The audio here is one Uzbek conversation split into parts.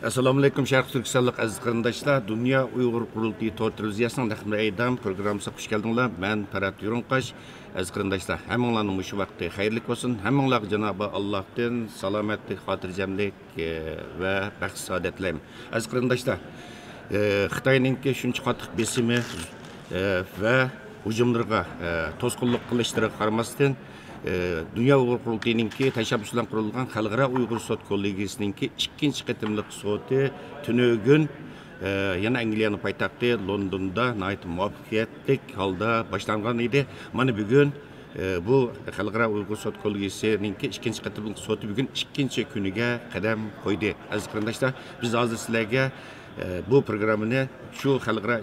Assalamu alaikum Şərq Türkistanlıq əziz qarindaşlar. Dünya Uyğur Qurultayı Tor televiziyasının rəhmətli eydam proqramısa xoş gəldinglar. Mən Parat Yurunqaş. Əziz qarindaşlar, həmminlarning mush vaqti xayrli olsun. Həmminlarga Cenab-ı Allah'tan salamatlik, xotirjamlik və bəxt saodat tilayman. Əziz qarindaşlar, Xitoyninki shuncha qattiq besimi və hujumlarga to'sqinlik qilishlariga qaramasdan Dünya Uyghur Qurultayı'nınki təşəbbüslə qurulğan Xalqara Uyghur Sot Kollegiyasınınki ikinci qitimlik soti tünögün yana Angliyanın paytaxtı Londonda nəhayət muvaffaqiyətli halda başlanğan idi. Mana bugün bu Xalqara Uyghur Sot Kollegiyasınınki ikinci qitimlik soti bugün ikinci günüge qadam qoydu. Aziz qarindaşlar, biz hozir sizlarga bu programını şu Xalqara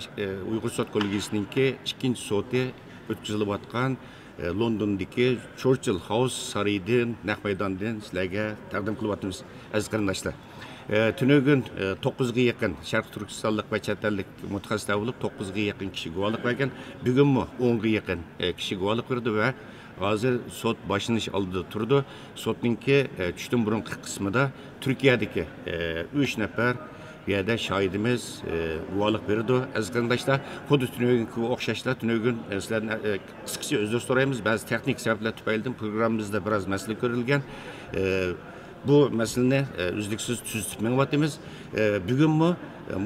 Uyghur Sot Kollegiyasınınki ikinci soti o'tkazilayotgan Londondagi Churchill House saraydan, naq maydondan sizlarga taqdim qilyapmiz aziz qarindoshlar. Tünögün 9'ga yaqin Sharq Turkistonlik va chet ellik mutaxassislar bo'lib 9'ga yaqin kishi guvohlik bergan. Bugunmi 10'ga yaqin kishi guvohlik berdi va hozir sot boshlanish oldida turdi. Sotninki tushdan burungi qismida Turkiyadagi 3 nafar bir yerde şahidimiz guvohlik berdi. Aziz qarindoshlar, xuddi tünögünki o'xshashlar tünögün sizlardan qisqacha uzr so'raymiz. Ba'zi texnik sabablar tufaylidan programmamizda biroz masala ko'rilgan. Bu masalani uzluksiz tuzitib mengyapmiz. Bugunmi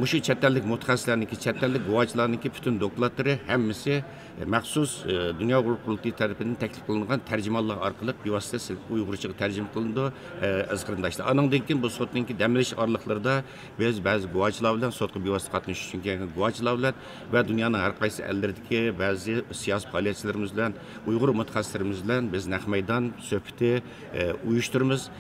mushu chet ellik mutaxassislarniki, chet ellik guvohchilarniki butun dokladlari hammasi maxsus Dünya Uyghur Qurultayı tarafidan taklif qilingan tarjimonlar orqali bevosita Uyg'urchaga tarjima qilindi. Aziz qarindoshlar, anandan keyin bu sotninki damlash orliqlarida biz ba'zi guvohchilar bilan sotga bevosita qatnashish uchun kelgan guvohchilar bilan va dunyoning har qaysi ellaridagi ba'zi siyosiy faoliyatchilarimiz bilan, Uyg'ur mutaxassislarimiz bilan biz naq maydon suhbati uyushtiramiz.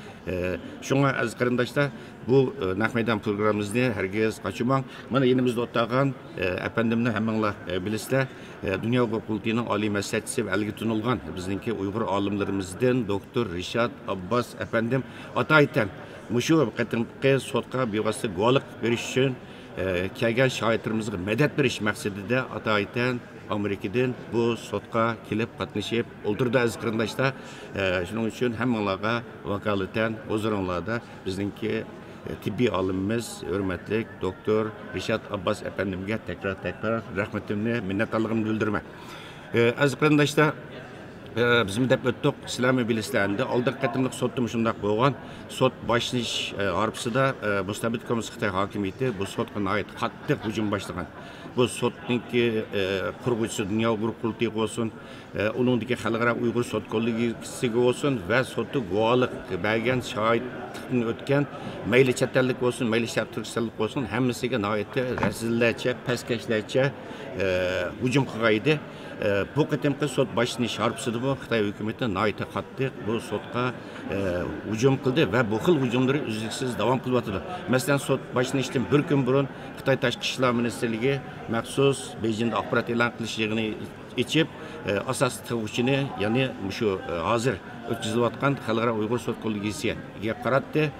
Şuna aziz qarindoshlar, bu naq maydon programmamizni herkes kaçırmang. Mana yenimizde o'tirgan efendimni hammanglar bilasizlar. Dünya Uyghur Qurultayı'nın oliy maslahatchisi va algi tunilgan bizningki Uyg'ur olimlarimizdan doktor Rishad Abbas efendim ataytan mushu qatimqi sotqa bevosita guvohlik berish uchun kelgan shohidlarimizga madad berish maqsadida ataytan Amerikadan bu sotqa kelib qatnashib o'ldirdi aziz qarindoshlar. Shuning uchun hammanglarga vakolatan huzuringlarda bizningki tibbiy olimimiz hurmatli doktor Rishad Abbas efendimga tekrar rahmetimni, minnatdorligimni bildiraman. Aziz qarindoshlar, biz deb o'tdik, sizlarmi bilasizlar, oldingi qatimliq sotda shunday bo'lgan. Sot boshlanish arifasida mustabid kommunist Xitoy hokimiyati bu sotga oid qattiq hujum boshlagan. Bu sotninki qurg'uvchisi Dünya Uyghur Qurultayı olsun, uningdagi Xalqaro Uyg'ur Sot Kollegiyasiga olsun va sotda guvohlik bergan shohidlikni o'tgan mayli chet ellik olsun, mayli Sharq Turkistonlik olsun, hammasiga nihoyatda razillarcha, pastkashlarcha hujum qilgan edi. Bu qatimqi sot boshlanish arifasida bu Xitoy hukumati nihoyatda qattiq bu sotga hujum qildi va bu xil hujumlari uzluksiz davom qilyapti. Masalan, sot boshlanishdan bir kun burun Xitoy Tashqi ishlar ministrligi maxsus Beijingda axborot e'lon qilish yig'ini içib asas tug'uvchini, ya'ni shu hozir o'tkazilayotgan Xalqaro Uyg'ur Sot Kollegiyasiga qaratdi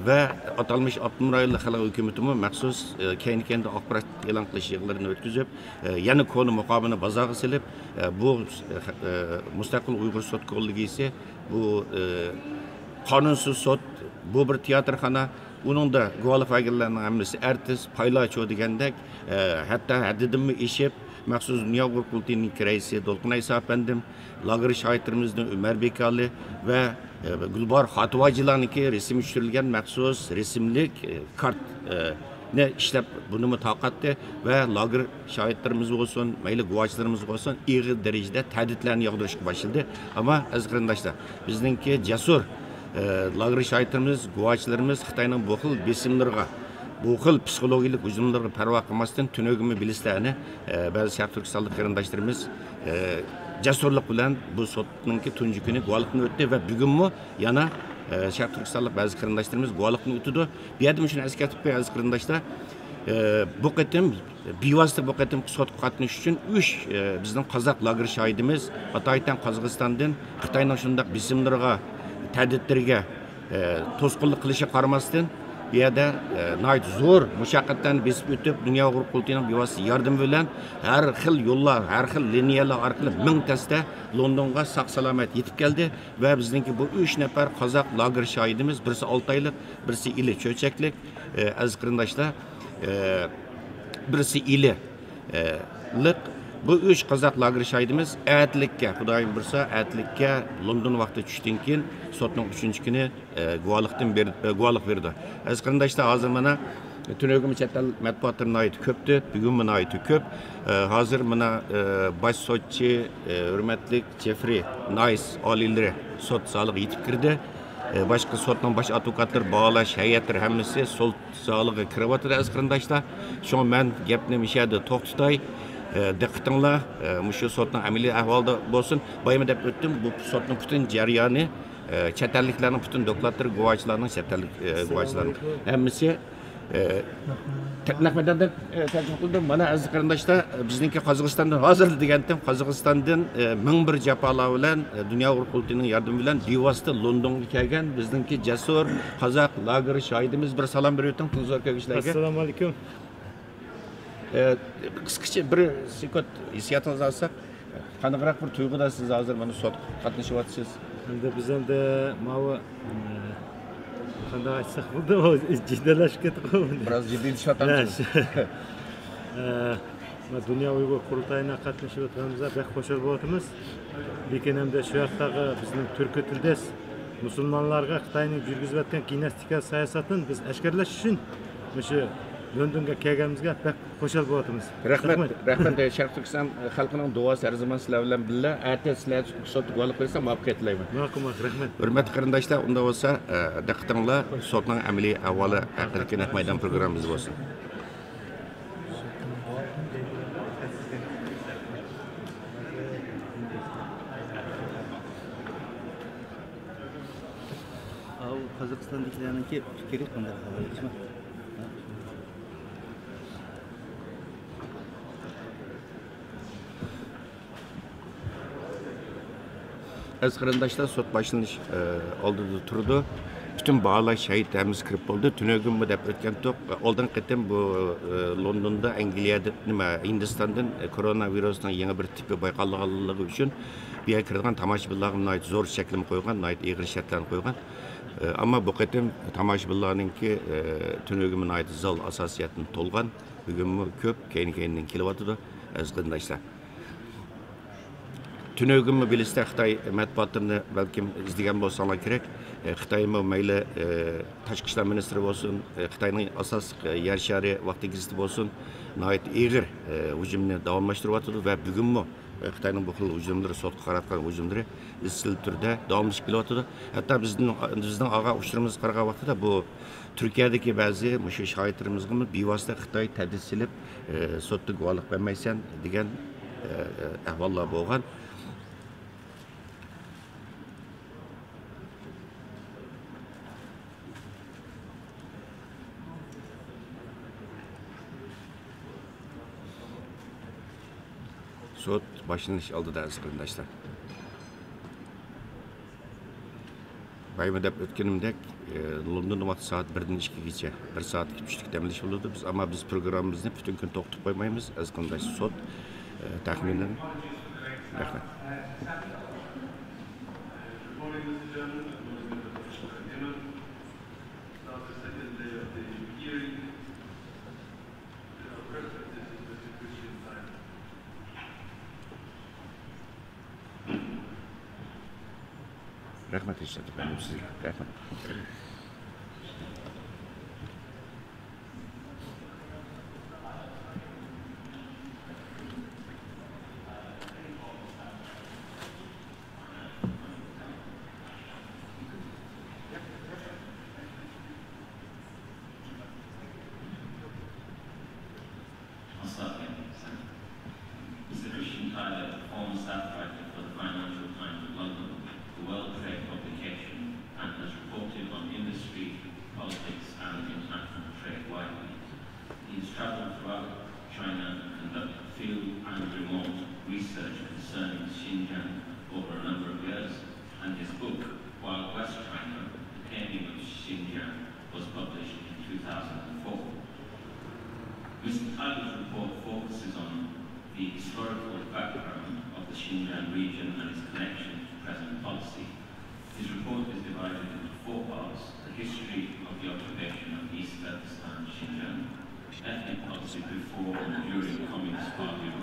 va atalmış Abdunur rayonli xalq hukumatimi maxsus keyin-keyinda axborot e'lon qilish yig'inlarini o'tkazib, yana koni muqomini bozorga silib, bu mustaqil Uyg'ur Sot Kollegiyasi bu qonunsiz sot, bu bir teatrxona, uningda guvohlik berganlarning hammasi artist, paylacho degandek, hatto haddidanmi eshib maxsus Dünya Uyghur Qurultayı'nın reisi Dolqun Aysa efendim, lager şahitlerimizden Ömer Bekali ve Gulbar Xatıvacılarınki resim düşürülgen maxsus resimlik kart ne işlep bunu mutaqatdi ve lager şahitlerimiz olsun, mayli guvohchilarimiz olsun, ig'ir derecede tehditlerini yağdırışga başladı. Ama aziz qarindoshlar, bizningki jasur lager şahitlerimiz, guvohchilarimiz Xitoyning bu xil besimlarga, bu xil psixologik hujumlarga parvo qilmasdan tünögümü bilisizlarni ba'zi Sharq Turkistonlik qarindoshlarimiz jasurlik bilan bu sotninki tunji kuni guvohlikni o'tdi va bugunmi yana Sharq Turkistonlik ba'zi qarindoshlarimiz guvohlikni o'tdi. Bu yerda shuni eslatib qo'ying aziz qarindoshlar, bu qatim bevosita bu qatim sotga qatnashish uchun 3 bizning qozoq lager shohidimiz Ataytan Qozog'istondan Xitoyning shunday bisimlarga, ta'didlarga to'sqinlik qilishi qaramasdan bu yerda zo'r mushaqqatdan besib o'tib dunyo uyg'ur qurultiyining bevosita yordami bilan har xil yo'llar har xil liniyalar orqali mingtasida Londonga sog' salomat yetib keldi va bizningki bu 3 nafar qozoq lager shohidimiz, birisi 6 oylik, birisi ili cho'chaklik, aziz qarindoshlar, birisi ili lik. Bu 3 qozoq lager shohidimiz atlikka, xudoyim bilsa, atlikka London vaqti tushdan keyin sotning 3-kuni guvohlik berdi. Aziz qarindoshlar, hozir mana Tünögüm çetel matbuatlarına ait köptü, bugün buna ait köp. Hazır buna baş sotçu, hürmetlik Jeffrey Nice alileri sot sağlığı yetip kirdi. Başka sotdan baş advokatlar, bağlaş, heyetler hemmisi sol sağlığı kırıvatı da aziz qarindoshlar. Şu an ben gepni müşahede to'xtatay. Diqqatinglar, şu sotning amaliy ahvolda bo'lsin. Bayma deb o'tdim, bu sotning butun jarayoni, chet elliklarning butun dokladlari, guvohchilarning, chet ellik guvohchilarning hammasi Rahmatdan tercih qildim. Mana aziz qarindoshlar, bizningki Qozog'istondan hozir degandim, Qozog'istondan 1001 jafolar bilan dunyo uyg'ur qurultiyining yordami bilan bevosita Londonga kelgan bizningki jasur qozoq lager shohidimiz, bir salom berib o'ting Tilzor Kavishlarga. Assalomu alaykum. Qisqacha bir sekund hissiyatınızı alsak, qanaqroq bir tuyg'uda siz hozir mana sot qatnashyapsiz? Endi biz endi mana qanday aytsak bo'ldi, jiddalashib ketdi. Biroz jiddiylashyoapmiz. Dunyo uyg'ur qurultayina qatnashib o'tganimizda bek xursand bo'lyapmiz. Lekin endi shu yoqdagi bizning turkiy tildes musulmonlarga Xitoyning yurgizib o'tgan gimnastika siyosatini biz ashkarlash uchun shu Londonga kelganimizga bek xursand bo'lyapmiz. Rahmat. Sharq Turkiston xalqining duosi har zaman sizlar bilan birga. Erta sizlar sot guvohlik bersam muvaffaqiyat tilayman. Rahmat. Hurmatli qarindoshlar, unda bo'lsa, diqqatinglar sotning amaliy ahvoli haqidagi naq maydon programmamiz bo'lsin. Qozog'istonliklarniki fikri qanday qilishmi? Aziz qarindoshlar, sot boshlanish oldida turdi. Bütün bağlaş şahitlerimiz kirib bo'ldi. Tünögün bu deb o'tgan to'q. Oldin qatim bu Londonda, Angliyada, Hindistondan koronavirusning yangi bir tipi bayqalganligi uchun bu yerga kirgan tomoshabinlarga zo'r shaklim qo'ygan, ig'ir shartlarni qo'ygan. Ammo bu qatim tomoshabinlarningki Tünögümün ait zal asosiyatini to'lgan. Bugun ko'p keyin kelyapti aziz qarindoshlar. Tünögümü bilirse Xitoy matbuotlarini balkim izlagan bo'lsanglar kerak. Xitoymi mayli tashqi ishlar ministri bo'lsin, Xitoyning asos yer shari vaqti gazeti bo'lsin, nihoyat ig'ir hujumni davomlashtiryapti va bugunmi Xitoyning bu xil hujumlari, sotga qaratgan hujumlari izchil turda davomlashib kelyapti. Hatto bizning og'a uchurimiz qaragan vaqtida bu Turkiyadagi ba'zi mushu shohidlarimizga bevosita Xitoy tadid silib sotda guvohlik bermaysan degan ahvollar bo'lgan. Sot başlanış aldı aziz qarindoshlar. Bayma deb o'tganimdek Londonda vaqt soat 1dan 2gacha 1 soat 3lik damlash bo'ldi. Biz programmamizni butun kun to'xtatib qo'ymaymiz. Aziz qarindoshlar, sot taxminan rahmat. Rahmat eşittim benim size. Rahmat. Financial Times of London, a well-tracked publication, and has reported on industry historical background of the Xinjiang region and its connection to present policy. His report is divided into 4 parts: the history of the occupation of East Turkestan, Xinjiang, ethnic policy before and during the Communist Party rule,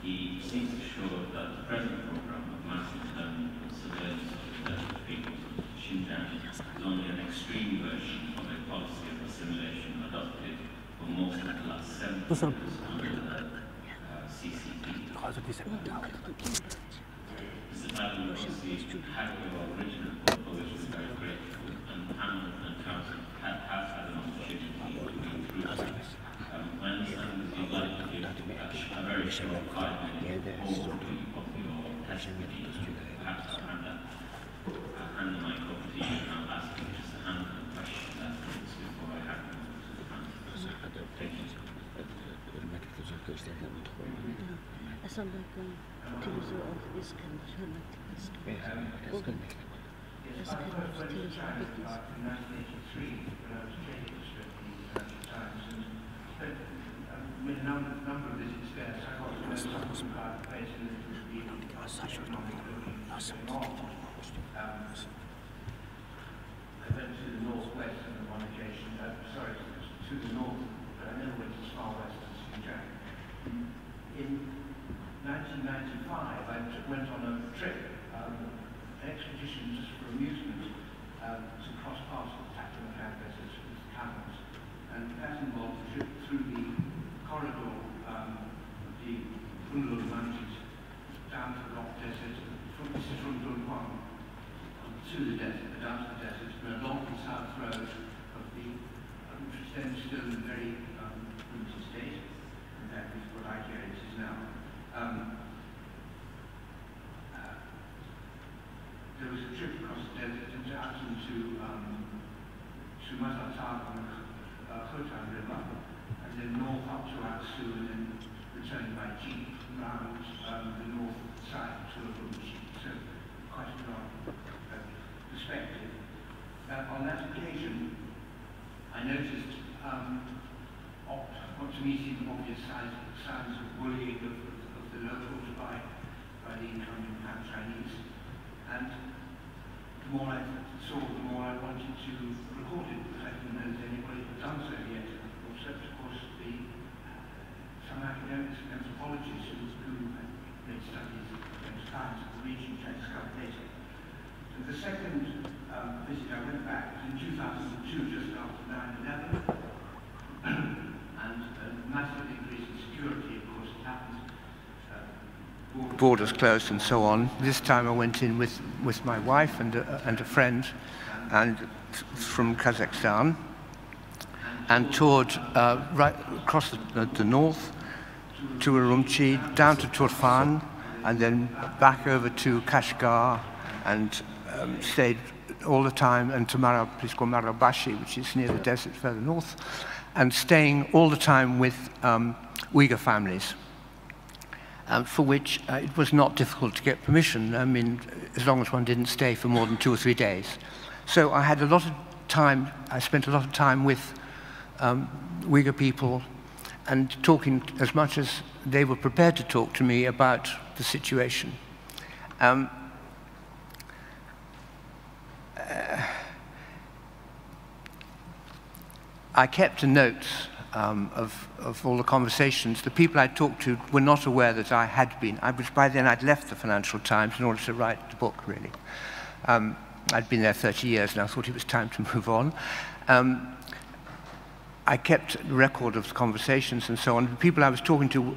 he seems assured that the present program of mass internment and surveillance of the desert peoples of Xinjiang is only an extreme version of a policy of assimilation adopted for most of the last 70 years under the CCP. Mr. Biden received half of our original portfolios was very grateful, and the panel and council have had an opportunity to improve that. I understand that you'd like to give a very short 5-minute overview of your testimony. Perhaps I'll hand the mic over to you and I'll ask you just a handful of questions afterwards before I have them to the panel. Thank you. Assalamualaikum. Televizyon of İskender, hürmetli İskender. Bugün İskender televizyon bekliyoruz. With a number of visits there, so I got to place in the I went to the northwest on one occasion, sorry, to the north, but I never went as far west as Xinjiang. In 1995, I went on a trip, an expedition just for amusement, to cross paths with the Taklamakan Desert with camels, and that involved a trip through the corridor of the Kunlun Mountains down to the rock desert, from Dunhuang to the desert, down to the desert, and along the south road of the, which was then still in a very primitive state, and that is what I hear it is now. There was a trip across the desert into Atum to Mazar-Tar on the Khotan River, and then north up to Aksu, and then returning by jeep round the north side to Urumqi. So quite a long perspective. On that occasion, I noticed what to me seemed obvious signs of bullying of the locals by the incoming Han Chinese. And the more I saw, the more I wanted to record it, because I didn't know that anybody had done so yet. Except, of course, some academics and anthropologists who had made studies of those kinds of the region to discover later. So the second visit I went back was in 2002, just after 9/11, and a massive increase in security, of course, it happened. Borders closed and so on. This time I went in with my wife and a friend, and from Kazakhstan, and toured right across the north to Urumqi, down to Turfan, and then back over to Kashgar, and stayed all the time, and to a place called Marabashi, which is near the desert further north, and staying all the time with Uyghur families, for which it was not difficult to get permission. I mean, as long as one didn't stay for more than 2 or 3 days. So I had a lot of time, I spent a lot of time with Uyghur people and talking as much as they were prepared to talk to me about the situation. I kept a note of all the conversations. The people I talked to were not aware that I had been. By then I'd left the Financial Times in order to write the book, really. I'd been there 30 years and I thought it was time to move on. I kept a record of the conversations and so on. The people I was talking to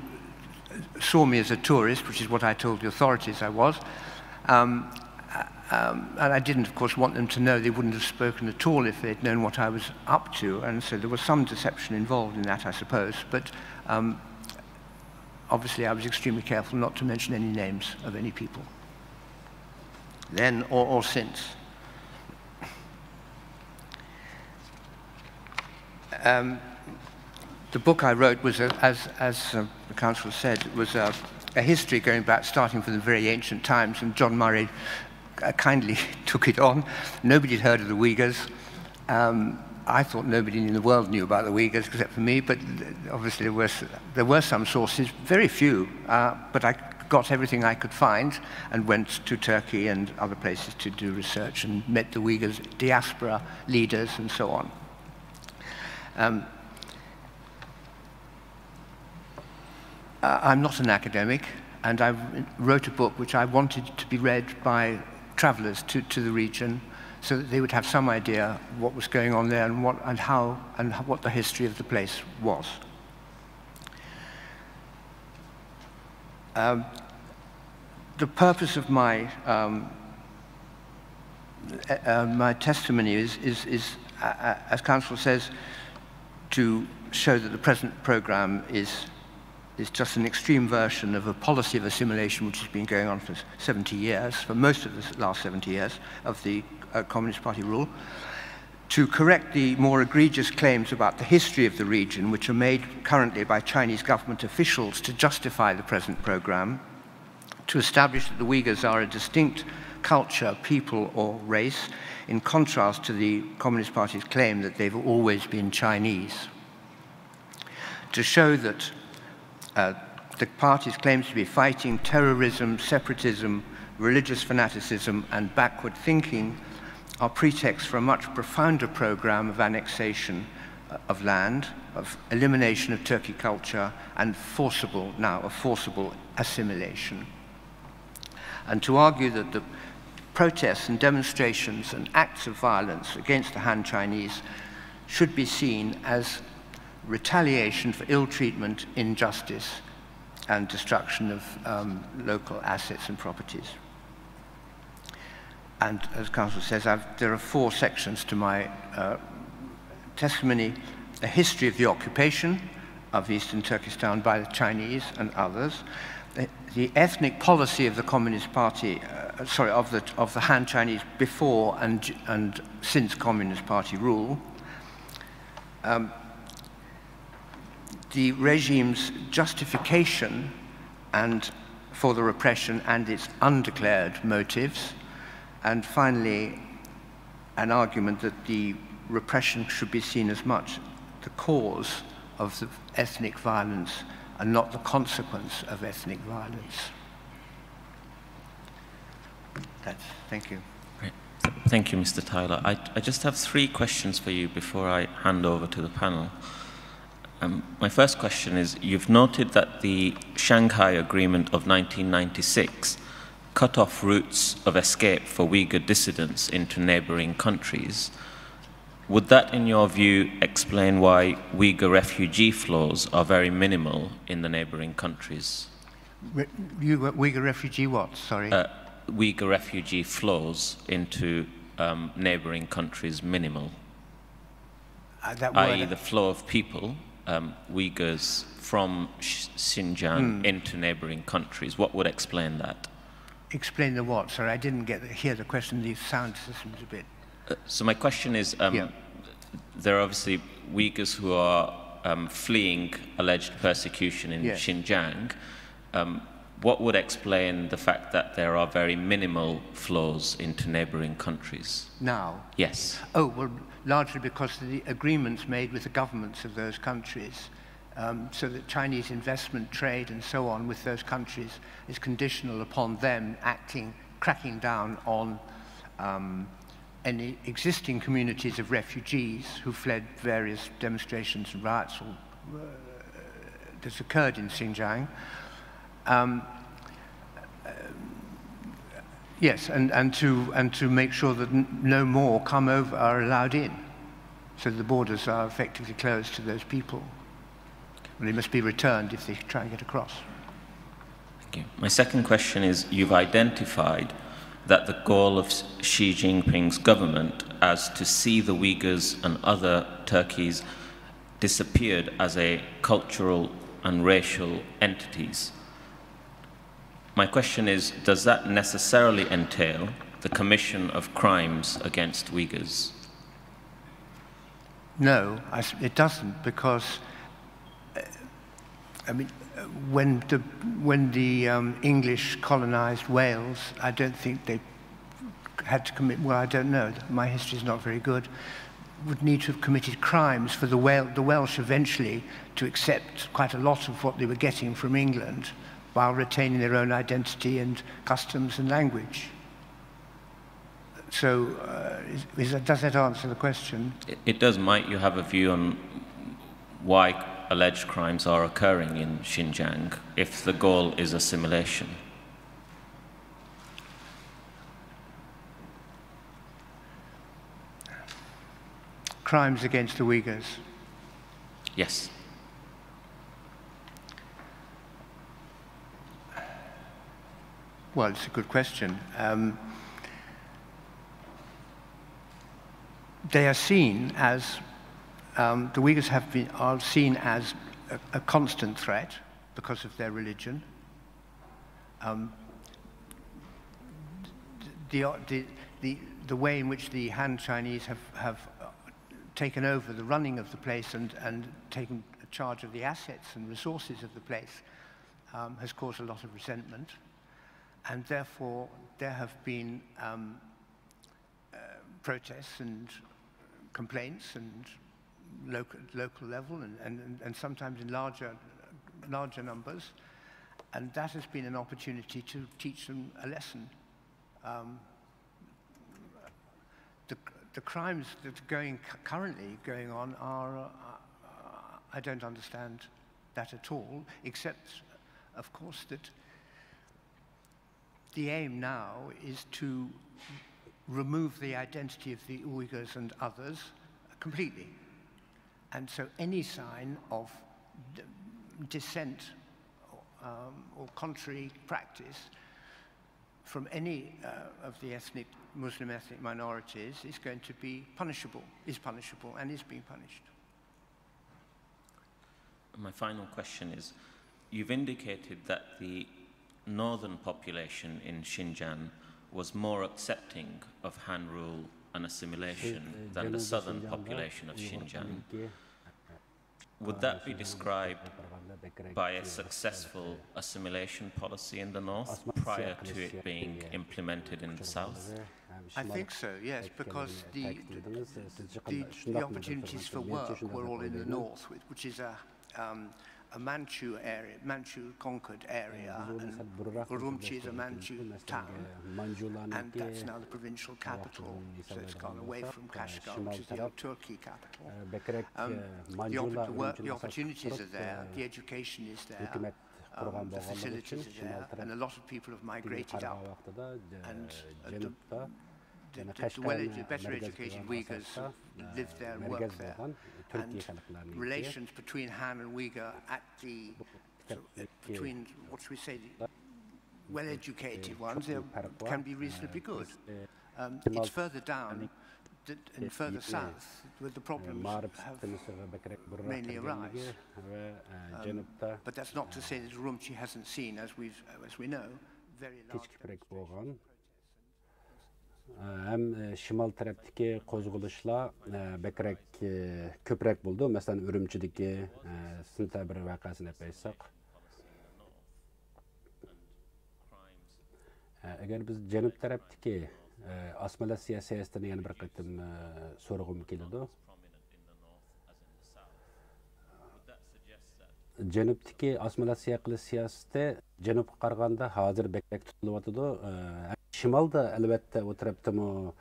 saw me as a tourist, which is what I told the authorities I was. And I didn't, of course, want them to know. They wouldn't have spoken at all if they'd known what I was up to. And so there was some deception involved in that, I suppose. But obviously, I was extremely careful not to mention any names of any people, then or since. The book I wrote was, as the Council said, was a history going back, starting from the very ancient times, and John Murray kindly took it on. Nobody had heard of the Uyghurs. I thought nobody in the world knew about the Uyghurs except for me, but obviously there were some sources, very few, but I got everything I could find and went to Turkey and other places to do research and met the Uyghurs diaspora leaders and so on. I'm not an academic, and I wrote a book which I wanted to be read by travelers to the region, so that they would have some idea what was going on there and what the history of the place was. The purpose of my my testimony is, as Council says, to show that the present programme is just an extreme version of a policy of assimilation which has been going on for 70 years, for most of the last 70 years of the Communist Party rule, to correct the more egregious claims about the history of the region, which are made currently by Chinese government officials to justify the present programme, to establish that the Uyghurs are a distinct culture, people, or race, in contrast to the Communist Party's claim that they've always been Chinese, to show that the party's claims to be fighting terrorism, separatism, religious fanaticism, and backward thinking are pretexts for a much profounder program of annexation of land, of elimination of Turkey culture, and forcible assimilation. And to argue that the protests and demonstrations and acts of violence against the Han Chinese should be seen as retaliation for ill treatment, injustice, and destruction of local assets and properties. And as Council says, there are 4 sections to my testimony: a history of the occupation of Eastern Turkestan by the Chinese and others, the ethnic policy of the Communist Party, of the Han Chinese before and since Communist Party rule, the regime's justification for the repression and its undeclared motives, and finally an argument that the repression should be seen as much the cause of the ethnic violence and not the consequence of ethnic violence. Thank you. Great. Thank you, Mr. Tyler. I just have 3 questions for you before I hand over to the panel. My first question is, you've noted that the Shanghai Agreement of 1996 cut off routes of escape for Uyghur dissidents into neighboring countries. Would that, in your view, explain why Uyghur refugee flows are very minimal in the neighboring countries? Uyghur refugee what, sorry? Uyghur refugee flows into neighboring countries minimal, i.e. the flow of people, Uyghurs from Xinjiang into neighboring countries. What would explain that? Explain the what? Sorry, I didn't hear the question. The sound system is a bit... So my question is, there are obviously Uyghurs who are fleeing alleged persecution in Xinjiang. What would explain the fact that there are very minimal flows into neighboring countries? Now? Yes. Oh, well, largely because of the agreements made with the governments of those countries, so that Chinese investment, trade, and so on with those countries is conditional upon them cracking down on any existing communities of refugees who fled various demonstrations and riots that's occurred in Xinjiang. Yes, and to make sure that no more are allowed in, so the borders are effectively closed to those people. And they must be returned if they try and get across. Thank you. My second question is, you've identified that the goal of Xi Jinping's government as to see the Uyghurs and other Turkeys disappeared as a cultural and racial entities. My question is, does that necessarily entail the commission of crimes against Uyghurs? No, it doesn't, because I mean, when the English colonized Wales, I don't think they had to commit, well, I don't know, my history is not very good, would need to have committed crimes for the Welsh eventually to accept quite a lot of what they were getting from England while retaining their own identity and customs and language. So does that answer the question? It does. Might you have a view on why alleged crimes are occurring in Xinjiang if the goal is assimilation? Crimes against the Uyghurs? Yes. Well, it's a good question. They are seen as, the Uyghurs are seen as a constant threat because of their religion. The way in which the Han Chinese have taken over the running of the place and taken charge of the assets and resources of the place has caused a lot of resentment. And therefore, there have been protests and complaints and local level and sometimes in larger numbers. And that has been an opportunity to teach them a lesson. The crimes that are currently going on are, I don't understand that at all, except, of course, that the aim now is to remove the identity of the Uyghurs and others completely. And so any sign of dissent or contrary practice from any of the Muslim ethnic minorities is going to be punishable, and is being punished. My final question is, you've indicated that the northern population in Xinjiang was more accepting of Han rule and assimilation than the southern population of Xinjiang. Would that be described by a successful assimilation policy in the north prior to it being implemented in the south? I think so, yes, because the opportunities for work were all in the north, which is a Manchu area, Manchu conquered area, and Urumqi is a Manchu town, and that's now the provincial capital, so it's gone away from Kashgar, which is the old Turkey capital. The opportunities are there, the education is there, the facilities are there, and a lot of people have migrated up, and the better educated Uyghurs live there and work there. And relations between Han and Uyghur between, what should we say, the well-educated ones, can be reasonably good. It's further down and further south where the problems have mainly arise. But that's not to say that Urumqi hasn't seen, as we know, very large protests. Hem şimal taraftaki qozg'ulishlar bekrak ko'proq bo'ldi. Masalan, Urumchidagi sentabr voqeasini aytsak, agar biz janub tarafdagi assimilyatsiya siyosatini yana bir qatim so'rag'im keladi. Janubdagi assimilyatsiya qilish siyosati janubga qaraganda hozir bekrak tutilyotidi. Şimalda elbette o tarafta mı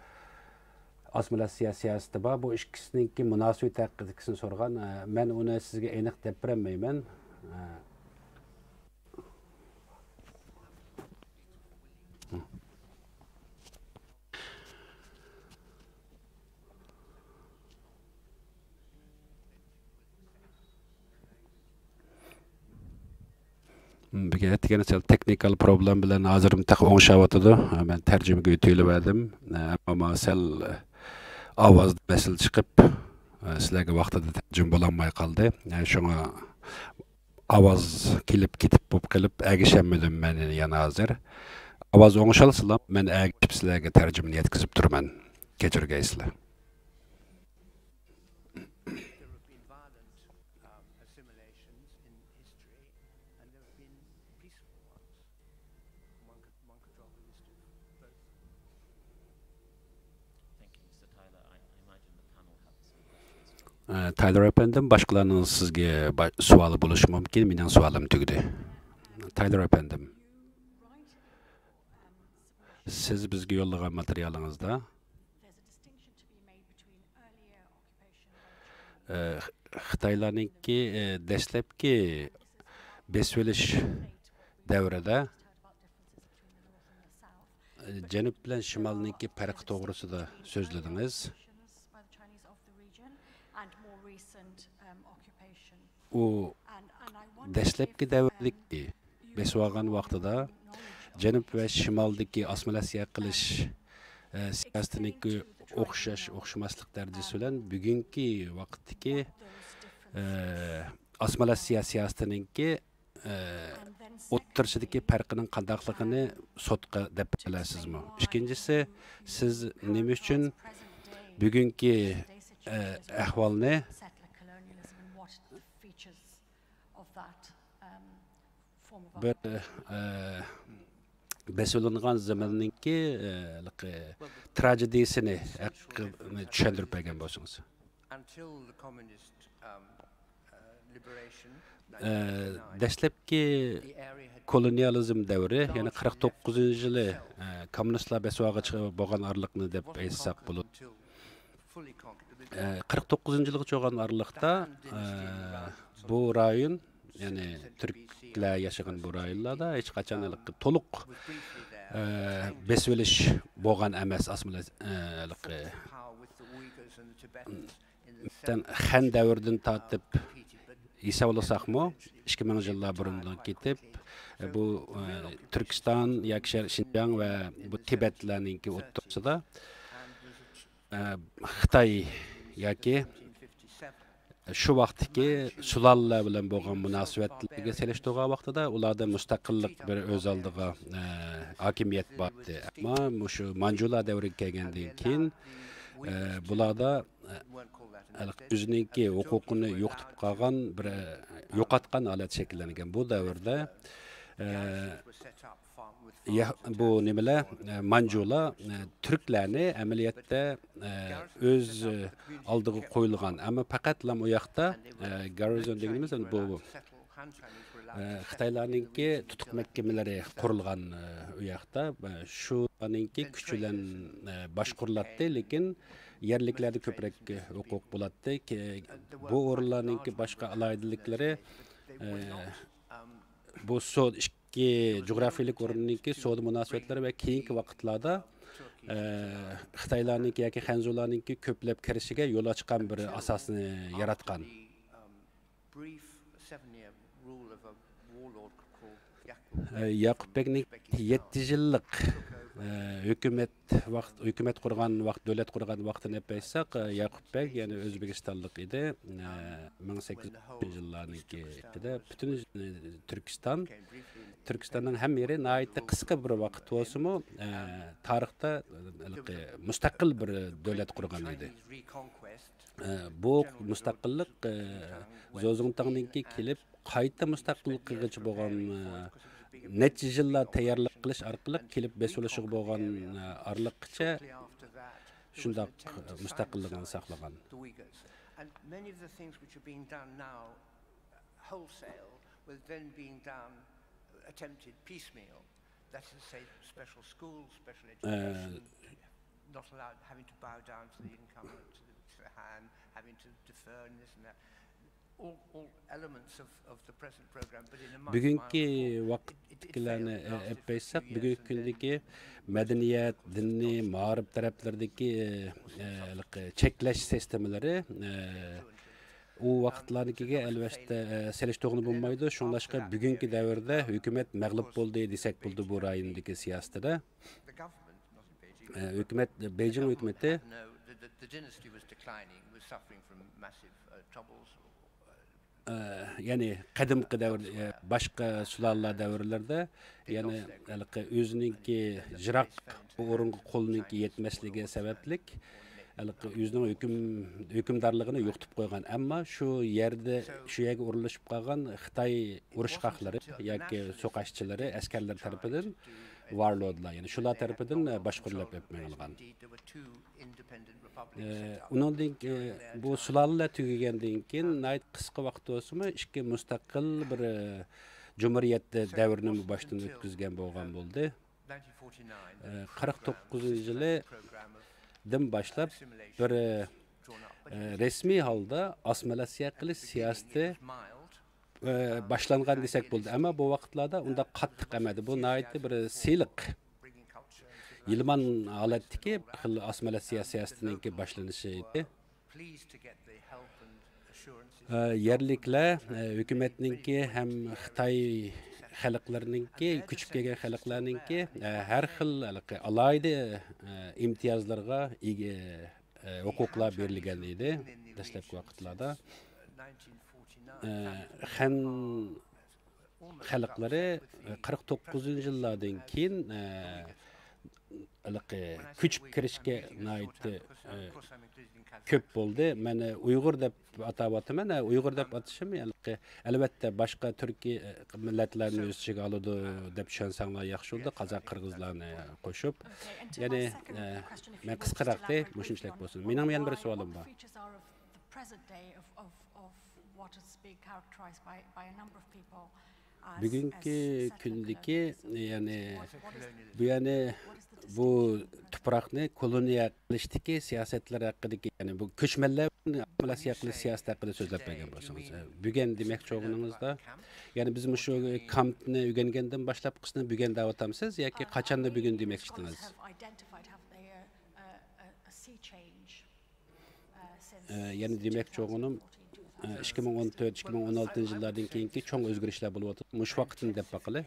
assimilyatsiya siyaseti var. Bu ikisininki münasebet hakkındakini sorgan. Ben onu sizge aniq dep beremeymen. Bige etken teknikal problem bilen hazırım tak oňşawatydy. Men terjimege ötüýlüp edim. Ama sel awaz mesel çıkıp sizlerge wagtda terjim bolanmay kaldy. Şoňa awaz kelip gitip bop gelip ägişemmedim men ýana hazır. Awaz oňşalsalam men ägişip sizlerge terjimini ýetkizip durman. Geçirgeýsizler. Tyler efendim, başkalarının sizge sualı buluş mümkün. Mening sualım tügdi. Tyler efendim. Siz bizge yollagan materialingizda Xitaylarninki dastlabki besvelish davrida Janub bilan Shimolninki farqi to'g'risida so'zladingiz. U dastlabki davrdagi besvagan vaqtida Janub va Shimoldagi assimilyatsiya qilish siyosatininki o'xshamaslik darajasi bilan bugungi vaqtdagi assimilyatsiya siyosatininki o'ttirishidagi farqining qandaqligini sotqa deb bilasizmi? Ikkinchisi, siz nima uchun bugungi ahvolni bir beso'lingan zamonninki trajediyasini tushuntirib bergan bo'lsangiz. Dastlabki kolonializm davri, ya'ni 49-yili kommunistlar besvaga chiqib bo'lgan arliqni deb aytsak bo'ladi. 49-yilga cho'g'an arliqda bu rayon, ya'ni Türklar yaşagan bu rayonlarda hech qachon to'liq besvelish bo'lgan emas assimilyatsiya. Xan davridan tortib hisoblasaqmi 2000 yillar burundan ketib bu Turkiston yoki Shinjang va bu Tibetlarninki o'rtasida Xitoy yoki shu vaqtdagi sulollar bilan bo'lgan munosabatlarga selishtirgan vaqtida ularda mustaqillik bir o'z oldiga hokimiyat bor edi. Ammo shu Manjular davriga kelgandan keyin bularda o'zininki huquqini yo'qotib qolgan bir yo'qotgan holat shakllangan. Bu davrda bu nimalar Manjular Türklarni amaliyotda o'z oldiga qo'yilgan, ammo faqat u yoqda garnizon deganimiz bu Xitoylarninki tutuq mahkamalari qurilgan u yoqda shuninki kuch bilan boshqariladi, lekin yerliklarda ko'proq huquq bo'ladi. Bu o'rinlarninki boshqa alohidaliklari bu coğrafiyalik o'rninki savdo munosabatlari va keyingi vaqtlarda Xitoylarninki yoki Xanzularninki ko'plab kirishiga yo'l ochgan bir asosni yaratgan. Yaqubbekning 7 yillik hukumat qurgan vaqt, davlat qurgan vaqtini aytsak, Yaqubbek ya'ni O'zbekistonlik edi. 1800-yillarnikida butun Turkistonning ham yeri nihoyatda qisqa bir vaqt bo'lsa-mu, tarixda mustaqil bir davlat qurgan edi. Bu mustaqillik Zozongtangninki kelib qayta mustaqillikgacha bo'lgan necha yillar tayyorlik qilish orqali kelib besulishiga bo'lgan arliqcha shundoq mustaqilligini saqlagan. And many of the things which are being done now wholesale were then being done attempted piecemeal. That's to say, special schools, special education, not allowed, having to bow down to the incumbent, to the Han, having to defer and this and that. All elements of the present program, but in a much bugungi vaqtlarni aytsak, bugungi kundagi madaniyat, diniy, ma'rif taraflaridagi cheklash sistemalari u vaqtlarnikiga albatta selishtirg'ini bo'lmaydi. Shunlashqa bugungi davrda hukumat mag'lub bo'ldi desak bo'ldi bu rayondagi siyosatda. Hukumat, Beijing hukumati ya'ni qadimgi davr boshqa sulollar davrlarida ya'ni o'zininki jiroq o'ringa qo'lninki yetmasligi sabablik o'zining hukmdorligini yo'qotib qo'ygan. Ammo shu yerda shu yerga urilishib qolgan Xitoy urushqoqlari yoki so'qashchilari askarlar tarafidan varladılar. Yani şular tarafından başkurulap yapmayılgan. Onundan bu sularla tügegenden keyin nayt qısqa vaqt olsunmu ikki mustaqil bir cumhuriyetde davrini baştan ötküzgen bolgan boldu. 49-yılı dim başlap bir resmi halda assimilasiya qilish siyosati başlangan desek bo'ldi. Ama bu vaqtlarda unda qattiq emadi. Bu naytı bir siliq. Yılman halatdiki assimilasiya siyosatininki başlanışı idi. Yerlikler hükümetninki hem Xitoy xalqlarininki, küçük kelgan xalqlarninki har xil alayda imtiyozlarga ega huquqlar berilgan edi dastlabki vaqtlarda. Xan xalqlari 49-yillardan keyin küçük kirishga köp bo'ldi. Men Uyg'ur deb atab ataman. Uyg'ur deb atishim albatta boshqa Türkiye millatlarni o'z ichiga oladi deb tushensanglar yaxshi bo'ldi. Qozoq, qirg'izlarni qo'shib. Ya'ni men qisqaroq deb shunchalik bo'lsin. Mening yana bir savolim bor. Bugünkü kündeki yani bu toprakni koloniya qilishdagi siyosatlari haqidagi yani bu ko'chmanlar assimilasiya qilish siyosati haqida so'zlab bergan bo'lsangiz. Bugun demoqchi o'g'lingizda yani biz shu kampni o'rgangandan boshlab qisni bugun da'vatamsiz yoki qachonda bugun demoqchidingiz? Yani demoqchi o'g'lim 2014-2016 yıllardan keyinki çoğun özgürlükler bulup muş vaqtini deb baqılı.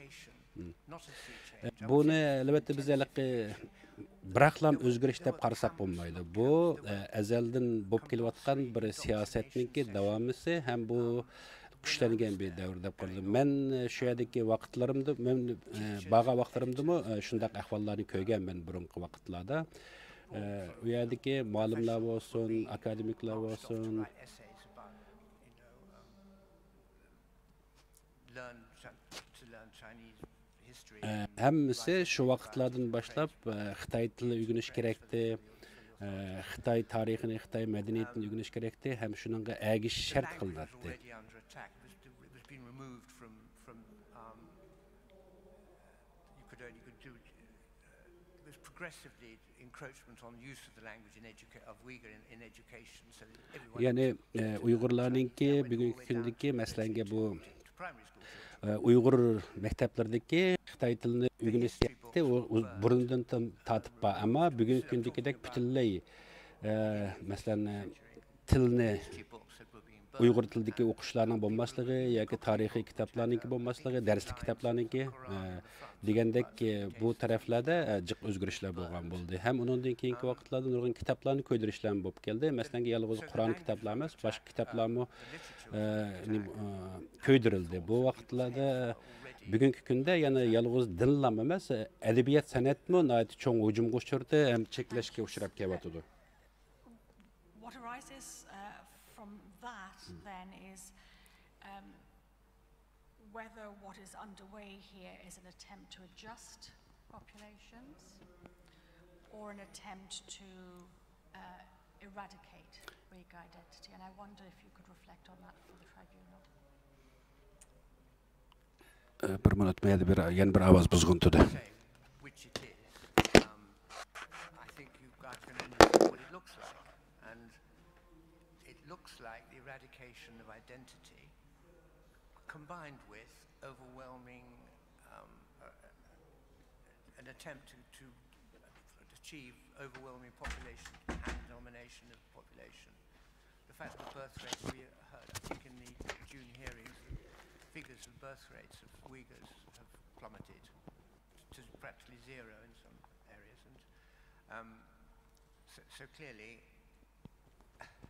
Bunu elbette biz bıraklam özgürlük deb qarasak bo'lmaydi. Bu ezelden bo'lib kelayotgan bir siyosetninki davomisi ham bu kuchlangan bir davr deb qaradim. Men shu yerdagi vaqtlarimda, men baga vaqtlarimdami shunday ahvollarni ko'rganman burungi vaqtlarda. U yerdagi muallimlar bo'lsin, akademiklar bo'lsin, hammasi shu vaqtlardan boshlab Xitoy tilini o'rganish kerakdi. Xitoy tarixini, Xitoy madaniyatini o'rganish kerakdi. Ham shuningga agish shart qilinadi. Yani Uyg'urlarninki bugungi kundagi masalanga bu Uyghur maktablardagi Xitoy tilini o'rganishdi, burundan tatib bor, ammo bugungi kundagidek butunlay masalan tilni Uyghur tilidagi o'qishlarning bo'lmasligi yoki tarixiy kitoblarning bo'lmasligi, darslik kitoblarning degandek bu taraflarda jiq o'zgarishlar bo'lgan bo'ldi. Ham undan keyingi vaqtlarda nurg'un kitoblarni ko'ydirishlar bo'lib keldi. Masalan, yolg'iz Qur'on kitoblar emas, boshqa kitoblarmi ko'ydirildi. Bu vaqtlarda bugungi kunda yana yolg'iz dinlar emas, adabiyot san'atmi nihoyat cho'ng hujumga uchradi, ham cheklashga uchrab kelyapti. What arises from that then is whether what is underway here is an attempt to adjust populations or an attempt to eradicate Uyghur identity. And I wonder if you could reflect on that for the tribunal. Bir minut yana bir ovoz buzg'untuda. Which it is. I think you guys can understand what it looks like. And it looks like the eradication of identity combined with overwhelming an attempt to achieve overwhelming population and domination of the population. The fact that birth rates, we heard, I think in the June hearings, figures of birth rates of Uyghurs have plummeted to practically zero in some areas. And so clearly,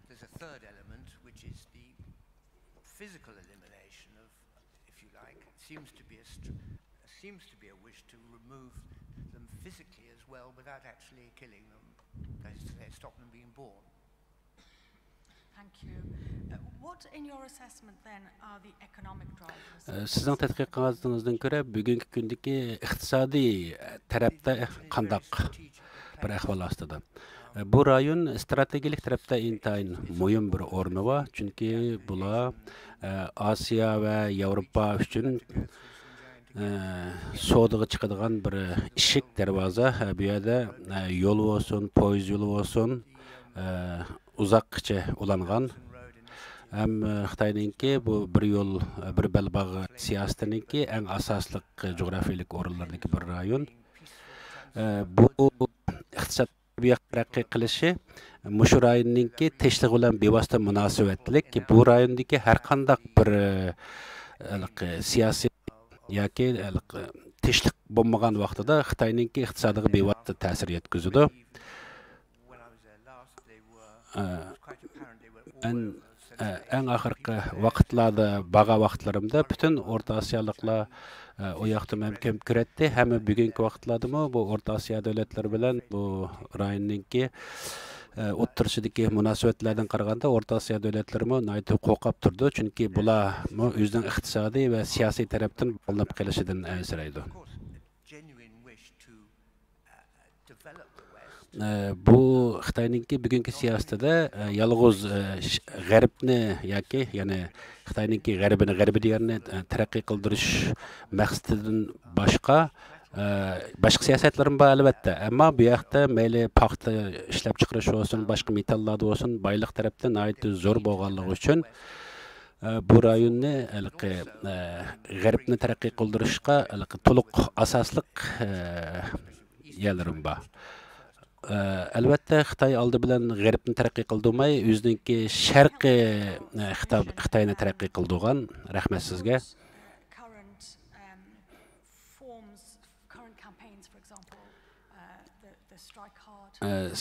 there's a third element, which is the physical elimination of, if you like, seems to be a wish to remove them physically as well without actually killing them. That is to say, stop them being born. Thank you. What, in your assessment, then, are the economic drivers? Sizin tədqiqatınızdan görə bugünkü gündəki iqtisadi tərəfdə qandaq bir əhval astıda. Bu rayon strategik tərəfdə intayın mühim bir ornu var. Çünki bular Asiya və Avropa üçün soğuduğu çıkıdığan bir işik dervaza. Bu yerdə yol olsun, poyuz yolu olsun, uzaqça ulanğan. Hem Xitayninki bu bir yol, bir belbağı siyasetininki en asaslıq coğrafiyalik orunlardaki bir rayon. Bu iqtisad taraqqiy qilishi mushu rayonninki tinchlik bilan bevosita munosabatlik ki bu rayondagi har qandaq bir siyosiy yoki tinchlik bo'lmagan vaqtida Xitoyninki iqtisodiga bevosita ta'sir yetkazadi. En ahırkı vaqtlarda, bağa vaqtlarımda bütün Orta Asiyalıqlar o yaxta mümkün küretti. Hem bugünkü vaqtlarda mı bu Orta Asiya devletleri bilen bu rayonninki o'ttirishidagi munosabatlardan qaraganda Orta Asiya devletleri mi nayt qo'qab turdi. Chunki bular o'zining iqtisodiy va siyosiy tarafdan bog'lanib kelishidan ansiraydi. Bu Xitoyninki bugungi siyosatida yolg'iz g'arbni yoki ya'ni Xitoyninki g'arbi diyorni taraqqiy qildirish maqsadidan boshqa siyosatlarim bor albatta. Ammo bu yoqda mayli paxta ishlab chiqarish olsun, boshqa metallar olsun, boylik tarafdan ayt zo'r bo'lganligi uchun bu rayonni g'arbni taraqqiy qildirishga to'liq asosliq yerlarim bor. Albatta Xitoy oldi bilan g'arbni taraqqiy qildirmay, o'zininki sharqiy Xitoyni taraqqiy qildirgan. Rahmat sizga.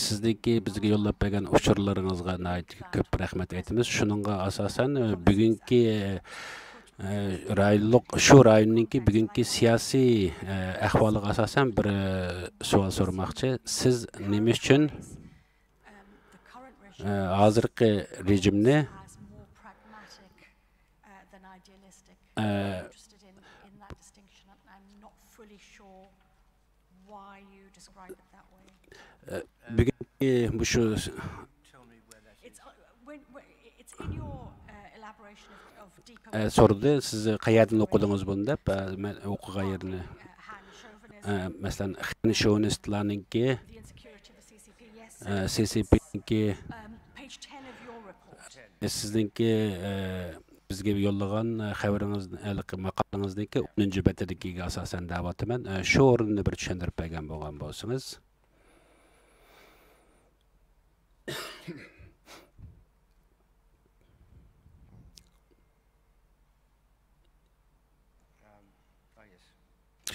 Sizdeki bizga yo'llab bergan uchurlaringizga ko'p rahmat aytamiz. Shuningga asosan bugungi shu rayonninki bugungi siyosiy ahvoliga asosan bir savol so'ramoqchi. Siz nima uchun hozirgi rejimni bugungi bu shu sordu, siz qayerdan o'qidingiz buni deb, men o'qigan yerni masalan xinshonistlarninki CCP'ninki sizningki bizga yo'llagan xabaringiz maqolangizniki 10-chi betidagiga asosan da'votiman. Shu o'rinni bir tushuntirib bergan bo'lgan bo'lsangiz.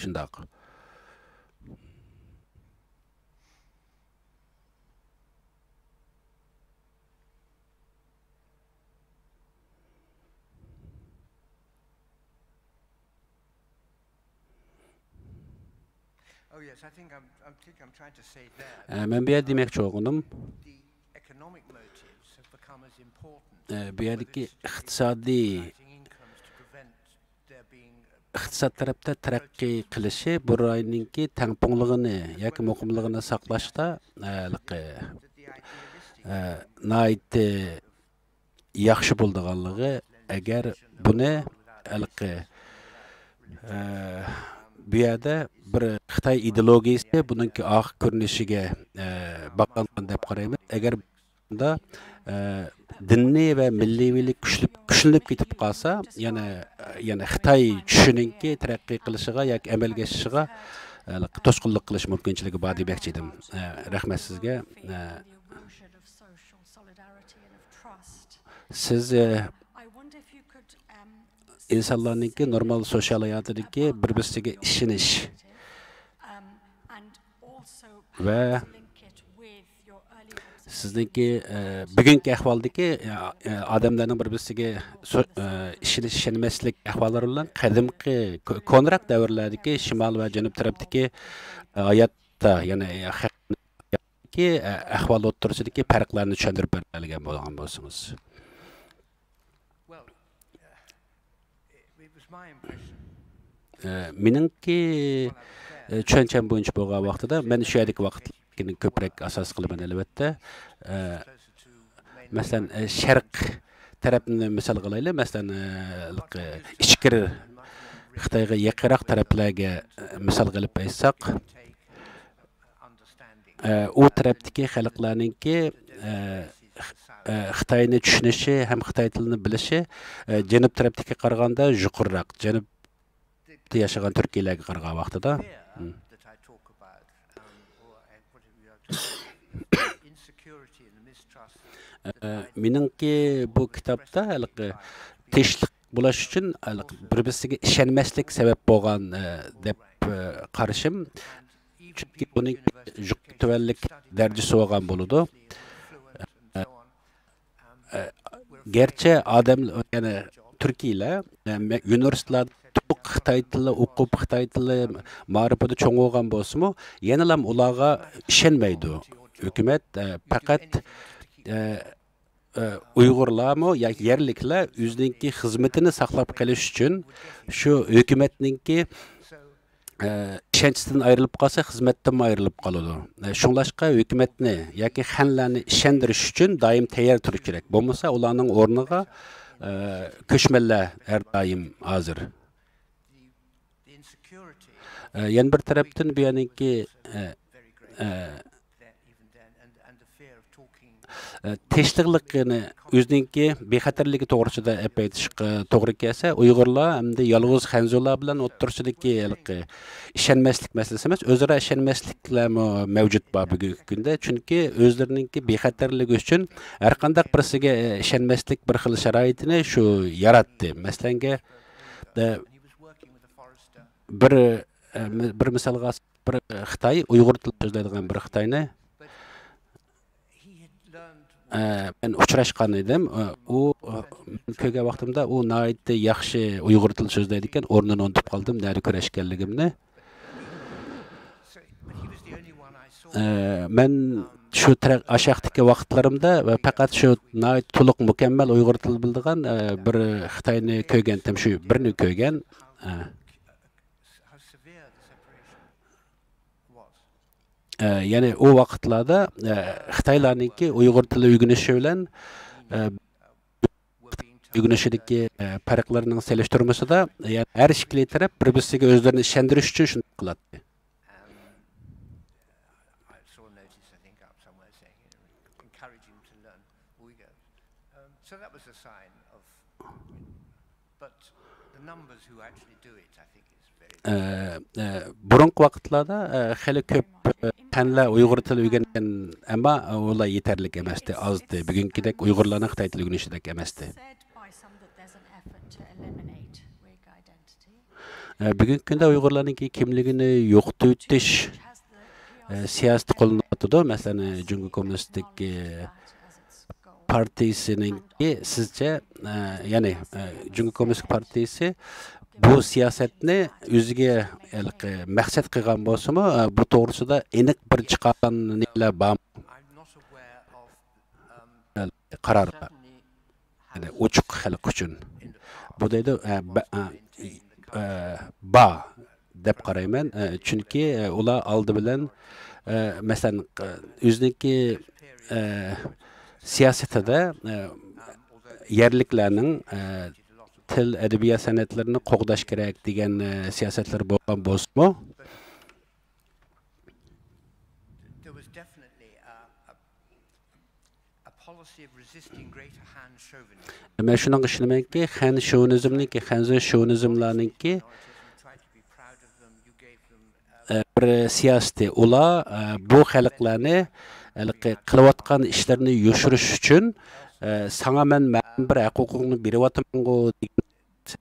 Shundoq. Men bu yerda demoqchi bo'lganim, bu yerdagi iqtisod tarafda taraqqiy qilishi bu rayonninki tangpunligini yoki muqimligini saqlashda nihoyatda yaxshi bo'lganligi, agar buni bu yerda bir Xitoy ideologiyasi buningki oxir ko'rinishiga baqalgan deb qaraymiz. Agar bunda dinni va milliylik kuchlanib ketib qolsa, yana Xitoy tushuninki taraqqiy qilishiga yoki amalga oshishiga to'sqinlik qilish mumkinchiligi bor demoqchi edim. Rahmat sizga. Siz insonlarninki normal sosyal hayotidagi bir-biriga ishonish va sizningki bugungi ahvoldagi odamlarning bir-biriga ishonmaslik ahvollari bilan qadimgi konrak davrlardagi shimol va janub tarafdagi hayotda yana ahvol o'rtasidagi farqlarni tushuntirib bergan bo'lgan bo'lsangiz. Meningki tushuncham bo'yicha bo'lgan vaqtida men shu yerdagi vaqtni ko'proq asos qilaman albatta. Masalan, sharq tarafni misol qilaylik. Masalan, ichkiri Xitoyga yaqinroq taraflarga misol qilib aytsak, u tarafdagi xalqlarningki Xitoyni tushunishi ham Xitoy tilini bilishi janub tarafdagi qaraganda yuqoriroq. Janubda yashagan turkiylarga qaragan vaqtida. Meningki bu kitobda tinchlik bo'lish uchun bir-biriga ishonmaslik sabab bo'lgan deb qarashim. Chunki uning tuvanlik darajasi bo'lgan bo'ladi. Gerçi adam yani Türkiye'yle üniversiteler Xitoy tili o'qib Xitoy tili ma'rifati cho'ng bo'lgan bo'lsa-mu, yana ham ularga ishonmaydi. Hukumat faqat Uyg'urlarmi yoki yerliklar o'zining xizmatini saqlab qolish uchun shu hukumatningki ishonchdan ayrilib qolsa, xizmatdan ayrilib qoladi. Shunlashqa hukumatni yoki xanlarni ishontirish uchun doim tayyor turish kerak. Bo'lmasa, ularning o'rniga ko'chmanlar har doim hozir. Yana bir tarafdan bu yaniki tinchlikni o'zininki bexatarligi to'g'risida aytishga to'g'ri kelsa, Uyg'urlar hamda yolg'iz xanzular bilan o'ttirishidagi ishonmaslik masalasi emas, o'zaro ishonmasliklar mavjud bor bugungi kunda. Chunki o'zlarininki bexatarligi uchun har qanday birisiga ishonmaslik bir xil sharoitini shu yaratdi. Masalan, bir misolga bir Xitoy Uyg'ur tilida so'zlaydigan bir Xitoyni ben uchrashgan edim. U ko'rgan vaqtimda u nihoyatda yaxshi Uyg'ur tili so'zlaydi ekan, o'rnini unutib qoldim, nari ko'rashganligimni. Men shu ashaqdagi vaqtlarimda faqat shu nihoyat to'liq mukammal Uyg'ur tili bildigan bir Xitoyni ko'rgandim, shu birini ko'rgan. Yani o vaqtlarda Xitoylarningki Uyg'ur tili o'rganishi bilan o'rganishidagi farqlarning selishtirmasida, yani har ikki taraf bir-biriga o'zlarini ishontirish uchun shuni qiladi. Burungi vaqtlarda xeli ko'p fanlar Uyg'ur tili o'rgangan, ammo ular yetarli emasdi, ozdi. Bugünkidek Uyg'urlarning Xitoy tili o'rganishidek emasdi. Bugungi kunda Uyg'urlarning kimligini yo'qotish siyosati qo'llaniladi. Masalan, Jungo Kommunistik partiyasining sizcha, ya'ni Jungo Kommunistik partiyasi bu siyasetni o'ziga maqsad qilgan bo'lsa-mu, bu to'g'risida aniq bir chiqqan nimalar bor. Qaror. Yani ochiq xalq uchun. Bu deydi ba deb qarayman. Chunki ular oldi bilan masalan o'ziniki siyosatida yerliklarning til, adabiyot san'atlarini qo'g'dash kerak degan siyosatlar bo'lgan bo'lsa-mu, men shuni ishonamanki, Han shovinizmniki, Hanzi shovinizmlarniki bir siyosati, ular bu xalqlarni qilayotgan ishlarini yoshirish uchun sana men bir huquqni beryapman-ku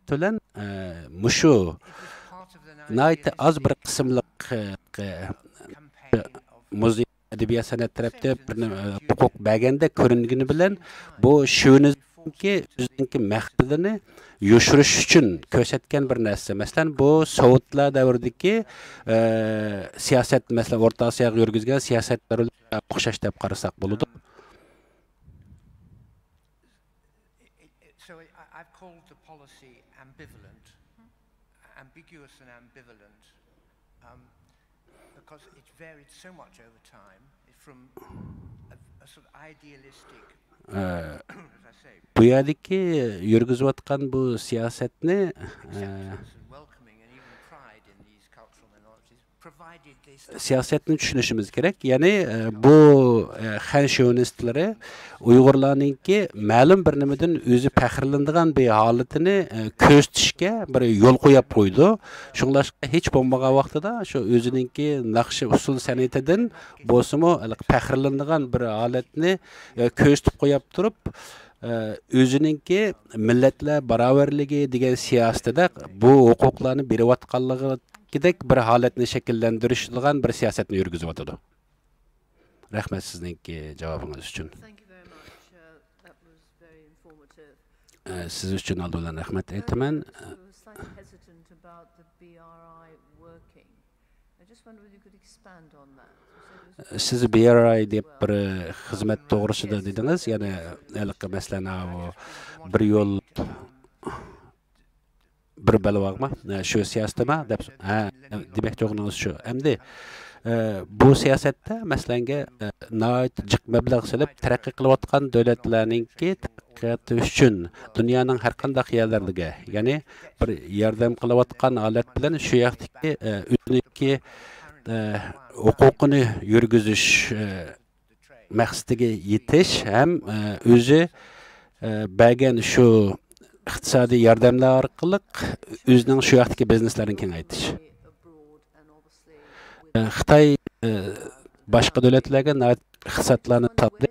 degan mushu nayt az bir qismliq muzik adabiyot san'at tarafda bir huquq berganda ko'ringani bilan bu shovinizmki o'zining maqsadini yoshirish uchun ko'rsatgan bir narsa. Masalan, bu Sovetlar davridagi siyosat, masalan, O'rta Osiyoga yurgizgan siyosatlar bilan o'xshash deb qarasak bo'ladi. see ambiguous and ambivalent, because it varied so much over time from a sort of idealistic, as I say, bu yerdeki yürgüzüp atkan bu siyasetni acceptance and welcoming and even pride in these cultural minorities, provided they still siyasetini düşünüşümüz gerek. Yani bu Xan şövinistlari Uyg'urlarninki ma'lum bir nimadan o'zi faxrlanadigan bir holatini ko'rsatishga bir yo'l qo'yib qo'ydi. Shunglashqa hech bo'lmagan vaqtida shu o'zininki naqshi usul san'atidan bo'lsimi faxrlanadigan bir holatni ko'rsatib qo'yib turib, o'zininki millatlar barobarligi degan siyosatida bu huquqlarni berayotganligi gidek bir holatni shakllantirishgan bir siyosatni yurgizyotdi. Rahmat sizningki javobingiz uchun. Thank you very much. That was very informative. Siz uchun aldo'lan rahmat aytaman. I was slightly hesitant about the BRI working. I just wonder whether you could expand on that. Siz BRI deb bir xizmat to'g'risida dedingiz, ya'ni masalan bir yo'l bir balvaqma shu siyosatma deb demak to'g'ringiz shu. Endi bu siyosatda masalanga nihoyat jiq mablag' solib taraqqiy qilayotgan davlatlarningki taraqqiyoti uchun dunyoning har qanday yerlariga, ya'ni bir yordam qilayotgan holat bilan shu yoqdagi o'ziniki huquqini yurgizish maqsadiga yetish ham o'zi bergan shu iqtisodiy yordamlar orqali o'zining shu yoqdagi bizneslarini kengaytirish. Xitoy boshqa davlatlarga iqtisodlarni topdi.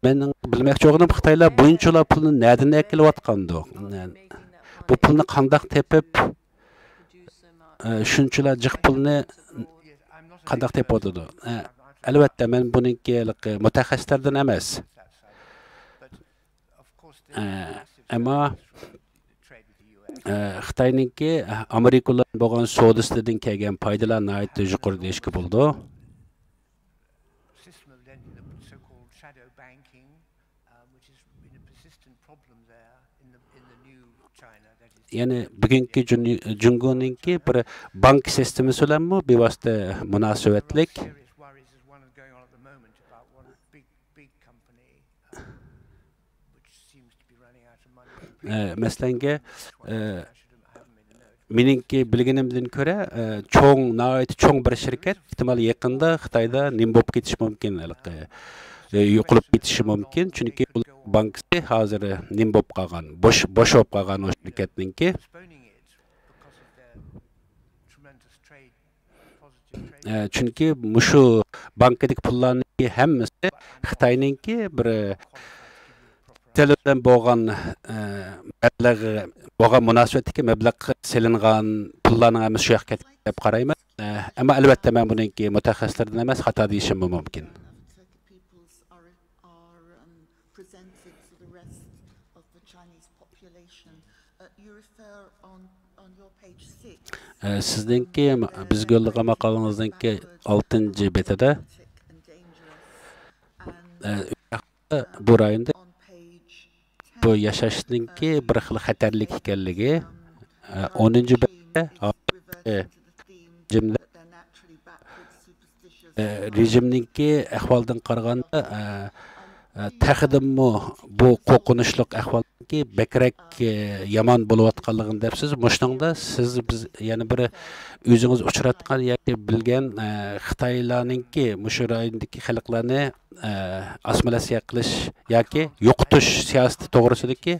Mening bilmoqchi bo'lganim Xitoylar bunchalar pulni nerdan kelayotgandi? Bu pulni qanday tepib shunchalar jiq pulni qanday tepotdi? Albatta men buningki mutaxassislardan emas. Ammo Xitoyninki Amerika bilan bo'lgan savdosidan kelgan foydalar nihoyat yuqori deyishga bo'ldi. Yani bugungi Jungoninki bir bank sistemasi bilanmi bevosita munosabatlik. Masalanga meningki bilganimdan ko'ra cho'ng bir shirkat ehtimol yaqinda Xitoyda nim bo'lib ketishi mumkin, yo'qolib ketishi mumkin, chunki bankasi hozir nim bo'lib qolgan, bo'sh bo'lib qolgan o shirkatninki. Chunki mushu bankadagi pullarning hammasi Xitoyninki bir bilan bo'lgan mablag' bo'lgan munosabatdagi mablag' selingan pullarning hammasi shu yoqqa deb qarayman. Ammo albatta men buningki mutaxassislardan emas, xato deyishim mumkin. Sizningki bizga yo'llagan maqolangizningki 6-betida bu rayonda bu yashashninki bir xil xatarlik ekanligi 10-betda rejimninki ahvoldan qaraganda taxidimmi bu qo'rqinchli ahvolki bakrak yomon bo'layotganligini debsiz. Mushuningda siz biz yana bir o'zingiz uchratgan yoki bilgan Xitoylarninki mushu rayondagi xalqlarni assimilyatsiya qilish yoki yo'qotish siyosati to'g'risidagi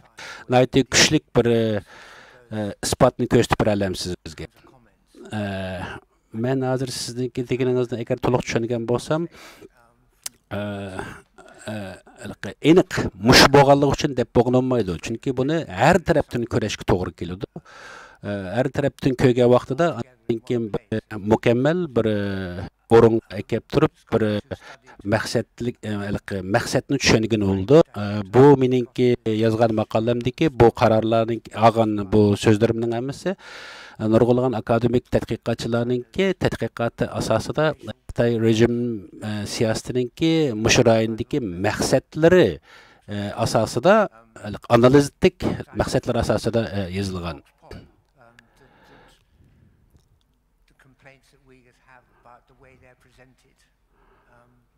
nihoyat kuchli bir isbotni ko'rsatib bera olamsiz bizga. Men hozir sizniki deganingizni agar to'liq tushungan bo'lsam, aniq mush bo'lganligi uchun deb bo'lmaydi. Chunki buni har tarafdan ko'rishga to'g'ri keladi. Har tarafdan ko'rgan vaqtida mukammal bir o'rin kelib turib bir maqsadni tushungan bo'ldi. Bu meningki yozgan maqolamdagi bu qarorlarning olgan bu so'zlarimning hammasi nurg'ulg'an akademik tadqiqotchilarningki tadqiqoti asosida Xitoy rejim siyosatininki mush rayondagi maqsadlari asosida analitik maqsadlar asosida yozilgan. The complaints that Uyghurs have about the way they're presented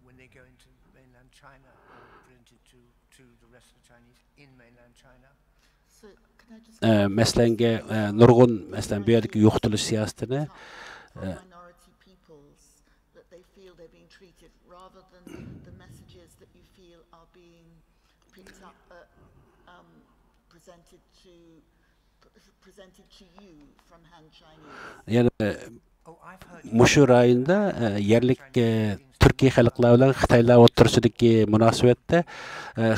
when they go into mainland China or presented to the rest of the Chinese in mainland China. So can I just Мәсәләнгә нургын мәсәлән бу yerдәге юктылыш сиясәтенә minority peoples that they feel they're being treated rather than the messages that you feel are being picked up presented to you from Han Chinese. Yani Muşu rayonda yerlik Türkiye xalqlari bilan Xitoylar o'rtasidagi munosabatda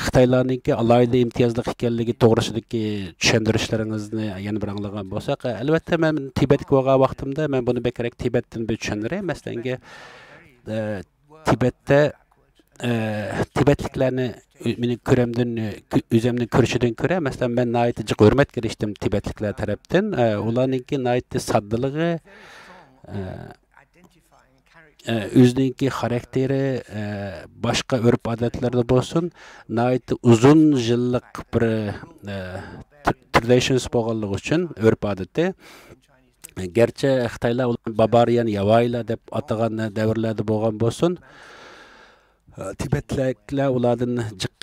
Xitoylarningki alohida imtiyozli ekanligi to'g'risidagi tushuntirishlaringizni yana bir anglagan bo'lsak, albatta men Tibetga borgan vaqtimda men buni bekaraq Tibetdan bir tushundiray. Masalan, Tibetda Tibetliklarni meni ko'ramdan o'zimni ko'rishidan ko'ra, masalan men nayt jiq hurmat qilishdim Tibetliklar tarafdan. Ularningki nayt soddaligi o'zininki xarakteri boshqa urf odatlarda bo'lsin, nayt uzun yillik bir traditions bo'lganligi uchun urf odati garchi Xitoylar Barbarian Yavaylar deb atagan davrlarda bo'lgan bo'lsin, Tibetliklar ulardan jiq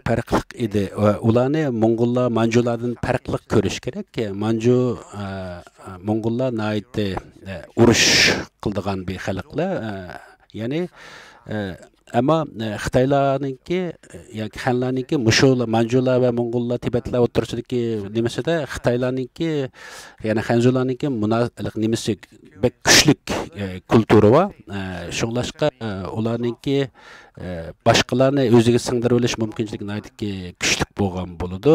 farqli edi. Ularni Mongollar, Manjulardan farqli ko'rish kerak. Manju Mongollar nayt urush qildigan bir xalqlar. Ya'ni ama Xitoylarningki yoki Xanlarningki mushular, Manjular va Mongollar, Tibetlar o'rtasidagi nimasida Xitoylarningki, ya'ni Xanjularningki munosabat nimasi bek kuchlik kulturi va shunglashqa ularningki boshqalarni o'ziga singdirib olish mumkinchiligi kuchlik bo'lgan bo'ladi.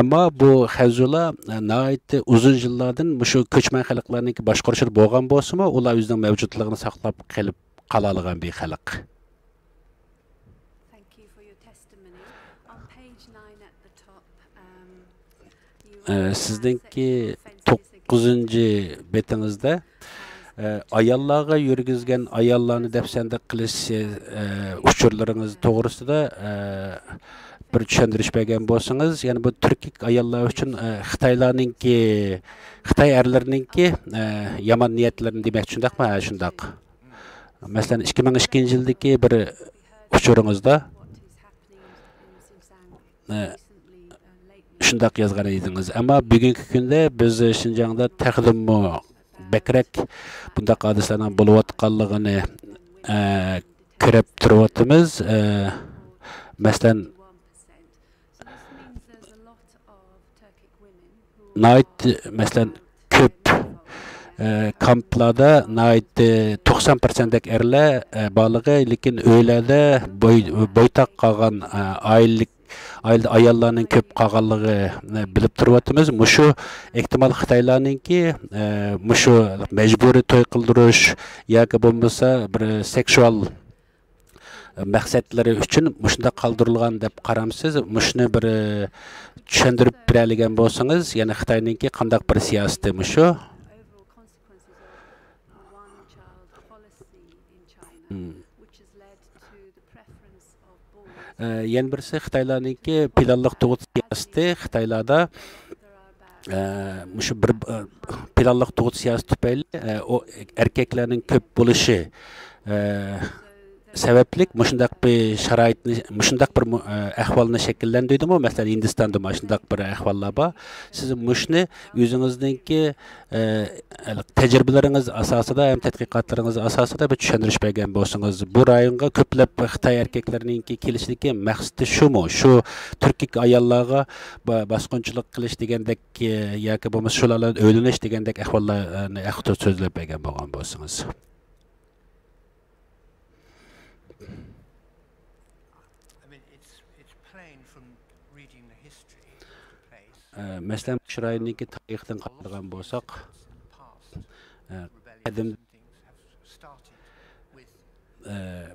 Ama bu Xanjular nayt uzun yillardan shu ko'chman xalqlarningki boshqarishib bo'lgan bo'lsa-mu, ular o'zining mavjudligini saqlab qolib qalalig'an bir xalq. Thank you for your testimony. On page 9 at the top, Sizdinki 9-betingizda ayollarga yurgizgan ayollarni dafsanda qilish uchurlaringiz to'g'risida bir tushuntirish bergan bo'lsangiz, ya'ni bu turkik ayollar uchun Xitoylarningki, Xitoy erlarininki yomon niyatlarini demak shundaqmi? Ha, shundaq. Masalan 2002-yildagi bir uchuringizda shundaq yozgan edingiz. Ammo bugungi kunda biz Xinjiangda taqdimmo bekrak bundaq hodisalarning bo'layotganligini ko'rib turyapmiz. Masalan nayt masalan ko'p kamplarda nayt 90% erlar balığı, lekin öylerde boytaq qolgan ayollar ayollarning ko'p qolganligi bilib turyapmiz. Mushu ehtimol Xitoylarningki mushu majburiy to'y qildirish yoki bo'lmasa bir seksual maqsadlari uchun mushunda qoldirilgan deb qaramsiz. Mushni bir tushuntirib beradigan bo'lsangiz, ya'ni Xitoyningki qanday bir siyosati mushu? Yana birisi Xitoylarningki planliq tug'ut siyosati. Xitoylarda mushu bir planliq tug'ut siyosati tufayli o erkaklarning ko'p bo'lishi sabablik mushundaq bir sharoitni, mushundaq bir ahvolni shakllantirdimi? Masalan, Hindistonda mushundaq bir ahvollar bor. Siz mushni o'zingizningki tajribalaringiz asosida ham tadqiqotlaringiz asosida bir tushuntirish bergan bo'lsangiz, bu rayonga ko'plab Xitoy erkaklarininki kelishligi maqsadi shumi? Shu turkik ayollarga bosqinchilik qilish degandek yoki bo'lmasa shularni o'linish degandek ahvollarni axtot so'zlab bergan bo'lgan bo'lsangiz. Mesela Şiray'nınki tarihten qaragan bo'lsak, qadim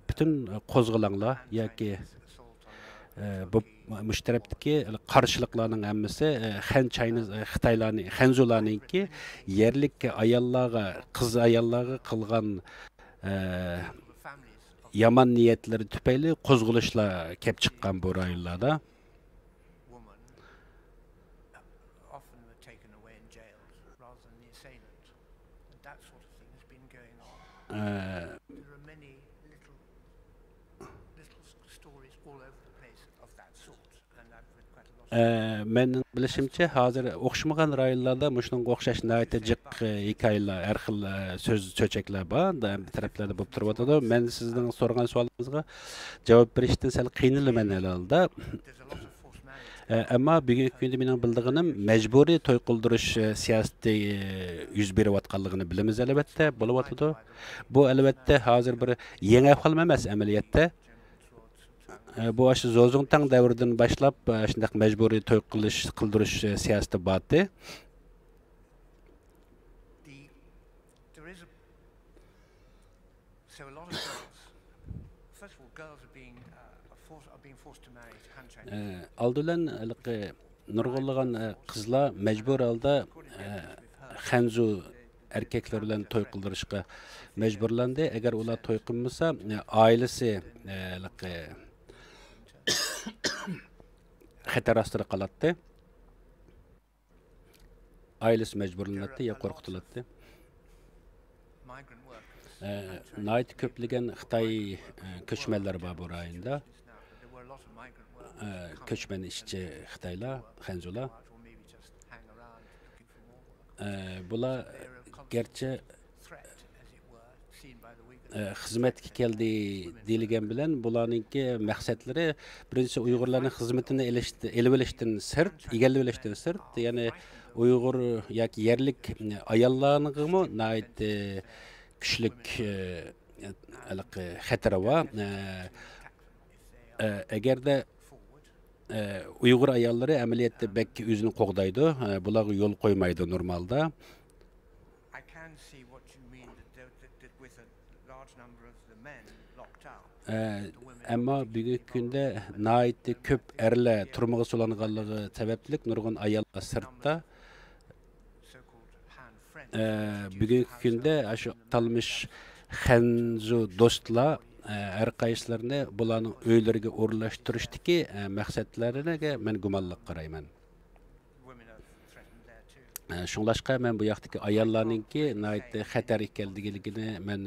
bütün qo'zg'alanglar yoki bu mushtarabdagi qarshiliklarning hammasi Xitoylarning, Xanjularningki yerlik ayollarga, qiz ayollarga qilgan yaman niyetleri tüpeyli kozguluşla kep çıkkan bu rayonlarda. woman often were taken away and jailed rather than the assailant. And that sort of thing has been going on. There are many little stories all over the place of that sort. And I've read quite a lot of Men bilişimçe hazır okşamagan rayonlarda muşunga okşaş nayta jiq hikayeler, her xil söz çöçekler bar. Da bir taraflarda bolup turibotidi. Men sizden sorgan sualingizga cevap berishdan sal qiynalaman alda. there's a lot of forced marriage. Ama bugungi kunda mening bildiğim mecburi to'y qildirish siyosati yuz berayotganligini bilamiz albatta, bo'layotidi. Bu albatta hozir bir yangi ahvol emas amaliyotda. Bu aşı Zozongtang davridan boshlab shunday mecburi to'y qildirish siyosati bordi. There is so a lot of girls. First of all, girls are being forced to marry Han Chinese. Aldılan nurg'unlagan qizlar mecbur holda Xanzu erkekler bilan to'y qildirishga mecburlandi. Agar ular to'y qilmasa, ailesi xatar ostida qoladi. Ailesi mecburlanadi ya qo'rqitiladi. Migrant workers. Nayt ko'plagan Xitoy ko'chmanlar bor bu rayonda. There were a lot of migrant workers. Ko'chman ishchi Xitoylar, Xanzular. Or maybe just hang around looking for more work. Bular gerçi Threat, as it were, seen by the Uyghurs. xizmatga keldi deyilgan bilan bularningki maqsadlari birinchi Uyg'urlarning xizmatini elib olishdan sirt, egallab olishdan sirt, ya'ni Uyg'ur yoki yerlik ayollarningmi nayt kuchlik xatari bor. Agarda Uyg'ur ayollari amaliyotda bakki o'zini qo'g'daydi, bularga yo'l qo'ymaydi normalda. I can see what you mean that with a large number of the men locked out. Ammo bugungi kunda nayt ko'p erlar turmuga so'langanligi sababli nurg'un ayollar sirtda. So-called Han friends. Bugungi kunda shu talmish Xanzu do'stlar har qaysilarini bularning uylariga o'rnashtirishdiki maqsadlariga men gumonliq qarayman. Women are threatened there too. Shunlashqa men bu yoqdagi ayollarningki nayt xatar ekanligini men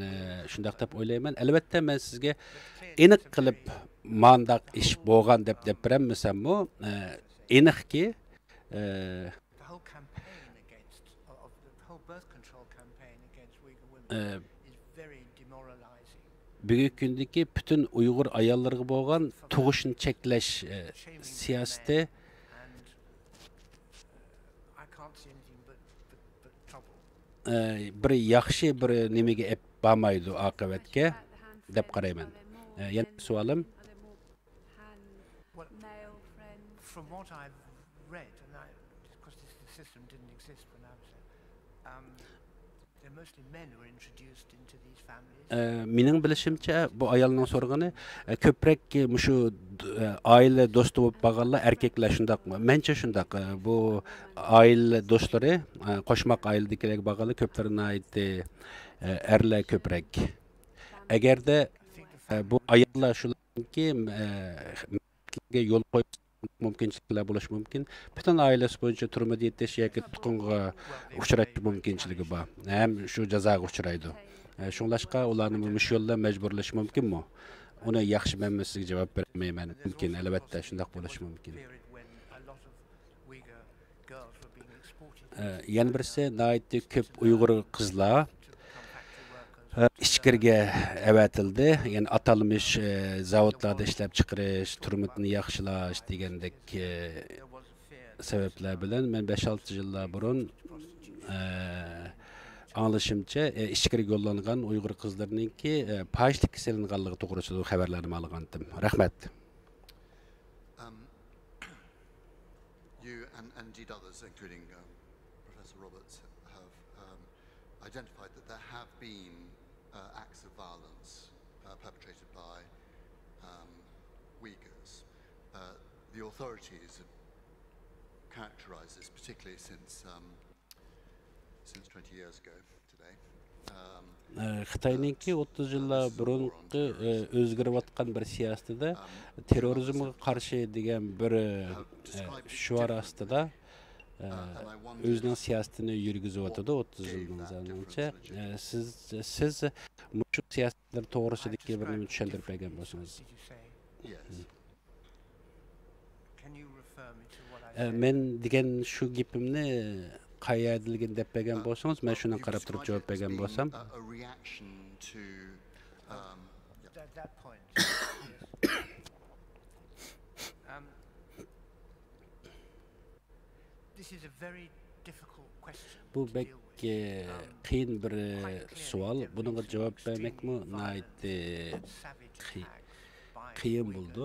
shunday deb o'ylayman. Albatta men sizga aniq qilib mandaq ish bo'lgan deb beramasammi, aniqki The whole campaign against, of the whole birth control campaign against Uyghur women is very demoralizing. bugungi kundagi butun Uyg'ur ayollarga bo'lgan tug'ishni cheklash siyosati And I can't see anything but trouble. bir yaxshi bir nimaga ep bormaydi oqibatga deb qarayman. Yana savolim Well, from what I've read, and because the system didn't exist when I was there, they're mostly men who are introduced into these families. Mening bilishimcha bu ayolning so'rg'ini ko'proq shu oila do'sti bo'lib qolganlar erkaklar shundaqmi? Mencha shundaq. Bu oila do'stlari, qo'shmoq oiladagilar bo'lganlar ko'plarni aytdi erlar ko'proq. Agarda bu ayollar shularki yo'l qo'yish mumkinchiliklar bo'lishi mumkin. Butun oilasi bo'yicha turmush yetish yoki tuqunga uchrash mumkinchiligi bor. Ham shu jazoga uchraydi. Shunlashqa ularni shu yo'lda majburlash mumkinmi? Uni yaxshi men sizga javob bermayman. Mumkin, albatta shunday bo'lishi mumkin. Period when a lot of Uyghur girls were being exported Yana birisi nayt ko'p Uyg'ur qizlar to come factory workers. ichkirga avatildi. Ya'ni atalmış zavodlarda ishlab chiqarish, turmushni yaxshilash degandek There was a fear sebepler bilan men 5-6 yillar burun anglashimcha ichkiriga yo'llangan Uyg'ur qizlarningki pashlik kasallanganligi to'g'risida xabarlarni olgandim. Rahmat. You and indeed others, including Professor Roberts, have identified that there have been acts of violence perpetrated by Uyghurs. The authorities have characterized this, particularly since 20 years ago today, Xitoyninki 30 yillar burunqi o'zgarib atgan bir siyosatida terrorizmga qarshi degan bir shuar ostida o'zining siyosatini yurgizib o'tadi 30 yildan zamoncha. Siz shu siyosatlar to'g'risidagi bir nima tushuntirib bergan bo'lsangiz. Men degan shu gapimni qayerdilgin deb bergan bo'lsangiz, men shuni qarab turib javob bergan bo'lsam. Bu bek qiyin bir savol. Bunga javob bermekmi nihoyatda qiyin bo'ldi.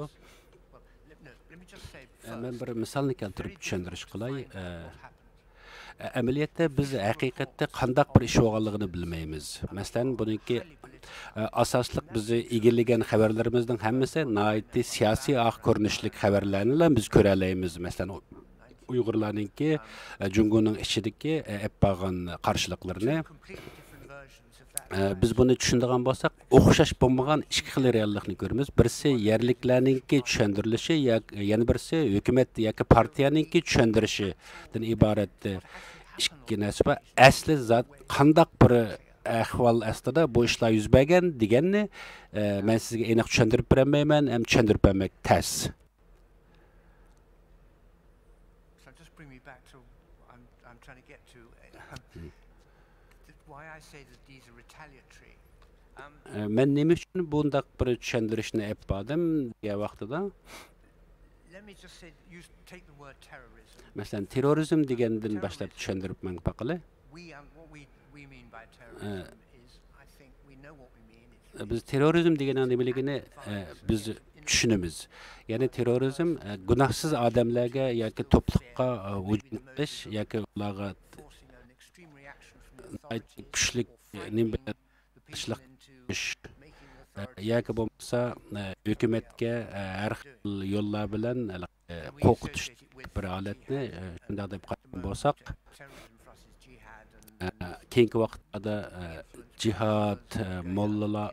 Men bir misolni keltirib tushuntirish qilay. Amaliyotda biz haqiqatda qandaq bir ish bo'lganligini bilmaymiz. Masalan, buniki asosliq bizni egillagan xabarlarimizning hammasi nihoyatda siyosiy ko'rinishlik xabarlarni biz ko'ra olamiz. Masalan, Uyg'urlarningki Jungoning ichidagi eppagan qarshiliklarni biz buni tushundigan bo'lsak, o'xshash bo'lmagan ikki xil reallikni ko'ramiz. Birisi yerliklarningki tushuntirilishi, yana birisi hukumat yoki partiyaningki tushuntirishidan iborat ikki narsa. Asli zot qandaq bir ahvol aslida bu ishlar yuz bergan deganni men sizga aniq tushuntirib bermayman, ham tushuntirib bermak tez. Men nima uchun bundaq bir tushuntirishni aytdim degan vaqtida masalan terrorizm degandan boshlab tushuntirib men baqili biz terrorizm deganning nimaligini biz tushunamiz. Ya'ni terrorizm gunohsiz odamlarga yoki to'pliqqa hujum qilish yoki ularga kuchli qilishlik yoki bo'lmasa hukumatga har xil yo'llar bilan qo'rqitish bir holatni shunday deb qarab bo'lsak, keyingi vaqtda jihad, mollalar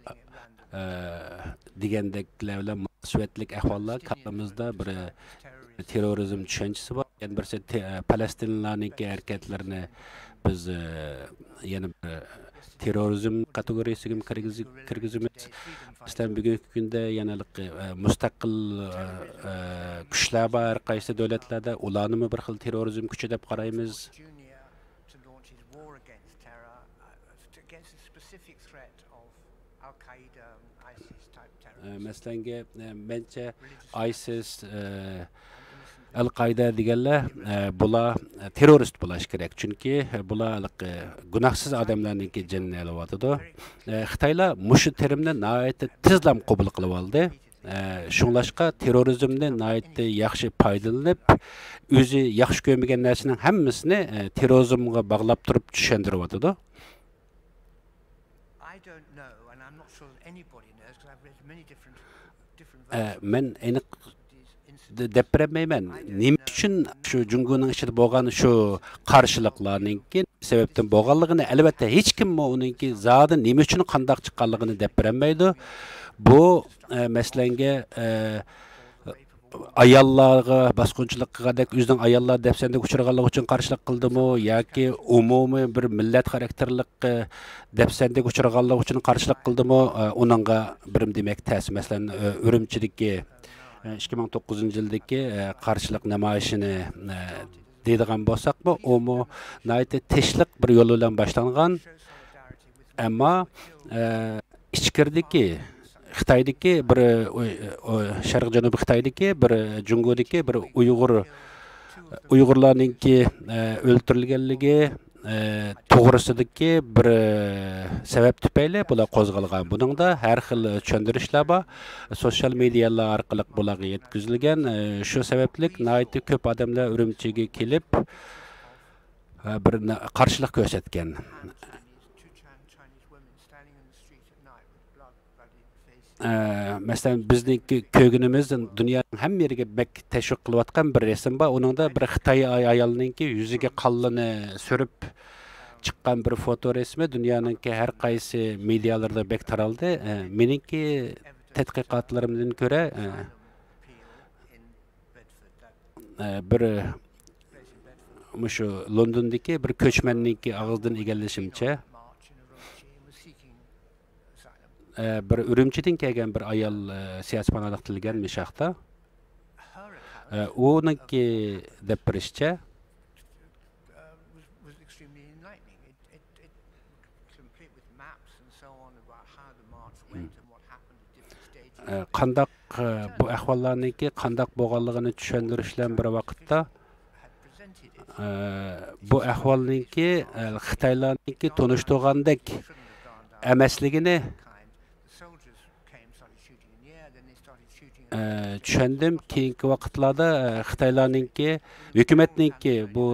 degandeklar bilan munosabatlik ahvollar qalbimizda bir terrorizm tushunchasi bor. Yana birisi Falastinlarning harakatlarini biz yana terrorizm kategoriyasiga kirgizamiz. Masalan, bugungi kunda yanalik mustaqil kuchlar bor qaysi davlatlarda, ularni bir xil terrorizm kuchi deb qaraymiz. Masalan, mencha ISIS, Al-Qaida deganlar bular terrorist bo'lish kerak, chunki bular gunohsiz odamlarning jonini olyotdi. Xitoylar mushu terimni nihoyatda tezlam qabul qilib oldi. Shunlashqa terrorizmni nihoyatda yaxshi foydalanib, o'zi yaxshi ko'rmagan narsaning hammasini terrorizmga bog'lab turib tushuntiryapti. Men aniq deb bermayman. Nima uchun shu Jungoning ichida bo'lgan shu qarshiliklarningki sababdan bo'lganligini albatta hech kim uningki zodi nima uchun qandoq chiqqanligini deb bermaydi. Bu masalanga ayollarga bosqinchilik qilgandek o'zining ayollar dafsanda uchraganligi uchun qarshilik qildimi yoki umumiy bir millat xarakterlik dafsanda uchraganligi uchun qarshilik qildimi, uningga birim demak ta'sir. Masalan, Urumchidagi 2009-yildagi qarshilik namoyishini deydigan bo'lsak-bu, u nihoyatda teshliq bir yo'l bilan boshlangan, ammo ichkirdagi Xitoydagi bir Sharq Janubiy Xitoydagi bir Jungodagi bir Uyg'urlarningki o'ldirilganligi to'g'risidagi bir sabab tufayli bular qo'zg'algan. Buningda har xil tushuntirishlar bor. Sosyal medialar orqali bularga yetkazilgan. Shu sababli nihoyatda ko'p odamlar Urumchiga kelib bir qarshilik ko'rsatgan. Masalan, bizniki ko'ginimiz dunyoning hamma yeriga tashviq qilayotgan bir rasm bor. Uningda bir Xitoy ayolningki yuziga qonini surib çıqqan bir foto resmi dünyanınki her qaysı medialarda bek taraldı. Meninki tədqiqatlarımdan görə bir şu Londondaki bir köçmenninki ağızdan egallashimcha bir Ürümçidin kelgan bir ayol siyosatxonalik qilgan mishaqda uningki deb birishcha qandaq bu ahvollarniki qandaq bo'lganligini tushuntirishlar bir vaqtda bu ahvolniki Xitoylarniki tunishtirgandek emasligini tushundim. Keyingi vaqtlarda Xitoylarniki hukumatniki bu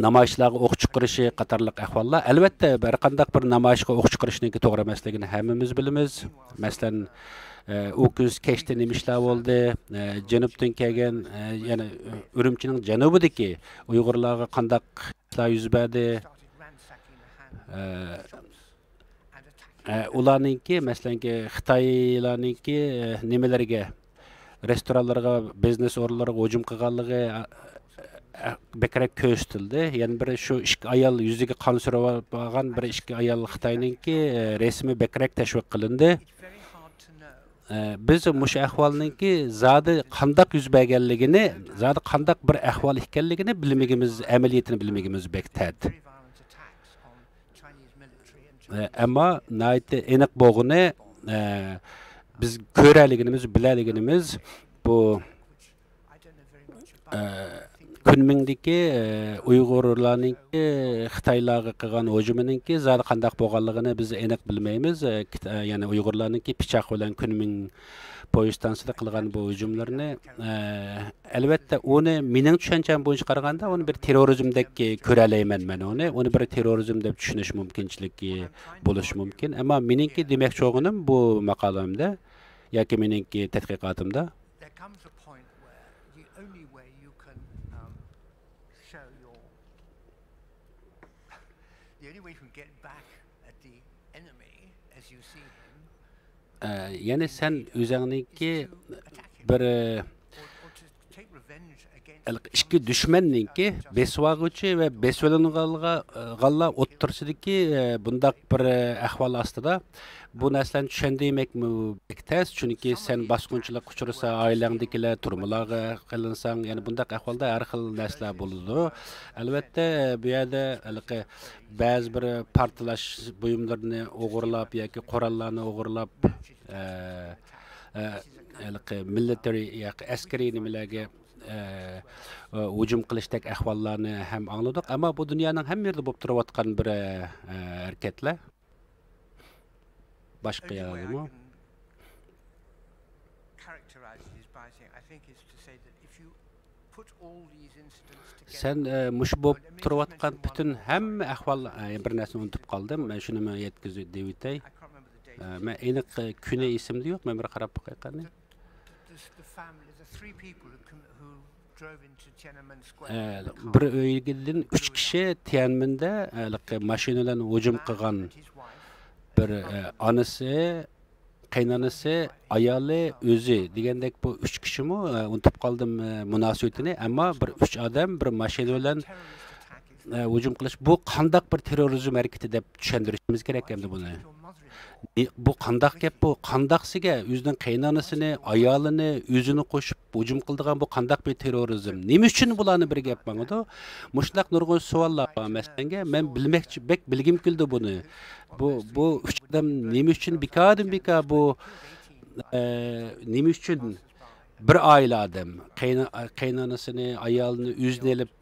namoyishlarga o'q chiqarishi qatorliq ahvollar albatta bir qandaq bir namoyishga o'q chiqarishniki to'g'ri emasligini hammamiz bilamiz. Masalan, u kuz kechda nima ishlar bo'ldi, janubdan kelgan, ya'ni Urumchining janubidagi Uyg'urlarga qandaq ishlar yuz berdi. Ularningki masalanki Xitoylarningki nimalarga, restoranlarga, biznes o'rinlariga hujum qilganligi bekrak ko'rsatildi. Ya'ni bir shu ikki ayol yuziga qon surib olgan bir ikki ayol Xitoyninki resmi bekrak tashviq qilindi. Biz mush ahvolninki zodi qandaq yuz berganligini, zodi qandaq bir ahvol ekanligini bilmagimiz, amaliyotini bilmagimiz bektad. Ammo nayt aniq bo'lg'ini biz ko'raliginimiz, bilaliginimiz bu Kunmingdagi Uyg'urlarninki Xitoylarga qilgan hujumininki zodi qandaq bo'lganligini biz aniq bilmaymiz. Ya'ni Uyg'urlarninki pichoq bilan Kunming poyezdansida qilgan bu hujumlarni albatta uni mening tushuncham bo'yicha qaraganda uni bir terrorizmdek ko'ralayman men uni. Uni bir terrorizm deb tushunish mumkinchiligi bo'lishi mumkin. Ammo meningki demoqchi bo'lganim bu maqolamda yoki meningki tadqiqotimda yani sen o'zingninki bir ikki dushmanninki besvag'uchi va besvalanganlar o'ttirsidiki bundaq bir ahvol ostida bu narsani tushundirmakmi bektas, chunki sen bosqinchilik uchrasa oilangdagilar turmularga qilinsang, ya'ni bundaq ahvolda har xil narsalar bo'ladi. Albatta bu yerda ba'zi bir portlash buyumlarini o'g'irlab yoki qurollarni o'g'irlab military yoki askariy nimalarga hujum qilishdek ahvollarni ham angladik. Ammo bu dunyoning hamma yerida bo'lib turayotgan bir harakatlar. Başka yardım o. Sen mush bo'lib turayotgan bütün hamma ahvol bir narsani unutib qoldim. Men shuni yetkazib deyitay. Men aniq kuni esimda yo'q. Men bir qarab qo'yqani. Bir uydan 3 kishi Tiananmen'da mashinadan hujum qilgan bir anası, qaynanası, ayoli, o'zi degandek bu 3 kishimi unutib qoldim munosabatini. Ammo bir 3 odam bir mashina bilan hujum qilish bu qandaq bir terrorizm harakati deb tushuntirishimiz kerak endi buni. Bu qandaq gap, bu qandaqsiga o'zining qaynanasini, ayolini, o'zini qo'shib hujum qildigan bu qandaq bir terrorizm. Nima uchun bularni bir gap mangdi? Mushundaq nurg'un savollar bor masanga. Men bilmoqchi, bek bilgim keldi buni. Bu üç adam nima uchun beka bu nima uchun bir aile adam qaynanasini, ayolini o'zini elib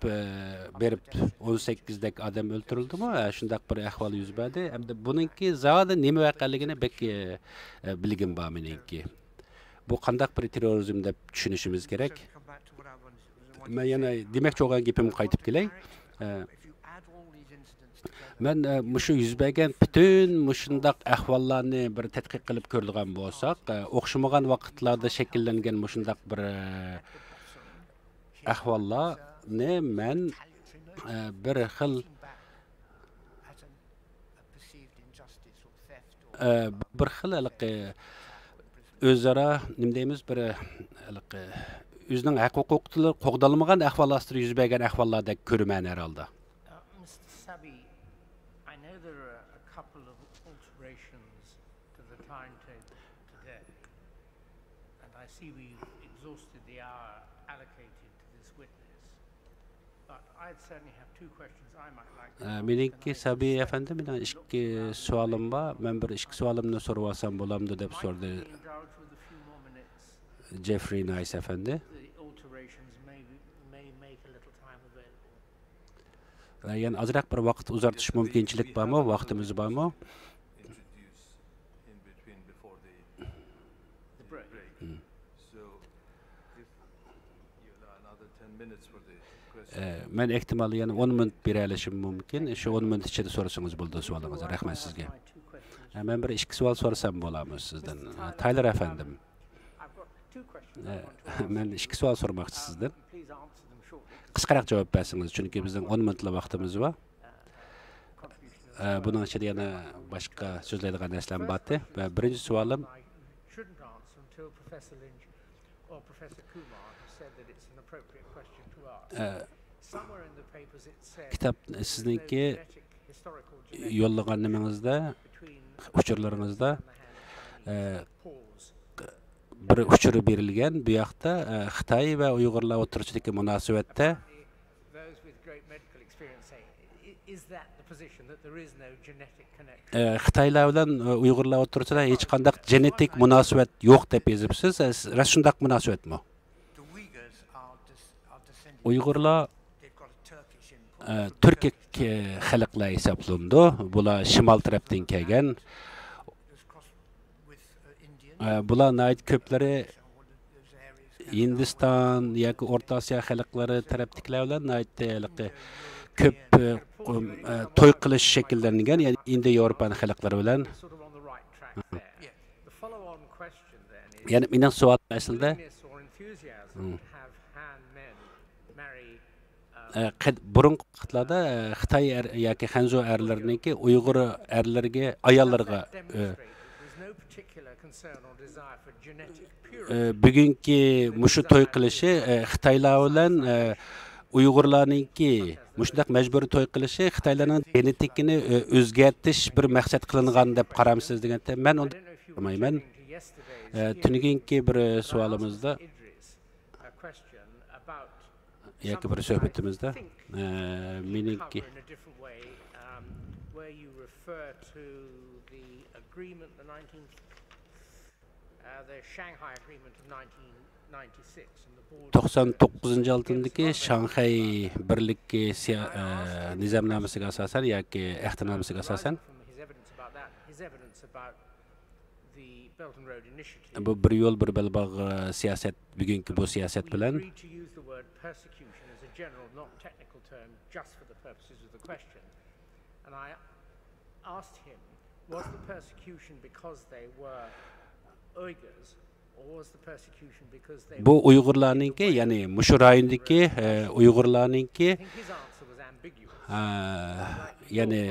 berib 18dek adam o'ltirildi-mi? Shundaq bir ahvol yuz berdi. Hamda buningki zodi nima voqeligini bek bilgim bor meningki. Bu qandaq bir terrorizm deb tushunishimiz kerak. Men yana demoqchi bo'lgan gapimga qaytib kelay. Men mushu yuz bergan bütün mushundaq ahvollarni bir tadqiq qilib ko'rdigan bo'lsak, o'xshamagan vaqtlarda shakllangan mushundaq bir ahvollarni men bir xil bir xil o'zaro nima deymiz bir o'zining haq-huquqlari qo'g'dalmagan ahvol ostida yuz bergan ahvollardek ko'raman herhalde. Mr. Sabi, I know there are a couple of alterations to the timetable today, and I see we've exhausted the hour allocated to this witness. But I'd certainly have two questions I might like to ask. Meniki Sabi efendim, benim iki sualım var. Ben bir iki sualımı sorup alsam bulamdı dep sordu. Jeffrey Nice efendi. Yani azırak bir vakit uzatış mümkünçilik var mı? Vaktimiz var mı? Ben ihtimalı yani 10 minut bir yerleşim mümkün. Şu 10 minut içinde sorsanız buldu sualınızı. Rahmet sizge. Ben bir iki sual sorsam bulamız sizden. Tyler efendim. Ben iki sual sormak sizden. Kıskarak cevap versiniz çünkü bizim 10 minutla vaktimiz var. Bunun içinde yana başka sözleydiğin neslen battı. Birinci sualım kitap sizinki yollaganımızda uçurlarınızda bir uçuru berilgen bu yoqda Xitoy va Uyg'urlar o'rtasidagi munosabatda Xitoylar bilan Uyg'urlar o'rtasida hech qanday genetik munosabat yo'q deb yozibsiz. Ras shunday munosabatmi? Uyg'urlar Türk xalqlar hisoblanadi. Bular shimol tarafdan kelgan. Bular nayt köpleri Hindistan yoki O'rta Osiyo xalqlari tarafdagilar bilan nayt köp to'y qilish shakllangan, ya'ni Indo-Yevropa xalqlari bilan. Yani mening savolim aslida burungi vaqtlarda Xitoy yoki Hanzo erlariniki Uyg'ur erlarga, ayollarga bugungi mushu to'y qilishi Xitoylar bilan Uyg'urlarningki mushundaq majburiy to'y qilishi Xitoylarning genetikini o'zgartirish bir maqsad qilingan deb qaramsiz deganda men uni bilmayman. Tunugungi bir savolimizda yoki bir suhbatimizda meningki the Shanghai Agreement of 1996 and the board 99 yildagi Shanghai birlikki nizomnomasiga asosan yoki ehtimnomasiga asosan bu bir yo'l bir belbog' siyosat bugungi bu siyosat bilan was the persecution because they were Uyghurs, or was the persecution because they bu Uyg'urlarningki, ya'ni mushu rayondagi Uyg'urlarningki ya'ni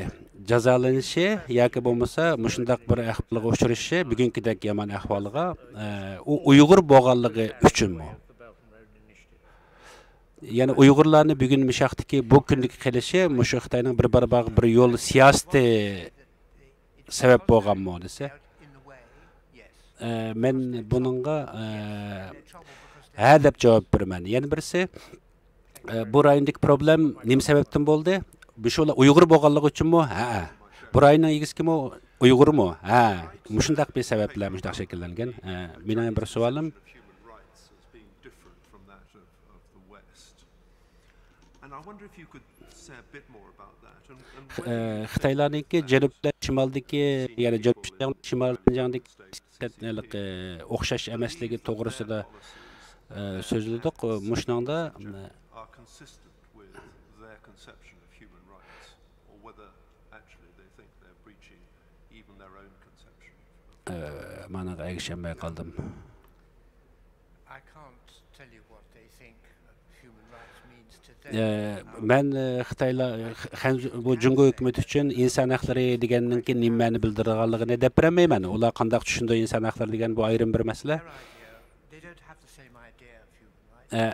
jazolanishi yoki bo'lmasa mushundaq bir ahvolga uchrashi bugünkidek yomon ahvolga u Uyg'ur bo'lganligi uchunmi? Yani Uyg'urlarni bugun mishaqdiki bu kundagi qilishi mushu Xitoyning bir barbaq bir yo'l siyosati sebep bo'lganmi desa? Men bununla deb cevap vermen. Yani birisi bu rayondaki problem nima sebepten oldu? Bu şola Uygur bo'lganligi uchunmi? Ha. Bu rayonning egisi kim o? Uyg'urmi? Ha. Mushundaq bir sebeplar mushundaq shakllangan. Mening bir savolim Xitoylarningki janubda shimoldagi, ya'ni shimol Xinjiangdagi o'xshash emasligi to'g'risida so'zladik. Mushuningda mana ayg'ishamay qoldim. I can't tell you what they think of Ben bu Cungo hükümeti için insan hakları degeninki nimani bildirganligini dep beremeyman. Ular qandaq düşündü insan hakları degen bu ayrım bir mesele.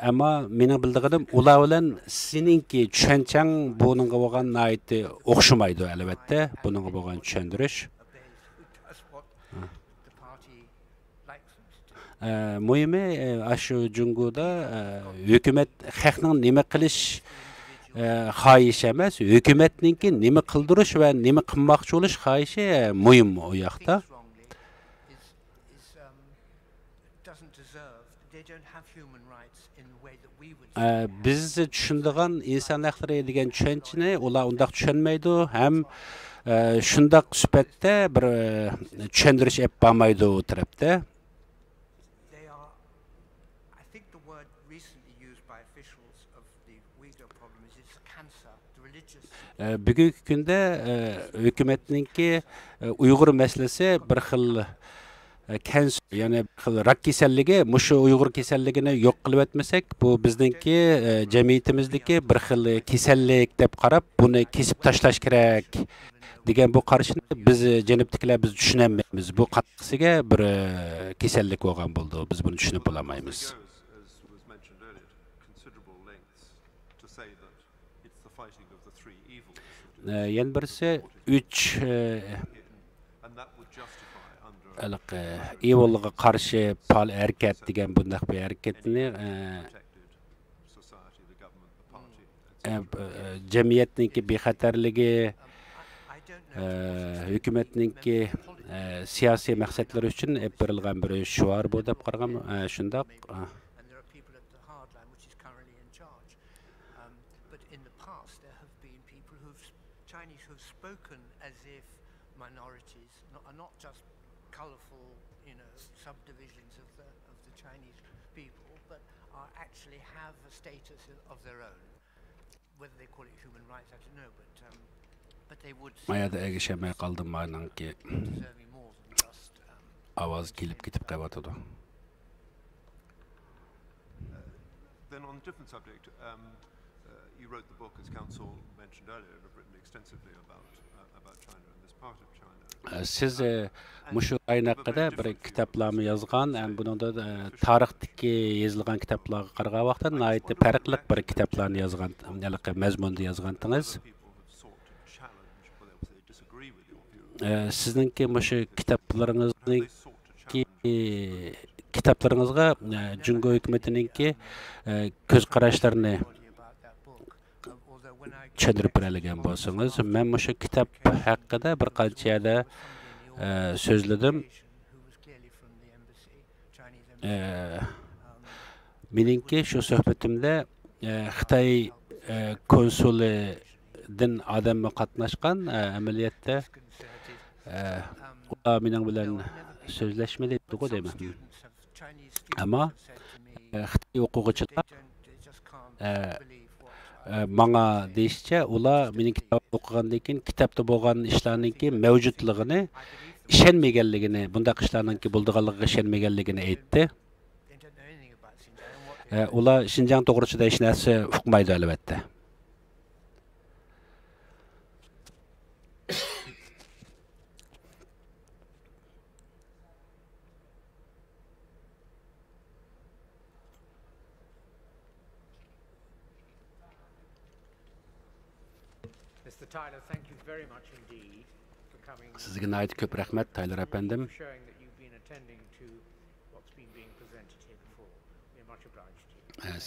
Ama mening bildiğim ular bilan seninki tushunchang buningga bo'lgan naiti o'xshamaydi albatta. Buningga bo'lgan tushundirish. Muhimi aşu Cungo'da hükümet xalqning nima qilish xohish emas, hükümetninki nima qildirish va nima qilmoqchi bo'lish xohishi muhim u yoqda. Biz tushundigan inson haqlari degan tushunchani ular undaq tushunmaydi, ham shundaq sifatda bir tushuntirish ep bo'lmaydi u tarafda. Bugungi kunda hükümetninki Uyg'ur masalasi bir xil kanser, ya'ni rak kasalligi, mushu Uyg'ur kasalligini yo'q qilib etmasak, bu bizningki jamiyatimizdagi bir xil kasallik deb qarab, buni kesib tashlash kerak degan bu qarashni biz janubdagilar biz tushunmaymiz. Bu qatqisiga bir kasallik bo'lgan bo'ldi. Biz buni tushunib olmaymiz. Yana birisi 3 evilga qarshi pal harakat degan bunday bir harakatni jamiyatninki bexatarligi, hukumatninki siyosiy maqsadlar uchun berilgan bir shuar bu deb qaragam shundoq. Subdivisions of the Chinese people, but are actually have a status of their own. Whether they call it human rights, I don't know, but they would. Mayada egişemey qaldım mananki. Avaz kelip ketip qabatıdı. Then on a different subject, you wrote the book, as Council mentioned earlier, and have written extensively about China and this part of China. Siz mushu ayın hakkında bir kitaplarımı yazgan, hem bunun da tarihteki yazılgan kitaplarga qaragan vaqtda nayet farqlı bir kitaplarni yazgan, mazmunda yazgandınız. Sizningki mushu kitaplarınızga Cungo hükümetininki ko'z qarashlarini tushuntirib beradigan bo'lsangiz, men mushu kitap haqida bir qancha yerda so'zladim. Meningki shu suhbatimda Xitoy konsulidan odam qatnashgan amaliyotda ular mening bilan so'zlashmadi deyman. Ammo Xitoy o'quvchilar bana deyişçe, ular mening kitap o'qigandan keyin kitapda bo'lgan ishlarninki mavjudligini, ishonmaganligini, bundaq ishlarninki bo'ldiganligiga ishonmaganligini aytdi. Ular Xinjiang to'g'risida hech narsa uqmaydi albatta. Sizga nayt ko'p rahmat, Tyler efendim.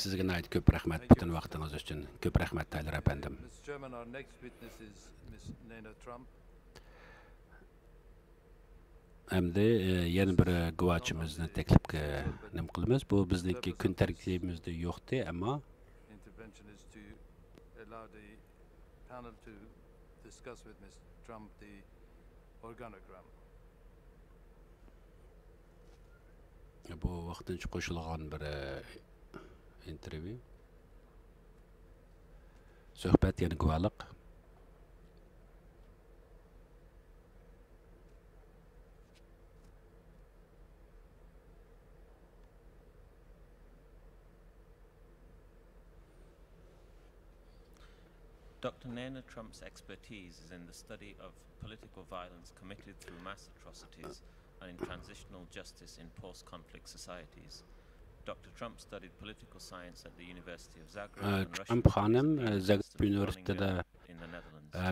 Sizga nayt ko'p rahmat butun vaqtingiz uchun. Ko'p rahmat, Tyler efendim. Endi yana bir guvochimizni taklif qilamiz. Bu bizniki kun tarkibimizda yo'qdi, ammo panel to discuss with Ms. Trump the organogram. Bu vaqtincha qo'shilgan bir intervyu. Suhbat yana guvohlik. Dr. Nana Trump's expertise is in the study of political violence committed through mass atrocities and in transitional justice in post-conflict societies. Dr. Trump studied political science at the University of Zagreb and Trump hanım Zagreb Üniversitede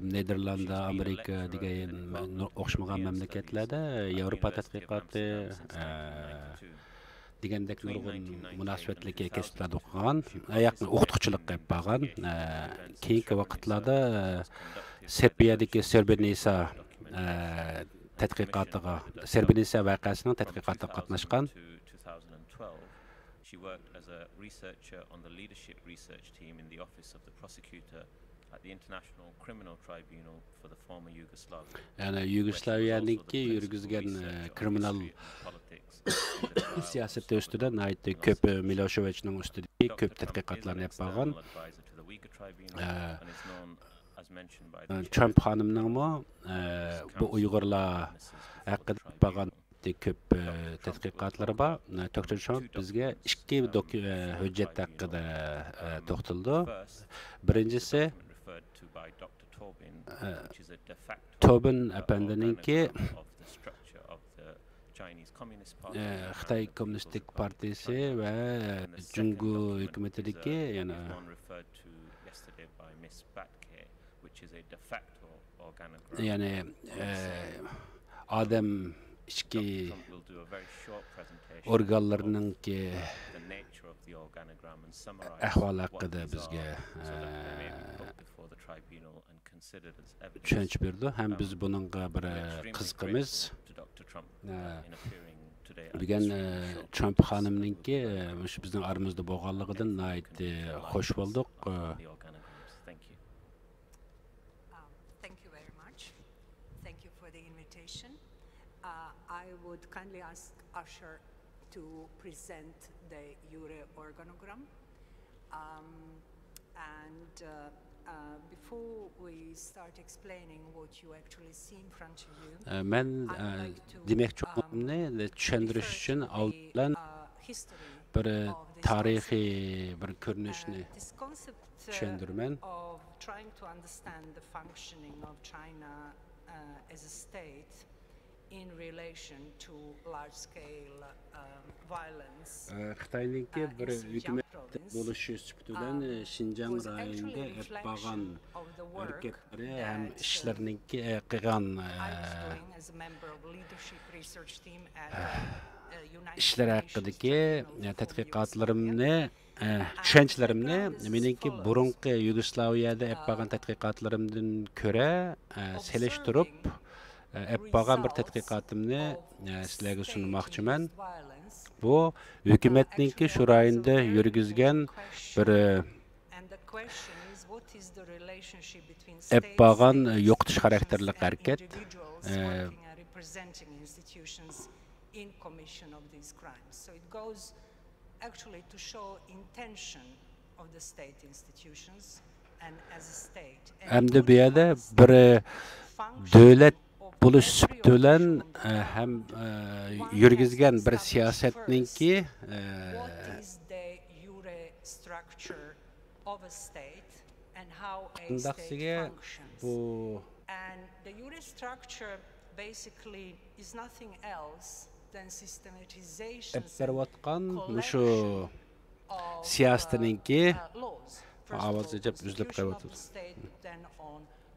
Nederlanda, Amerika degan o'xshamagan mamlakatlarda Yevropa tadqiqoti degandek nurg'un munosabatli kasblarda o'qigan, yaqin o'qituvchilik qilib bo'lgan. Keyingi vaqtlarda Serbiyadagi Srebrenica tadqiqotiga, Srebrenica voqeasining tadqiqotiga qatnashgan. She worked as a researcher on the leadership research team in the office of the prosecutor at the International Criminal Tribunal for the former Yugoslavia. Yani Yugoslaviyaniki yurgizgan kriminal siyosati ustida ko'p Milosevicning ustida ko'p tadqiqotlarni yapgan. Trump xonimning bu Uyg'urlar haqida yapgan ko'p tadqiqotlar bor. Dr. Trump bizga ikki hujjat haqida to'xtaldi. Birinchisi Tobin apandininki Xitoy Kommunistik Partiyasi va Jungo hukumatidagi yana yani odam ichki organlarninki ahvoli haqida bizga tushunch berdi. Ham biz buningga bir qiziqamiz. Degan Trump xonimninki shu bizning aramizda bo'lganligidan xush bo'ldik. Thank you very much. Thank you for the invitation. I would kindly ask Usher to present the URE organogram. Before we start explaining what you actually see in front of you, men demoqchi bo'lganimni tushundirish uchun avval bir tarixiy bir ko'rinishni tushundiraman. Trying to understand the functioning of China as a state in relation to large-scale violence. Xitoyningki bir hukumat bo'lishi sifatida Xinjiang rayonida yapgan harakatlari ham ishlarningki qilgan ishlar haqidagi tadqiqotlarimni tushunchalarimni meningki burungi Yugoslaviyada yapgan tadqiqotlarimdan ko'ra selishtirib yapgan bir tadqiqotimni sizlarga sunmoqchiman. Bu hukumatninki shu rayonda yurgizgan bir yapgan yo'qotish xarakterli harakat in commission of these crimes. So it goes actually to show intention of the state institutions and as a state. Hamda bu yerda bir davlat bo'lish sifati bilan ham yurgizgan bir siyosatninki what is the URE structure of a state and how a state functions. And the URE structure basically is nothing else than systematization of siyasatninki avazıca üzülüp kayboldu.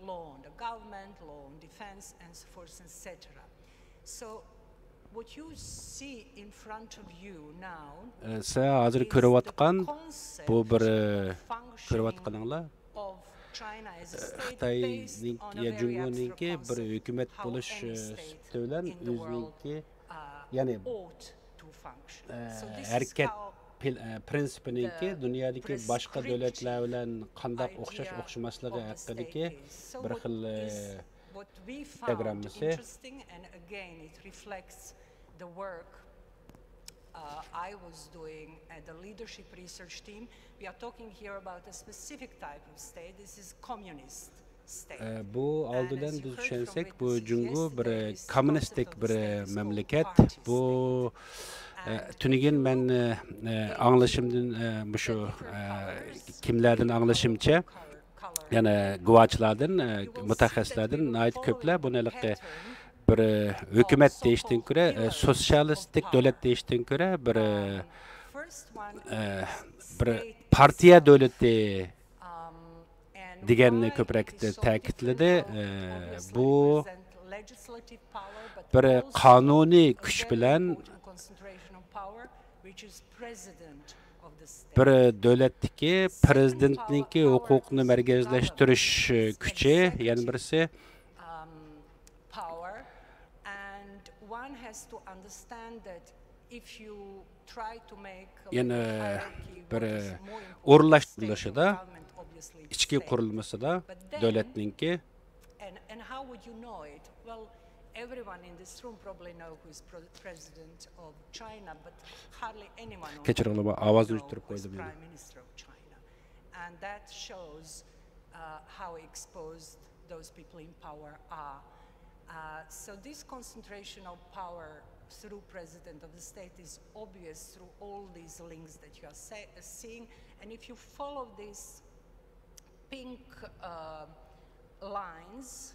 Law on the government, law on defense, and so forth, etc. So, what you see in front of you now hazır görüyotgan bu bir görüyotganlar Xitoyning Jungoninki bir hukumat bo'lish bilan o'zininki ya'ni harakat prinsipininki dunyodagi boshqa davlatlar bilan qanday o'xshamasligi haqidagi bir xil diagrammasi. And again it reflects the work I was doing at the leadership research team. We are talking here about a specific type of state. This is communist state. Bu oldidan biz tushunsak bu Jungo bir kommunistik bir mamlakat. Bu tünigin ben anlaşımdan şu kimlerden anlaşımça yani guvohlardan, mutaxassislardan ait ko'plar buni bir hükümet değiştiğine göre, sosyalistik devlet değiştiğine göre bir partiya devleti deganini ko'proq ta'kidladi. Bu bir qonuniy kuch bilan bir davlatdagi prezidentniki huquqni markazlashtirish kuchi, yana birisi yani bir o'rinlashtirilishida, ichki qurilmasida davlatninki. And how would you know it? Well, everyone in this room probably know who is president of China, but hardly anyone knows who is prime minister of China. And that shows how exposed those people in power are. So this concentration of power through president of the state is obvious through all these links that you are seeing. And if you follow these pink lines,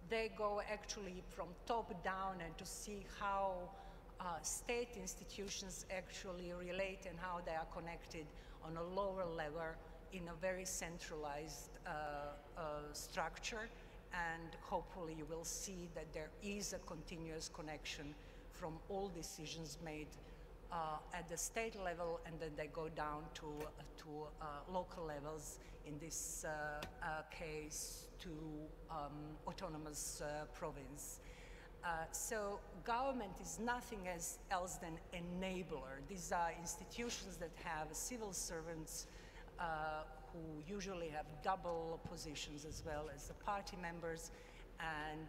they go actually from top down, and to see how state institutions actually relate and how they are connected on a lower level in a very centralized structure. And hopefully you will see that there is a continuous connection from all decisions made at the state level, and then they go down to local levels, in this case to autonomous province. So government is nothing else than enabler. These are institutions that have civil servants who usually have double positions as well as the party members, and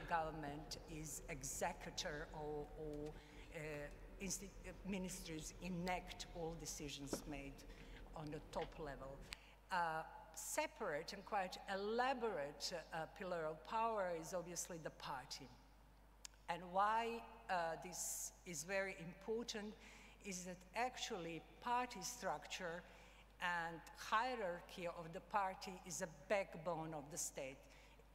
government is executor or ministries enact all decisions made on the top level. Separate and quite elaborate pillar of power is obviously the party. And why this is very important is that actually party structure and hierarchy of the party is a backbone of the state.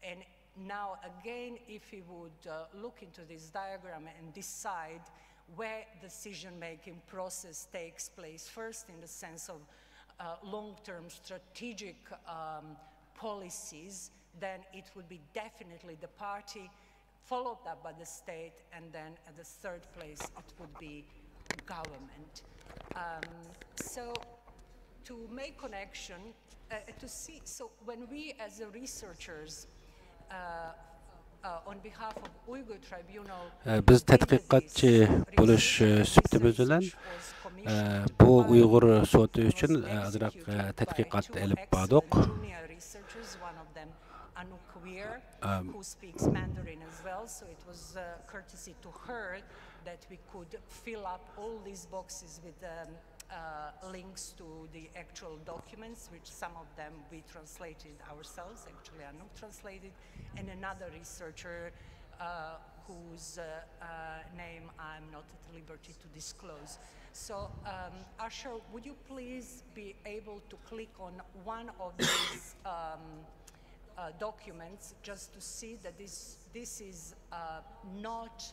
And now again, if we would look into this diagram and decide where decision-making process takes place, first in the sense of long-term strategic policies, then it would be definitely the party, followed up by the state, and then at the third place it would be government. So to make connection, to see, so when we as the researchers on behalf of Uyghur Tribunal, biz tadqiqotchi bo'lish suhbatimiz bilan bu Uyg'ur sudi uchun ozroq tadqiqot olib bordik. One of them, Anouk Weir, who speaks Mandarin as well, so it was courtesy to her that we could fill up all these boxes with links to the actual documents, which some of them we translated ourselves, actually Anouk translated, and another researcher whose name I'm not at liberty to disclose. So, Asher, would you please be able to click on one of these documents just to see that this is not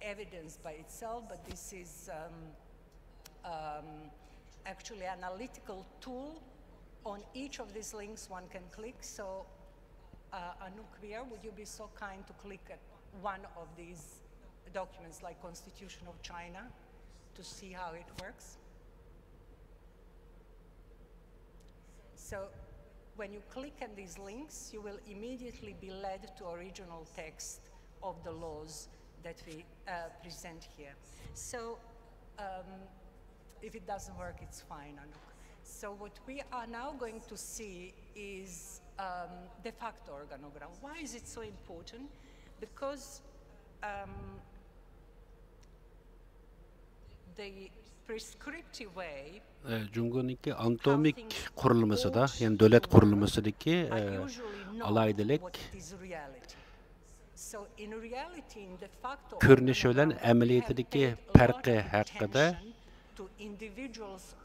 evidence by itself, but this is actually an analytical tool. On each of these links one can click. So, Anouk Weir, would you be so kind to click at one of these documents like Constitution of China to see how it works? So when you click on these links, you will immediately be led to original text of the laws that we present here. So if it doesn't work, it's fine, Anouk. So what we are now going to see is de facto organogram. Why is it so important? Because the prescriptive way Cumhuriyet'teki anatomik kurulmasıda, yani devlet kurulmasındaki alaydilik görünüş bilen ameliyatındaki farkı hakkında to individuals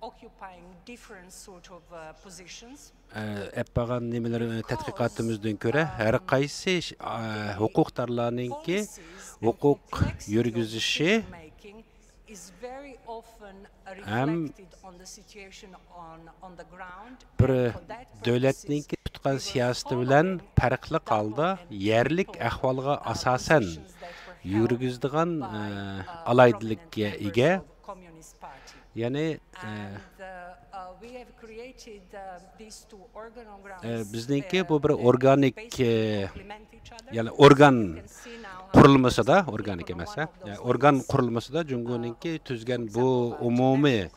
occupying different sort of positions. Әппаған немелер тәтқиқатымыздан көре, әр қайсы хукуктарларныңки hukuk yürgüzüşü bir dövlətninki tutqan siyasəti bilən fərqli qalda yerlik əhvalğa asasən yürgüzdiğən alaydilikə ega. Yəni bizninki bu bir organik yani organ kurulması da organik emas, yani organ kurulması da Cumhuriyet'inki tüzgen bu umumi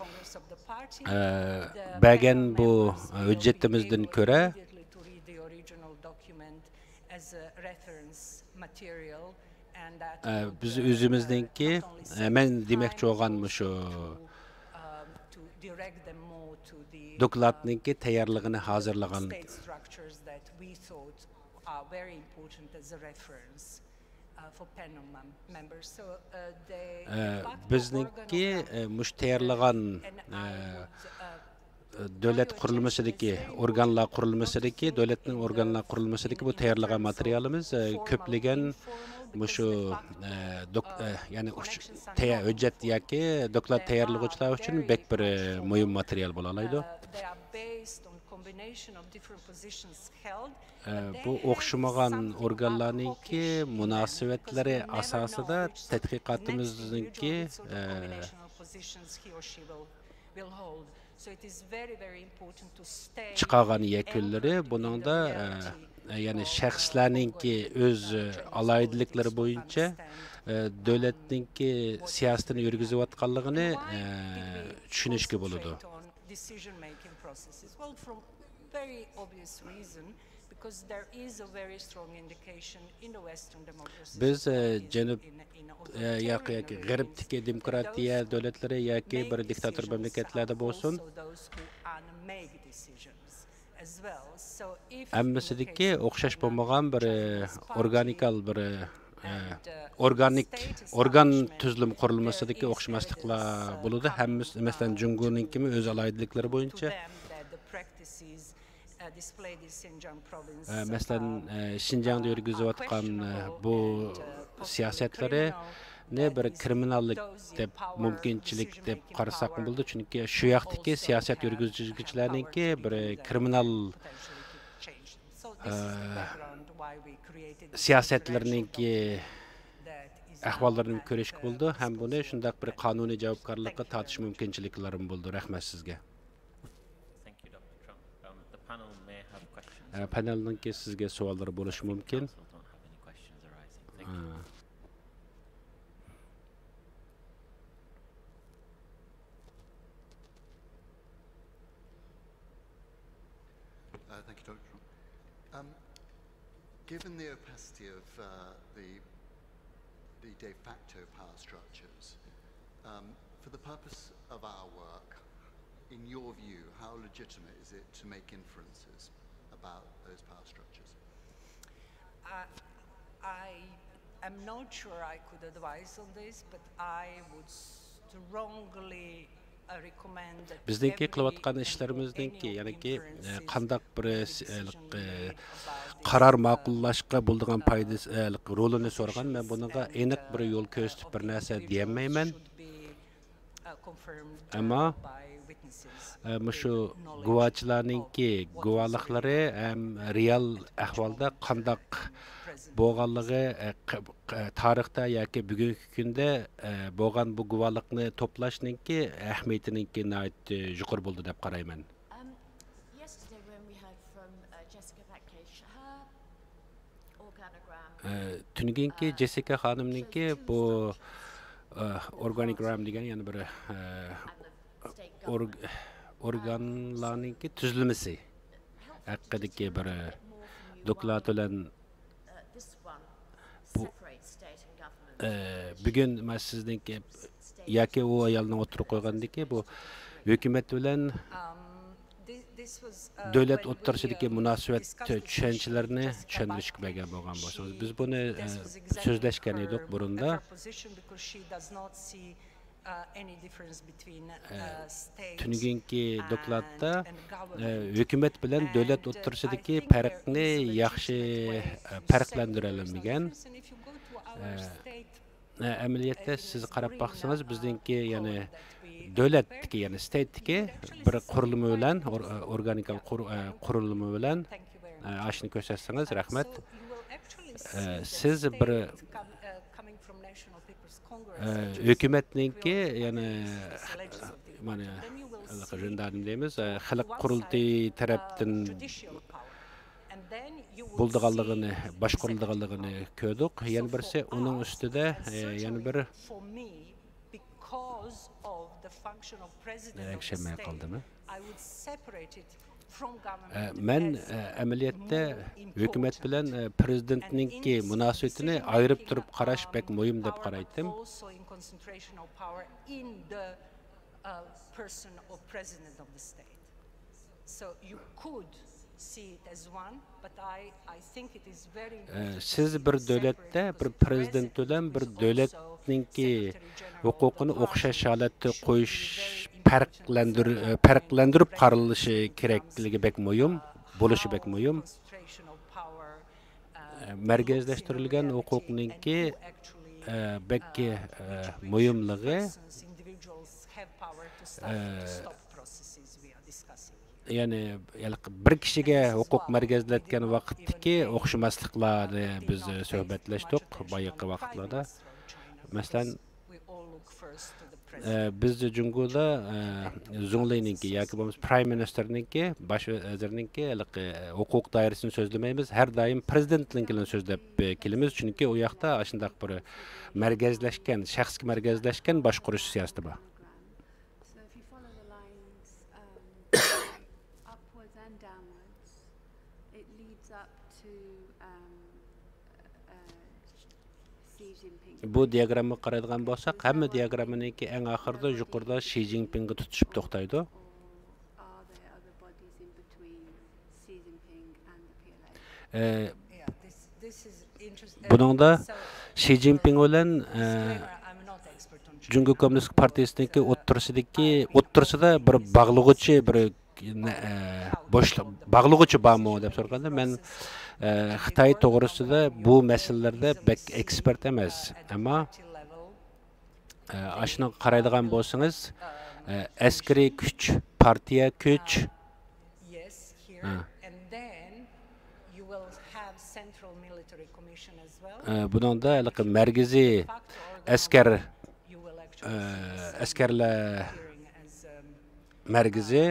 bəgən bu hüccetimizden köre biz özümüzdənki mən deməkçi olğanmışı dokladninki tayarlığını hazırlagan bizninki muş tayarlagan devlet kurulmasıdaki organlar kurulmasıdaki devletin organlar kurulmasıdaki bu tayarlagan materyalimiz köplegen şu yani hüccet yaki doklad tayarlıqçılar üçün bek bir mühim materyal bolalaydı. Bu oxşumağan organlarınki münasibetleri asasıda tədqiqatımızdınki çıqağan yekülleri bunun da yani şəxslərninki öz alaydilikləri boyunca dövlətninki siyasətini yürgüzüb atqanlığını düşünüşkə boludu. Biz Cənub yoki G'arbdagi demokratiya dövlətləri yoki bir diktator məmləkətlərdə bolsun Әммәсідікі оқшаш болмаған бір органикал бір organ tüzlüm құрылмасыдікі оқшымастықла болуды. Мәселен, Cumhuriyet'in kimi öz alaydilikleri boyunca Məsələn, Şinjan'da yürgüzüb atqan bu siyasetleri ne bir kriminallik deb mümkünçilik deb qarasaq buldu. Çünki şu yaxdaki siyaset yürgüzücülərninki bir kriminal siyasetlərninki ahvallarını görüşkü buldu. Hem bunu şundaq bir kanuni javobgarlıqqa tartish mümkünçiliklarim buldu. Rahmet sizge. Panelninki sizge savollar bo'lishi mumkin. Thank you, Dr. Given the opacity of the de facto power structures, for the purpose of our work, in your view, how legitimate is it to make inferences about those power structures? I am not sure I could advise on this, but I would strongly Bizdeki qılıbatqan işlərimizdənki, yəni ki, qandaq bir qarar maqullaşqa bulduğan rolunu sorğan, mən bununla eniq bir yol göstərib bir nəsə deyəməyəm. Amma şu guvaçılarınki guvalıqları həm real əhvalda qandaq boğanlığı tarixdə yoki bugungi kunda bo'lgan bu guvohlikni to'plashninki ahamiyatiniki yuqori bo'ldi deb qarayman. Tunginki Jessica xonimninki bu organigram degan yana bir organlarninki tuzilmasi haqidagi bir doklad bilan bugün mən sizdənki yoki o ayalning o'tirib qo'ygandiki bu hukumat bilan davlat o'rtasidagi munosabat tushunchalarini tushuntirishga bergan bo'lgan bo'lsangiz biz buni so'zlashgan edik burunda any difference between state Tünügenki and dokladda government. hükümet bilen dövlet o'rtasidagi farqni yaxshi farqlandirilmagan. Amaliyotda siz qarab baqsangiz bizningki ya'ni dövletdiki ya'ni state'diki bir qurilma bilan organikal qurilma bilan ashni ko'rsatsangiz rahmat. Siz bir hükümetninki yani mana jandarm deymiz xalq qurultiyi tarafdan bulduğanlığını, başqurulduğanlığını gördük. Yani birisi onun üstüde yani bir ekşemeye kaldı mı? Men ameliyatda hükümet bilen prezidentninki münasebetini ayırıp durup qaraş pek mühim dep qaraydım. Siz bir dövletde bir prezident bilen bir dövletninki hukukunu o'xshash holatda qo'yish farqlandirib qaralishi kerakligi bek muhim, bo'lishi bek muhim. Merkezleştirilgan hukukninki bekki muhimligi yani bir kishiga huquq markazlatgan vaqtdagi o'xshamasliklarni biz suhbatlashdik boyaqi vaqtlarda. Masalan, biz Jungoda Zunglayninki yoki bo'lmasa Prime Ministerninki, bosh vazirninki huquq doirasini so'zlamaymiz. Har doim prezidentlinkini so'zlab kelamiz, chunki u yoqda shunday bir markazlashgan, shaxsga markazlashgan boshqarish siyosati bor. Bu diagramma qaraydigan bo'lsak, hamma diagrammaniki eng oxirida yuqorida Xi Jinpingga tutishib to'xtaydi. Buningda Xi Jinping bilan Jungo Kommunist Partiyasiniki o'ttirisida bir bag'lug'uchi bir boshliq bag'lug'uchi bormi deb so'raganda men Xitoy to'g'risida bu masalalarda bek ekspert emas, ammo ashuni qaraydigan bo'lsangiz, askariy kuch, partiya kuch buningda markaziy askarlar markaziy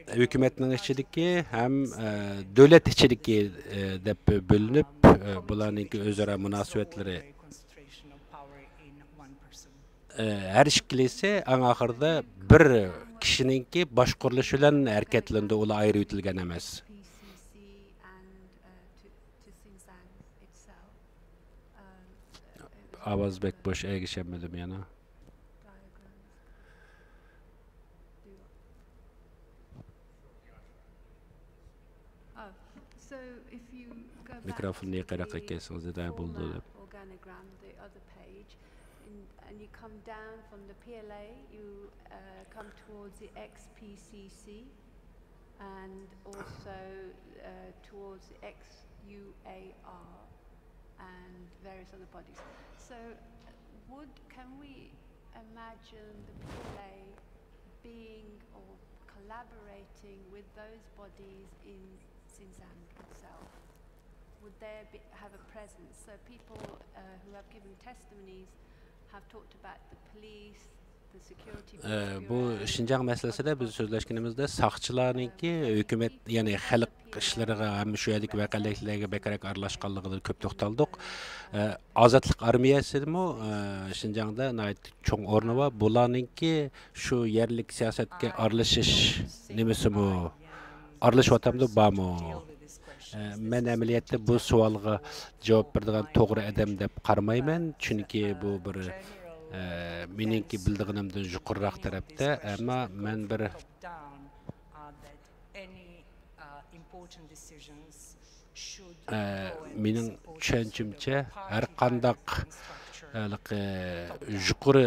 hükümetinin içindeki hem devlet içindeki dep bölünüp bularınki özara münasebetleri her işkilisi en ahırda bir kişininki başkuruluş bilen hareketlerinde ola ayrı yutilgen emas. Avaz bek boş egişemedim yana. Mikrofonu yıkarak kesiniz de buldu. Organogram, the other page, and you come down from the PLA, you come towards the XPCC, and also towards the XUAR and various other bodies. So, can we imagine the PLA being or collaborating with those bodies in Xinjiang itself? Would there have a presence? So people who have given testimonies have talked about the police, the security. Bu Xinjiang meselesinde biz sözleşkenimizde saqchilarningki hükümet yani xalq ishlariga ham shu yerdagi voqealarga bekaraq aralashganligida ko'p to'xtaldik. Ozodlik armiyasimi Xinjiangda cho'ng o'rni bor. Bularningki shu yerlik siyosatga aralashish nimasimi aralashyapti bormi? Men amaliyotda bu savolga javob beradigan to'g'ri odam deb qarmayman, chunki bu bir meningki bildiganimdan yuqoriroq tarafda, ammo men bir important decisions should go and mening support tushunchimcha the har party qandaq structure. yuqori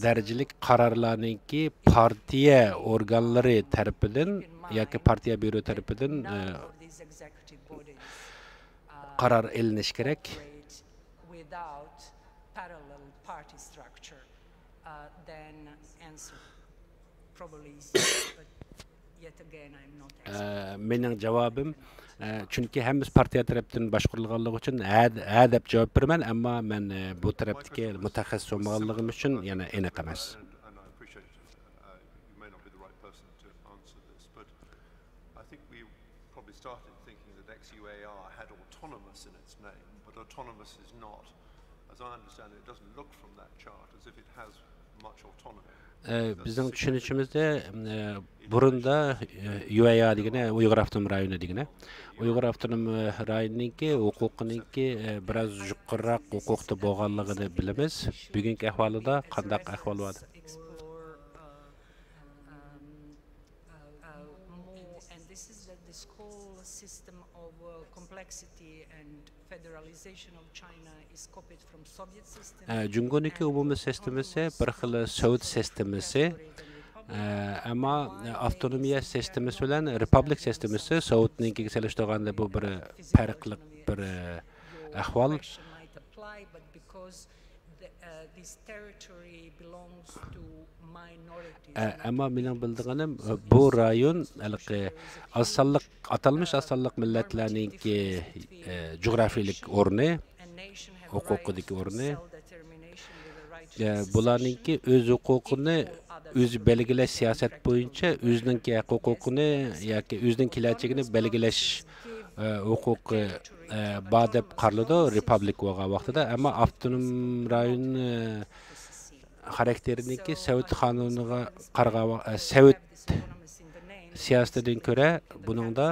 darajalik qarorlarningki partiya organlari tarafidan yoki partiya byuro tarafidan These executive bodies qaror elinish kerak. operate without parallel party structure, then answer probably is yes, but yet again I'm not expert. Mening javobim chunki hammasi partiya tarafdan boshqarilganligi uchun ha deb javob beraman, ammo men bu tarafdagi mutaxassis bo'lmaganligim uchun yana aniq emas. And I appreciate you may not be the right person to answer this, but I think we probably started thinking that XUAR had autonomous in its name, but autonomous is not. As I understand it, it doesn't look from that chart as if it has much autonomy. Bizning tushunishimizda burunda UAA degani Uyg'ur avtonom rayoni degani. Uyg'ur avtonom rayoninki huquqininki biroz yuqoriroq huquqda bo'lganligini bilamiz. Bugungi ahvolida qanday ahvol bor? And this is that this whole system of complexity and federalization of China is copied from Soviet system. Jungoniki umumiy sistemasi bir xil Sovet sistemasi, ammo avtonomiya sistemasi bilan republik sistemasi Sovetninkiga solishtirganda bu bir farqli bir ahvol. But because this territory belongs to minorities. Ammo mening bildiganim bu rayon asonlik atalmış asonlik millatlarninki jug'rafiyalik o'rni, huquqidagi o'rni, bularninki o'z huquqini o'zi belgilash siyosat bo'yicha o'zininki huquqini yoki o'zining kelajagini belgilash huquqi bor deb qaraladi republik bo'lgan vaqtida, ammo avtonom rayon xarakteriniki Sovet qonuniga qarag'an Sovet siyosatidan ko'ra buningda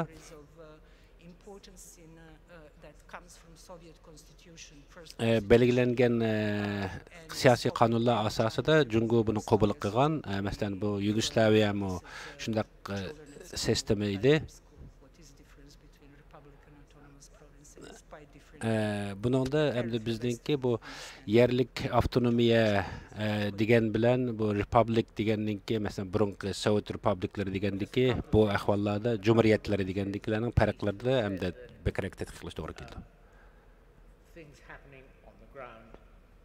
belgilangan siyosiy qonunlar asosida Jungo buni qabul qilgan. Masalan, bu Yugoslaviya mu shundaq sistema edi. Buningda hamda bizningki bu yerlik avtonomiya degan bilan bu republik deganninki, masalan, burungi Sovet republiklari degandiki, bu ahvollarda jumhuriyatlar degandikilarning farqlarida hamda bekrak tadqiq qilish to'g'ri keldi. Things happening on the ground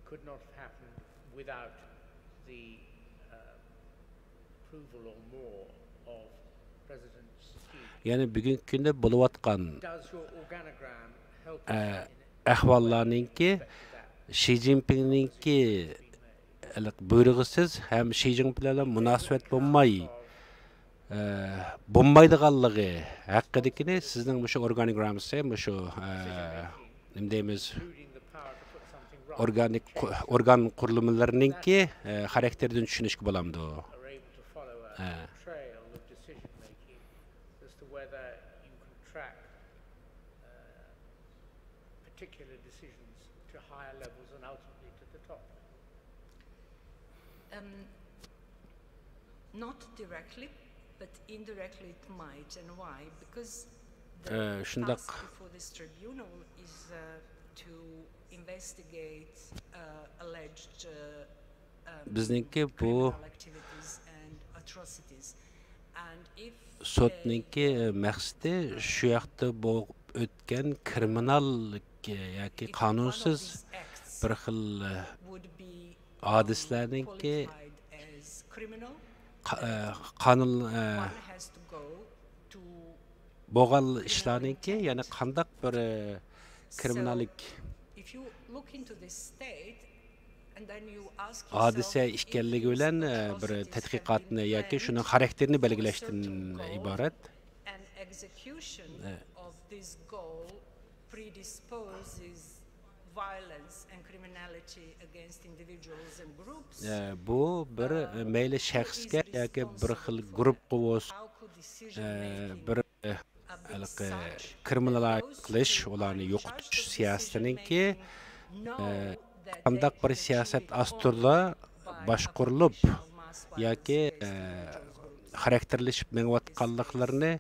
could not have happened without the approval or more of President Xi. Yani bugungi kunda bo'layotgan Does your organogram ahvollarninki Xi Jinpingninki buyrug'isiz ham Xi Jinping bilan munosabat bo'lmaydiganligi haqidagini sizning shu organogramsi, shu nima deymiz, organ qurilmalarininki xarakteridan tushunishga bo'lamdi. Particular decisions to higher levels and ultimately to the top? Not directly, but indirectly it might. And why? Because the task before this tribunal is to investigate alleged criminal activities and atrocities. And if sotninki maqsadi shu yoqda o'tgan kriminal yoki qonunsiz bir xil hadislarninki qonun bo'lgan ishlarninki, ya'ni qandaq bir kriminallik hodisa ekanligi bilan bir tadqiqotni yoki shuni xarakterini belgilashdan iborat. Predisposes violence and criminality against individuals and groups. Bu bir mayli shaxsga yoki bir xil guruhga bo'lsin bir kriminal qilish, ularni yo'qotish siyosatininki qandaq bir siyosat asturda boshqarilib yoki xarakterlashib menayotganliklarini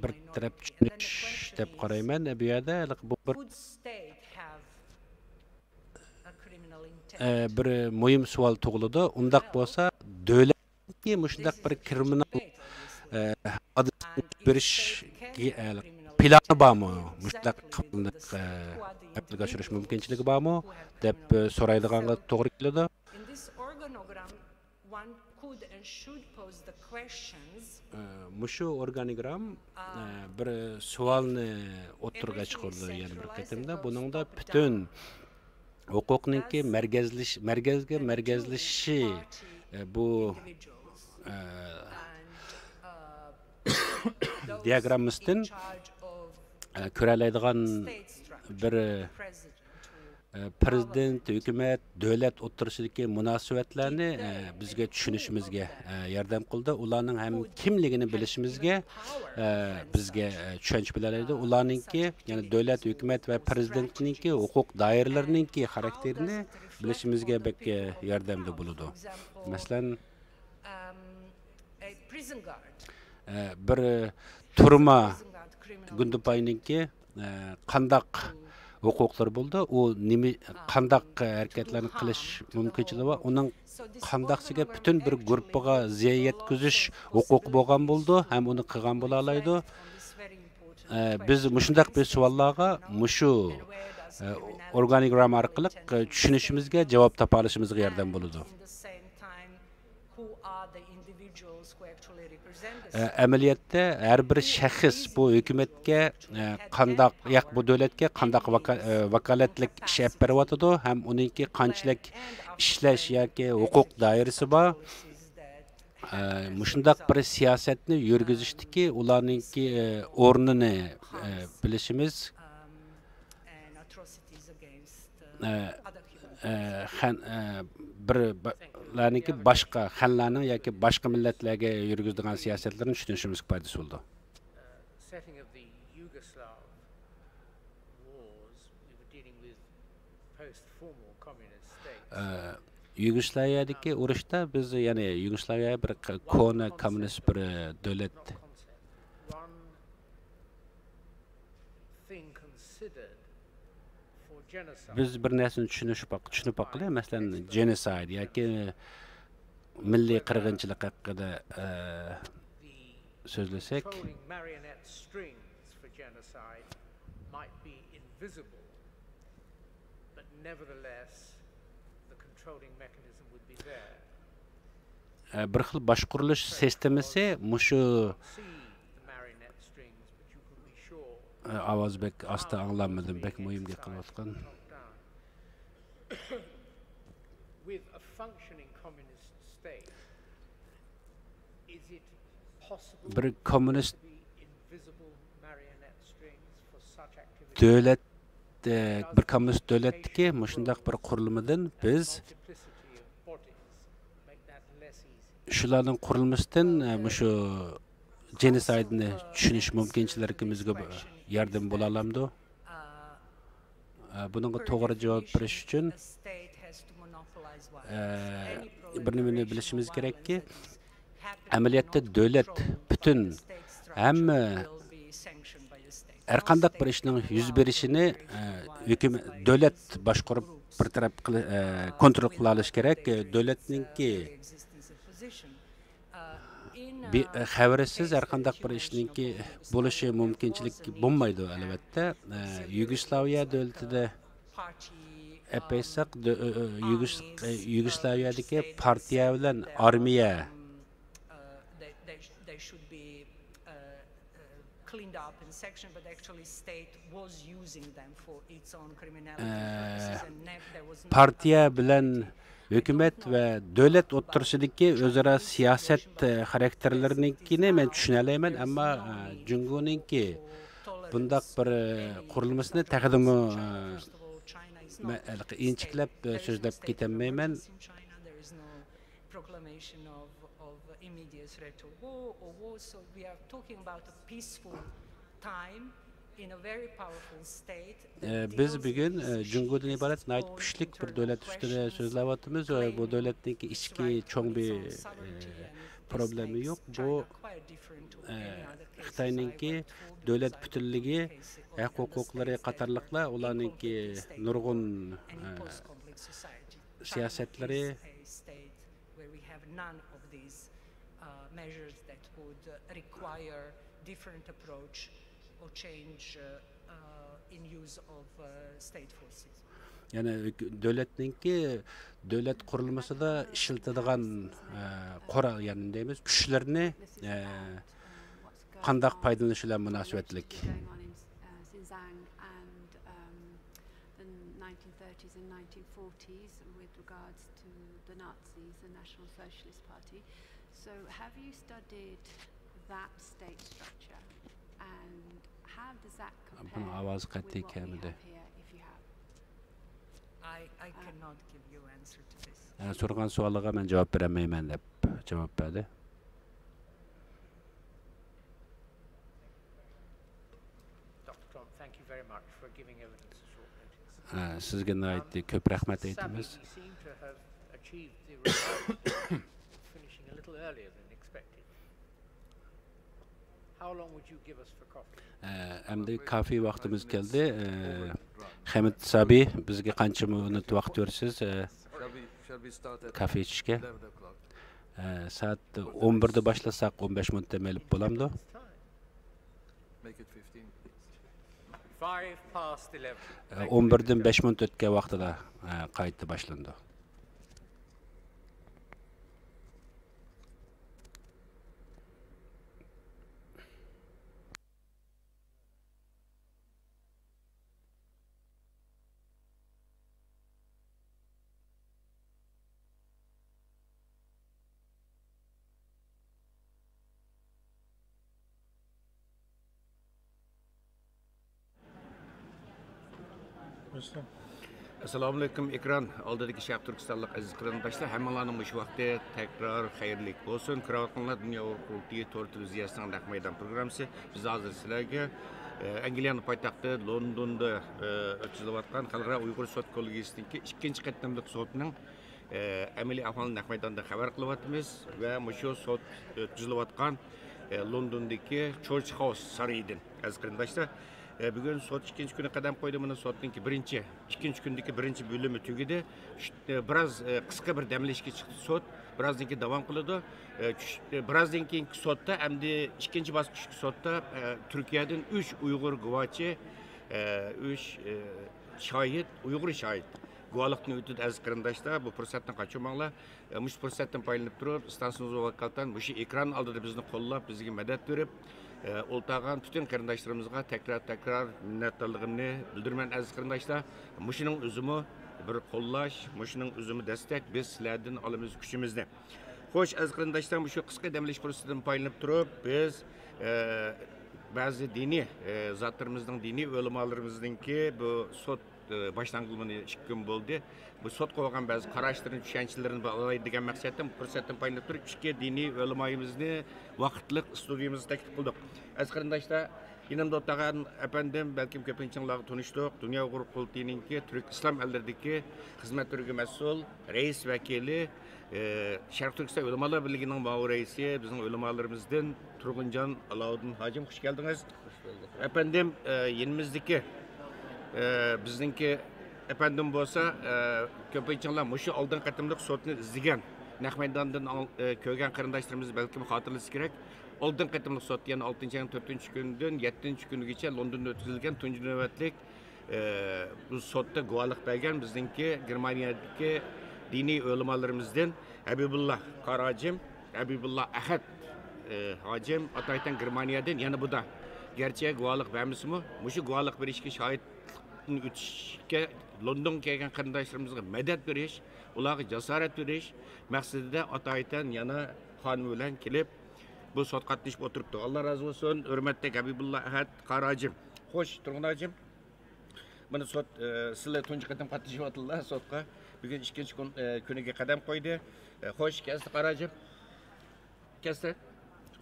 bir taraf tushunish deb qarayman. Bu yerda bu bir muhim savol tug'iladi. Undaq bo'lsa, davlatki mushundaq bir kriminal berish planı bormi? Mushundaq amalga oshirish mumkinchiligi bormi deb so'raydiganga to'g'ri keladi. Mushu organigram bir savolni o'tirg'a chiqardi yana bir qatimda. Buningda butun huquqninki markazlashishi bu diagrammisdan ko'ralaydigan bir prezident, hukumat, davlat o'rtasidagi munosabatlarni bizga tushunishimizga yordam qildi. Ularning ham kimligini bilishimizga bizga tushunch bilalaydi. Ularningki, ya'ni davlat, hukumat va prezidentningki huquq doiralarininki xarakterini bilishimizga bek yordamda bo'ladi. Masalan, bir turma Gundupayningki qandaq huquqlar bo'ldi. U nima qandaq harakatlarni qilish mumkinchiligi va uning qandaqsiga butun bir guruhga ziyon yetkazish huquqi bo'lgan bo'ldi, ham uni qilgan bo'la oladi. Biz mushundaq bir savollarga mushu organigram orqali tushunishimizga javob topa olishimizga yordam bo'ladi. Amaliyotda har bir shaxs bu hukumatga qandaq yoq bu davlatga qandaq vakolatlik ish olib beryotidi, ham uningki qanchalik ishlash yoki huquq doirasi bor. Mushundaq bir siyosatni yurgizishdiki ularningki o'rnini bilishimiz birlarniki boshqa xallarning yoki boshqa millatlarga yurgizadigan siyosatlarni tushunishimiz foydasi bo'ldi. Setting of the Yugoslav wars, we were dealing with post-formal communist states. Yugoslaviyadagi urushda biz ya'ni Yugoslaviya bir kona kommunist bir davlat. One thing considered for genocide. Biz bir narsani tushunib oqilay, masalan genocide yoki milliy qirg'inchilik haqida so'zlasak, Controlling marionette strings for genocide might be invisible, but nevertheless the controlling mechanism would be there. Bir xil boshqarilish sistemasi mushu ovoz bek asta anglanmadim, bek moyimga qilayotgan. With a functioning communist state, is it possible bir kommunist to be invisible marionette strings for such activities? Davlat bir kommunist davlatdagi mushundaq bir qurilmadan biz shularning qurilmasidan mushu genoside'ni tushunish mumkinchiligimizga yordam bo'la olamdi. Bunga to'g'ri javob berish uchun bir nimani bilishimiz kerakki, amaliyotda davlat butun hamma har qanday bir ishning yuz berishini davlat boshqarib bir taraf kontrol qila olish kerak. Davlatningki xabarsiz har qanday bir ishninki bo'lishi mumkinchilik bo'lmaydi albatta. Yugoslaviya davlatida epaysak Yugoslaviyadagi partiya bilan armiya cleaned up in section, but actually state was using them for its own criminality purposes, and there was no partiya bilan hukumat va davlat o'rtasidagi o'zaro siyosat xarakterlariningkini men tushuna olmayman, ammo Jungoninki bundaq bir qurilmasini taqdimi inchiklab so'zlab ketolmayman. proclamation of immediate threat of war, so we are talking about a peaceful time in a very powerful state. Biz bugün Cumhuriyet'in ibaret nait güçlük bir devlet üstüne sözlevatımız ve bu devletteki içki çoğun bir problemi yok. Bu Xitayninki devlet bütünlüğü, hukukları qatarlıqla ularninki nurgun siyasetleri measures that would require different approach or change in use of state forces. Yani devletninki devlet kurulması da işiltadigan qora yani deymiz güçlerini qandaq paydalanışı bilan münasibetlik. Xinjiang and the 1930s and 1940s with regards to the Nazis, the National Socialist Party. So have you studied that state structure and how does that compare with what we have here if you have? I cannot give you answer to this. Sorgan sualıga men cevap veremeymen dep cevap verdi. Dr. Trump, thank you very much for giving evidence at short notice. Sizge nait köp rahmet eytimiz. You seem to have achieved the result finishing a little earlier than expected. How long would you give us for coffee? Endi kafe vaxtımız geldi. Hamid Sabi bizge qancha minut vaqt bersiz kafe içishga? Saat 11'de başlasak 15 minutda melib bo'lamdi. Make it 11. 11'den 5 minut o'tgan vaqtida qayta boshlandi. Assalomu alaykum ekran oldidagi Sharq Turkistonlik aziz qarindoshlar, hammalarning shu vaqtda takror xayrli bo'lsin. Kiravotganlar Dunyo qurultiyi to'rt televiziyasining naq maydon programmasi. Biz hozir sizlarga Angliyaning poytaxti Londonda o'tkazilayotgan Xalqaro Uyg'ur sud kollegiyasining ikkinchi qatimliq sudning amaliy ahvolini naq maydonda xabar qilyapmiz va shu sud o'tkazilayotgan Londondagi Church House saroyidan aziz qarindoshlar. Bugün sot ikinci güne qadam qo'ydi. Mana sotninki ikkinchi kundagi birinchi bo'limi tugadi. Biraz qisqa bir damlashga chiqdi sot. Birazdan keyin davom qiladi. Birazdan keyingi sotda hamda ikkinchi bosqichli sotda Turkiyadan 3 Uyg'ur guvochi, 3 shohid, Uyg'ur shohid guvohlikni o'tdi aziz qarindoshlar. Bu fursatdan qochmanglar. Mush fursatdan foydalanib turib, stansiyamiz vakolatan mush ekran oldida bizni qo'llab, bizga madad berib o'ltagan bütün qarindoshlarımızga tekrar minnatdorligimni bildiraman aziz qarindoshlar. Mushuning o'zimi bir qo'llash, mushuning o'zimi destek biz sizlardan olamiz kuchimizni. Xo'sh aziz qarindoshlar, shu qisqa damlash fursatidan foydalanib turib biz ba'zi diniy zotlarimizning, diniy ulamolarimizningki bu sud başlanğılığını 2 gün bo'ldi. Bu sot qo'ygan ba'zi qarashlarni, tushunchalarini olay degan maqsaddan fursatdan foydalanib turib, ikki diniy ulamoyimizni vaqtliq studiyamizga taklif qildik. Aziz qarindoshlar, yanımda o'tirgan efendim, balkim ko'pinchalarga tanishdik. Dunyo Uyg'ur qurultiyiningki Turk islom ellardagi xizmat turiga mas'ul rais vakili, Sharq Turkiston ulamolar birligining ma'mur raisi, bizning ulamolarimizdan Turg'unjon Alovuddin hojim, xush keldingiz. Efendim, yenimizdagi bizningki efendim bo'lsa ko'pinchalar mushu oldin qatimliq sotni izlagan naq maydondan ko'rgan qarindoshlarimiz balkim xotirlasi kerak. Oldin qatimliq sot yana 6-ayning 4-kundan 7-kunigacha Londonda o'tkazilgan tunji navbatlik bu sotda guvohlik bergan bizningki Germaniyadagi diniy ulamolarimizdan Habibullah Qarajim, Habibullah Ahad hojim Ataytan Germaniyadan yana bu da gerçi guvohlik bermismi? Mushu guvohlik berishga shohid o'tishga London kelgan qarindoshlarımızga madad berish, ularga jasorat berish maqsadida Ataytan yana xonim bilan kelib bu sot qatnashib o'tiribdi. Alloh razı olsun. Hurmatli Habibullah Ahad Qarajim. Xo'sh, Turg'unojim. Mana sot sizlar tunji qatam qatnashyapsizlar sotga. Bugun ikkinchi kuniga qadam qo'ydi. Xo'sh, kelsa Qarajim. Kelsa.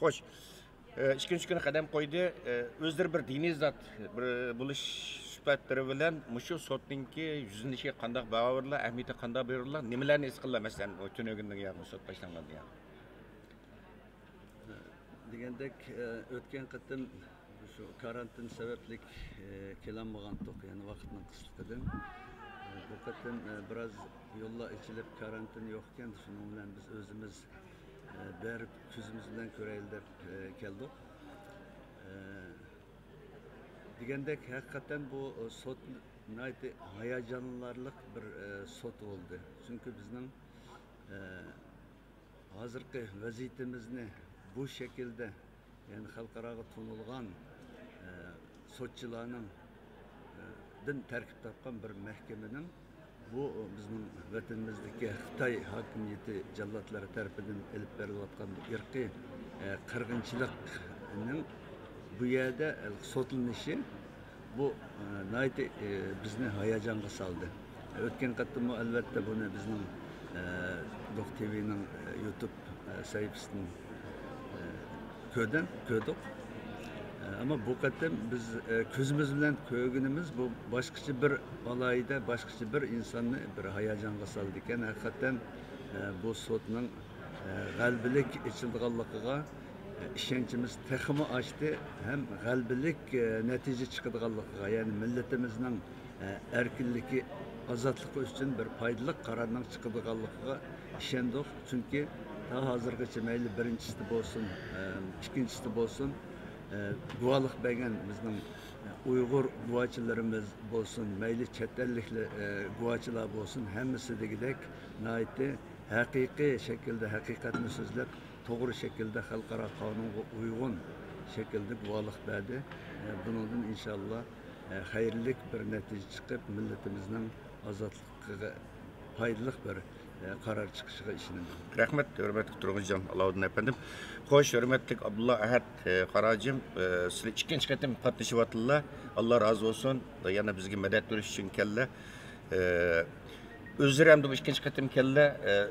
Xo'sh. ikkinchi kuni qadam qo'ydi. O'zlari bir diniy zot bo'lish sifatlari bilan mushu sotninki yuzlanishga qanday baholarlar, ahamiyati qanday beriladi, nimalarni his qiladi masalan tunugundan ya'ni sot boshlangandan yani. Degandek o'tgan qatim shu karantin sababli kelinmagandik, ya'ni vaqtning qisqaligidan. Bu qatim biraz yo'llar ichilib karantin yo'q ekan, shuning bilan biz o'zimiz berib ko'zimiz bilan ko'raylik deb keldik. Degandek haqiqatan bu sot hayajonlarlik bir sot oldu. Çünkü bizning hozirgi vaziyatimizni bu şekilde yani xalqaro tanilgan sotchilarning din tarkib topgan bir mahkamaning bu bizning vatanimizdagi Xitoy hokimiyati jallotlari tarafidan elib berilayotgan irqiy qirg'inchilikning bu yerda sotlanishi bu nayte bizni hayajonga soldi. O'tgan qatim albatta buni bizning Doq TV'ning YouTube sayfasidan ko'rdik. Ama bu qatim biz ko'zimiz bilan ko'rganimiz bu boshqacha bir olayda, boshqacha bir insonni bir hayajonga soldi ekan. Haqiqatan bu sotning g'albilik ichilganligiga ishonchimiz texmi açtı, hem g'albilik natija chiqadiganligiga, ya'ni millatimizning erkinligi, ozodligi uchun bir foydali qarorning chiqadiganligiga ishondik. Chunki ta hozirgacha mayli birinchisi bo'lsin, ikkinchisi bo'lsin, guvohlik bergan bizning Uyg'ur guvohchilarimiz bo'lsin, mayli chet ellikli guvohchilar bo'lsin, hammasi degidek nihoyatda haqiqiy shaklda haqiqatni so'zlab to'g'ri shaklda xalqaro qonunga uygun shaklda guvohlik berdi. Bundan inshaalloh xayrli bir natija chiqib millatimizning ozodligiga foydali bir qaror chiqishiga ishonaman. Rahmat, hurmatli Turg'unjon Alauddin efendim. Xo'sh, hurmatli Abdulla Ahad Qarajim, sizlar ikkinchi qatim qatnashyapsizlar. Alloh razı olsun. Yana bizga madad berish uchun keldilar. Özleri hem de bu ikinci qatim kelle,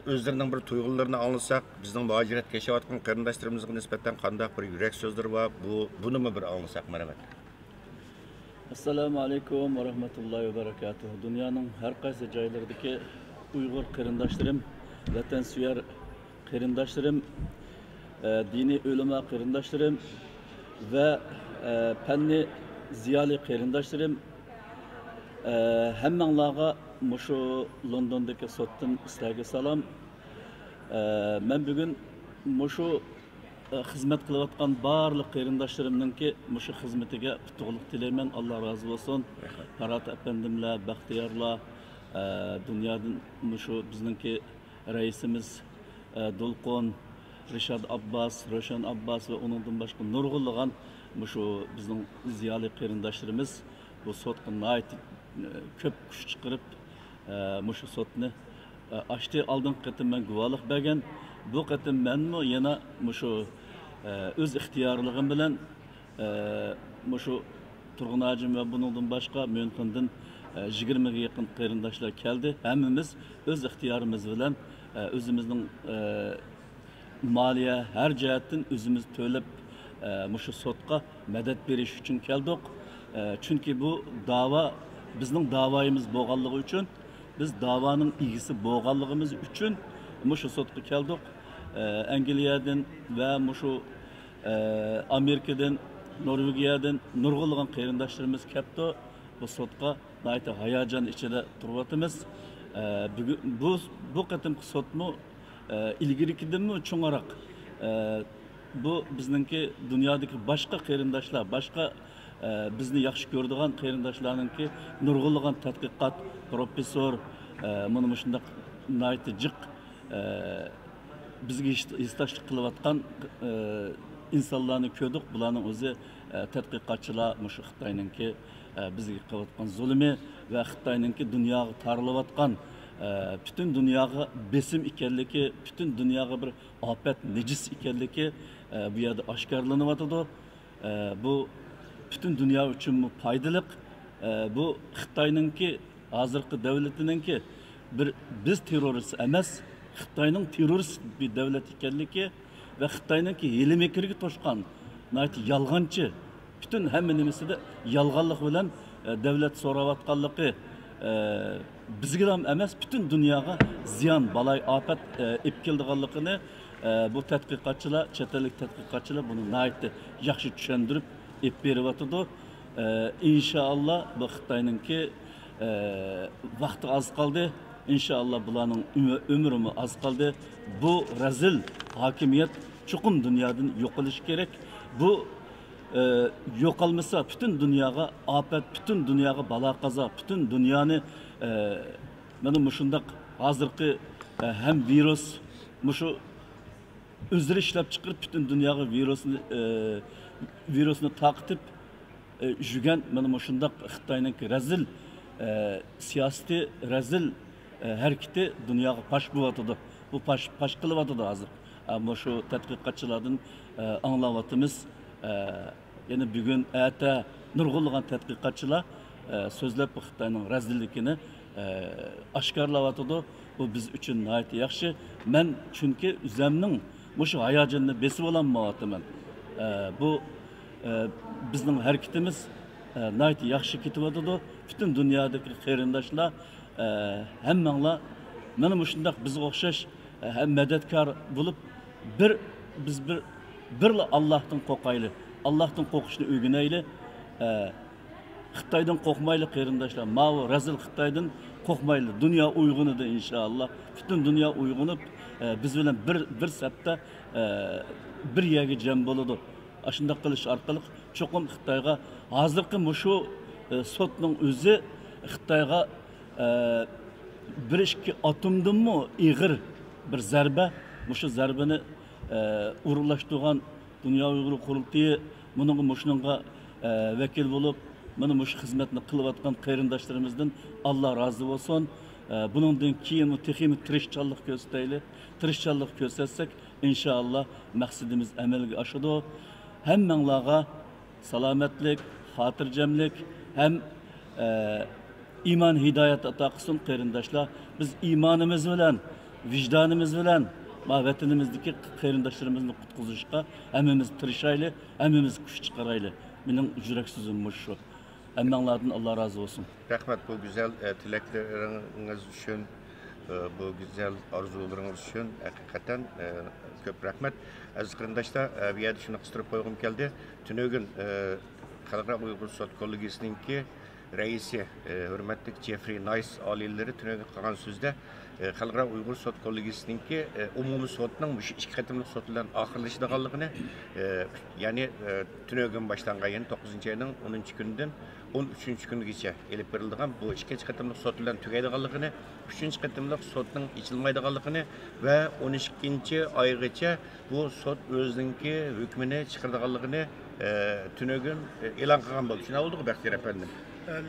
özlerinden bir tuyg'ularini anlasak, bizning muaciratga yashayotgan qarindoshlarımızga nisbatan qanday bir yurak so'zlar var, bunu mu bir anlasak marhamat. Assalomu alaykum va rahmatullohi va barakatuh. Dunyoning har qaysi joylaridagi Uyg'ur qarindoshlarım, vatansuvar qarindoshlarım, diniy ulamo qarindoshlarım ve fanni ziyoli qarindoshlarım hammanglarga Muşu London'daki sottan sizlarga salom. Men bugün muşu xizmat qilayotgan barliq qarindoshlarımninki muşu xizmatiga qutlug'lik tilayman. Alloh rozi bo'lsin. Farhat efendimlar, Baxtiyorlar, dunyodan muşu bizningki raisimiz Dulqon, Rishad Abbas, Roshan Abbas ve onundan boshqa nurg'unlagan muşu bizning ziyoli qarindoshlarimiz bu sotga nihoyat ko'p kuch chiqarib muşu sotni açtı. Aldın qatim men guvohlik bergan. Bu qatim menmi yana muşu öz ixtiyorligim bilan muşu Turg'un Hacim ve bundan boshqa Münchendan 20 ga yaqin qarindoshlar keldi. Hammamiz öz ixtiyorimiz bilan o'zimizning moliya har jihatdan o'zimiz to'lab muşu sotga madad berish uchun keldik. Çünkü bu dava bizning davoyimiz bo'lganligi uchun, biz davaning egisi bo'lganligimiz uchun muşu sotga keldik. Angliyadan ve muşu Amerikadan, Norvegiyadan nurg'unlagan qarindoshlarimiz keldi. Bu sotga nihoyat hayajon ichida turyapmiz. Bu qatimki sotmi ilgarikidanmi cho'ngaroq. Bu bizningki dunyodagi boshqa qarindoshlar, boshqa bizni yaxshi ko'radigan qarindoshlarninki nurg'unlagan tadqiqot professor mana shunday nihoyat jiq bizga istoshlik qilayotgan insonlarni ko'rdik. Bularning o'zi tadqiqotchilar mushu Xitoyninki bizga qilayotgan zulmi va Xitoyninki dunyoga tarilayotgan bütün dunyoga besim ekanligi, bütün dunyoga bir ofat, nejis ekanligi bu yerda oshkorlanyapti. Bu bütün dünya için faydalı. Bu Xitoyninki hozirgi davlatininki biz terörist emas, Xitoyning terörist bir davlat ekanligi ve Xitoyninki yelimekirga to'shgan yalğançı, bütün hem nimesi de yalğanlık bilen devlet soravatkallığı bizge ham emas, bütün dünyaya ziyan, balay, afet epkildiğanlığını bu tədqiqatçılar, chet ellik tədqiqatçılar bunu nayetli yaxşı düşendirip ep berivatıdı. İnşallah bu Xitay'nınki vakti az kaldı. İnşallah bulanın ömrümü az kaldı. Bu rezil hakimiyet çukum dünyadan yok oluş gerek. Bu yok olmasa bütün dünyaya afet, bütün dünyaya bala kaza, bütün dünyanı benim muşundak hazırki hem virüs, muşu özür işlep çıkıp bütün dünyaya virüsünü takip jügen benim muşundak Xitay'nınki rezil siyaseti, rezil hareketi dünyaya paş buvatıdı. Bu paş kılıvatıdı hazır. Ama şu tədqiqatçılardan anlavatımız yani bugün ete nurgulluğun tədqiqatçılar sözlep Xitay'nın rezillikini aşkarlavatıdı. Bu biz için nayet yaxşı. Ben çünkü üzemnin şu hayacanını besip olan muhatımen. Bu bizning hareketimiz nayet yaxşı kitivatıdı. Bütün dünyadaki qeyrindaşlar hemmenla mana mushundaq biz o'xshash hem medetkar bulup biz bir Allah'tan qo'rqayli, Allah'tan qo'rqishni o'rganayli. Xitoydan qo'rqmayli qeyrindoshlar. Ma'vu razil Xitoydan qo'rqmayli. Dünya uyg'unidi inşallah. Bütün dünya uyg'unib biz bilan bir sapda bir yerga jam bo'ladi. Ashundaq qilish orqali cho'qim Xitoyga hozirgi shu sotning o'zi Xitoyga bir ikki atomdanmi ig'ir bir zarba, shu zarbani urulashtirgan Dünya Uyg'ur qurultiyi buningga vakil bo'lib, mana shu xizmatni qilayotgan qarindoshlarımızdan Allah razı olsun. Buningdan keyin texnik tirishchanlik ko'rsatsak, inşallah maqsadimiz amalga oshadi. Hammanglarga salomatlik, xotirjamlik hem iman hidayet ata qilsin qarindoshlar. Biz imanimiz bilan, vicdanimiz bilan vatanimizdagi qarindoshlarimizni qutqizishga hammamiz tirishayli, hammamiz kuch chiqarayli. Mening yurak so'zim shu. Hammanglardan Allah razı olsun. Rahmat bu güzel tilekleriniz için, bu güzel arzularınız için hakikaten köp rahmet. Aziz qarindoshlar, bu yerda shuni qistirib qo'ygim keldi. Tunugün Xalqaro Uyg'ur sud kollegiyasininki raisi hurmatli Jeffrey Nice aliyleri tunugün qilgan so'zda Xalqaro Uyg'ur sud kollegiyasininki umumiy sudning shu ikki qatimli sud bilan oxirlashadiganligini, ya'ni tunugün boshlangan, ya'ni 9-oyning 10-kunidan 13-kunigacha elib berilgan bu ikkinchi qatimli sud bilan tugaydiganligini, 3-qatimli sudning ichilmaydiganligini va 12-oygacha bu sud o'zininki hukmini chiqaradiganligini tunugün e'lon qilgan bo'ldi. Shuna bo'ldi-ku Baxtiyor efendim.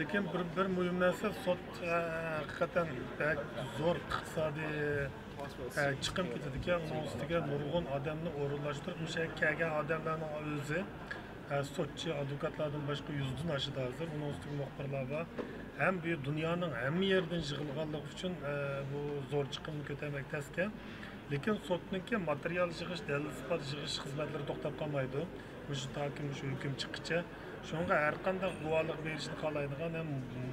Lekin bir muhim narsa, sud hakikaten zo'r iqtisodiy chiqim ketadigan, uning ustiga nurg'un odamni o'rinlashtirib, o'sha kelgan odamlarning o'zi sudchi, advokatlardan boshqa 100dan oshadi hozir. Uning ustiga muxbirlar bor. Ham bu dunyoning hamma yerdan yig'ilganligi uchun bu zo'r chiqimni ko'tarmak taskan. Lekin sudniki material yig'ish, dalil isbot yig'ish xizmatlari to'xtab qolmaydi. Shu takim shu hukm chiqquncha shunga har qanday guvohlik berishni xohlaydigan ham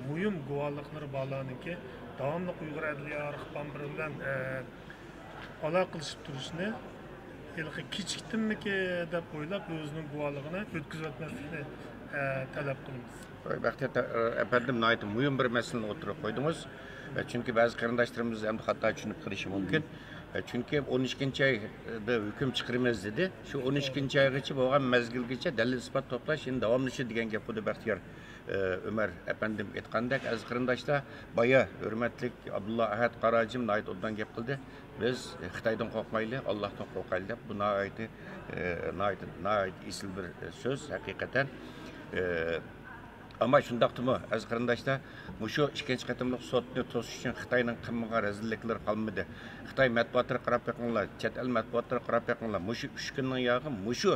muhim guvohliklar borlarniki davomli Uyg'ur adliya arxivlari bilan aloqa qilishib turishni ilqi kechikdimiki deb o'ylab o'zining guvohligini o'tkazib o'tmaslikni talab qilamiz. Baxtiyor efendim, nayet muhim bir meseleni o'tirib qo'ydingiz. Çünkü bazı qarindoshlarimiz ham xato tushunib qilishi mumkin. Çünkü 12-oyda hüküm çıkarımız dedi. Şu 12-oygacha bo'lgan mezgilgacha dalil isbot to'plash endi davomlashi degan gap bo'ldi. Baxtiyor Ömer efendim aytgandek, aziz qarindoshlar, boya hurmatli Abdulla Ahad Qarajim nayet ondan gap qildi. Biz Xitoydan qo'rqmayli, Allohdan qo'rqayli deb bu nayet isil bir söz hakikaten. Ama şundaqtımı aziz qarindoshlar, shu ikkinchi qatimliq sudni to'sish uchun Xitoyning qilmagan rezilliklar qolmadi. Xitoy matbuotlari qarab beqinglar, chet el matbuotlari qarab beqinglar. Shu 3 kunning yog'i shu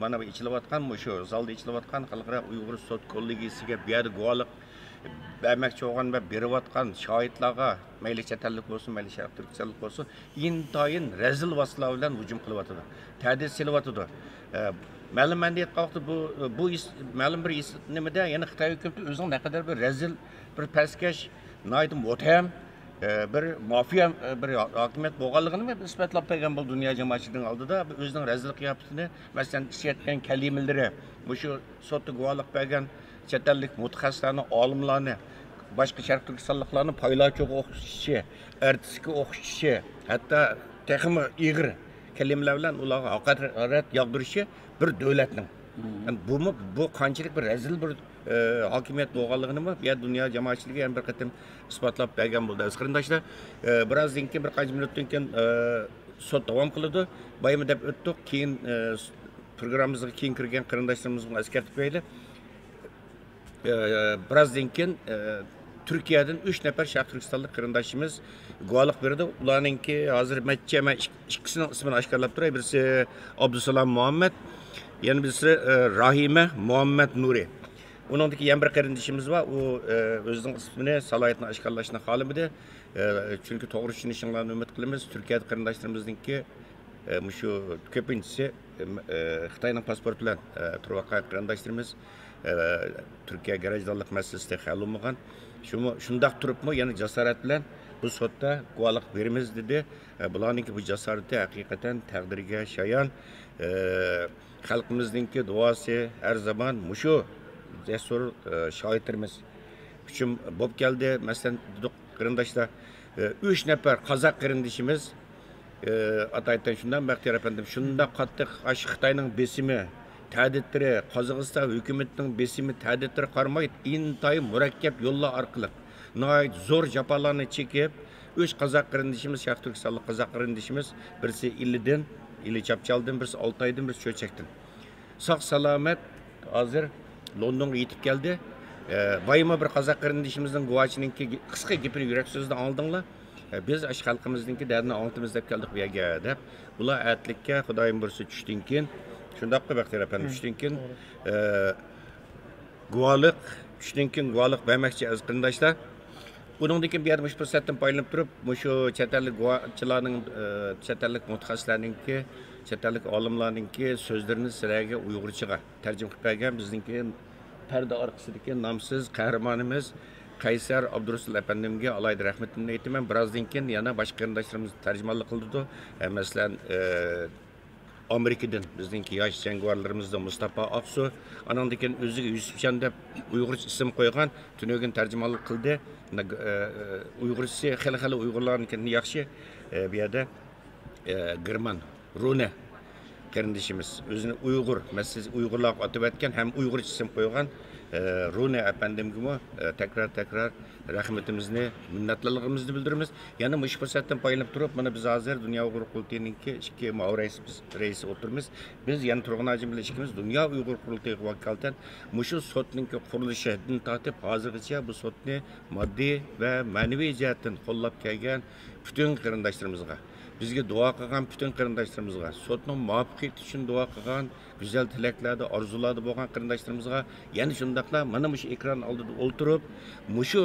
mana bu ichilayotgan, shu zalda ichilayotgan Xalqaro Uyg'ur sud kollegiyasiga bu yerda guvohlik bermoqchi bo'lgan va berayotgan shohidlarga mayli chet ellik bo'lsin, mayli sharq turkistonlik bo'lsin, intoyin rezil vositalar bilan hujum qilyotdi. Ta'dil silyotdi. ma'lum manda aytqanday bu ma'lum bir nimada yana Xitoy hukumati o'zining naqadar bir razil, bir pastkash, noyat mutam, bir mafiya bir hokimiyat bo'lganligini isbotlab qo'ygan bu dunyo jamoatchiligining oldida o'zining razil qiyofatini, masalan, ishlatgan kalimalari, shu sotda guvohlik bergan chet ellik mutaxassislarni, olimlarni, boshqa sharq turkistonliklarni paylacho'ga o'qitishi, artistga o'qitishi, hatto texmi ig'ir kalimalar bilan ularga haqorat yog'dirishi bir davlatning. Bu qanchalik bir razil bir hokimiyat bo'lganligini bu dunyo jamoatchiligi ham bir qatim isbotlab bergan bo'ldi. Aziz qarindoshlar, birozdan keyin bir qancha minutdan keyin sud davom qiladi. Baymi deb o'tdik, keyin programmamizga keyin kirgan qarindoshlarimizni eskartib qo'yaylik. Birozdan keyin Turkiyadan 3 nafar sharq turkistonlik qarindoshimiz guvohlik berdi. Ularningki hozir matcha men ikkisining ismini oshkorlab turay. Birisi Abdusalom Muhammad, yana birisi Rahima Muhammad Nuri. Uningdagi yana bir qarindoshimiz bor. U o'zining ismini, salohiyatini oshkorlashni xohlamadi. Chunki to'g'ri tushunishinglarni umid qilamiz. Turkiya qarindoshlarimizninki shu ko'pinchisi Xitoyning pasporti bilan turgan qarindoshlarimiz Turkiya garajdorlik masalasida hal bo'lmagan. Shundaq turibmi, yana jasorat bilan bu sudda guvohlik beramiz dedi. Bularningki bu jasorati haqiqatan taqdiriga shayon. Xalqimizningki duosi har zaman mushu jasur shohidlarimiz uchun bo'lib keldi. Masalan, qarindoshlar 3 nafar qozoq qarindoshimiz ataydan shundan Baxtiyor afandim shundaq qattiq Xitoyning besimi, ta'ditlari, Qozog'iston hukumatining besimi, ta'ditlari qarmaydi, intayin murakkab yo'llar orqali nihoyat zo'r jafolarni chekib, 3 qozoq qarindoshimiz, sharq turkistonlik qozoq qarindoshimiz, birisi Illidan, Ili Chapchaldan, birisi Oltaydan, birisi Cho'chakdan. Sog' salomat hozir Londonga yetib keldi. Bayma bir qozoq qarindoshimizning guvochininki qisqa gapini yurak so'zida oldinglar. Biz ash xalqimizningki dardini anglitimiz deb keldik bu yerga deb. Ular atlikka Xudoyim bursi tushdan keyin shundaqqa Baxtiyor afandim tushdan keyin guvohlik bermoqchi aziz qarindoshlar. Buningdagi bir yerda fursatdan foydalanib turib, shu chet ellik guvohchilarning, chet ellik mutaxassislarningki, chet ellik olimlarningki so'zlarini sizlarga uyg'urchaga tarjima qilib bergan bizningki parda orqasidagi nomsiz qahramonimiz Qaysar Abdurasul efendimga alayda rahmatimni aytaman. Birozdan keyin yana boshqa qarindoshlarimiz tarjimonlik qildi. Masalan, Amerikadan bizningki yosh jangovarlarimizdan Mustafa Aqsu, anandan keyin o'ziga Yusufjon deb uyg'urcha ism qo'ygan, tunogin tarjimonlik qildi. Uyg'urcha xil-xil uyg'urlarnikini yaxshi bu yerda Girman, Rune qarindishimiz o'zini Uyg'ur, masalan Uyg'urlarga atib aytgan ham Uyg'urcha ism qo'ygan Rune efendimga tekrar rahmatimizni, minnatdorligimizni bildiramiz. Yana bu fursatdan foydalanib turib, mana biz hozir Dunyo Uyg'ur qurultayininki ikki raisi o'tirmiz. Biz yana turgan ajim bilan ikkimiz Dunyo Uyg'ur qurultayiga vakolatdan mushu sotninki qurilishidan tortib hozirgacha bu sotni moddiy va ma'naviy jihatdan qo'llab kelgan butun qarindoshlarimizga, bizga duo qilgan butun qarindoshlarimizga, sotning muvaffaqiyati uchun duo qilgan, güzel tilaklarda, orzularda bo'lgan qarindoshlarimizga, yana shundaqla mana shu ekran oldida o'tirib, mushu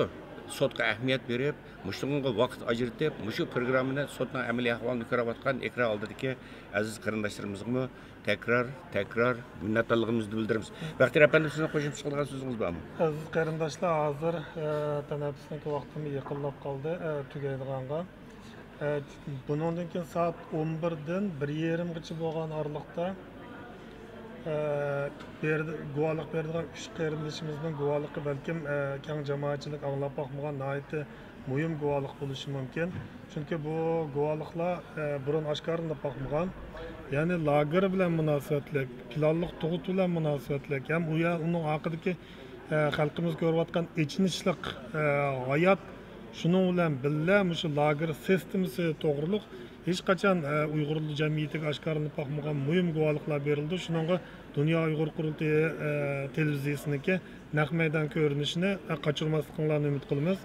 sotga ahamiyat berib, mushunga vaqt ajratib, mushu programmani sotning amaliy ahvolini ko'rayotgan ekran oldidagi aziz qarindoshlarimizga tekrar minnatdorligimizni bildiramiz. Baxtiyor afandim, sizning qo'shimcha qilgan so'zingiz bormi? Aziz qarindoshlar, hozir tanaffusniki vaqtimiz yaqinlab qoldi, tugaydiganga. Bundan keyin soat 11dan 1:30gacha bo'lgan oralikda guvohlik beradigan 3 qarindishimizning guvohligi balkim keng jamoatchilik anglab boqmagan nihoyatda muhim guvohlik bo'lishi mumkin. Chunki bu guvohliklar burun oshkorinib boqmagan. Ya'ni lager bilan munosabatlik, planliq tug'ut bilan munosabatlik, ham uning haqidagi xalqimiz ko'rayotgan ichinishlik hayot şunun bilan billa shu lager sistemasi to'g'riliq hech qachon Uyg'ur jamiyatiga oshkorinib boqmagan muhim guvohliklar berildi. Shuningga Dunyo Uyg'ur qurultayi televiziyasiniki naq maydon ko'rinishini qochirmasliklarini umid qilamiz.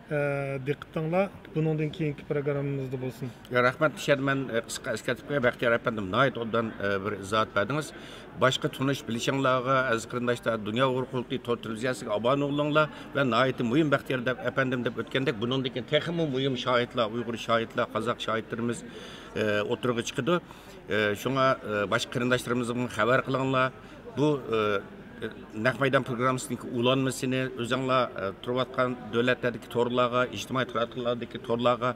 diqqətinizlər bunundan keyinki proqramımızda olsun. Rahmat düşərmən qısqa eskərtibə Bəxtiyar əfəndim nəhayət ondan bir izahat berdiniz. Başqa tunuş bilişənlərə, əziz qarindaşlar, Dünya Uyğur Qurultayı Tor televiziyasiga abunə olunglar və nəhayət mühim Bəxtiyar əfəndim deb ötkəndək bunundan texmi mühim şahidlər, Uyğur şahidlər, Qazaq şahidlərimiz oturuğa çıxdı. Şuna başqa qarindaşlarımızdan xəbər qılınlar. Bu Naq Maydan programmasının ulanmasını özünlər turvatqan dövlətlərdəki torlarga, ictimai taraqqilardakı torlarga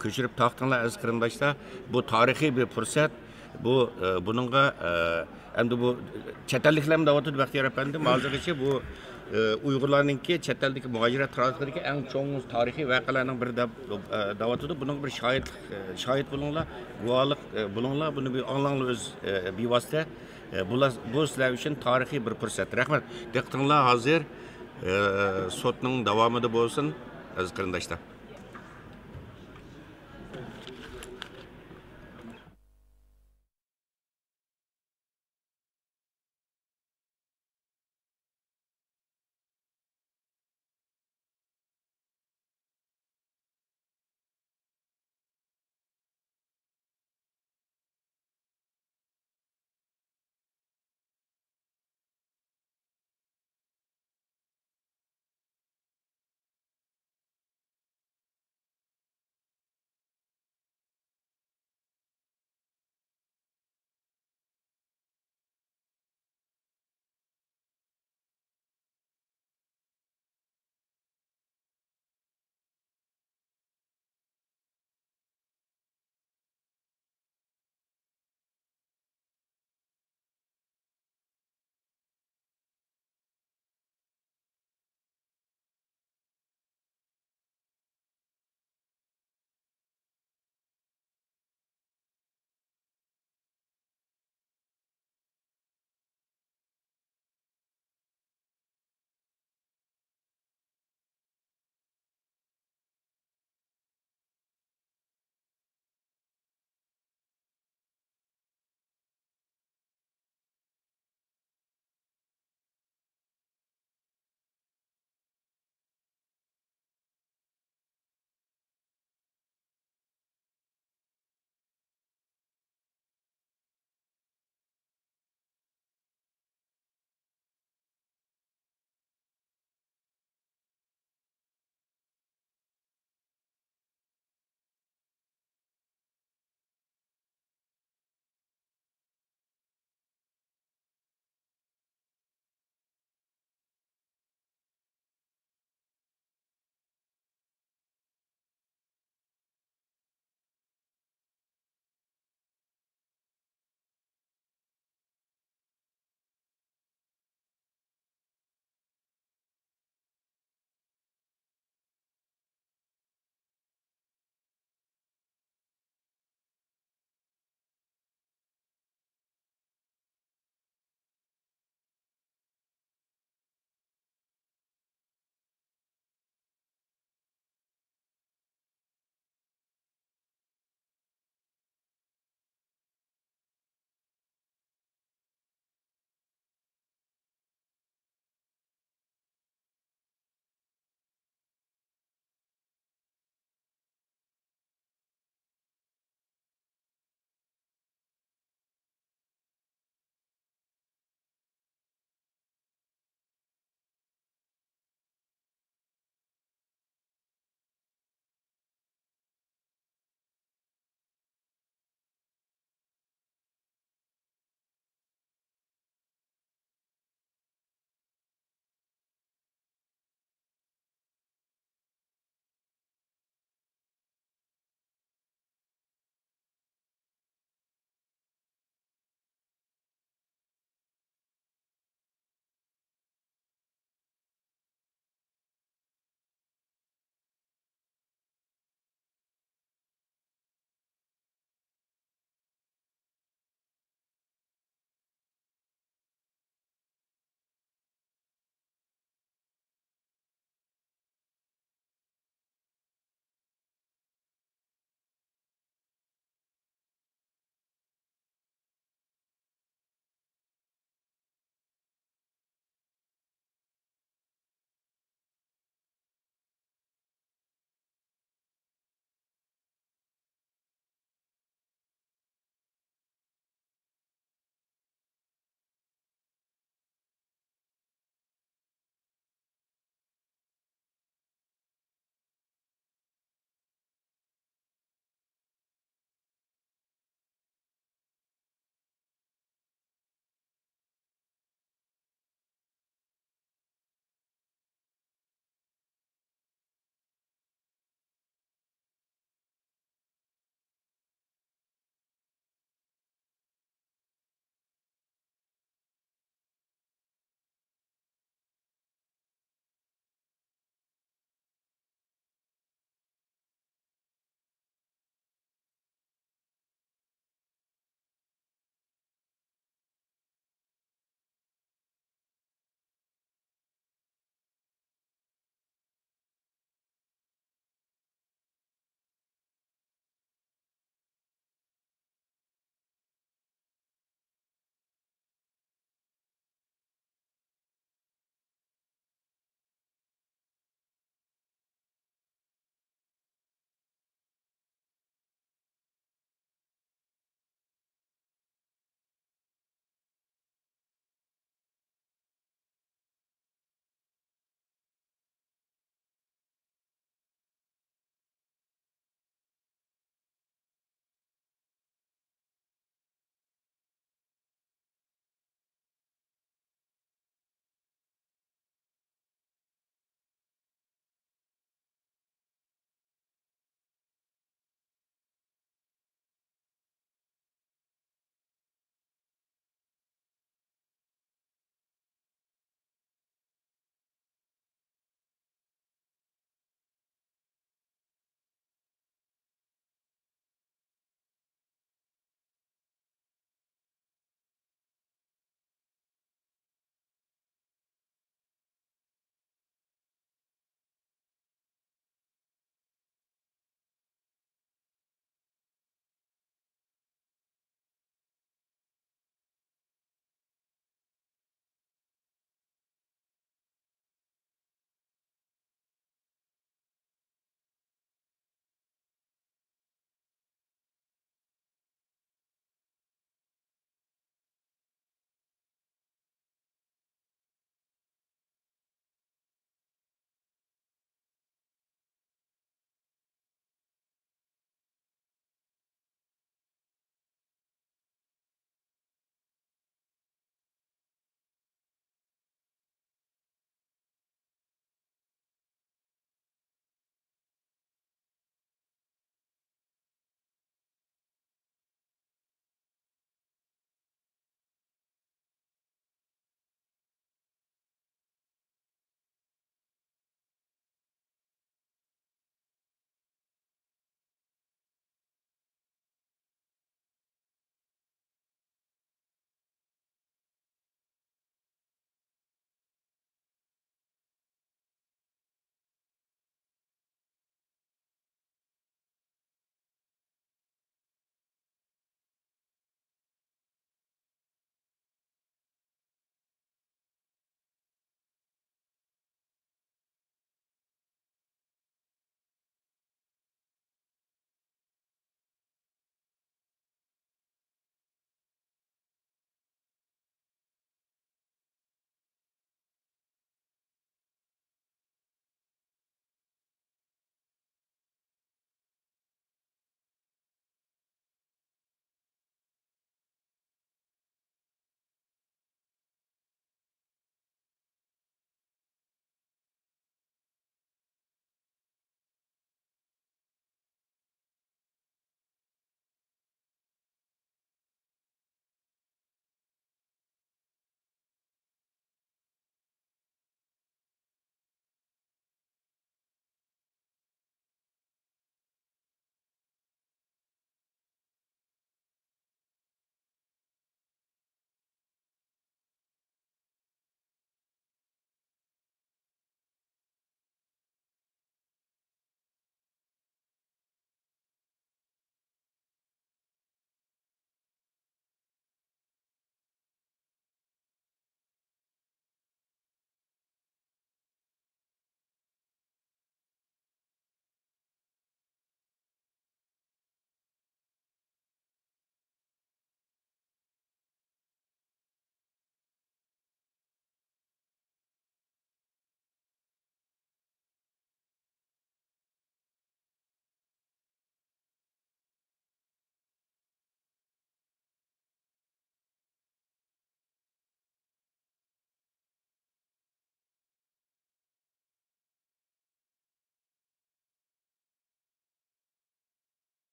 köçürüb taqdınlar əziz qarindaşlar. Bu tarixi bir fürsət. Bununla endi bu çətelliklərim də oturdu Bəxtiyar əfəndim. Hazırgacha bu Uyg'urlarninki chet eldagi muhojirat tarixidagi eng cho'ng tarixiy voqealarning biri deb da'vatida buning bir shohid bo'linglar, guvohlik bo'linglar, buni bir anglanglar o'z bevosita. Bu sizlar uchun tarixiy bir fursat. Rahmat. Diqqatinglar hozir sotning davomida bo'lsin aziz qarindoshlar.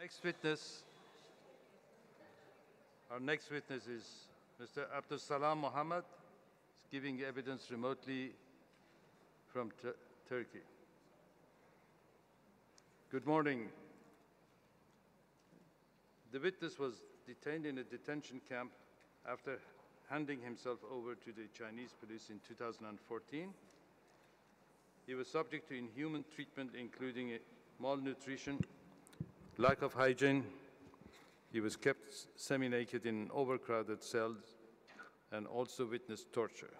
Our next witness is Mr. Abdul Salam Mohammed, giving evidence remotely from Turkey. Good morning. The witness was detained in a detention camp after handing himself over to the Chinese police in 2014. He was subject to inhuman treatment, including malnutrition, lack of hygiene. He was kept semi-naked in overcrowded cells and also witnessed torture.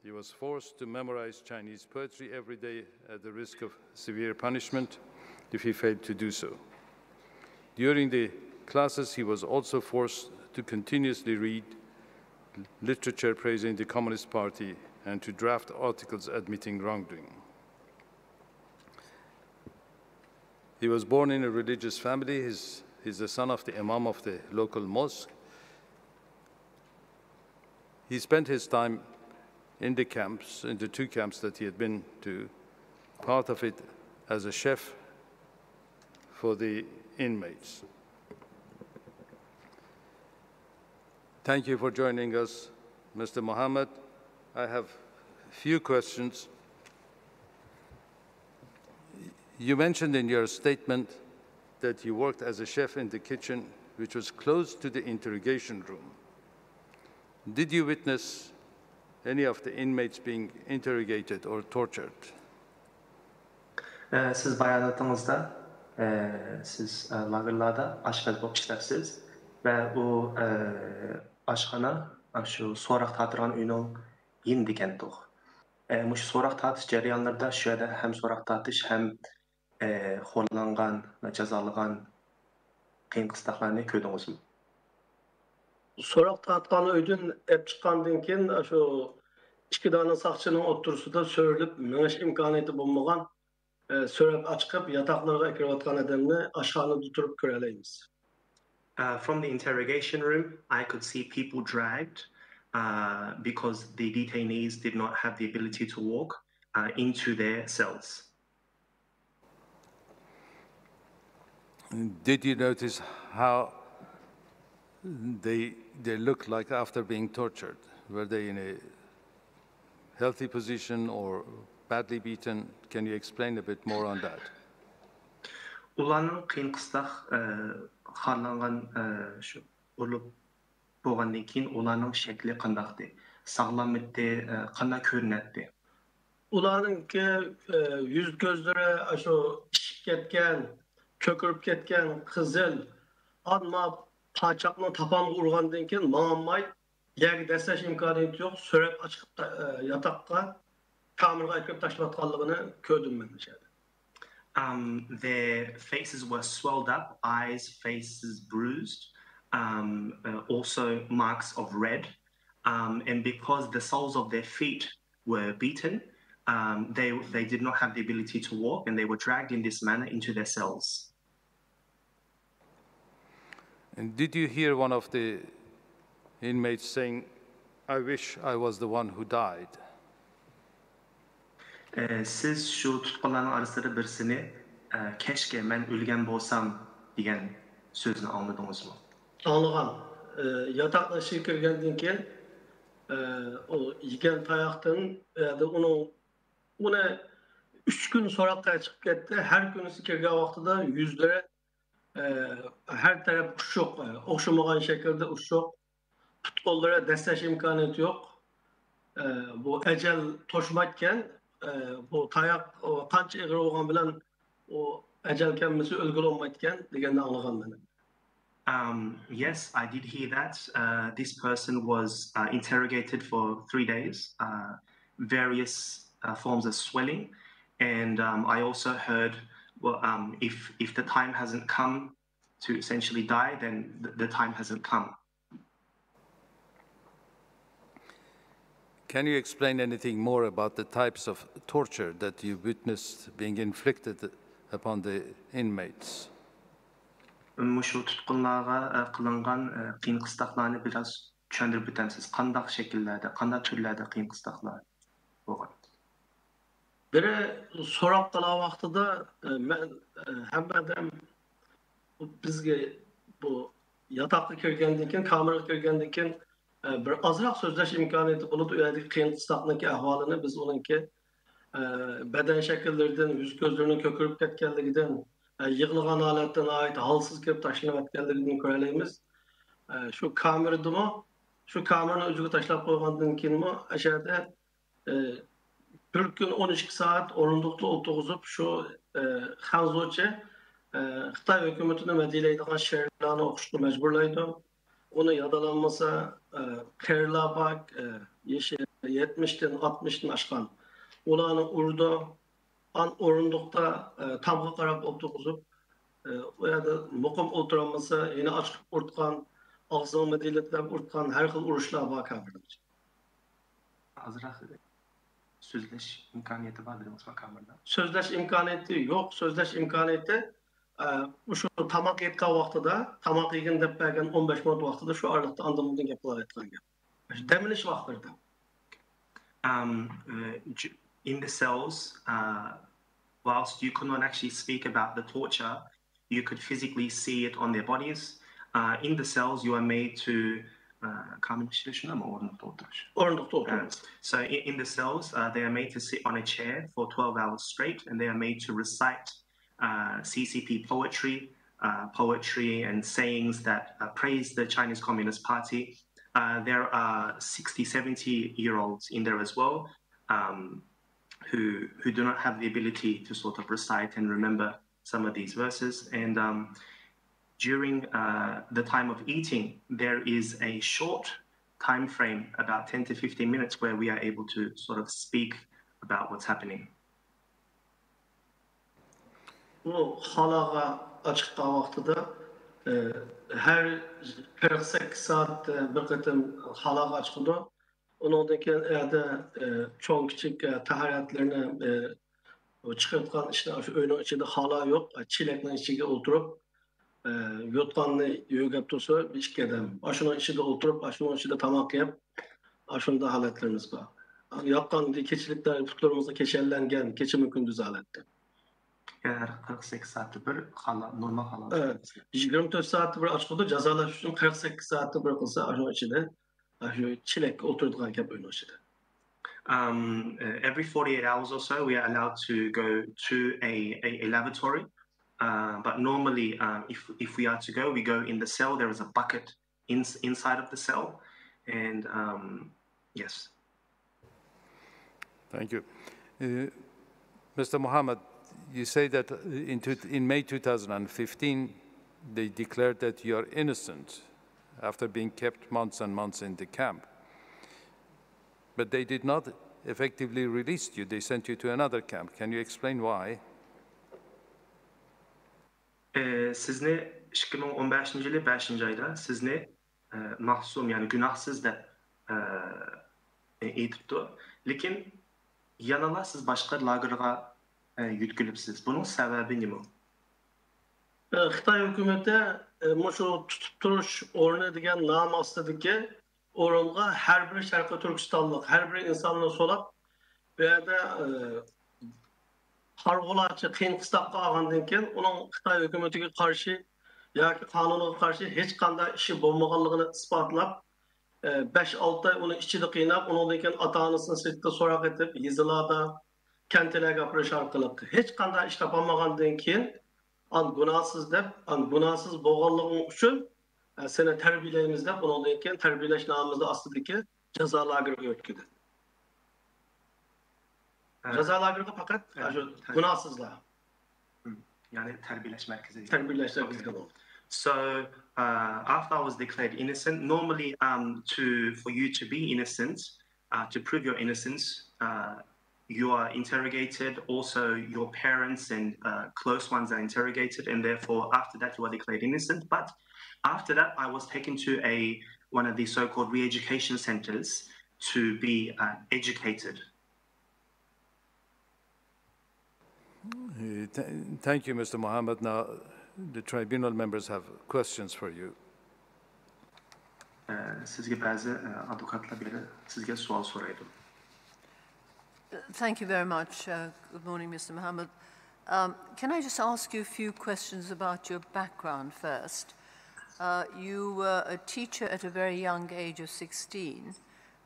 He was forced to memorize Chinese poetry every day at the risk of severe punishment if he failed to do so. During the classes, he was also forced to continuously read literature praising the Communist Party and to draft articles admitting wrongdoing. He was born in a religious family. He's the son of the Imam of the local mosque. He spent his time in the camps, in the 2 camps that he had been to, part of it as a chef for the inmates. Thank you for joining us, Mr. Mohammed. I have a few questions. You mentioned in your statement that you worked as a chef in the kitchen, which was close to the interrogation room. Did you witness any of the inmates being interrogated or tortured? Siz bayanatınızda, siz lagerlarda aşkaz болып işlепsiz ve bu aşkana şu sorak tatırgan uyunun yin diken toq. Muş sorak tatış jarayonlarida şu yerda hem sorak tatış hem xo'rlangan va jazolangan qiyin qisliqlarni ko'rdingizmi? Sorak tatgan öydün ep çıkandan keyin şu 2 dana saqçının otursida söylüp meniş imkoniyati bo'lmagan so'rab açıp yataklarga kirayotgan adamni aşağıda tuturup ko'ralaymiz. From the interrogation room, I could see people dragged because the detainees did not have the ability to walk into their cells. Did you notice how they looked like after being tortured? Were they in a healthy position or badly beaten? Can you explain a bit more on that? Ularning qiyin qisliq xarlangan shu urlup bo'lgandan keyin ularning shakli qandaqdi? Sog'lom edi, qanday ko'rinadi? Ularninki yüz gözlere şu pişip ketken, kökürüp ketken, kızıl, adma paçakla tapam urgandan keyin mağanmay, yerge desteş imkaniyeti yok, sörep açıp yatakka, kamerga kirip taşlatkanlığını gördüm ben içeride. Their faces were swelled up, eyes, faces bruised, also marks of red. And because the soles of their feet were beaten, they did not have the ability to walk and they were dragged in this manner into their cells. And did you hear one of the inmates saying, "I wish I was the one who died"? Siz şu tutqunlarning arasida birisini keşke men ölgen bolsam degan sözünü anladыңызmı? Anlagan. Yatakla kirgenden keyin o yigen tayaqtın onu 3 gün sorakka çıkıp ketdi. Her günüsü kirgen vaqtida yüzlere her taraf uçuk, okşamagan şekilde uçuk. Tutqunlara desteş imkaniyeti yok. Bu ecel toşmayken bu tayak qancha ig'ir bo'lgan bilan o ecel kelmesi ölgül olmayken degende anlagan ben. Yes, I did hear that. This person was interrogated for 3 days, various forms of swelling, and I also heard, well, if the time hasn't come to essentially die, then the time hasn't come. Can you explain anything more about the types of torture that you witnessed being inflicted upon the inmates? Muşu tutqunlarga qilingan qiyin qisliqlarni biraz tushuntirib o'tamsiz. Qanday shakllarda, qanday turlarda qiyin qisliqlar bo'lgan? Biri so'roq qilan vaqtida men hammadan bizga bu yatakta kirgandan keyin, kameraga kirgandan keyin bir azroq so'zlash imkoniyati bo'ladi. U yerdagi qiyin qisloqniki ahvolini biz uningki badan shakllaridan, yuz ko'zlarining ko'karib ketganligidan, yig'ilgan holatdan ait holsiz kelib tashlanayotganligidan ko'ra olamiz. Shu kameradami, shu kamerani o'ziga tashlab qo'ygandan keyinmi, ashada bir kun 12 soat o'rindiqda o'tirg'izib shu Xanzochi Xitoy hukumatini madhiyalaydigan she'rlarni o'qishga majburlaydi. Uni yodalanmasa qirlar bak, 70'den 60'dan aşkan ularni urdi. An o'rindiqda tomga qarab o'tirg'izib, u yerda muqim o'tiramasa, yana ochib urtgan, og'zini madhiyatlab urtgan har xil urushlar bor kamerada. Azroq so'zlash imkoniyati bor dedingiz kamerada. So'zlash imkoniyati yo'q, so'zlash imkoniyati shu tomoq yetgan vaqtida, tomoq yegan deb bergan 15 minut vaqtida shu oraliqda andamdan gap qilayotgan gap. Dam olish vaqtida. In the cells, whilst you could not actually speak about the torture, you could physically see it on their bodies. In the cells, you are made to so in the cells, they are made to sit on a chair for 12 hours straight, and they are made to recite CCP poetry and sayings that praise the Chinese Communist Party. There are 60, 70-year-olds in there as well, who do not have the ability to sort of recite and remember some of these verses. And during the time of eating, there is a short time frame, about 10 to 15 minutes, where we are able to sort of speak about what's happening. Bu halaga açıkta vaxtıda her 48 saat bir qetim halaga açıqdı. Ondan keyin evde çoğun küçük taharatlarını çıkartgan işte şu oyunun içinde hala yok. Çileknin içine oturup yotqanını yögep tursa ikki adam. Aşının içinde oturup, aşının içinde tamak yap. Aşında halatlarımız var. Yapqan keçilikler putlarımızda keçellengen, keçimi gündüz halatda. Yani 48 saatli bir normal hala. Evet. 24 saatli bir açıqda cezalaş üçün 48 saatli bir qılsa aşının içinde şu çilek oturduğun gap oyunun içinde. Every 48 hours or so, we are allowed to go to a lavatory. But normally, if we are to go, we go in the cell. There is a bucket inside of the cell, and yes. Thank you, Mr. Mohammed. You say that in May 2015, they declared that you are innocent after being kept months and months in the camp. But they did not effectively release you. They sent you to another camp. Can you explain why? Sizni 2015 yılı 5. ayda sizni mahsum, yani günahsız da eğitipti. Lekin yanala siz başka lagerga yütkülüpsiz. Bunun sebebi ne? Xitoy hukumati mushu tutib turish o'rni degan nom ostidagi o'ringa har bir Sharqiy Turkistonlik, har bir insonni so'lab bu yerda harg'ulachi qiyin qistoqqa olgandan keyin uning Xitoy hukumatiga qarshi yoki qonunga qarshi hech qanday ishi bo'lmaganligini isbotlab 5-6 ay uni ichida qiynab, undan keyin ota-onasini sirtda so'roq etib, yizilarda, kentlarga gapirish orqali hech qanday ish topolmagandan keyin günahsız deb, günahsız bo'lganliging uchun seni tarbiyalaymiz deb, undan keyin tarbiyalash nomimizda ostidagi jazo lageriga o'tkazdi. Jazo lageriga faqat günahsızlar. Yani terbiyelash merkezi. Terbiyelash merkezi. So after I was declared innocent, normally for you to be innocent, to prove your innocence, you are interrogated. Also, your parents and close ones are interrogated, and therefore, after that, you are declared innocent. But after that, I was taken to one of the so-called re-education centers to be educated. Thank you, Mr. Mohammed. Now, the tribunal members have questions for you. Sizge bazı avukatlar biri sizge sual soraydı. Thank you very much. Good morning, Mr. Mohammed. Can I just ask you a few questions about your background first? You were a teacher at a very young age of 16,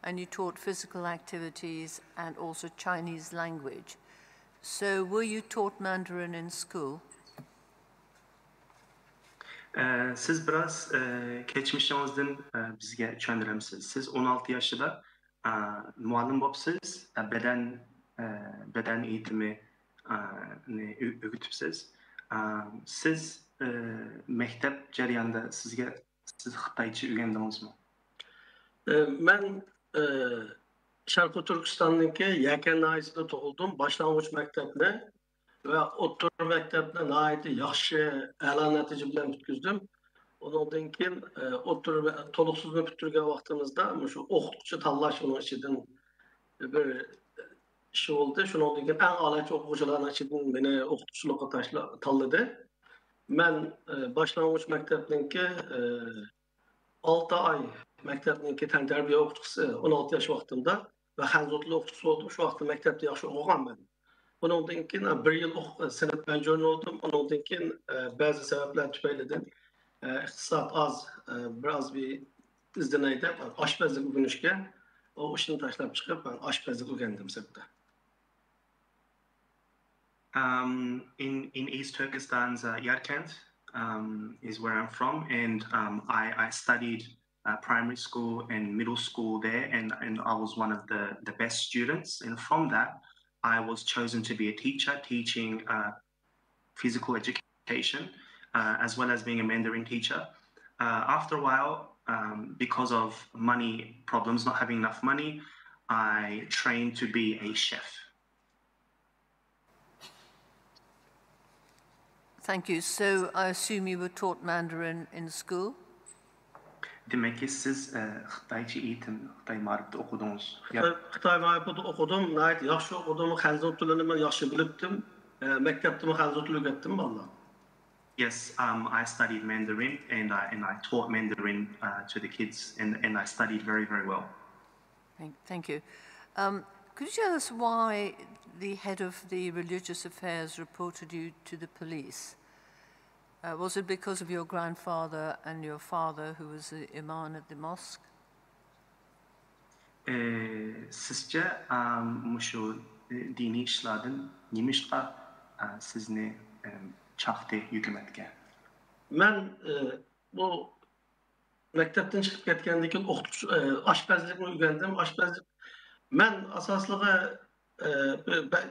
and you taught physical activities and also Chinese language. So were you taught Mandarin in school? Siz biraz geçmişinizden bizge tushuntiramsiz. Siz 16 yaşında muallim bo'libsiz, beden eğitimi o'rgatibsiz. Siz mektep jarayonida siz Xitoycha o'rgandingizmi? Ben Sharqi Turkiston'daki Yakan nahiyasida tug'ildim. Boshlang'ich maktabni ve o'rta maktabni nihoyatda yaxshi a'lo natija bilan bitkazdim. Ondan keyin to'liqsizni bitirgan vaqtimizda shu o'qituvchi tanlash uning ichidan bir ish bo'ldi. Shundan keyin eng a'lochi o'quvchilarning ichidan meni o'qituvchilikqa tanladi. Men boshlang'ich maktabniki 6 ay maktabniki tarbiya o'qituvchisi 16 yosh vaqtimda va hanzotli o'qituvchi bo'ldim. Shu vaqtda maktabda yaxshi o'qiganman. Ondan keyin bir yil sinf penjörünü oldum. Ondan keyin bazı sebepler tüfeyledi. İktisat az, biraz bir izdeneydi. Aşpazlık öğrenişke o işini taşlap çıkıp ben aşpazlık öğrendim sebepte. In East Turkestan's Yarkent is where I'm from, and I studied primary school and middle school there, and I was one of the best students. And from that, I was chosen to be a teacher, teaching physical education, as well as being a Mandarin teacher. After a while, because of money problems, not having enough money, I trained to be a chef. Thank you. So I assume you were taught Mandarin in school? Demek ki siz Xitaycha eğitim, Xitay marifda okudunuz. Xitay marifda okudum, nəhayət yaxşı okudum, xəncə dilini mən yaxşı bilibdim. Məktəbdə mən xəncə dili öyrətdim vallahi. Yes, I studied Mandarin and I taught Mandarin to the kids, and I studied very, very well. Thank you. Could you tell us why the head of the religious affairs reported you to the police? Was it because of your grandfather and your father, who was the imam at the mosque? Sizce şu dini işlerden nimişqa sizni çaktı hükümetke? Ben bu mektepten çıkıp ketkendik ki aşpazlıkını öğrendim. Aşpazlık ben asaslığı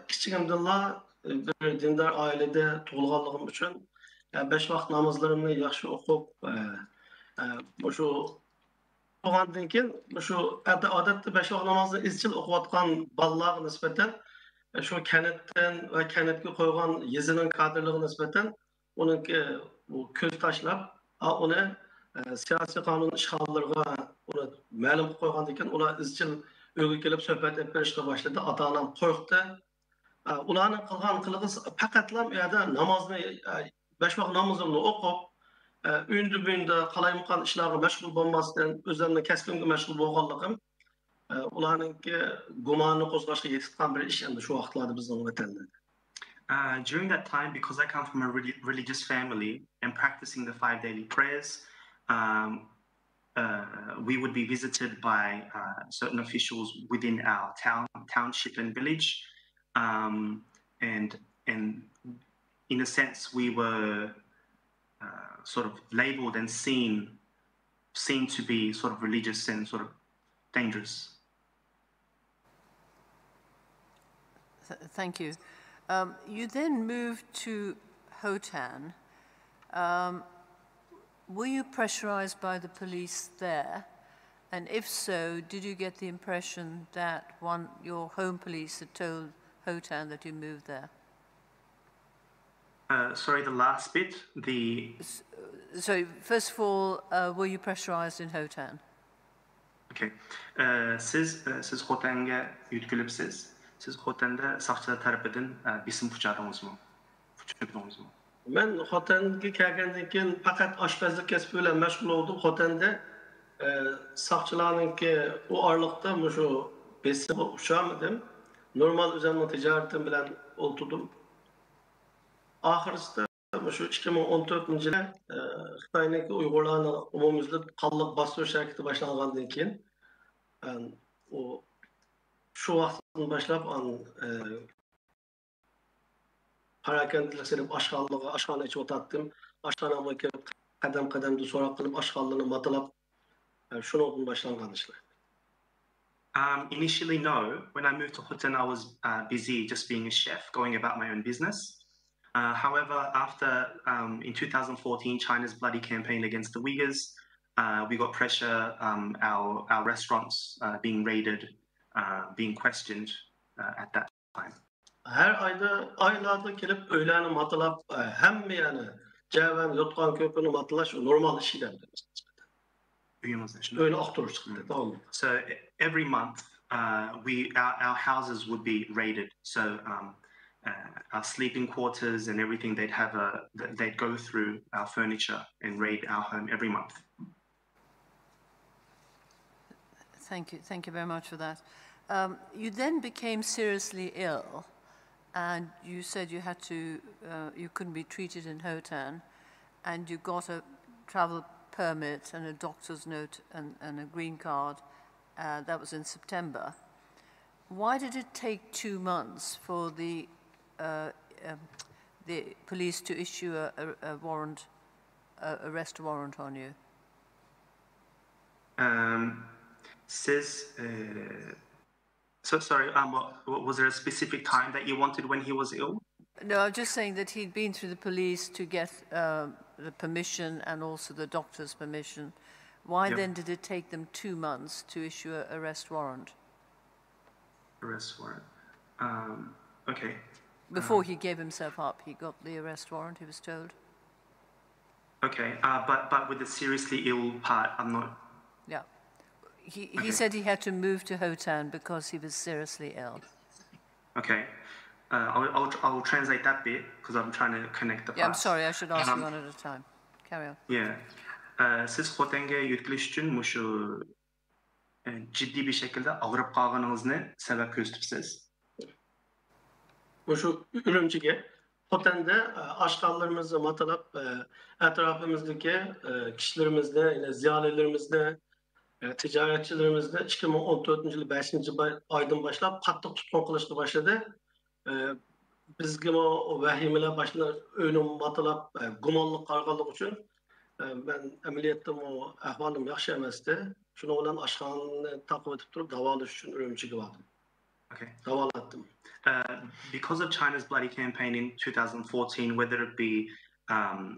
kiçigimden bir dindar ailede tuğulğanlığım için 5 vaqt namazlarımı yaxşı oxub şu oğandan keyin şu odatda 5 vaqt namazını izchil oxuyotgan balalarga nisbatan şu kanatdan va kanatga qo'ygan yezining kadrligiga nisbatan uningki bu ko'z tashlab uni siyosiy qonun ishg'ollariga uni ma'lum qilib qo'ygandan keyin ular izchil uyga kelib suhbat olib berishga boshladi. Ota-onam qo'rqdi. Ularning qilgan qilig'i faqatlam u yerda namozni 5 vaqt namazımını oqub, ündü-bündü qalaymagan ishlarga mashg'ul bo'lmasdan o'zlarimning kasbimga mashg'ul bo'lganligim ularningki gumonini qo'zg'ashga yetgan bir ish endi shu vaqtlarda bizning vatanda. During that time, because I come from a religious family and practicing the 5 daily prayers, we would be visited by certain officials within our township and village, and in a sense, we were sort of labeled and seen to be sort of religious and sort of dangerous. Thank you. You then moved to Hotan. Were you pressurized by the police there? And if so, did you get the impression that your home police had told Hotan that you moved there? Sorry, the last bit, So, first of all, were you pressurized in Hotan? Okay. Siz Hotan'ga yütkülüpsiz. Siz Hotan'da saqchilar tarafidan besim puchadingizmi? Men Hotan'ga kelgandan keyin faqat oshpazlik kasbi bilan mashg'ul bo'ldim. Hotan'da saqchilarningki u orliqda shu besim uchamadim. Normal o'zimning tijoratim bilan o'tirdim. Ahırısında şu 2014 yılı Xitay'daki Uygurlarını umumyüzlük qanlıq bastırış hareketi başlanğandan keyin o şu vaqtdan başlap parakendlik serip aşxana içip otattım. Aşxanama kelip qadam-qadamda so'roq qilib aşxanlarni matalab shundan başlanğan işler. Initially, no. When I moved to Hotan, I was busy just being a chef, going about my own business. However, after in 2014, China's bloody campaign against the Uyghurs, we got pressure, our restaurants being raided, being questioned at that time. Her aylarda kelip öğleni matalab hem yani cevap yotkan köpünü matalaş normal işler. Öyle aktor çıktı, tamam mı? So every month, our houses would be raided. So our sleeping quarters and everything, they'd go through our furniture and raid our home every month. Thank you very much for that. You then became seriously ill, and you said you had to, you couldn't be treated in Hotan, and you got a travel permit and a doctor's note and a green card. That was in September. Why did it take 2 months for the police to issue a warrant, arrest warrant on you? So sorry, was there a specific time that you wanted when he was ill? No, I'm just saying that he'd been through the police to get the permission and also the doctor's permission. Why then did it take them 2 months to issue an arrest warrant? Arrest warrant. Okay. Before he gave himself up, he got the arrest warrant, he was told. Okay, but with the seriously ill part, I'm not... Yeah. He said he had to move to Hotan because he was seriously ill. Okay. I'll translate that bit because I'm trying to connect the parts. Yeah, I'm sorry, I should ask you one at a time. Carry on. Yeah. Siz Hotan'ga yetilish uchun mushu ciddi bir şekilde ağrıp qalğanınızı sebep göstersiz. Şu Ürümçi'ye Hotan'da aşkallarımızı matalap etrafımızdaki kişilerimizle, yine ziyarelerimizle, ticaretçilerimizle 2014 yılı 5. aydan başlap qattiq tutqun qilishga başladı. Bizga o vahimeler başlar önüm matalap gumonliq qarğanlıq uchun ben ameliyatda o ahvolim yaxshi emasdi. Shuni bilan oshxonani taqib etib turib davolash uchun Ürümchiga bordim. Okay. Davolatdim. Because of China's bloody campaign in 2014, whether it be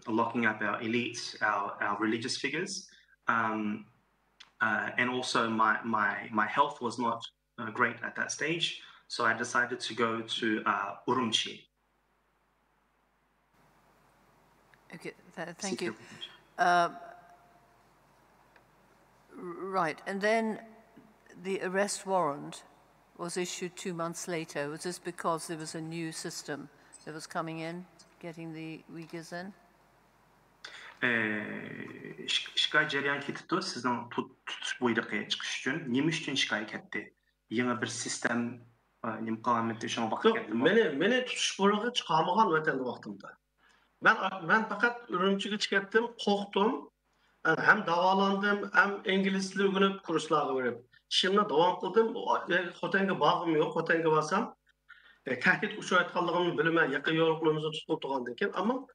locking up our elites, our religious figures, and also my health was not great at that stage, so I decided to go to Urumqi. Okay, thank you. Right, and then the arrest warrant was issued 2 months later. Was this because there was a new system that was coming in, getting the Uyghurs in? Şikayet cereyan ketipti, sizden tutuş buyruğu çıkış için. Nima üçün şikayet etti? Yeni bir sistem nim qametdi şuna bakıp geldim. Meni tutuş buyruğu çıkarmagan vatanda vaqtimda. Ben fakat Ürümchiga chiqatdim, qo'rqdim. Hem davolandim, hem ingliz tili o'rganib kurslarga berib. Ishimni davom qildim. Xotanga bog'im yo'q, Xotanga borsam tahdid uchrayotganligimni bilmay, yaqin yo'qligimizni tutib turgandan keyin, ammo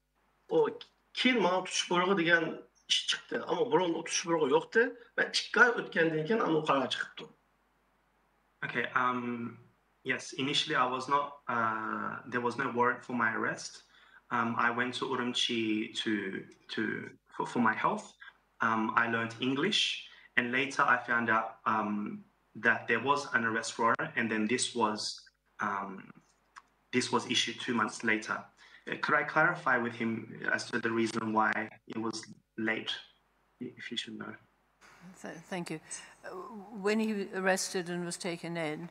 o keyin mana tutuş buyruğu degan ish chiqdi. Ammo burun o tutuş buyruğu yo'qdi va 2 oy o'tgandan keyin ana qarar chiqibdi. Okay, yes, initially I was not there was no warrant for my arrest. I went to Urumqi for my health. I learned English, and later I found out that there was an arrest warrant, and then this was issued 2 months later. Could I clarify with him as to the reason why it was late, if you should know? Thank you. When he was arrested and was taken in,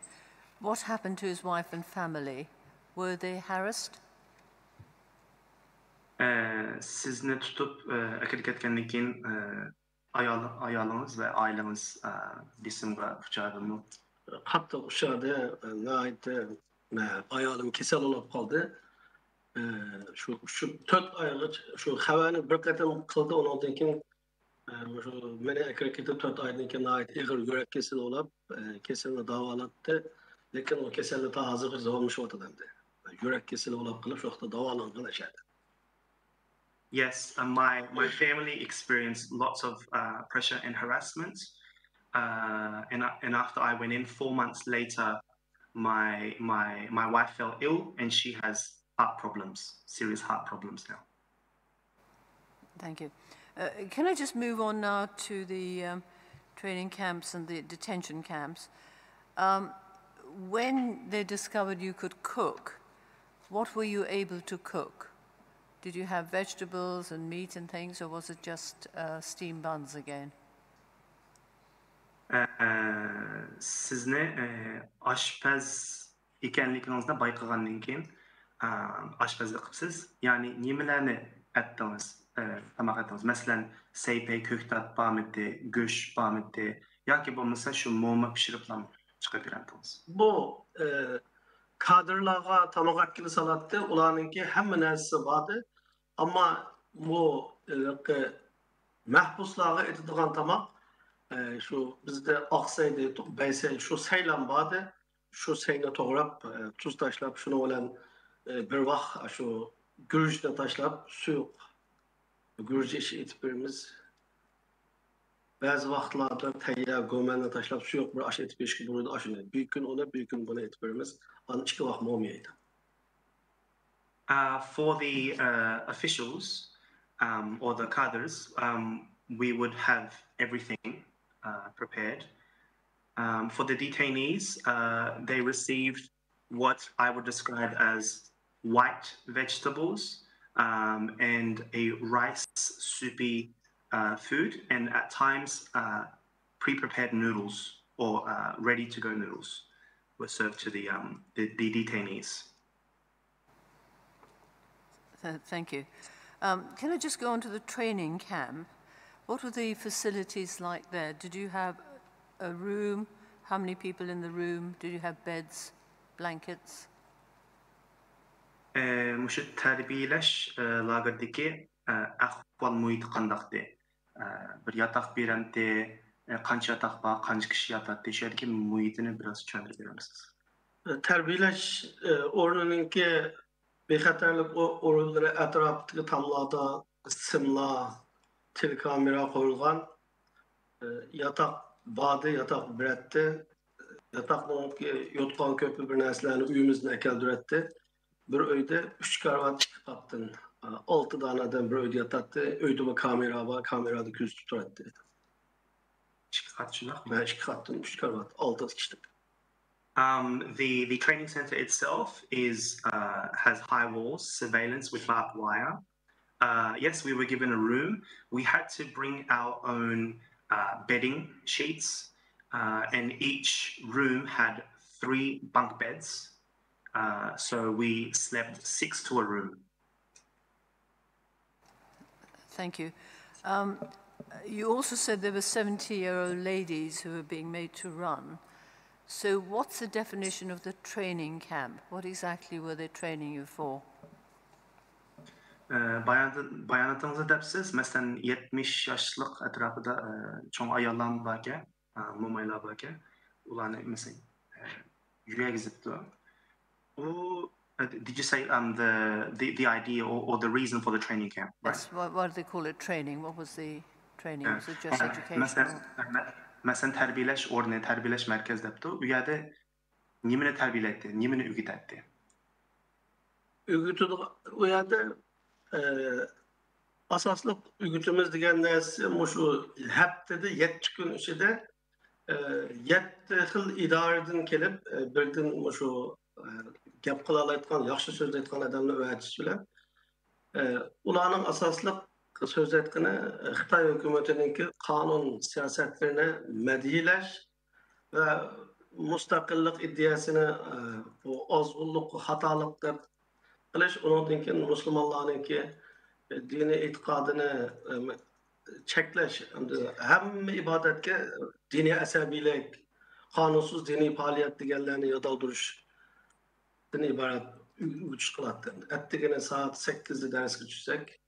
what happened to his wife and family? Were they harassed? Sizni tutup akıl ketkendan keyin ayolunuz ve aileniz bisimga uchadimi? Qattiq uchadi, ayolım kasal bo'lib qoldi. şu 4 aylık şu havanı bir qatam qildi, ondan keyin şu meni akraketi 4 aydan keyin ait ig'ir yurak kesili olab, kesilni davolatdi. Lekin o kesilni ta hozirgacha davomlashyapti endi. Yurak kesili olab qilib, shu vaqtda davolangan ashadi. Yes, my family experienced lots of pressure and harassment. And after I went in, 4 months later, my wife fell ill, and she has heart problems, serious heart problems now. Thank you. Can I just move on now to the training camps and the detention camps? When they discovered you could cook, what were you able to cook? Did you have vegetables and meat and things, or was it just steam buns again? Sizni aşpaz ekanligingizni bayqagandan keyin aşpazlik qilibsiz. Ya'ni nimalarni aytdingiz, tamoq aytdingiz? Masalan, saypay, ko'ktat bormidi, go'sht bormidi yoki bo'lmasa shu mo'ma pishiriblam chiqib berardingiz? Bu kadrlarga tamoq atkili salatdi, ularninki hamma narsasi bordi. Ammo bu mahbuslarga etadigan tamoq şu bizde Aksay deyip, Baysay, şu saylan vardı, şu sayını toğrap, tuz taşlap, şunu olan bir vak, şu gürücüne taşlap, su yok. Gürücü işi etip birimiz, bazı vaktlarda teyyar, gömenle taşlap, su yok, bir aşı etip eşki burada aşını. Büyük gün ona, büyük gün buna etip birimiz, anı iki vak muamiyeydi. For the officials or the cadres, we would have everything prepared. For the detainees, they received what I would describe as white vegetables and a rice soupy food, and at times pre-prepared noodles or ready-to-go noodles were served to the detainees. Thank you. Can I just go on to the training camp? What were the facilities like there? Did you have a room? How many people in the room? Did you have beds, blankets? Muşu terbiyeleş lagerdeki ahval muhiti qandaqdi? Bir yatak beremdi, qancha yatak bor, qancha kishi yotadi? Shu yerdagi muhitini biroz tushuntirib berasiz? Terbiyeleş o'rnininki bexatarlik o'rinlari atrofidagi tomlarda simlar, telekamera koyulgan, yatak bağdı, yatak biretti, yatakla yotkan köpü bir neslerini uyumuzdan ekeldiretti. Bir öyde 3 karvat çıkıp attın, 6 taneden bir öyde yatattı, öyde bir kamera var, kamerada göz tutattı. 2 kat şunak mı? 2 kattın, 3 karvat, 6 kişilik. The training center itself has high walls, surveillance with barbed wire. Yes, we were given a room. We had to bring our own bedding sheets, and each room had 3 bunk beds. So we slept 6 to a room. Thank you. You also said there were 70-year-old ladies who were being made to run. So what's the definition of the training camp? What exactly were they training you for? Bayanatınızı depsiz, mesela 70 yaşlık etrafında çoğun ayarlan varken, mumaylar varken, ulanı mesela yürüye gizipti. Did you say the idea or the reason for the training camp? Right? Yes, why do they call it training? What was the training? Was it just educational? Mesela terbiyeleş orne, terbiyeleş merkez depti. U yerde nimini terbiyetti, nimini ügütetti? Ügütü o yerde asaslı ügütümüz degan narsa şu haftada 7 kun ichida 7 xil idoradan kelib birdan şu gap qila oladigan, yaxshi so'z aytgan odamni o'rgatish bilan ularning asosli so'z aytgani Xitoy hukumatiningki qonun siyosatlarini madhiylash va mustaqillik iddiasini bu ozg'unlik, xatolik deb qilish, undan keyin musulmonlarningki diniy e'tiqodini cheklash, hamma ibodatga diniy asabiylik, qonunsiz diniy faoliyat deganlarni yo'taltirishdan iborat uç kılattın. Ettikine saat 8'de ders geçecek.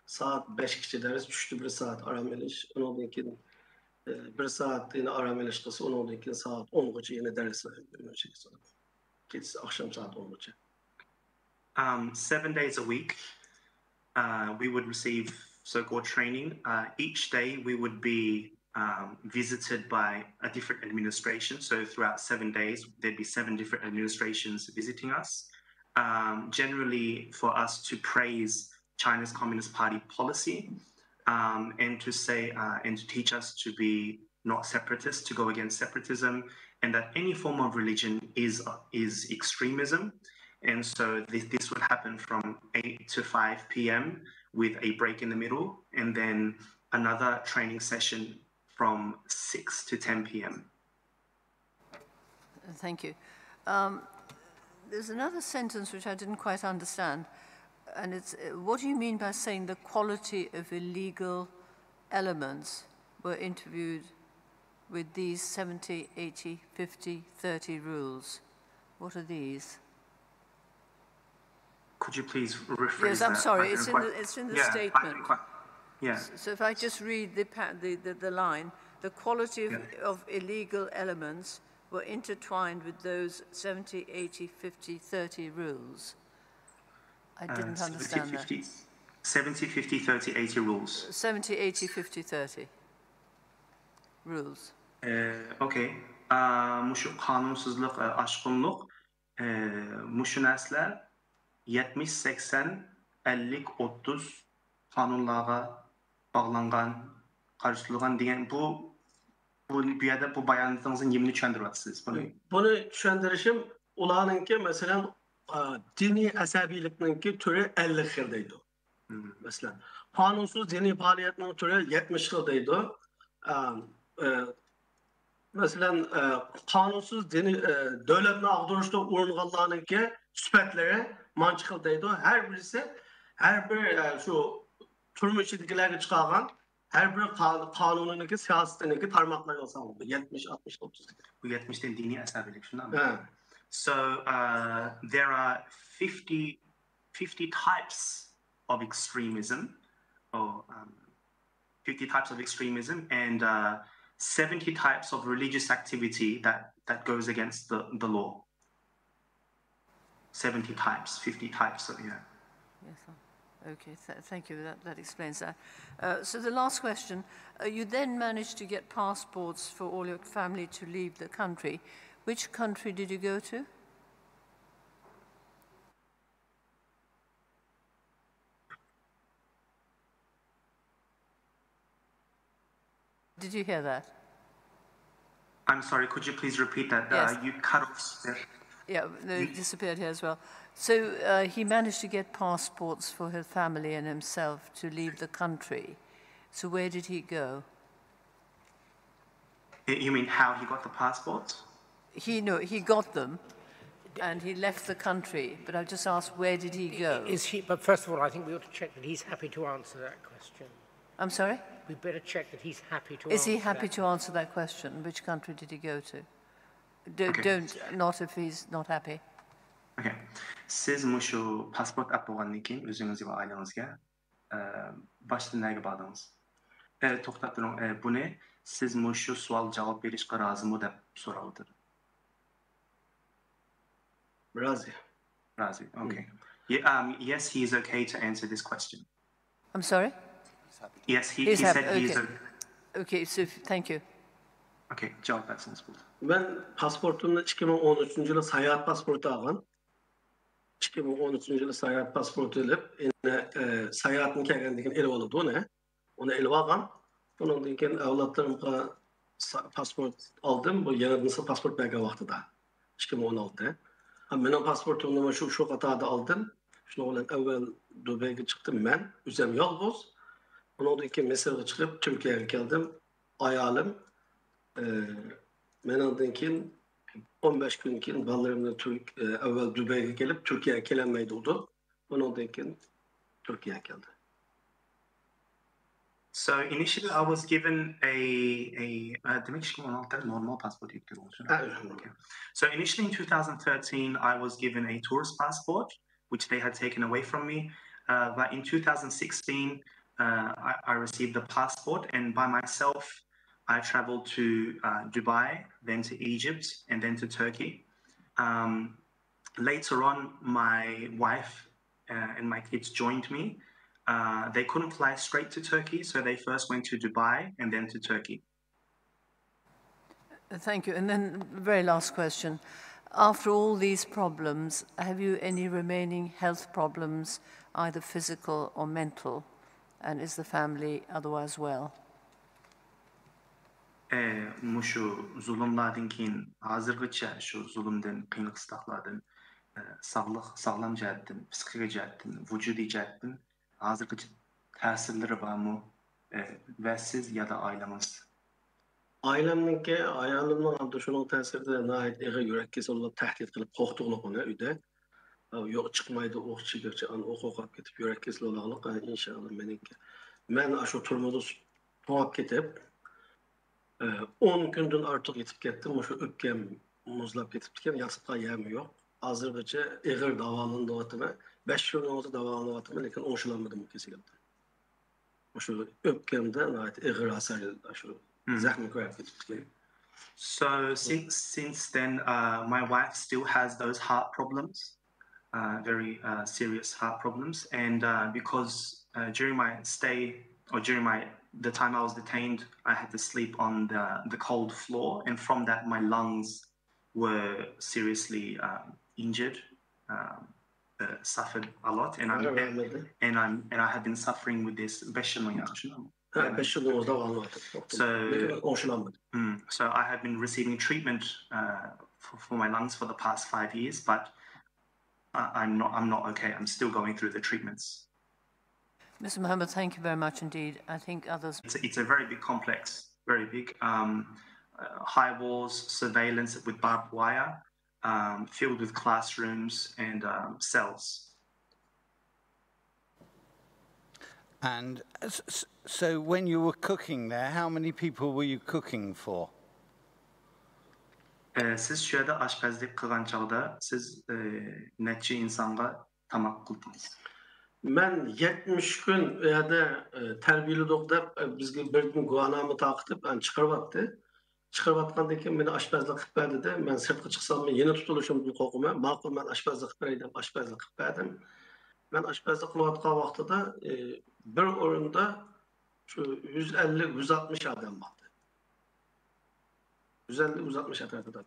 Saat 5 kişi ders, 3'te 1 saat aram eliş. Onun için 1 saat yine aram eliş kısa, onun için saat 10 geçe yine ders verecek. Gece akşam saat 10 geçe. 7 days a week, we would receive so-called training. Each day we would be visited by a different administration. So throughout 7 days, there'd be 7 different administrations visiting us. Generally for us to praise China's Communist Party policy and to say and to teach us to be not separatists, to go against separatism, and that any form of religion is extremism. And so this would happen from 8 to 5 p.m. with a break in the middle, and then another training session from 6 to 10 p.m. Thank you. There's another sentence which I didn't quite understand, and it's, what do you mean by saying the quality of illegal elements were interviewed with these 70, 80, 50, 30 rules? What are these? Could you please rephrase Yes, I'm that? sorry, it's in the statement. Yeah. So if I just read the line, the quality of illegal elements were intertwined with those 70, 80, 50, 30 rules. I didn't understand 50, that. 70, 50, 30, 80 rules. 70, 80, 50, 30 rules. Okay. Muşu kanunsuzluk, aşkınlık, muşu nesler 70, 80, 50, 30 kanunlara bağlangan, karıştırılan diyen bu yerde bu bayanınızın yemini düşündürüyorsunuz. Bunu düşündürüşüm ulanınki mesela dini əsəbilikninki türü 50 xildeydi. Mesela kanunsuz dini faaliyetinin türü 70 xildeydi. Mesela kanunsuz dini devletin ağduruşta uğrunğanlarınki süpetleri mançı xildeydi. Her birisi, her bir şu turmu içindekilerle çıkargan her bir kanunundaki siyasetindeki tarmaklarına sağladı. 70, 60, 30. Bu 70'ten dini əsəbilik şundan mı? So there are 50 types of extremism, or 50 types of extremism, and 70 types of religious activity that goes against the law. 70 types, 50 types, so yeah. Yes, okay, thank you. That explains that. So the last question, you then managed to get passports for all your family to leave the country. Which country did you go to? Did you hear that? I'm sorry, could you please repeat that? Yes. You cut off there. Yeah, they disappeared here as well. So he managed to get passports for his family and himself to leave the country. So where did he go? You mean how he got the passports? He got them, and he left the country. But I just asked, where did he go? But first of all, I think we ought to check that he's happy to answer that question. I'm sorry? We better check that he's happy to answer. Is he happy to answer that question? Which country did he go to? Not if he's not happy. Okay. Siz mushu pasport alib bo'lgandan keyin o'zingiz va oilangizga boshida nimaga bordingiz? To'xtab turing, buni siz mushu savol javob berishga rozimi deb so'ravdi. Razi. Razi. Okay. Yeah, yes, he is okay to answer this question. I'm sorry? Yes, he said he's okay. Okay, so thank you. Okay, cevap versiniz burada. Ben pasportumda 2013 yılı seyahat pasportu aldım. 2013 yılı seyahat pasportu alıp seyahatin kelgendikin eli oldu onu eli aldım. Ondan keyin avlatlarımga pasport aldım. Bu yanılmasa pasport belge vaxtida 2016'da. Benim pasportumda şu qatada aldım. Şunu olan evvel Dubai'ye çıktım ben. Üzem yalnız. Ondan keyin Mısır'a çıkıp Türkiye'ye geldim. Ayalım. Ben ondan keyin 15 gün keyin ballarımla evvel Dubai'ye gelip Türkiye'ye gelemeydi oldu. Ondan keyin Türkiye'ye geldi. So initially I was given normal passport. So initially in 2013 I was given a tourist passport, which they had taken away from me. But in 2016 I received the passport, and by myself I traveled to Dubai, then to Egypt, and then to Turkey. Later on, my wife and my kids joined me. They couldn't fly straight to Turkey, so they first went to Dubai and then to Turkey. Thank you. And then very last question. After all these problems, have you any remaining health problems, either physical or mental? And is the family otherwise well? Muşu zulümlerden keyin hazırgıça şu zulümden, kıyınlık ıslahlardan sağlam cihetten, psikik cihetten, vücudi cihetten hazırgıça tesirleri var mı? Ve siz ya da ailemiz? Ailemninki ayağımdan aldı şunun tesirde nahit eğer yürek kesilip tehdit kılıp korktuğunu üde. Yok çıkmaydı oq çigirçi an oq ketip yürek kesilip inşallah meninki. Men şu turmudu toğap ketip 10 günden artık yetip kettim. Şu öpkem muzlap ketip ketken yatıpka yem yok. Hazırgıça eğer davalında vatıma 5 yılın olsa davalında vatıma lekin oşulanmadım kesilip. Şu öpkemde nahit eğer hasar şu zahmi koyup ketip ketken. So since then, my wife still has those heart problems, very serious heart problems, and because during my stay or during the time I was detained, I had to sleep on the cold floor, and from that my lungs were seriously injured, suffered a lot, and I have been suffering with this 5 yıl yaklaşık. So I have been receiving treatment for my lungs for the past 5 years, but I'm not okay. I'm still going through the treatments. Mr. Mohammed, thank you very much indeed. I think others... It's a very big complex, very big. High walls, surveillance with barbed wire, filled with classrooms and cells. And so when you were cooking there, how many people were you cooking for? Siz şu yerda aşpazlık kılgan çağda siz neçe insanga tamak kıldınız? Ben 70 gün ya da terbiyeli doktor bizge bir gün guanamı takıtıp ben çıkarıp çıkarıpkandan keyin meni aşpazlık qilib berdi de men sirtqa chiqsam yeni tutulishim qo'rqaman. Ma'qul men aşpazlık qilib beray deb aşpazlık qilib berdim. Men aşpazlık qilayotgan vaqtida bir o'rinda şu 150-160 adam vardı. 150-160 adam.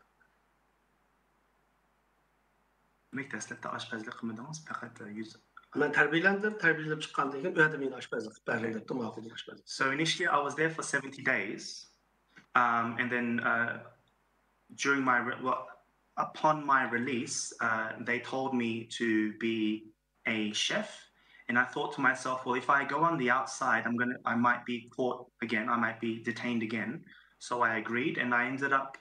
Demek dastlabda aşpazlık qilmadingiz, faqat 100. Ben terbiyelep çıkkandan keyin uyada meni aşpazlık qilib berdim debdi, ma'qul aşpazlık. So initially I was there for 70 days. And then during upon my release, they told me to be a chef, and I thought to myself, well, if I go on the outside, I might be caught again, I might be detained again. So I agreed, and I ended up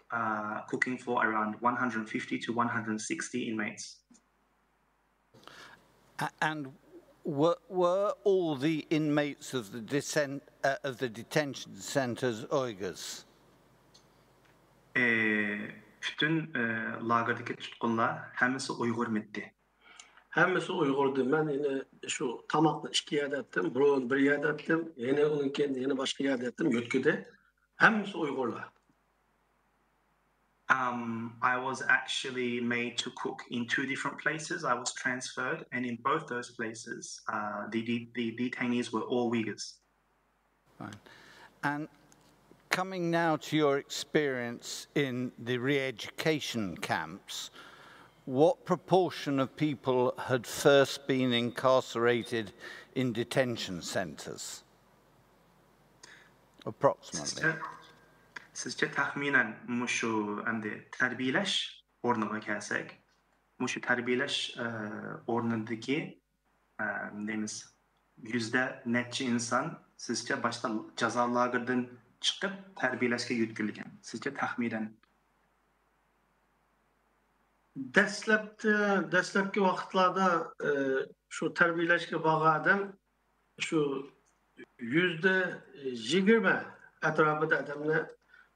cooking for around 150 to 160 inmates. And were all the inmates of the detention centers Uyghurs? Bütün lagerdaki tutkunlar hemisi Uygur mıydı? Hemisi Uygurdu. Ben yine şu tamakla 2 yerde ettim, burun 1 yerde ettim, yine onun kendi yine başka yerde ettim, Yötkü'de. Hemisi Uygurlar. I was actually made to cook in 2 different places. I was transferred, and in both those places, the detainees were all Uyghurs. Right. And coming now to your experience in the re-education camps, what proportion of people had first been incarcerated in detention centers? Approximately. Sizce tahminen muşu andi terbiyeleş ornuna kelsek, muşu terbiyeleş ornundaki demiz yüzde netçi insan sizce başta cezalardan çıkıp terbiyeleşke yütkülüken. Sizce tahminen? Dastlabki vaqtlarda şu terbiyeleşke bağlı adam şu %20 etrafında adamla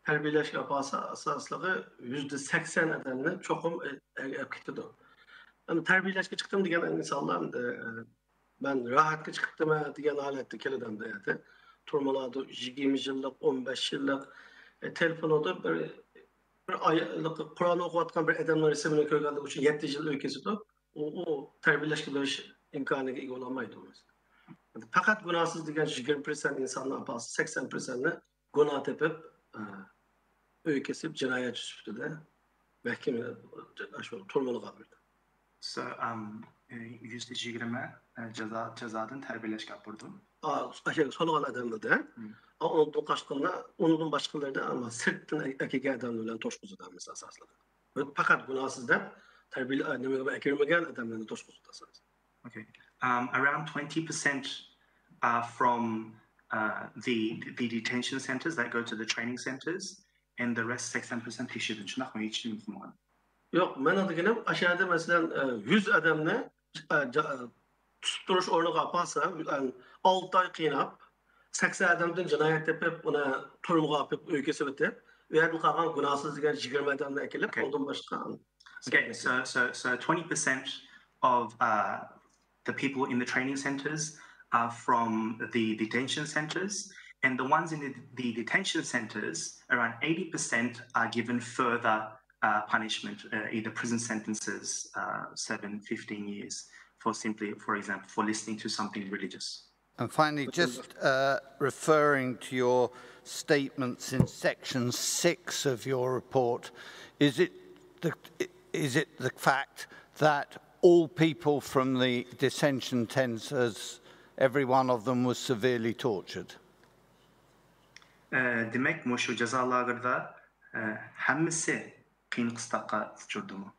terbiyeleş yapası asaslığı %80 adamla çokum ektidir. Yani terbiyeleşke çıktım diyen insanlar ben rahatlıkla çıktım diyen halette keleden de yani turmaladı 20 yıllık 15 yıllık telefonda bir aylık Kur'an okuyatkan bir adamlar isimini koyganlık için 7 yıl ülkesi o terbiyeleşke bir imkanı iyi olamaydı. Fakat günahsız diyen 20% insanlar bazı 80%'ne günah tepip ülkesi cinayet üstü de mahkeme turmalı kabirdi. So %20 cezadan terbiyeleşke yapırdım. Solğan adamdı da. Onun başkalarına, onun başkaları da ama sırttan erkek adamlarla toşkuzu da mesela asasladı. Fakat günahsız da terbiyeli ekirmegen adamlarla toşkuzu da asasladı. Okay. Around 20% are from the detention centers that go to the training centers, and the rest 80% teşhidin. Şunak mı hiç bilmiyorum. Yok, ben adıgınım aşağıda mesela 100 adamla tutuş ornu kapasa, 6 ay kıynap, 80 adamdan cinayet yapıp, ona turmu kapıp, ülkesi bitip, ve bu kalan günahsız diyen 20 adamla ekilip, ondan başka. Okay, so 20% of the people in the training centers are from the detention centers, and the ones in the detention centers, around 80% are given further punishment, either prison sentences, 7, 15 years, for example, for listening to something religious. And finally, just referring to your statements in section 6 of your report, is it the fact that all people from the detention centers, every one of them was severely tortured? Demek şu cezalarda hemmisi kıyın kıstaka uçurdu mu?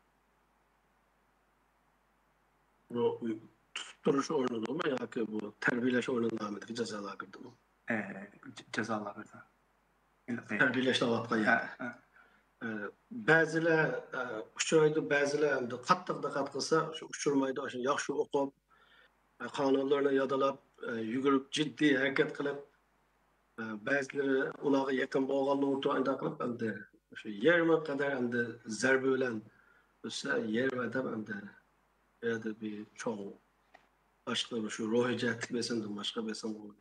Bu tutuş oynadı mı ya ki bu terbiyeleş oynanamadı cezalar kırdı mı? Cezalar kırdı. Terbiyeleş davapka yani. Bazılar uçuraydı, bazılar hem de kattık da katkısa uçurmaydı. Yaxşı okup, kanunlarını yadalap, yugurip ciddi hareket kılıp, bazıları ulağı yakın boğanlığı tuğanda kılıp hem de 20 kadar hem de zerbe ölen, 20 adam hem de ya da bir çoğu başka şu ruhi cihetlik besindim, başka besin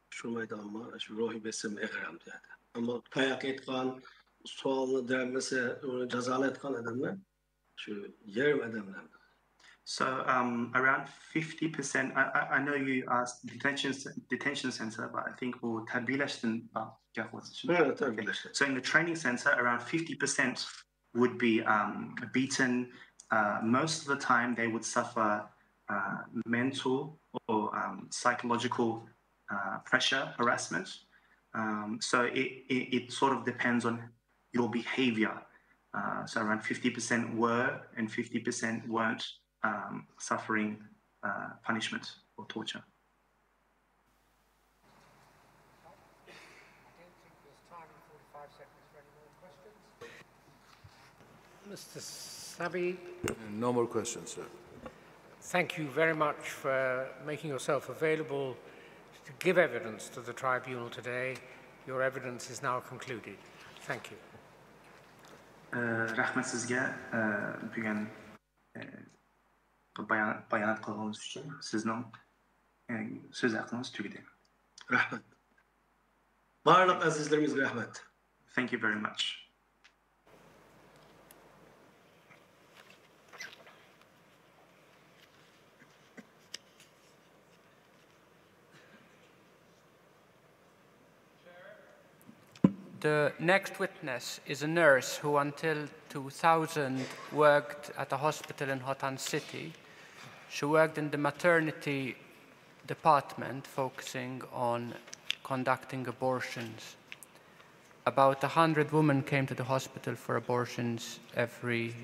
uçurmaydı ama şu ruhi besin ekram diye. Ama kayak etkan, sualını dermesi, onu cezalı etkan adamlar, şu 20 adamlar. So around 50%, I know you asked detention center, but I think bu terbiyeştin So in the training center, around 50% would be beaten. Most of the time, they would suffer mental or psychological pressure, harassment. So it sort of depends on your behavior. So around 50% were and 50% weren't suffering punishment or torture. Mr. Sabi? No more questions, sir. Thank you very much for making yourself available to give evidence to the tribunal today. Your evidence is now concluded. Thank you. Rahmet sizge bugün bayanat kılığınız için sizin söz hakkınız tügedi. Rahmet. Barlıq azizlerimiz rahmet. Thank you very much. The next witness is a nurse who until 2000 worked at a hospital in Hotan City. She worked in the maternity department focusing on conducting abortions. About 100 women came to the hospital for abortions every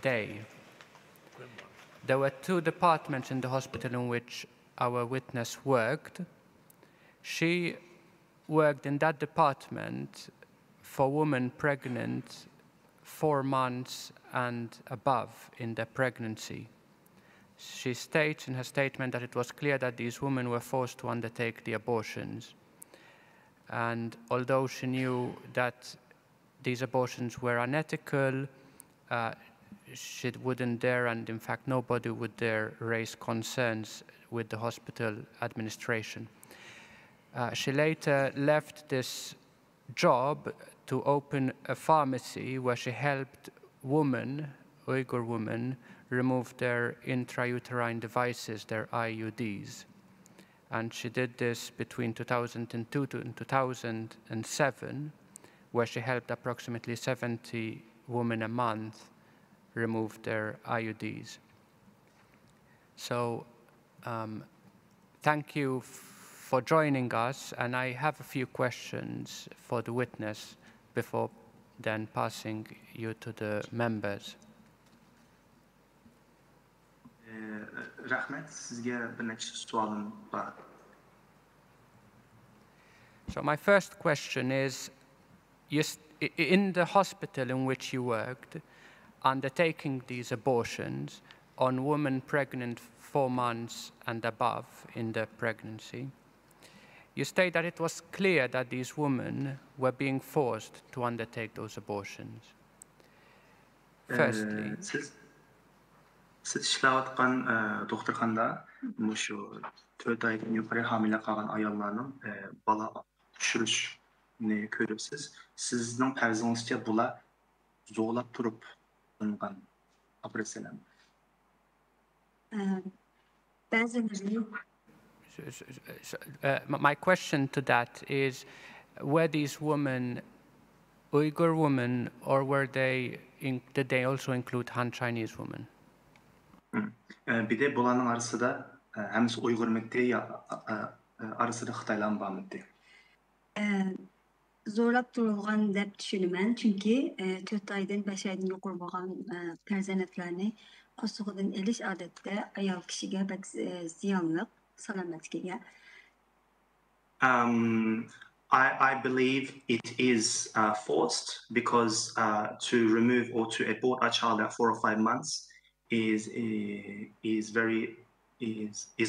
day. There were 2 departments in the hospital in which our witness worked. She worked in that department for women pregnant 4 months and above in their pregnancy. She states in her statement that it was clear that these women were forced to undertake the abortions. And although she knew that these abortions were unethical, she wouldn't dare, and in fact nobody would dare, raise concerns with the hospital administration. She later left this job to open a pharmacy where she helped women, Uyghur women, remove their intrauterine devices, their IUDs. And she did this between 2002 and 2007, where she helped approximately 70 women a month remove their IUDs. So thank you for joining us, and I have a few questions for the witness before then passing you to the members. Rahmet, sizga bir necha savolim bor. So my first question is, in the hospital in which you worked, undertaking these abortions on women pregnant 4 months and above in their pregnancy, you state that it was clear that these women were being forced to undertake those abortions. Firstly, siz ishlayotgan doktorxonada shu 4 oydan yuqori homila qolgan ayollarning bola tushirishni ko'ribsiz. Sizning farzingizcha bular zo'rlab turib qilingan operatsiyalar. My question to that is, were these women Uyghur women, or did they also include Han Chinese women? Bir de bulanın arasında hemisi Uygur mıydı ya arasında Xitaylan var mıydı? Zorlap durulgan dep düşünümen, çünkü 4 aydan 5 aydan yuqur bolgan perzanatlarni qo'sug'idan elish odatda ayol kishiga bak ziyonliq salomatligiga. I believe it is forced because to remove or to abort a child at 4 or 5 months is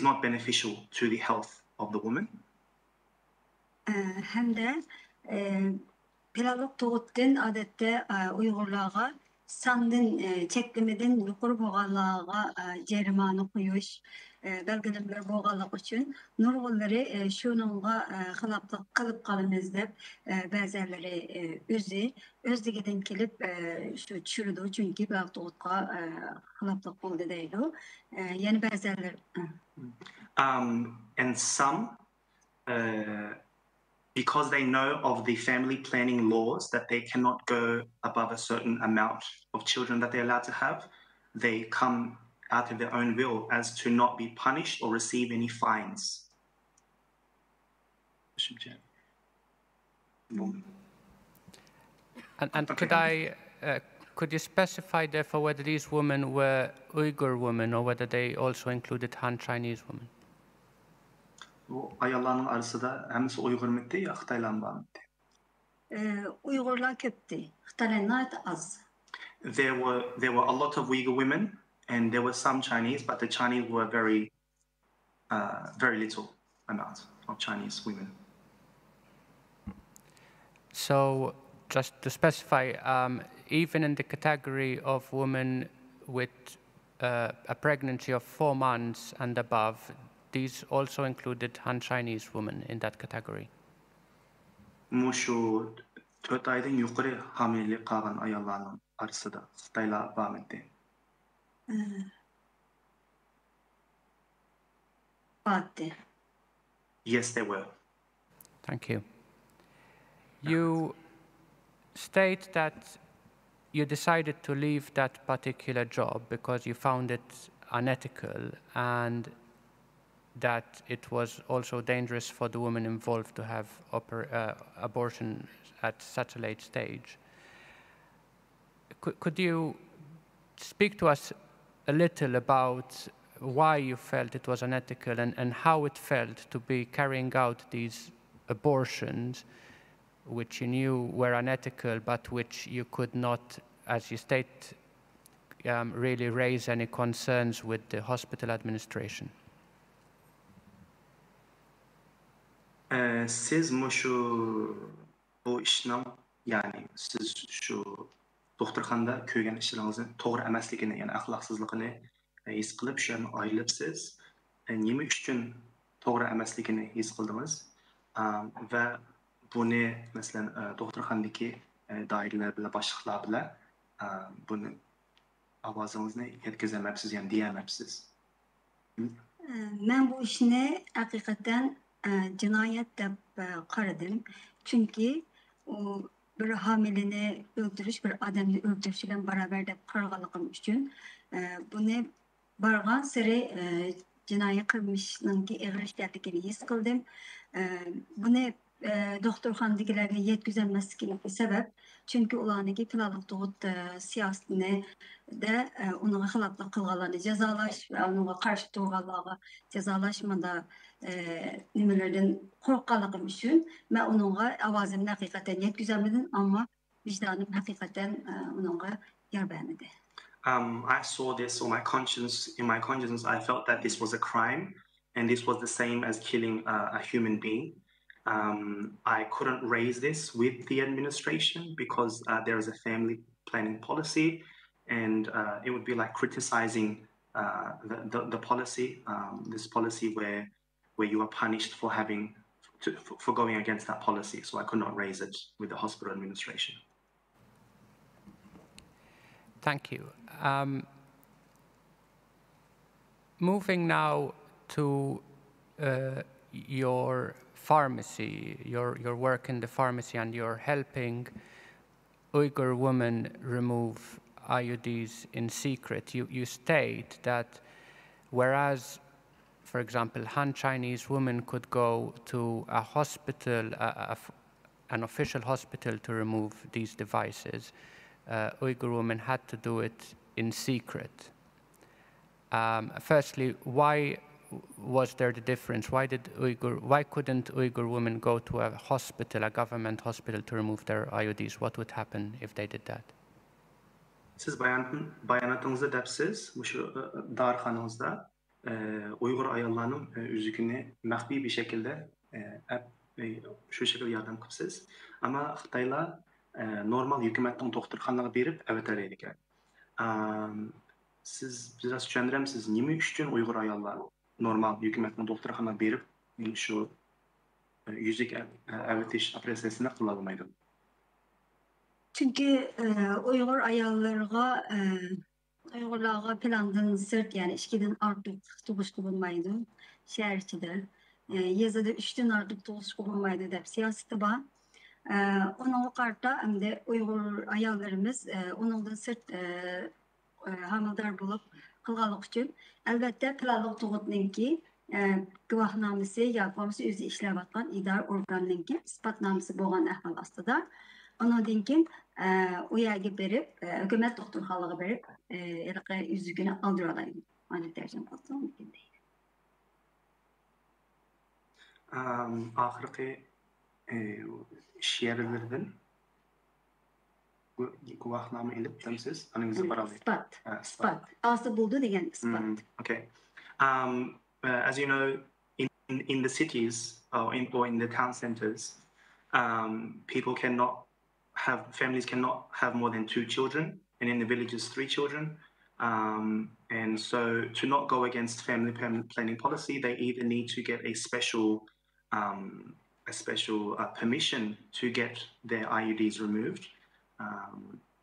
not beneficial to the health of the woman. Hem de pilalıq doğutdan adette Uygurlarga sandın çeklemeden yukarı boğalığa cerimani koyuş belgelemler boğalık için nurgulları şununla xilaplık kılıp kalınız dep bazıları özlüğüden kelip şu çürüdü çünkü belki doğutqa xilaplık oldu deydi. Yani bazıları And some because they know of the family planning laws that they cannot go above a certain amount of children that they're allowed to have, they come out of their own will as to not be punished or receive any fines. And could you specify therefore whether these women were Uyghur women or whether they also included Han Chinese women? Bu ayolların arasında hemisi Uygur mıydı ya Xitaylan var mıydı? Uygurlar köptü, Xitaylanlar az. There were a lot of Uyghur women and there were some Chinese, but the Chinese were very little amount of Chinese women. So just to specify, even in the category of women with a pregnancy of 4 months and above, these also included Han Chinese women in that category. Şu 4 aydan yukarı hamilelik kalan ayolların arasında Xitaylar var mıydı? Vardı. Yes, there were. Thank you. You state that you decided to leave that particular job because you found it unethical and that it was also dangerous for the women involved to have abortion at such a late stage. Could you speak to us a little about why you felt it was unethical and how it felt to be carrying out these abortions which you knew were unethical but which you could not, as you state, really raise any concerns with the hospital administration? Siz bu işning, ya'ni siz shu doktorxonada ko'rgan ishlaringizni to'g'ri emasligini, ya'ni axloqsizligini his qilib, shu yerdan ayrilibsiz. Nima uchun to'g'ri emasligini his qildingiz? Va buni masalan doktorxonadagi doiralar bilan, boshliqlar bilan buni ovozingizni yetkazamabsiz, ya'ni deyamabsiz. Men bu ishni haqiqatan cinayet deb qaradım. Çünkü bir hamileni öldürüş, bir adamı öldürüş ile beraber de qarğanlığım üçün bunu barğan sırı cinayet qilmishning eg'ir ekanligini his qildim. Buni doktorxonadagilarga yetkazilmasligining sabab, chunki ularning planli tug'ut siyosatini de uning xiloflik qilganlarni jazolash va unga qarshi turganlarga jazolashmada nimalardan qo'rqqanligim uchun men uningga ovozimni haqiqatan yetkazolmadim, ammo vicdanım haqiqatan uningga yer bermadi. I saw this on my conscience. In my conscience, I felt that this was a crime, and this was the same as killing a human being. I couldn't raise this with the administration because there is a family planning policy, and it would be like criticizing the policy, this policy where you are punished for for going against that policy. So I could not raise it with the hospital administration. Thank you. Moving now to your pharmacy, your work in the pharmacy, and you're helping Uyghur women remove IUDs in secret. You state that whereas, for example, Han Chinese women could go to a hospital, an official hospital to remove these devices, Uyghur women had to do it in secret. Firstly, why was there the difference? Why couldn't Uyghur women go to a hospital, a government hospital, to remove their IUDs? What would happen if they did that? Siz bayanatınızda depsiz, şu darxanınızda Uyghur ayollarının üzükünü məxfi bir şekilde şu şekilde yardım qıpsız. Ama Xitaylar normal hükümetin doktorxanalarına berip əvətər edik. Siz biraz düşündürəmsiz, nima üçün Uyghur ayollar normal hükümetin doktorxanalarına berip şu yüzük əvətiş operasyasını qıla bilmaydı? Çünkü Uyghur Uyg'urlarga plandan sırt, yani 2'den artık tug'ush bulunmaydı şehir içinde. Yazıda 3'ten artık tug'ush bulunmaydı deb siyosati bor. Onun qarta hamda Uyghur ayollarimiz onundan sırt hamildor bo'lib qilganlik uchun albatta planli tug'utninki guvohnomasi yoki bo'lmasa o'zi ishlayotgan idora organinki isbotnomasi bo'lgan ahvol ostida ondan keyin u yerga berib hukumat doktorxonaga berib yüzükünü aldırı olaydı. Hani tercih olsa mümkün değil. Ahirki şehirlerden guvahname ilip demsiz anınızı paralı. Ispat. Aslı buldu diyen ispat. Okay. As you know, in the cities or in the town centers, families cannot have more than 2 children, and in the villages 3 children. And so to not go against family planning policy, they either need to get a special permission to get their IUDs removed.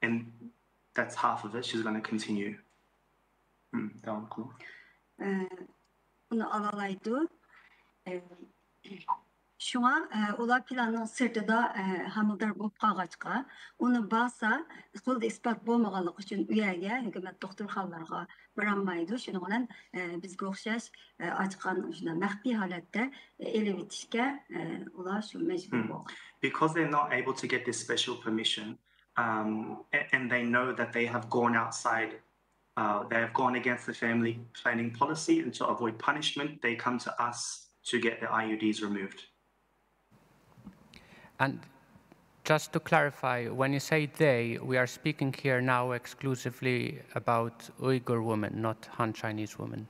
And that's half of it. She's going to continue. Devam kılın. Bunu alalaydı. Şuna ular planın sırtıda hamildor bo'lib qolg'achqa, uni basa qo'lda isbot bo'lmaganligi uchun u yerga hukumat doktorxonalarga borolmaydi. Shuning bilan bizga o'xshash ochgan shuna maxfiy holatda elib etishga ular shu majbur bo'lgan. Because they're not able to get this special permission, and they know that they have gone outside, they have gone against the family planning policy, and to avoid punishment, they come to us to get the IUDs removed. And just to clarify, when you say they, we are speaking here now exclusively about Uyghur women, not Han Chinese women.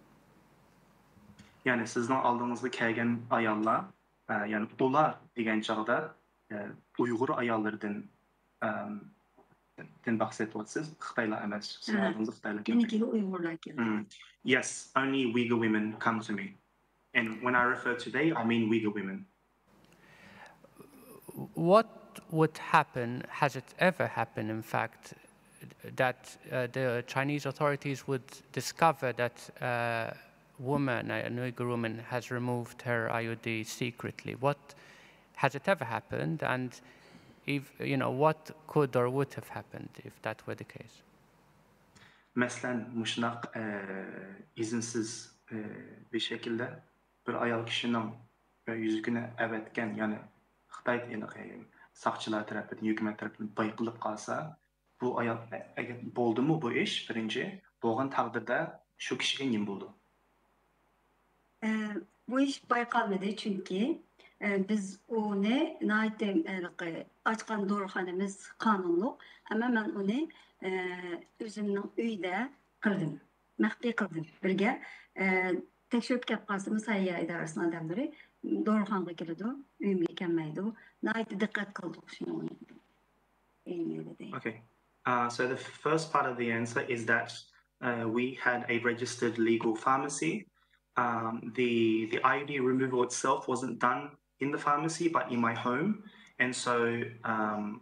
Yani sizden aldığınızda kelgen ayallar, yani ular degan çağda Uyghur ayallardan bahsediyorsunuz. Xitaylar emas. Sizin aldığınızda Xitaylar. Meniki Uygurlar keldi. Yes, only Uyghur women come to me. And when I refer to they, I mean Uyghur women. What would happen, has it ever happened in fact, that the Chinese authorities would discover that woman, an Uyghur woman, has removed her IUD secretly? Has it ever happened? And if, what could or would have happened if that were the case? Mesela muşnak izinsiz bir şekilde bir ayal kişinin yüzüne evetken, yani Xitay saqchilar tarafından, hükümet tarafından bayqilib qalsa, bu ayal bo'ldi mu bu ish? Birinchi, bo'lgan taqdirda shu kishiga nima bo'ldi? Bu iş bayqalmadı çünkü biz onu açkan doğruhanemiz kanunlu ama ben onu özümün uyda kıldım. Məxfi kıldım. Birge tekşürüp kep qalsa Musayya idarasının adamları doğruhanğa geldi. Uyumlu kelmeydi. Nayte dikkat kıldık şunu. Okay. So the first part of the answer is that we had a registered legal pharmacy. The IUD removal itself wasn't done in the pharmacy, but in my home, and so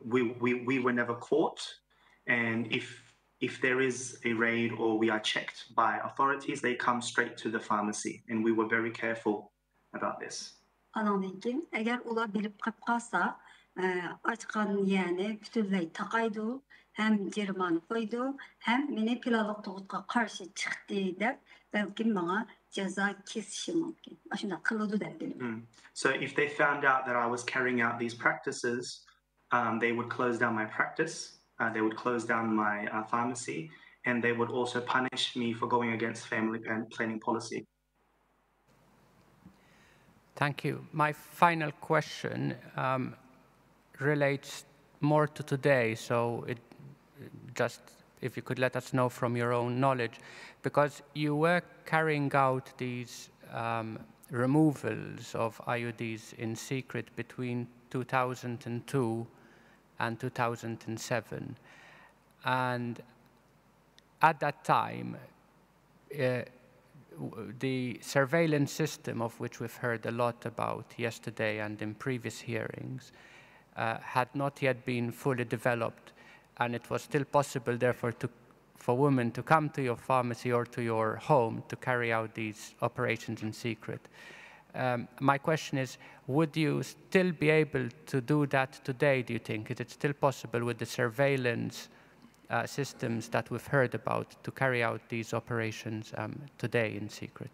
we were never caught. And if there is a raid or we are checked by authorities, they come straight to the pharmacy, and we were very careful about this. Anladım. Eğer ola bilip kapkasa açkan yani bütünley takaydı, hem cermanı koydu, hem meni pilalık toğutqa karşı çıktı de belki bana ceza kesişi mümkün. Aşında kılıdı da benim. So if they found out that I was carrying out these practices, they would close down my practice. They would close down my pharmacy, and they would also punish me for going against family planning policy. Thank you. My final question relates more to today, so if you could let us know from your own knowledge, because you were carrying out these removals of IUDs in secret between 2002 and 2007. And at that time, the surveillance system, of which we've heard a lot about yesterday and in previous hearings, had not yet been fully developed, and it was still possible, therefore, for women to come to your pharmacy or to your home to carry out these operations in secret. My question is, would you still be able to do that today, do you think? Is it still possible with the surveillance systems that we've heard about to carry out these operations today in secret?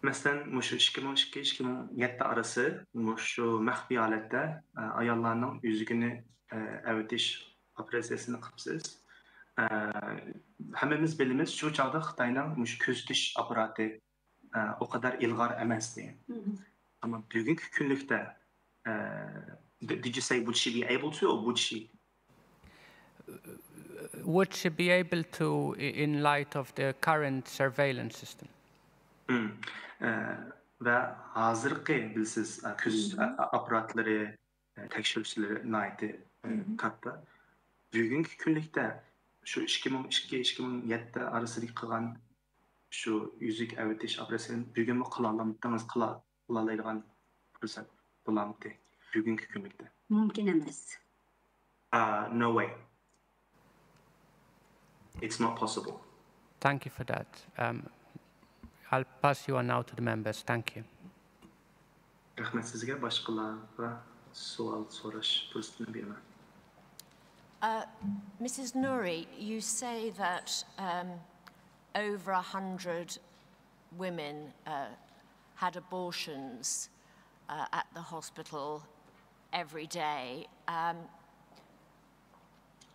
Mesela muşu 2002-2007 arası muşu məxfi halətdə ayallarının yüzünü əvətiş operasyasını qıpsız. Həmimiz bilimiz şu çağda Xitayның muş közetiş aparatı o kadar ilğar emasdi. Ama bugünkü günlükdə did you say would she be able to or would she? Would she be able to in light of the current surveillance system? Ve hazırki bilsiz köz aparatları tekşürüsleri naiti katta. Bugünkü günlükdə şu 2002-2007 arasındaki qılğan şu yüzük əvətiş operasyonu bugün mü qılalamdınız, qılalaydıgan fürsət bulamdı bugünkü günlükdə? Mümkün emas. No way. It's not possible. Thank you for that. I'll pass you on now to the members. Thank you. Rəhmət sizə, başqalarına sual soraş fürsətini vermə. Mrs. Nouri, you say that over 100 women had abortions at the hospital every day.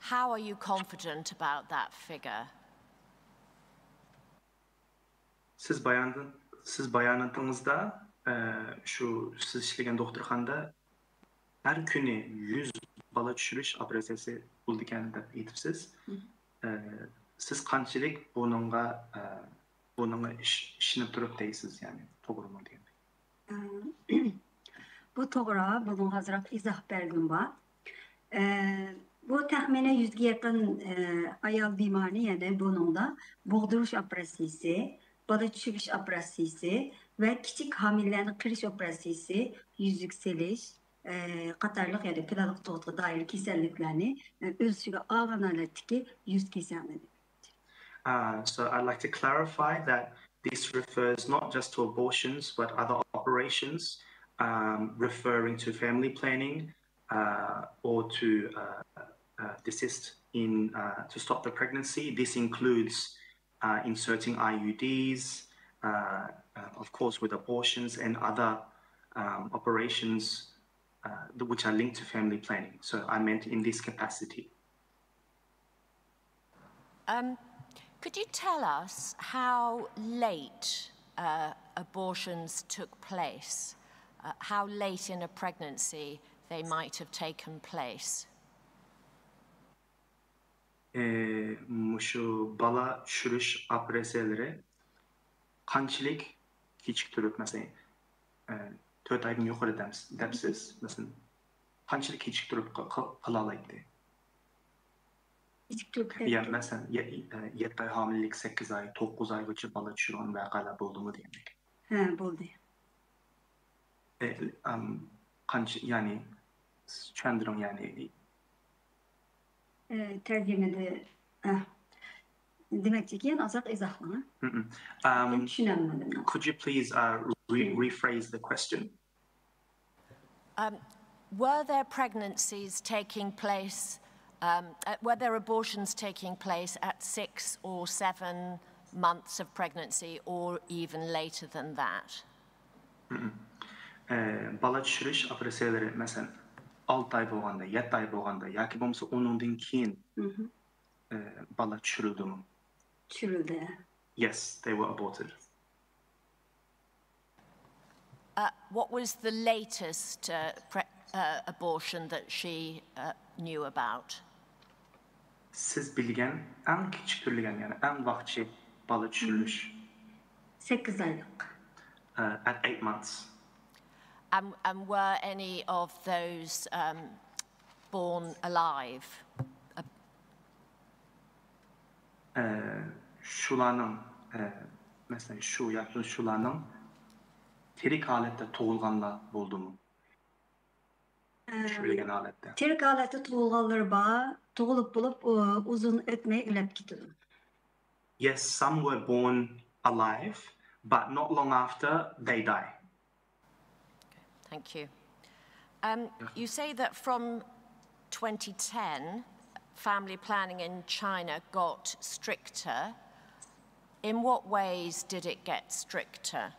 How are you confident about that figure? Siz bayanatınızda şu siz işlegen doktorxanda her günü 100 bala tushirish operatsiyasi bo'lgan deb aytibsiz. Siz qanchalik bununla ishinib turib deysiz, yani to'g'rimi degan. Bu to'g'ri, bunun hazıraq izah bergim var. Bu tahminen 100'e yakın ayal bimani, yani bunun da boğduruş operasyası, bala düşürüş operasyası ve küçük hamilelerini kırış operasyası, yüz yükseliş, qatarlıq, yani pilalık doğduğu dair keselliklerini ölçüge ağanalardaki yüz keselleri. So I'd like to clarify that this refers not just to abortions, but other operations, referring to family planning or to desist in to stop the pregnancy. This includes inserting IUDs, of course, with abortions and other operations which are linked to family planning. So I meant in this capacity. Could you tell us how late abortions took place? How late in a pregnancy they might have taken place? Şu bala düşürüş operasyonları qanchalik kechiktirib, mesela 4 aydan yuqori debsiz, mesela qanchalik kechiktirib qila oladi? Ya mesela 7 ay hamilelik, 8 ay, 9 aygacha bala tushirgan vaqalar bo'ldimi demek. Ha, bo'ldi. Qancha, yani tushundiring, yani tercümede demek ki azak izahlanır. Could you please rephrase the question? Were there pregnancies taking place, were there abortions taking place at 6 or 7 months of pregnancy or even later than that? Bala tushirish operatsiyalari mesela 6 ay bo'lganda, 7 ay bo'lganda yoki bo'lmasa 10dan keyin bala tushirildimi? Tushirıldı. Yes, they were aborted. What was the latest abortion that she knew about? Siz bilgen en kechiktirilgan, yani en vaqtchi bala tushirilish. 8 aylık. At 8 months. And were any of those born alive? Shularning, mesela şu yoki shularning tirik holatda tug'ilganlar bo'ldimi? Tushirilgan holatda. Tirik holatda tug'ilganlar bor, tug'ilib bo'lib uzun o'tmay o'lib ketdi. Yes, some were born alive, but not long after they die. Thank you. You say that from 2010, family planning in China got stricter. In what ways did it get stricter?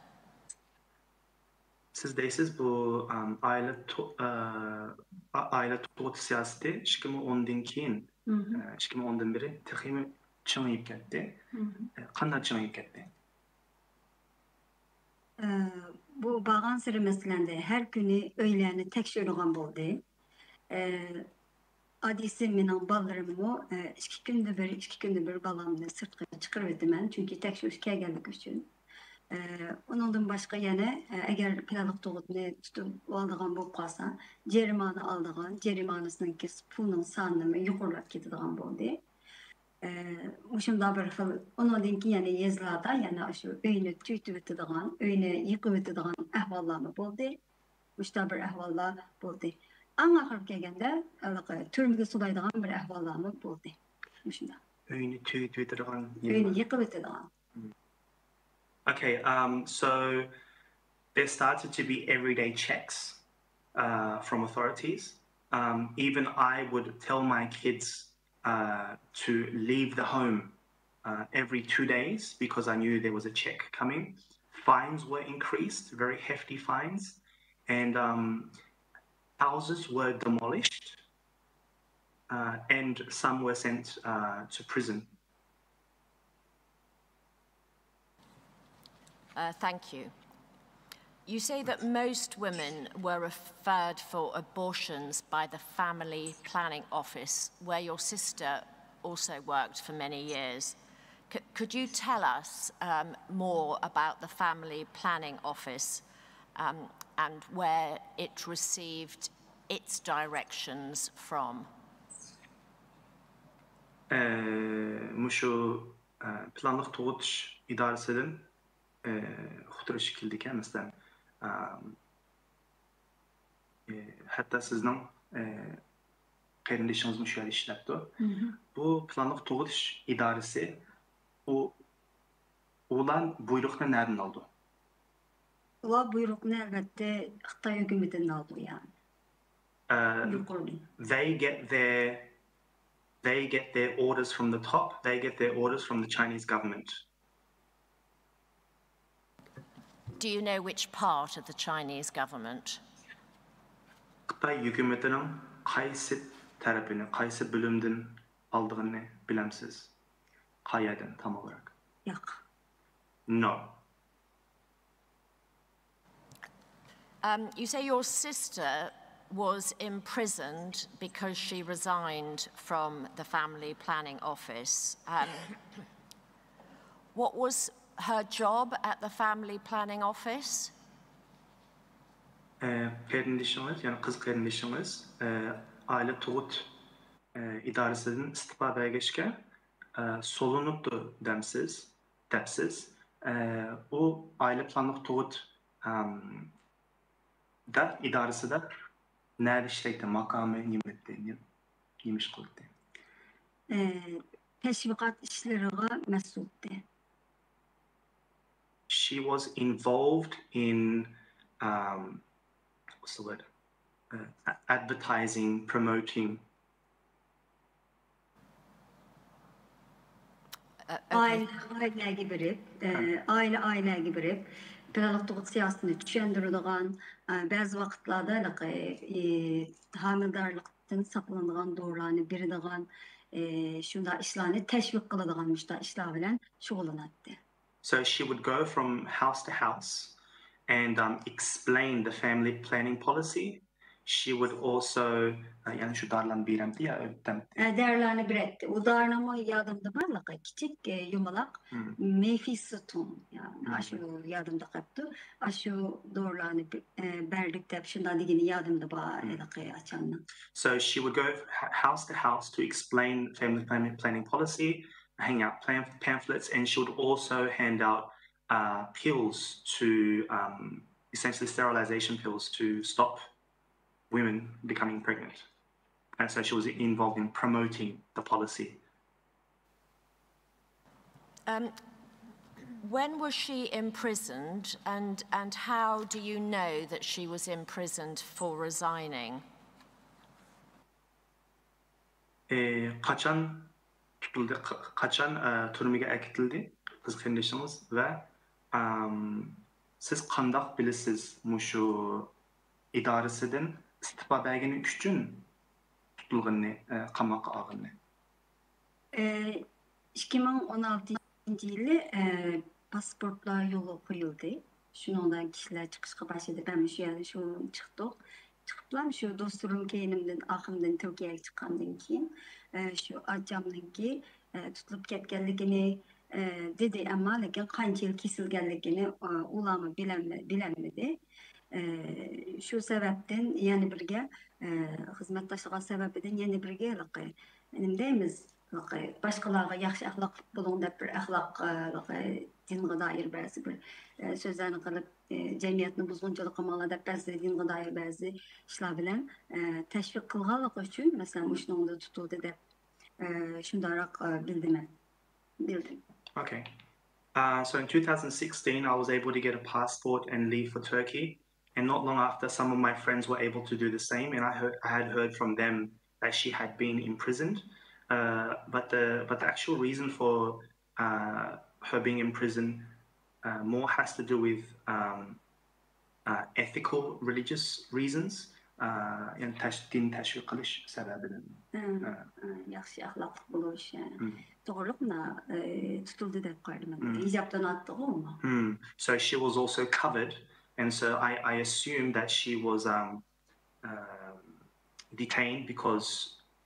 Siz deysiz bu aile tug'ut siyosati 2010dan keyin, 2010dan beri texmi chingayib ketdi. Qanday chingayib ketdi? Bu bağın sırrı meselende her günü öğleni tekşürüğün buldu. Adisi menen ballarımı 2 günde bir balamını sırtqa çıkarıverdim ben. Çünkü tekşürüşke geldik üçün. Onundan başka yana eğer planlık doğutunu tutup aldığın bu qalsa, jerimanı aldığın, jerimanısının ki pulunun sanını yukarılap ketadigan buldu. Uşunda bir xil, onundan ki yani yazılarda, yani şu öyünü tüytüp ötedigan, öyünü yıkıp ötedigan ahvallarını buldu. Uşta bir ahvallar buldu. Ama ahir kelgende, türmüge sulaydigan bir ahvallarını buldu. Uşunda. Öyünü tüytüp ötedigan. Öyünü yıkıp ötedigan. Okay, so there started to be everyday checks from authorities. Even I would tell my kids to leave the home every 2 days because I knew there was a check coming. Fines were increased, very hefty fines, and houses were demolished, and some were sent to prison. Thank you. You say that most women were referred for abortions by the Family Planning Office, where your sister also worked for many years. Could you tell us more about the Family Planning Office and where it received its directions from? Muşu planlık toğutuş idaresinin xutur şekildeki mesela hatta sizden kardeşiniz müşahede işlepti. Bu planlık toğutuş idaresi olan buyrukla nereden aldı? O buyrukla elbette Xitay hükümetinden aldı yani. They get their orders from the top. They get their orders from the Chinese government. Do you know which part of the Chinese government? Xitay hükümetinin qaysi tarafını, qaysi bölümden aldığını bilemsiz. Qayerden tam olarak? Yok. No. You say your sister was imprisoned because she resigned from the Family Planning Office. What was her job at the Family Planning Office? Kardeşimiz, yani kız kardeşimiz aile tuğut idaresinin istifa belgeçken solunuptu depsiz. O aile planlık tuğut da idaresi de nerede işlekte makamı nimetti, yemiş kıldı. Teşvikat işlerine mesuldi. She was involved in what's the word? Advertising, promoting. Aileге birip, planlık siyasetini düşündürüldüğün, bazı vakitlarda hamildarlıktan saklanılan doğrularını bildiğin, şunda işlerini teşvik kıldığın işler bilen şoğlanattı. So she would go from house to house and explain the family planning policy. She would also, yani şu darlan biremdi ya. Derlerini biretti. O darlama yadımda var, küçük yumalak, meyfi sütun. Yani aşı yadımda kaptı. Aşı doğrularını berdik de şundan digini yadımda var, açanla. So she would go house to house to explain family planning policy, hang out pamphlets, and she would also hand out pills to, essentially sterilization pills to stop women becoming pregnant. And so she was involved in promoting the policy. When was she imprisoned, and how do you know that she was imprisoned for resigning? Kaçan tutuldu, kaçan turmiga akitildi kız kardeşimiz ve siz qandaq bilisiz muşu idaresinden istifa belgeni üçün tutulğanını, qamakka ağını? 2016 yılı pasportlar yolu koyuldu. Şunundan kişiler çıkışqa başladı. Ben şu yerden şu çıktık. Çıkıplam şu dosturum keyinimden, akımdan Türkiye'ye çıkandan keyin şu acamdan ki tutulup ketkenligini dedi ama lekin qancha yil kesilganligini ulama bilemedi. Şu sebepten yani birge xizmatdaşlığa sebebinden yani birge deymiz başkalarga yaxshi axloq bulun deb bir axloq dinga doir ba'zi bir so'zlarni qilib jamiyatni buzg'unchilik qilmoqlar deb ba'zi dinga doir ba'zi ishlar bilan tashviq qilganlik uchun masalan shuningda tutuvdi deb shundoq bildim. Okay. So in 2016, I was able to get a passport and leave for Turkey. And not long after, some of my friends were able to do the same. And I had heard from them that she had been imprisoned. But the actual reason for her being in prison more has to do with ethical, religious reasons. Yani din teşvik qilish sebebinden. Yaxshi axloqli bo'lish. To'g'rilikmi? Tutuldi deb qo'ydim. Hijobdan otdi-ku. So she was also covered And so I assumed that she was detained because,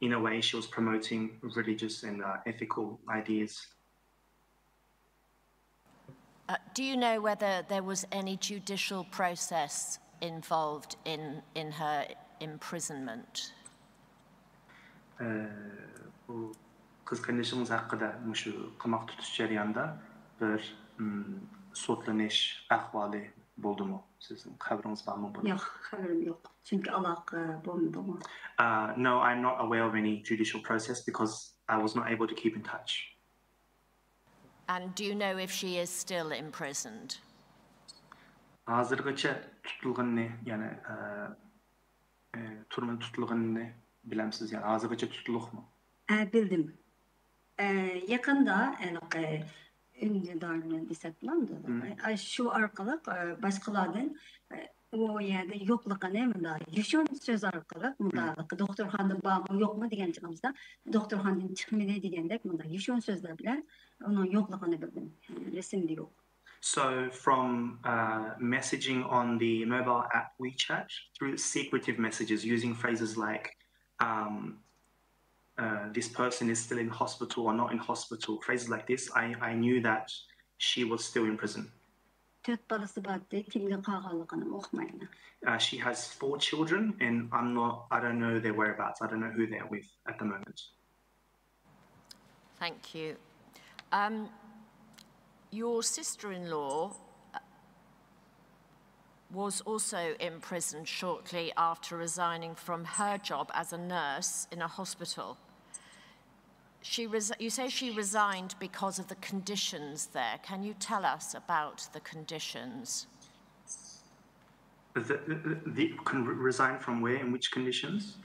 in a way, she was promoting religious and ethical ideas. Do you know whether there was any judicial process involved in her imprisonment? Bu kız kardeşimiz hakkında şu qamoq tutish jarayonida bir sotlanish ahvoli bo'ldimi? Sizning xabaringiz bormi buni? Yo'q, xabarim yo'q. Chunki aloqa bo'lmadi. No, I'm not aware of any judicial process because I was not able to keep in touch. And do you know if she is still imprisoned? Hozirgacha tutilganini, ya'ni turma tutilganini bilamsiz, ya'ni hozirgacha tutilmoqmi? Bildim. Yaqında ünlüdarını desatlandı. Şu arkalık başkalardan o yerde yoklukını mı Yuşun söz arkalık mı doktor hanım bağımı yok mu diyen çıkımızda doktor hanım çıkmıyor diyendek mı Yuşun sözler bile onun yoklukunu bildim. Resimde yok. So from messaging on the mobile app WeChat through secretive messages using phrases like this person is still in hospital or not in hospital, phrases like this, I knew that she was still in prison. She has 4 children, and I don't know their whereabouts. I don't know who they're with at the moment. Thank you. Your sister-in-law was also imprisoned shortly after resigning from her job as a nurse in a hospital. You say she resigned because of the conditions there. Can you tell us about the conditions? Resign from where? In which conditions?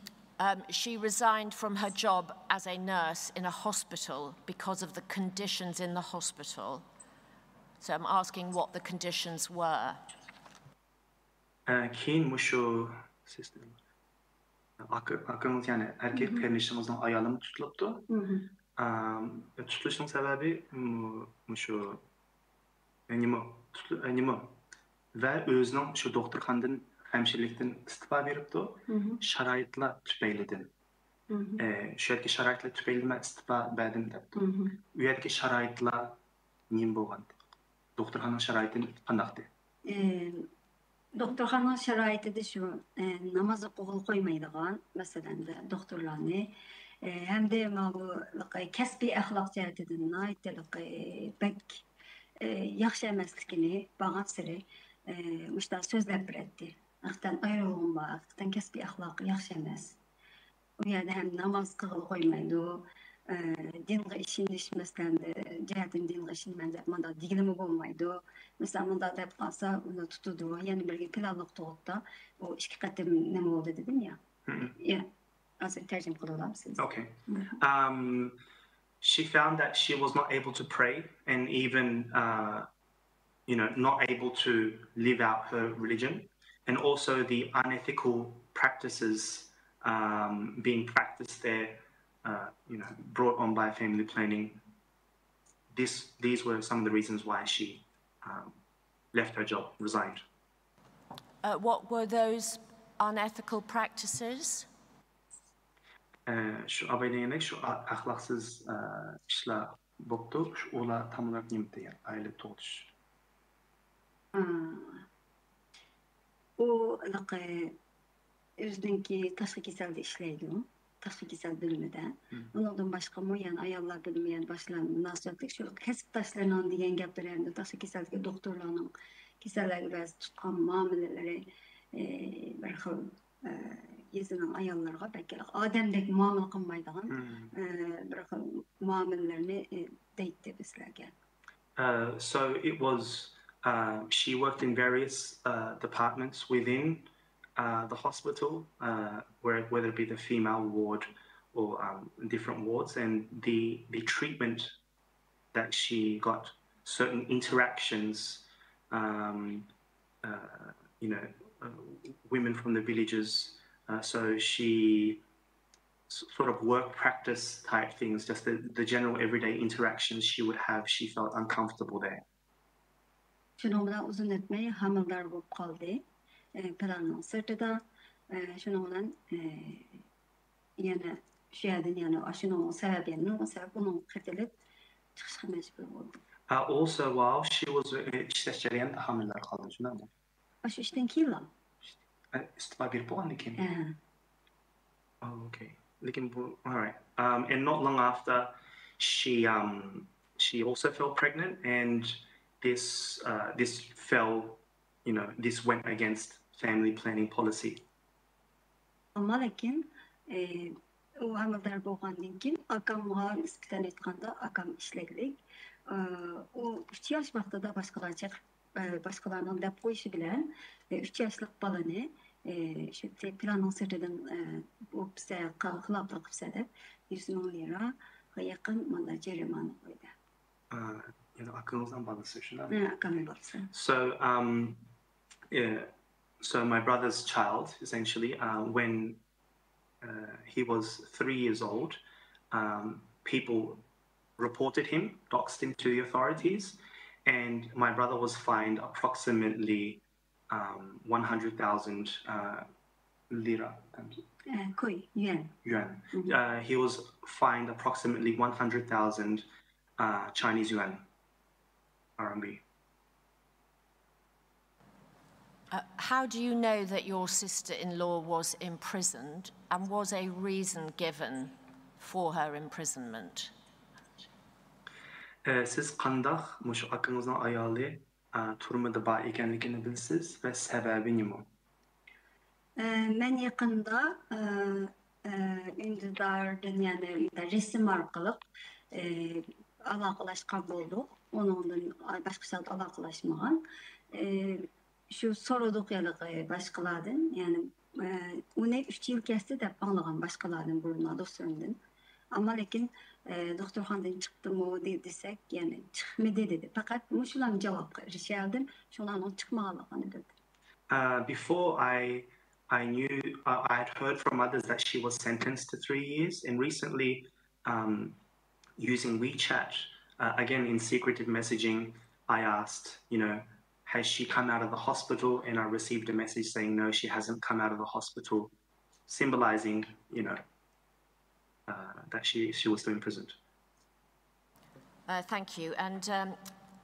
She resigned from her job as a nurse in a hospital because of the conditions in the hospital. So I'm asking what the conditions were. Keyin mushu akımız yani erkek kardeşimizin ayağını tutuluptu. Tutuluşun sebebi mushu nima ve özünün şu doktorxonadan hemşirelikten istifa beripti. Sharoitlar tufaylidan. Shu yerga sharoitlar tufayli men istifa berdim debdi. U yerga sharoitlar nima bo'lgan? Doktorxona sharoiti qandaqdi? Doktorxana şəraiti də şu, namazı qoğul qoymaydıqan, məsələn də doktorlarını, həm də bu kəsbi əxlaq cəhətindən bək yaxşı əməslikini bağat siri sözləb birətdi. Əxtən ayrılığın var, əxtən kəsbi əxlaqı yaxşı əməs. O yerdə həm namaz qoğul qoymaydı, dinğə işinləşməsdən də, cəhətin dinğə işinləməndə məndə digilimi olmaydı. Mesela bunda da yapılsa onu tutudu. Yani bir planlık doğutta o iki katı ne oldu dedim ya. Ya, aslında tercih kılıyorlar siz. Okay. She found that she was not able to pray and even, not able to live out her religion, and also the unethical practices being practiced there, brought on by family planning. These were some of the reasons why she left her job, resigned. What were those unethical practices? Şu abaylayana şu ahlaksız işler boktu, şu ola tam olarak nimte yani aile toğutuş. O özünki taşqı keselde işleydi. Taşqı kesel bölümüde. Ondan başka mı yani ayarlar bölümü yani başlanan nasihatlik şu kesip taşlarından diyen gaplarında taşqı keseldeki doktorlarının kesellerle bazı tutkan muameleleri bir xil yüzünün ayarlarına belki ademdeki muamele kılmaydıgan bir xil muamelelerini deytti bizlerge. So it was she worked in various departments within the hospital, whether it be the female ward or different wards, and the treatment that she got, certain interactions, women from the villages. So she sort of work practice type things, just the general everyday interactions she would have. She felt uncomfortable there. Şunun bilan uzun etmey hamildar bolup kaldı. Planның sırtıda. Şunun bilan yana şu yerden yani aşının sebebini, o sebep onun kırtılıp çıkışa mecbur oldu. Also, while she was işleş jarayonida hamildor qoldi, shundaymi? Aşı işten keyin istifa berib bo'lgandan keyin. Oh, okay. Lekin bu, all right. And not long after, she also fell pregnant, and this fell, this went against family planning policy. Ama lakin o hamildor bo'lgandan keyin akamga nisbatan aytganda akam ishlaylik. O 3 yaş vaqtida başqalarının deb qo'yishi bilan 3 yaşlik balani shu planning sirtidan bu bizga xiloflik qilsa deb 100 ming lira yaqin mana jarimani qo'ydi. Akanızdan balası shundaymi? Akamning balasi. So my brother's child, essentially, when he was 3 years old, people reported him, doxed him to the authorities, and my brother was fined approximately 100,000 lira. Yuan. He was fined approximately 100,000 Chinese yuan, RMB. How do you know that your sister-in-law was imprisoned, and was a reason given for her imprisonment? Siz qandaq mush akınızın ayalı turmada bar ekenligini bilsiz ve sebebi nima? Men yaqında ündidardan yani resim arqılıq alaqalaşqan bolduq. Onundan başqa alaqalaşmagan. Şu soruduq yalığı başqalardan yani onu 3 yıl kesdi dep anlagan başqalardan buruna dostlarından. Ama lakin doktorxanadan çıktı mı desek yani çıkmadı dedi. Fakat muşulan cevap rişaldım. Şundan çıkmağalıqını bildim. Before I knew, I had heard from others that she was sentenced to 3 years, and recently, using WeChat, again in secretive messaging, I asked, has she come out of the hospital? And I received a message saying, no, she hasn't come out of the hospital, symbolizing, that she was still imprisoned. Thank you. And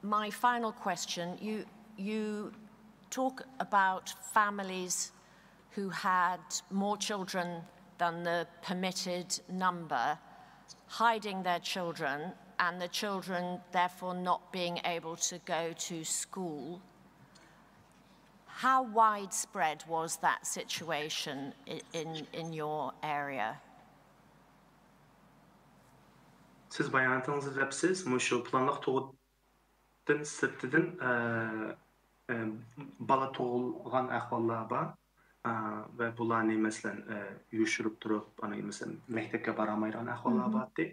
my final question, you talk about families who had more children than the permitted number, hiding their children, and the children therefore not being able to go to school. How widespread was that situation in your area? Siz bayanatınızı vepsiz, muşu planlıq toğudun sırtıdın bala toğulğan əhvallar var ve bularını mesela yuşurup durup, mesela mektepke baramayran əhvallar vardı.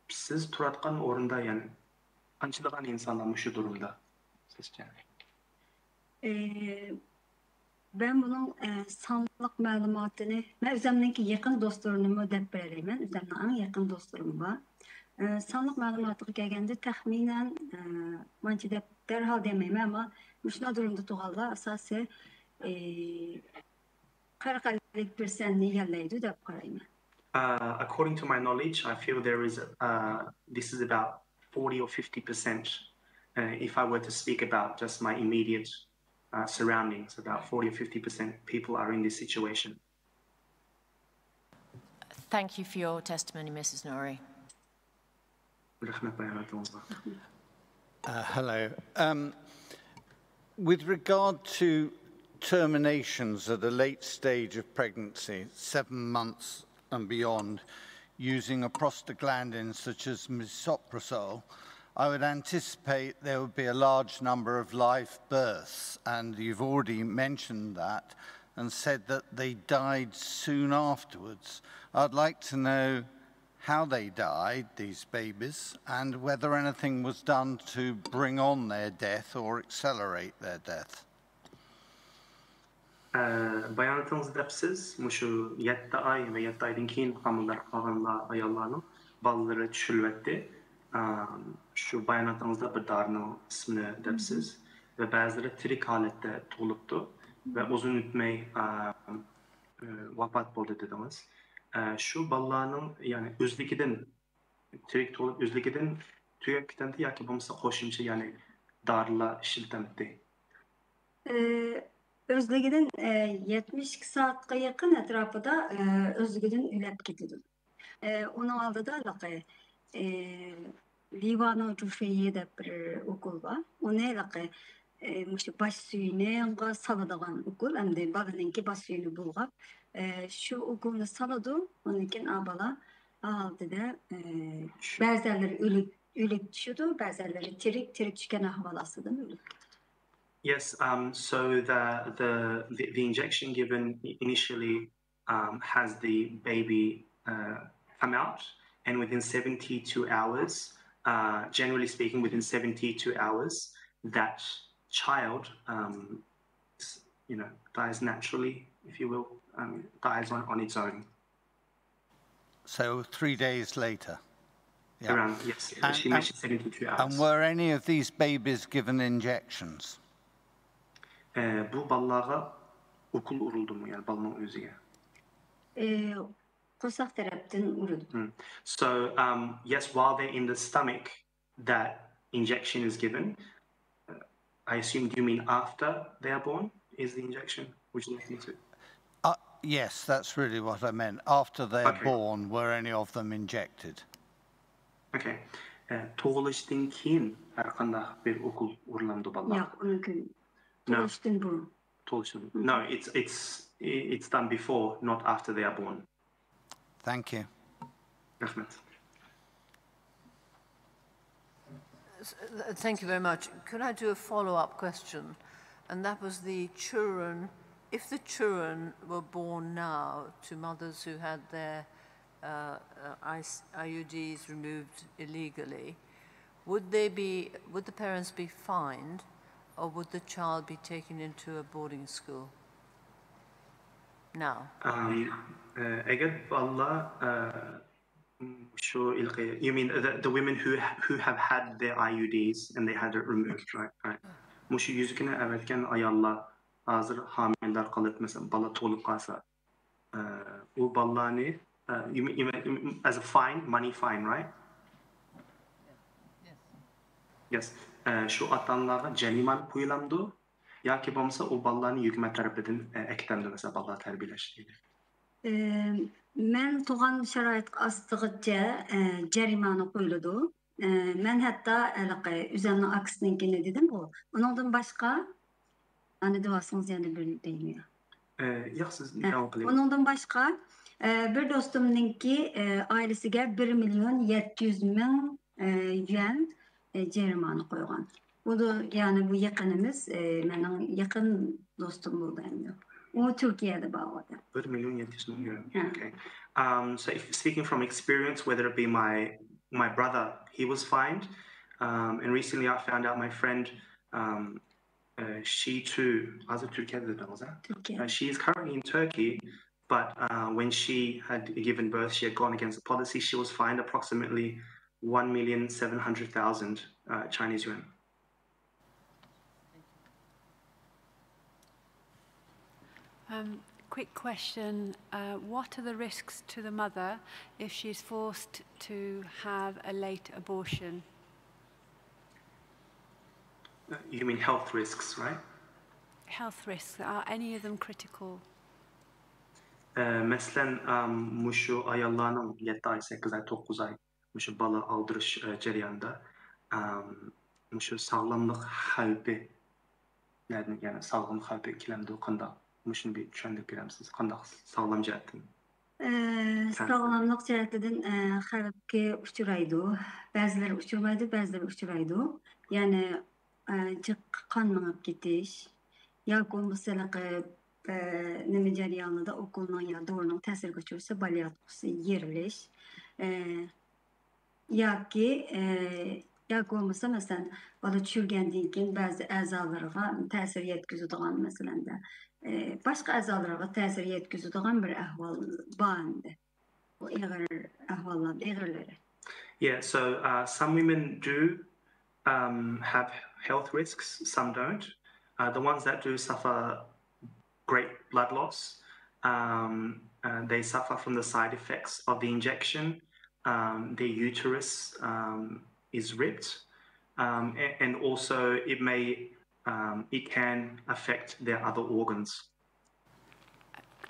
Siz turatqan orunda yani qançılığan insanlar muşu durumda sizce? Ben bunun sanlıq məlumatını, mən özümdənki yaxın dostlarımı dep berəliyim. Özümdən yaxın dostlarım var. Sanlıq məlumatıga gəlgəndə təxminən məncə də dərhal deməyim amma müşna durumda tuğallar əsası 40-50% yəlləyidir deyə qarayım. According to my knowledge, I feel this is about 40 or 50%. If I were to speak about just my immediate surroundings, about 40 or 50% people are in this situation. Thank you for your testimony, Mrs. Nouri. Hello. With regard to terminations at a late stage of pregnancy, 7 months and beyond, using a prostaglandin such as misoprostol, I would anticipate there would be a large number of live births, and you've already mentioned that and said that they died soon afterwards. I'd like to know how they died, these babies, and whether anything was done to bring on their death or accelerate their death. Bayanatınız depsiz, muşu 7 ay ve 7 aydan keyin hamillar qalğanlar ayollarning balaları düşürülübdi. Şu bayanatınızda bir darının ismini depsiz. ve bazıları tirik halette tug'ilibdi ve uzun o'tmay vafot bo'ldi dediniz. Şu balalarning yani o'zligidan tirik tug'ilib o'zligidan tugab ketadi yoki bo'lmasa qo'shimcha ya'ni dorilar ishlatiladi. Özlüğüden 72 saatga yakın etrafında özlüğüden ülep gidiyor. Onun aldı da laqı Livano Cuşe'ye de bir okul var. O ne laqı baş suyunu saladığan okul. Hem de babanınki baş suyunu bulgap. Şu okulunu saladı. Onunkin abala aldı da bazıları ölüp düşüyordu. Bazıları tirik çıkan ahvalasıdan ölüp. Yes, so the injection given initially has the baby come out, and within 72 hours, generally speaking, within 72 hours, that child, dies naturally, if you will, dies on its own. So 3 days later. Yeah. Around, yes, she mentioned 72 hours. And were any of these babies given injections? Bu balağa okul uruldu mu yani balının özüge? Kosak taraftan uruldu. So yes, while they're in the stomach, that injection is given. I assume you mean after they are born is the injection? Would you like me to? Yes, that's really what I meant. After they're born, were any of them injected? Okay. Tug'ilishdan keyin har qanday bir okul urulandı balağa? Yo'q, mumkin. No. No, it's done before, not after they are born. Thank you. Rahmet. Thank you very much. Could I do a follow-up question? And that was the children, if the children were born now to mothers who had their IUDs removed illegally, would the parents be fined? Or would the child be taken into a boarding school now? Eğer valla you mean the women who have had their IUDs and they had it removed, right? Muşu yüzüküne evvelken ayallar hazır hamileler kalıp mesela bala tolup kalsa o ballarını as a fine, money fine, right? Yes. Şu atanlara ceriman koyulandı ya ki olmasa o ballarını hükümet tarafından eklendi mesela ballar terbiyeleştiğinde. Men tuğan şarait astıgıca cerimana koyuldu. Men hatta üzerine aksininkini dedim o. Ondan başka hani duasınız yani bir değmiyor. Yok siz devam kılın. Ondan başka bir dostumunki ailesiga 1.700.000 yuan cerimana koygan. Bu da yani bu yakınımız, benim yakın dostum oldu hem. O Türkiye'de bağladı. 1.700.000 euro. Okay. So if speaking from experience, whether it be my brother, he was fined, and recently I found out my friend, she too, she is currently in Turkey, but when she had given birth, she had gone against the policy. She was fined approximately 1,700,000 Chinese yuan. Quick question, what are the risks to the mother if she's forced to have a late abortion? You mean health risks, right? Health risks, are any of them critical? Mesela muşu ayallarının 7 ay, 8 ay, 9 ay muşu bala aldırış ceryanında muşu sağlamlık xavfi yani sağlamlık xavfi ikilemde oqanda muşunu bir düşündük bilemsiz qandaq sağlam jihatdan sağlamlık cihatidan xavfga uchraydi. Ba'zilari uchramaydi, ba'zilari uchraydi. Yani qon minib ketish yoki bo'lmasa nima jarayonida o'qilning yo dorining ta'siriga uchrasa bala yotqisi yerilish yoki bo'lmasa masalan bola tushirgandan keyin ba'zi a'zolariga ta'sir yetkazadigan masalan boshqa a'zolarga ta'sir yetkazadigan bir ahvol bor endi. Bu ig'ir ahvollar, ig'irlari. Yeah, so some women do have health risks, some don't. The ones that do suffer great blood loss, they suffer from the side effects of the injection. Their uterus is ripped, and also it can affect their other organs.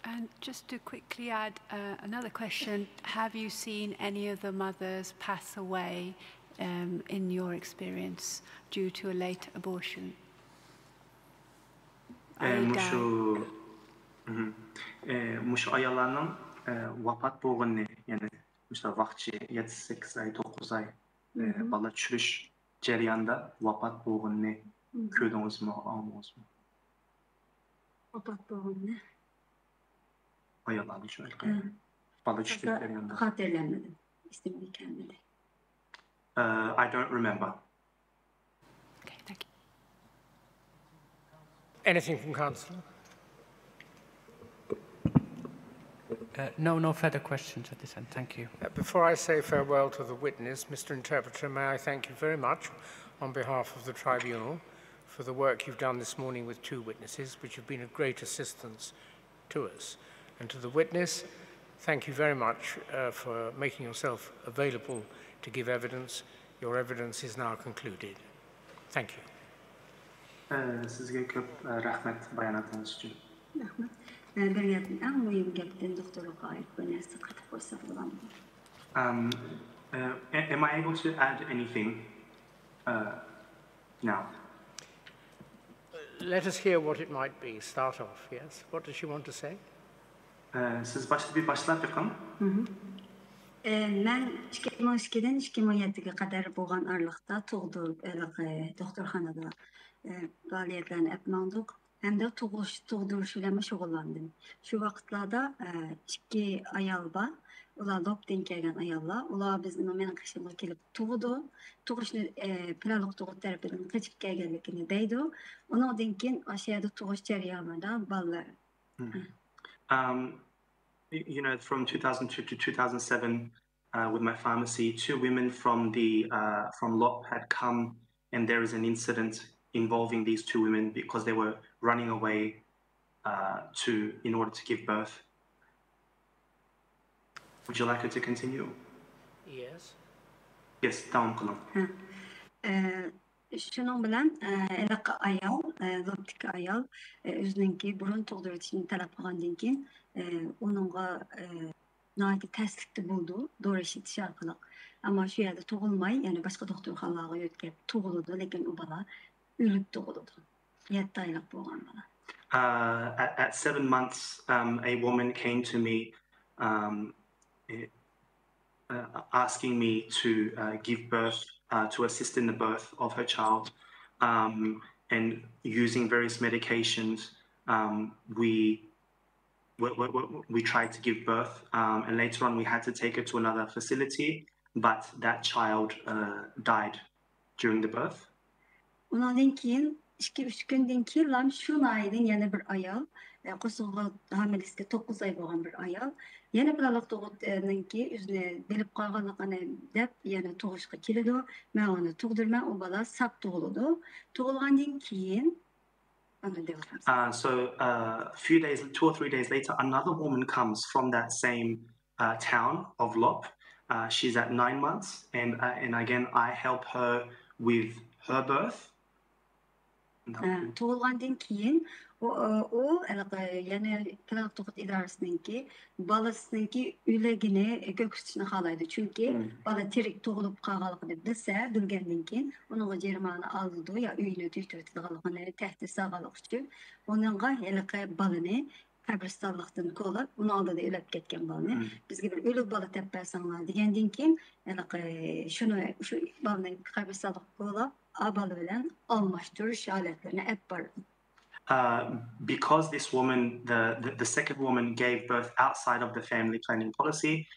And just to quickly add another question, have you seen any of the mothers pass away in your experience due to a late abortion? Muşu ayarlarının vafat boğunne, yani işte vakti 7-8 ay, 9 ay bala çürüş ceryanında vafat boğunne gördünüz mü, almadınız mı? Vafat boğunne? Ayarlardı şöyle. Bala çürüş ceryanında. Hatırlamadım. İsmini kendine. I don't remember. Okay, thank you. Anything from Council? No further questions at this end. Thank you. Before I say farewell to the witness, Mr. Interpreter, may I thank you very much on behalf of the Tribunal for the work you've done this morning with 2 witnesses, which have been of great assistance to us. And to the witness, thank you very much for making yourself available to give evidence. Your evidence is now concluded. Thank you. Sizge köp rahmet bayanatınız için. Rahmet. Beriyatın en mühim gepten doktorluğa ait bana sıkıntı koysa bulamam. Am I able to add anything now? Let us hear what it might be. Start off, yes? What does she want to say? Siz başlap yapın. Ben 2012'den 2017'ye kadar bo'lgan aralıqda doktorxonada faoliyatlarni yapmandik. Hem de tug'dirish bilan shug'ullandim. Shu vaqtlarda 2 ayol bor. Ular lobdan kelgan ayollar. Ular bizni mening qishimga kelib tug'di. Tug'ishni piraloq tug'ut tarafidan qochib kelganligini deydi. Undan keyin o'sha yerda tug'ish jarayonida bolalar. You know, from 2002 to 2007, with my pharmacy, 2 women from LOP had come, and there is an incident involving these 2 women because they were running away in order to give birth. Would you like her to continue? Yes. Yes, devam qilin. Şunun bilan ayol, lobdagi ayol o'zininki burun tug'dirishni talab qilgandan keyin onunğa nəhayət təsdiqli bo'ldi, doğru işitish orqali. Ammo shu yerda tug'ilmay, ya'ni boshqa doktorxonalarga yo'tkab tug'ildi, lekin u bola o'lib tug'ildi. 7 oylik bo'lgan bola. At 7 months, a woman came to me asking me to give birth, to assist in the birth of her child, and using various medications. We tried to give birth, and later on we had to take her to another facility, but that child died during the birth. Ondan keyin 2-3 gündən keyin şu aydan yana bir ayol, qo'shig'i hamilisida 9 oy bo'lgan bir ayol, yana bir aloq tug'utdan keyin o'zini bilib qolganligini deb yana tug'ishga keladi. Men uni tug'dirman, u bola sap tug'iladi. Tug'ilgandan keyin So a few days, 2 or 3 days later, another woman comes from that same town of Lop. She's at 9 months, and again I help her with her birth. Tug'ilgandan keyin o yani Planok tug'ut idorasininki bolasiniki o'ligini ko'rsatishni xohlaydi. Chunki bola tirik tug'ilib qolganligini bilsa, bilgandan keyin unga jarimani oldi yo uyini tuytiradiganligini tahdid solganlik uchun unga bolani qabristonlikdan ko'lab, uni oldida o'lib ketgan bolani bizga bir o'lik bola topib bersanglar degandan keyin shu bolani qabristonlik ko'lab bola bilan almashtirish holatlarini olib bordi. Because this woman, the second woman, gave birth outside of the family planning policy,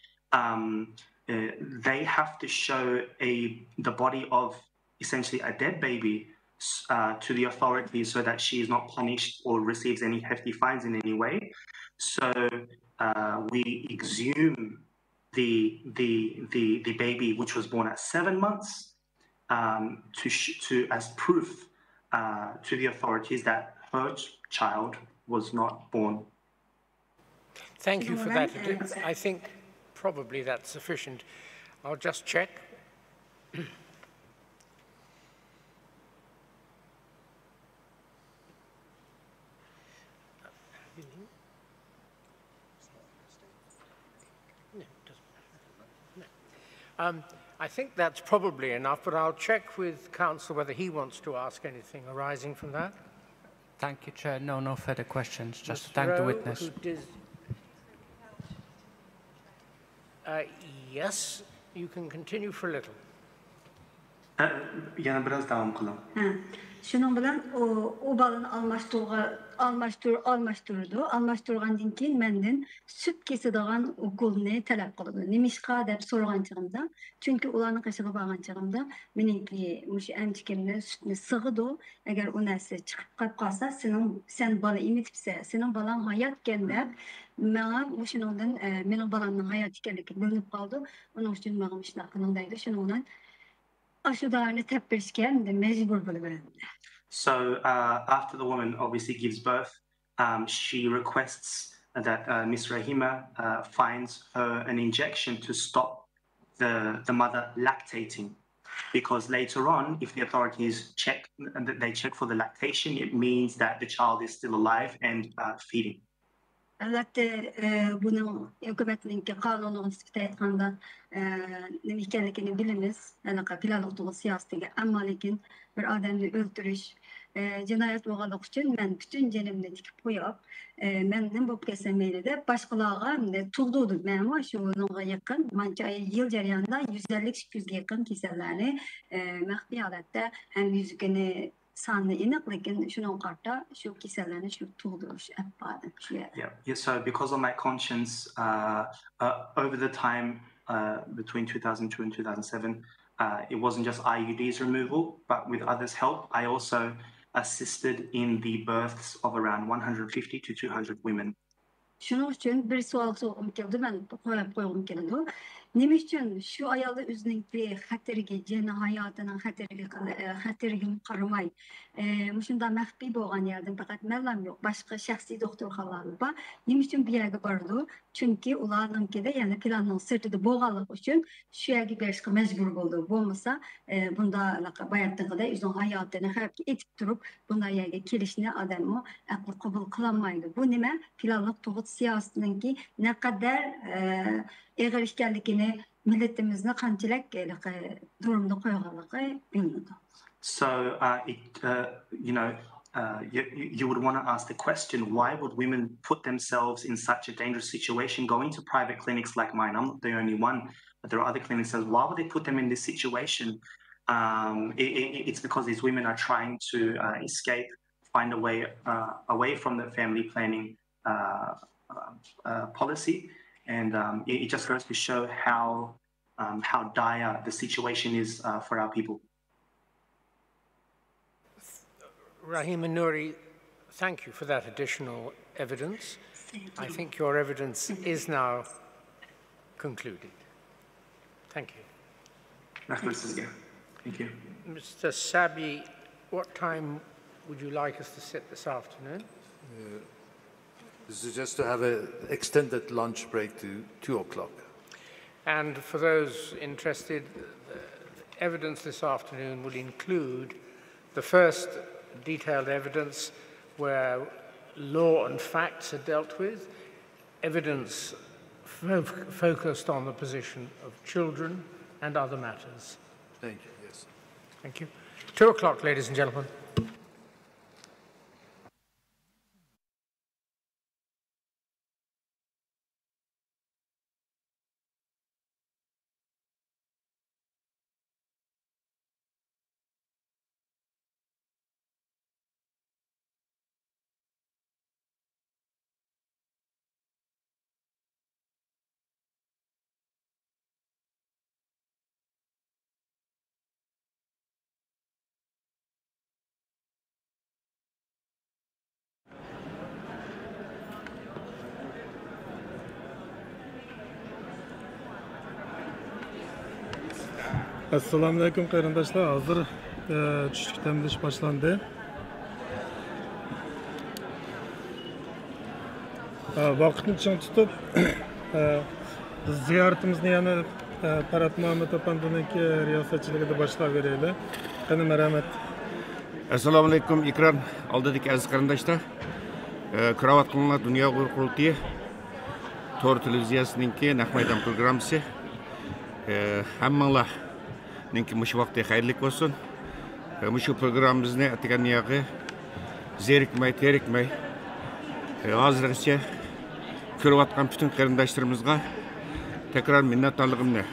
they have to show the body of essentially a dead baby to the authorities so that she is not punished or receives any hefty fines in any way. So we exhume the baby which was born at 7 months, as proof to the authorities that her child was not born. Thank you for that. I think probably that's sufficient. I'll just check. I think that's probably enough, but I'll check with Council whether he wants to ask anything arising from that. Thank you, Chair. No further questions. Just Ms. to thank the Rowe, witness. who did- yes, you can continue for a little. Yana biraz devam kılalım. Şunun bilen o balın almaştırgandan keyin menden süt kesadigan ukulni talep qildi. Nimishqa deb so'ragan chig'imda, chunki ularning qishig'i borgan chig'imda meningki mush emchikimni sütni sig'idi. Agar u narsa chiqib qolib qolsa, sen bola emitibsan, sening balang hayot ekan deb menga o'shaningdan mening balamning hayot ekanligi bilinib qoldi. Uning uchun menga shunaqa qiling deydi. Shuningdan aşudarını tepkirken mecbur buluyorum. So after the woman obviously gives birth, she requests that Miss Rahima finds her an injection to stop the mother lactating, because later on, if the authorities check for the lactation, it means that the child is still alive and feeding. Elbette bunun hükümetinki kanunu ispat etkanda ne ekanligini bilamiz. Anaqa planlıqtığı siyasetiga, ammo lekin bir odamni o'ldirish jinoyat bo'lganligi uchun men butun jonimni tikib qo'yib, men nima bo'lib ketsa mayli deb boshqalarga tug'dirdim. Men shunga yaqin mancha yil jarayonida 150-200 ga yaqin kasallarni maxfiy holatda ham yuzini sanlı iniq, lekin şunun qarta şu kasallarni shu tug'dirish appadim. Yeah, so because of my conscience, over the time between 2002 and 2007, it wasn't just IUDs removal, but with others' help, I also assisted in the births of around 150 to 200 women. Şunun için bir sual sorgum keldi, ben koyğum keldi. Nima uchun shu ayolni o'zining xateriga, joni hayotining xateriga qaramay, shunda maxfiy bo'lgan yerdan faqat menlam yo'q, boshqa shaxsiy doktorxonalar bor. Nima uchun bu yerga bordi? Chunki ularninkida yana planning sirtida bo'lganligi uchun shu yerga berishga majbur bo'ldi. Bo'lmasa, bunda bayatdagida o'zining hayotini xavfga etib turib, bunday yerga kelishni odamni aqli qabul qilolmaydi. Bu nima? Planlik tug'ut siyosatininki naqadar ig'ir ekanligini, millatimizni qanchalik durumda qo'yganligi bilinadi. So, you would want to ask the question, why would women put themselves in such a dangerous situation going to private clinics like mine? I'm not the only one, but there are other clinics that why would they put them in this situation? It's because these women are trying to escape, find a way away from the family planning policy. And it just goes to show how dire the situation is for our people. Rahima Nouri, thank you for that additional evidence. I think your evidence is now concluded. Thank you. Thank you. Mr. Sabi, what time would you like us to sit this afternoon? This is just to have an extended lunch break to 2 o'clock. And for those interested, the evidence this afternoon will include the first detailed evidence where law and facts are dealt with, evidence focused on the position of children and other matters. Thank you, yes. Thank you. 2 o'clock, ladies and gentlemen. Assalamu alaikum qarindoshlar. Hozir tushlik ta'minlash boshlandi. Vaqtni chang tutib ziyoratimizni yana Parat Muhammad Apandininki riyosatchiligida boshlab beraylik. Qani marhamat. Assalomu alaykum ekran oldidagi aziz qarindoshlar. Kiravat qilingan Dunyo qurultiyi Tor televiziyasininki naq maydon programmasi. Hammanglarninki mush vaqti xayrli bo'lsin. Mush programmamizni atgan yog'i zerikmay, terikmay hozirgacha ko'rayotgan bütün qarindoshlarimizga tekrar minnatdorligimni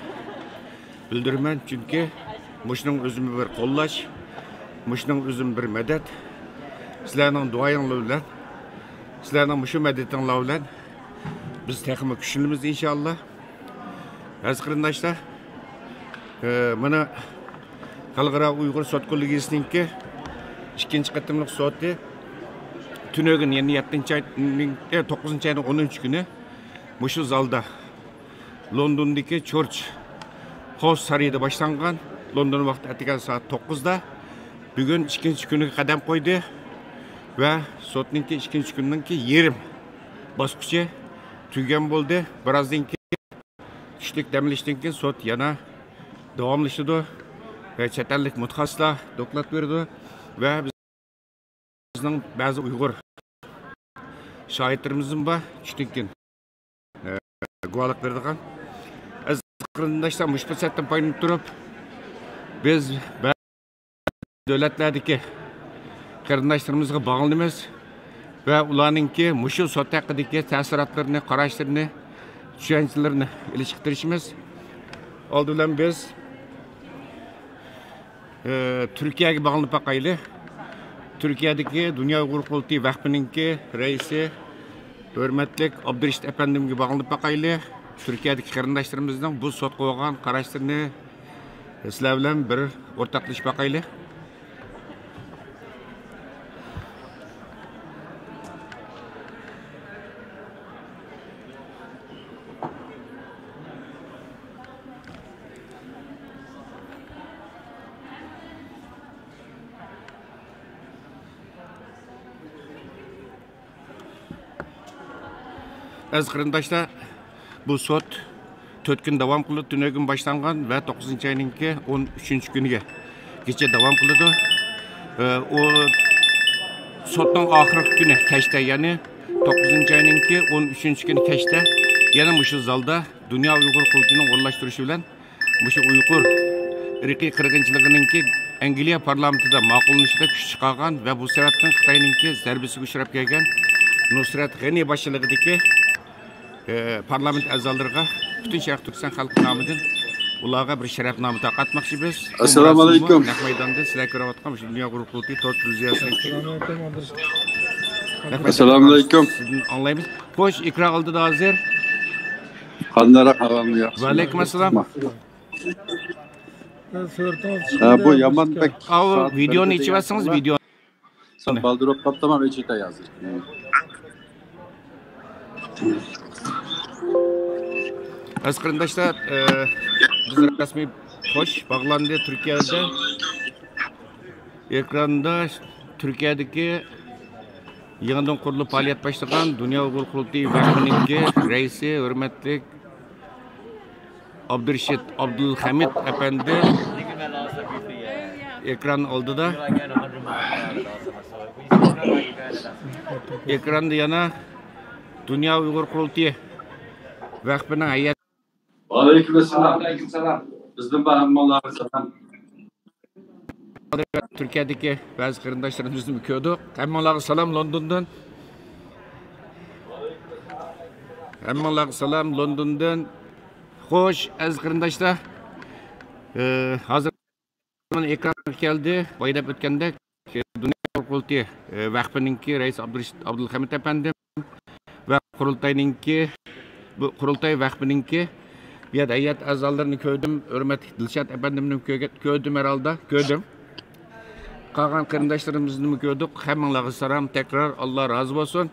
bildiraman, chunki mushning o'zimi bir qo'llash, mushning o'zim bir madad, sizlarning duoyinglar bilan, sizlarning mushu madatinglar bilan biz texmi kuchlanamiz inshaalloh. Aziz qarindoshlar, mana Xalqaro Uyg'ur sot kollegiyasiningki 2-qatimliq soti tunögün yeni 9-ayning 10-kuni mushu zalda Londondagi Church House sarayida boshlangan. London vaqti atigan soat 9da bugun 2-kuniga qadam qo'ydi va sotninki 2-kunninki yerim bosqichi tugagan bo'ldi. Birozdan keyin tushlik damlashdan keyin sot yana davomlashadi va chet ellik mutaxassislar doklad berdi va bizning ba'zi Uyg'ur shoirlarimizning bor tushlikdan guvohlik berdigan. Aziz qarindoshlar, mush fursatdan foydalanib turib biz davlatlardagi qarindoshlarimizga bog'lanamiz va ularningki mushu sot haqidagi ta'sirotlarini, qarashlarini, tushunchalarini ilishtirishimiz. Oldi bilan biz Turkiyaga bog'lanib boqaylik. Türkiye'deki Dünya Uyg'ur qurultiyi vaqfininki raisi hurmatli Abdurishit apandimga bog'lanib boqaylik. Türkiye'deki qarindoshlarimizning bu sot qo'ygan qarashlarini sizlar bilan bir o'rtoqlashib boqaylik. Aziz qarindoshlar, bu sot 4 kun davom qildi, tunögün boshlangan va 9-ayninki 13-kuniga kecha davom qildi. O sotning oxirgi kuni kechda, ya'ni 9-ayninki 13-kuni kechda yana mushu zalda Dunyo Uyg'ur qurultiyining o'rnatishtirishi bilan mushu Uyg'ur irqiy qirg'inchiligininki Angliya parlamentida ma'qullanishida kuch chiqargan va bu sababdan Xitoyninki zarbasiga uchrab kelgan Nusrat G'ani boshchiligidagi parlament a'zolariga bütün Sharq Turkiston xalqi nomidan ularga bir sharafnoma taqatmoqchimiz. Assalomu alaykum. Naq maydonda sizlar ko'rayotgan Dunyo qurultiyi Tor televiziyasining. Assalomu alaykum. Anglaymiz. Xo'sh, ekran oldida hozir. Qandaroq ahvolmi yaxshi? Va alaykum assalom. Bu Yamanbek. Videoni ichivasangiz, video. Sen baldirib qaptaman ichita yozir. Aziz qarindoshlar, biz rasmiy xo'sh bog'landi Turkiyada. Ekranda Turkiyadagi yangidan qurilib faoliyat boshlagan Dunyo Uyg'ur qurultiyi vaqfininki raisi hurmatli Abdurishit Abdulhamid apandi ekran oldida. Ekranda yana Dunyo Uyg'ur qurultiyi vaqfining hay'at. Aleykümselam. Bizden bahamalar zaten. Türkiye'deki bazı qarindoshlarimizni ko'rdik. Hammalarga salom Londondan. Hammalarga salom Londondan. Xo'sh, aziz qarindoshlar, hozir ekran keldi. Boydab o'tgandek Dunyo qurultiyi vaqfininki raisi Abdurishit Abdulhamid apandim va qurultayninki bu qurultay vaqfininki bir hayat a'zolarini ko'rdim. Hurmatli Dilshod apandimni ko'rdim herhalde. Ko'rdim. Qolgan qarindoshlarimizni ko'rdik. Hammanglarga salom. Tekrar Alloh rozi bo'lsin.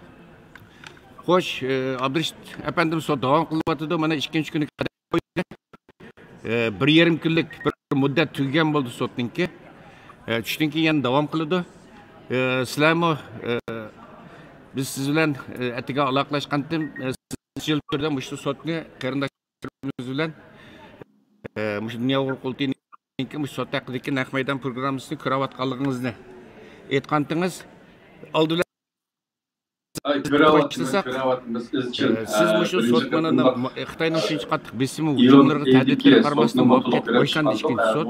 Xo'sh, Abdurishit apandim sot davom qilyapti. Mana 2-kuniga qadam qo'ydi. 1,5 kunlik bir muddat tugagan bo'ldi sotninki. Tushdan keyin yana davom qiladi. Sizlarmi biz siz bilan atiga aloqalashgandim. Siz yil turdan shu sotni qarindoshlarimiz bilan shu dunyo qurultayiniki shu sot haqidagi naq maydon programmasini ko'rayotganligingizni aytgandingiz. Oldilar siz shu sotmanini Xitoyning shuncha qattiq besimi hujumlarga tahdidlarga qaramasdan muvaffaqiyat boshlandi ishkin sot.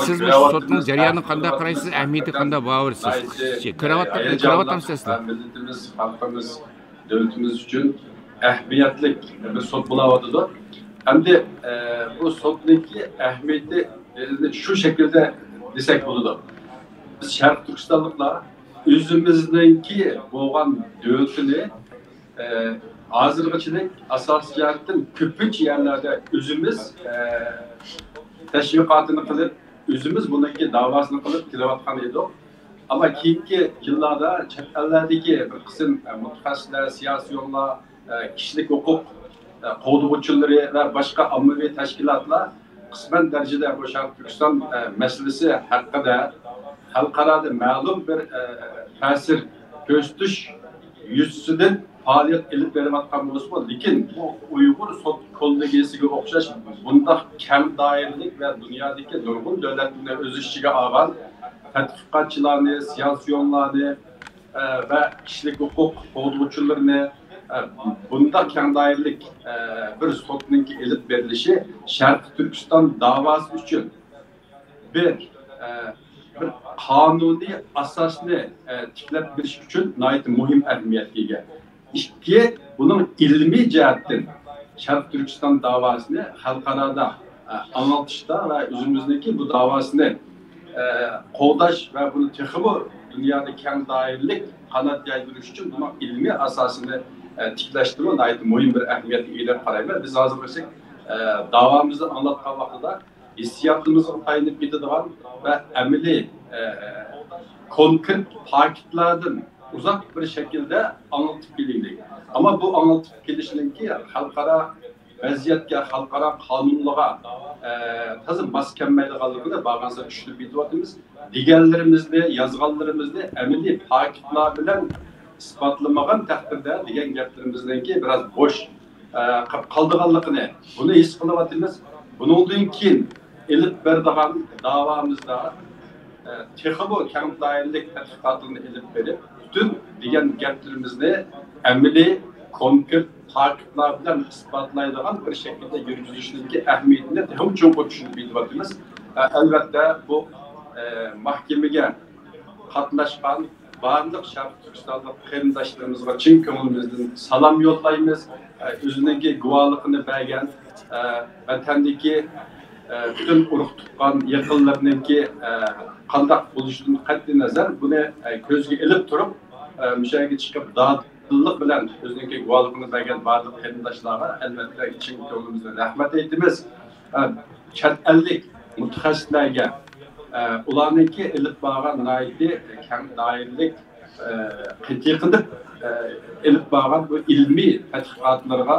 Siz shu sotning jarayonini qanday qaraysiz? Ahamiyati qanday baholaysiz? Ko'rayotgansizlar. Milletimiz, xalqimiz, devletimiz uchun ahamiyatli bir sot bo'layotdi. Hamda bu sotniki ahamiyati shu shaklda desak bo'ladi. Biz Sharq Turkistonliklar özümüzdeki boğan dövlətini hazırlıqçılık asas jihatdan köpünç yerlerde özümüz təşviqatını qılıb, özümüz bununki davasını qılıb kilovatqan edik. Ama keyinki yıllarda chet ellardagi bir qism mutaxassislar, siyosiyonlar, kişilik hukuk qo'g'duvchilari va boshqa ommaviy tashkilotlar qisman darajada bu Sharq Turkiston masalasi haqida xalqarada ma'lum bir ta'sir ko'rsatish yuzasidan faoliyat ilib berayotgan bo'lsa, lekin bu Uyg'ur sot kollegiyasiga o'xshash bunday kam doiralik va dunyodagi nurg'un davlatlarni o'z ichiga olgan tadqiqotchilarni, siyosiyonlarni va kishilik huquq qo'g'duvchilarini bunday kam doiralik bir sotning ilib berilishi Sharq Turkiston davosi uchun bir kanuni asasını tiklep bir için nait muhim ehemmiyetga ega. İki, bunun ilmi cihetten Sharq Turkiston davasını xalqarada anlatışda ve özümüzdeki bu davasını qo'llash ve bunu texmi dünyada keng doirlik qanot yaydirish için bunun ilmi asasını tiklashtirib nait muhim bir ehemmiyetga ega qarayman. Biz hozir bo'lsak davamızı anlatgan vaqtida hissiyatımızın tayinib ketadigan ve ameli konkret paketlerden uzak bir şekilde anlatıp gelindi. Ama bu anlatıp gelişinki xalqaro vaziyatga, xalqaro qonunluğa tazim bas kelmaydiganligini bag'ansa tushunib yetyapmiz. Deganlarimizni, yozganlarimizni amaliy paketlar bilan isbotlamagan taqdirda degan gaplarimizdanki biraz bo'sh qoldiganligini buni his qilyapmiz. Bundan keyin ilib berdigan davamızda texmo keng doiralik tadqiqotini ilib berib, bütün degan gaplarimizni amaliy konkret faktlar bilan isbotlaydigan bir shaklda yurgizishning ahamiyatini ham cho'nqur tushunib yetyapmiz. Albatta bu mahkamaga qatnashgan barliq Sharq Turkistonlik qarindoshlarımizga chin ko'nglimizdan salom yo'llaymiz. O'zining guvohligini bergan vatandagi bütün urug' tuqqan yaqinlarninki qandaq bo'lishidan qat'iy nazar buni ko'zga ilib turib, mushaga chiqib dadillik bilan o'zining guvohligini bergan barliq qarindoshlarga albatta chin ko'nglimizdan rahmat aytamiz. Chet ellik mutaxassislarga ularninki ilib borgan noiti keng doiralik qat'iy qilib ilib borgan bu ilmiy tadqiqotlarga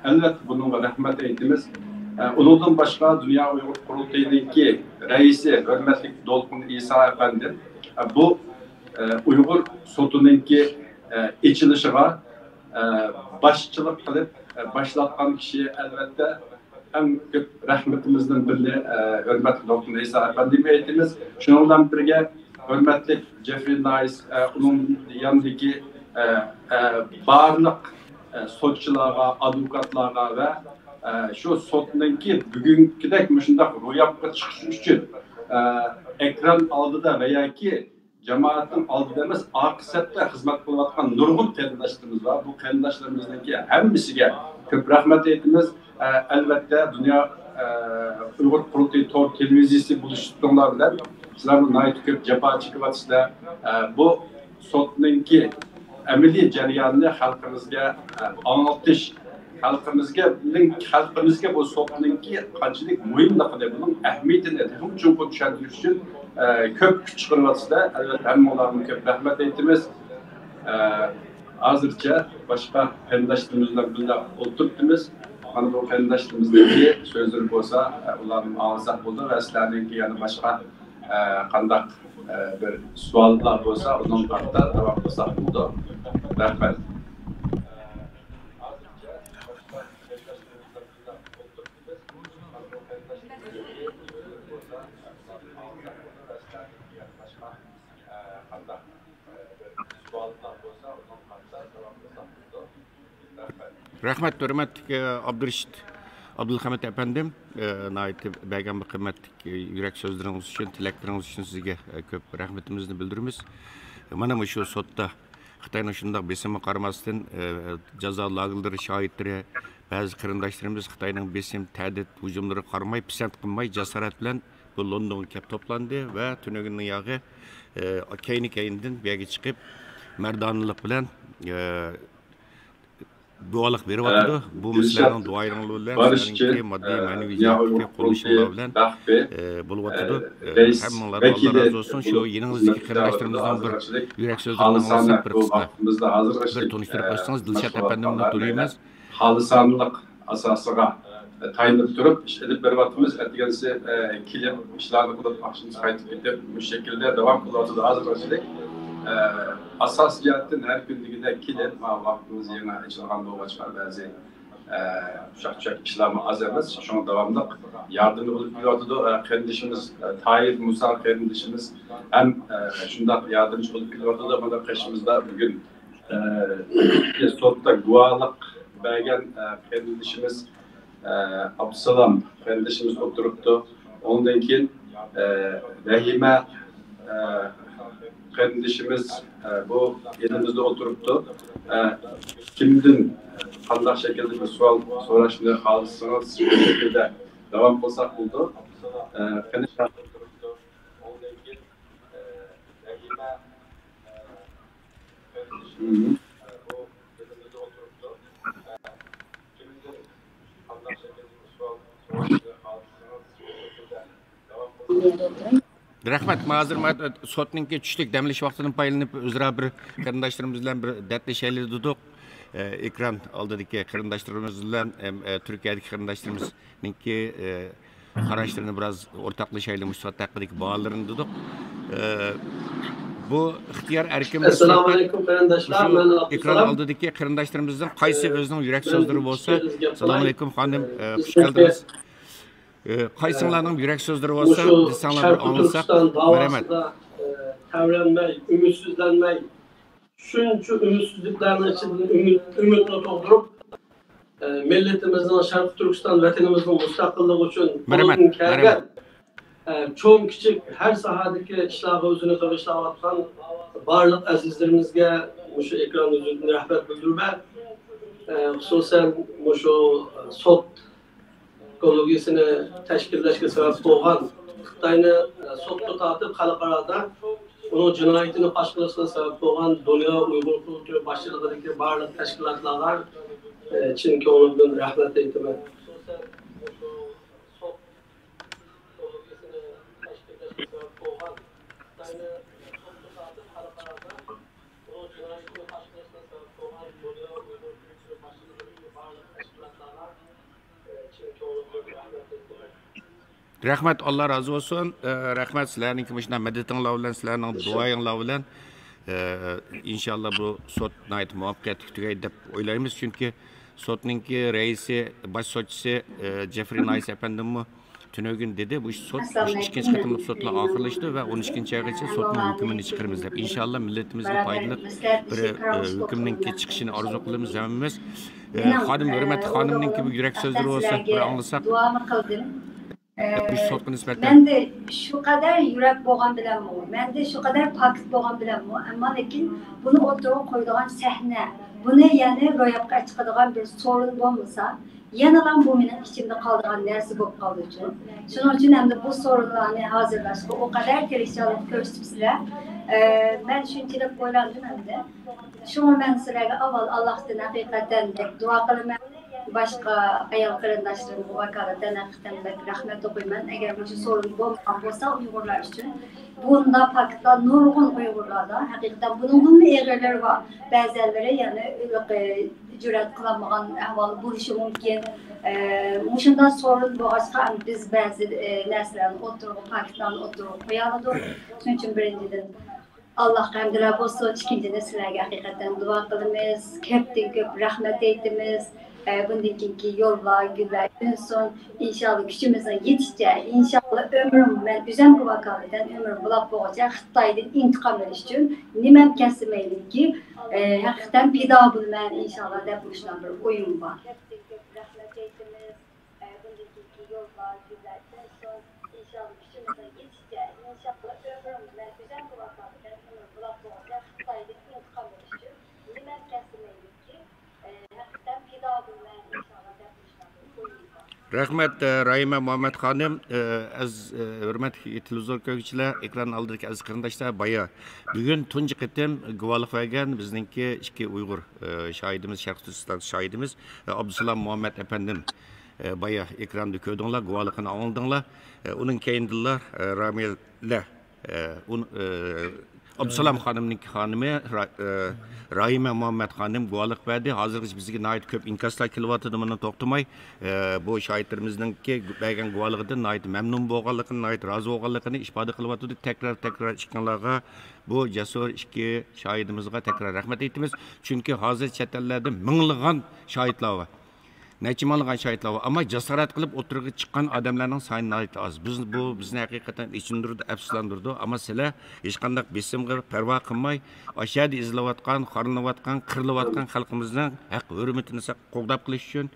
albatta bunga rahmat aytamiz. Onundan başka Dünya Uyghur Qurultayı'nınki reisi, hürmetli Dolqun İsa Efendi, bu Uyghur sotununki içilişine başçılık kılıp başlatkan kişiye elbette en köp rahmetimizden birini hürmetli Dolqun İsa Efendi'ye etimiz. Şununla birge hürmetli Jeffrey Nice, onun yanındaki barlık sotçulara, advokatlara ve şu sotnunki bugünkidek müşündek ro'yobga chiqish uchun ekran oldida veya ki cemaatin oldida emas aqsatda xizmat qilayotgan nurg'un qarindoshlarimiz var. Bu qarindoshlarimizniki hammasiga ko'p rahmat aytamiz. Albatta Dünya Uyg'ur Qurultayi to'r televiziyasi bo'lishinglar bilan sizlarni nihoyat ko'p jafo chekyapsizlar. Bu sotnunki amaliy jarayonni xalqimizga anglatish, xalqimizga bu sotninki qanchalik muhimligini, bunun ahamiyatini ham cho'nqur tushuntirish uchun ko'p kuch chiqaryapsizlar. Albatta hammalarga ko'p rahmat aytamiz. Hozircha boshqa qarindoshlarimiz bilan birga o'tiribmiz. mana bu qarindoshlarimizdagi so'zlar bo'lsa, ularni anglasak bo'ldi va sizlarningki yana boshqa qandaq bir savollar bo'lsa, undan qatda davom qilsak bo'ldi. Rahmat. Rahmat, hörmətli Abdurrashid Abdulhamid efendim, nəhayət bəgən bir qimmatli yürək sözləriniz üçün, tiləkləriniz üçün sizə köp rəhmətimizni bildirimiz. Mana şu sotda Xitayning shundoq besimga qaramasdan jazo lagerlari shohidlari, ba'zi qarindoshlarimiz Xitoyning besim, ta'did, hujumlari qaramay, pisand qilmay, jasorat bilan bu Londonga kelib to'plandi va tunugunning yog'i keyin-keyindan bu yerga chiqib, mardonlik bilan dualık beri vatıdı. Bu meselenin duaylarını bilen, seninki maddi manevi cihazı kuruluşlar bilen bulu vatıdı. Hemmeler Allah razı olsun. Şu yeninizdeki kardeşlerimizden bir yürek sözlerini anlatsak bir kısmı. Bir tanıştırıp başsanız Dilşat Efendim'den duyuyumuz. Halisanlık asasıga tayinib turib ish edib beryapmiz. Etganisi kelib ishlarni qilib vaqtimiz qaytib ketib, bu şekilde devam qilyapti. Hozirchilik asas jihatdan har kunligidek kelib, vaqtimiz yana ichilgan bo'lib chiqar ba'zi ushaq ishlarni az emas. Shunga davomli yordam bo'lib kelyapti. Qarindishimiz Tayir Musa qarindishimiz ham shunday yordamchi bo'lib kelyapti. Mana qishimizda bugun sotda guvohlik bergan qarindishimiz Abdusalom qarindishimiz o'tiribdi. Ondan keyin Rahima qarindishimiz bu elimizde oturuptu. Kimden qanday şekilde bir savol so'rashni xohlasangiz shu şekilde devam qilsak bo'ldi. Rahmat, mazur sotninki tushlik damlash vaqtidan paylanib o'zaro bir qarindoshlarimiz bilan bir dardlashaylik dedik. Ekran oldidagi qarindoshlarimiz bilan Turkiyadagi qarindoshlarimizningki qarashlarini biroz o'rtoqlashaylik, mushtat haqidagi bolalarni dedik. Bu ixtiyor erkinlik. Assalomu alaykum qarindoshlar. Men ekran oldidagi qarindoshlarimizdan qaysi o'zining yurak so'zlari bo'lsa, assalomu alaykum xonim, xush keldingiz. Qaysinglarning yurak so'zlari bo'lsa, desanglar bir anlasak, rahmat. Tavranmay, ümidsizlanmay, shuncha ümidsizliklarning ichidan umidni tug'dirib, millatimizning Sharq Turkiston vatanimizning mustaqilligi uchun qo'ldan kelgan cho'ng kichik har sohadagi ishlarga o'zini qilishlayotgan barliq azizlarimizga shu ekran uzundan rahmat bildirman. Xususan shu sot ekologiyasini tashkillashga sabab bo'lgan Xitoyni sotga tortib xalqaroda uning jinoyatini fosh qilishga sabab bo'lgan Dunyo Uyg'ur qurultoyi boshchiligidagi barliq tashkilotlarga chin ko'ngildan rahmat aytaman. Rahmat, Allah razı olsun. Rahmat sizlarning kimishdan madatinglar bilan, sizlarning duoyinglar bilan inshaalloh bu sot nayt muvaffaqiyatli tugaydi deb o'ylaymiz. Chunki sotningki raisi, bosh sotchisi Jeffrey Nice efendimmi tunugin dedi, bu sot ikkinchi qatimli sotlar oxirlashdi va 12-oygacha sotning hukmini chiqaramiz deb. Inshaalloh millatimizga foydali bir hukmning chiqishini orzu qilamiz hammamiz. Xodim hurmatli xonimningki bu yurak so'zlari bo'lsa, bir anglasak. Duomi qildim. nisbatan Ben de şu kadar yürek boğan bilen mi? Ben de şu kadar paket boğan bilen mi? Ama lakin bunu ortaya koyduğun sahne, bunu yani royapka çıkardığın bir sorun olmasa, yanılan bu benim içimde kaldığın neresi bu kaldığı için. Şunun için hem de bu sorunlarını hazırlaştık. O kadar perişanlık göstermişler. Ben şunçilik boylandım hem de. Şu ben sırayla aval Allah'tan hakikaten dua kılmaya başqa ayol qarindoshlarımga vakolatan haqiqatan rahmat o'qiyman. Agar bu sorun bo'lmagan bo'lsa Uyg'urlar uchun bunda Pakistan nurg'un Uyg'urlarda haqiqatan bunun eg'irlari bor. Ba'zilari ya'ni jur'at qilmagan ahvol bo'lishi mumkin. Muşunda sorun bo'lg'achqa biz ba'zi narsalarni o'tirib Pakistan o'tirib qo'ya oldik. Shuning uchun birinchidan Allohga hamdlar bo'lsin, ikkinchidan sizlarga haqiqatan duo qilamiz, ko'pdan ko'p rahmat aytamiz. Bundan keyingi yo'llar, gullar unsin. İnşallah kuchimizdan yetishicha, inshaalloh ömrüm men o'zimga vakolatan ömrüm bulab bo'lguncha Xitoydan intiqom olish uchun nimam kasmaylikki, haqiqatan pido bo'lman inshaalloh deb shunday bir o'yim bor. Rahmat Rahima Muhammad Hanım, az hürmetli televizyon kökçüler, ekran aldırki az kırındaşlar baya. Bugün tuncu qitim guvalık vergen bizdeki iki Uygur şahidimiz, Şarkı Türkistan şahidimiz Abdüsalam Muhammed Efendim baya ekranda köydüңler, guvalıkını aldıңlar. Onun keyindiler Ramil'le. Abdüsalam Hanım'ın hanımı Rahime Muhammed Hanım guvalık verdi. Hazır bizge nait köp inkaslar kilovatı bunu toxtumay. Bu şahitlerimizden ki bergen guvalıqdan nait memnun bolğanlığını, nait razı bolğanlığını ifade kılıvatıdı. Tekrar çıkanlarga bu cesur iki şahidimizge tekrar rahmet etimiz. Çünkü hazır çetelerde mınlıgan şahitler var. Neçe mınlıgan şahitler var. Ama cesaret kılıp oturuğa çıkan adamların sayını nait az. Bu bizni hakikaten içindirdi, efslandırdı. Ama sizler hiç qanday besimge perva qilmay, aşağıda izlevatkan, qarınıvatkan, kırılıvatkan halkımızdan hak hürmetini qoğdap qilish üçün,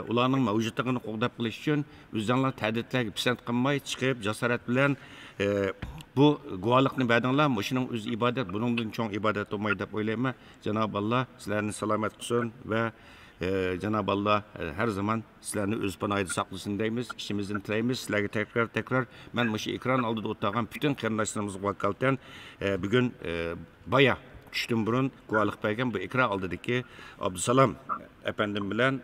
ularning mavjudligini qo'g'dab qilish uchun o'zinglar ta'didlarga pisand qilmay chiqib jasorat bilan bu guvohlikni berdinglar. Shuning o'zi ibodat, buningdan cho'ng ibodat bo'lmaydi deb o'ylayman. Janob Alloh sizlarni salomat qilsin va Cenab-ı Allah her zaman sizlerini öz panoyida saqlasın deymiz. İşimizden tilaymiz. Sizlerge tekrar ben bu ekran aldıda o'tirgan bütün qarindoshlarimiz vakalten bugün baya tushdan burun guvohlik bergan bu ekran oldidagi Abdusalam efendim bilan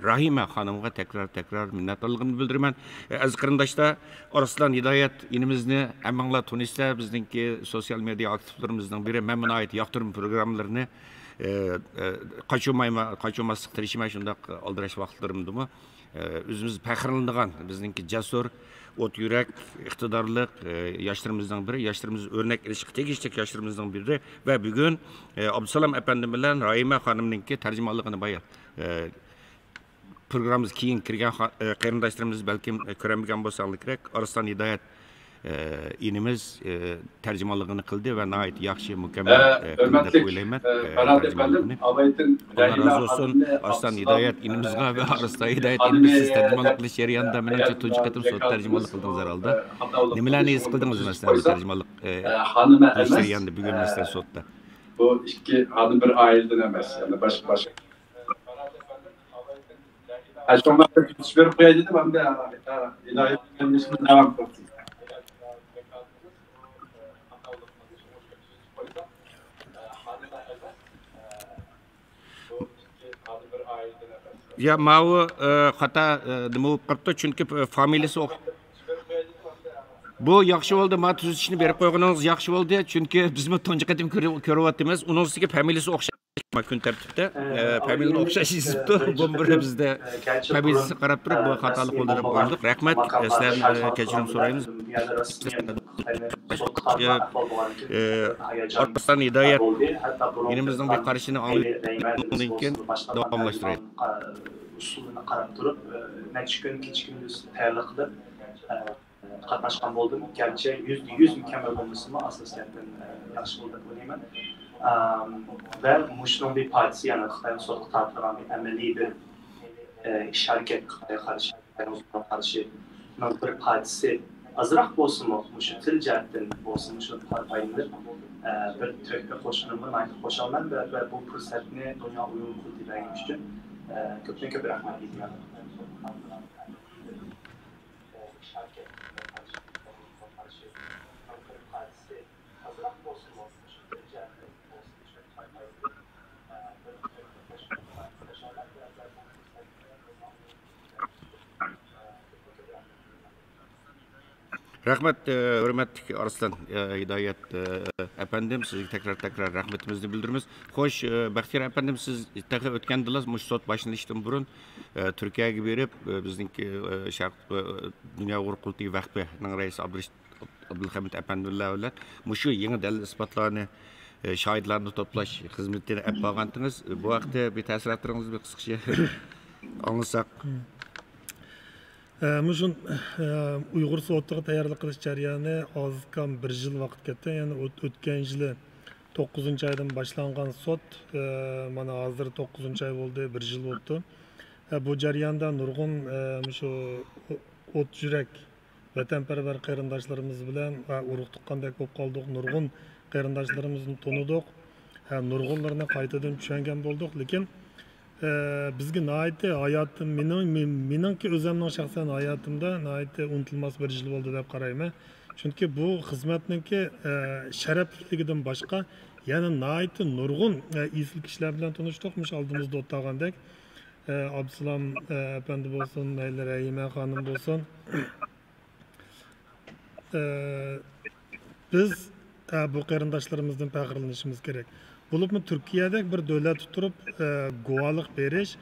Rahime Hanım'a tekrar minnatdorligimni bildiraman. Aziz qarindoshlar, Arslan Hidoyat inimizni hammanglar tunisizlar. Bizningki sosyal medya aktivlarimizning biri. Men buna ait yoqtirim programmalarini qaçılmaslık tirişime şundak aldıraş vaqtlarımdımı. Özümüz pəxirləndiğən bizdeki cəsur, ot yürək, iqtidarlıq yaşlarımızdan biri, yaşlarımız örnek ilişki tegişlik yaşlarımızdan biri ve bugün Abdüsalam Efendim bilen Rahime Hanım'ınki tercümanlığını bayar. Programımız keyin kirgen qarindoshlarimiz belki ko'ramagan bo'lsanlar kerak. Arslan Hidoyat inimiz tercümanlığını kıldı ve nait yaxshi mükemmel deb o'ylayman. Farhad efendim, alaytin Allah razı olsun. Arslan Hidoyat inimizga ve Arslan Hidoyat inimiz siz tercümanlık qilish jarayonida menimcha tunji qatim sot tercümanlık qildingiz herhalde. Nimalarni his qildingiz masalan tercümanlık jarayonida bugun masalan sotda? Bu iki hanım bir aileden emas, yani başka. Aşağıda küçük bir koyaydı ben de ilahi kendisine devam ettim. Ya mavi hata nima qilibdi çünkü familiyasi bu yaxshi bo'ldi, ma tuzishni berib qo'yganingiz yaxshi bo'ldi, chunki biz bu tunji qatim ko'ryapmiz. Uning ustiga familiyasi o'xshash kun tartibda familiyani o'xshash yozibdi. Bu bir bizda familiyasi qarab turib bu xatolik bo'ldi deb o'yladik. Rahmat, sizlardan kechirim so'raymiz. Arslan Hidoyat inimizning bir qarashini anglashdan keyin davomlashtiraylik. Usuluna qarab turib, necha kun kecha kunduz tayyorlik qilib qatnashgan bo'ldim. Gerçi %100 mükemmel bo'lmasimi asosiyatdan yaxshi bo'ldi deb o'ylayman. Ve Muş'un bir partisi yani Xitoyning sotga tartilgan bir amaliy bir ish harakat Xitoyga qarshi, O'zbekistonga qarshi bir partisi azroq bo'lsinmi, shu til jihatdan bo'lsin, shu partiyani bir töhfa qo'shimni aytib qo'shaman ve bu fursatni dunyo uyum qildigan uchun ko'pdan ko'p rahmat aytaman. Rahmet, hürmetli Arslan Hidayet efendim, size tekrar rahmetimizi bildirimiz. Hoş, Bahtiyar efendim, siz takip ötkendiniz, muş sot başlanıştın burun Türkiye'ye berip, bizdeki Dünya Uğur Kulti Vakfı'nın reisi Abdülhamid efendimle öyle, muşu yeni delil ispatlarını şahitlerini toplaş hizmetini yapmağantınız. Bu vakti bir təsiratlarınızı bir kısıkça anlasak. Muşun Uyghur soğutluğa tayarlık kılış jarayonu azkam bir yıl vaqt ketdi. Yani ötken yılı 9. aydan başlangan sot, mana hazır 9. ay oldu, bir yıl oldu. Bu jarayonda nurgun şu ot yürek vatanperver qarindoshlarimiz bilan urug' tuqqandek bo'lib qoldik. Nurgun qarindoshlarimizni tonidik. Nurgunlarni qaytadan tushungan bo'ldik, lekin bizga nihoyatda hayotim meningki o'zimning shaxsan hayotimda nihoyatda unutilmas bir yil bo'ldi deb qarayman. Chunki bu xizmatningki sharafligidan boshqa yana nihoyatda nurg'un isil kishilar bilan tanishdik. Mush oldimizda o'tagandek Abdusalom efendi bo'lsin, mayli Rahima xonim bo'lsin. Biz bu qarindoshlarımızdan faxrlanishimiz kerak. Bulupmu Türkiye'de bir devlet tutup guvalık beriş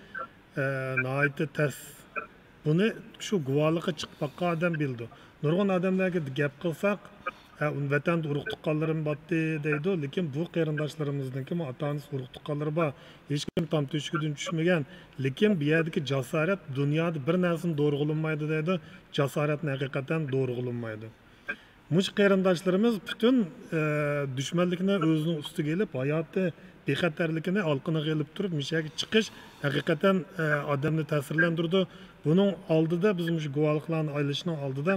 nihoyatda tas. Bunu şu guvalıkı çıkmakka adam bildi. Nurgun adamlarga gap qilsak, vatanda urug' tuqqanlarim batdi deydi, lekin bu qarindoshlarimizniki ota-onasi urug' tuqqanlari bor. Hech kim tam teshkidan tushmagan, lekin bu yerdagi jasorat dunyoda bir narsani doğrulanmaydi deydi. Jasoratni haqiqatan doğrulanmaydi. Muş qarindoshlarimiz bütün düşmanlikni o'zining ustiga elib, hayotda bexatarlikni olqini qilib turib, mishaga chiqish haqiqatan odamni ta'sirlantirdi. Buning oldida biz mush guvohliklarni olishning oldida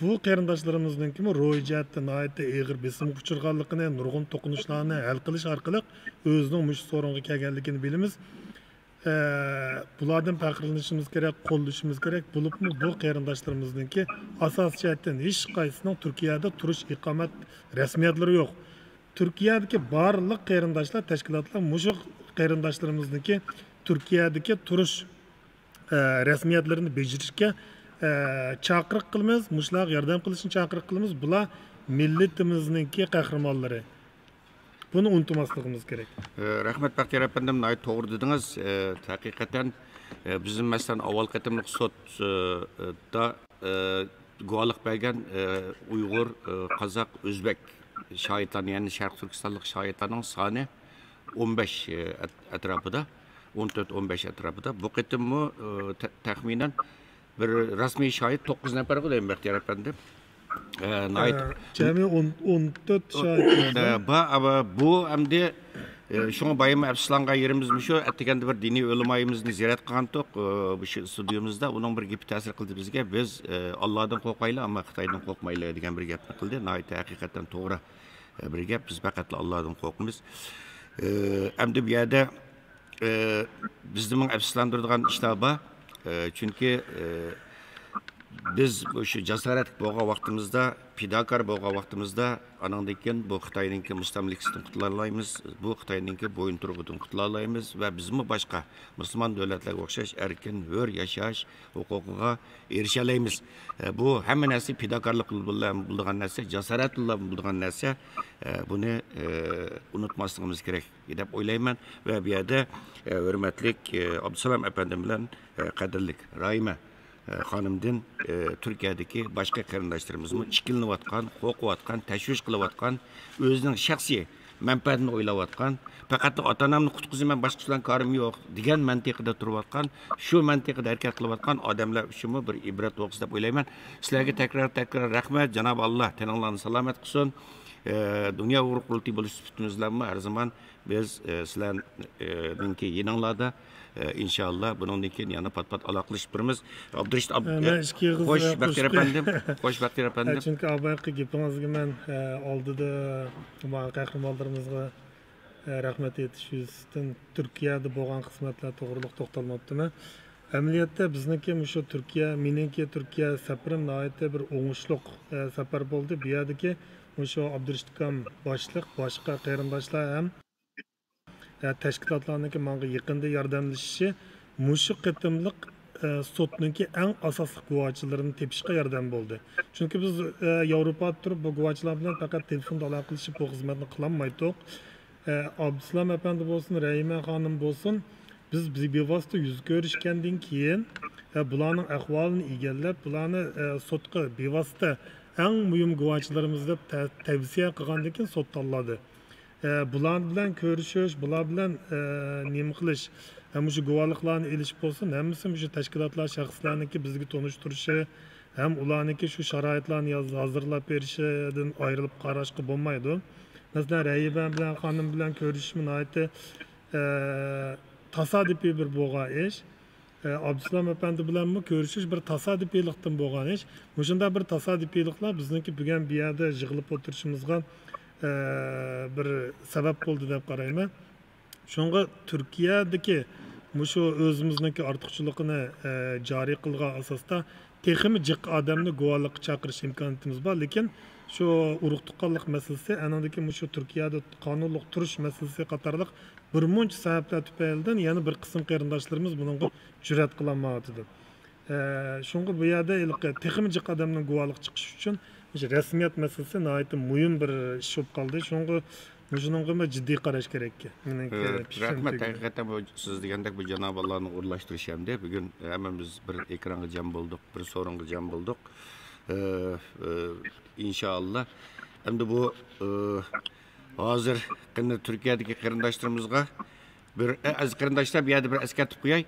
bu qarindoshlarimizningki ro'yjatda nihoyatda og'ir besim uchirganligini, nurg'un to'qinishlarni hal qilish orqali o'zining mush so'ringa kelganligini bilamiz. Bulardan faxrlanishimiz kerak, qo'llashimiz kerak. Bulupmu bu qarindoshlarimizningki asosiy jihatdan hech qaysining Turkiyada turish iqomat rasmiyatlari yo'q. Turkiyadagi barliq qarindoshlar tashkilotlar mushu qarindoshlarimizningki Turkiyadagi turish rasmiyatlarini bejirishga chaqiriq qilamiz, mushlar yordam qilishni chaqiriq qilamiz. Bular millatimizningki qahramonlari. Bunu unutmasligimiz kerak. Rahmat Bahtiyar efendim, nayt to'g'ri dediniz. Haqiqatan bizim mesela avval qatimliq sotda guvohlik bergan Uyg'ur, Qozoq, O'zbek şahitlarning, ya'ni Sharq Turkistonlik şahitlarning soni 15 atrofida, 14-15 atrofida. Bu qatimmi taxminan bir rasmiy shahid 9 nafar bo'laymi Bahtiyar efendim. Cemi 14 şahit. Bu hamdi şuna bayım Abdussalamga yerimiz şu ettikende bir dini ölüm ayımızını ziyaret qilgandik bu studiyomuzda. Onun bir gapi ta'sir qildi bizga. Biz Allohdan qo'rqaylik, ammo Xitoydan qo'rqmaylik degan bir gapni qildi. Nihoyatda haqiqatan to'g'ri bir gap. Biz faqat Allohdan qo'rqamiz. Hamdi bu yerda bizni afsuslantiradigan ishlar bor. Chunki biz şu cesaret bo'lgan vaqtimizda, pidakar bo'lgan vaqtimizda, anandayken bu Xitoyninki mustamlikasidan qutulalaymiz, bu Xitoyninki bo'yin turg'idan qutulalaymiz va bizmi boshqa musulmon davlatlarga o'xshash erkin, hur yashash huquqiga erishalaymiz. Bu hamma narsa pidakarlik bilan bo'lgan narsa, jasorat bilan bo'lgan narsa. Buni unutmasligimiz kerak deb o'ylayman va bu yerda hurmatli Abdusalom efendim bilan qadrli Rahima xonimdan Türkiye'deki başka qarindoshlarimizni chiqilinayotgan, qo'rqayotgan, tashvish qilayotgan, o'zining shaxsiy manfaatini o'ylayotgan, faqat ota-onamni qutqizaman, boshqasidan ko'rim yo'q degan mantiqida turayotgan, shu mantiqida harakat qilayotgan odamlar uchun bir ibrat o'qis deb o'ylayman. Sizlarga takrar rahmat. Janob Alloh taninglarni salomat qilsin. Dünya Uğur Kulti bo'lish suhbatimizlarni har zaman biz sizlarninki yeninglarda inşallah bundan keyin yana pat aloqalashib turamiz. Abdurashid xo'sh Bahtiyar efendim, xo'sh Bahtiyar efendim. Chunki avvalgi gapingizga men oldida qahramonlarimizga rahmat aytish yuzasidan Turkiyada bo'lgan xizmatlar to'g'riliq to'xtalmoqdaman. Amaliyotda bizniki shu Turkiya, meningki Turkiya safarim nihoyatda bir o'ngishli safar bo'ldi. Bu yerdagi shu Abdurashid boshliq, boshqa qarindoshlar ham tashkilotlarniki menga yaqinda yordamlashishi mushu qatimliq sotninki eng asosli guvohchilarini tepishga yordam bo'ldi. Chunki biz Yevropada turib bu guvohchilar bilan faqat telefonda aloqa qilishib bu xizmatni qilolmaydik. Abdusalom apandi bo'lsin, Rahima xonim bo'lsin, biz bevosita yuz ko'rishgandan keyin bularning ahvolini egallab, bularni sotga bevosita eng muhim guvohchilarimiz deb tavsiya qilgandan keyin sot tanladi. Bular bilan ko'rishish, bular bilan nima qilish, ham shu guvohliklarni elish bo'lsin, hammasi shu tashkilotlar shaxslarniki bizga tonishtirishi, ham ularniki shu sharoitlarni hozirlab berishidan ayrilib qarashga bo'lmaydi. Masalan, Rahima bilan xonim bilan ko'rishishim nihoyatda tasodifiy bir bo'lgan ish. Abdusalom apandi bilan ko'rishish bir tasodifiylikdan bo'lgan ish. Shunda bir tasodifiyliklar bizniki bugun bu yerda yig'ilib o'tirishimizga bir sabab bo'ldi deb qarayman. Shunga Turkiyadagi shu o'zimizniki ortiqchiligini joriy qilgan asosda texmi jiq odamni guvohlikka chaqirish imkoniyatimiz bor, lekin shu urug' tuqqanlik masalasi, anandagi shu Turkiyada qonunliq turish masalasi qatorliq bir muncha sabablar tufaylidan yana bir qism qarindoshlarimiz bunga jur'at qilolmayapti. Shunga bu yerda texmi jiq odamning guvohlik chiqish uchun rasmiyat masalasi nihoyatda muhim bir ish bo'lib qoldi. Shunga shunga jiddiy qarash kerak. Rahmat, haqiqatan bu siz degandek bu Janob Allohning o'rlashtirishi hamda bugun hammamiz bir ekranga jam bo'ldik, bir so'ringa jam bo'ldik. İnşallah. Hem de bu hazır Türkiye'deki qarindoshlarımızga bir az qarindoshlar bir yerde bir eskartib qo'yay.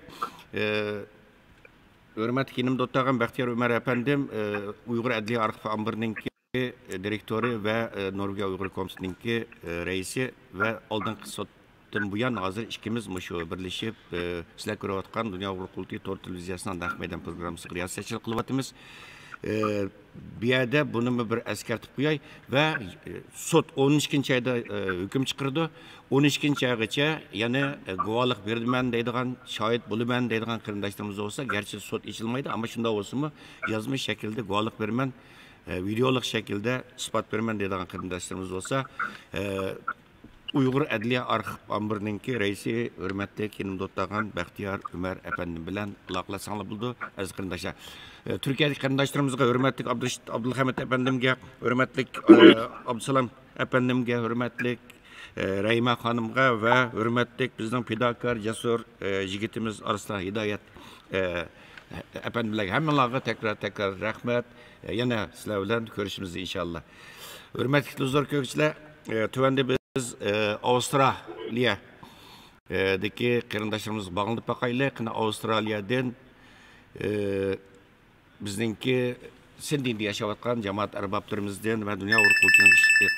Hurmatli kinimda o'tirgan Baxtiyor Umar apandim Uyg'ur Adliya arxiv ambirininki direktori ve Norvegiya Uyg'ur komisiyaninki raisi ve oldingi sotdan buyon hozir ikkimiz shu birlashib sizlar ko'rayotgan Dunyo Uyg'ur qurultiyi to'rt televiziyasining Naq Meydan programmasiga riyosatchilik qilyapmiz. Bir yerde bunu bir eskartib qo'yay ve sot 12 ayda hukm chiqirdi. 12 aygacha yana guvohlik berdiman deydigan, shohid bo'laman deydigan qarindoshlarimiz bo'lsa, garchi sot ichilmaydi, ama shunda bo'lsa-mu yozma shaklda guvohlik beraman, videolik shaklda isbot beraman deydigan qarindoshlarimiz bo'lsa, Uyg'ur Adliya arxiv ambirininki raisi hurmatli kinimda o'tirgan Baxtiyor Umar apandim bilan aloqalasanglar bo'ldi. Aziz qarindoshlar, Türkiye'deki qarindoshlarımızga hurmatli Abdulhamid apandimga, hurmatli Abdusalom apandimga, hurmatli Rahima xonimga ve hurmatli bizning fidokor jasur yigitimiz Arslan Hidoyat apandimlarga hammalarga tekrar rahmat. Yana sizlar bilan ko'rishimiz inshaalloh. Hurmatli do'stlar, ko'pchilar tuvanda biz Avustraliyadagi qarindoshlarimiz bağlanib baqaylik. Avustraliyadan bizningki Sydneyda yashayotgan jamoat arboblarimizdan va Dunyo Uyg'ur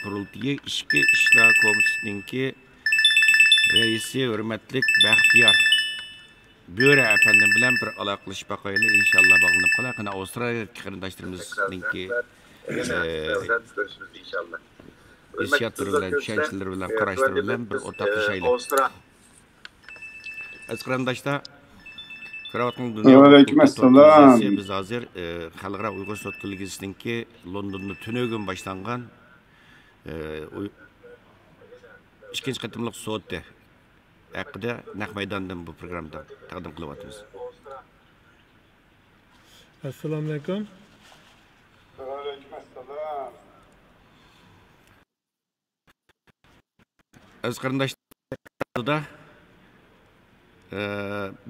qurultiyi ichki ishlar komissiyasininki raisi hurmatli Baxtiyor Bo'ra apandim bilan bir aloqalashib baqaylik. Inshaalloh bog'lanib qolar. Avstraliya qarindoshlarimizninki görüşürüz inşallah. hissiyatlar bilan, tushunchalar bilan, qarashlar bilan bir o'rtoqlashaylik. Aziz qarindoshlar, Aleykümselam. Biz hazır Xalqaro Uyg'ur sot kollektivininki Londonda tünögün başlangan ikinci qatimliq sotda haqida Naq Meydandan bu programda taqdim qilyapmiz. Assalomu alaykum. Aleykümselam. Aziz qarindoshlar,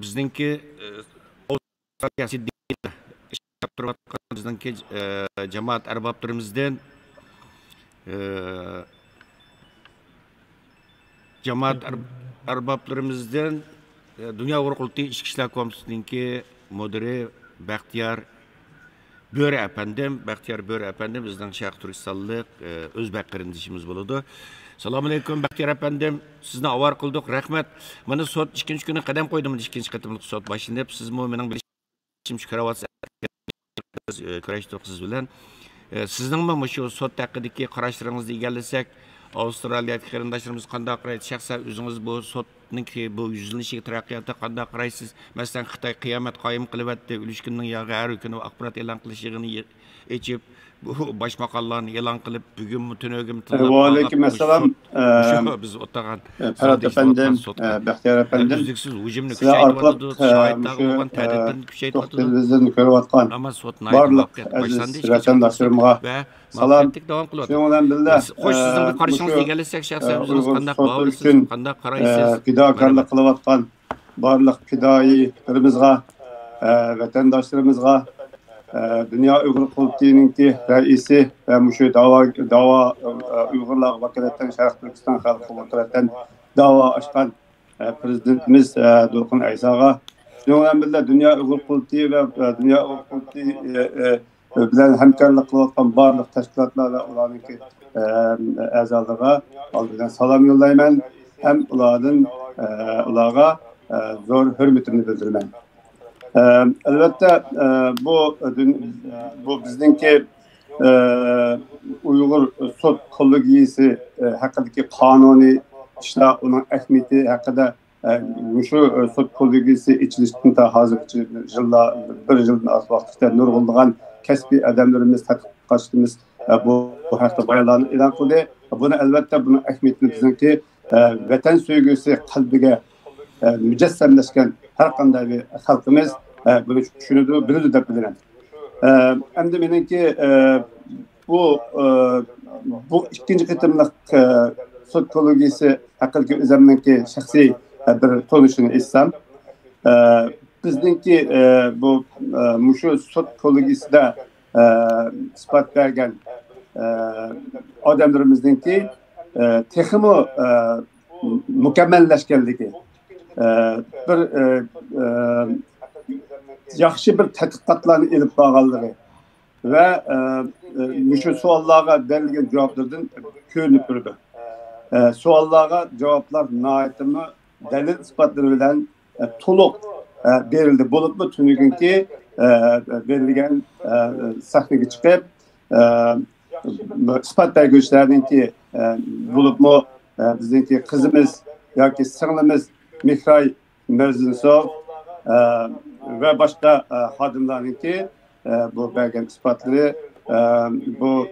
bizningki Avstraliya Sidneyda ishlab turayotgan bizningki jamoat arboblarimizdan Dunyo Uyg'ur qurultiyi ichki ishlar komissiyasininki mudiri Baxtiyor Bo'ra apandim bizning Sharq Turkistonlik o'zbek qarindoshimiz bo'ladi. Assalomu alaykum Baxtiyor apandim, sizni avor qildik, rahmat. Mana sot ikkinchi kuni qadam qo'ydim, ikkinchi qatimliq sot boshida sizmi mening bilishim shu karavot kurashdik siz bilan. Sizningmi shu sot haqidagi qarashlaringizni egallasak, Avstraliyadagi qarindoshlarimiz qanday qaraydi? Shaxsan o'zingiz bu sotning bu yuzlanishiga taraqqiyotda qanday qaraysiz? Masalan, Xitoy qiyomat qoyim qilyapti, Ulishkunning yog'i har kuni axborot e'lon qilish yig'ini echib, bu bosh maqollarni e'lon qilib, bugun tunogim Aleykümselam. biz o'tgan Ferhat efendim, Baxtiyor efendim, sizlar orqali televizyon ko'rayotgan barliq aziz vatandoshlarımga salam. Shuning bilan birga xo'sh sizning qarashingizni egallasak shaxsan o'zingiz qanday bo'lasiz, qanday qaraysiz? Fidokorlik qilayotgan barliq fidoyilarimizga, vatandoshlarımizga, Dünya Uyghur Qurultayı'nınki reisi ve müşü dava Uygurlar vakaletten Şarkı Türkistan halkı vakaletten dava açkan Prezidentimiz Durkun Aysa'ga şundan birlikte Dünya Uyghur Qurultayı ve Dünya Uyghur Qurultayı bilen hemkarlık kılayotgan barliq teşkilatlar ve ularınki azalarına aldıran salam yollayman. Hem ularga zor hürmetimi bildirmen. Elbette bu bizdenki Uygur sot kollegiyisi hakkındaki kanuni işte onun ehmiyeti hakkında şu sot kollegiyisi içilişten ta hazırki bir yıldan az vakitte nurgulduğun kesbi adamlarımız, tatbikatçılarımız bu hafta bayanlarını ilan kıldı. Bunu elbette bunun ehmiyetini bizdenki vatan söygüsü kalbige mücessemleşken her qanday bir halkımız bunu düşünüdü, bilirdi deb bilaman. Endi meniki bu ikkinchi qitimliq sud kollegiyasi haqidagi o'zimninki shaxsiy bir tonishini aytsam, bizningki bu mushu sud kollegiyasida isbot bergan odamlarimizningki texmi mukammallashganligi bir yaxshi bir tadqiqotlarni elib borganligi va shu savollarga berilgan javoblardan ko'rinib turdi. Savollarga javoblar nihoyatda dalil isbotlari bilan to'liq berildi. Bo'libmi tunugunki berilgan sahnaga chiqib isbot berguvchilarninki bo'libmi bizningki qizimiz yoki singlimiz Mihray Mirzinsov ve başka xodimlarninki bu bergan isbotlari bu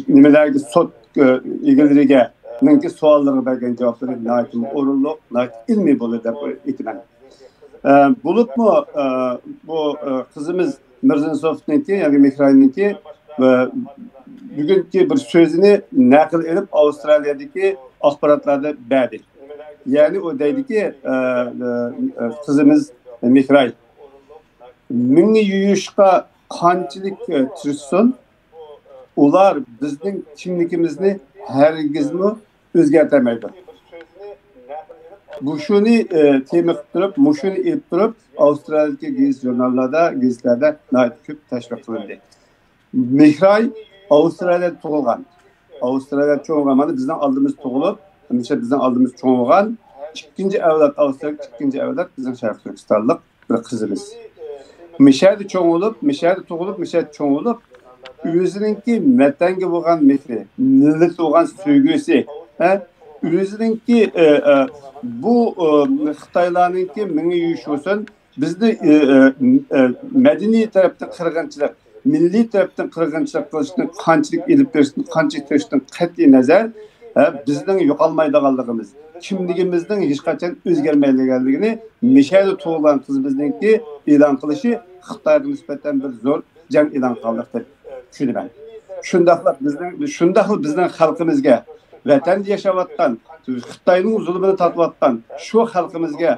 nimalarga sud egallariga ninki savollariga bergan javoblari nihoyat o'rinli, nihoyat ilmiy bo'ladi deb aytaman. Bo'libmi bu qizimiz Mirzinsovninki yoki Mihrayninki bugungi bir so'zini naql edib Avstraliyadagi axborotlarda berdi. Yani o dedi ki kızımız Mihray mini yuyuşqa qanchalik tirishsin, ular bizning kimligimizni hargizmi o'zgartirmaydi. Bu shuni tema qilib turib, mushuni elib turib, Avstraliyadagi gazetlarda ko'p tashviq qilindi. Mihray Avstraliyada tug'ilgan. Avstraliyada tug'ilgan, mana bizning oldimiz tug'ilib, bizden aldığımız çoğunluğun ikinci evlat bizim Şarkı Türkistanlık bir kızımız. Mişerdi çoğunlup, mişerdi tuğulup, mişerdi çoğunlup, özününki metenge boğan mehri, millet boğan söygüsü, özününki bu Xitaylarınki mini yuşusun, bizde medeni taraftan kırgınçılık, milli taraftan kırgınçılık kılışını, kançılık edip verişini, kançılık verişini katli nazar, bizden yo'qolmaydiganligimiz, kimligimizning hech qachon o'zgarmaydiganligini Mishayda tug'ilgan qizimizningki e'lon qilishi Xitoyga nisbatan bir zo'r jang e'lon qildi deb tushunaman. Shundaqli bizning xalqimizga vatanda yashayotgan, Xitoyning zulmini tatiyotgan shu xalqimizga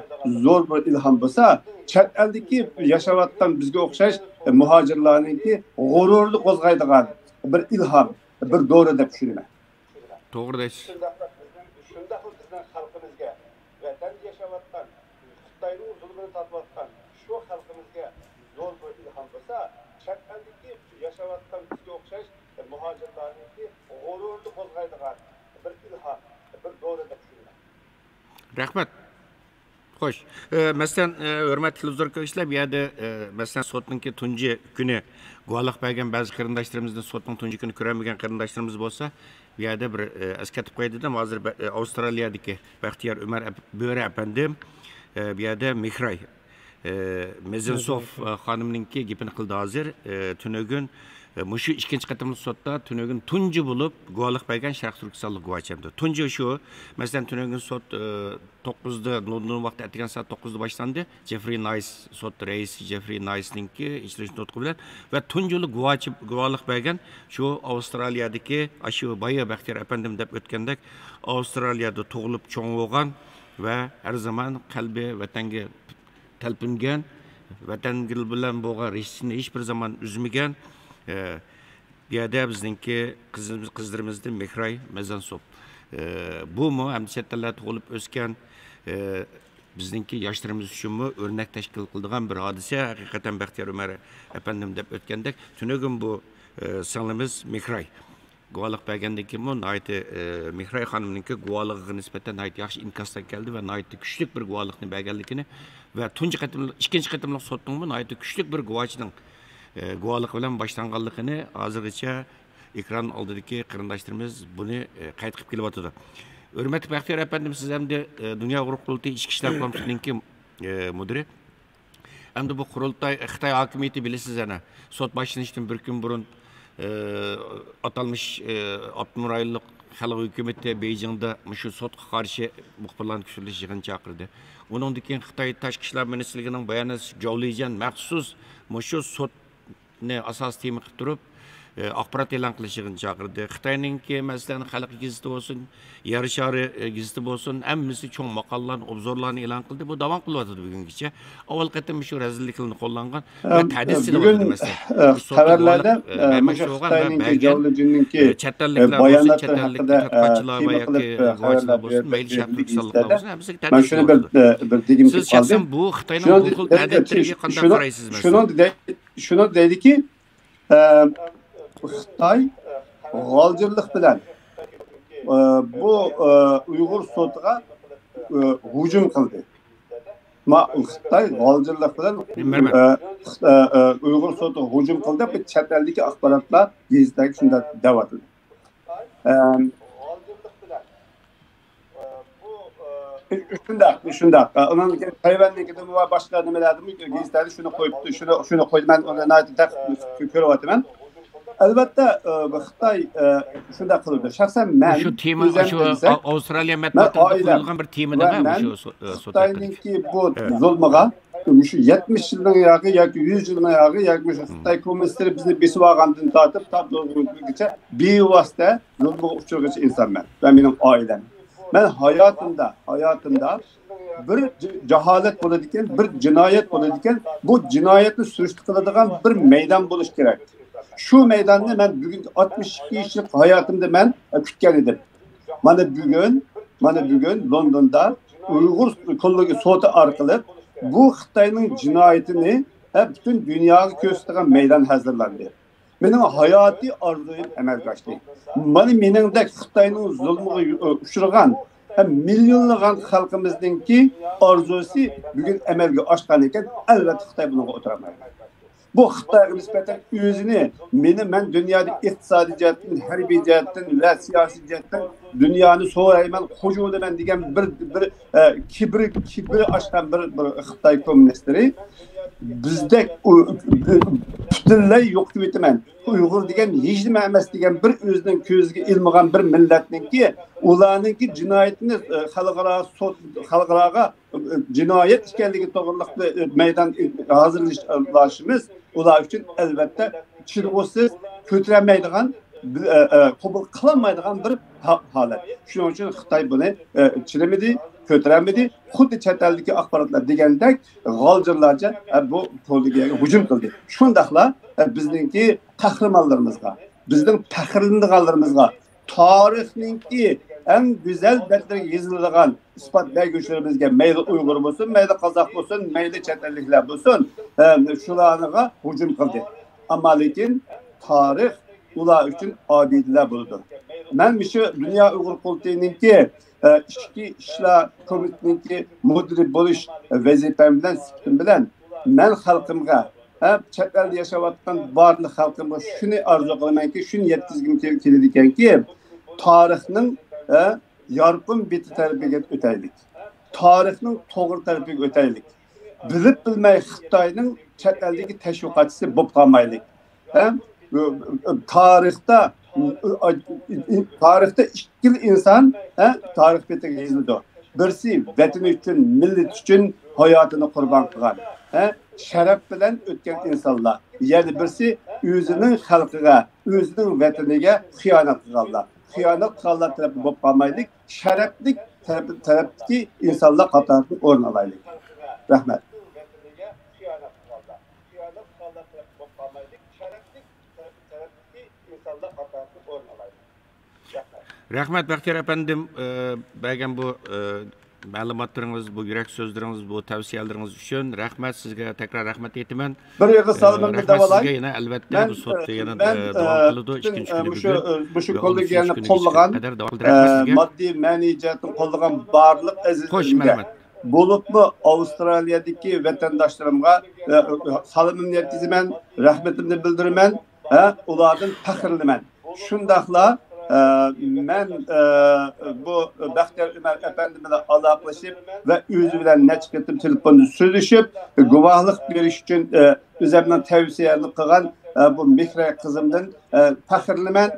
zo'r bir ilhom bo'lsa, chet eldagi yashayotgan bizga o'xshash muhojirlarningki g'ururni qo'zg'aydigan bir ilhom, bir dori deb tushunaman. Doğru deysiz. Şunda bizden halkımızga vatan yaşavattan, Xitoyning zulmini tatiyotgan şu halkımızga zo'r bir ilhom bo'lsa, chet eldagi yashayotgan bizga o'xshash muhojirlarningki g'ururni qo'zg'aydigan bir ilhom, bir dori deb tushunaman. Rahmat. Xo'sh, masalan, hurmatli huzurko'yishlar, bu yerda masalan sotninki tunji kuni guvohlik bergan ba'zi qarindoshlarimizning sotning tunji kuni ko'rmagan qarindoshlarimiz bo'lsa, bu yerda bir eslatib qo'ydim. Hozir Avstraliyadagi Baxtiyor Umar Bo'ri apandim bu yerda Mihray Mirzinsov xonimninki gapini qildi hozir. Tunugun Muşu ikinci qatımlı sotda tünögün tuncu bulup guvalık bergen Şarkı Türkistanlık guvaçamdı. Tuncu şu, mesela tünögün sot 9'da London vakti ettigen saat 9'da başlandı. Jeffrey Nice sot reisi Jeffrey Nice'ninki işleyiş notku bilen ve tunculu guvalık bergen şu Avustralya'daki aşı Bayı Bahtiyar efendim dep ötkendek Avustralya'da tuğulup çoğun olgan ve her zaman kalbi vatanga talpingan vatan gil bilan bo'lgan rishni hech bir zaman üzmegen bu yerda bizningki qizlarimizni Mehray Mazansop bu mu ham chet tillarda tug'ilib o'sgan bizningki yoshlarimiz uchunmi o'rnak tashkil qiladigan bir hodisa haqiqatan Baxtiyor Umar efendim deb o'tgandek tunugim bu singlimiz Mehray guvohlik bergandan keyin bu nihoyatda Mehray xonimninki guvohligiga nisbatan nihoyat yaxshi inkosdan keldi va nihoyatda kuchli bir guvohlikni berganligini ve ikkinchi qatimliq sotning bu nihoyatda kuchli bir guvohchining guvohlik bilan boshlanganligini hozirgacha ekran oldidagi qarindoshlarimiz buni qayd qilib kelyapti. Hurmatli Baxtiyor efendim, siz hamda Dunyo Urug' qurultayi ichki ishlar komitetiningki mudiri. Hamda bu qurultay Xitoy hokimiyati bilasiz ana sot boshlanishdan bir kun burun atalmış 60 aylık xalq hükümeti Beijing'de şu sotga qarshi muxbirlarni kuchli yig'in chaqirdi. Undan keyin Xitoy Tashqi ishlar ministrligining bayoni Jovlijan maxsus shu sotni asos tema qilib turib axborot e'lon qilish yig'in chaqirdi. Xitoyninki masalan xalq gazeti bo'lsin, yer shari gazeti bo'lsin, hammasi cho'ng maqolalarni, obzorlarni e'lon qildi. Bu davom qilyapti bugungacha. Avval qatim shu razilliklarni qo'llangan va ta'dil silyapti masalan. Xabarlarda Xitoyninki Jovlijanninki bayonotlar haqida tadqiqotchilar va yoki xabarlar bo'lsin, mayli shaxsiy hisoblar bo'lsin, hammasiga ta'dil. Men shuni bir degim keldi. Siz shaxsan bu Xitoyning bu xil ta'dillariga qanday qaraysiz masalan? Shuni deydiki, Xitoy g'oljirlik bilan bu Uyg'ur sotiga hujum qildi. Xitoy g'oljirlik bilan Uyg'ur sotiga hujum qildi. Bu chet eldagi axborotlar gazetdagi shunday deyapti. Shunday. Ondan keyin Tayvannikida va boshqa nimalarni gazetlarda shuni qo'yibdi, shuni qo'ydi. Men uni naytda ko'ryapman. Albatta Xitoy shunday qildi. Shaxsan men shu tema shu Avstraliya matbuotida qo'yilgan bir temada shu Xitoyninki bu zulmiga shu 70 yildan yoki 100 yildan yoki shu Xitoy kommunistlar bizni besib olgandan tortib tablogacha bevosita zulmga uchragan insonman va mening oilam. Men hayotimda bir jaholat bo'ladi ekan, bir jinoyat bo'ladi ekan, bu jinoyatni surishtirib qiladigan bir maydon bo'lish kerak. Şu meydanını ben bugün 62 yıllık hayatımda ben kutgan edim. Mana bugün London'da Uyghur kolluğu sotu arkalı bu Xitoyning jinoyatini bütün dünyaya gösteren meydan hazırlandı. Benim hayati arzuyum amalga oshdi. Mana meningdek Xitoyning zulmiga uchragan milyonlagan xalqimizningki orzusi bugün amalga oshgan ekan, albatta Xitoy bunga o'tiramaydi. Bu Xitoyga nisbatan o'zini men dunyoda iqtisodiy jihatdan, harbiy jihatdan va siyosiy jihatdan dunyoni so'rayman, qo'shulaman degan bir kibri ochgan bir Xitoy kommunistlari bizdek butunlay yo'q deb aytaman. Uyg'ur degan hech nima emas degan bir o'zining ko'ziga ilmagan bir millatningki ularningki jinoyatini xalqaro jinoyat ekanligi to'g'riliqda maydon hozirlashimiz ular uchun albatta chirg'usiz ko'tarolmaydigan, qabul qilolmaydigan bir holat. Shuning uchun Xitoy buni chiramadi, ko'tarolmadi. Xuddi chet eldagi axborotlar degandek g'oljirlarcha bu to'liga hujum qildi. Shundaqla bizningki qahramonlarimizga, bizning faxrlanganlarimizga, tarixningki en güzel betlerge yazılgan ispat belgeçlerimizge meyli Uygur olsun, meyli Kazak olsun, meyli çetellikler olsun, şularına hücum kıldı. Ama lakin tarih ular için adildiler buldu. Ben şu Dünya Uygur Kurultayı'nınki İçki İşler Komitesi'ninki müdiri buluş vazifemden sıktım bilen ben halkımga chet elde yaşayotgan barlı halkımga şunu arzu kılmayın ki, şunu yetkizgim keladigan ki tarixning yorqin beti tarafiga o'taylik. Tarixning to'g'ri tarafiga o'taylik. Bilib bilmay Xitoyning chet eldagi tashviqotchisi bo'lib qolmaylik. tarixda ikki inson tarix betiga yozildi. Birisi vatan uchun, millat uchun hayotini qurbon qilgan. Sharaf bilan o'tgan insonlar. Yana birisi o'zining xalqiga, o'zining vataniga xiyonat qilganlar. Xiyonat qilganlar tarafı bo'lib qolmaylik, sharafli tarafdagi insonlar qatoridan o'rin olaylik. Rahmat. Rahmat Baxtiyor efendim, belki bu ma'lumotlaringiz, bu yurak so'zlaringiz, bu tavsiyalarınız uchun rahmat sizga, tekrar rahmat aytaman. Bir yig'i salomimni davolay. Sizga yana albatta bu sotda yana davom qiladi. Ikkinchi kuni bu shu kollegiyani qo'llagan, moddiy ma'niy jihatdan qo'llagan barliq azizlarga bo'libmi Avstraliyadagi vatandoshlarımga salomimni yetkazaman, rahmatimni bildiraman, ulardan faxrlanan. Shundaqla men bu Baxtiyor Umar efendi bilan aloqalashib va o'zi bilan necha qatim telefonda so'zlashib, guvohlik berish uchun o'zimdan tavsiyani qilgan bu Mehray qizimdan faxrlaman.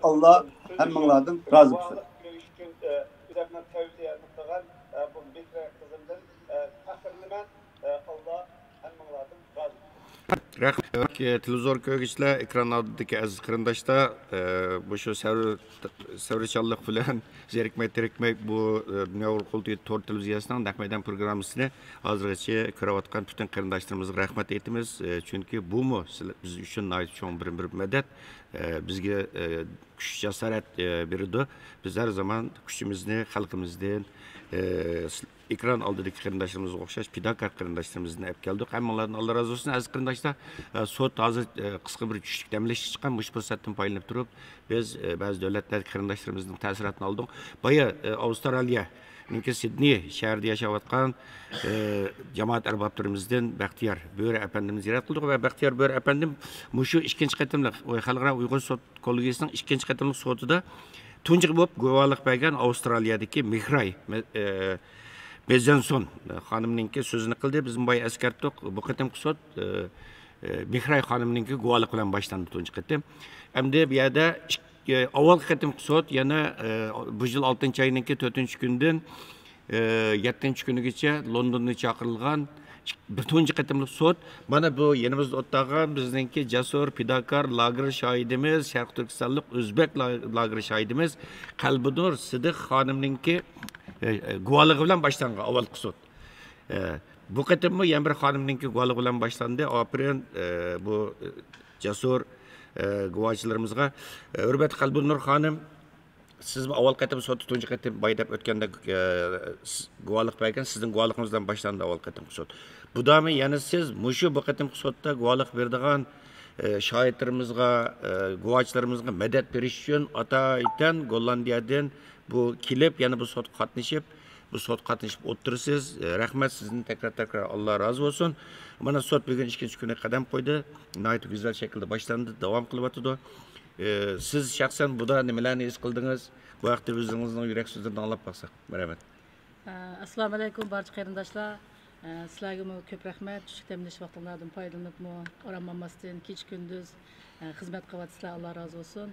Alloh hammanglardan rozi bo'lsin. Rahmat. Televizor ko'rguvchilar, ekran oldidagi aziz qarindoshlar, bu shu savrichanlik bilan zerikmay bu Dunyo Qulti Tor televiziyasining naq maydon programmasini hozirgacha ko'rayotgan butun qarindoshlarimizga rahmat aytamiz. Chunki bu biz uchun cho'ng bir madad, bizga kuch jasorat berdi. Biz har zaman kuchimizni xalqimizdan ekran oldidagi qarindoshlarimiz o'xshash pidakar qarindoshlarimizni olib keldik. Hammalardan Alloh rozi bo'lsin. Aziz qarindoshlar, sot hozir qisqa bir tushlik damlash chiqqan, mush fursatdan foydalanib turib, biz ba'zi davlatlardagi qarindoshlarimizning ta'siratini oldik. Boya Avstraliya, Sidney shahrida yashayotgan jamoat arboblarimizdan Baxtiyor Bo'ri efendimiz ziyorat qildik va Baxtiyor Bo'ri efendim mushu ikkinchi qatimliq xalqaro Uyg'ur sot kollegiyasining ikkinchi qatimliq sotida tunji bo'lib guvohlik bergan Avstraliyadagi Mehray Bezanson xonimninki so'zini qildi. Biz boya askartdik. Bu qatimki sot Mehray xonimninki guvohlik bilan boshlandi tunji qatim. Endi bu yerda avval qatimki sot yana bu yil 6-oyninki 4-kundan 7-kunigacha Londonda chaqirilgan bir tunji qatimlik sot. Mana bu yenimizda o'tgan bizningki jasur pidakar lager shohidimiz, Sharq Turkistonlik o'zbek lager shohidimiz Qalbidur Sidiq xonimninki guvohligi bilan boshlangan avvalgi sot. Bu qatimmi yana bir xonimninki guvohligi bilan boshlandi. Aprel bu jasur guvohchilarimizga hurmatli Qalbinur xonim, siz avval qatim sotda tunji qatim baydab o'tganda guvohlik bergan, sizning guvohligingizdan boshlandi avval qatim sot. Bu dami yana siz mushu bu qatim sotda guvohlik berdigan shohidlarimizga, guvohchilarimizga madad berish uchun Ataydan Gollandiyadan bu kelib yana bu sot qatnashib o'tirsiz. Rahmat sizni tekrar Alloh rozi bo'lsin. Mana sot bugun ikkinchi kuni qadam qo'ydi. Nihoyat go'zal shaklda boshlandi, davom qilyapti. Siz shaxsan buda nimalarni his qildingiz? Bu vaqtda o'zingizning yurak so'zlarini anglab baqsak. Rahmat. Assalomu alaykum barcha qarindoshlar. Sizlarga ko'p rahmat. Tushlik damlash vaqtinglardan foydalanib, orammasdan kech kunduz xizmat qilyapsizlar. Alloh rozi bo'lsin.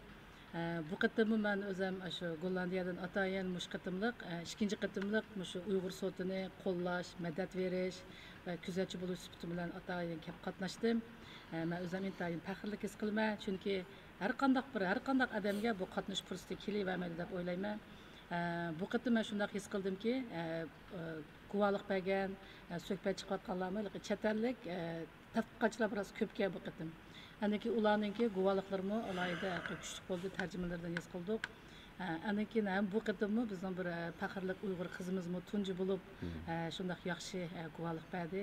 Bu qatimmi men o'zim shu Gollandiyadan atayin mush qatimliq, ikkinchi qatimliq shu Uyg'ur sotini qo'llash, madad berish va kuzatchi bo'lish sifati bilan atayin kelib qatnashdim. Men o'zim intayin faxrlik his qilaman, chunki har qanday odamga bu qatnash fursati kelavermaydi deb o'ylayman. Bu qatim men shunday his qildimki, guvohlik bergan, suhbat chiqayotganlarmi, chet ellik tadqiqotchilar biroz ko'pga bu qatim. Aniki ularninki guvohliklarimi alohida kuchli bo'ldi, tarjimalardan his qildik. Aniki ham bu qatimmi bizning bir faxrlik Uyg'ur qizimizmi tunji bo'lib, shunday yaxshi guvohlik berdi.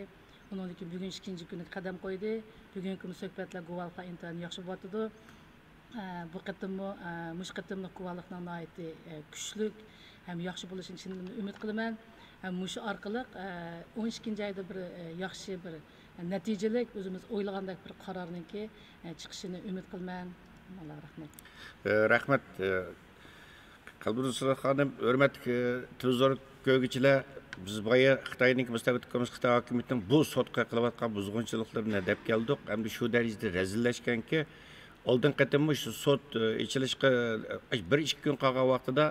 Uning uchun bugun ikkinchi kuni qadam qo'ydi. Bugungi suhbatlar guvohliklar intayin yaxshi bo'tdi. Bu qatimmi mush qatimlik guvohlikning nihoyatda kuchli ham yaxshi bo'lishini chindan umid qilaman. Mush orqali 12 oyda bir yaxshi bir natijalik o'zimiz o'ylagandek bir qarorninki chiqishini umid qilaman. Alloh rahmat. Rahmat. Qalbinur xonim, hurmatli televizor ko'rguvchilar, biz boya Xitoyning mustaqil Xitoy hukumatining bu sotqa qilayotgan buzg'unchiliklarni deb keldik. Hamda shu darajada razillashganki, oldin qatimmi shu sot ichilishga 1-2 kun qolgan vaqtida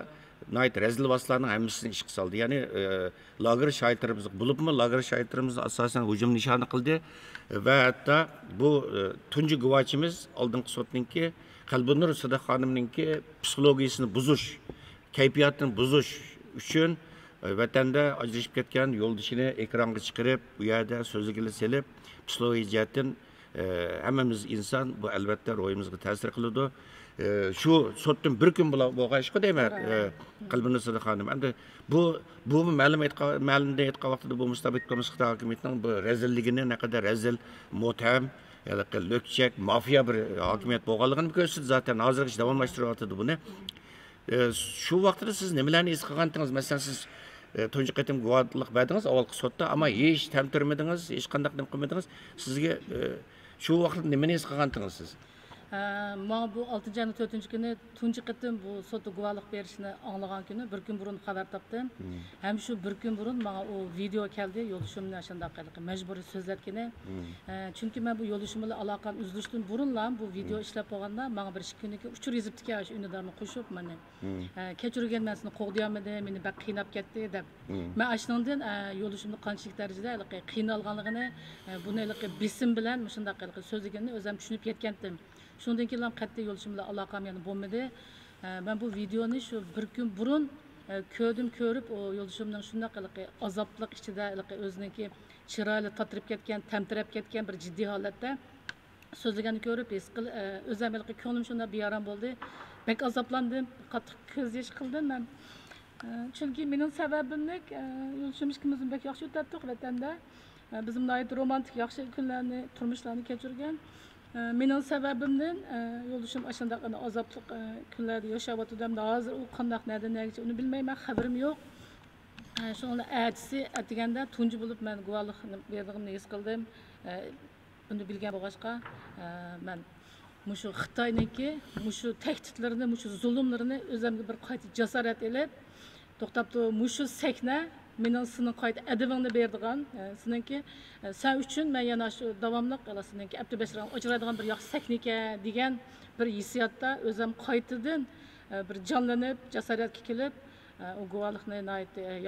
nayt rezil vaslarning hammasini ishga soldi. Ya'ni lager shaytlarimiz bo'libmi, lager shaytlarimiz asosan hujum nishoni qildi va hatto bu tunji guvochimiz oldingi sotninki Qalbinur Sadiq xonimninki psixologiyasini buzish, kayfiyatini buzish uchun vatanda ajrashib ketgan yo'ldishini ekranga chiqarib, bu yerda so'zligiga selib, psixologiya jihatdan hammamiz inson bu albatta ro'yimizga ta'sir qiladi. Şu sotdan bir kun bo'lg'ashqa deyman Qalbinur Sadiq xonim. Endi bu ma'lumda aytgan vaqtida bu mustabid Xitoy hokimiyatining bu rezilligini naqadar rezil, mutam lökçek, mafya bir hakimiyet bo'lganligini ko'rsatdi. Zaten hozirgacha davomlashtiryapti buni. Shu vaqtda siz nimalarni his qilgandingiz? Masalan, siz tunji qatim guvohlik berdingiz avvalgi sotda, ammo hech tamtirmadingiz, hech qanday qilmadingiz. Sizga shu vaqtda nimani his qilgandingiz siz? Bana bu 6. ayın 4. günü tunji qatim bu sotda guvohlik berishni anglagan kuni bir kun burun xabar topdim. Hem şu bir kun burun bana o video keldi, yo'lishimni shunday qilib majburiy so'zlatgani. Chunki men bu yo'lishim bilan aloqam uzilishdan burunla bu video ishlab bo'lganda menga bir 2 kunga uchur yezibdi-ki, shu unidarni qo'shib meni. Kechirgan men seni qo'g'diyolmadim, meni bak qiynab ketdi deb. Men ashundan yo'lishimni qanchalik darajada qiynalganligini, buni besim bilan shunday qilib so'zlaganini o'zim tushunib yetgandim. Şundan keyin qat'iy yo'lishimla aloqam yana bo'lmadi. Ben bu videoni shu bir kun burun ko'rib, o yo'lishimning shunday qilib azobliq ichida o'ziniki chiroyli tatirib ketgan, tamtirab ketgan bir jiddiy holatda so'zlaganini ko'rib, o'zim ko'nglim shunday bearam bo'ldi. Bek azoblandim, qattiq ko'z yosh qildim men. Chunki mening sababimlik yo'lishimiz ikimizning bek yaxshi o'tadi vatanda. Bizim romantik yaxshi kunlarni, turmushlarni kechirgan. Mening sababimdan yo'lishim ashunday azobli kunlarda yashayotganimda hozir u qanday narsa uni bilmayman, xabarim yo'q. Shuni atisi atiganda tunji bo'lib men guvohlikni berganimni his qildim. Buni bilgan bo'lg'achqa men mushu Xitoyniki mushu tahdidlarini, mushu zulmlarini o'zimga bir qayta jasorat elib, to'xtabdi mushu sakna mening sening qayta adabingni berdigan, seniki sen uchun men yana shu davomli qilasinki Abdubashirga uchraydigan bir yaxshi saknika degan bir hissiyotda o'zim qaytadan bir jonlanib, jasoratga kelib, o guvohlikni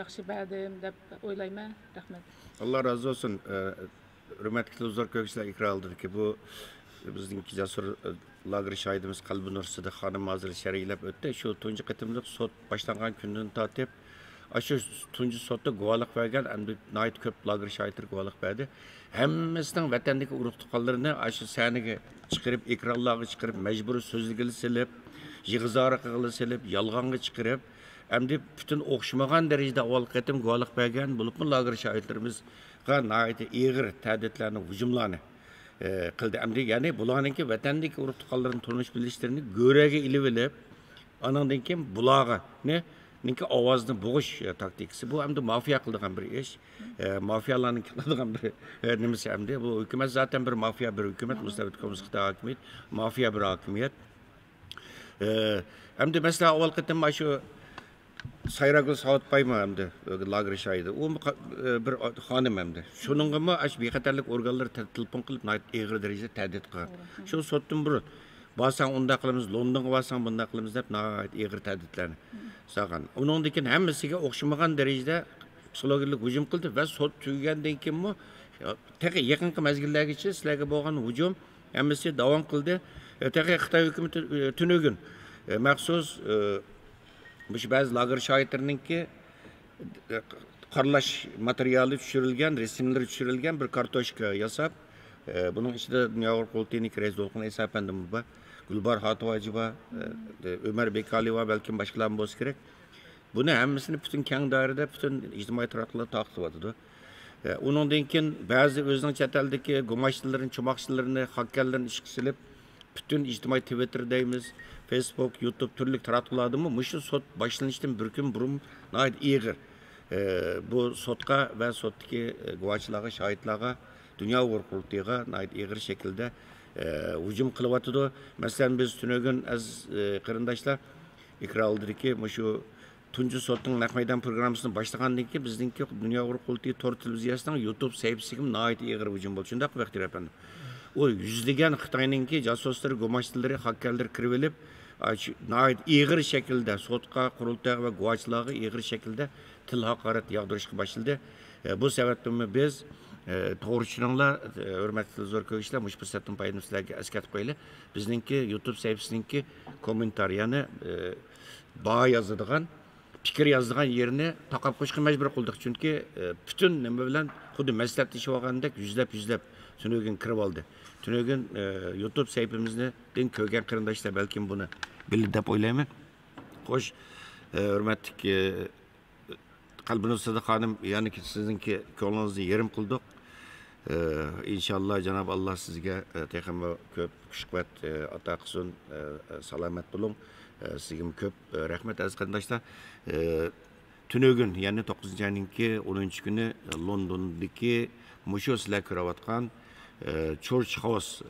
yaxshi berdim deb o'ylayman. Rahmat. Allah razı olsun. Hürmetli uzar kökçüler ikra aldık ki bu bizimki jasur lager şahidimiz Qalbinur Sadiq xonim hozir sharhlab o'tdi. Shu tunji qatimliq sot boshlangan kundan tortib Aşı tunji sotda guvohlik bergan, endi nayt ko'p lager shaytlar guvohlik berdi. Hammasining vatandagi urug' tuqqanlarini aşı sahnaga chiqarib, ekranlarga chiqarib, majburiy so'zligiga silib, yig'izora qilib silib, yolg'onga chiqarib, endi butun o'xshamagan darajada avval qatim guvohlik bergan bo'libmi lager shaytlarimizga nayt ig'ir ta'didlarni, hujumlarni qildi. Endi ya'ni bularninki vatandagi urug' tuqqanlarning turmush bilishlarini go'raga ilib olib, anandan keyin bularga Ninki ovozni bo'g'ish taktikasi bu hamda mafiya qiladigan bir ish. Mafiyalarning qiladigan bir nimasi hamda bu hukumat zaten bir mafiya bir hukumat, mustabid kommunist Xitoy hokimiyat, mafiya bir hokimiyat. Hamda mesela avval qatim shu Sayragul Saudpayma hamda lager shaydi. U bir xonim hamda. Shuningmi ash bexatarlik organlari telefon qilib ig'ir darajada ta'did qilgan. Shu sotdan burun Basan unda qilamiz, Londonga basan bunda qilamiz deb ig'ir ta'didlarni saqan. Uningdan hammasiga o'xshamagan darajada psixologik hujum qildi va sot tugagandan keyinmi taqa yaqinqi mazgillargacha sizlarga bo'lgan hujum hammasi davom qildi. Taqa Xitoy hukumati tunugun maxsus ba'zi lager shahidlarininki qarlash materiali tushirilgan, rasmlar tushirilgan bir kartoshka yasab, bunun ichida Dünya Qurultayı'nın reis dolqun esapandim bu. Gulbar Hatovacı var, Ömer Bekali var, belki başkalarının boz gerek. Bunu hammasini bütün keng dairede, bütün ictimai taraftarlar takip ediyordu. Onundan keyin bazı özünün chet eldeki gumaççıların, çomakçılarını, hakkerlerini işe silip, bütün ictimai Twitter deyimiz, Facebook, YouTube türlü taraftarlardı mı? Muşu sot başlanıştan bir gün burun nayet iğir. Bu sotka ve sottaki gumaççılara, şahitlara, Dünya Qurultayı'na nayet iğir şekilde hücum kılıvatıdı. Mesela biz tünögün az kırındaşlar ikra aldık ki şu tuncu sotun nakmaydan programısını başlagandan ki bizdeki Dünya Qurultayı tor televiziyasının YouTube sayfasıga nayet iğir hücum oldu. Şundak vaktir efendim. o yüzlegen Xitayninki jasuslari, go'mashchilari, hakkerlar kirib olib, ig'ir shaklda sotqa, qurultay va guvohlarga ig'ir shaklda til haqorat yog'dirishga boshladi. Bu sababdan biz to'g'richilar, hurmatli zo'r ko'rishlar, mush fursatdan foydalanib sizlarga eslatib qo'yaylik. Bizningki YouTube sahifasiningki kommentariyani bağ yazadigan, fikir yazadigan yerini taqab qo'yishga majbur qildik. Chunki butun nima bilan xuddi maslahatlashib olgandek yuzlab tunugin kirib oldi. Tunugin YouTube sayfamizni din ko'rgan qarindoshlar balkim buni bildi deb o'ylayman. Xo'sh, hurmatli Qalbinur Sadiq xonim, ya'ni sizningki ko'nglingizni yerim qildik. İnşallah Cenab-ı Allah sizga texmi ko'p kuch-quvvat ato qilsin, salomat bo'ling. Sizga ko'p rahmat aziz qarindoshlar. Tunugin, ya'ni 9-ayninki 10-kuni Londondagi mushu sizlar ko'rayotgan Church House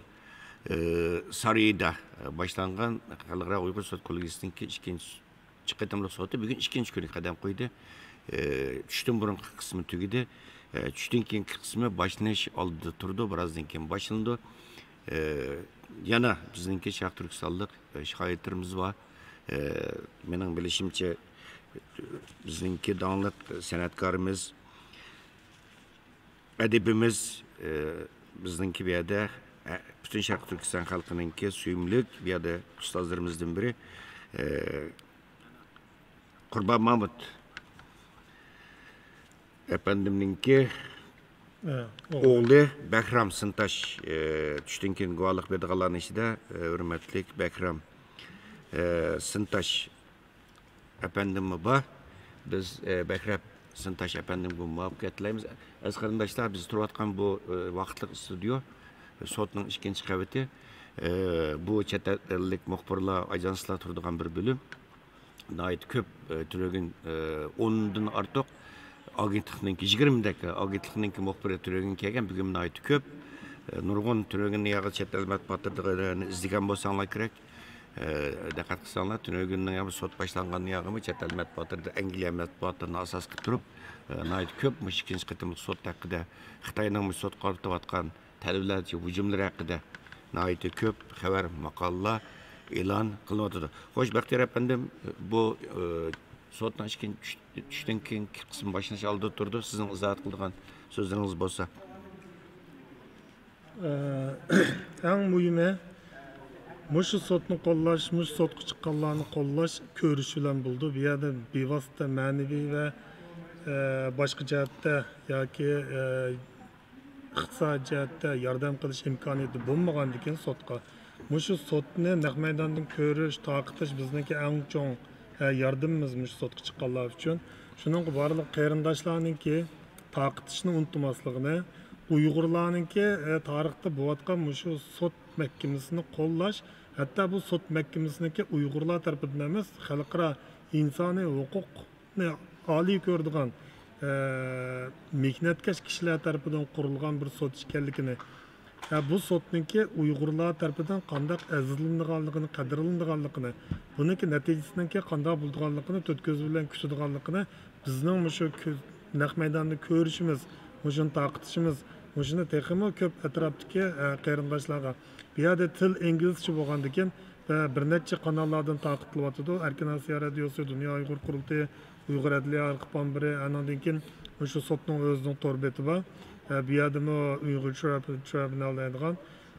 sarayida boshlangan Xalqaro Uyg'ur sud kollegiyasininki ikkinchi qatimliq soti bugun ikkinchi kuniga qadam qo'ydi. Tushdan burungi qismi tugidi. Tushdan keyingi qismi boshlanish oldida turdi, birozdan keyin boshlandi. Yana bizningki Sharq Turkistonlik shoirlarimiz bor. Mening bilishimcha bizningki davlat san'atkorimiz, adibimiz bizningki bu yerda bütün Sharq Turkiston xalqininki suyumlik bu yerda ustozlarimizdan biri Qurbon Mahmud efendimninki oğlu Bakram Sintash tushdan keyin guvohlik berganlarning ichida hurmatli Bakram Sintash efendimmi bor. Biz Bakram Sintash efendimga muvaffaqiyat tilaymiz. Aziz qarindoshlar, biz turayotgan bu vaqtlik studio sotning ikkinchi qavati. Bu chet ellik muxbirlar, ajanslar turadigan bir bo'lim. Nayt ko'p Tunugin 10dan ortiq agentlikninki 20 dakika agentlikninki muxbiri Tunugin kelgan, bugun nayt ko'p. Nurg'un Tunugin yog'i chet el matbuotlarini izlagan bo'lsanglar kerak. Diqqat qilsanglar, Tunuginning ham sot boshlangan yog'imi chet el matbuotlarida Angliya matbuotlarini asos qilib turib, nayt ko'p ikkinchi qatimliq sot haqida, Xitoyning sot qaratayotgan talablar, hujumlar haqida nayt ko'p xabar, maqolalar e'lon qilyapti. Xo'sh, Baxtiyor efendim, bu sotdan tushdan keyingi qism boshlanish oldida turdi. Sizning izoh qilgan so'zlaringiz bo'lsa. Eng muhimi mushu sotni qo'llash, mushu sotga chiqqanlarni qo'llash ko'rish bilan bo'ldi. Bu yerda bevosita ma'naviy va boshqa jihatda yoki iqtisodiy jihatda yordam qilish imkoniyati bo'lmagandan keyin sotga mushu sotni naq maydondan ko'rish, taqitish bizniki eng chong yordamimiz mushu sotga chiqqanlar uchun. Shuning barliq qarindoshlarningki taqitishni unutmasligini, Uyg'urlarningki tarixda bo'layotgan mushu sot mahkamasini qo'llash, hatto bu sot mahkamasiniki Uyg'urlar tarafidan emas, xalqaro insoniy huquqni oliy ko'radigan mehnatkash kishilar tarafidan qurilgan bir sot ekanligini, bu sotninki Uyg'urlar tarafidan qanday azizlanganligini, qadrlanganligini, buniki natijasininki qanday bo'lganligini to'rt ko'z bilan kutadiganligini bizning mushu naq maydonda ko'rishimiz, mushuni taqitishimiz, mushuni texmi ko'p atrofdagi qarindoshlarga bu yerda til inglizcha bo'lgandan keyin bir necha kanallardan taqitlayotdi. Erkin Osiyo radiosi, Dunyo Uyg'ur qurultayi, Uyg'ur adliya arxiv biri, andan keyin mushu sotning o'zining tor beti bor. Bu yerda Uyg'ur tribunal deydigan.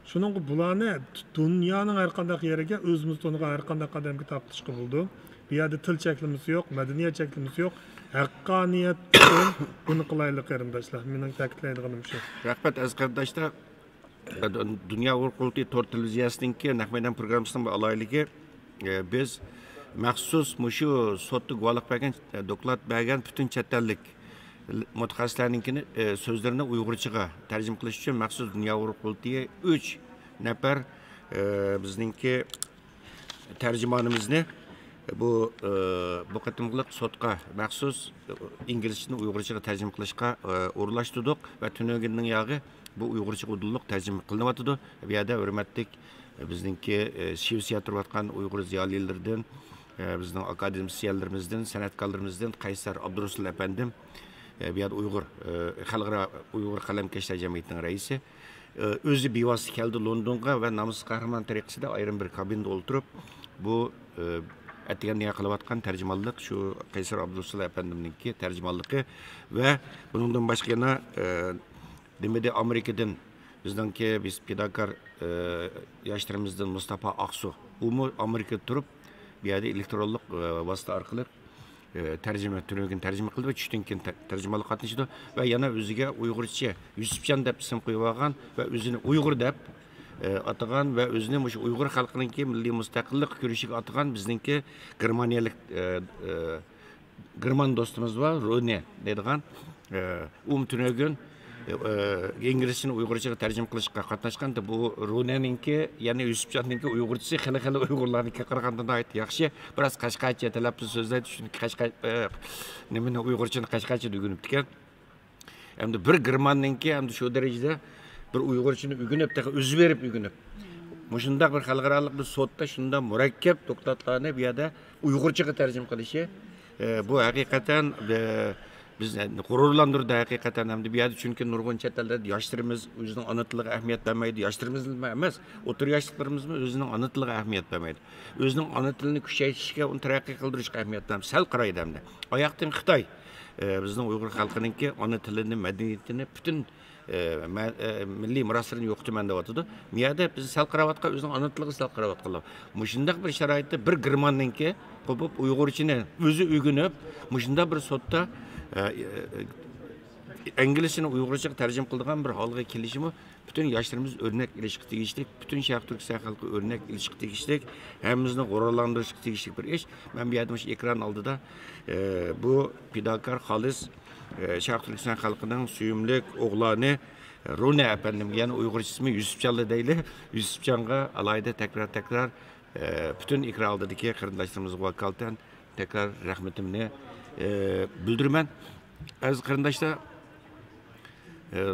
Shuning bularni dunyoning har qanday yeriga o'zimiz to'niga har qanday qadamga taqitishga bo'ldi. Bu yerda til cheklimisi yo'q, madaniyat cheklimisi yo'q. Haqqoniyat buni qilaylik qarindoshlar. Mening ta'kidlaydiganim shu. Rahmat aziz qarindoshlar. Dunyo Uyg'ur qurultayi to'r televiziyasininki naq maydon programmasining aloyligi biz maxsus mushu sotni guvohlik bergan, doklad bergan butun chet ellik mutaxassislarninkini so'zlarini Uyg'urchaga tarjima qilish uchun maxsus Dunyo Uyg'ur qurultayi 3 nafar bizningki tarjimonimizni bu qatimliq sotqa maxsus inglizchani Uyg'urchaga tarjima qilishga o'rlashtirdik va Tunuginning yog'i bu Uyg'urcha udulluq tarjima qilinyapti. Bu yerda hurmatli bizningki Shivsiya turayotgan Uyg'ur ziyolilardan, bizning akademisyenlerimizdan, san'atkorlarimizdan Qaysar Abdurasul efendim, bu yerda Uyg'ur xalqaro Uyg'ur qalamkashlar jamiyatining raisi, o'zi bevosita keldi Londonga va namus qahramon tariqasida ayrim bir kabinda o'ltirib bu atigan niye qilayotgan tarjimonlik shu Qaysar Abdusalla efendimninki tarjimonligi va bundan boshqa yana demedi Amerikadan bizningki biz pedagog yoshlarimizdan Mustafa Aqsu u Amerikada turib bu yerda elektronlik vosita orqali tarjima tunugin tarjima qildi va tushdan keyin tarjimalar qatnashdi va yana o'ziga Uyg'urcha Yusufjon deb ism qo'yib olgan va o'zini Uyg'ur deb atagan va o'zini o'sha Uyg'ur xalqininki milliy mustaqillik kurishiga atagan bizningki germaniyalik german do'stimiz bor Rone deydigan tunugin İngilizceni Uygurcaga tarjima qilishga qatnashganda bu Roneninki ya'ni Yusufjonninki Uyg'urchasi xili Uyg'urlarniki qaraganda yaxshi biroz qashqacha talaffuz so'zlaydi chunki qashqa nimani Uyg'urchani qashqacha o'rganib ekan. Endi bir germanninki ham shu darajada bir Uyg'urchani o'rganib o'zi berib o'rganib. Mushundaq bir xalqarалық bir sotda shunda murakkab to'xtatlarni bu yerda Uyg'urchaga tarjima qilishi bu haqiqatan biz g'ururlandırdı hakikaten hem de bir yerde çünkü nurgun çetelerde yaşlarımız özünün ana tiliga ahamiyet vermeydi. Yaşlarımız emas, otur yaşlıklarımız mı özünün ana tiliga ahamiyet vermeydi. Özünün ana tilini küçeytişke, onu terakki kıldırışka ahamiyet vermeydi. Sel qaraydı hem de. Ayaktan Xitay, bizning Uyg'ur xalqininki ana tilini, medeniyetini, bütün milliy mirosini yo'qotman deyotdi. Bu yerda biz sal qarawatqa o'zining ana tiliga sal qarawatqanlar. Mushundaq bir sharoitda bir germanninki qo'pib Uyg'urchani o'zi o'rganib, mushunda bir sotda İngilizceni Uyg'urchaga tarjima qiladigan bir holga kelishimi bütün yoshlarimiz o'rnak ilishga tegishli, bütün Sharq Turkiston xalqi o'rnak ilishga tegishli, hammamizni g'ururlantirishga tegishli bir ish. Men bu yerda ekran oldida bu pedagog xolis Sharq Turkiston xalqining suyumlik o'g'loni Rune efendim yani Uyg'urcha ismi Yusufjonli deyli. Yusufjonga alayda tekrar bütün ekran oldidagi qarindoshlarimiz vakolatan tekrar rahmatimni bildirmen. Az qarindoshlar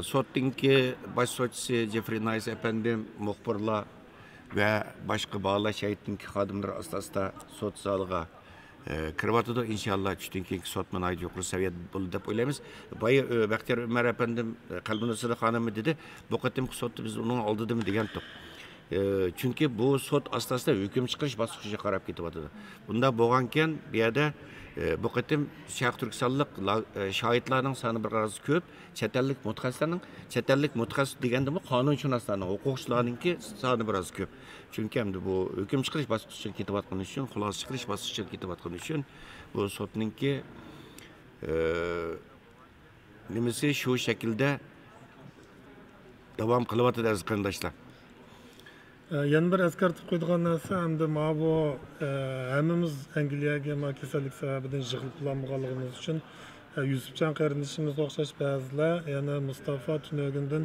sotdinki baş sotchisi Jeffrey Nice efendim muxbirlar ve başka bağla şahitdinki xodimlar asosida sot zaliga kirib inşallah tushdan keyingi sot manaydi yuqori saviyada bo'ladi deb o'ylaymiz. Boya Baxtiyor Umar efendim Qalbinusra xonimi dedi, bu qatimki sotni biz uning oldidami degandik. Çünkü bu sot asosida hukm chiqarish bosqichiga qarab ketyapti. Bunda bo'lgankan bu yerda bu qatim Sharq Turkistonlik shohidlarning soni biroz ko'p, chet ellik mutaxassis deganda bu qonunshunoslarning, huquqchilarningki soni biroz ko'p. Chunki hamda bu hukm chiqarish bosqichiga ketayotgani uchun, xulosa chiqarish bosqichiga ketayotgani uchun bu sotningki nimasi shu shaklda davom qilyapti aziz qarindoshlar. Yana bir eskartib qo'ydigan narsa hamda bu hammamiz Angliyaga kasallik sababidan yig'ilib uchun Yusufjon qarindoshimizga o'xshash ba'zilar yana Mustafa Tunugundan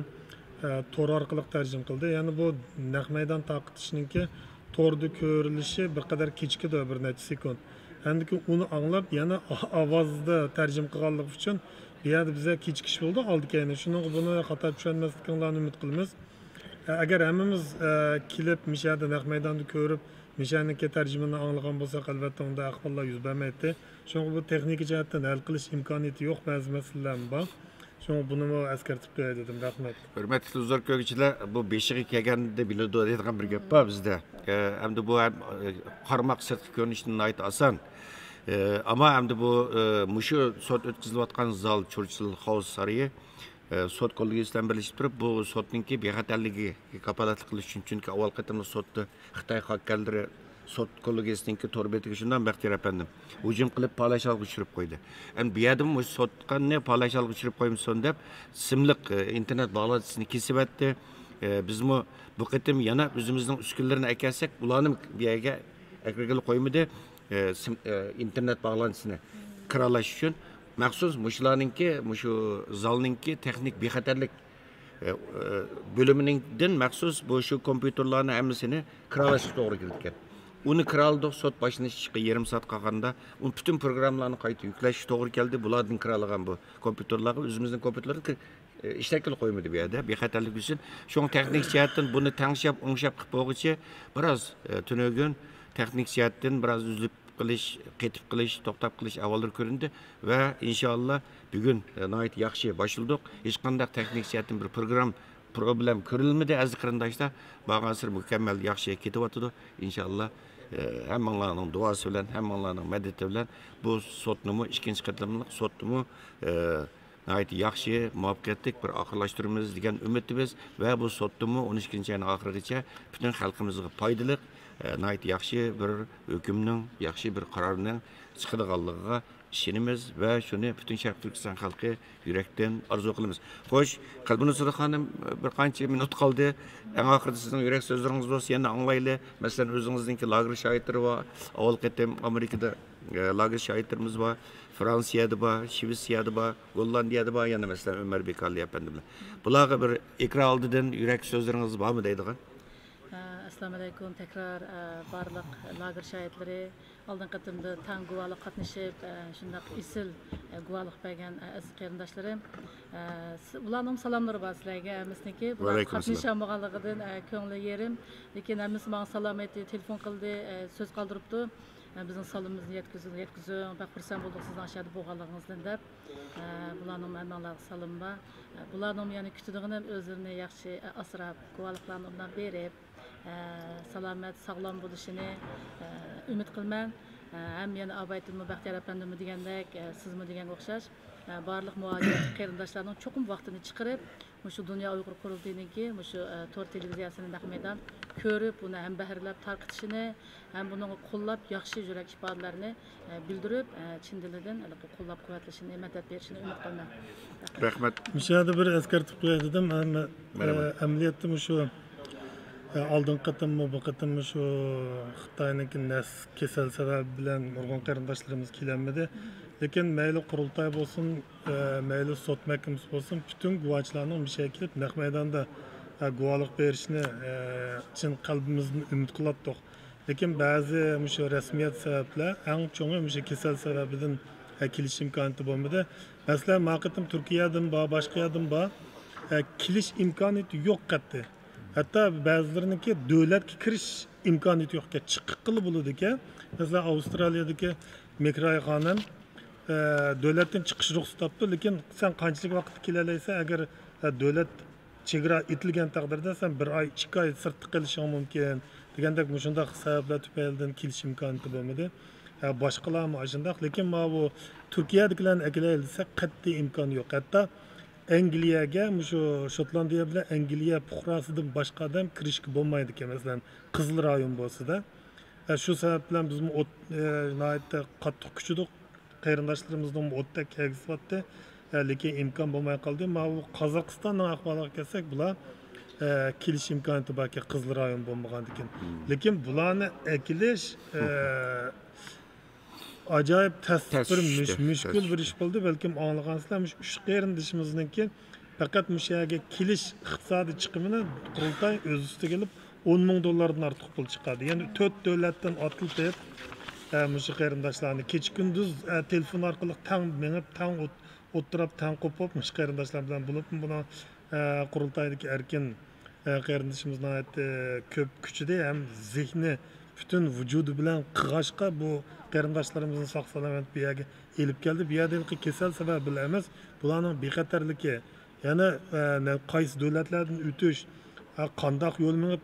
to'r orqali tarjima qildi. Ya'ni bu naq maydon taqitishninki to'rda ko'rilishi bir qadar kechikdi bir necha sekund. Endi uni anglab yana ovozda tarjima qilganlik uchun bu yerda bizga kechikish bo'ldi oldi keyin. Shuni buni xato tushunmasliklarni umid qilamiz. Agar hammamiz kelib mishada naq maydonni ko'rib mishaniki tarjimani anglagan bo'lsak albatta unda ahvollar yuz bermaydi. Chunki bu texnik jihatdan hal qilish imkoniyati yo'q ba'zi masalalar bor. Chunki buni eskartib qo'yay dedim. Rahmat. Hurmatli uzr ko'ruvchilar, bu beshiga kelganda biladi deydigan bir gap bor bizda. Hamda bu qarmoq sirtqi ko'rinishdan ayt oson. Ama hamda bu mushu sot o'tkazilayotgan zal Churchill House sarayi sot kollegiyasidan birlashib turib bu sotninki bexatarligiga kapolatlik qilish uchun chunki avval qatimda sotni Xitoy hakkerlari sot kollegiyasininki to'rbetiga shundan Baxtiyor efendim hujum qilib palashalga uchirib qo'ydi. Endi bu yerda bu sotqanni palashalga uchirib qo'ymishson deb simliq internet bog'latishini kesib etdi. Bizmi bu qatim yana o'zimizning uskunlarini akasak, ularni bu yerga akragil qo'ymadi. İnternet bağlantısını kiralash uchun maxsus mushlarninki mushu zalninki texnik bexatarlik bölümünden maxsus bu shu kompüterlarni hammasini kiralashga to'g'ri kelgan. Uni kiraldik sot başına chiqib yarım soat qolganda u bütün programlarni qayta yuklash to'g'ri keldi. Bulardan kiralagan bu kompüterlarga o'zimizning kompüterlarga ishlatib qo'ymadi bu yerda bexatarlik uchun. Shu texnik jihatdan buni tangshab, o'ngshab qilib qo'yguncha biroz tunugun texnik jihatdan biroz uzilib qilish, ketib qilish, to'xtab qilish avvallar ko'rindi va inshaalloh bugun nihoyat yaxshi boshildik. Hech qanday texnik jihatdan bir program problem ko'rilmadi aziz qarindoshlar. Bag'asir mukammal yaxshi ketyapti. Inshaalloh hammalarning duosi bilan, hammalarning madadi bilan bu sotni ikkinchi qatlamli sotni yaxshi, muvaffaqiyatli bir oxirlashtiramiz degan umidimiz va bu sotni 12-oyning oxirigacha butun xalqimizga foydali yaxshi bir hukmning, yaxshi bir qarorning chiqadiganligiga ishonamiz va shuni butun Sharq Turkiston xalqi yurakdan orzu qilamiz. Xo'sh, Qalbinur xonim bir qancha minut qoldi. Eng oxirida sizning yurak so'zlaringiz bo'lsa, yana anglayli. Masalan, o'zingizningki lager shoirlari va avval qatam Amerikada lager shoirlarimiz bor, Fransiyada bor, Shvetsiyada bor, Gollandiyada bor, yana masalan Ömer Bekali efendim. Bularga bir ekran oldidan yurak so'zlaringiz bormi deydigan? Assalamu alaykum. Tekrar barliq lager shoirlari oldin qatimda tang guvohlik qatnashib, shundaq isil guvohlik bergan aziz qarindoshlarim, ularning salomlari bor sizlarga. Hammasniki bular qatnashamag'anligidan ko'ngli yerim, lekin hammasi menga salom aytdi, telefon qildi, so'z qoldiribdi. Bizning salomimizni yetkazing, bak xursand bo'ldik sizning aşağıda bo'lganligingizdan deb. Bularning hammalarga salom bor. Bularning yana kutadigan o'zlarini yaxshi asrab, guvohliklarni undan berib, salomat, sog'lom bo'lishini umid qilman. Ham yana Abaytullo Baxtiyor efendim degandek, sizmi deganga o'xshash barliq muhojir qarindoshlarning cho'qim vaqtini chiqarib, shu Dunyo Uyg'ur qurultayiniki, shu to'r televiziyasini naqmaydan ko'rib, uni ham bahrlab tarqitishini, ham buni qo'llab, yaxshi yurak ifodalarini bildirib, chin dilidan qo'llab-quvvatlashini, madad berishini umid qilaman. Rahmat. Mishada bir eskartib qo'yay dedim, amaliyotda shu oldin qatimmi bu qatimmi shu Xitoyniki nas kasal sabab bilan nurg'un qarindoshlarimiz kelolmadi. Lekin mayli qurultay bo'lsin, mayli sud mahkamasi bo'lsin, butun guvohchilarning bir şey kelib naq maydonda guvohlik berishni chin qalbimizni umid qilyaptik. Lekin ba'zi shu rasmiyat sabablar, eng cho'ngi shu kasal sababidan kelish imkoniyati bo'lmadi. Masalan, maqatim Turkiyadan bor, boshqa yerdan bor, kelish imkoniyati yo'q qatdi. Hatta bazılarınınki devletki kiriş imkaniyeti yok ki çıkıklı buludu ki mesela Avustralya'daki Mekray Hanım devletten çıkış ruhsat yaptı. Lekin sen kaçlık vakit kilaleyse eğer devlet çegira itilgen takdirde sen bir ay, 2 ay sırtı kalışın mümkün. Degandek muşunda sebepler tüpeyelden kiliş imkaniyeti bulmadı. Başkalar mı aşındak. Lekin bu Türkiye'dekilerin ekileyilse katli imkanı yok. Hatta Angliyaga, shu Shotlandiya bilan Angliya puhrasidan boshqa odam kirishga bo'lmaydi ekan, masalan, Qizil rayon bo'lsa-da. Shu sabab bilan biz nihoyatda qattiq kuchdik. Qarindoshlarimizning o'tda kelgishyapti, lekin imkon bo'lmay qoldi. Mana bu Qozog'istonning ahvoliga kelsak, bular kelish imkoniyati borki, Qizil rayon bo'lmagan ekan. Lekin bularni ekilish acayip bir müşkül bir iş oldu. Belki anlagansızlar, üç qarindishimizniki fakat müşaga kelish iqtisodiy chiqimini qurultay o'z ustiga kelib $10,000 ortiq pul chiqadi. Ya'ni 4 davlatdan otilib, mushu qarindoshlarni kecha kunduz telefon orqali tang menib, tang o'tirib, tang qo'pib, mushu qarindoshlar bilan bo'lib, buni qurultaydagi erkin qarindishimizning ko'p kuchida ham zehni bütün vücudu bilen qığaşqa bu qarindoshlarimizni sog' salomat bu yerga elib keldi. Bu yerdagi kasal sabab bilamiz. Bularning bexatarligi, yana qaysi davlatlardan o'tish, qandoq yo'l minib,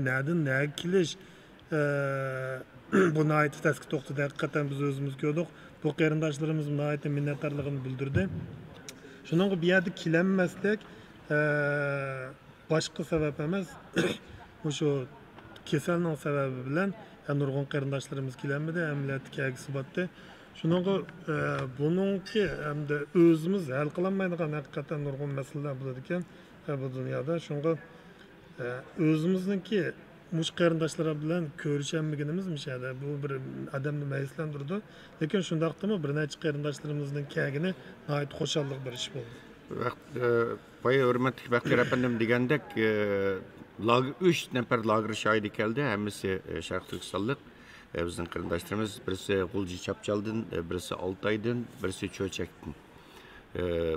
nereden kelish, bu nihoyat tasqi to'xtadi. Haqiqatan biz o'zimiz ko'rdik. Bu qarindoshlarimiz nihoyat minnatdorligini bildirdi. Shuning bu yerda kelanmaslik boshqa sabab emas. O'sha kesalning sababi bilan nurg'un qarindoshlarimiz kelanmadi, amaliyotga kelgisi botdi. Shuningga buningki hamda o'zimiz hal qilolmaydigan haqiqatan nurg'un masalalar bo'ladi ekan bu dunyoda. Shunga o'zimizniki mush qarindoshlar bilan ko'rishammiginimiz mishada bu bir odamni mayuslantirdi. Lekin shundaqdimi bir necha qarindoshlarimizning kelgini nihoyat xo'shallik bir ish bo'ldi. Bayağı hürmetli Baxtiyor efendim degandek 3 nefer lager şahidi geldi. Hemisi Şarkı Türkistanlık. Bizden qarindoshlarimiz birisi G'ulji Chapchaldan, birisi Altaydan, birisi Cho'chakdan.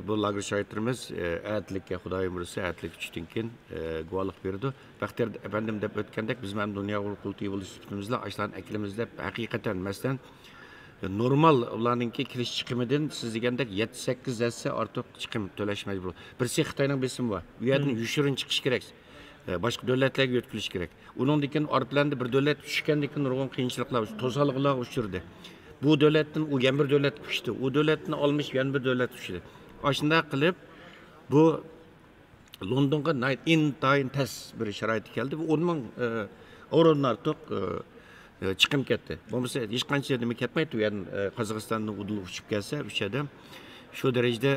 Bu lager şahitlerimiz ayetlikka Xudoyim birisi ayetlik uchdan keyin guvohlik berdi. Baxtiyor efendim deb o'tgandek biz ham Dunyo Uyg'ur qurultiyi bo'lish suhbatimizda ashlan akilimizda haqiqatan masalan normal ularninki kirish chiqimidan siz degandek 7-8 hassa ortiq chiqim to'lash majbur. Birisi Xitoyning besimi bor. Bu yerdan yushirin chiqish kerak. Boshqa davlatlarga yo'tkilish kerak. Undan keyin ortlarida bir davlat tushgandan keyin nurg'un qiyinchiliklar, to'salg'lar uchirdi. Bu davlatdan u yana bir davlat tushdi. U davlatni olmish yana bir davlat tushdi. Shunday qilib bu Londonga intayin tas bir sharoit keldi. Bu 10 ming o'rinlar ortiq chiqim ketdi. Bo'lmasa hech qancha nima ketmaydi. Yani Qozog'istondan udul uchib kelsa, o'shada shu darajada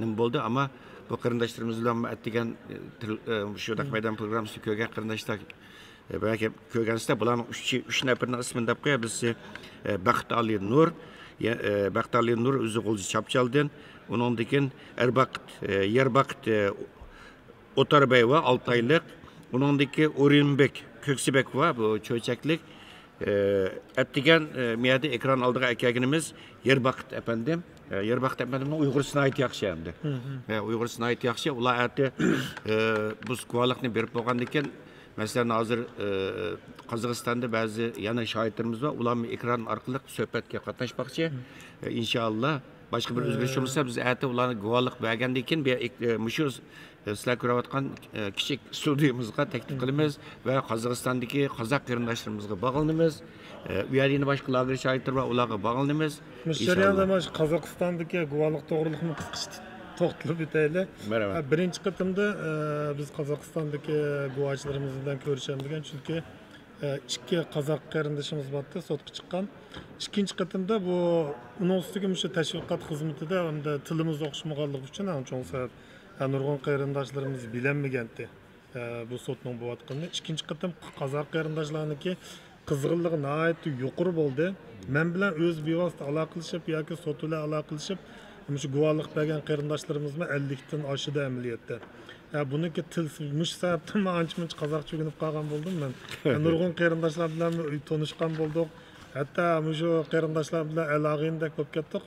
nima bo'ldi, ammo bu qarindoshlarimiz bilan aytgan shu Daqmaydan programmasida ko'rgan qarindoshlar belki ko'rgansizlar, bularning 3 nafarning ismini deb qo'yamiz. Baxtali Nur, Baxtali Nur o'zi G'ulji Chapchaldan, undan keyin Yerbaqt O'tarbeyva 6 oylik, undan keyin O'rinbek Ko'ksibek va bu cho'chaklik Ettigen miyade ekran aldığı erkeğimiz Yerbaqt efendim. Yerbaqt efendim Uygursuna ait yaxşı hamdı. Uygursuna ait yaxşı. Ular ati bu kuvalıqni berip boğandiken mesela hazır Qozog'istonda bazı yana şahitlerimiz var. Ular ekran arkalık söhbetke qatnaşmakçı. İnşallah başka bir özgürlüş olursa biz ati ularni guvalıq bergendiken bir müşür sizlar ko'rayotgan kichik studiyamizga taklif qilamiz va Qozog'istondagi qozoq qarindoshlarımızga bağlanamiz. Bu yerda boshqa lager shahidlar va ularga bağlanamiz. Müşteriyanda Qozog'istondagi guvalıq to'g'riliqni qisqacha to'xtalib o'taylik. Birinchi qitimda biz Qozog'istondagi guvohchilarimiz bilan ko'rishamiz, chunki ikki qozoq qarindoshimiz borda sotga chiqqan. Ikkinchi qitimda bu uning ustiga shu tashviqot xizmatida hamda tilimiz o'xshamaganligi uchun cho'ng sabab nurg'un qarindoshlarimiz bilinmagandi bu sotning bo'layotganini. Ikkinchi qitim qozoq qarindoshlarniki qizg'inligi nihoyatda yuqori bo'ldi. Men bilan o'z bevosita aloqalashib yoki sot bilan aloqalashib shu guvohlik bergan qarindoshlarimiz 50 dan oshdi amaliyotda. Buniki til mush sababdan men ancha-muncha qozoqcha o'rganib qolgan bo'ldim men. Nurg'un qarindoshlar bilan tanishgan bo'ldik. Hatto shu qarindoshlar bilan aloqada ko'p ketdik.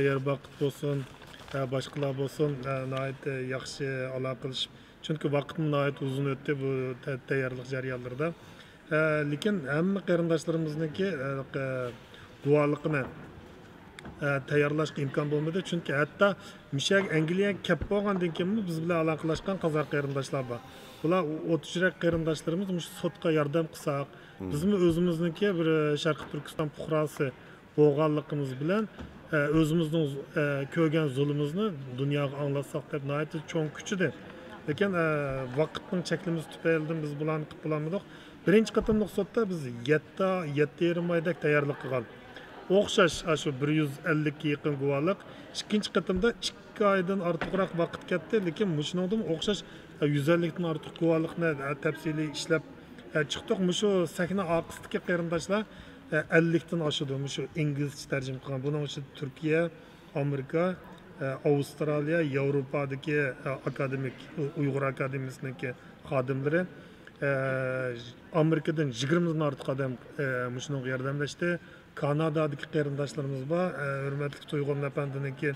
Yerbaqt bo'lsin, başkalar olsun, nəhayət yaxşı aloqalashib. Çünki vaqt nəhayət uzun o'tdi bu tayyorlik jarayonlarida. Lekin hamma qarindoshlarimizniki guvohligini tayyorlashga imkon bo'lmadi. Chunki hatto Mishak Angliyaga kelib bo'lgandan keyin biz bilan aloqalashgan qozoq qarindoshlar bor. Ular o'tishrak qarindoshlarimiz shu sotga yordam qilsak, bizmi o'zimizniki bir Sharqiy Turkiston fuqarosi bo'lganligimiz bilan özümüzün ko'rgan zulmimizni dunyoga anglatsak deb nihoyatda cho'ng kuchidi. Lekin vaqtning cheklimiz tufaylidan biz bularni qilib bo'lmadik. Birinchi qatimliq sotda biz 7,5 oyda tayyorlik qilgan. O'xshash shu 150 ga yaqin guvohlik. Ikkinchi qatimda 2 oydan ortiqroq vaqt ketdi, lekin shuningdan o'xshash 150 dan ortiq guvohlikni tafsiliy ishlab chiqdik. Shu sakna oqisidagi qarindoshlar 50'den aşıdı. Şu İngilizce tercüme kılan. Bunun için Türkiye, Amerika, Avustralya, Avrupa'daki akademik, Uygur Akademisi'ndeki xadimleri Amerika'dan 20'den artık adam şunun yardımlaştı. Kanada'daki qarindoshlarimiz var. Hürmetli Toygun Efendi'ninki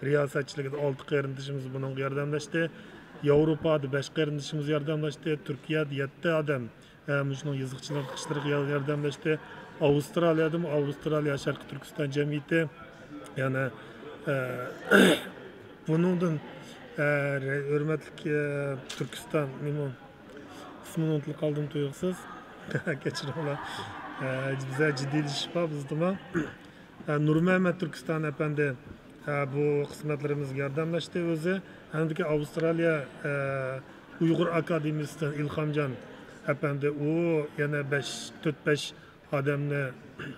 riyasetçilikte 6 qarindoshimiz bunun yardımlaştı. Avrupa'da 5 qarindoshimiz yardımlaştı. Türkiye'de 7 adam şunun yazıkçılar kışları yardımlaştı. Avustralya'da mı? Avustralya Şarkı Türkistan Cemiyeti yani bunun hürmetli Türkistan ismini unutulup kaldım tuyuksuz geçirin ola bize ciddi iş var bizde mi? Nur Mehmet Türkistan Efendi bu kısmetlerimiz yardımlaştı özü hem de ki Avustralya Uygur Akademisi'nden İlhamcan Efendi o yani 4-5 adamni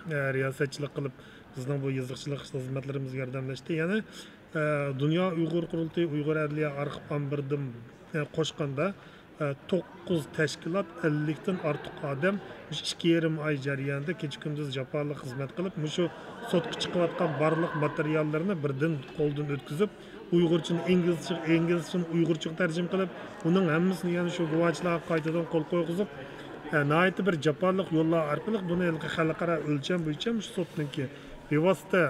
riyosetchilik qilib bizning bu yozuvchilik xizmatlarimizga yordamlashdi. Ya'ni Dunyo Uyg'ur qurultiyi Uyg'ur adliya arxiv ambiridan qo'shganda 9 tashkilot 50 dan ortiq odam 2,5 oy jarayonida kecha kunduz jafoli xizmat qilib, shu sotga chiqayotgan barliq materiallarni birdan qo'ldan o'tkazib, Uyg'urchani inglizchani Uyg'urcha tarjima qilib, uning hammasini yana shu guvohchilarga qaytadan qo'l qo'yg'izib nihoyatda bir japoliq yo'llar orqali buni xalqaro o'lcham bo'yicha shu sotniki bevosita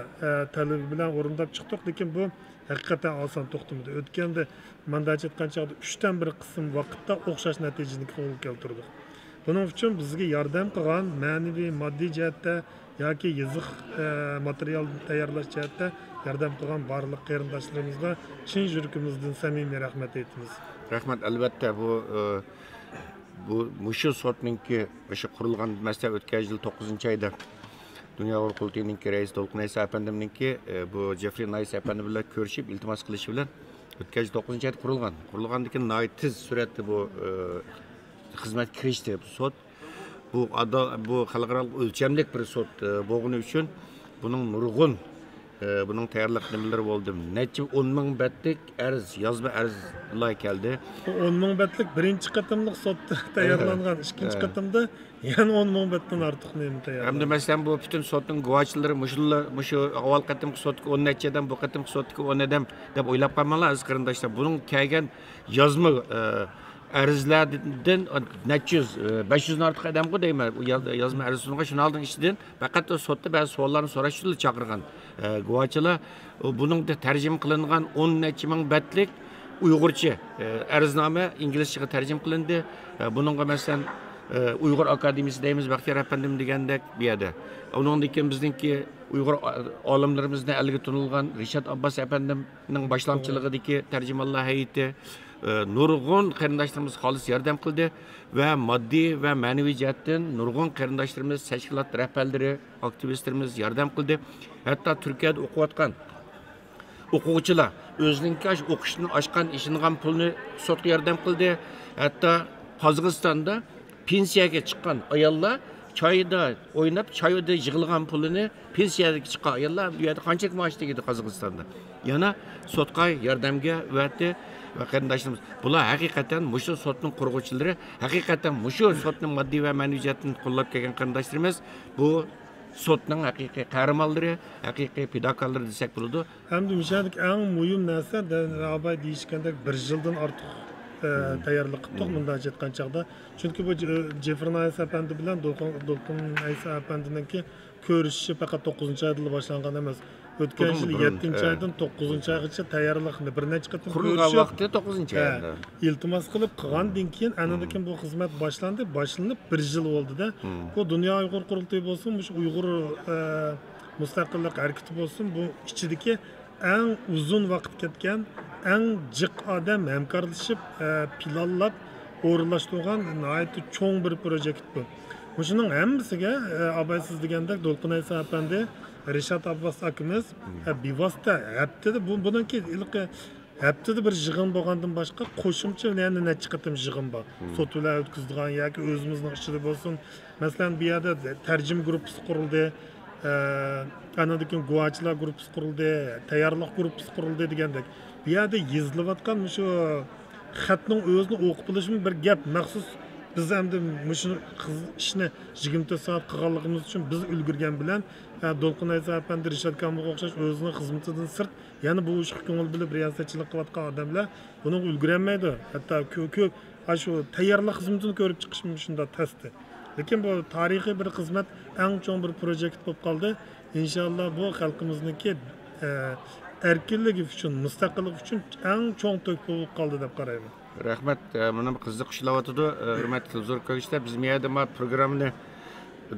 talabi bilan o'rindab chiqdik, lekin bu haqiqatan oson to'xtamadi. O'tganda mandachi aytgan chog'da 3 dan 1 qism vaqtda o'xshash natijani qo'lga keltirdik. Bunun için bizge yardım kılan, manevi, maddi cihette, yoki yazıq material tayyorlash jihatda yordam qilgan barliq qarindoshlarımizga chin yuragimizdan samimiy rahmat aytamiz. Rahmat, albatta bu mushu sotninki o'sha qurilgan masala o'tgan yil 9-oyda Dünya Uyg'ur Qurultiyininki rais To'lqin Aysa apandimninki bu Jeffrey Nice apandi bilan ko'rishib iltimos qilishi bilan o'tgan yil 9-oyda qurilgan. Qurilgandan keyin tez suratda bu xizmat kirishdi sot. Bu xalqaro o'lchamlik bir sot bo'lgani uchun buning nurg'un bunun tayyorlik nimalar bo'ldi. Necha 10 ming betlik yozma arzlar keldi. 10 ming betlik birinchi qatimliq sotda tayyorlangan, ikkinchi qatimda yana 10 ming betdan ortiq nima tayyorlangan. Hamda masalan bu bütün sotning guvohchilari mushu avval qatimki sotga 10 nechadan bu qatimki sotga 10 adam deb o'ylab qolmanglar aziz qarindoshlar. Buning kelgan yozma arzlardan necha 500 dan ortiq odamga deyman. Yozma arzlarga shunaldan ichidan faqat sotda ba'zi savollarni so'rash uchun chaqirgan guvohchilar buning da tarjima qilingan 10 necha ming betlik Uyg'urcha arznoma inglizchaga tarjima qilindi. Buningga masalan Uyg'ur akademiyasi deymiz, Baxtiyor apandim degandek bu yerda. Uningdan keyin bizningki Uyg'ur olimlarimizdan alga tunilgan Rishad Abbas apandimning boshlamchiligidagi tarjimonlar hay'ati nurg'un qarindoshlarimiz xolis yordam qildi va moddiy va ma'naviy jihatdan nurg'un qarindoshlarimiz, tashkilot rahbarlari, aktivistlarimiz yordam qildi. Hatto Turkiyada o'qiyotgan o'quvchilar o'zining o'qishni ochgan ishingan pulni sotga yordam qildi. Hatto Qozog'istonda pensiyaga chiqqan ayollar choyda o'ynab, choyda yig'ilgan pulini pensiyaga chiqqan ayollar bu yerda qancha maosh tegadi Qozog'istonda. Yana sotga yordamga vatdi va qarindoshlarimiz. Bular haqiqatan mushu sotning qurg'uvchilari, haqiqatan mushu sotning moddiy va ma'naviy jihatdan qo'llab kelgan qarindoshlarimiz. Bu sotning haqiqiy qahramonlari, haqiqiy fidokorlari desak bo'ladi. Hamda mishadek eng muhim narsa abay deyishgandek 1 yildan ortiq tayyorlik qildik bunda aytgan chaqda. Chunki bu Jeffrey Nice apandi bilan To'lqin Aysa apandiniki ko'rishishi faqat 9-oyda boshlangan emas. O'tgan yil 7-oydan 9-oygacha tayyorlikni bir necha qatim qurilgan vaqti 9-oyda. İltimos qilib qilgandan keyin anadakin bu xizmat boshlanib 1 yil bo'ldi-da. Bu Dunyo Uyg'ur Qurultiyi bo'lsin, bu Uyg'ur mustaqillik harakati bo'lsin, bu ichidagi eng uzun vaqt ketgan, eng jiq odam hamkorlashib, planlab o'rinlashtirgan nihoyatda cho'ng bir projekt bu. Shuning hammasiga abaysiz degandek To'lqin Aysa apandi, Rishad Abbas akamiz bevosita haftada buniki ilqi haftada bir yig'in bo'lgandan boshqa qo'shimcha yana necha qatim yig'in bor. Sotuvlar o'tkazilgan yoki o'zimizning ichida bo'lsin. Masalan, bu yerda tarjim guruhi qurildi. Anadakin guvohchilar guruhi qurildi, tayyorlik guruhi qurildi degandek. Bu yerda yozilayotgan shu xatning o'zini o'qib bilishmi bir gap maxsus biz hamda shu ishni 24 soat qilganligimiz uchun biz ulgurgan bilan To'lqin Aysa apandi Rishad Kamilga o'xshash o'zining xizmatidan sirt yana bu ishga ko'ngil bilib riyosatchilik qilayotgan odamlar buni ulgurolmaydi. Hatto ko'p shu tayyorlik xizmatini ko'rib chiqish shunda tasdi. Lekin bu tarixiy bir xizmat, eng cho'ng bir projekt bo'lib qoldi. Inshaalloh bu xalqimizniki erkinligi uchun, mustaqillik uchun eng cho'ng to'k bo'lib qoldi deb qarayman. Rahmat, mana qiziq ishlayotdi. Hurmatli huzur ko'rishlar, biz miyada programmani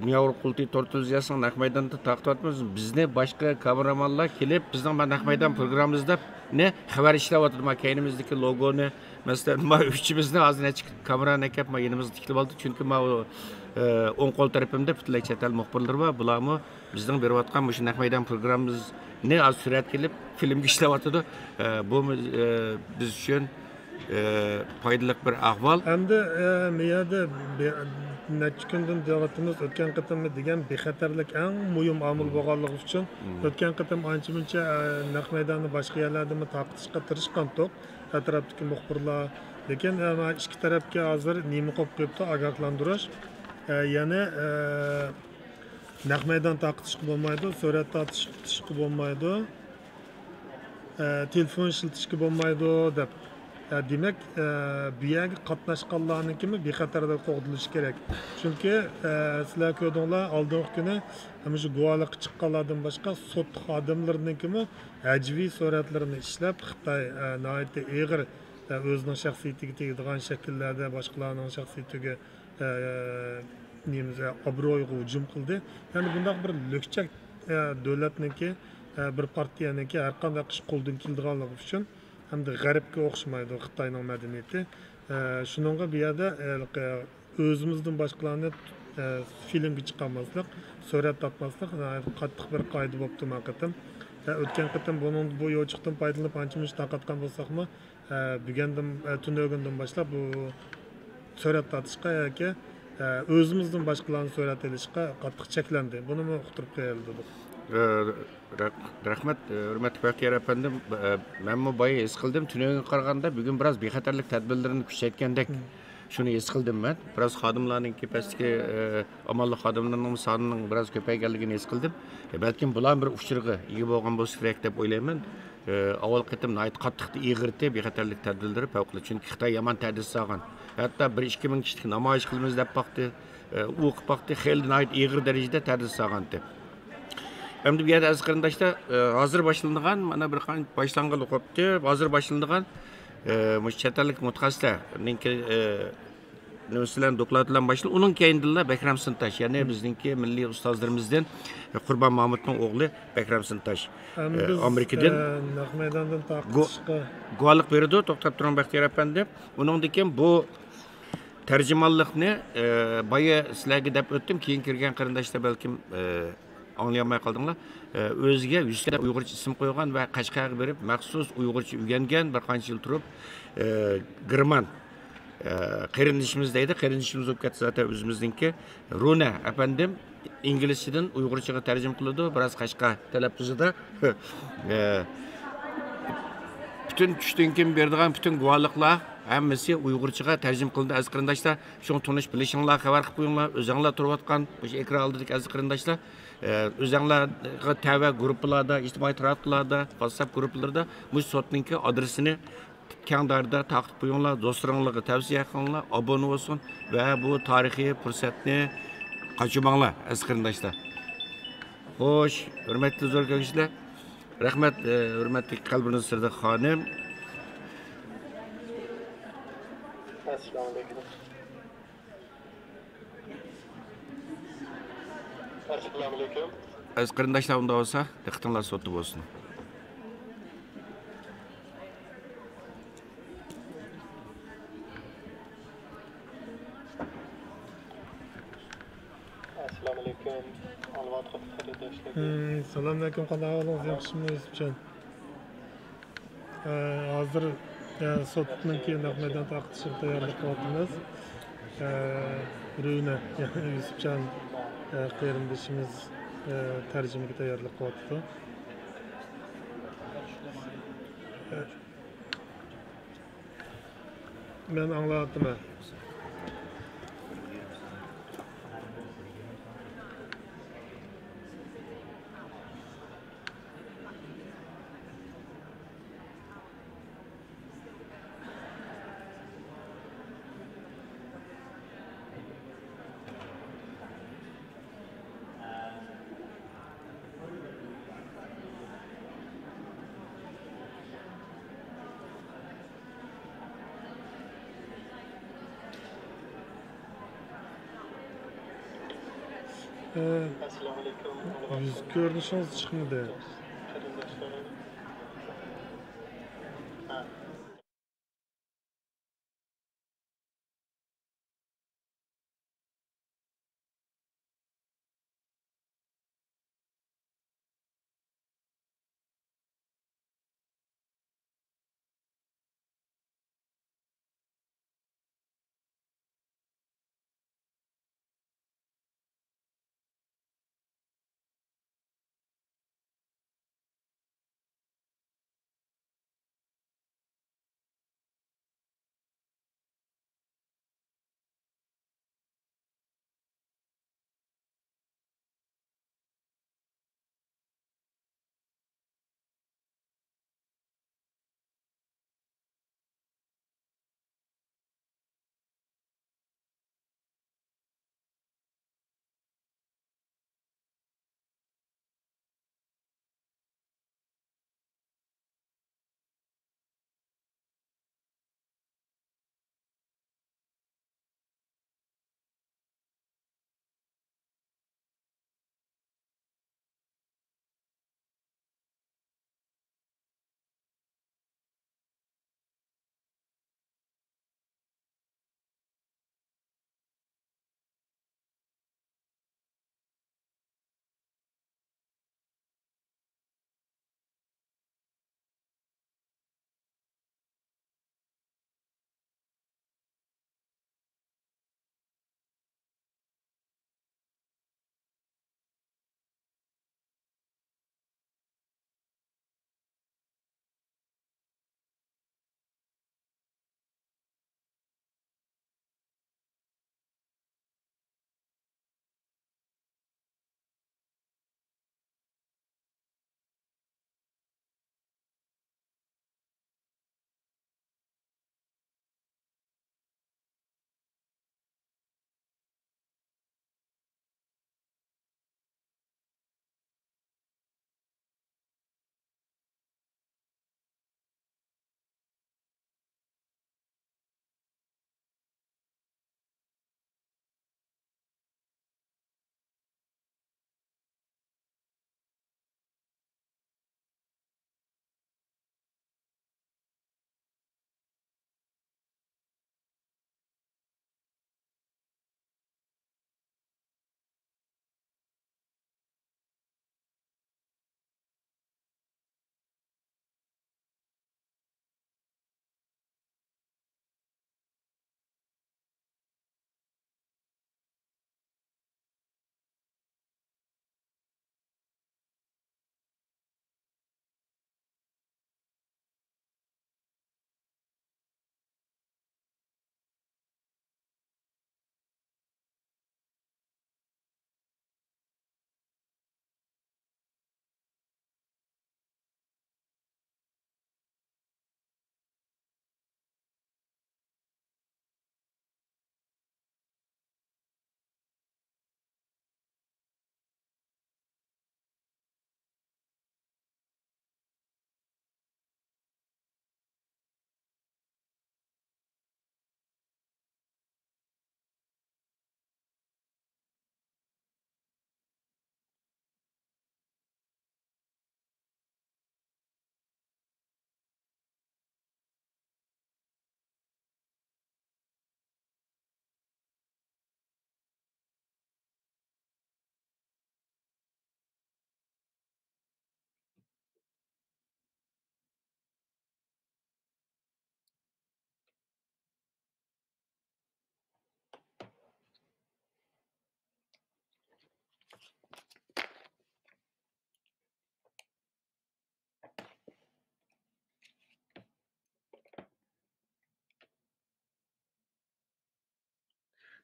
Dünya Uyg'ur Qurultiyi televiziyasining naq maydonida taqdim bizni boshqa kameramanlar kelib bizning naq maydon programmamizda ne xabar ishlayotdi. Kaynimizdagi logoni, masalan, uchimizni hozir necha kamerani akab yanimizda tiklib oldi. Chunki o'ng qo'l tarafimda butunlay chet el muxbirlar bor. Bularmi bizning berayotgan shu naq maydon programmamizni az surat kelib filmga ishlayotdi. Bu biz uchun foydali bir ahvol. Hamda miyada necha kundan davatimiz o'tgan qatimmi degan bexatarlik eng muhim omil bo'lganligi uchun o'tgan qatim ancha-muncha naq maydonni boshqa yerlarda taqtishga tirishgandik atrofdagi muxbirlar. Lekin ikki tarafga hozir nima qilib qo'yibdi ogohlantirish. Yana naq maydon taqtishga bo'lmaydi, surat tortishga bo'lmaydi, telefon ishlatishga bo'lmaydi deb. Demek bu yerga qatnashganlarnikimi bexatarda qo'g'dilishi kerak. Chunki sizlar ko'rdinglar, oldingi kuni shu guvohlik chiqqanlardan boshqa sot xodimlarinikimi hajviy suratlarini ishlab Xitoy nihoyatda og'ir o'zining shaxsiyatiga tegadigan shakllarda boshqalarning shaxsiyatiga nemiz obro'yga hujum qildi. Ya'ni bundoq bir lo'kchak davlatniki bir partiyaniki har qanday ish qo'ldan keladiganligi uchun hamda g'arbga o'xshamaydi Xitoyning madaniyati. Shuningga bu yerda o'zimizdan boshqalarni filmga chiqarmaslik, surat tortmaslik qattiq bir qoida bo'libdi haqiqatan. O'tgan qatam bu yo'chiqdan foydalanib ancha-muncha tarqatgan bo'lsakmi, bugundan tunog'undan boshlab bu surat tortishga yoki o'zimizdan boshqalarni surat olishga qattiq cheklandi. Buni uqtirib qo'yildi. Rahmat, hurmatli Baxtiyor efendim. Men bu boya his qildim, tunog'unga qaraganda bugun biroz bexatarlik tadbirlarini kuchaytgandek. Shuni his qildim men. Biroz xodimlarning pastki amalli xodimlarning sonining biroz ko'payganligini his qildim. Balkim bular bir uchirg'i ega bo'lgan bo'lsa kerak deb o'ylayman. Avval qatim qattiq ig'irti bexatarlik tadbirlari favqulodda, chunki Xitoy yomon ta'dis solgan. Hatto 1-2 ming kishilik namoyish qilamiz deb baxtdi, o'qib baxtdi, xeyli ig'ir darajada ta'dis solgandi. Endi bu yerda aziz qarindoshlar, hozir boshlangan, mana bir qancha boshlangan o'qibdi, hozir boshlangan chet ellik mutaxassislarninki nima dokladlar başlaydı. Onun keyindilla Bekram Sintaş, yani bizdeki milliy ustozlarimizdan Qurban Mahmudning o'g'li Bekram Sintaş. Amerikadan naq maydondan taqishga guvohlik berdi, to'xtab turing Baxtiyor efendi. Uningdan bu tarjimonlikni boya sizlarga deb o'tdim, keyin kirgan qarindoshlar balkim anlayamay qaldinglar. O'ziga 100 ta Uyg'urcha ism qo'ygan va Qashqarga berib, maxsus Uyg'urcha o'rgangan bir qancha yil turib, Girman qarindishimiz deydi, qarindishimiz bo'lib ketdi zaten o'zimizningki. Runa efendim inglizchadan Uyg'urchaga tarjima qiladi, biroz Qashqa talaffuzida. Bütün tushdan keyin beradigan bütün guvohliklar hammasi Uyg'urchaga tarjima qilindi aziz qarindoshlar. Shuni tunish bilishinglar, xabar qilib qo'yinglar. O'zinglar turayotgan o'sha ekran oldidagi aziz qarindoshlar, o'zinglarga tava gruppalarda, ijtimoiy tarmoqlarda, WhatsApp gruppalarida bu sotninki adresini keng doirada taqib qo'yinglar, do'stlaringizga tavsiya qilinglar, obuna bo'lsin va bu tarixiy fursatni qochirmanglar aziz qarindoshlar. Xo'sh, hurmatli zo'r ko'ngillar, rahmat, hurmatli qalbingiz sirda xonim. Assalomu alaykum. Assalomu alaykum. Aziz qarindoshlar, unda bo'lsa, diqqatinglar sotib bo'lsin. Assalomu alaykum. Assalomu alaykum. Qanday ahvolingiz, yaxshimi Yusufjon? Hozir sotninki naq maydon taqishga tayyorlik qilyapmiz. Runa, Yusufjon qarindishimiz tarjimaga tayyorlik qilyapti. Men anglayapman. Yüz görünüşünüz çıkmadı.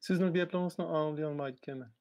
Sizning gaplaringizni anglay olmaydi ekanman.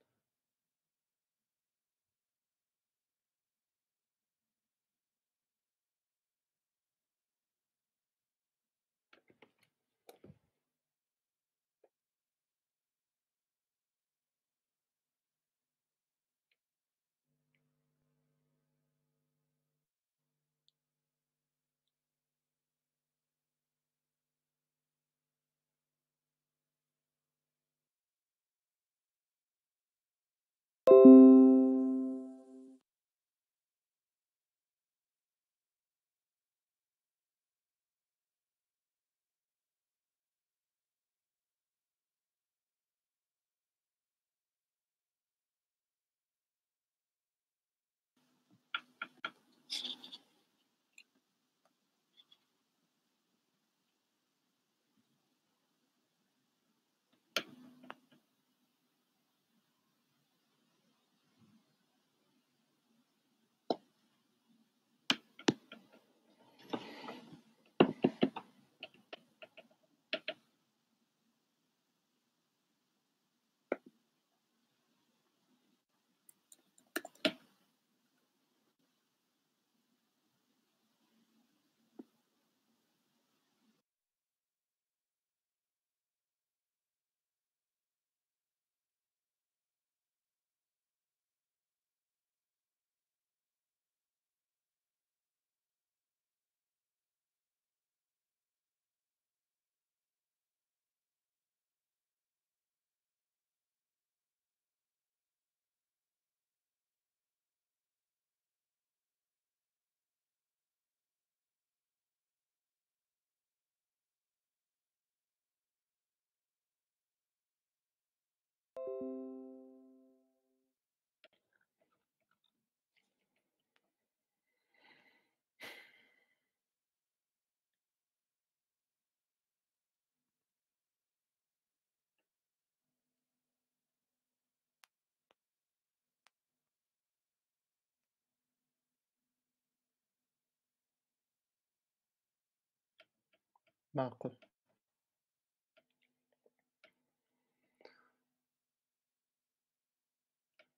Ma'qul.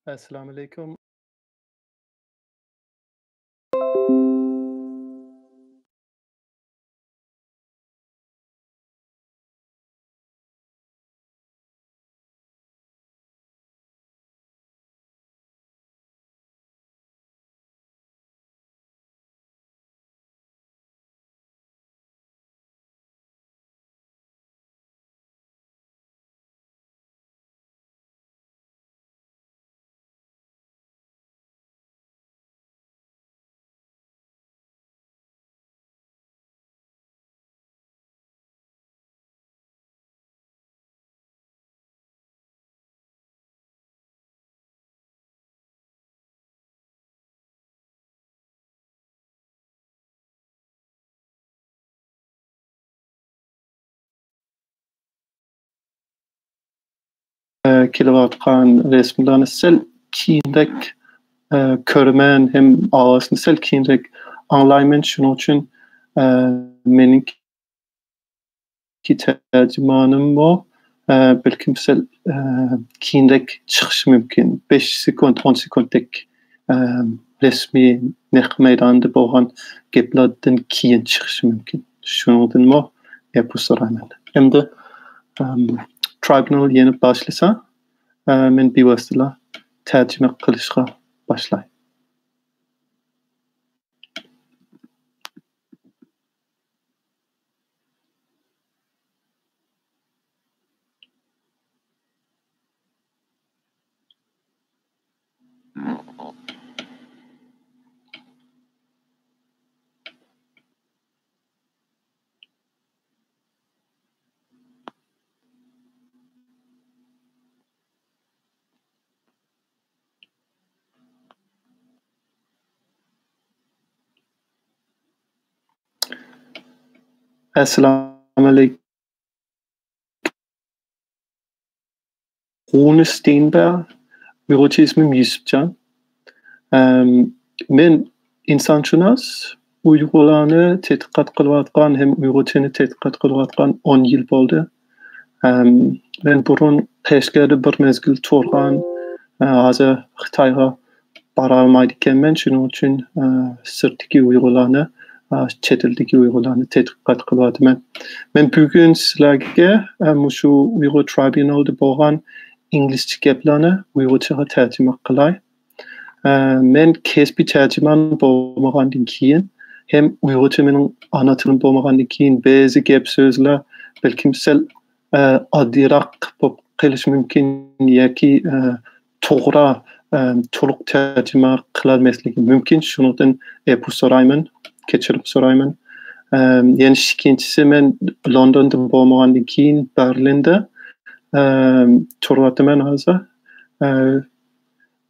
Assalomu alaykum. Kelayotgan resimlarni sel keyinroq ko'raman, ham ovozini sel keyinroq anglayman. Shuning uchun mening terjimonim bor. Balkim sel keyinroq chiqishi mumkin. 5 sekund, 10 sekundlik resmiy naq maydonda bo'lgan gaplardan keyin chiqishi mumkin. Shuningdek, bu so'rayman. Endi tribunal yeni başlasa, men bevosita tarjima qilishga boshlayman. Assalamu alaykum. Rune Steenberg, Erotisme Yusufcan. Men insonshunos Uyg'urlarni tadqiqot qilayotgan ham Uyg'urchani tadqiqot qilayotgan 10 yil bo'ldi. Men burun peşkerde bir mezgil turgan azı Xitayga bara almaydı ekanman, shuning uchun sirtdagi Uyg'urlarni, chet eldagi Uyg'urlarni tadqiqot qilyapman. Men bugun sizlarga shu Uyg'ur Tribunalda bo'lgan inglizcha gaplarni Uyg'urchaga tarjima qilay. Men kesbiy tarjiman bo'lmagandan keyin hem Uyg'urcha mening ana tilim bo'lmagandan keyin ba'zi gap so'zlar balkim sal oddiyroq bo'lib qolishi mumkin yoki to'g'ri to'liq tarjima qilolmasligi mumkin. Shundan bu so'rayman, kechirim so'rayman. Yana ikkinchisi, men Londonda bo'lmagandan keyin Berlinda turyapman hozir.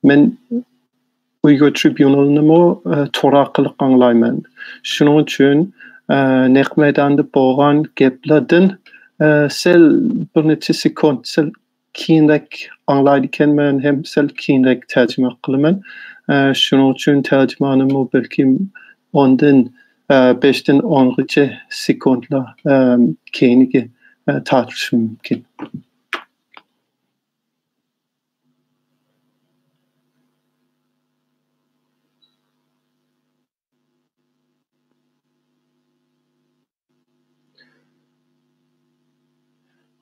Men Uyghur Tribunal'ni to'g'ri qilib anglayman. Shuning uchun naq maydonda bo'lgan gaplardan sal bir necha sekund sal keyinroq anglaydi ekanman, ham sal keyinroq tarjima qilaman. Shuning uchun tarjimanim balkim ondan 5dan 10gacha sekundlar keyiniga tortilishi mumkin.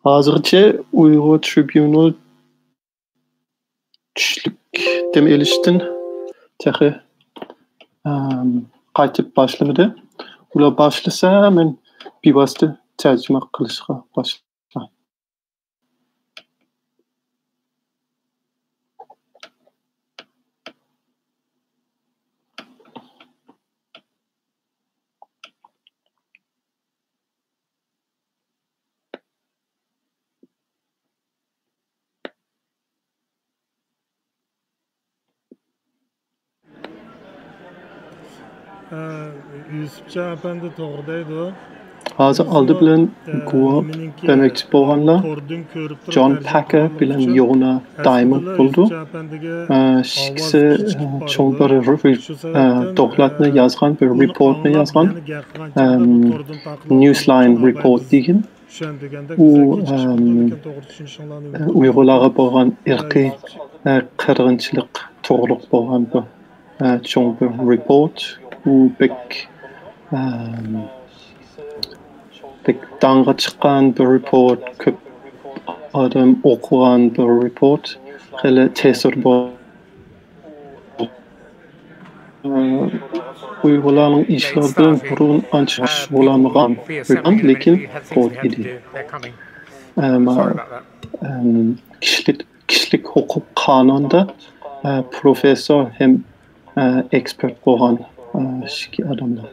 Hozircha Uyghur Tribunal tushlik dem elishdan taxi qaytib boshlamadi. Ular boshlasa men bevosita tarjima qilishga boshlayman. Yusufcha apandi to'g'ridaydi. Hozir oldi bilan guvoh demoqchi bo'lganlar John Packer bilan Yona Diamond bo'ldi. Ikkisi cho'ng bir dokladni yozgan, bir reportni yozgan. Newsline report degan. U Uyg'urlarga bo'lgan irqiy qirg'inchilik to'g'riliq bo'lgan bir cho'ng bir report. U pek danga chiqqan bir report, ko'p odam o'qigan bir report, xeli ta'sir bor. Uyg'urlarning ishlaridan burun ancha shug'ullanmagan, lekin qo'l edi. Kishilik huquq qonunida professor ham ekspert bo'lgan adamlar.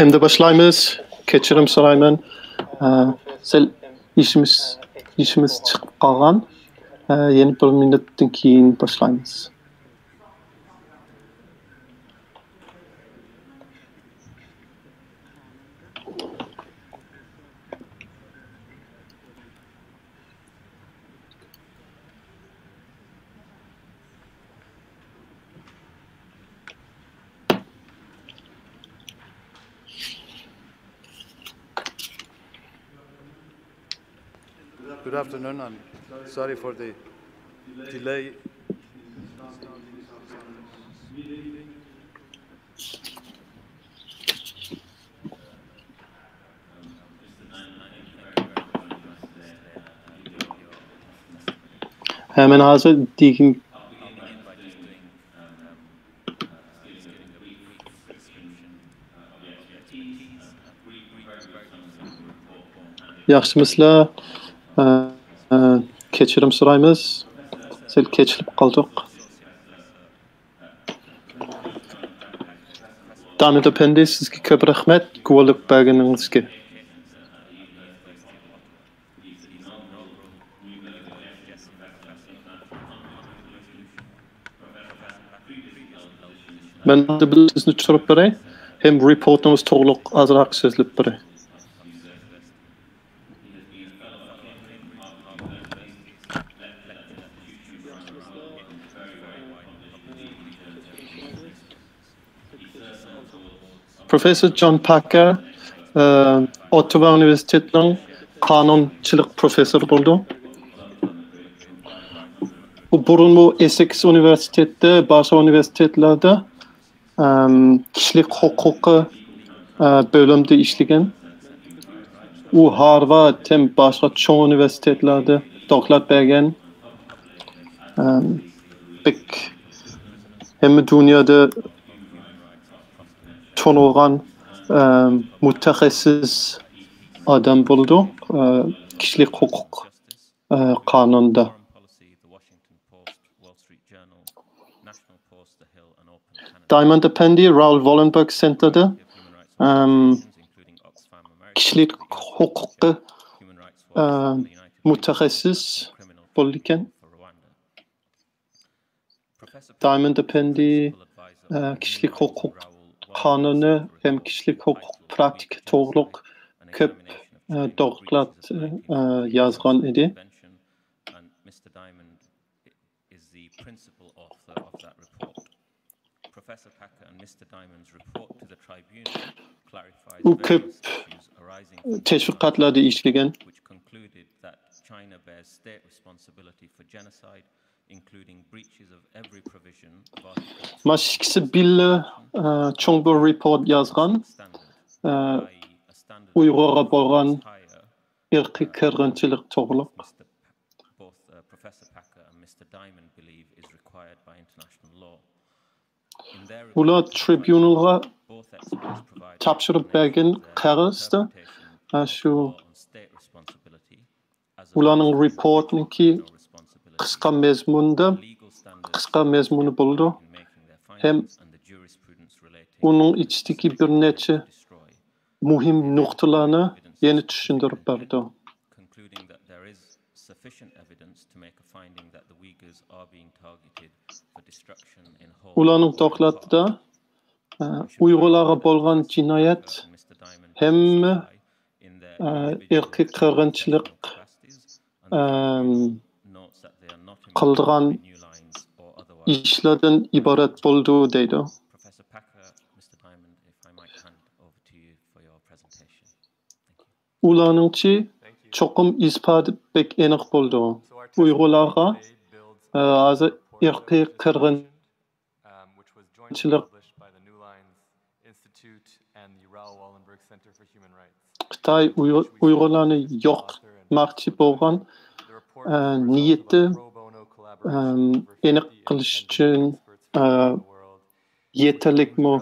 Endi boshlaymiz. Kechirim so'rayman. Sal ishimiz chiqib qolgan. Yana 1 minutdan keyin boshlaymiz. Good afternoon. I'm sorry for the delay. Hemen hazır digging. Yaxşımızlar. Kechirim so'raymiz. Sel kechilib qoldik. Danit Appendi, sizga ko'p rahmat guvohlik berganingizga. Men de sizni tushirib beray, hem reportimiz to'liq ozroq so'zlab beray. Professor John Packer Ottawa Üniversiteti'nin kanunchilik professor bo'ldi. Burun bu Essex Üniversiteti, başka üniversitelerde kişilik hukuku bölümde işleyen. U Harvard hem başka çoğu üniversitelerde doktorat bergen. Hem dünyada tanınan mütehassıs adam buldu. Kişilik hukuk kanunda. Diamond Appendi, Raoul Wallenberg Center'da kişilik hukuku mütehassıs bulurken Diamond Appendi kişilik hukuk kanunu hem kişilik hukuk pratik doğruluk köp doktorat yazgan idi. Bu köp teşvikatlarda işleyen. Maşikisi bille çoğun bir report yazgan. Uygur'a bolgan irqi kırgınçılık toğruluk. Ular tribunalga tapşırıp bergen qağızda şu ularning reportniki qisqa mezmunu buldu. Hem onun içteki bir neçe muhim noktalarını yeni düşündürüp berdi. Ularning doktoratida Uygurlarga bolgan cinayet hem irqi qirg'inchilik qildigan ishlardan iborat bo'ldi deydi. Ularningchi cho'qim isbot bek aniq bo'ldi. Uygurlarga hozir irqi qirg'inchilik Xitoy Uygurlarni yoqmoqchi bo'lgan niyati aniq qilish uchun yetarlikmi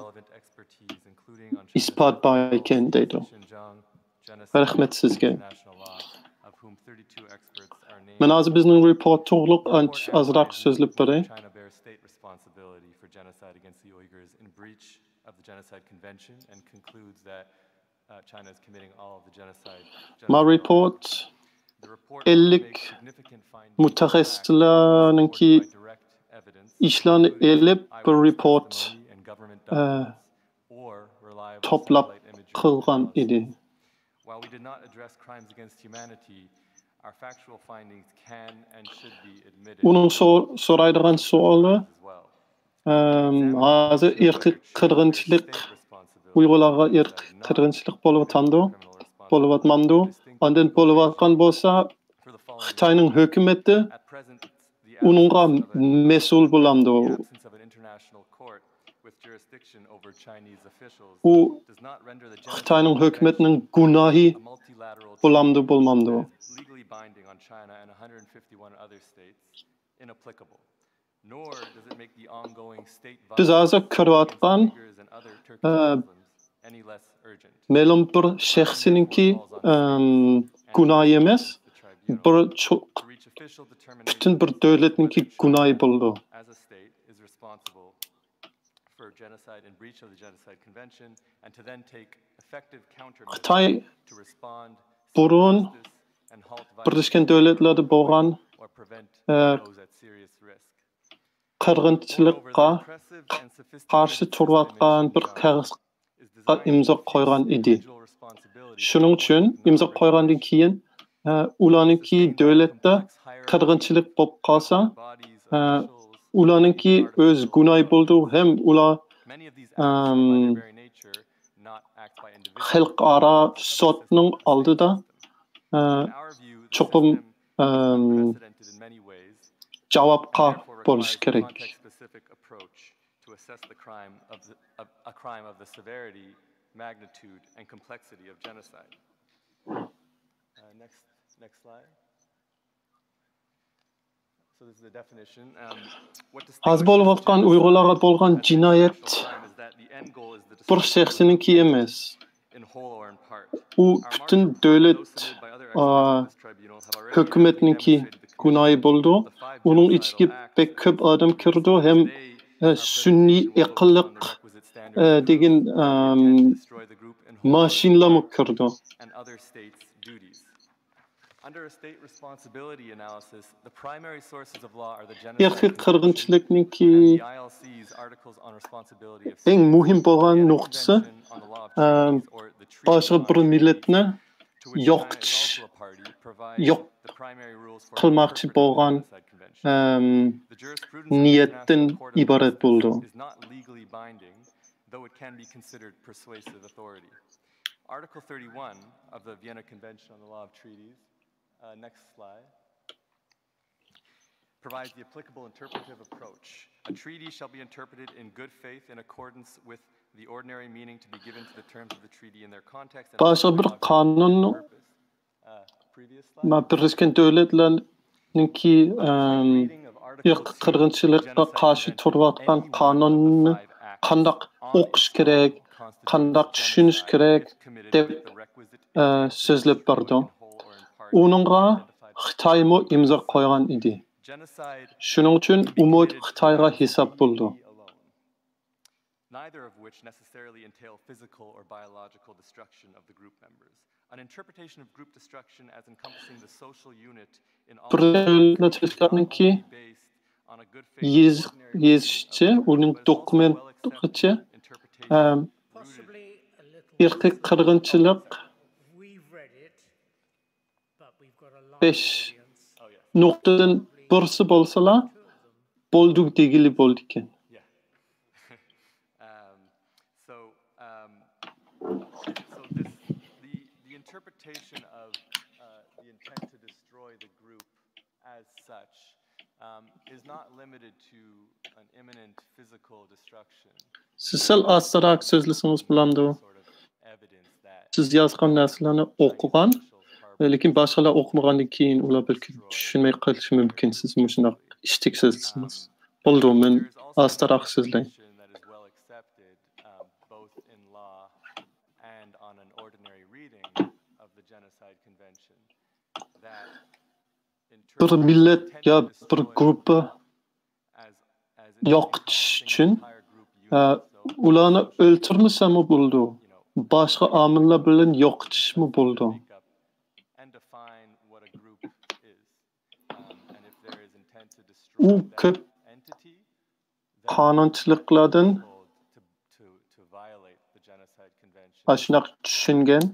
isbot bor ekan deydi. Rahmat sizga. Men hozir bizning report to'g'liq ozroq so'zlab beray. My report 50 mutaxassislarninki ishlarni elib bir report to'plab qilgan edi. While we did not address crimes against humanity, our factual findings can and should be admitted. Uning so'raydigan savoli hozir irqiy qirg'inchilik Uygurlarga irqiy qirg'inchilik bo'layotmandi. Ondan bo'layotgan bo'lsa Xitoyning hukumati uningga mas'ul bo'lamdi. U Xitoyning hukumatining gunohi bo'lamdi bo'lmamdi. Biz hozir ko'rayotgan ma'lum bir shaxsiningki gunohi emas, butun bir davlatningki gunohi bo'ldi. Xitoy burun Birleşken Devletler'de bo'lgan qirg'inchilikqa qarshi turayotgan bir qog'ozga imzo qo'ygan edi. Shuning uchun imzo qo'ygandan keyin ularningki davlatda qirg'inchilik bo'lib qolsa, ularningki o'z gunohi bo'ldi, ham ular xalqaro sotning oldida cho'qim javobgar bo'lish kerak. To assess the crime of a crime of the severity, magnitude, and complexity of genocide. Next slide. So this is the definition. Hozir bo'lib o'tgan Uyg'urlarga bo'lgan jinoyat bir shaxsniki emas. U butun davlat hukumatniki gunohi bo'ldi. Uning ichiga pek ko'p odam kirdi, ham sunniy aqlliq degan mashinalar kirdi. Under a state responsibility analysis, the primary sources of law are the genocide qirg'inchilikniki ILC's articles on responsibility of eng muhim bo'lgan nuqtasi boshqa bir millatni yo'q qilmoqchi bo'lgan niyatdan iborat bo'ldi. Though it can be considered persuasive authority. Article 31 of the Vienna Convention on the Law of Treaties, next slide, provides the applicable interpretive approach. A treaty shall be interpreted in good faith in accordance with the ordinary meaning to be given to the terms of the treaty in their context and boshqa bir qonun Birleşken Devletler'ninki qirg'inchilikqa qarshi turayotgan qonunni qandoq o'qish kerak, qandoq tushunish kerak deb so'zlab berdi. Uningga Xitoymi imzo qo'ygan edi. Shuning uchun umid Xitoyga hisob bo'ldi. Neither of which necessarily entail physical or biological destruction of the group members. An interpretation of group destruction as encompassing the social unit in all Devletler'ninki yezishçe, uning dokumentgacha irqiy qirg'inchilik 5 nuqtadan birsi bo'lsalar bo'ldik degili bo'ldi ekan. The interpretation of the intent to destroy the group as such is not limited to an imminent physical destruction. Siz asrarak sözlüsünüz bulamdı. Siz yazgan narsalarni o'qigan, lekin boshqalar o'qimagandan keyin ular balki tushunmay qolishi mumkin. Siz shunday ishtik so'zlisiniz. Bo'ldi, men asrarak so'zlayman. Bir millet ya bir grupa yo'qotish uchun ularni o'ltirmasami bo'ldi? Boshqa omillar bilan yo'qotishmi bo'ldi? U ko'p qonunchiliklardan shunaqa tushungan.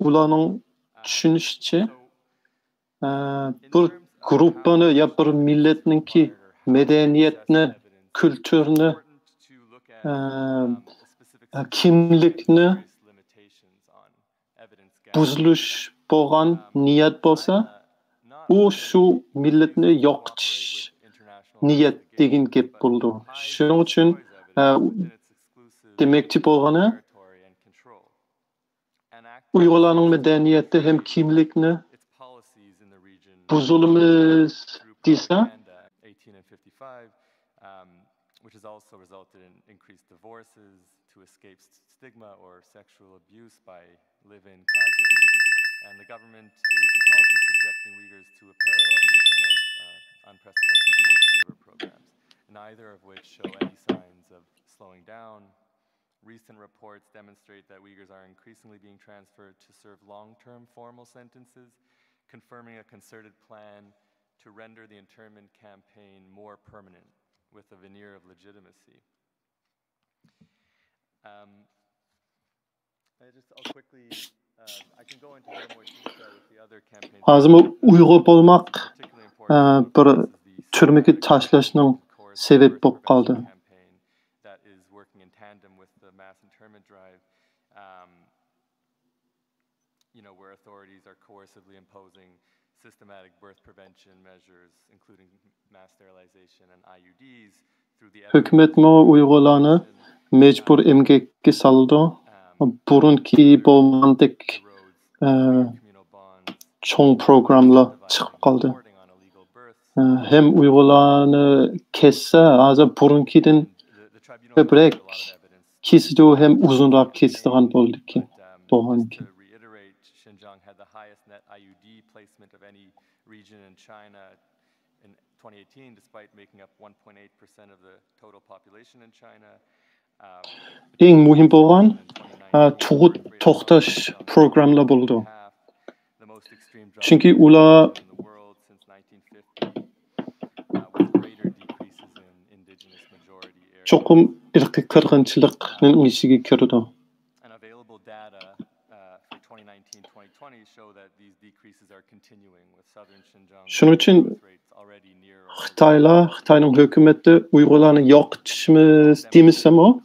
Ularning tushunishicha bir gruppani ya bir millatninki medeniyetni, kültürni, kimlikni buzilish bo'lgan niyat bo'lsa, u shu millatni yo'qotish niyat degan gap bo'ldi. Shuning uchun demakchi bo'lgani Uyg'urlarning medeniyati ham kimlikni buzulimiz desa, which has also resulted in increased divorces to escape stigma or sexual abuse by live-in cadres. And the government is also subjecting Uyghurs to a parallel system of unprecedented forced labor programs, neither of which show any signs of slowing down. Recent reports demonstrate that Uyghurs are increasingly being transferred to serve long-term formal sentences, confirming a concerted plan to render the internment campaign more permanent with a veneer of legitimacy. I can go into a little more detail with the other campaigns. Hozir Uyg'ur bo'lmoq bir turmaga tashlashning sebep bo'lib qoldi. mass internment drive, where authorities are coercively imposing systematic birth prevention measures, including mass sterilization and IUDs, through the Hükümet mo Uygurlarni mecbur emgekке saldı. Burunki bolmandek çoğun programla çıkıp kaldı. Hem Uygurlarni kesse, azı burunkiden köprek kesdi hem uzunrak kestiğen boldu ki. Doğanki. Xinjiang had the highest net IUD placement of any region in China in 2018, despite making up 1.8% of the total population in China. En muhim bolan tuğut toxtaş programla buldu. Çünkü ula çokum irqi kırgınçılıkның işigi kirdi. Şunun için Xitayning hökümeti Uygurlarni yoqitishimiz demisem o,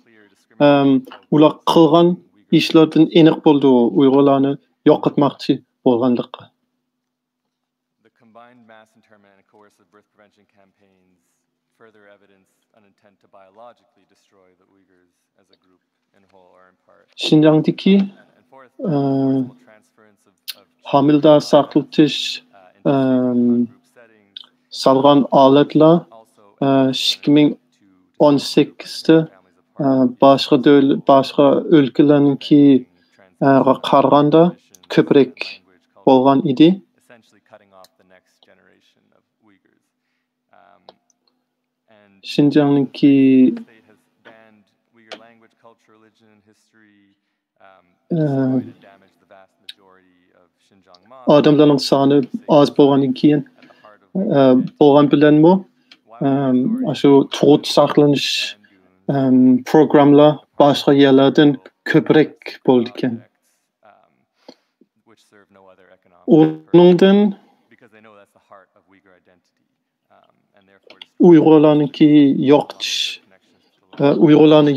ular qilgan ishlardan aniq bo'ldi Uygurlarni yoqitmoqchi bo'lganligi. The combined mass internment and coercive birth prevention campaigns further evidence an intent to biologically destroy the Uyghurs as a group in whole or in part. Xinjiangdaki hamildar saqlatish salgan aletler 2018'de başka ülkelerinki qaraganda köprek bolgan idi. Xinjiang'daki adamların sanı az bolgandan keyin bolgan bilenmi şu tuğut saqlanish programlar başka yerlerden köprek boldu ekan. Onundan Uygurlarni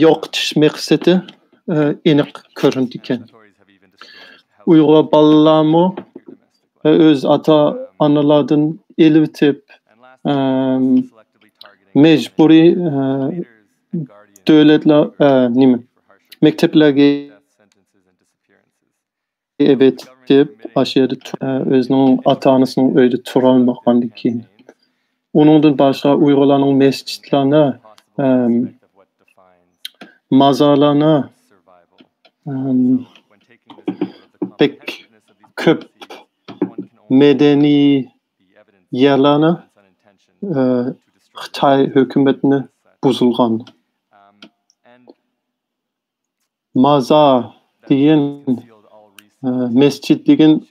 yoqitish maqsadi aniq ko'rindi ekan. Uyghur balalarmi öz ata-analardan elitib mecburi devletler mekteplerge evetib aşırı özünün ata-anasının öyde turalmaqandan keyin. Onundan başka Uygurlarning mescitlerine, mazarlarına pek köp medeni yerlerine Xitay hükümetine buzulgan. Mazar deyen mescit deyen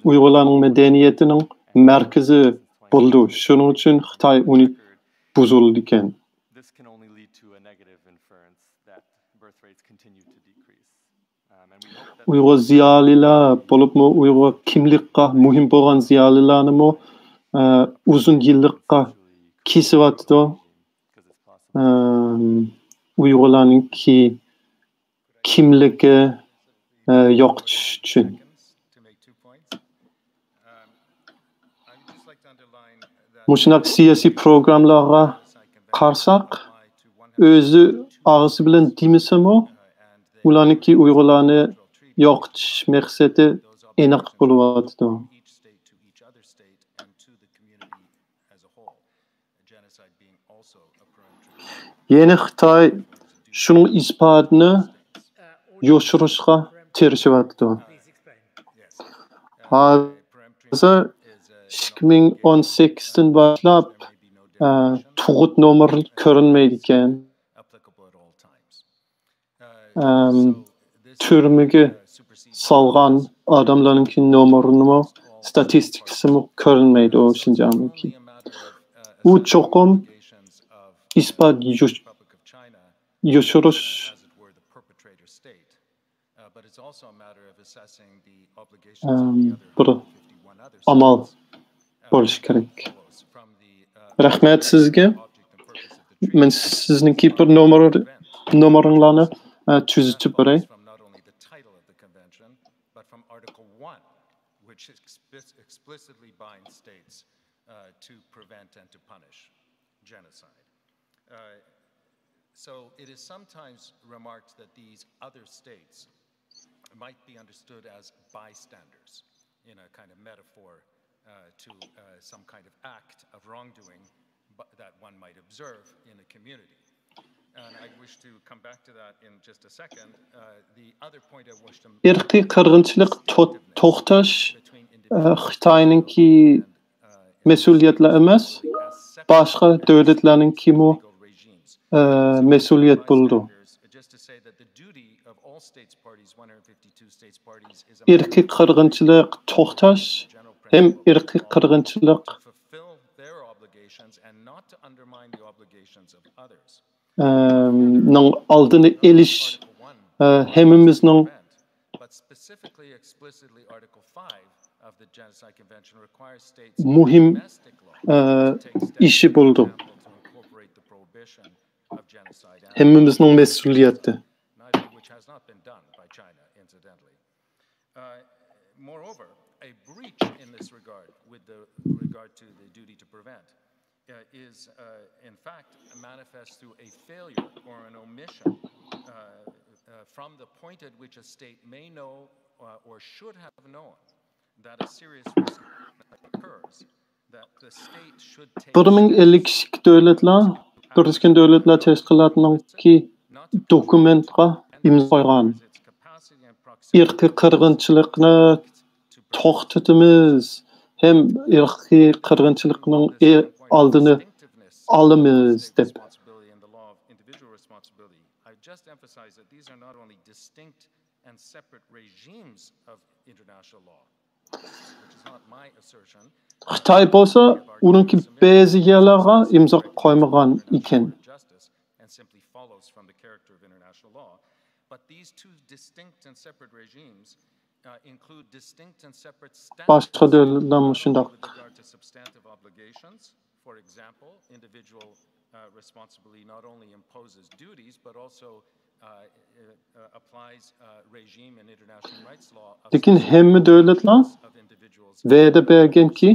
Uygurlarning medeniyetinin merkezi buldu. Şunun için Xitay onu buzuldu ekan. Uyghur ziyalilar bolupmu Uyghur kimlikqa muhim bolgan ziyalilarni uzun yillikqa kesivatdi. Uyg'urlarninki kimligi yo'qotish uchun. Mushunaq siyosiy programlarga qarsak, o'zi og'zi bilan demasam-u, ularniki Uyg'urlarni yo'qotish maqsadi aniq bo'lyapti. Yeni Xitoy şunun isbatını yoshirishga tirishyapti. Hozir 2018dan boshlab tug'ut nomeri ko'rinmaydi ekan. Turmaga solgan odamlarning nomerini statistikasi ko'rinmaydi o Xinjiang'daki. U cho'qim ispat yoshirish bir amal bo'lishi kerak. Rahmat sizga. men sizningki bir numarlarını tüzütüp beray. Which explicitly binds states to prevent and to punish genocide. So it is sometimes remarked that these other states might be understood as bystanders in a kind of metaphor to some kind of act of wrongdoing that one might observe in a community. And I wish to come back to that in just a second. The other point I wish to irqi qirg'inchilik to'xtash Xitoyninki mas'uliyatlar emas, boshqa davlatlarninki mas'uliyat bo'ldi. Irqi qirg'inchilik to'xtash hem irqi qirg'inchilik aldını eliş hemimizning muhim işi buldu. Hemimizning mesuliyeti. Moreover, a breach in this regard, with regard to the duty to prevent, is in fact manifest through a failure or an omission from the point at which a state may know or should have known that a serious risk occurs, that the state should take. 1052 devletler, Birleşken Devletler Teşkilatı'nınki dokumentga imza koygan. Irqi qirg'inchilikni to'xtatamiz, hem irqi qirg'inchilikning aldını alamiz deb. I just emphasize that these are not only distinct and separate regimes of international law, which is not my assertion. Xitoy bo'lsa, uninki ba'zi yerlarga imzo qo'ymagan ekan. And simply follows from the character of international law. But these two distinct and separate regimes include distinct and separate Başqa standards devletlar shundaq. with regard to substantive obligations. For example, individual responsibility not only imposes duties, but also applies regime and international rights law Lekin hamma devletlar va'da berganki,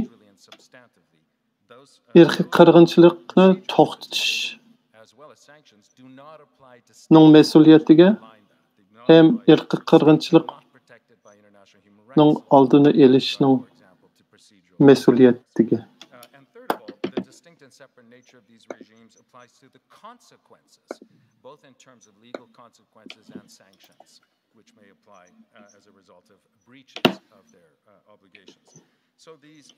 irqi qirg'inchilikni to'xtatish ning mas'uliyatiga hem irqi qirg'inchilikning oldini olishning mas'uliyatiga. The distinct and separate nature of these regimes applies to the consequences, both in terms of legal consequences and sanctions, which may apply as a result of breaches of their obligations. So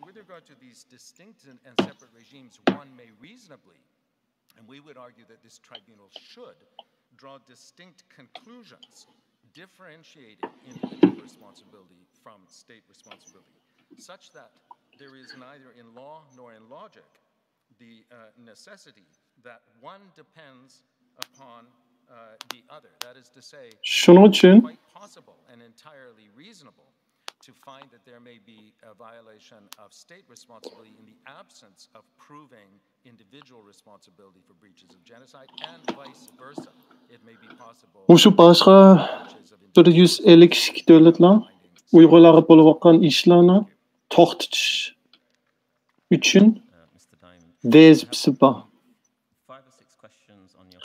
with regard to these distinct and separate regimes, one may reasonably, and we would argue that this tribunal should, draw distinct conclusions, differentiating individual responsibility from state responsibility, such that there is neither in law nor in logic the necessity that one depends upon the other. That is to say, Şunun için quite possible and entirely reasonable to find that there may be a violation of state responsibility in the absence of proving individual responsibility for breaches of genocide, and vice versa. It may be possible. Şu başqa 152 devletler Uyg'urlarga bo'layotgan ishlarni to'xtatish uchun vazifasi bor.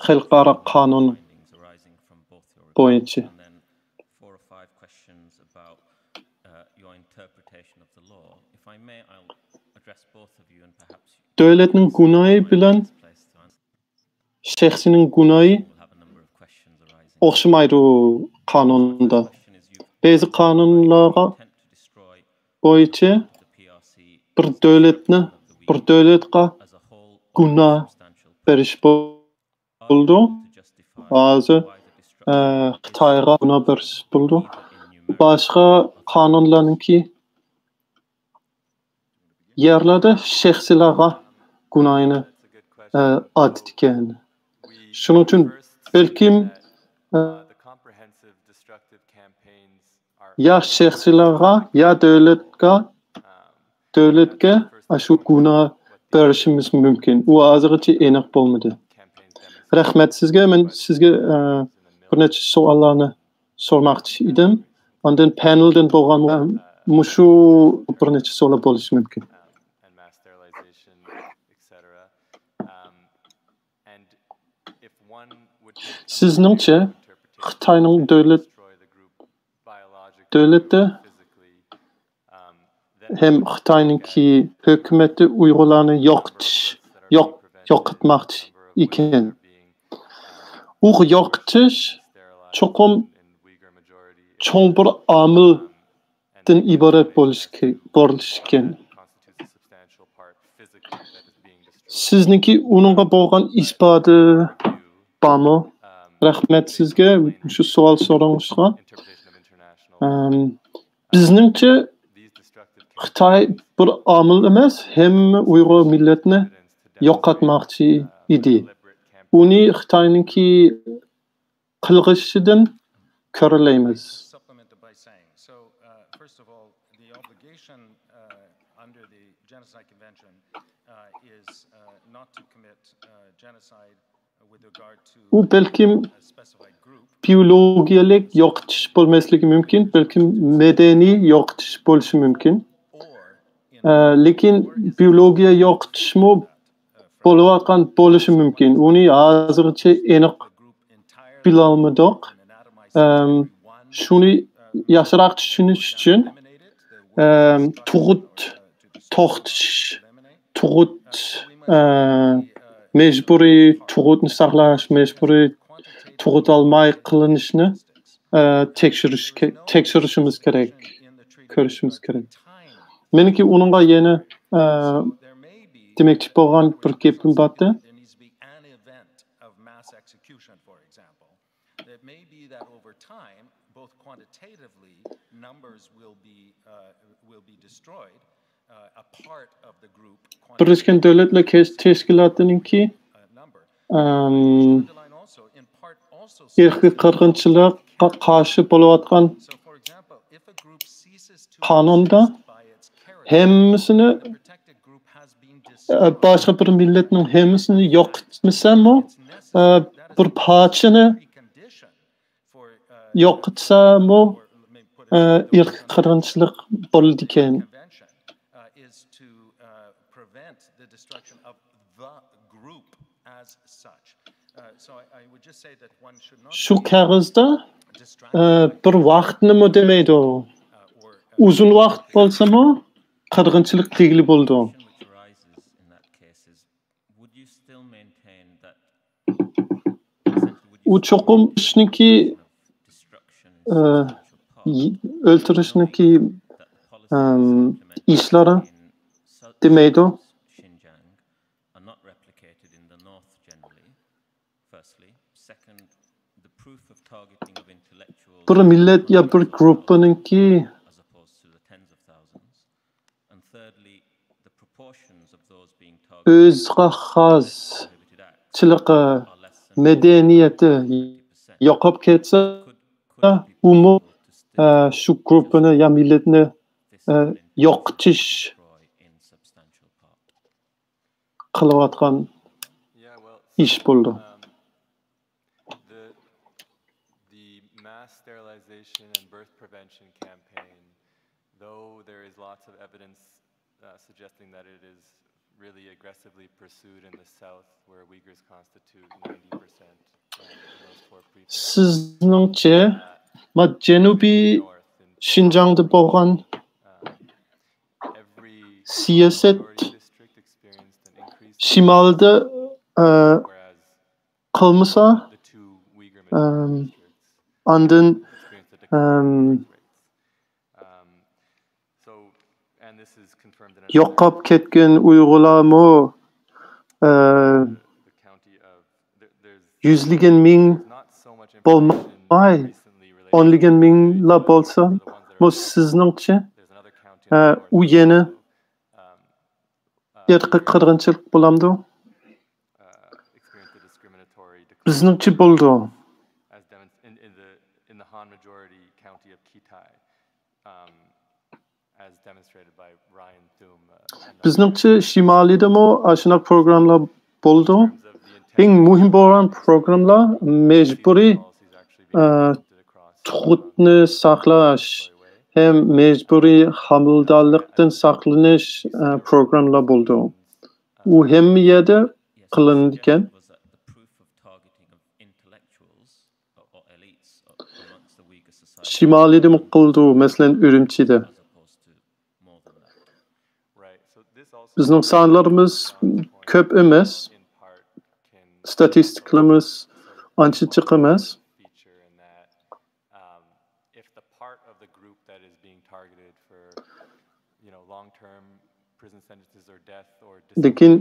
Xalqaro qonun bo'yicha. Devletning gunoyi bilan shaxsining gunoyi o'xshamaydi qonunda. Ba'zi qonunlarga bo'yicha bir davlatga gunoh berish bo'ldi. Hozir Xitoyga gunoh berish bo'ldi. Boshqa qonunlarningki yerlarda shaxsiylarga gunohini atgan. Shuning uchun balkim ya shaxsiylarga ya davlatga shu gunoh berishimiz mumkin. U hozircha aniq bo'lmadi. Rahmet sizge. Men sizge bir neçe so'allarni sormoqchi edim. Ondan paneldan bo'lgan mushu bir neçe so'lab bo'lishi mumkin. Sizningcha Xitoyning davlatda hem Xitoyningki hukumati Uyg'urlarni yo'qotmoqchi ekan. U yo'qotish cho'qim cho'ng bir omildan iborat bo'lishi kerak. Sizniki uningga bo'lgan isboti bormi? Rahmat sizga shu savol so'rashga. Bizningcha Xitoy bir omil emas, hamma Uyg'ur millatini yo'qotmoqchi edi. Uni Xitoyningki qilg'ishidan ko'ralaymiz. First of all, the obligation under the Genocide Convention is not to commit genocide with regard to U balkim biologiyalik yo'qotish bo'lmasligi mumkin, balkim madaniy yo'qotish bo'lishi mumkin. Lekin biologiya yo'qotishmi bo'layotgan bo'lishi mumkin. Uni hozircha aniq bilolmadik. Shuni yaxshiroq tushunish uchun mecburiy tug'utni saqlash, mecburiy tug'ut olmay qilinishni tekshirishimiz kerak, ko'rishimiz kerak. Meniki uningga yana demoqchi bo'lgan bir gapim borda. Birleşken Devletler Teşkilatı'nınki irqiy qirg'inchilikqa qarshi bo'layotgan qonunda hammasini boshqa bir millatning hammasini yo'qotmasami bir parchani yo'qotsami irqiy qirg'inchilik bo'ladi ekan. Shu kağızda bir vaqtni demaydi. Uzun vaqt bo'lsa-mu qirg'inchilik tegli bo'ldi. U cho'qim ishniki o'ltirishniki ishlari demaydi. Bir millet ya bir gruppaninki o'ziga xoschilig'i, madaniyati yo'qolib ketsa, u shu gruppani ya millatni yo'qotish qilayotgan ish bo'ldi. Suggesting that it is really aggressively pursued in the south, where Uyghurs constitute 90%. Sizningcha, Janubiy Xinjiangda bo'lgan siyosat shimolda qilmasa, ondan yo'qolib ketgan Uyg'urlarmi yuzlagan ming bo'lmay, o'nlagan minglar bo'lsa, bu sizningcha u yana irqiy qirg'inchilik bo'lamdi? Bizningcha bo'ldi. Bizningcha shimolidami ashuna programmalar bo'ldi. eng muhim bo'lgan programlar mecburi tug'utni saqlash hem mecburi hamildorlikdan saqlanish programlar bo'ldi. U hamma yerda qilindi ekan. Şimalide mi qildi, masalan Ürümçide. Bizning sonlarimiz ko'p emas. Statistiklarimiz ancha jiq emas. Lekin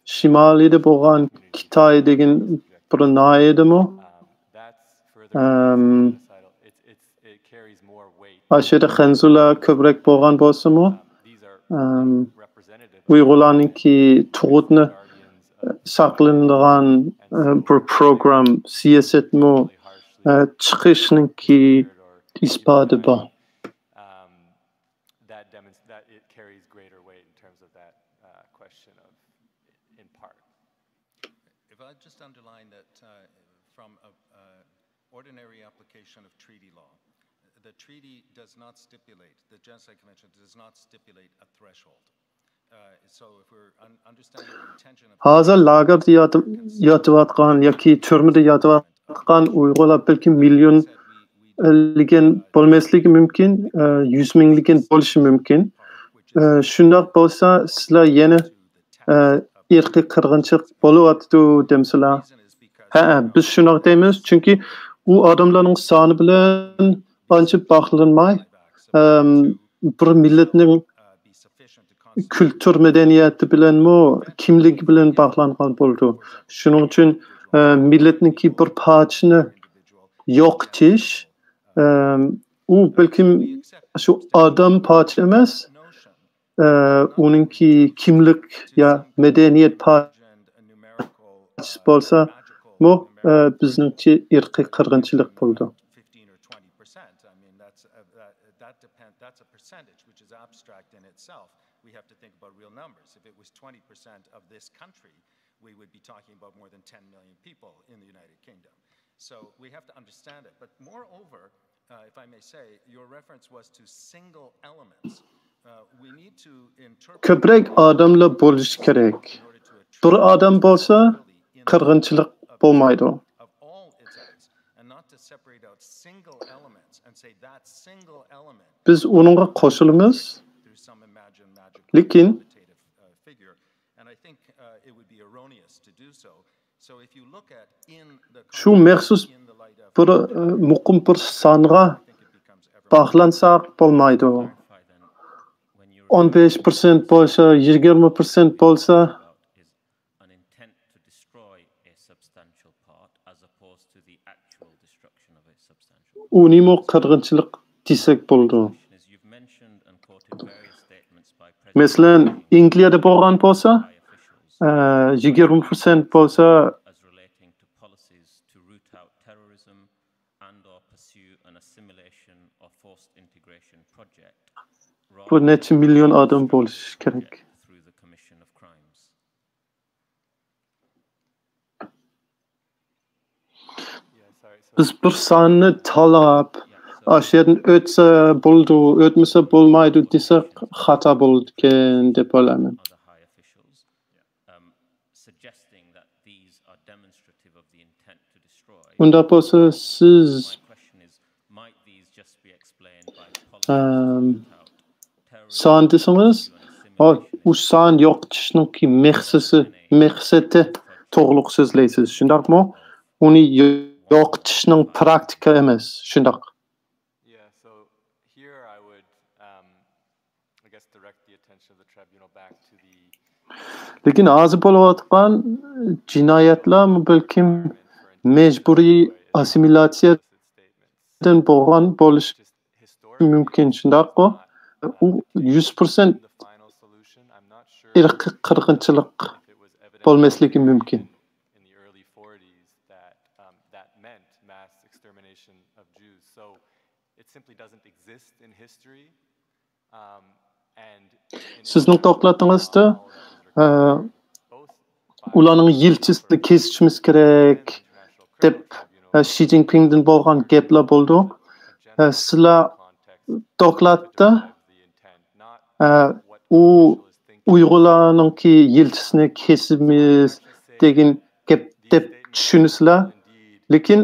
Şimalide bo'lgan Xitoy degan bir noyedimi? Aşırı xanzular ko'proq bo'lgan bo'lsa-mu, Uyg'urlarningki tug'utni saqlanadigan bir program siyosatmi chiqishninki isboti bor. Ordinary application of treaty law. The treaty does not stipulate, the Genocide Convention does not stipulate a threshold. So if we're understanding the intention of... Hazır lagerda yatıvatqan yoki türmede yatıvatqan Uyg'urlar balki millionligan bo'lmasligi mumkin, 100 mingligan bo'lishi mumkin. Shundoq bo'lsa, sizlar yana irqiy qirg'inchilik bo'lyapti demsizlar. Ha, biz shundoq deymiz, chunki u odamlarning soni bilan ancha bog'lanmay, bir millatning kultur madaniyati bilanmi, kimligi bilan bog'langan bo'ldi. Shuning uchun millatningki bir parchasini yo'qotish, u balkim shu odam parcha emas, uningki kimlik ya madaniyat parchasi bo'lsa, bu bizningcha irqiy qirg'inchilik bo'ldi. That's a percentage which is abstract in itself. We have to think about real numbers. If it was 20% of this country, we would be talking about more than 10 million people in the United Kingdom. So we have to understand it. But moreover, if I may say, your reference was to single elements. We need to interpret... Ko'proq odamlar bo'lishi kerak. Bir odam bo'lsa, qirg'inchilik bo'lmaydi. Biz onunla qo'shilamiz. Lekin shu maxsus bir muqim bir songa bog'lansak bo'lmaydi. 15% bo'lsa, 20% bo'lsa, unimo qirg'inchilik desak bo'ldi. Masalan, Angliyada bo'lgan bo'lsa, 20% bo'lsa, bu necha million odam bo'lishi kerak. Biz bir sonni talab, aşerden ötse buldu, ötmese bulmaydı desek hata bulduken dep olaman. Unda bo'lsa siz son desiniz, u son yo'qotishninki maqsadi to'g'ri so'zlaysiz. Shundaqmi? Uni yo'qotishning praktika emas, shundaq. Lekin hozir bo'layotgan jinoyatlar balkim mecburiy assimilyatsiyadan bo'lgan bo'lishi mumkin, shundaqmi? U 100% irqiy qirg'inchilik bo'lmasligi mumkin. Sizning to'xtatingizda ularning yilchisini kesishimiz kerak deb Xi Jinpingdan bo'lgan gaplar bo'ldi. Sizlar dokladda u Uyg'urlarningki yilchisini kesimiz degan gap deb tushunasizlar, lekin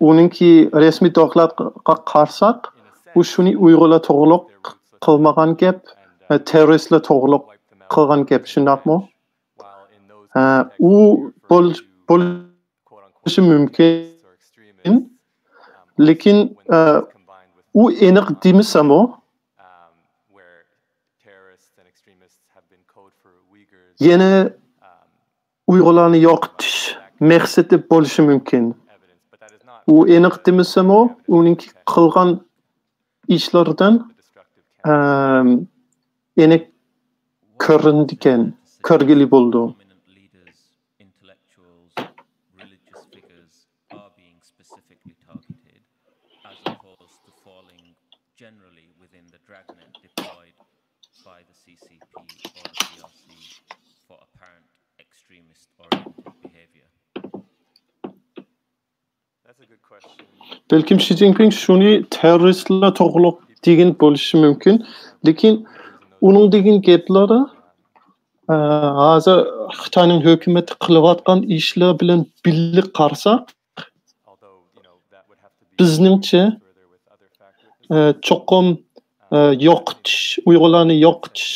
uningki rasmiy dokladga qarsak, u shuni Uyg'urlar to'g'riliq qilmagan gap, terroristlar to'g'riliq qilgan gap, shundaqmi? U bo'lishi mumkin, lekin u aniq demasam-u, yana Uyg'urlarni yo'qotish maqsadi bo'lishi mumkin. U aniq demasam-u, uning qilgan ishlaridan aniq ko'rindi ekan, ko'rgili bo'ldi. Belkim Xi Jinping shuni terroristlar to'g'riliq degan bo'lishi mumkin, lekin uning degan gaplari hozir Xitoyning hukumati qilayotgan ishlar bilan birga qarasak, bizningcha cho'qim yo'qotish, Uyg'urlarni yo'qotish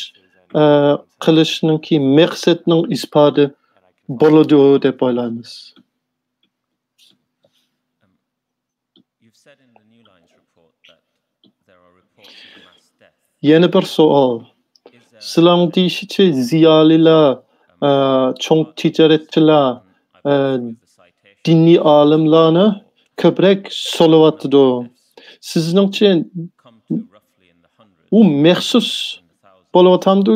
qilishninki maqsadning isboti bo'ladi deb o'ylaymiz. Yana bir savol. Sizlarning deyishicha ziyolilar, cho'ng tijoratchilar, diniy olimlarni ko'proq so'layotdi. Sizningcha u maxsus bo'layotganmi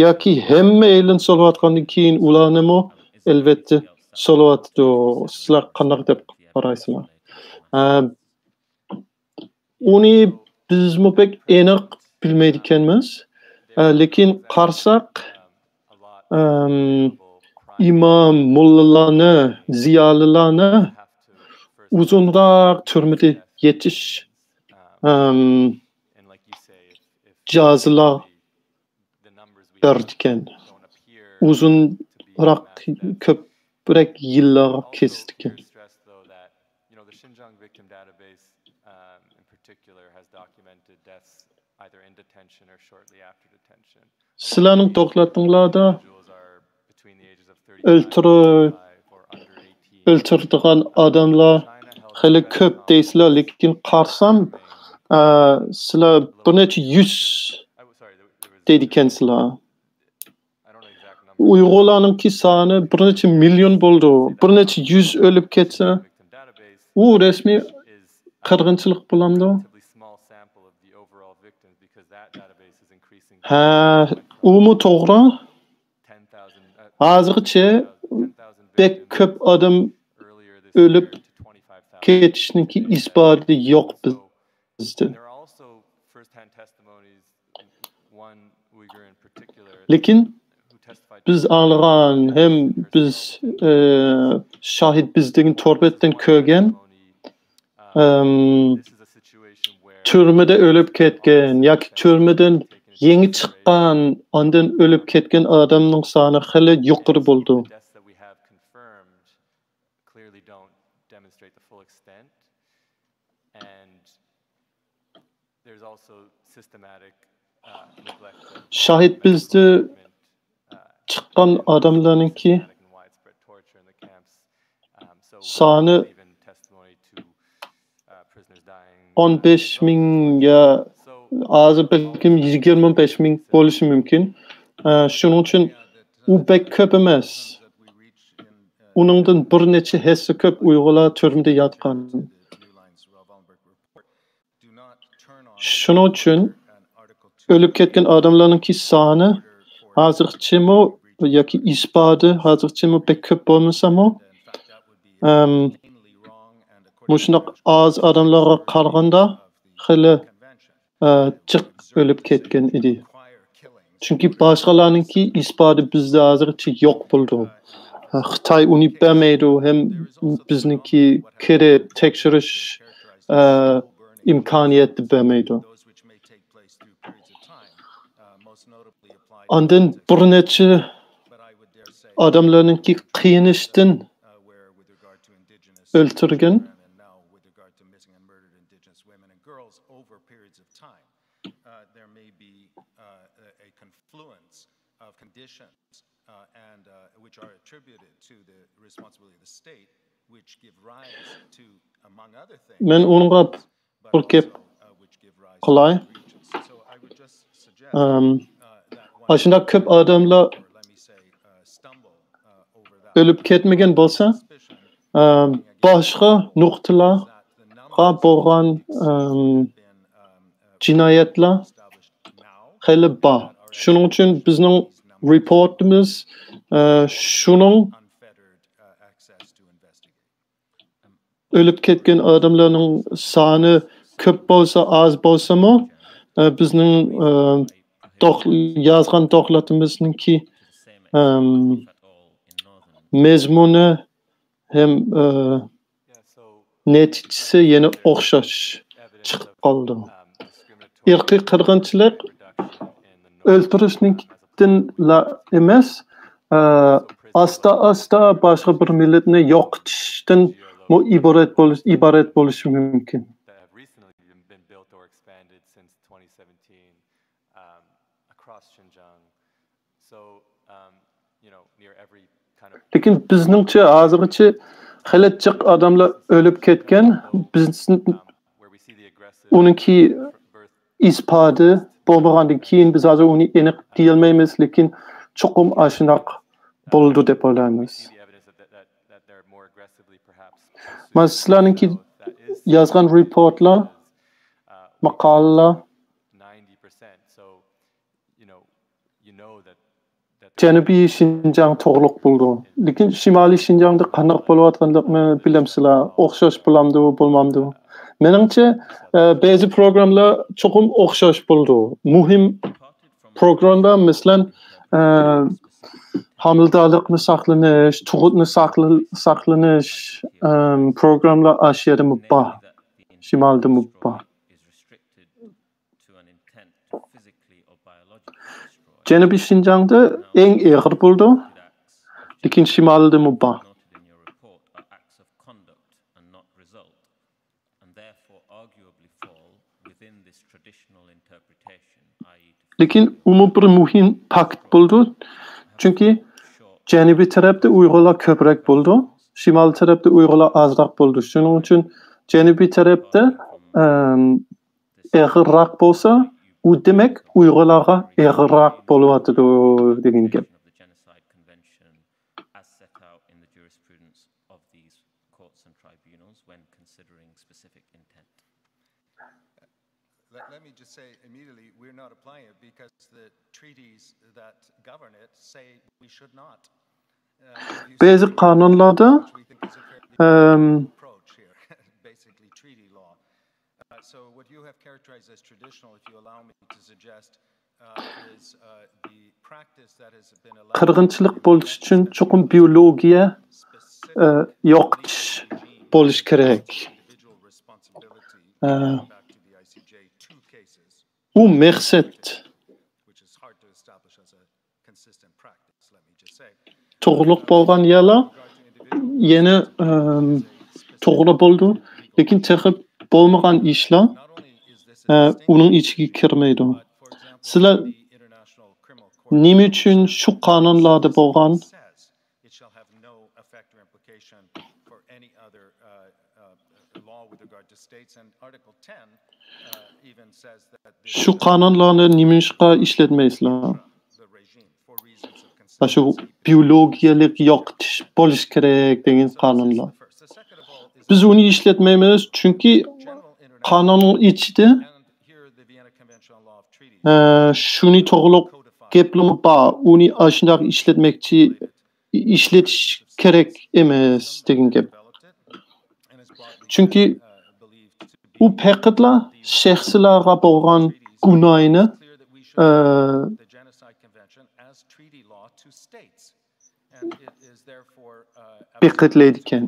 yoki hamma elin so'layotgandan keyin ularnimi albatta so'layotdi? Sizlar qanday deb qaraysizlar? Uni bizmi pek aniq bilmaydiganmiz, lekin qarasak imom, mullalarni, ziyolilarni uzunroq turmada yetish jazolar berdigan, uzunroq ko'proq yillar kesdigan. Sizlarning dokladinglarda o'ltirdigan odamlar hali ko'p deysizlar, lekin qarsam sizlar bir necha yuz deydikansizlar. Uyg'urlarningki soni bir necha million bo'ldi. Bir necha yuz o'lib ketsa, u rasmiy qirg'inchilik bo'lamdi. Umu to'g'ri. Hozircha bek ko'p odam o'lib ketishninki isboti yo'q bizda. Lekin biz anglagan, hem biz shahid bizning to'rbetdan ko'rgan türmede ölüp ketken, yoki türmeden yeni chiqqan, ondan ölüp ketken adamning soni xili yuqori bo'ldi. Şahit bizde chiqqan adamlarninki soni 15 ming ya azı belki 25 ming bo'lishi mumkin. Shuning uchun u bek ko'p emas. Uningdan bir necha hissa ko'p Uyg'urlar turmada yotgan. Shuning uchun o'lib ketgan odamlarninki soni hozirchami yoki isboti hozirchami bek ko'p bo'lmasa-mu, mushunaq az odamlarga qaraganda xili jiq o'lib ketgan edi. Çünkü başkalarınınki ispadı bizde hazırca yok buldu. Xitay uni bermeydi hem bizninki kere tekşiriş imkaniyeti bermeydi. Ondan bir neçe adamlarınki kıyınıştın öldürgen. Men onunla bir gep kolay. Aslında köp adamla ölüp ketmegen bolsa başka noktalara boğan cinayetler hele bar. Şunun için bizim reportumuz şunun ölüp ketken adamların sani köp bolsa az bolsa mı bizim yazgan doklatımızınki mezmunu hem neticesi yine okşaş çıkıp kaldı. İrqi qırğınçılık öldürüşningden la emas, asta başka bir milletini yoqtishdan ibaret bo'lishi mumkin. Lekin bizningcha hozirgacha xelatchiq odamlar o'lib ketgan, biz uningki isboti bo'lmagandan keyin biz hozir uni aniq deyolmaymiz, lekin chuqum ashunaq bo'ldi deb o'ylaymiz. Mana sizlarningki yozgan reportlar, maqolalar Janubiy Şinjan to'g'riq bo'ldi. Lekin Shimoliy Shinjongda qanday bo'layotganligini bilamsizlar, o'xshash bo'lamdi, bo'lmamdi. Meningcha ba'zi programlar cho'qim o'xshash bo'ldi. Muhim programlar, masalan, homildorlikni saqlanish, tug'utni saqlanish programlar Ashiyada bor, Shimolda bor. Janubiy Şinjongda eng og'ir bo'ldi, lekin Shimolda bor. Lekin umumiy bir muhim pakt bo'ldi. Chunki Janubiy tarafda Uyg'urlar ko'proq bo'ldi, Shimol tarafda Uyg'urlar ozroq bo'ldi. Shuning uchun Janubiy tarafda og'irroq bo'lsa, u demak Uyg'urlarga og'irroq bo'lyapti degan gap. Let me just say immediately, we're not applying it because the treaties that govern it say we should not. Bazı kanunlarda basically treaty law. So what you have characterized as traditional, if you allow me to suggest, is the practice that has been allowed. Qirg'inchilik bo'lish uchun cho'qim biologiya yo'qotish bo'lish kerak. U maqsad to'g'riliq bo'lgan yerlar yana to'g'ri bo'ldi, lekin texib bo'lmagan ishlar uning ichiga kirmaydi. Sizlar nima uchun shu qonunlarda bo'lgan shu qonunlarni nima uchun ishlatmaysizlar? Shu biologiyalik yo'qotish bo'lish kerak degan qonunlar. Biz uni ishlatmaymiz chunki qonunning ichida shuni to'g'riq gaplar bor. Uni shunday ishlatish kerak emas degan gap. Chunki u faqatla shaxslarga bo'lgan gunohni beqetlaydigan,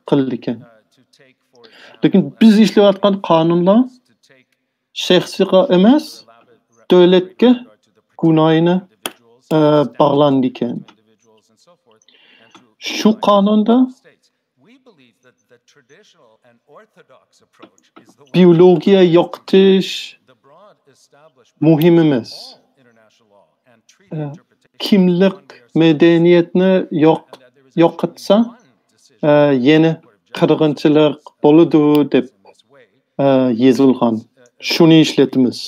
qildigan. Lekin biz ishlayotgan qonunlar shaxsiyga emas, davlatga gunohini bog'landikan. Shu qonunda biologiya yo'qotish muhim emas. Kimlik medeniyetni yo'qotsa, yeni qirg'inchilik bo'ladi deb yozilgan. Shuni ishlatamiz.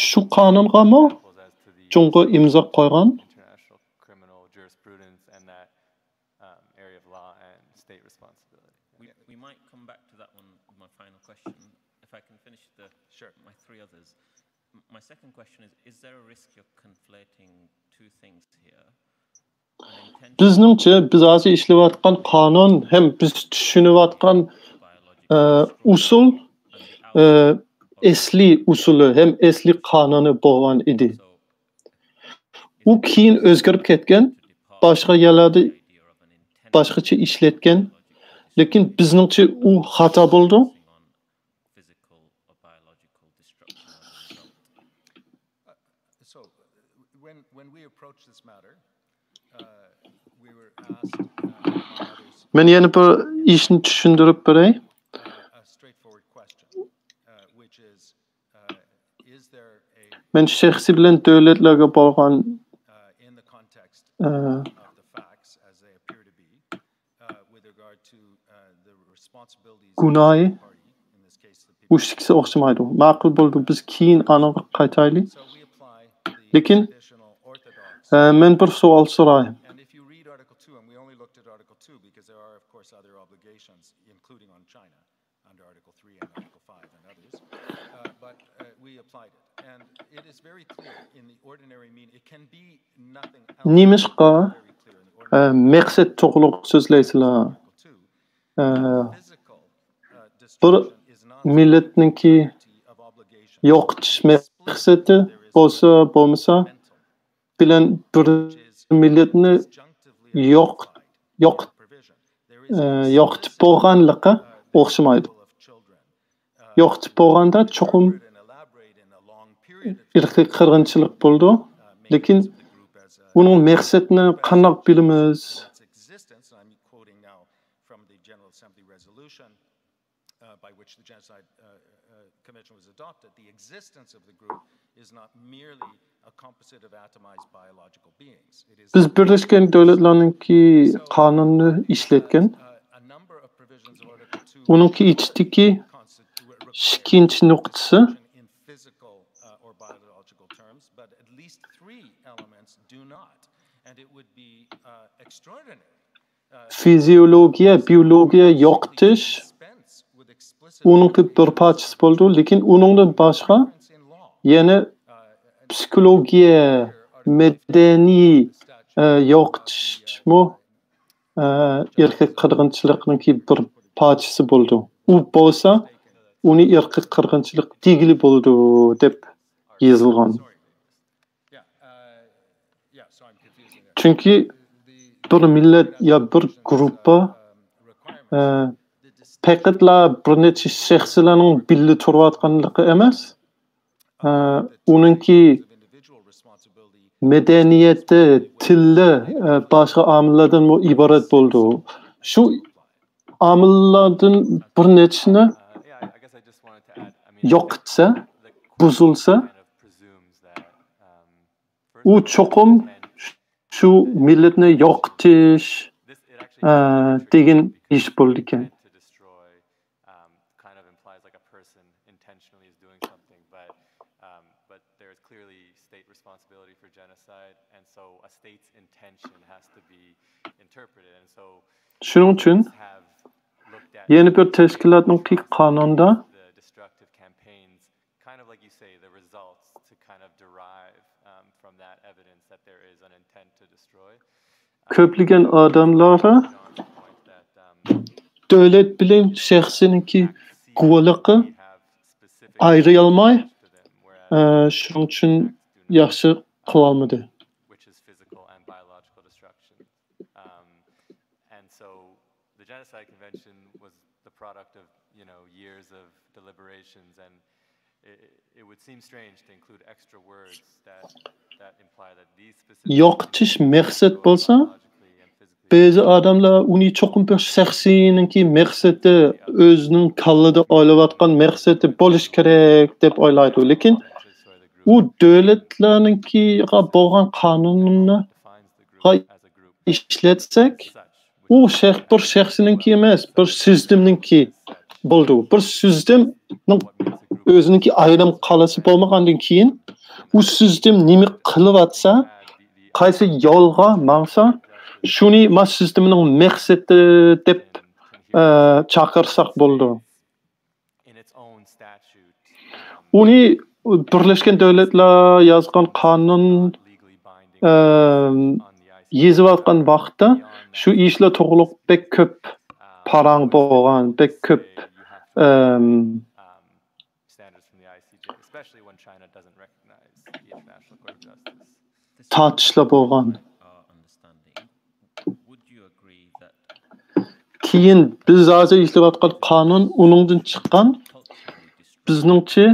Shu qonungami Jungo imzo qo'ygan. We might come back to that one with my final question. If I can finish my three others. My second question is there a risk you're conflating two things here? Bizningcha biz hozir ishlayotgan qonun ham biz tushunayotgan usul esli usuli ham esli qonuni bo'lgan edi. U keyin o'zgarib ketgan, boshqa yerlarda boshqacha ishlatgan. Lekin bizningcha u xato bo'ldi. Men yana bir ishni tushuntirib beray. Men shaxsiy bilan davlatlarga borgan gunohi bu ishga o'xshamaydi. Ma'qul bo'ldi, biz keyin aniq qaytaylik. Lekin men bir savol so'rayman. Nimishqa maqsad to'g'riq so'zlaysizlar? Bir millatniki yo'qotish maqsadi bo'lmasa bilan bir millatni yo'qotib bo'lganlikqa o'xshamaydi. Yo'qotib bo'lganda cho'qim irqiy qirg'inchilik bo'ldi. Lekin uning maqsadini qanday bilamiz? Biz Birleşken Devletler'ninki qonunni ishlatgan. Uningki ichdagi ikkinchi nuqtasi fizyologiya, biologiya yo'qotish uningki bir parchasi bo'ldi, lekin uningdan boshqa yana psixologiya, madaniy yo'qotishmi irqiy qirg'inchilikning bir parchasi bo'ldi. U bo'lsa, uni irqiy qirg'inchilik tegli bo'ldi deb yozilgan. Chunki bir millat ya bir gruppa faqatla bir necha shaxslarning birga turayotganligi emas, uningki madaniyati, tili, boshqa omillardan iborat bo'ldi. Shu omillardan bir nechini yo'qotsa, buzilsa, u cho'qim shu millatni yo'qotish degan ish bo'ldi ekan. Shuning uchun yeni bir tashkilotning qonunida köpligen adamlara devlet bilen şahsininki guvalıqı ayrıyalmay şunun için yaxşı kılalmadı. And so the Genocide Convention was the product of, years of deliberations, and it would seem strange to include extra words that imply that these specific Yoqtish maqsad bo'lsa, ba'zi odamlar uni cho'qim bir shaxsiyninki maqsadi o'zining kallada o'ylayotgan maqsadi bo'lish kerak deb o'ylaydi. Lekin u davlatlarninkiga bo'lgan qonunni ishlatsak, u bir shaxsiyninki emas, bir sistemninki bo'ldi. Bir sistemning o'zininki ayrim qalasi bo'lmagandan keyin u sistem nima qilyapsa, qaysi yo'lga mangsa, shuni mas sistemining maqsadi deb chaqirsak bo'ldi. Uni Birleşken Devletler yazgan qonun yezayotgan vaqtda shu ishlar to'g'riliq bek ko'p parang bo'lgan, bek ko'p tartishlar bo'lgan. Keyin biz hozir ishlayotgan qonun uningdan chiqqan, bizningcha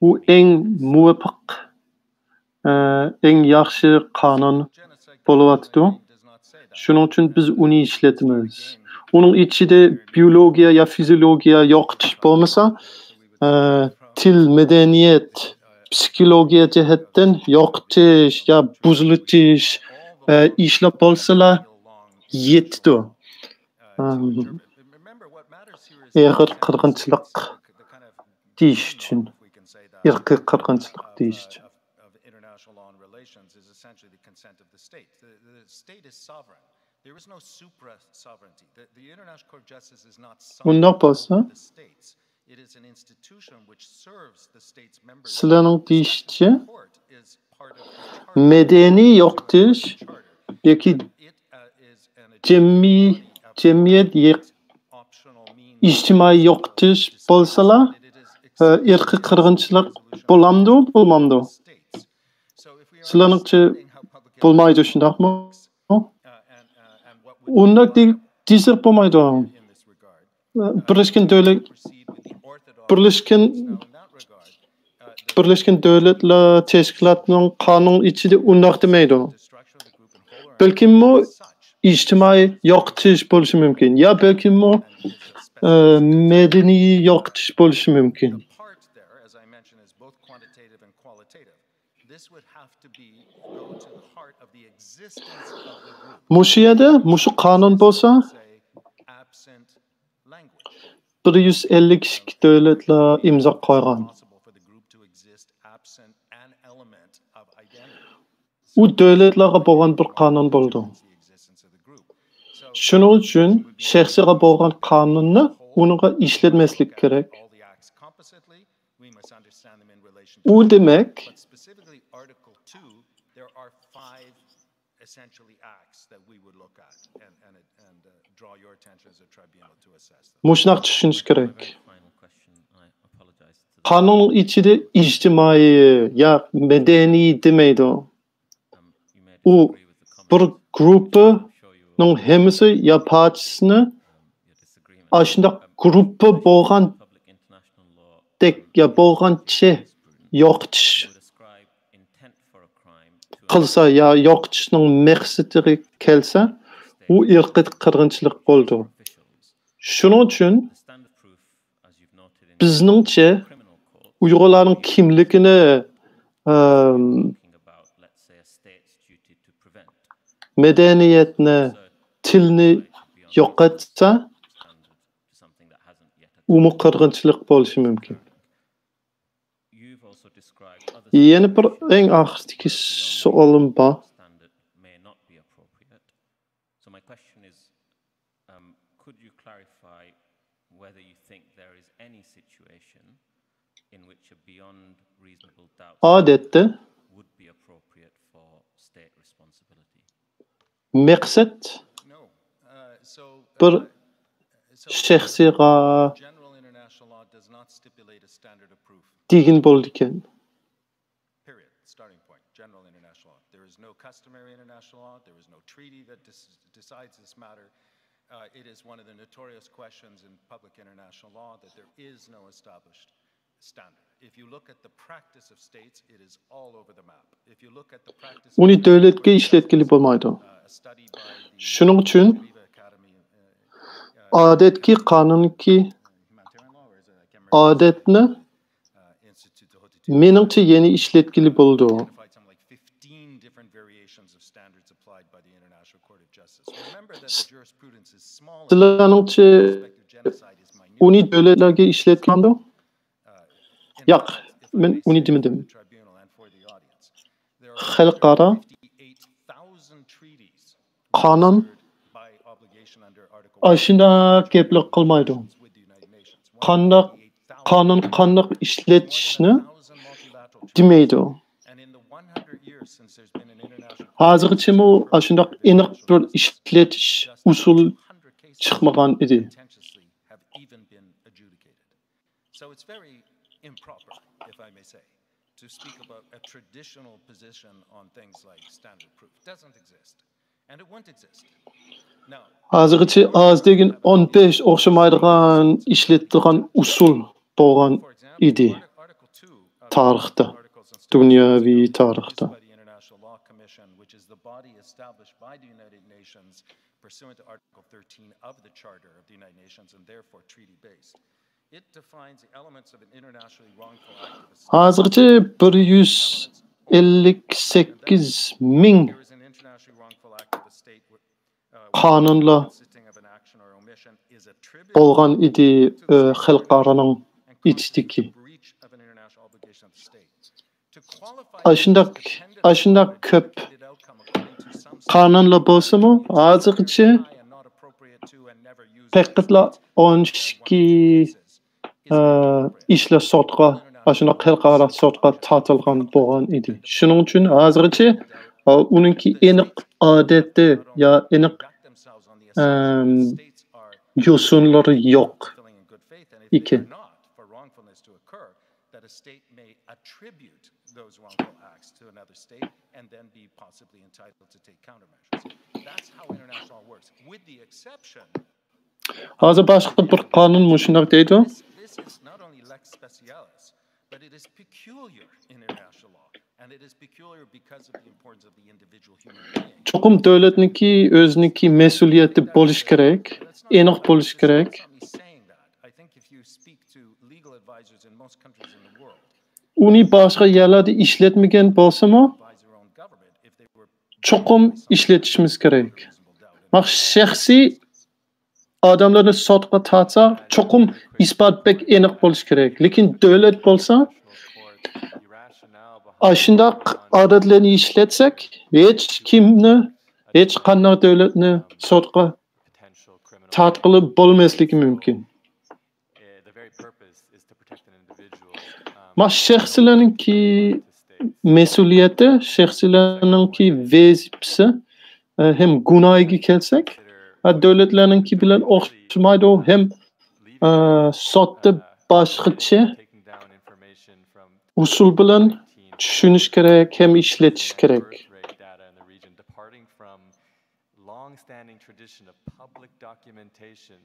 u eng muvaffaq, eng yaxshi qonun bo'lyapti. Shuning uchun biz uni ishlatamiz. Uning ichida biologiya ya fiziologiya yo'qotish bo'lmasa, til, madaniyat, psixologiya jihatdan yo'qotish ya buzilish ishlar bo'lsalar yetdi. Eg'ir qirg'inchilik deyish uchun, irqiy qirg'inchilik deyish uchun. There is no supra-sovereignty. The International Court of Justice is not Bundoq bo'lsa, the states. It is an institution which serves the states' members. Sizlarning deyishicha, madaniy yo'qotish yoki jamiyat ijtimoiy yo'qotish bo'lsalar, irqiy qirg'inchilik bo'lamdi, bo'lmamdi? Sizlarningcha bo'lmaydi, shundaqmi? Unda deyilsa bo'lmaydi. Birleşken Devletler Teşkilatı'nın kanun içinde undaq demaydi. Belki bu ijtimoiy yo'qotish bo'lishi mumkin. Ya belki bu madaniy yo'qotish bo'lishi mumkin. Mushu yerda, mushu qonun bo'lsa, 152 davlatlar imzo qo'ygan. U davlatlarga bo'lgan bir qonun bo'ldi. Shuning uchun shaxsiyga bo'lgan qonunni uninga ishlatmaslik kerak. U demak, mushunaq tushunish kerak. Qonun ichida ijtimoiy ya madaniy demaydi. U bir grupning hammasi ya partisini ashundaq gruppa bo'lgan dek ya bo'lgancha yo'qotish qilsa ya yo'qotishning maqsadiga kelsa, u irqiy qirg'inchilik bo'ldi. Shuning uchun bizningcha Uyg'urlarning kimligini madaniyatni, tilni yo'qotsa, u qirg'inchilik bo'lishi mumkin. Yana bir eng oxirdagi savolim bor. Odatda maqsad bir shaxsiyga degin bo'ldi ekan. General international law. There is no customary international law. There is no treaty that decides this matter. It is one of the notorious questions in public international law that there is no established standard. If you look at the practice of states, it is all over the map. If you look at the practice Uni davlatga ishlatgili bo'lmaydi. Shuning uchun odatki qonunki odatni meningcha yeni ishlatgili bo'ldi. Sizlarningcha uni davlatlarga ishlatganda? Yo'q, men uni demadim. Xalqaro qonun ashunday gaplar qilmaydi. Qandoq ishlatishni demaydi. Hozirgacha mu ashunday aniq bir ishlatish usul chiqmagan edi. So it's very improper, if I may say, to speak about a traditional position on things like standard proof. It doesn't exist, and it won't exist. Now, hozirgacha az degan 15 o'xshamaydigan ishlatadigan usul bo'lgan edi tarixda, dunyoviy tarixda. Which is the body established by the United Nations pursuant to Article 13 of the Charter of the United Nations and therefore treaty-based. It defines the elements of an internationally wrongful act of a state. Hozircha 158 ming qonunlar bo'lgan edi xalqaroning ichidagi. Ashunday ko'p qonunlar bo'lsa-mu, hozircha faqatla 12 ishlar sotqa, ashunday xalqaro sotqa tortilgan bo'lgan edi. Shuning uchun hozircha uningki aniq odati yo aniq yo'sinlari yo'q ekan. Those wrongful acts to another state and then be possibly entitled to take countermeasures. That's how international law works, with the exception. Hozir boshqa bir qonun shunday deydi. This is not only lex specialis, but it is peculiar in international law, and it is peculiar because of the importance of the individual human being. Çoxum davlatniki o'ziniki mas'uliyati bo'lish kerak, aniq bo'lish kerak. I think if you speak to legal advisors in most countries in the world, uni boshqa yerlarda ishlatmagan bo'lsa-mu, cho'qim ishlatishimiz kerak. Maq shaxsiy odamlarni sotqa tortsa, cho'qim isbotbek aniq bo'lish kerak. Lekin davlat bo'lsa, ashunday odatlarni ishlatsak, hech kimni, hech qanday davlatni sotqa tortqilib bo'lmasligi mumkin. Ma shaxslarninki mas'uliyati, shaxslarninki vazifasi hem gunohiga kelsak, davlatlarninki bilan o'xshamaydi, hem sotda boshqacha usul bilan tushunish kerak, hem ishlatish kerak. Long-standing tradition of public documentation.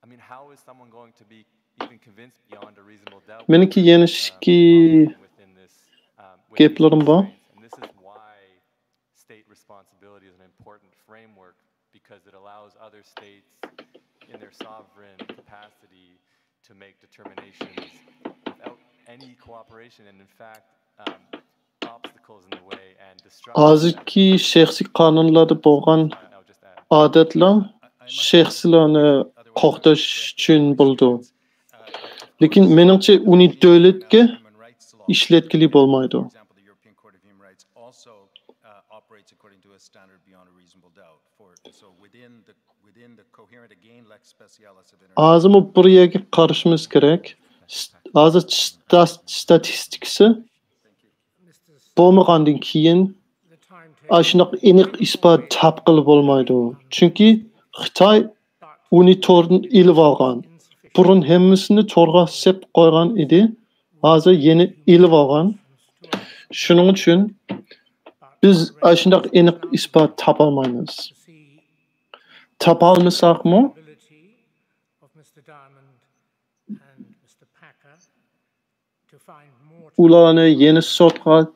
I mean, how is someone going to be even convinced beyond a reasonable doubt? Meniki yenishki gaplarim bor. And this is why state responsibility is an important framework, because it allows other states in their sovereign capacity to make determinations without any cooperation and in fact obstacles in the way and destruction. Hozirki shaxsiy qonunlarda bo'lgan odatlar shaxslarni qo'g'dash uchun bo'ldi. Lekin meningcha uni davlatga ishlatgili bo'lmaydi. Hozir bir yerga qarashimiz kerak. Hozir statistikasi bo'lmagandan keyin aşınaq aniq isbat tapqılı olmaydı. Çünkü Xitay uni tordan ilib algan. Burun hemmisini torga sep qo'ygan edi. Hozir yeni ilib algan. Shuning uchun biz aşınaq aniq isbat tapolmaymiz. Tapolmasaqmi ularni yeni sotqa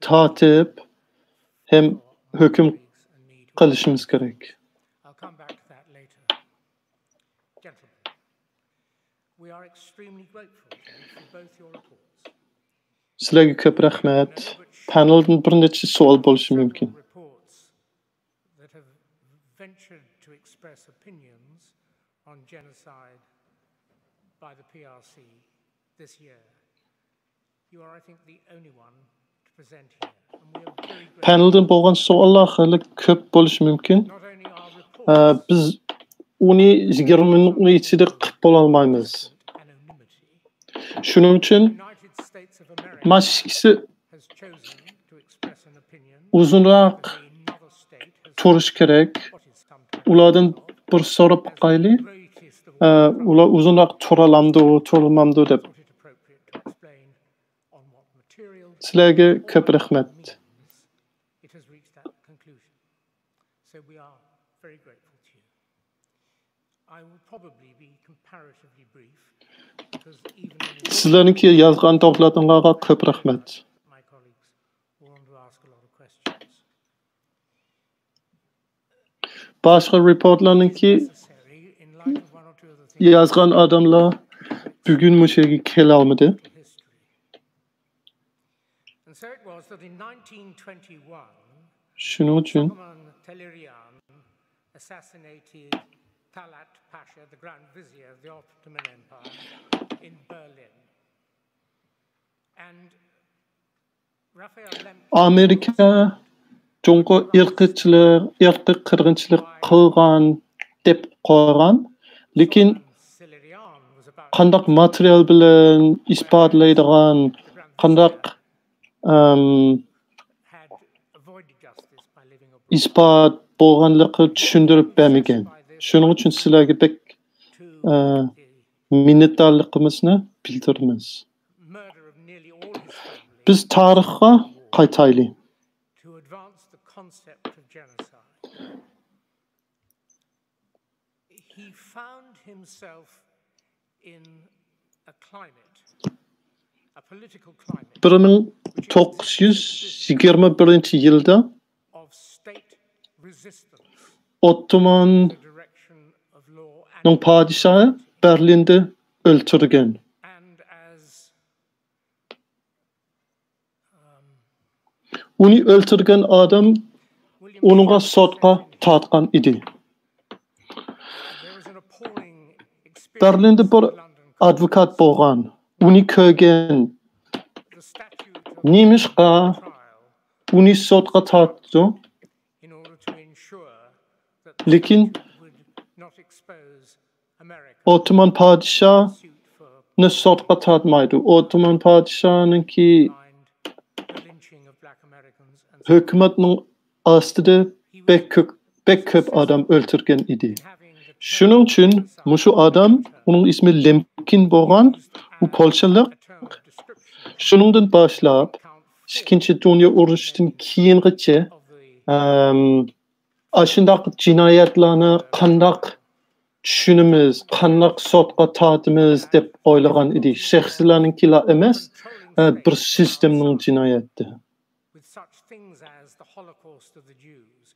tatib hem hüküm qilishimiz kerak. I'll come back to that later. Gentlemen, we are extremely grateful for both your reports. Sizlarga ko'p rahmat. Paneldan bir necha savol bo'lishi mumkin. Reports that have ventured to express opinions on genocide by the PRC this year. You are, I think, the only one to present here. Paneldan bo'lgan savollar hali ko'p bo'lishi mumkin. Biz uni 20 minutning ichida qilib bo'la olmaymiz. Shuning uchun mashqisi uzunroq turish kerak. Ulardan bir so'rab qo'yaylik. Ular uzunroq turalamdi deb. Sizlarga ko'p rahmat. It has reached that conclusion. So we are very grateful to you. I will probably be comparatively brief because even Sizlarningki yozgan dokladinglarga ko'p rahmat. My colleagues will want to ask a lot of questions. Boshqa reportlarningki yozgan odamlar bugun mushaga kela olmadi. And so it was that in 1921, Shuning uchun Tehlirian assassinated Talat Pasha, the Grand Vizier of the Ottoman Empire, in Berlin. And Raphael Lemkin Amerika Jungo irqi qirg'inchilik qilgan deb qo'ygan, lekin qandaq material bilan isbotlaydigan, qandaq isbot bo'lganligi tushuntirib bermagan. Shuning uchun sizlarga bek minnatdorligimizni bildiramiz. Biz tarixga qaytaylik. to advance the concept of genocide. He found himself in a climate, a political climate 1921 yılda of state resistance Ottoman'ın padişahı Berlin'de öldürülgen. Onu öldürgen adam onunla sotqa tatqan idi. Berlin'de bir advokat bolgan, onu kögen. Nimişqa onu sotqa tatdı. Lekin Ottoman padişahını sotqa tatmaydı. Ottoman padişahınınki hükümetinin astida bek köp adam öldürgen idi. Şunun için şu adam, onun ismi Lemkin bolgan, u Polşalık. Şunundan başlap, İkinci Dünya Uruşu'ndan keyingacha aşındaq cinayetlarni qandaq tushunimiz, qandaq sotqa tatimiz deb o'ylagan edi. Shaxslarninkilar emas, bir sistemning jinoyati. with such things as the Holocaust of the Jews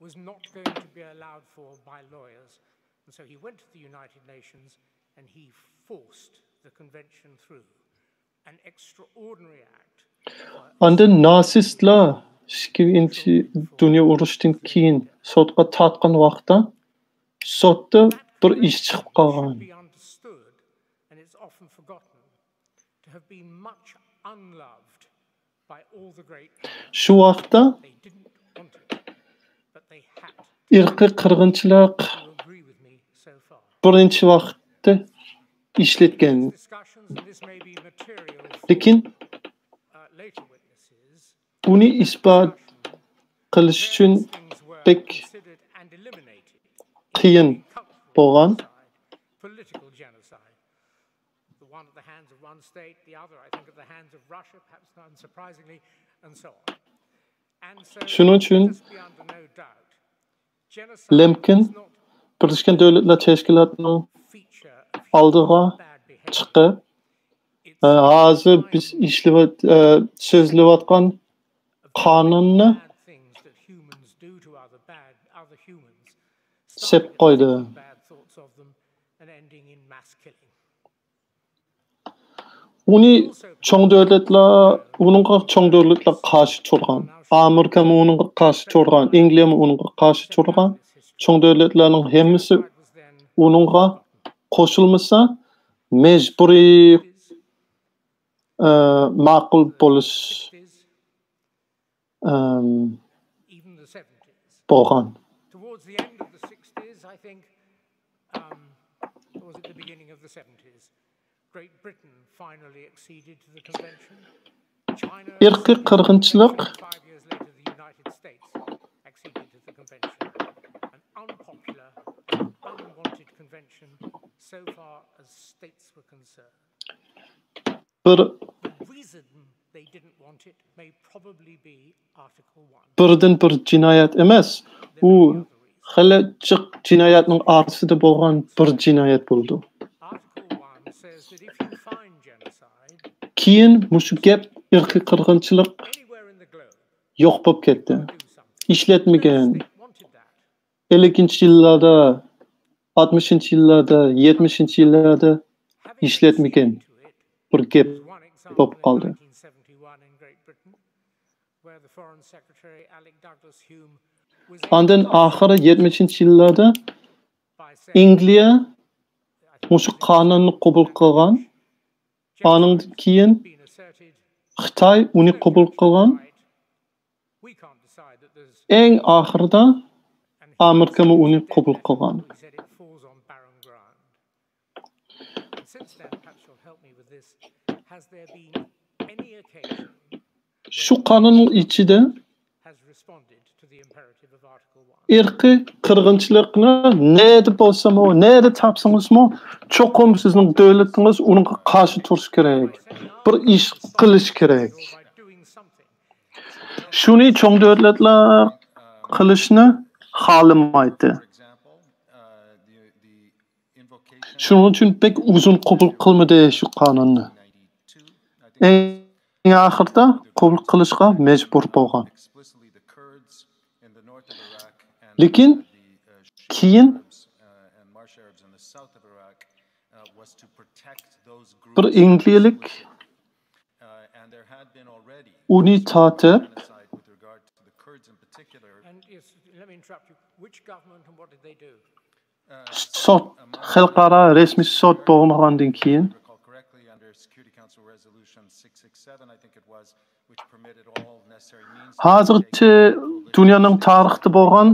was not going to be allowed for by lawyers. And so he went to the United Nations and he forced the convention through. An extraordinary act. Anda nasistlar İkinci Dünya Uruşu'dan keyin sotqa tatqan vaqtda sotda bir ish chiqib qolgan. Be understood, and it's often forgotten, to have been much unloved by all the great. Shu vaqtda They didn't want it, but they had. irqiy qirg'inchilik birinchi vaqtda ishlatgan. Lekin uni isbot qilish uchun bek qiyin bo'lgan. Political genocide. The one at the hands of one state, the other, I think, at the hands of Russia, perhaps not unsurprisingly, and so on. And so, Shuning uchun Lemkin Birleşken Devletler Teşkilatı'nın aldığı chiqib hozir biz so'zlayotgan qonunni sep qo'ydi. Uni cho'ng davlatlar qarshi turgan. Amerika uningga qarshi turgan, Angliya uningga qarshi turgan. Cho'ng davlatlarning hammasi uningga qo'shilmasa mecburiy ma'qul bo'lish bo'lgan. Towards the end of the 60s, I think, or was it the beginning of the 70s, Great Britain finally acceded to the convention. China, irqiy qirg'inchilik 5 years later, the United States acceded to the convention. An unpopular, unwanted convention so far as states were concerned. The reason they didn't want it may probably be Article 1. Birden bir jinoyat emas. U xilajliq jinoyatning arsida bo'lgan bir jinoyat bo'ldi. Keyin mushu gap irqiy qirg'inchilik yo'q bo'lib ketdi. İşletmagan. 50-yillarda, 60-yillarda, 70-yillarda işletmagan bir gap bo'lib qoldi. Ondan oxiri 70-yillarda Angliya mushu qonunni qabul qilgan. Ondan keyin Xitoy uni qabul qilgan. Eng oxirida Amerika uni qabul qilgan. Shu qonunning ichida irqiy qirg'inchilikni neda bo'lsa-mo, neda topsangiz-mo, cho'qim sizning davlatingiz unga qarshi turish kerak. Bir ish qilish kerak. Shuni cho'ng davlatlar qilishni xohlamaydi. Shuning uchun pek uzun qabul qilmadi shu qonunni. Eng oxirida qabul qilishga majbur bo'lgan. Lekin keyin bir Angliyalik uni tatib sot xalqaro rasmiy sot bo'lgandan keyin hozircha dunyoning tarixida bo'lgan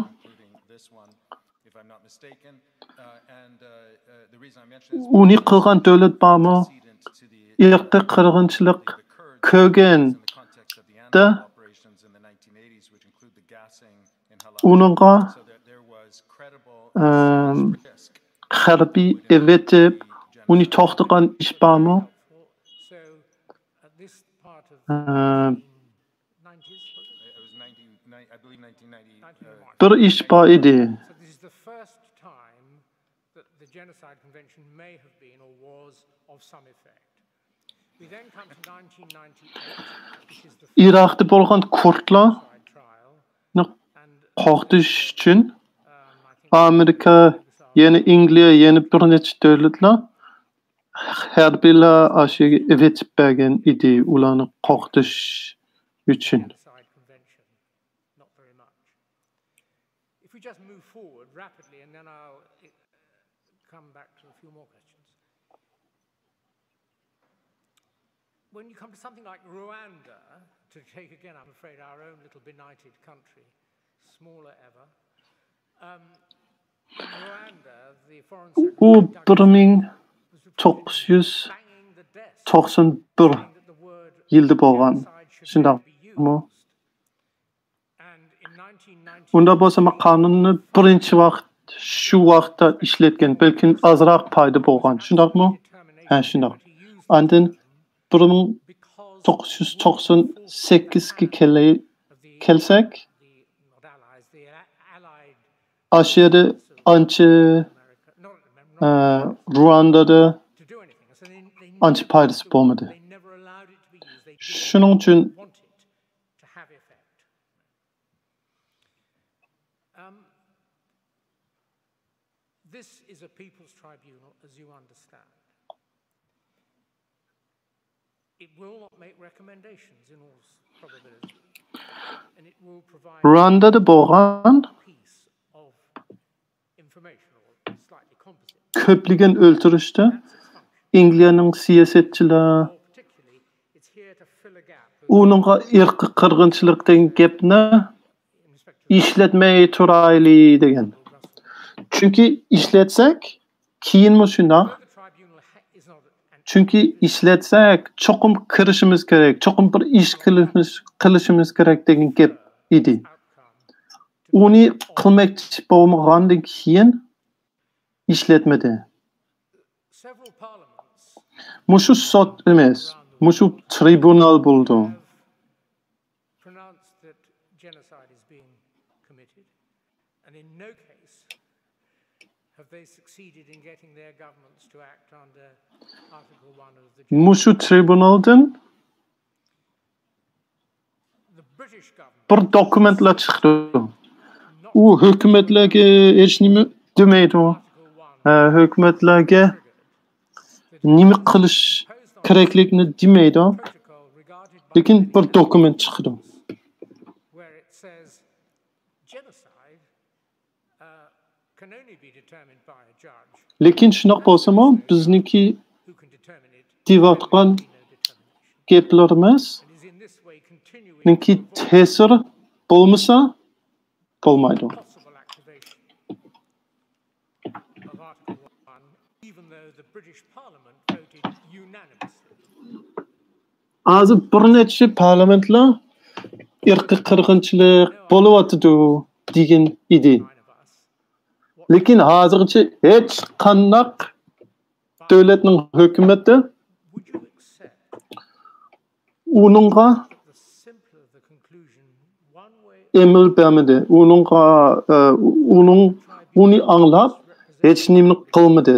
uni qilgan davlat bormi? Irqiy qirg'inchilik ko'rganda uningga harbiy evetib uni to'xtatgan ish bormi? Bir ish bor edi. Genocide Convention may have been or was of some effect. We then come to 1998, which is the Iroqda bo'lgan kurdlarni qo'rqitish uchun Amerika, yana Angliya, yana bir necha davlatlar harbiylar ashiga evetib bergan edi ularni qo'rqitish uchun. If we just move forward rapidly and then I'll come back to a few more questions. When you come to something like Rwanda, to take again, I'm afraid, our own little benighted country, smaller ever, Rwanda, the foreign secretary 1991 yilda bo'lgan. Shundaqmi? Unda bolsa kanunni birinchi vaqt shu vaqtda ishlatgan, balkim azroq foyda bo'lgan. Shundaqmi? Ha, shundoq. Andin 1998 ga kelsak, aşırı ancha Ruanda'da ancha foydasi bo'lmadi. Shuning uchun this is a people's tribunal, as you understand. It will not make recommendations in all probability. And it will provide Ruanda'da bo'lgan ko'pligan o'ltirishda Angliyaning siyosatchilari uningga irqiy qirg'inchilik degan gapni ishlatmay turaylik degan. Chunki ishlatsak keyinmi shundoq. Chunki ishlatsak cho'qim kirishimiz kerak, cho'qim bir ish qilishimiz kerak degan gap edi. Uni qilmoqchi bo'lmagandan keyin ishlatmadi. Mushu sud emas, mushu tribunal bo'ldi. Mushu tribunaldan bir dokumentlar chiqdi. U hukumatlarga hech nima demaydi. Hukumatlarga nima qilish kerakligini demaydi. Lekin bir dokument chiqdi. Lekin shunaqa bo'lsa-mu, bizniki deyotgan gaplarimiz ninki ta'sir bo'lmasa bo'lmaydi. Hozir bir necha parlamentlar irqiy qirg'inchilik bo'lyapti degan edi. Lekin hozircha hech qanday davlatning hukumati uningga emil bermadi. Uni anglab hech nima qilmadi.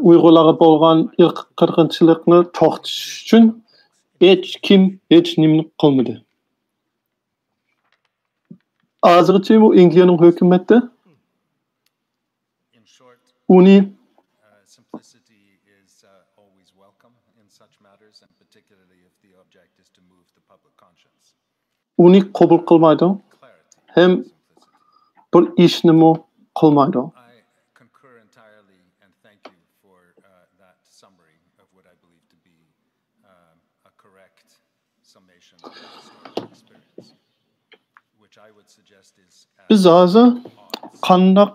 Uyg'urlarga bo'lgan irqiy qirg'inchilikni to'xtatish uchun hech kim hech nima qilmadi. Hozircha bu Angliyaning hukumati uni simplicity is always welcome in such matters, and particularly if the object is to move the public conscience. Uni qabul qilmaydi. Hem bir ishni qilmaydi. I concur entirely and thank you for that summary of what I believe to be a correct summation of the historical experience, which I would suggest is Biz hozir qanday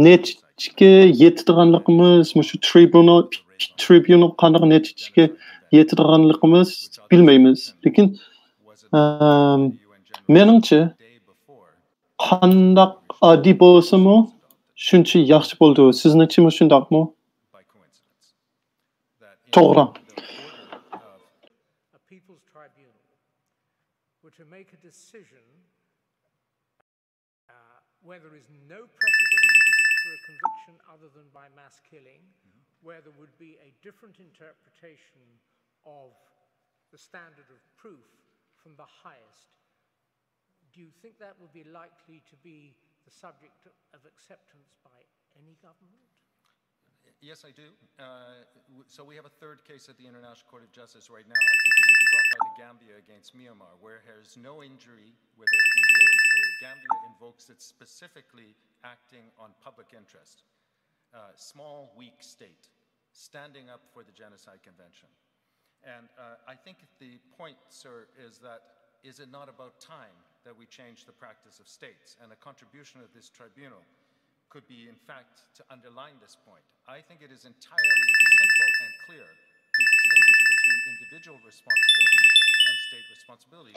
netijaga yetadiganligimiz, shu tribunal qanday netijaga yetadiganligimiz bilmaymiz. Lekin menimcha qanday oddiy bo'lsa-mu, shuncha yaxshi bo'ldi. Sizningcha shundaqmi? To'g'ri. Where there is no precedent for a conviction other than by mass killing, where there would be a different interpretation of the standard of proof from the highest, do you think that would be likely to be the subject of acceptance by any government? Yes, I do. So we have a third case at the International Court of Justice right now, brought by the Gambia against Myanmar, where there's no injury, where the Gambia invokes it specifically acting on public interest. Small, weak state, standing up for the Genocide Convention. And I think the point, sir, is that is it not about time that we change the practice of states? And a contribution of this tribunal could be, in fact, to underline this point. I think it is entirely simple and clear to distinguish between individual responsibility and state responsibility.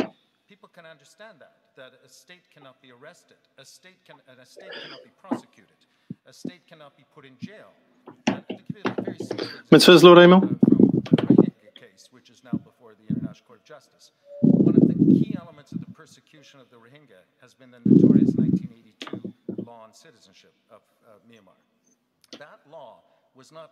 people can understand that a state cannot be arrested, a state cannot be prosecuted, a state cannot be put in jail. And to give you a very simple example Söz Loraymo. from the Rohingya case, which is now before the International Court of Justice. One of the key elements of the persecution of the Rohingya has been the notorious 1982 law on citizenship of Myanmar. That law was not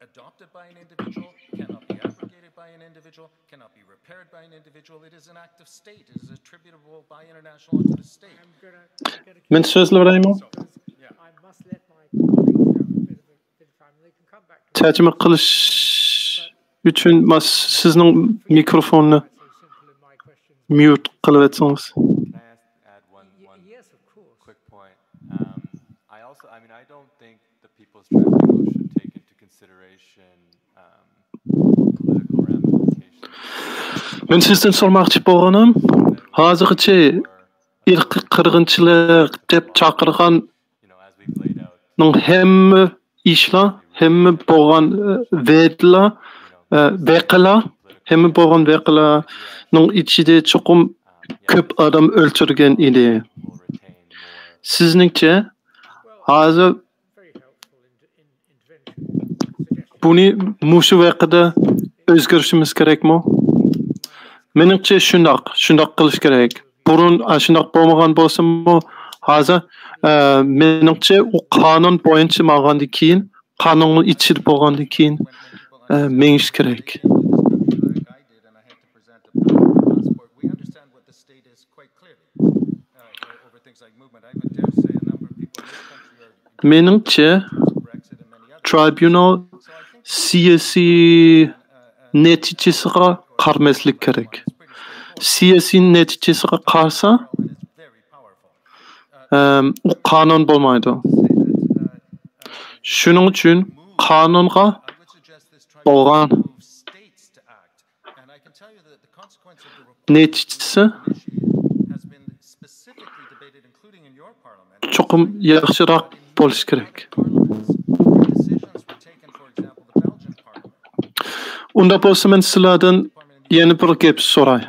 adopted by an individual, cannot be abrogated by an individual, cannot be repaired by an individual. It is an act of state. It is attributable by international law to the state. Men söz Loraymo. Tercüme qilish uchun mas sizning mikrofonni mute qilib etsangiz. Yes, of course. Quick point. I mean, I don't think the People's Tribunal should take into consideration political ramifications. Men sizden sormoqchi bo'lganim, hozirgacha irqiy qirg'inchilik deb chaqirgan hamma ishlar, hamma bo'lgan hamma bo'lgan voqealarning ichida cho'qim ko'p odam o'ldirilgan edi. Sizningcha hozir buni mushu voqeada o'zgarishimiz kerakmi? Menimcha shundoq qilish kerak. Burun shundoq bo'lmagan bo'lsa-mu, hozir menimcha u qonun bo'yicha bo'lgandan keyin, qonunning ichida bo'lgandan keyin menish kerak. Menimcha tribunal siyosiy natijasiga qarmaslik kerak. Siyosiy natijasiga qarsa u qonun bo'lmaydi. Shuning uchun qonunga bo'lgan natijasi cho'qim yaxshiroq bo'lishi kerak. Unda bo'lsa men sizlardan yana bir gap so'ray.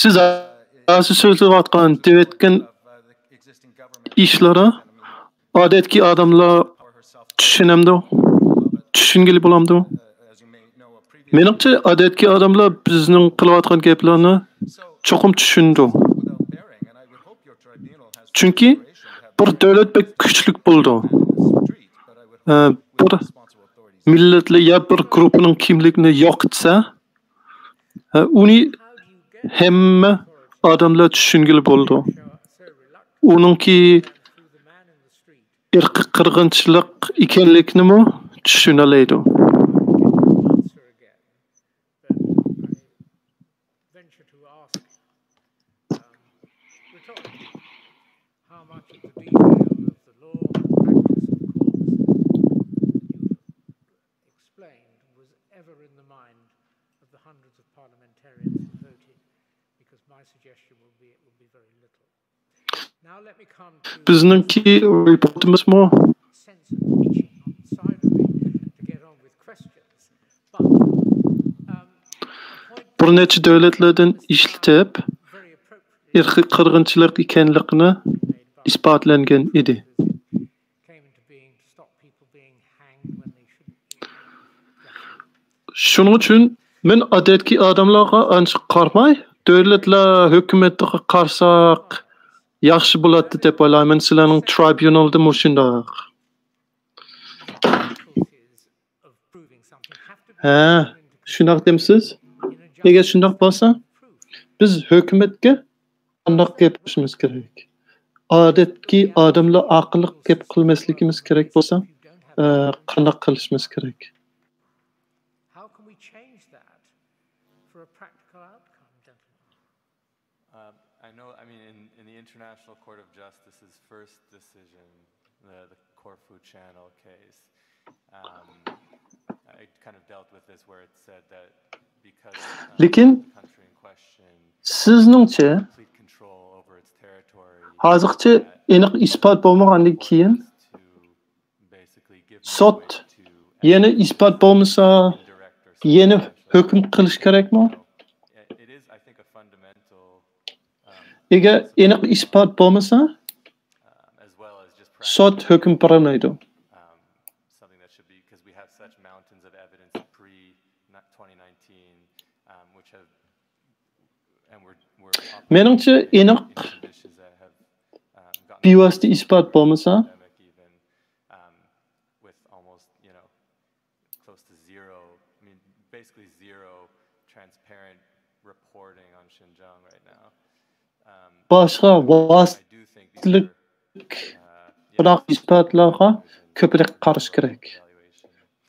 Siz hozir so'zlayotgan devetgan ishlari odatki odamlar tushungili bo'lamdi. Menimcha odatki odamlar bizning qilayotgan gaplarni cho'qim tushundi. Chunki bir davlat bek kuchli bo'ldi. Bir millatli ya bir guruhning kimligini yo'qotsa, uni hamma odamlar tushungili bo'ldi. Uningki irqiy qirg'inchilik ekanligini tushunalaydi. Bizningki reportimiz mi? Bir necha davlatlardan ishlatib, irqiy qirg'inchilik ekanligini isbotlangan edi. Shuning uchun men odatki odamlarga ancha qarmay, davlatlar hukumatga qarsak yaxshi bo'ladi deb o'ylayman. Sizlarning tribunalda shundoq. Shundoq demsiz? Agar shundoq bo'lsa, biz hukumatga qanday gapirishimiz kerak? Odatki odamlar aqlli gap qilmasligimiz kerak bo'lsa, qanday qilishimiz kerak? International Court of Justice's first decision, the Corfu Channel case, I kind of dealt with this where it said that because the country in question sizningcha hozircha aniq isbot bo'lmagandan keyin sot yana isbot bo'lmasa yana hüküm qilish kerakmi? Eğer aniq isbot bo'lmasa, sud hüküm bermaydi. Menimcha aniq bevosita isbot bo'lmasa, boshqa vositalik biroq isbotlarga ko'proq qarash kerak.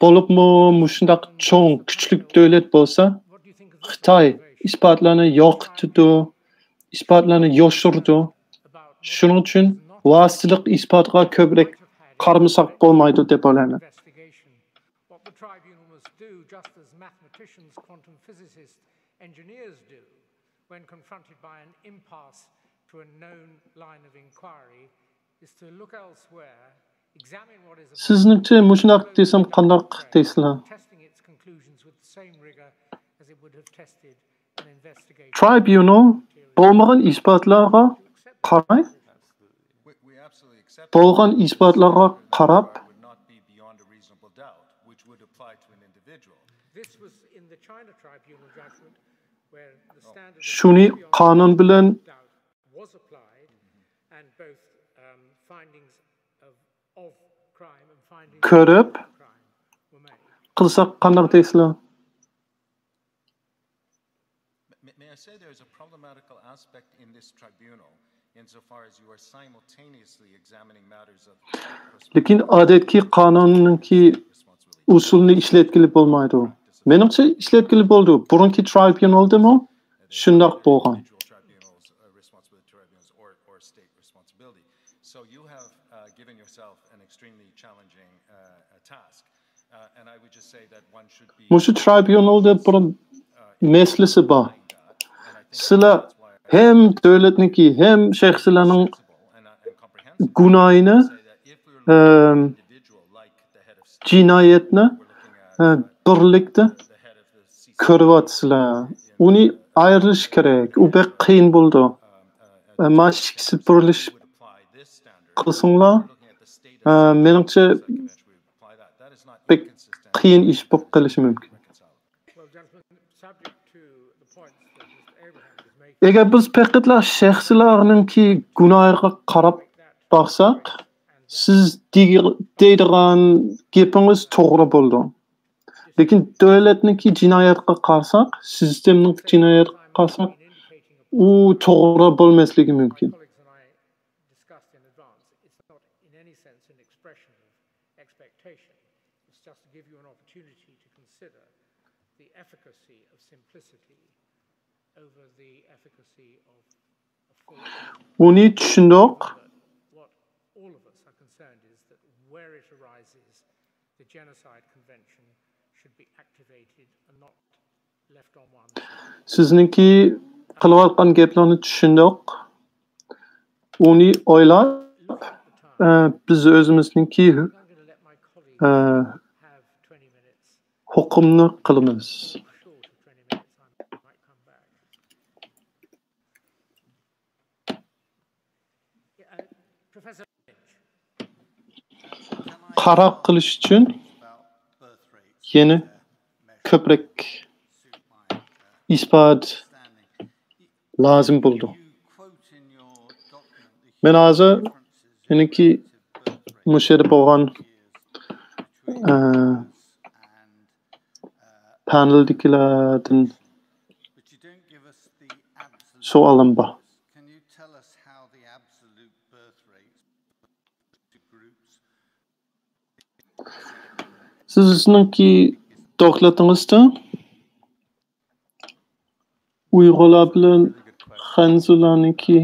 Bo'libmi, shundoq cho'ng, kuchli davlat bo'lsa, Xitoy isbotlarni yo'qotdi, isbotlarni yoshirdi. Shuning uchun vositalik isbotga ko'proq qaramasak bo'lmaydi deb o'ylayman. What the tribunal must do, just as mathematicians, quantum physicists, engineers do, when confronted by an impasse to a known line of inquiry, is to look elsewhere, examine what is Sizningcha mushunaq desam qandoq deysizlar? testing its conclusions with the same rigor as it would have tested an investigation. Tribunal bo'lmagan isbotlarga qaray, bo'lgan isbotlarga qarab, This was in the China tribunal judgment where the standard shuni qonun bilan was applied and both findings of crime and findings ko'rib qilsak qandoq deysizlar? May I say there is a problematical aspect in this tribunal insofar as you are simultaneously examining matters of Lekin odatki qonunninki usulni ishlatgili bo'lmaydi. Menimcha ishlatgili bo'ldi. Burunki tribunaldimi? Shundoq bo'lgan. So you have given yourself an extremely challenging task, and I would just say that one should be. Mushu tribunalda bir meselesi bor. Sizlar hem davlatniki hem shaxslarning gunohini, jinoyatni birlikda ko'ryapsizlar. Uni ayirish kerak. U bek qiyin bo'ldi. Mashqisi burilish qilsinglar, menimcha bek qiyin ish bo'lib qolishi mumkin. Eğer biz faqatlar shaxslarninki gunohiga qarab baksak, siz deydigan gapingiz to'g'ri bo'ldi. Lekin davlatniki jinoyatga qarsak, sistemning jinoyatga qarsak, u to'g'ri bo'lmasligi mumkin. Uni tushundik. Sizningki qilayotgan gaplarni tushundik. Uni o'ylab, biz o'zimizningki hukmni qilamiz. Qaror qilish uchun yana ko'proq isbot lazım bo'ldi. Men hozir meniki mushada bo'lgan paneldagilardan savolim bor. Sizningki dokladingizda Uyg'urlar bilan Xanzularniki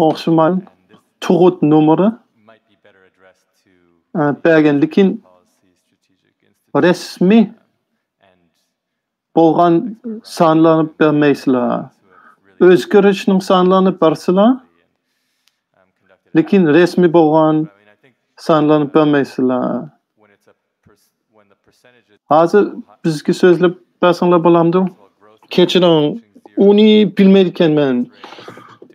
o'xshamaydi. Tug'ut nomeri bergan, lekin rasmiy bo'lgan sonlarni bermaysizlar. O'zgarishning sonlarini bersizlar. Lekin resmi bo'lgan sanlanıp bilmeysizlar. Hazır bizga so'zlab bersanlar bo'lamdi. Kechiring, uni bilmaydigan men.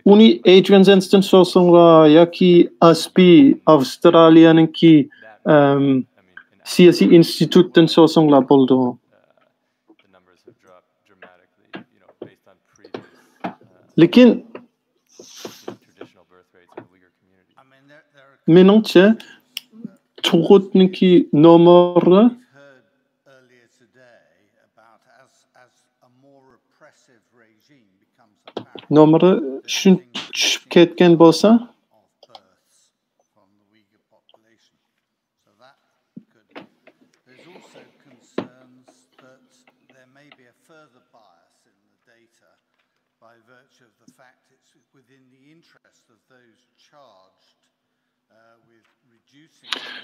Uni Adrian Zenston so'rasanglar yoki ASPI Avstraliyaningki siyosiy institutdan so'rasanglar bo'ldi. Lekin meningcha tug'utniki nomeri tushib ketgan bo'lsa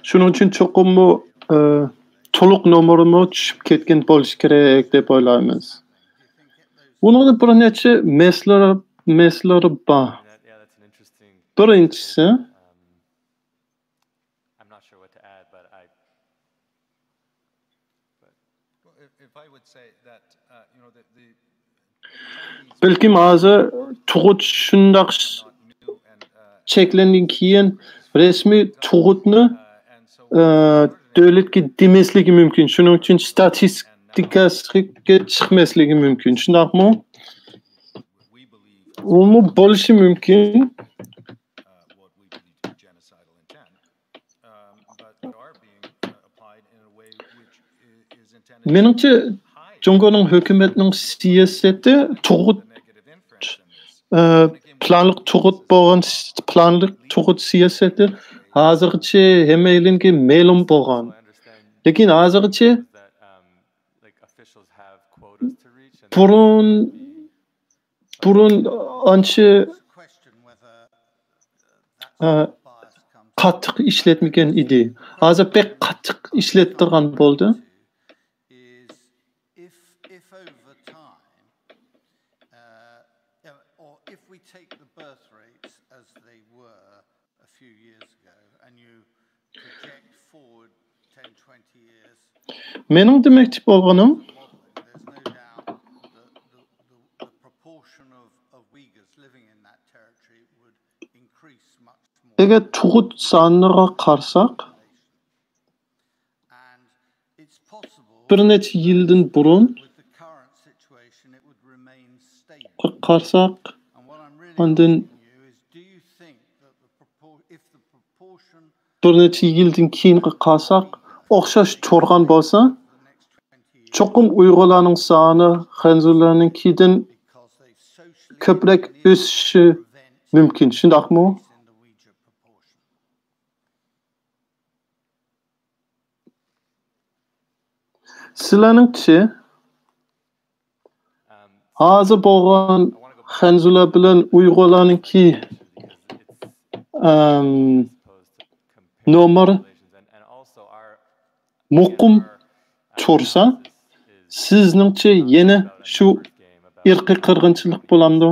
shuning uchun cho'qim to'liq nomerimi tushib ketgan bo'lishi kerak deb o'ylaymiz. Bunun bir necha meslari bor. Birinchisi balkim hozir tug'ut shundoq cheklangan keyin resmiy tug'utni davlatga demasligi mumkin. Shuning uchun statistikasiga chiqmasligi mumkin. Shundaqmi? Umi bo'lishi mumkin. Menimcha Jungoning hukumatining siyosati tug'ut planliq tug'ut siyosati hozircha hammaga ma'lum bo'lgan. Lekin hozircha burun ancha qattiq ishlatmagan edi. Hozir pek qattiq ishlattirgan bo'ldi. Mening demoqchi bo'lganim agar tug'ut soniga qarasak bir necha yildan burun qarasak ondan bir necha yildan keyin qarasak o'xshash turgan bo'lsa cho'qim Uyg'urlarning soni Xanzurlarninkidan ko'proq o'sishi mumkin. Shundaqmi? Sizlarningchi hozir bo'lgan Xanzurlar bilan Uyg'urlarninki nomer muqim tursa sizningcha yana shu irqiy qirg'inchilik bo'lamdi?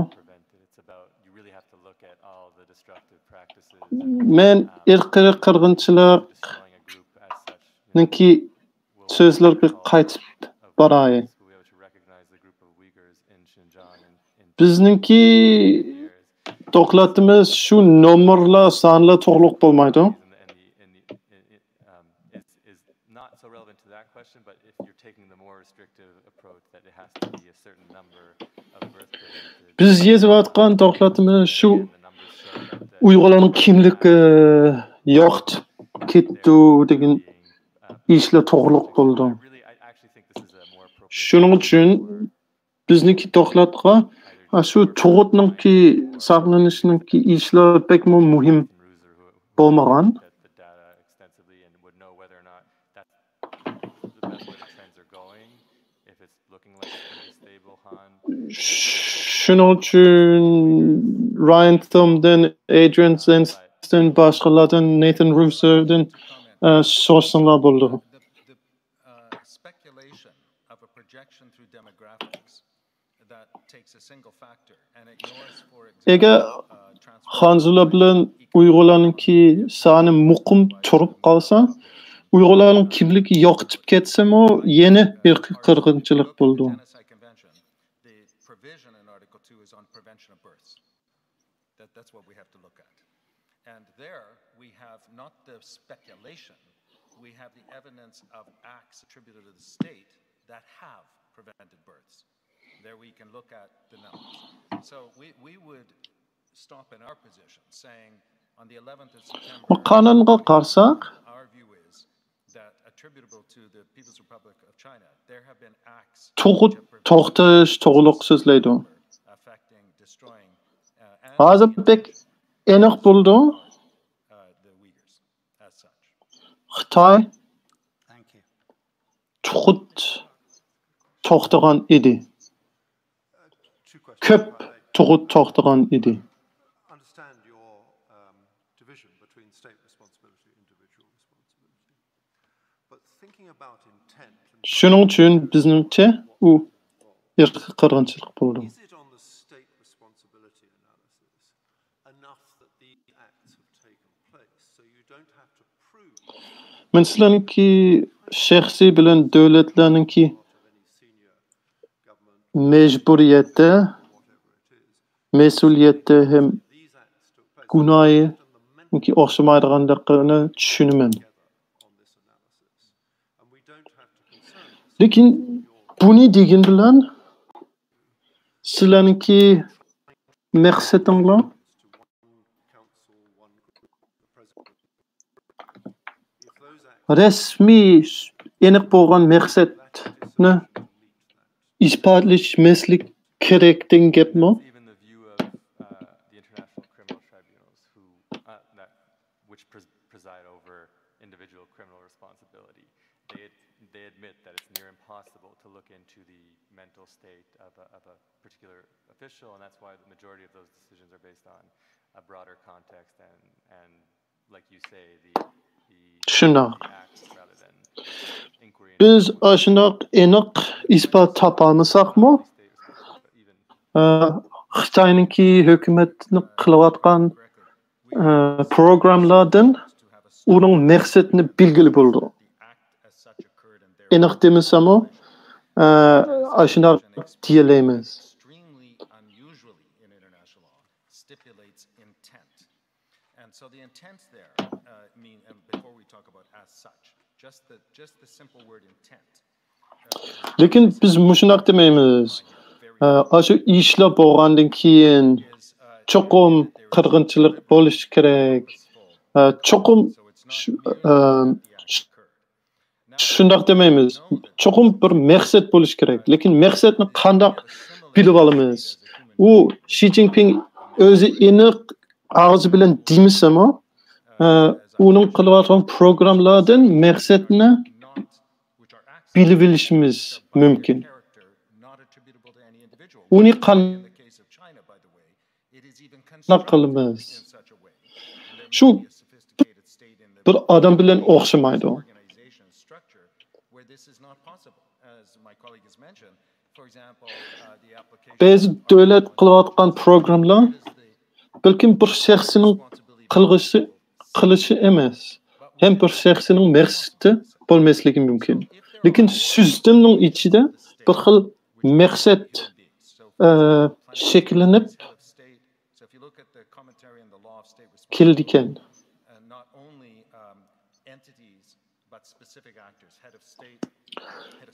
Men irqiy qirg'inchilikniki so'zlarga qaytib boray. Bizningki davlatimiz shu nomerlar sonlar to'g'ri bo'lmaydi. Biz yezayotgan davlatimiz shu Uyg'urlarning kimligi yo'qotib ketdi degan ishlar to'g'ri bo'ldi. Shuning uchun bizniki davlatga shu tug'utningki saqlanishningki ishlar pek muhim bo'lmagan. Shuning uchun Ryan Thumdan, Adrian Zenston, boshqalardan, Nathan Russo'dan so'rasanglar bo'ldi. that takes a single factor and ignores, for example, Eğer Hanzula bilen Uygurlarınki sani muqim turup kalsa, Uygurların kimligi yoqtip ketsem o yeni bir qirg'inchilik bo'ldi. the provision in Article 2 is on prevention of births. That's what we have to look at. And there we have not the speculation, we have the evidence of acts attributed to the state that have prevented births. There we can look at the numbers. So we would stop in our position saying on the 11th of September, Qonunga qarsak, our view is that attributable to the People's Republic of China, there have been acts to'xtash to'g'liq so'zlaydi. affecting, destroying, Hozir pek aniq bo'ldi. the Uyghurs as such. Xitoy tuxut to'xtagan edi. Ko'p tuxut to'xtagan edi. Understand your division between state responsibility and individual responsibility. But thinking about intent, Shuning uchun bizningcha u irqiy qirg'inchilik bo'ldi. is it on the state responsibility analysis enough that these acts have taken place so you don't have to prove Men sizlarningki shaxsiy bilan davlatlarningki mejburiyati, mas'uliyati ham gunohi o'xshamaydiganligini tushunaman. Lekin buni degan bilan sizlarningki maqsadinglar rasmiy aniq bo'lgan maqsadni isbotlamaslik kerak degan gapmi? Even the view of the international criminal tribunals which preside over individual criminal responsibility. They admit that it's near impossible to look into the mental state of a particular official, and that's why the majority of those decisions are based on a broader context and like you say, the acts rather than inquiry. Biz aşınaq aniq isbot topolmasaqmi? Xitoyninki hukumatni qilayotgan programlardan uning maqsadini belgili bo'ldi. Aniq demasam, aşınaq deyalaymiz. Extremely unusually in international law stipulates intent. And so the intent there, before we talk about as such, just the simple word intent. Lekin biz mushunaq demaymiz. Aşu ishlar bo'lgandan keyin cho'qim qirg'inchilik bo'lish kerak. Cho'qim shundoq demaymiz. Cho'qim bir maqsad bo'lish kerak. Lekin maqsadni qandoq bilib olamiz? U Xi Jinping o'zi aniq og'zi bilan demasam, uning qilayotgan programlardan maqsadni bilib olishimiz mumkin. Uni qandoq qilamiz? Shu bir odam bilan o'xshamaydi. Ba'zi davlat qilayotgan programlar balkim bir shaxsning qilishi emas, ham bir shaxsning maqsadi bo'lmasligi mumkin. Lekin sistemning ichida bir xil maqsad shakllanib keldikan.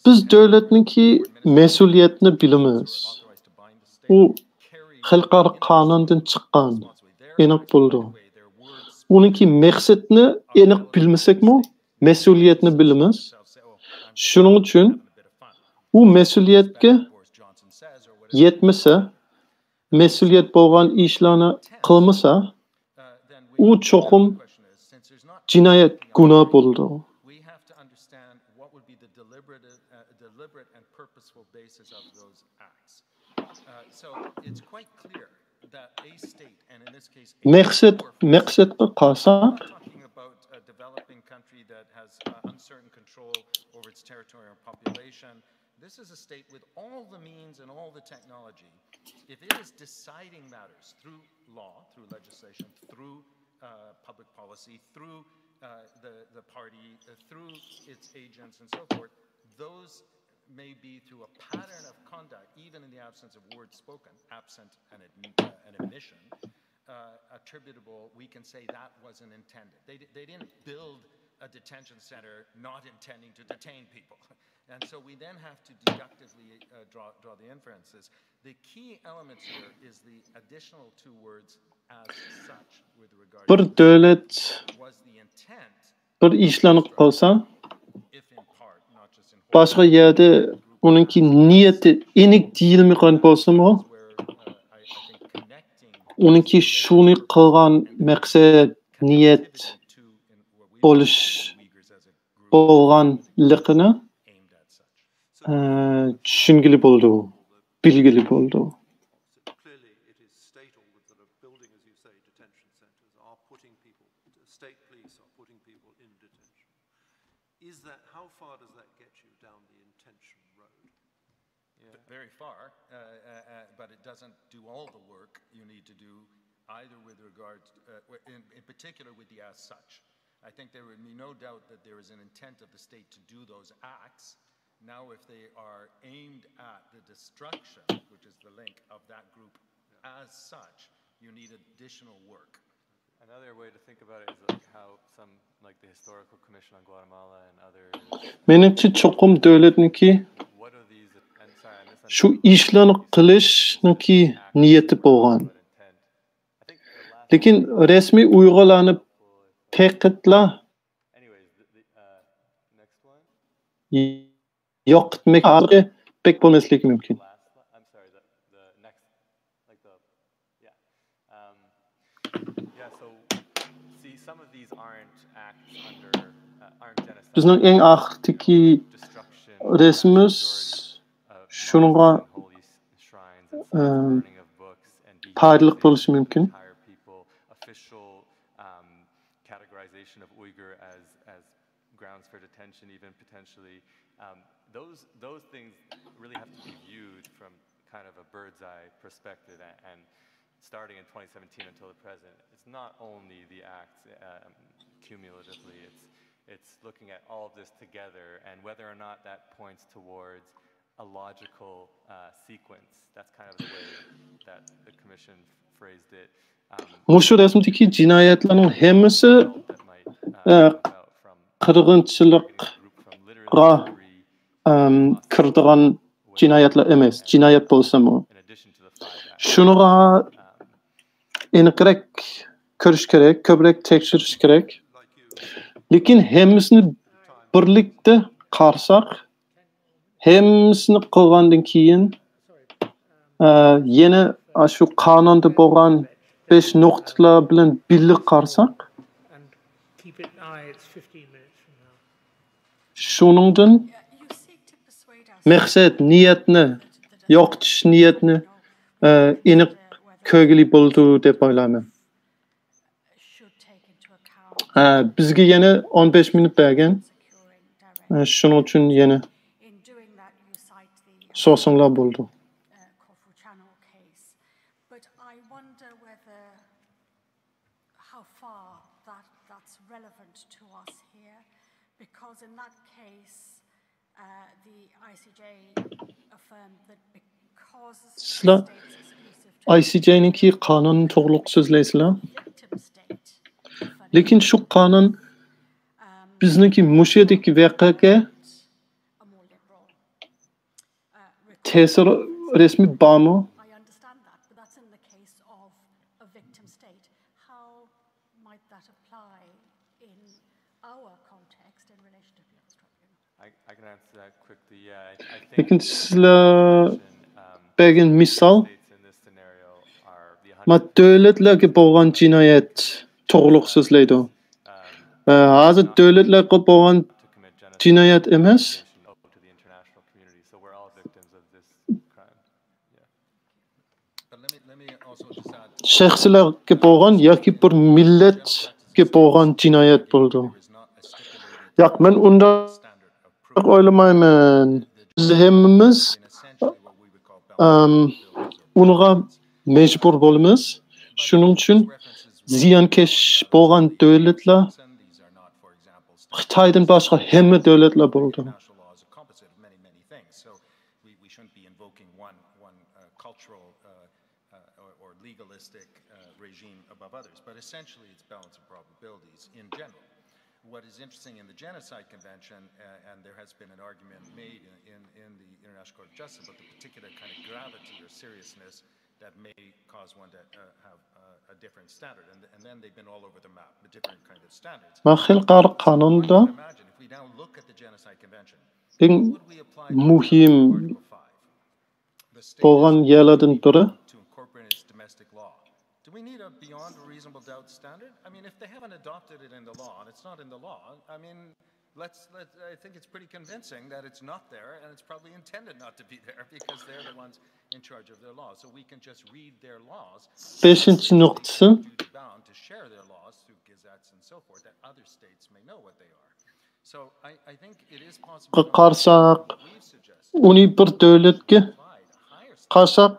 Biz davlatningki mas'uliyatni bilamiz. U xalqaro qonundan chiqqan, aniq bo'ldi. Uningki maqsadni aniq bilmasakmi, mas'uliyatni bilamiz. Shuning uchun u mas'uliyatga yetmasa, mas'uliyat bo'lgan ishlarni qilmasa, u cho'qim jinoyat gunoh bo'ldi. Maqsadga qarsak, This is a state with all the means and all the technology. If it is deciding matters through law, through legislation, through public policy, through the party, through its agents and so forth, those may be through a pattern of conduct, even in the absence of words spoken, absent an admission, attributable, we can say that wasn't intended. They didn't build a detention center not intending to detain people. And so we then have to deductively draw the inferences. The key element here is the additional two words as such with regard Bir devlet was the intent bir işlanıp qalsa, başqa yerde onunki niyeti enik deyilmeyen bolsa-mı, onunki şunu qilgan maqsad niyet bo'lganligini tushungili bo'ldi, bilgili bo'ldi. Clearly, it is state organs that are building, as you say, detention centers, are putting people, state police are putting people in detention. Is that, how far does that get you down the intention road? Yeah. Very far, but it doesn't do all the work you need to do, either with regard, in particular with the as such. I think there would be no doubt that there is an intent of the state to do those acts. Now, if they are aimed at the destruction, which is the link of that group as such, you need additional work. Another way to think about it is like how some, like the Historical Commission on Guatemala and others. Menimcha cho'qim davlatniki shu ishlarni qilishninki niyati bo'lgan. Lekin rasmiy uyg'urlarni paqatla yoqitmak pek bo'lmasligi mumkin. Bizning eng oxirdagi resmimiz shunga foydali bo'lishi mumkin. Categorization of Uyghur as grounds for detention, even potentially. Those things really have to be viewed from kind of a bird's eye perspective, and starting in 2017 until the present, it's not only the acts cumulatively, it's looking at all of this together and whether or not that points towards a logical sequence. That's kind of the way that the commission phrased it. Mushu rasmdagi jinoyatlarning hammasi qirg'inchilikqa kiradigan jinoyatlar emas, jinoyat bo'lsa-mu. Shunga aniqroq ko'rish kerak, ko'proq tekshirish kerak. Lekin hammasini birlikda qarasak, hammasini qilgandan keyin yana shu qonunda bo'lgan 5 nuqtalar bilan birlik qarasak, shuningdan maqsad niyatni, yo'qotish niyatni aniq ko'rgili bo'ldi deb o'ylayman. Bizga yana 15 minut bergan. Shuning uchun yana so'zlar bo'ldi. In that case, the ICJ affirmed that because sizlar ICJ'ninki qonunni to'g'riliq so'zlaysizlar. Lekin shu qonun bizniki mushedagi voqeaga ta'sir rasmiy bormi? Lekin sizlar bergan misol davlatlarga bo'lgan jinoyat to'g'riliq so'zlaydi. Hozir davlatlarga bo'lgan jinoyat emas. Shaxslarga bo'lgan yoki bir millatga bo'lgan jinoyat bo'ldi. Yo'q, men unda o'ylamayman. biz hemmimiz unga mecbur bo'lamiz. Shuning uchun ziyankesh bo'lgan davlatlar Xitoydan boshqa hamma davlatlar bo'ldi. But essentially it's balance of probabilities in general. What is interesting in the Genocide Convention, and there has been an argument made in the International Court of Justice about the particular kind of gravity or seriousness that may cause one to have a different standard, and then they've been all over the map, the different kind of standards. Imagine if we now look at the Genocide Convention, would we apply muhim bo'lgan yerlardan biri to incorporate its domestic law? Do we need a beyond a reasonable doubt standard? I mean, if they haven't adopted it in the law and it's not in the law, I mean, I think it's pretty convincing that it's not there, and it's probably intended not to be there because they're the ones in charge of their laws. So we can just read their laws. Beşinci noktası bound to share their laws through gazettes and so forth that other states may know what they are. So I think it is possible. Qarsak, uni bir davlatga qarsak,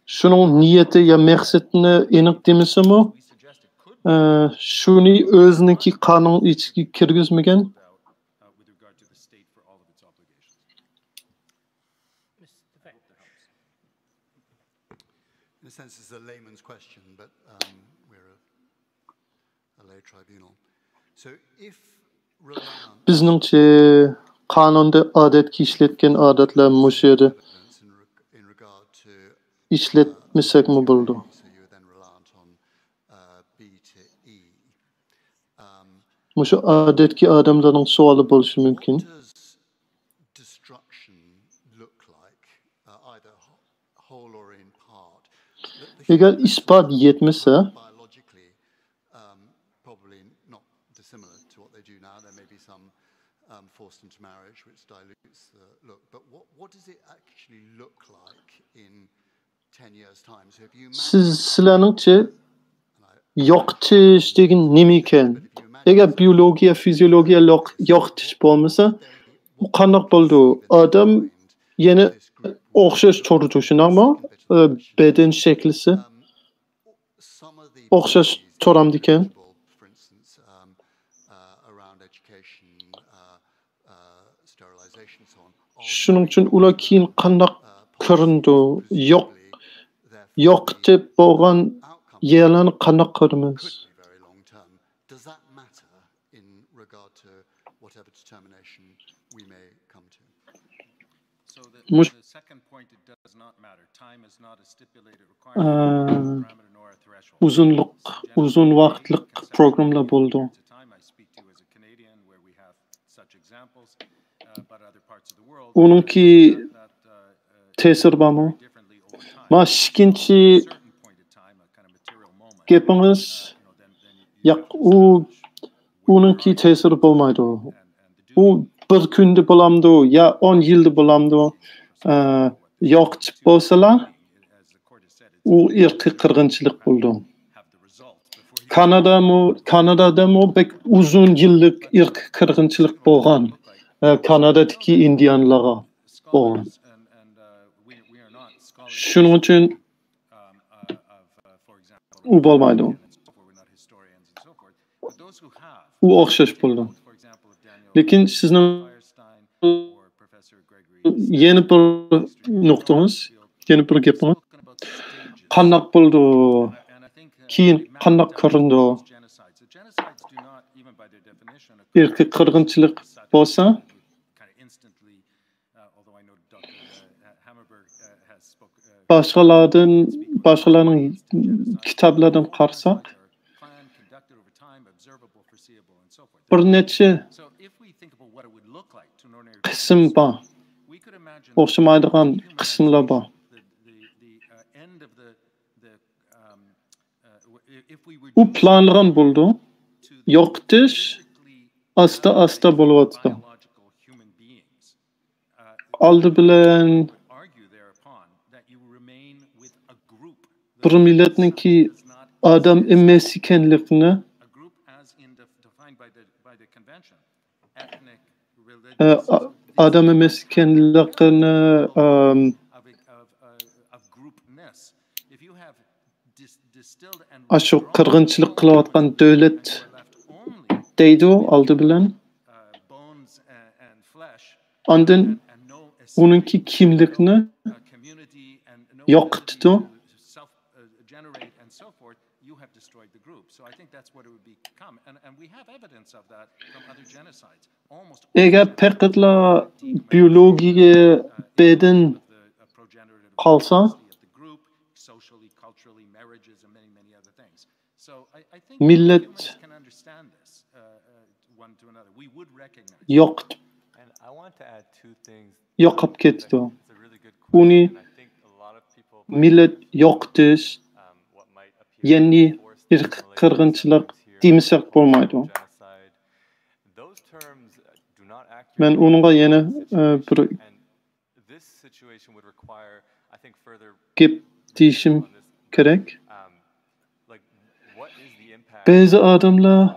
şunun niyeti ya maqsadini aniq demisimi, shuni o'ziniki qonun ichiga kirgizmagan. In a sense, it's a layman's question, but we're a lay tribunal. So if Bizningcha qonunda odatga ishlatgan odatlar mushaydi. İşletmesek mi buldu? Şu adetki adamların sualı buluşu mümkün. Eğer ispat yetmese, forced into marriage, which dilutes the look. But what does it actually look like in 10 years' time? So if you sizlerningcha yo'qotish degan nima ekan? Agar biologiya, fiziologiya yo'qotish bo'lmasa, u qanday bo'ldi? Odam yana o'xshash turdi, shunaqmi? Beden shaklisi o'xshash turamdi ekan. Shuning uchun ular keyin qanday ko'rindi? Yo'q deb bo'lgan yerlarni qanday ko'ramiz? Does that matter in regard to whatever determination we may come to? So the second point, it does not matter. Time is not a stipulated requirement, parameter nor a threshold. Uzun vaqtlik programlar bo'ldi. Onunki tesir bormi? Ma ikkinchi gapimiz yo'q, uningki tesir bo'lmaydi. U bir kunda bo'lamdi, ya 10 yilda bo'lamdi. Yo'qchi bo'lsalar, u irqiy qirg'inchilik bo'ldi. Kanadadami uzun yillik irqiy qirg'inchilik bo'lgan. Kanadadagi indianlarga bo'lgan. Shuning uchun u bo'lmaydi. U o'xshash bo'ldi. Lekin sizning yana bir nuqtangiz, yana bir gapingiz qanday bo'ldi? Keyin qanday ko'rindi? Irqiy qirg'inchilik bo'lsa, başqalarning kitoblardan qarasak, bir necha qism bor. O'xshamaydigan qismlar bor. U planlagan bo'ldi. Yo'qotish asta bo'lyapti. Oldi bilan bir millatningki odam emas ekanligini adam emas ekanligini aşu qirg'inchilik qilayotgan davlat deydi u oldi bilan. Ondan onunki kimlikni yo'qotdi. Eğer faqatla biyologiya beden qalsa, millet yo'qib ketdi. Uni millet yo'qotish, ya'ni irq qirg'inchilik demasak bo'lmaydi. Men onunla yana bir gap deyishim kerak. Bazı adamlar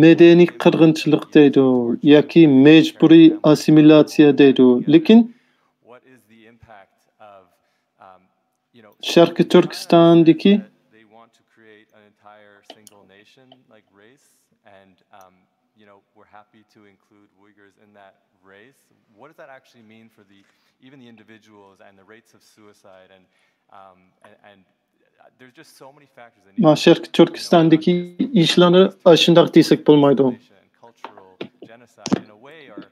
medeni qirg'inchilik deydi yoki mecburiy assimilyatsiya deydi. Lekin Sharqi Turkistondagi what does that actually mean for even the individuals and the rates of suicide and there's just so many factors. Sharqi Turkistondagi ishlarni ashundaq desak bo'lmaydi.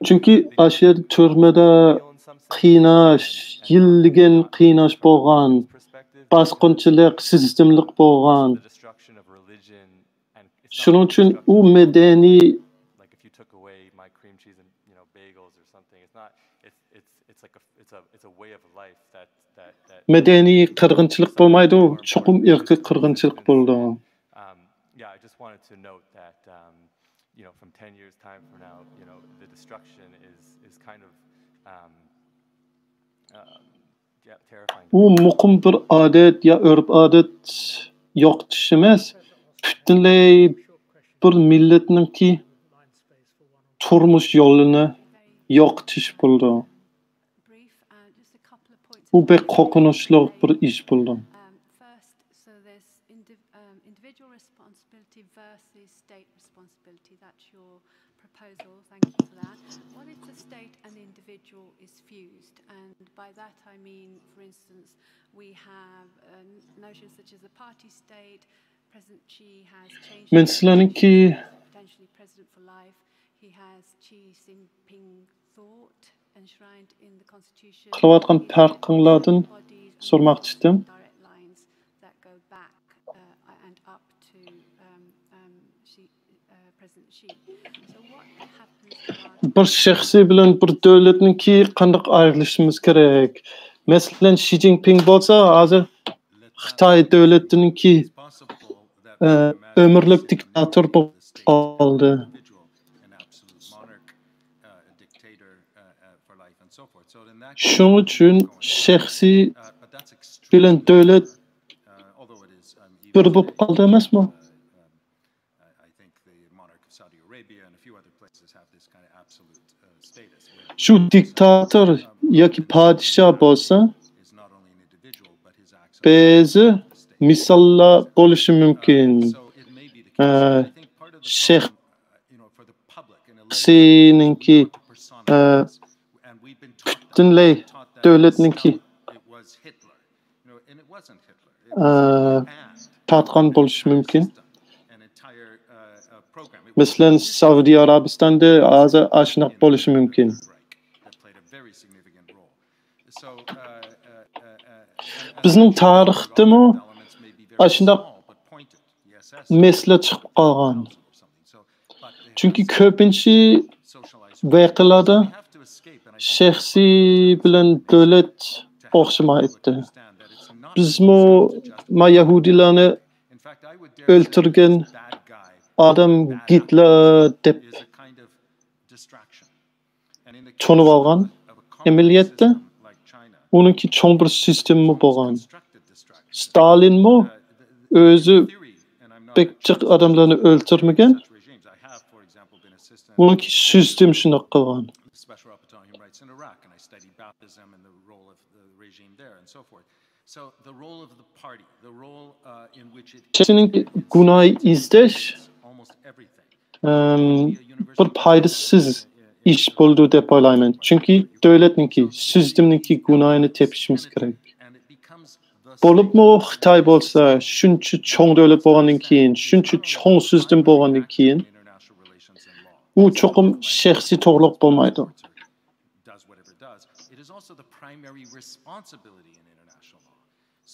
Chunki ashir turmada qiynash, yilligan qiynash bo'lgan, bosqinchilik, sistemlik bo'lgan. Shuning uchun u madaniy medeni qirg'inchilik bo'lmaydi, chuqum irqiy qirg'inchilik bo'ldi. Yeah, I just wanted to note that from 10 years time from now, the destruction is kind of terrifying. U muqim bir odat ya urf-odat yo'qotish emas, butunlay bir millatningki turmush yo'lini yo'qotish bo'ldi. Bu pek qo'rqinchli bir ish bo'ldi. First, so there's individual responsibility versus state responsibility. That's your proposal. Thank you for that. What if the state and individual is fused? And by that I mean, for instance, we have notions such as the party state. President Xi has changed potentially president for life. He has Xi Jinping thought enshrined in the constitution. Qilayotgan farqinglardan so'ramoqchi edim. That go back and up to President Xi. So what happens? Bir shaxsiy bilan bir davlatningki qanday ayrılishimiz kerak? Masalan, Xi Jinping bo'lsa, hozir Xitoy davlatininki ömürlük diktatör oldu. Şunun üçün şəxsi bilen devlet bir bo'lib qoldi emasmi? Şu diktatör yoki padişah bo'lsa, ba'zi misollar bo'lishi mumkin. Şəxsininki butunlay davlatninki tatqan bo'lishi mumkin. Masalan, Saudiya Arabistonda hozir ashunaq bo'lishi mumkin. Bizning tarixdami ashunaq mesla chiqib qolgan. Chunki ko'pincha voqealarda shaxsi bilan davlat o'xshamaydi. Bizmi Yahudilarni o'ltirgan adam Hitler deb tushunib olgan. Amaliyotda uningki cho'ng bir sistemi bo'lgan. Stalinmi o'zi bekchiq odamlarni o'ltirmagan. Onunki sistem şundaq qilgan. Special rapporteur on human rights in Iraq, and I studied Ba'athism and the role of the regime there and so forth. So the role of the party, the role in which it Senin günahı izleş bir paydasız iş buldu dep oylayman. Çünkü devletninki, sistemninki günahını tepişimiz gerek. Bolup mu Xitay bolsa, şuncha çoğ devlet bolgandan keyin, şuncha çoğ sistem bolgandan keyin, u çoqum şahsi to'g'riliq bo'lmaydi. does whatever it does. It is also the primary responsibility in international law.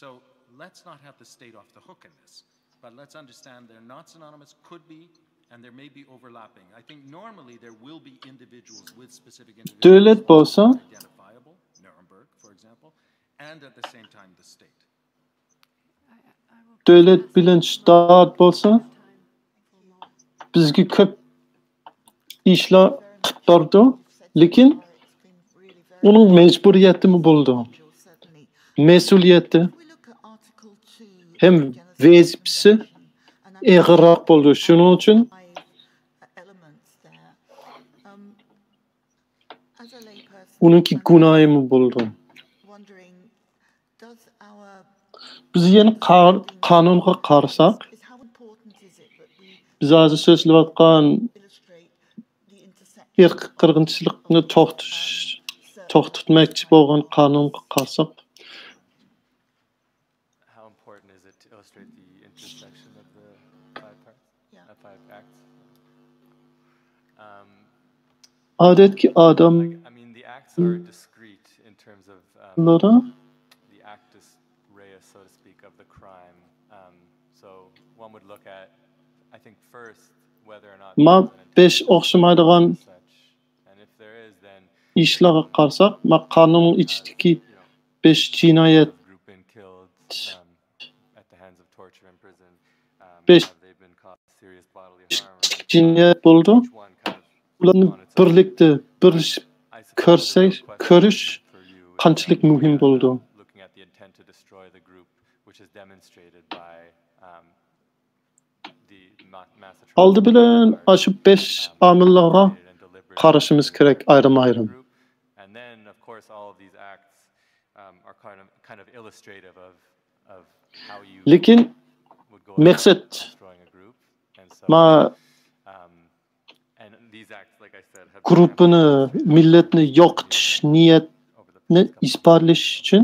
So let's not have the state off the hook in this, but let's understand they're not synonymous, could be, and there may be overlapping. I think normally there will be individuals with specific Devlet bolsa, identifiable, Nuremberg, for example, and at the same time the state. devlet bilinç dağıt bolsa, bizga ko'p ishlar qilib berdi, lekin uning mecburiyatimi bo'ldi. Mas'uliyati hem vazifasi og'irroq bo'ldi. Shuning uchun uningki gunohimi bo'ldi. Biz yana qonunga qarasak, biz hozir so'zlayotgan irq qirg'inchilikni to'xtatmoqchi bo'lgan qonunga qarasak, how important is it to illustrate the intersection of the five parts, five acts? odatki odam I mean, the acts are discrete in terms of lara the actus reus, so to speak, of the crime. So one would look at, I think, first whether or not ma besh o'xshamaydigan and if there is, then ishlarga qarasak, ma qonun ichidagi besh jinoyat at the hands of torture in prison, besh have they been caused serious bodily harm? jinoyat bo'ldi. Ularni birlikda birlashib ko'rish qanchalik muhim bo'ldi. Looking at the intent to destroy the group, which is demonstrated by the massive Aldı bilan shu 5 omillarga qarashimiz kerak ayrim-ayrim. And then, of course, all of these acts are kind of illustrative of how you Lekin maqsad ma and these acts, like I said, have gruppini, millatni yo'qotish niyatni isbotlash uchun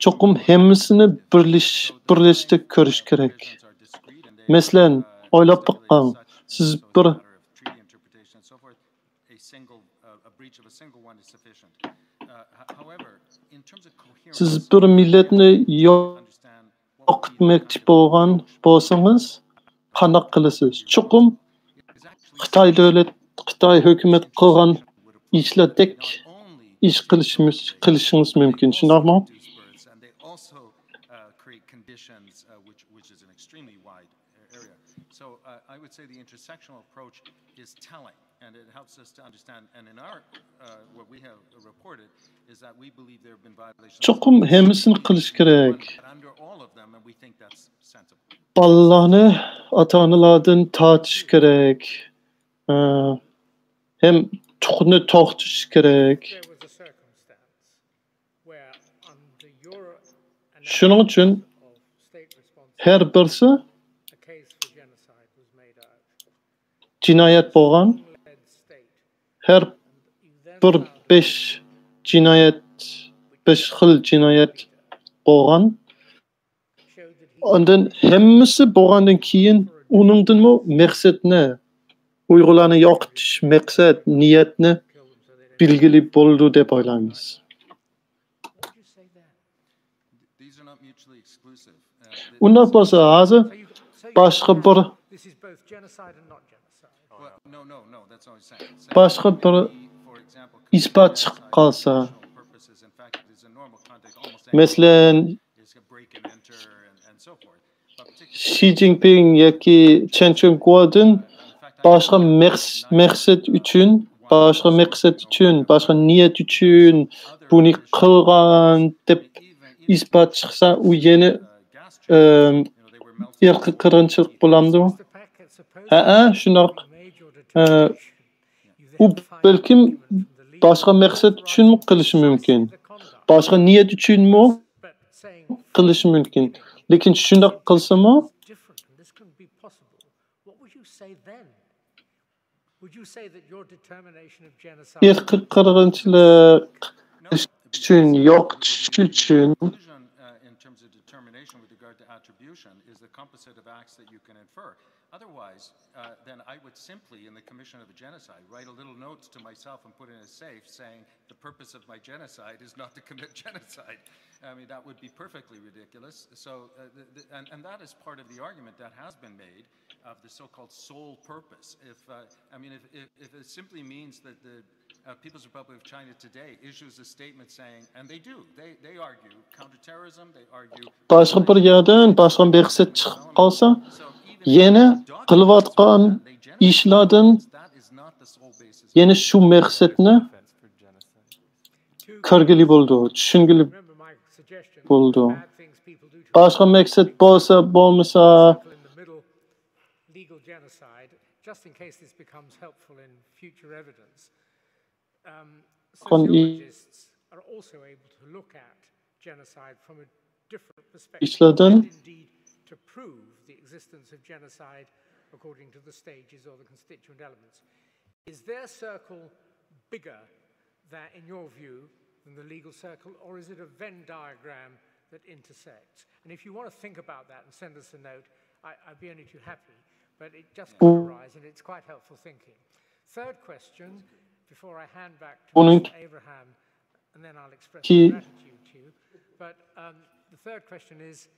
cho'qim hammasini birlashda ko'rish kerak. Masalan, o'ylab boqqan, siz bir millatni yo'qotmoqchi bo'lgan bo'lsangiz, qanday qilasiz? Cho'qim Xitoy davlat, Xitoy hukumat qilgan ishlardek ish qilishingiz mumkin. Shundaqmi? Which is an extremely wide area. So I would say the intersectional approach is telling, and it helps us to understand. And in our what we have reported is that we believe there have been violations. Cho'qim hammasini qilish kerak. Under all of them, and we think that's sensible. Bolalarni ota-onalardan tortish kerak. Hem tuqni to'xtatish kerak. Shuning uchun her birisi jinoyat bo'lgan. Her bir 5 jinoyat, 5 xil jinoyat bo'lgan. Ondan hammasi bo'lgandan keyin uningdan maqsadni, Uyg'urlarni yo'qotish maqsad, niyatni belgilab bo'ldi deb o'ylaymiz. Undan bo'lsa hozir boshqa bir isbot chiqib qolsa, masalan Xi Jinping yoki Chen Chong-guodan boshqa maqsad uchun, boshqa niyat uchun buni qilgan deb isbot chiqsa, u yana irqiy qirg'inchilik bo'lamdi. Ha, shundoq u belkim başka maksat için mi kılışı mümkün? Başka niyet için mi kılışı mümkün? Lekin şunda kılsa mı? Bir kırgınçılık için yok için Otherwise, then I would simply, in the commission of a genocide, write a little note to myself and put in a safe saying the purpose of my genocide is not to commit genocide. I mean, that would be perfectly ridiculous. So, and that is part of the argument that has been made of the so-called sole purpose. If it simply means that the People's Republic of China today issues a statement saying, and they do, they argue counterterrorism, they argue... Başka bir yerden başka bir maksat çıkıp kalsa, yine kılıvatkan işlerden yine şu maksatını körgülü buldu, düşüngülü buldu. Başka maksat olmasa legal genocide, just in case this becomes helpful in future evidence. Sociologists are also able to look at genocide from a different perspective, and indeed to prove the existence of genocide according to the stages or the constituent elements. Is their circle bigger than, in your view, than the legal circle, or is it a Venn diagram that intersects? And if you want to think about that and send us a note, I'd be only too happy, but it just could arise and it's quite helpful thinking. Third question, before I hand back to Mr. Abraham, and then I'll express my gratitude to you. But the third question is,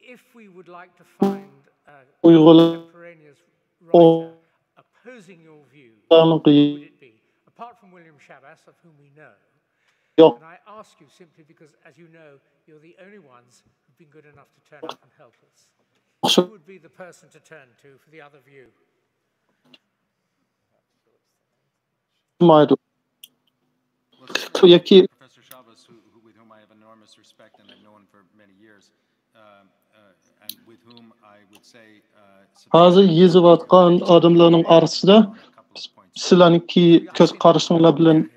if we would like to find a contemporaneous writer opposing your view, who would it be? Apart from William Shabas, of whom we know. And I ask you simply because, as you know, you're the only ones who've been good enough to turn up and help us. Who would be the person to turn to for the other view? Professor Shabas, with whom I have enormous respect and I've known for many years, and with whom I would say... Hazır yazıvatkan adamların arasında sizlerinki göz karışınlar bilen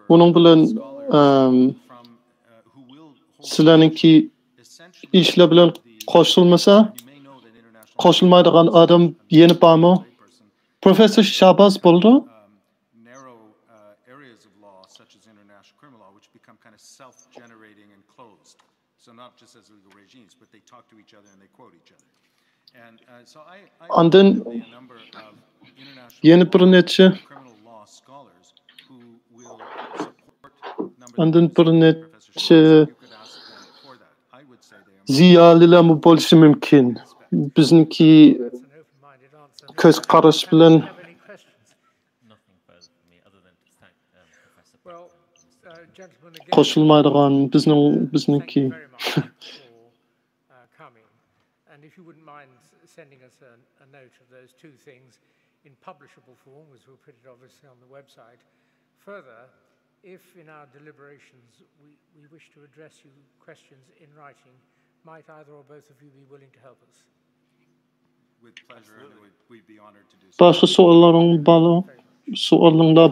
bunun bilen sizlerinki işler bilen koşulmasa koşulmaydigan adam yeni barmı? Professor Shabas buldu. Ondan yeni bir neçe ziyaliler mi bolsa mümkün? Bizimki göz karış bilen koşulmaydigan bizimki. If you wouldn't mind sending us a note of those two things in publishable form, as we'll put it obviously on the website. Further, if in our deliberations we wish to address you questions in writing, might either or both of you be willing to help us? With pleasure, and we'd be honored to do so. Başka sorularınız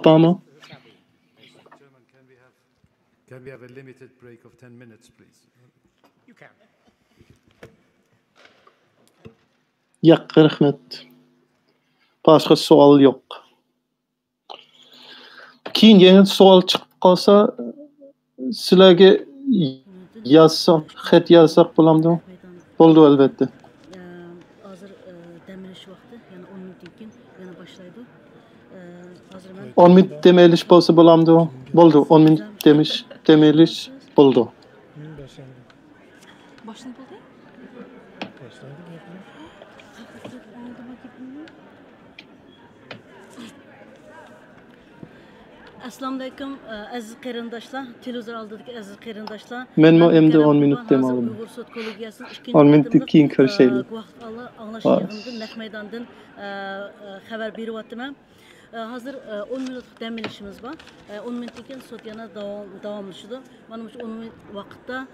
var mı? Can we have a limited break of 10 minutes, please? You can. Yakın rahmet. Başka soru yok. Keyin yeni soru çıkıp kalsa sizlerge yazsak, xat yazsak bulamdı. Oldu elbette. Hazır demiriş vakti, yani 10 minutdan keyin yana başlaydı. Hazır ben 10 minut demeliş bolsa bulamdı. Boldu. 10 minut demeliş boldu. Başını buldu. Assalamu alaykum aziz qarindoshlar, televizor oldidagi aziz qarindoshlar. Men endi 10 minut dem oldim. 10 minutdan keyin ko'rishaylik. Anglashilgandan naq maydondan xabar beryapman. Hazır 10 minutluk dəm ilişimiz var. 10 minutdan keyin sot yana davamlaşıdı. Mana şu 10 minut vaqtda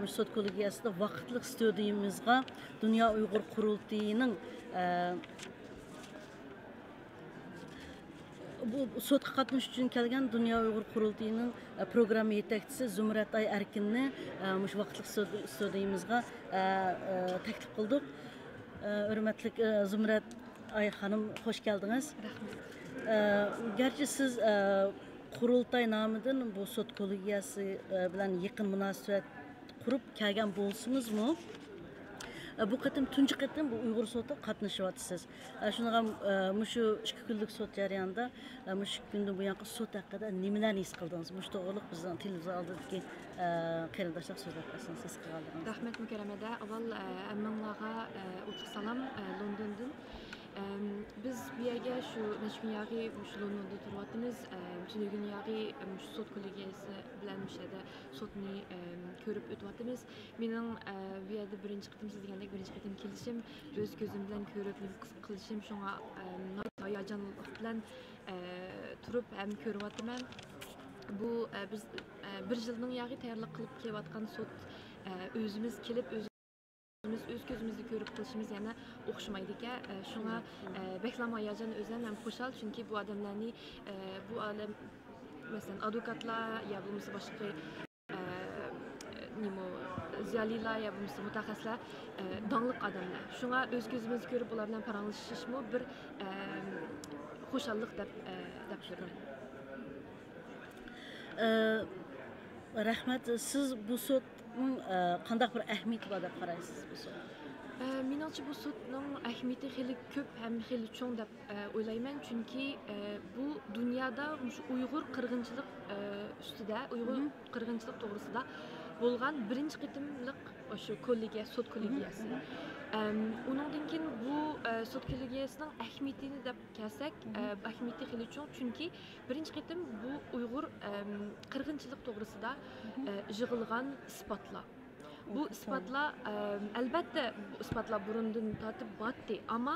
sot kollegiyasida vaqtliq studiyamizga Dünya Uyghur Qurultayının bu sotqa qatnaşış üçün kelgan Dünya Uyghur Qurultayının proqram yetakchisi Zumrat Ay Erkinni mush vaqtliq studiyamizga taklif qildik. Hürmetli Zumrat Ay Hanım, hoş geldiniz. Gerçi siz Qurultay namıdan bu sot kollegiyası bilan yaqin munosabat qurib kelgan bo'lsangiz mu? Bu qatim tunji qatim bu Uyg'ur soti qatnashyapsiz. Shunaqa mushu 2 kunlik sot jarayonida mushu kundan buyoqqa sot haqida nimalarni his qildingiz? Mush to'g'riliq bizning televiziya oldidagi qarindoshlar so'zlab qolsangiz his qildingiz. Rahmat mukarramada. Avval ammamlarga utuq salam Londondan. Biz bu yerga shu necha yog'i shu Londonda turyapmiz. Tuni kun yog'i shu sot kollegiyasi bilan o'shada sotni ko'rib o'tyapmiz. Mening bu yerda birinchi qitim siz degandek birinchi qitim kelishim, o'z ko'zim bilan ko'rib qilishim shunga hayajonlik bilan turib ham ko'ryapman. Bu biz bir yilning yog'i tayyorlik qilib kelayotgan sot o'zimiz kelib öz gözümüzde görüp kılışımız yana o'xshamaydi ekan. Shunga beklam hayajon o'zim ham xushal, chunki bu odamlarni bu olam masalan advokatlar ya bo'lmasa boshqa ziyolilar ya bo'lmasa mutaxassislar donliq odamlar. Shunga o'z ko'zimizda ko'rib ular bilan paranglashishmi bir xushallik deb ko'raman. Rahmat, siz bu sot qanday bir ahamiyati bor deb qaraysiz bu sot? Menimcha bu sotning ahamiyati xeyli ko'p ham xeyli cho'ng deb o'ylayman, chunki bu dunyoda Uyg'ur qirg'inchilik ustida, Uyg'ur qirg'inchilik to'g'risida bo'lgan birinchi qitimliq o'sha kollegiya, sot kollegiyasi. Undan keyin bu sot kollegiyasining ahamiyatini deb kelsak, ahamiyati xeyli cho'ng, chunki birinchi qitim bu Uyg'ur qirg'inchilik to'g'risida yig'ilgan isbotlar. Bu isbotlar albatta bu isbotlar burundan tortib batdi, ammo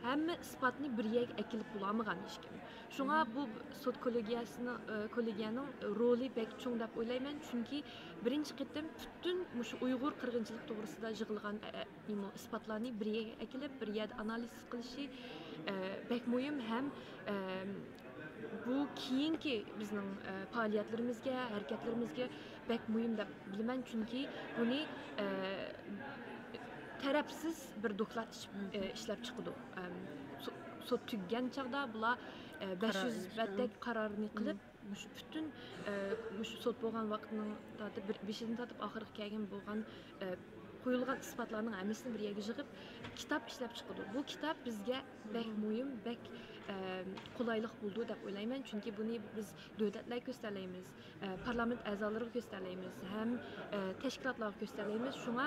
hamma isbotni bir yerga akilib bo'lmagan hech kim. Shunga bu sot kollegiyaning roli bek cho'ng deb o'ylayman, chunki birinchi qitim butun shu Uyg'ur qirg'inchilik to'g'risida yig'ilgan isbotlarni bir yerga akilib, bir yerda analiz qilishi bek muhim ham bu keyingi bizning faoliyatlarimizga, harakatlarimizga bek muhim deb bilaman, chunki buni tarafsiz bir doklad ishlab chiqdi. Sot tuggan chaqda bular 500 batdak qarorni qilib, butun shu sot bo'lgan vaqtning tortib 5-dan tortib oxirgi kelgan bo'lgan qo'yilgan isbotlarning hammasini bir yerga yig'ib kitob ishlab chiqdi. Bu kitob bizga bek muhim, bek qulaylik bo'ldi deb o'ylayman, chunki buni biz davlatlarga ko'rsatamiz, parlament a'zolariga ko'rsatamiz, ham tashkilotlarga ko'rsatamiz. Shunga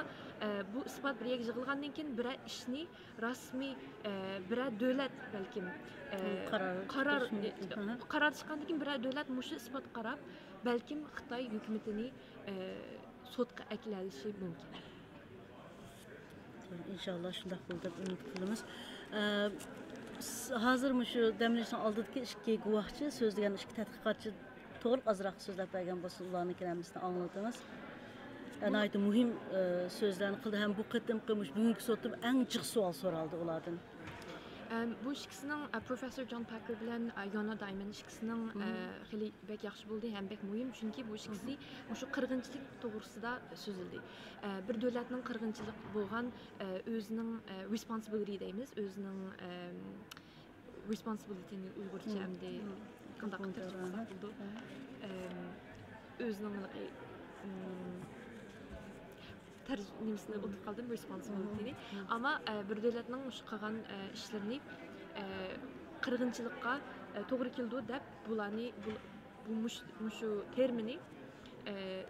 bu isbot bir yerga yig'ilgandan keyin bir ishni rasmiy bir davlat balkim qaror chiqqandan keyin bir davlat mushu isbot qarab, balkim Xitoy hukumatini sotga aklalishi mumkin. İnşallah shunday bo'ladi deb umid qilamiz. Hozir shu damlashning oldidagi ikki guvohchi so'zlagan ikki tadqiqotchi to'g'ri azroq so'zlab bergan bo'lsa, ularni kiramizdan anglatamiz. Anayda muhim so'zlarni qildi ham bu qatimqi bugungi sotda eng jiq savol so'raldi ulardan. Bu ikkisining Professor John Packer bilan Yona Diamond ikkisining xeyli bek yaxshi bo'ldi, ham bek muhim, chunki bu ikkisi shu qirg'inchilik to'g'risida so'zildi. Bir davlatning qirg'inchilik bo'lgan o'zining responsibility deymiz, o'zining responsibilityni uyg'urcha hamda qanday tarjima qildi. O'zining tarjimasini unutib qoldim, responsibilityni. Ammo bir davlatning shu qilgan ishlarini qirg'inchilikqa to'g'ri keldi deb bularni shu termini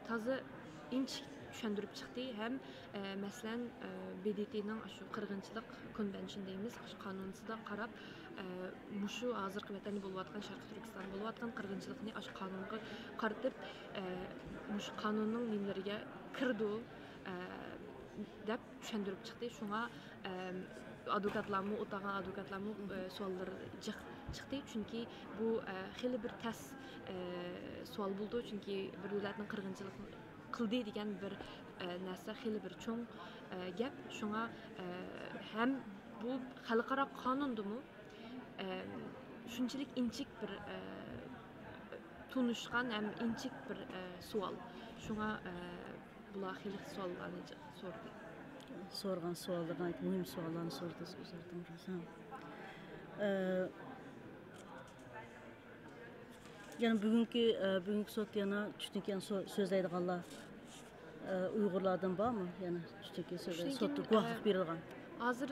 toza inch tushuntirib chiqdi. Ham masalan BDTning shu qirg'inchilik konvention deymiz, shu qonunsida qarab shu hozirgi vatanda bo'layotgan Sharqiy Turkiston bo'layotgan qirg'inchilikni shu qonunga qaratib shu qonunning nimalariga kirdi deb tushuntirib chiqdi. Shunga advokatlarmı, otagan advokatlarmı sualları çıktı. Çünkü bu xeyli bir təs sual buldu. Çünkü bir dövlətin qırğınçılıq qıldı degan bir narsa xeyli bir çoğ gap. Şuna hem bu xalqaro qonundimi shunchalik inchik bir tunuşkan hem inchik bir sual. Şuna bular xeyli suallarni sordu. Sorgan suallardan aytib, mühim suallarni sordu o'zlaridan. Yani bugünkü sot yana tushunki so'zlaydiganlar Uyg'urlardan bormi? Yani tushunki sotda guvohlik berilgan. Hozir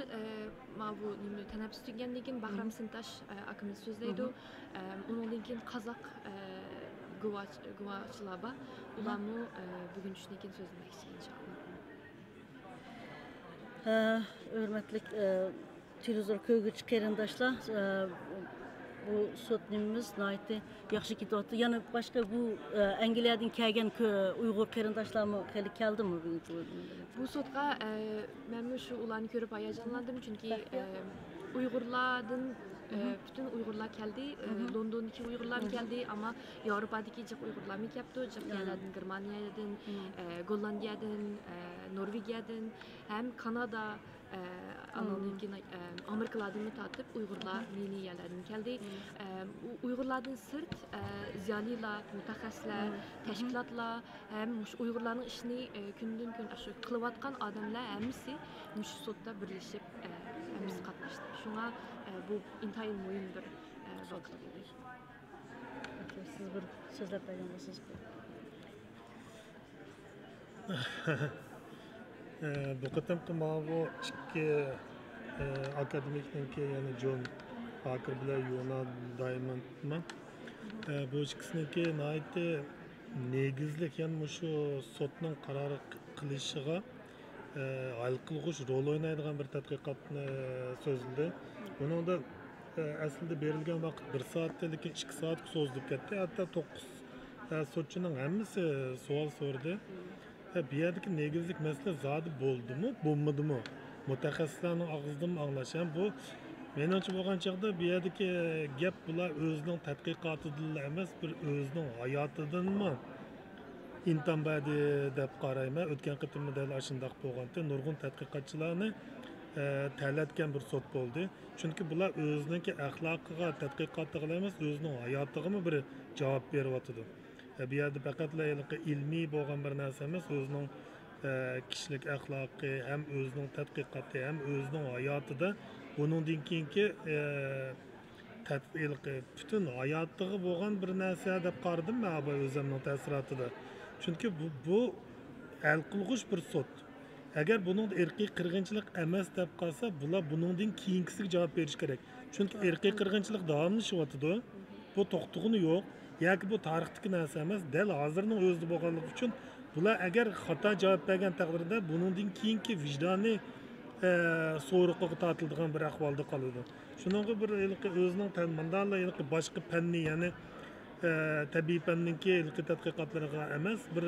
mana bu tanaffus tugagandan keyin Bahram Sintash akamiz so'zlaydi. Undan keyin qozoq guvohchilar bor. Ularni bugun tushundan keyin so'zlamoqchi inshaalloh. Hürmetlik televizor köygüç qarindoshlar, bu sotnimiz naiti yaxshi ketyapti. Yani başka bu Angliyadan kelgan Uyg'ur qarindoshlarmi hali keldimi bugun? Bu sotga men shu ularni ko'rib hayajonlandim, çünkü Uyg'urlardan bütün Uyg'urlar keldi. Londondagi Uyg'urlar keldi, ama Yevropadagi jiq Uyg'urlar kelibdi. Jiq yerlardan, Germaniyadan, Gollandiyadan, Norvegiyadan, hem Kanada, Amerikalardan tatip Uyg'urlar yeni yerlardan keldi. Uyg'urlardan sırt ziyolilar, mutaxassislar, tashkilotlar, hem Uyg'urlarning ishini kundan kun shu qilayotgan odamlar hammasi shu sotda birlashib hammasi qatnashdi. Shunga bu intayin muhim bir vaqt bo'ldi. Siz bir so'zlab bergan bo'lsangiz. Bu qatamqi bu ikki akademikniki, ya'ni John Parker bilan Yona Diamondman. Bu ikkisiniki nihoyatda negizlik, ya'ni shu sotning qaror qilishiga hal qilg'uch rol o'ynaydigan bir tadqiqotni so'zildi. Buningda aslida berilgan vaqt 1 soatda, lekin 2 soatga cho'zilib ketdi. Hatto 9 sotchining hammasi savol so'radi. Bu yerdagi negizlik masala zodi bo'ldimi, bo'lmadimi? Mutaxassislarning og'zidan anglash ham bu menimcha bo'lgan chaqda bu yerdagi gap bular o'zining tadqiqotidan emas, bir o'zining hayotidanmi intanbadi deb qarayman. O'tgan qitimda shundoq bo'lganda nurg'un tadqiqotchilarni tanlatgan bir sot bo'ldi. Chunki bular o'zining axloqiga, tadqiqotiga emas, o'zining hayotiga bir javob beryapti. Bu yerda faqat ilmiy bo'lgan bir narsa emas, o'zining kishilik axloqi, ham o'zining tadqiqoti, ham o'zining hayotida buningdan keyingi butun hayotiga bo'lgan bir narsa deb qaradim men bu o'zimning ta'sirotida. Chunki bu hal qilg'uch bir sot. Agar buning irqiy qirg'inchilik emas deb qolsa, bular buningdan keyingisiga javob berish kerak. Chunki irqiy qirg'inchilik davomlashyapti. Bu to'xtug'ini yo'q. Yoki bu tarixdagi narsa emas, dal hozirning o'zida bo'lganligi uchun bular agar xato javob bergan taqdirda buningdan keyingi vijdoniy so'roqqa tortiladigan bir ahvolda qoladi. Shuningga bir o'zining tanmandanlar boshqa fanni, ya'ni tabiiy fanninki tadqiqotlariga emas, bir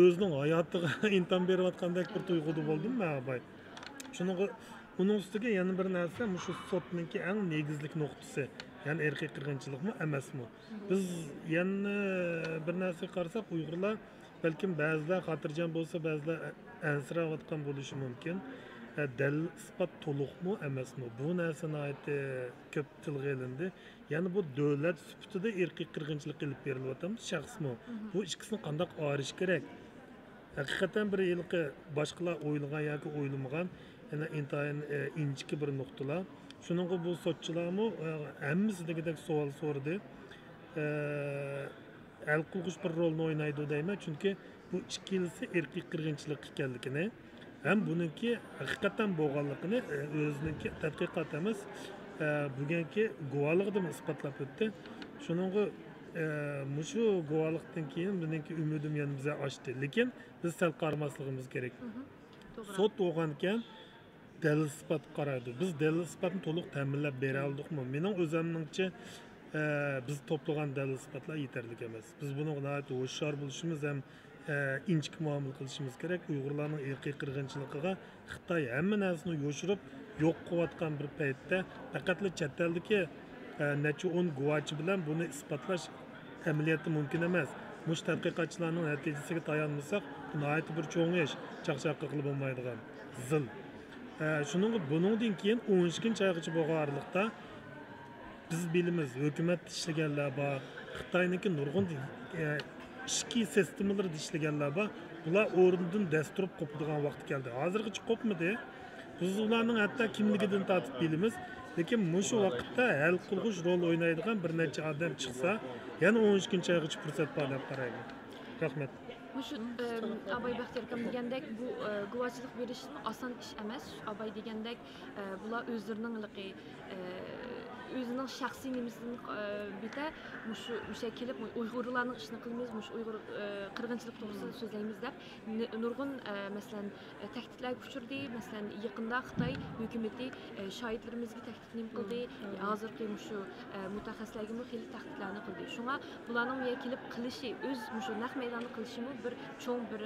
o'zining hayotiga inton berayotgandek bir tuyg'uda bo'ldim men abay. Shuningga uning ustiga yana bir narsa, shu sotninki eng negizlik nuqtasi. Yani erkek qirg'inchilik mi emas mi? Biz yana bir narsa qarasak, Uyg'urlar balkim ba'zilar xotirjam bo'lsa, ba'zilar ansirayotgan bo'lishi mumkin. Dalil isbot to'liqmi emasmi? Bu narsa nihoyatda ko'p tilga olindi. Ya'ni bu davlat sifatida erkek qirg'inchilik qilib berilyapti, shaxsmi? Bu ikkisini qanday ayirish kerak? Haqiqatan bir yilqi boshqalar o'ylagan yoki o'ylamagan, yana intayin inchki bir nuqtalar. Shuningga bu sotchilarmi hammasi degidek savol so'radi. Hal qilg'uch bir rolni o'ynaydi deyman, chunki bu ikkilisi erkak qirg'inchilik ekanligini, ham buniki haqiqatan bo'lganligini o'ziniki tadqiqot emas, bugungi guvohlikdan isbotlab o'tdi. Shuningga shu guvohlikdan keyin meniki umidim yana biza oshdi, lekin biz sal qaramasligimiz kerak. Sot bo'lgan ekan dalil isbot qaraydi. Biz dalil isbotni to'liq ta'minlab bera oldikmi? Mening o'zimningcha biz to'plagan dalil isbotlar yetarli emas. Biz buni nihoyat hushyor bo'lishimiz ham inchik muomala qilishimiz kerak. Uyg'urlarning irqiy qirg'inchiligiga Xitoy hamma narsani yo'shirib yo'q qilayotgan bir paytda faqatla chet eldagi necha 10 guvochi bilan buni isbotlash amaliyotda mumkin emas. Mush tadqiqotchilarning natijasiga tayanmasak, bu nihoyat bir cho'ng ish, chaqchaqqa qilib bo'lmaydigan zil. Shuning buningdan keyin 12-oygacha bo'lgan oraliqda biz bilamiz, hukumat ishlaganlar bor, Xitoyniki nurg'un ishki sistemalarda ishlaganlar bor. Bular o'rnidan dasturib qo'padigan vaqt keldi. Hozirgacha qo'pmadi. Biz ularning hatto kimligidan tortib bilamiz. Lekin mushu vaqtda hal qilg'uch rol o'ynaydigan bir necha odam chiqsa, yana 12-oygacha fursat bor deb qarayman. Rahmat. Shu Abay Baxtiyor akam degandek bu guvohchilik berish oson ish emas. Abay degandek bular o'zining shaxsiy nimasini bita musha kelib Uyg'urlarning ishini qilmaymiz, mush Uyg'ur qirg'inchilik to'g'risida so'zlaymiz deb nurg'un masalan tahdidlarga uchirdi. Masalan yaqinda Xitoy hukumati shohidlarimizga tahdid qildi. Hozirgi mushu mutaxassislarga xil tahdidlarni qildi. Shunga bularning kelib qilishi o'z mushu naq maydonni qilishi bir cho'ng bir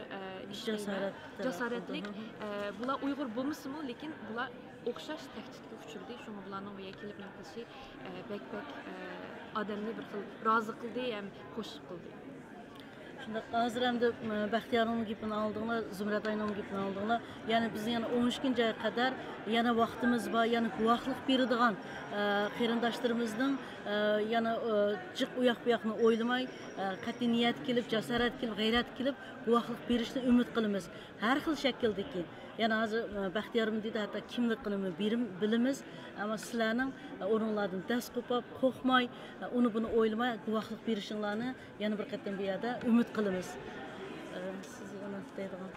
ish jasoratlik. Bular Uyg'ur bo'lmasa-mu, lekin bular o'xshash tahdidga uchirdi. Shunga bularning bu kelib qilishi bek odamni bir xil rozi qildi ham qo'shib qildi. Shunda hozir hamda Baxtiyorning gapini oldinglar, Zumrat ayning gapini oldinglar. Ya'ni biz yana 12-oyga qadar yana vaqtimiz bor, yana guvohlik beradigan qarindoshlarimizning yana jiq u yoq bu yoqni o'ylamay, qat'iy niyat kelib, jasorat kelib, g'ayrat kelib guvohlik berishni umid qilamiz. Har xil shakldagi. Yani hozir Baxtiyorim dedi, hatto kimligini bilamiz, ammo sizlarning o'rinlardan dast qo'pib, qo'rqmay, uni buni o'ylamay guvohlik berishinglarni yana bir qatam bu yerda umid qilamiz. Siz yana deydigan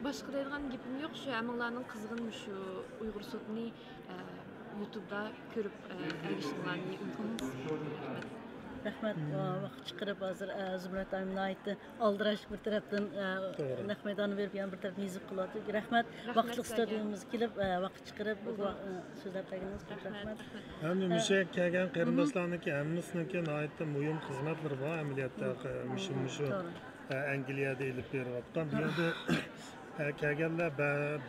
boshqa deydigan gapim yo'q. Shu hammalarning qizg'in shu Uyg'ur sudini YouTube'da ko'rib erishinglarni umid qilamiz. Rahmat, vaqt chiqarib hozir Zumrat ayimni aytdi, aldirash bir tarafdan naq maydonni berib, yana bir tarafdan yezib qiladi. Rahmat, vaqtli studiyamizga kelib, vaqt chiqarib so'zlab berganingiz uchun rahmat. Hamda musha kelgan qarindoshlarniki hammasiniki nihoyatda muhim xizmatlar bor amaliyotda mushu Angliyada ilib berayotgan. Bu yerda kelganlar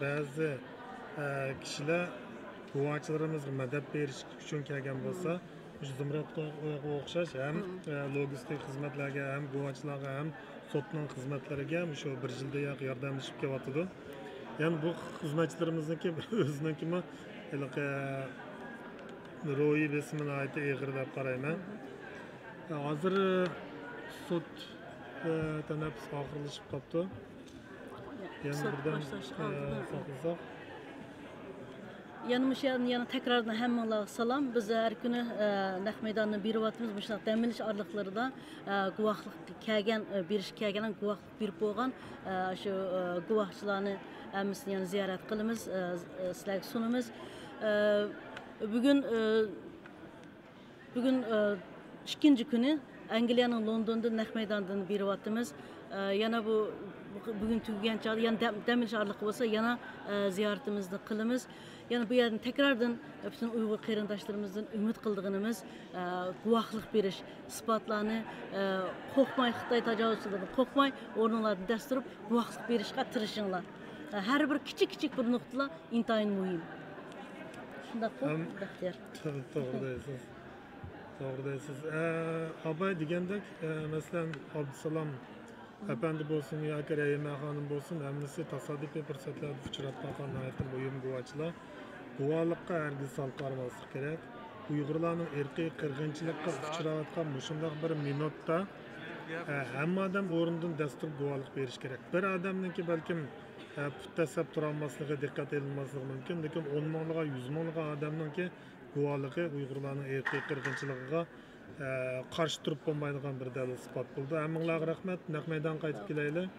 ba'zi kishilar guvohchilarimizga madad berish uchun kelgan bo'lsa, Zumratga o'xshash ham logistik xizmatlarga, ham guvohchilarga, ham sotning xizmatlariga shu bir yilda yordamlashib kelyotdi. Ya'ni bu xizmatchilarimizniki o'zinikimi ro'yi besmini aytib eg'ir deb qarayman. Hozir sud tanaffus oxirlashib qolibdi. Yana birdan saqlasak. Yana tekrardan hammalarga salom. Biz har kuni naq maydonni beryapmiz. Bunaqa dam olish orliqlarida guvohlik kelgan, berish kelgan, guvohlik berib bo'lgan shu guvohchilarni hammasini yana ziyorat qilamiz, sizlarga sunamiz. Bugun ikkinchi kuni Angliyaning Londonda naq maydondan beryapmiz. Yana bugün tugagan chog'da yana dam olish orliqi bo'lsa, yana ziyoratimizni qilamiz. Yani bu yerden tekrardan bütün Uyghur qarindoshlarımızdan ümit qildiğimiz guvohlik berish, isbotlarni qo'rqmay, Xitoy tajovuzchilardan qo'rqmay, o'rninglardan dast turib guvohlik berishga tirishinglar. Har bir kichik bir nuqtalar intayin muhim. Shundaqmi, Baxtiyor? To'g'ri deysiz. To'g'ri deysiz. Abay degandek, masalan, Abdusalom efendi bo'lsin yoki Rayima xonim bo'lsin, hammasi tasodifiy fursatlarda uchrab qolgan nihoyatda muhim guvohchilar. Guvohlikqa hargiz salqarmaslik kerak. Uyg'urlarning irqiy qirg'inchilikqa uchrayotgan mushundoq bir minutda hamma odam o'rnidan dastur guvohlik berish kerak. Bir odamniki balkim puttasab turolmasligi diqqat etilmasligi mumkin, lekin 10 minglagan, 100 minglagan odamniki guvohligi Uyg'urlarning irqiy qirg'inchiligiga qarshi turib bo'lmaydigan bir dalil isbot bo'ldi. Hammalarga rahmat. Naq maydon qaytib kelaylik.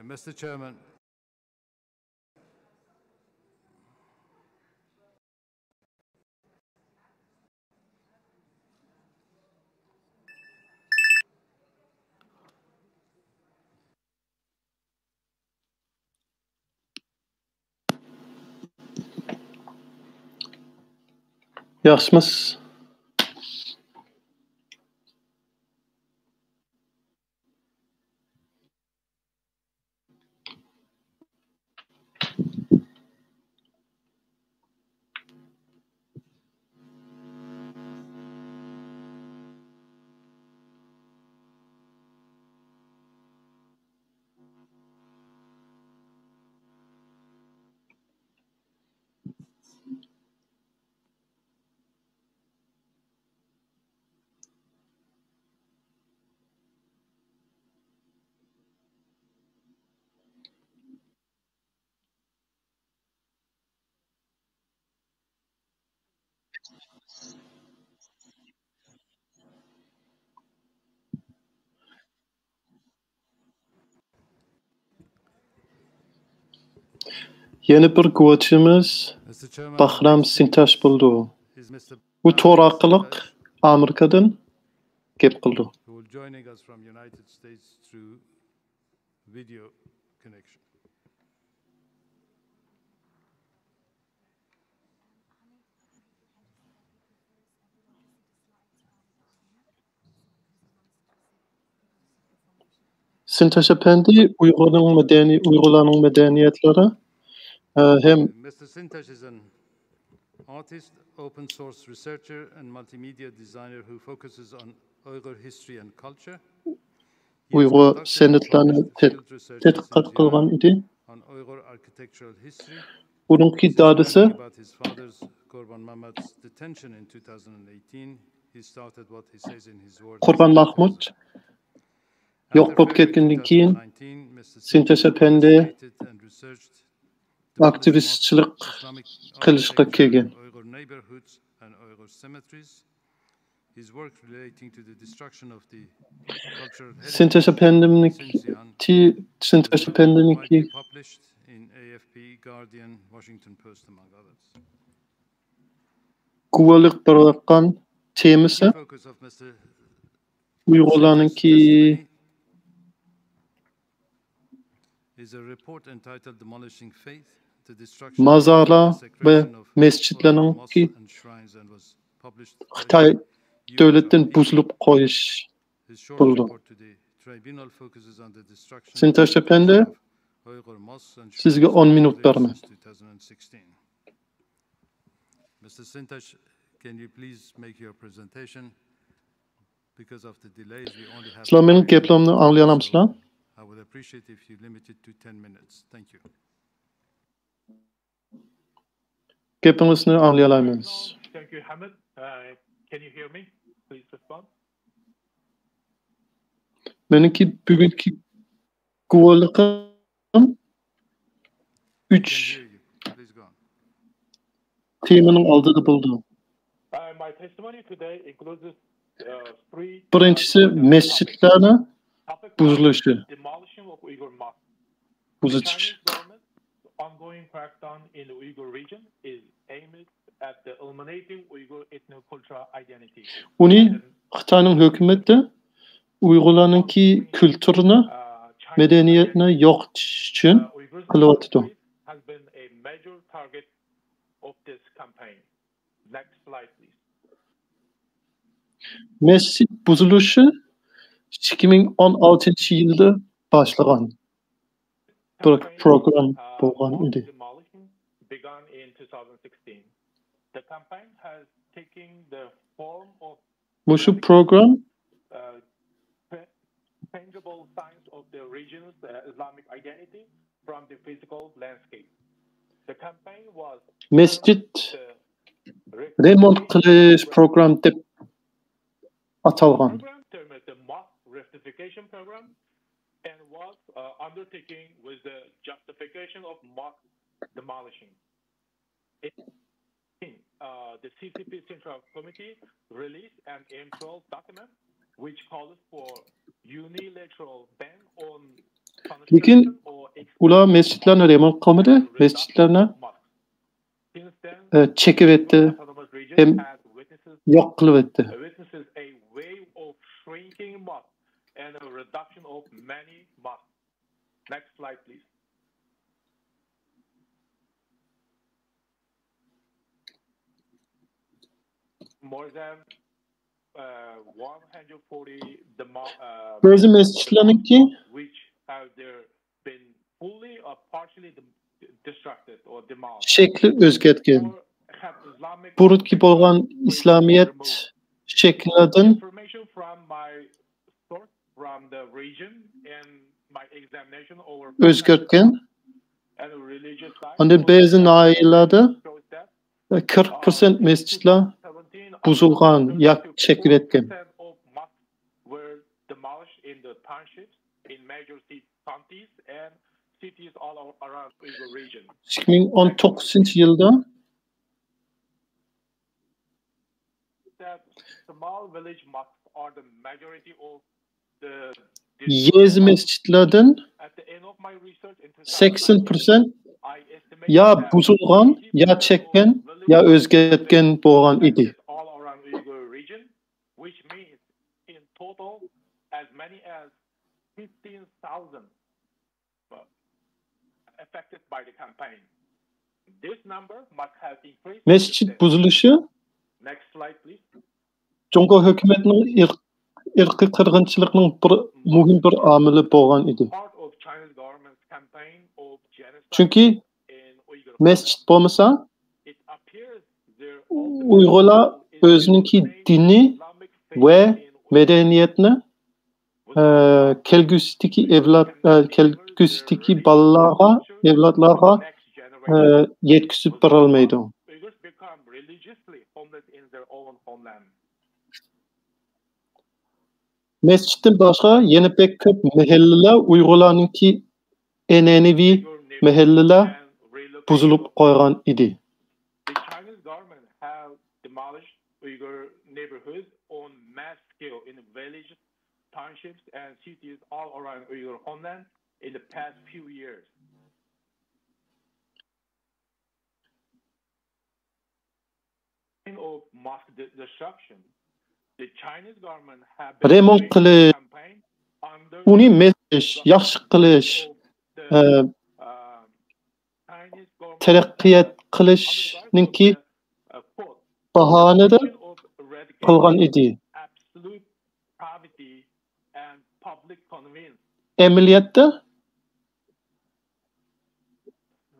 Mr. Chairman, Yaxşımız. Yeni bir guvaçımız Bahram Sintaş buldu. Bu tor arqılıq Amerikadan gep qıldı. who will joining us from United States through video connection. Sintaş Efendi Uygurlarning medeniyetleri hem Mr. Sintaş is an artist, open source researcher and multimedia designer who focuses on Uyghur history and culture. Uyghur senetlerini tədqiqat qılğan idi. On Uyghur architectural history. Bununki dadısı About his father's Qurban Mahmud's detention in 2018, he started what he says in his words. Qurban Mahmud yok bolup ketkendan keyin Sintaş Efendi aktivistçilik qilishga kelgan. Uyghur neighborhoods and Uyghur cemeteries. His work relating to the destruction of the cultural Sintaş Efendi'ninki published in AFP, Guardian, Washington Post among others. Guvalık bırakan temisi Uygurlarınki is a report entitled Demolishing Faith, the Destruction mazarlar ve mescitlerninki Xitay devletten buzulup koyuş buldu. Sintaş Efendi, sizge 10 minut verme. Mr. Sintaş, can you please make your presentation? Because of the delays, we only have. Sizlerin geplerini anlayalamsızlar? I would appreciate if you limit it to 10 minutes. Thank you. Gepinizni anlayalamız. Thank you, Hamid. Can you hear me? Please respond. Benimki bugünkü guvalıqım 3 temanın aldığı buldu. My testimony today includes three Birincisi mescitlerin buzuluşu. demolition of Uyghur mosques. Buzuş. Ongoing crackdown in the Uyghur region is aimed at the eliminating Uyghur ethno-cultural identity. Uni Xitayning hükümeti Uygurlarninki kültürünü, medeniyetini yok için kılıvatıdı. Has been a major target of this campaign. Next slide, please. Mescit buzuluşu 2016 yılda başlayan bir program bolgan idi. Began in 2016. The campaign has taken the form of Bu program tangible signs of the region's Islamic identity from the physical landscape. The campaign was mescit remont qilish program deb atalgan. termed the mosque rectification program and was undertaken with the justification of mosque demolishing. The CCP Central Committee released an M12 document which calls for unilateral ban on Lekin ular mescitlarni remont qilmadi, mescitlarni chekib etdi, hem yo'q qilib etdi. witnesses a wave of shrinking mosques and a reduction of many mosques. Next slide, please. More than 140 Bazı mescitlarınki which have been fully or partially destructed or demolished. şekli özgertken. Burutki bolgan İslamiyet şekillerden Information from my source from the region and my examination over özgertken. and religious side. Ondan bazı nailerde 40% mescitler buzulgan, yak şekil etken. Were demolished in the townships in major counties and cities all around Uyghur region. 2019 yılda That small village mosques are the majority of the Yez mescitlerden at the end of my research in 80% ya buzulgan, ya çekken, ya özgertken bolgan idi. all around Uyghur region, which means in total as many as 15,000 affected by the campaign. This number must have increased. Mescit buzuluşu Next slide, please. Cungo hökümetinin irqi qırğınçılığının bir muhim bir amili bolgan idi. Part of China's government's campaign of genocide Çünkü mescit bolmasa Uygurlar özününki dini ve medeniyetini kelgüsüdeki balalara, evlatlara yetkisip baralmaydı. Uyghurs become religiously homeless in their own homeland. Mescitten başka yeni pek köp mehelleler Uygurlarınki enenevi mehelleler buzulup koygan idi. The Chinese government have demolished Uyghur neighborhoods on mass scale in villages, townships, and cities all around Uyghur homeland in the past few years. Of mosque destruction, the Chinese government have been Remont qilish, uni mescit yaxshi qilish, taraqqiyot qilishninki bahanada qilgan idi. absolute poverty and public convenience. Amaliyotda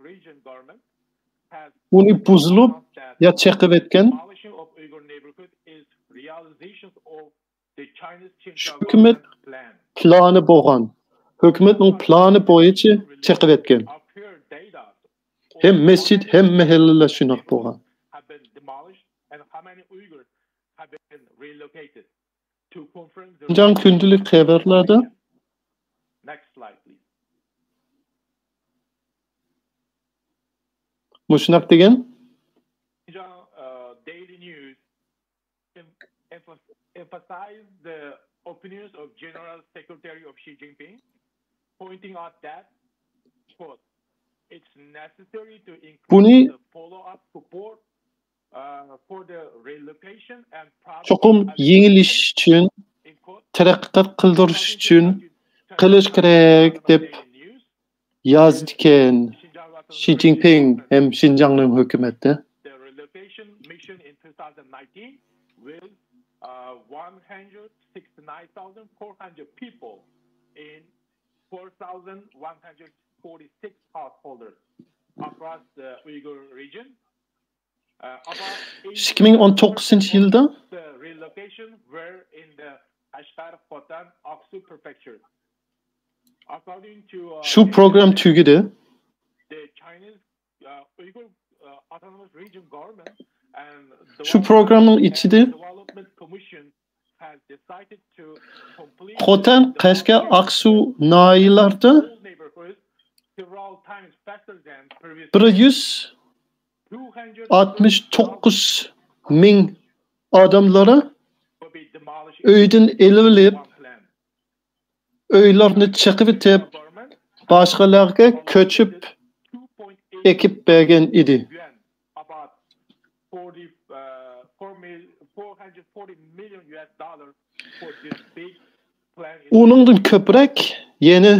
Region government has uni buzilib ya chaqib etgan demolition of Uyghur neighborhood is realization of the Chinese Xinjiang hukumat plan. plani bo'lgan. Hukumatning plani bo'yicha chaqib etgan. Hem mescit hem mahallalar shunaqa bo'lgan. Have been demolished and how many Uyghurs have been relocated to confirm the Xinjiang kundalik xabarlarda next slide please. Mushnaq degan Xinjiang Daily News emphasized the opinions of General Secretary of Xi Jinping, pointing out that, quote, it's necessary to Buni increase the follow-up support for the relocation and cho'qim yengilish uchun, taraqqiyot qildirish uchun qilish kerak deb yozdi ekan Xi Jinping hem Xinjiangning hukumati. the relocation mission in 2019 with 169,400 people in 4,146 householders across the Uyghur region. About 2019 yılda the relocation were in the Kashgar, Khotan, Aksu prefectures. According to şu program tugidi. the Chinese Uyghur Autonomous Region government and the Şu programın içinde Development Commission has decided to complete Khotan, Kashgar, Aksu nahiyelarda neighborhoods several times faster than previous 169 ming adamlara öyden elilip öylerini çekip etip boshqalarga ko'chib ekib bergan edi. About 440 million US dollars for this big plan. Uningdan ko'proq yana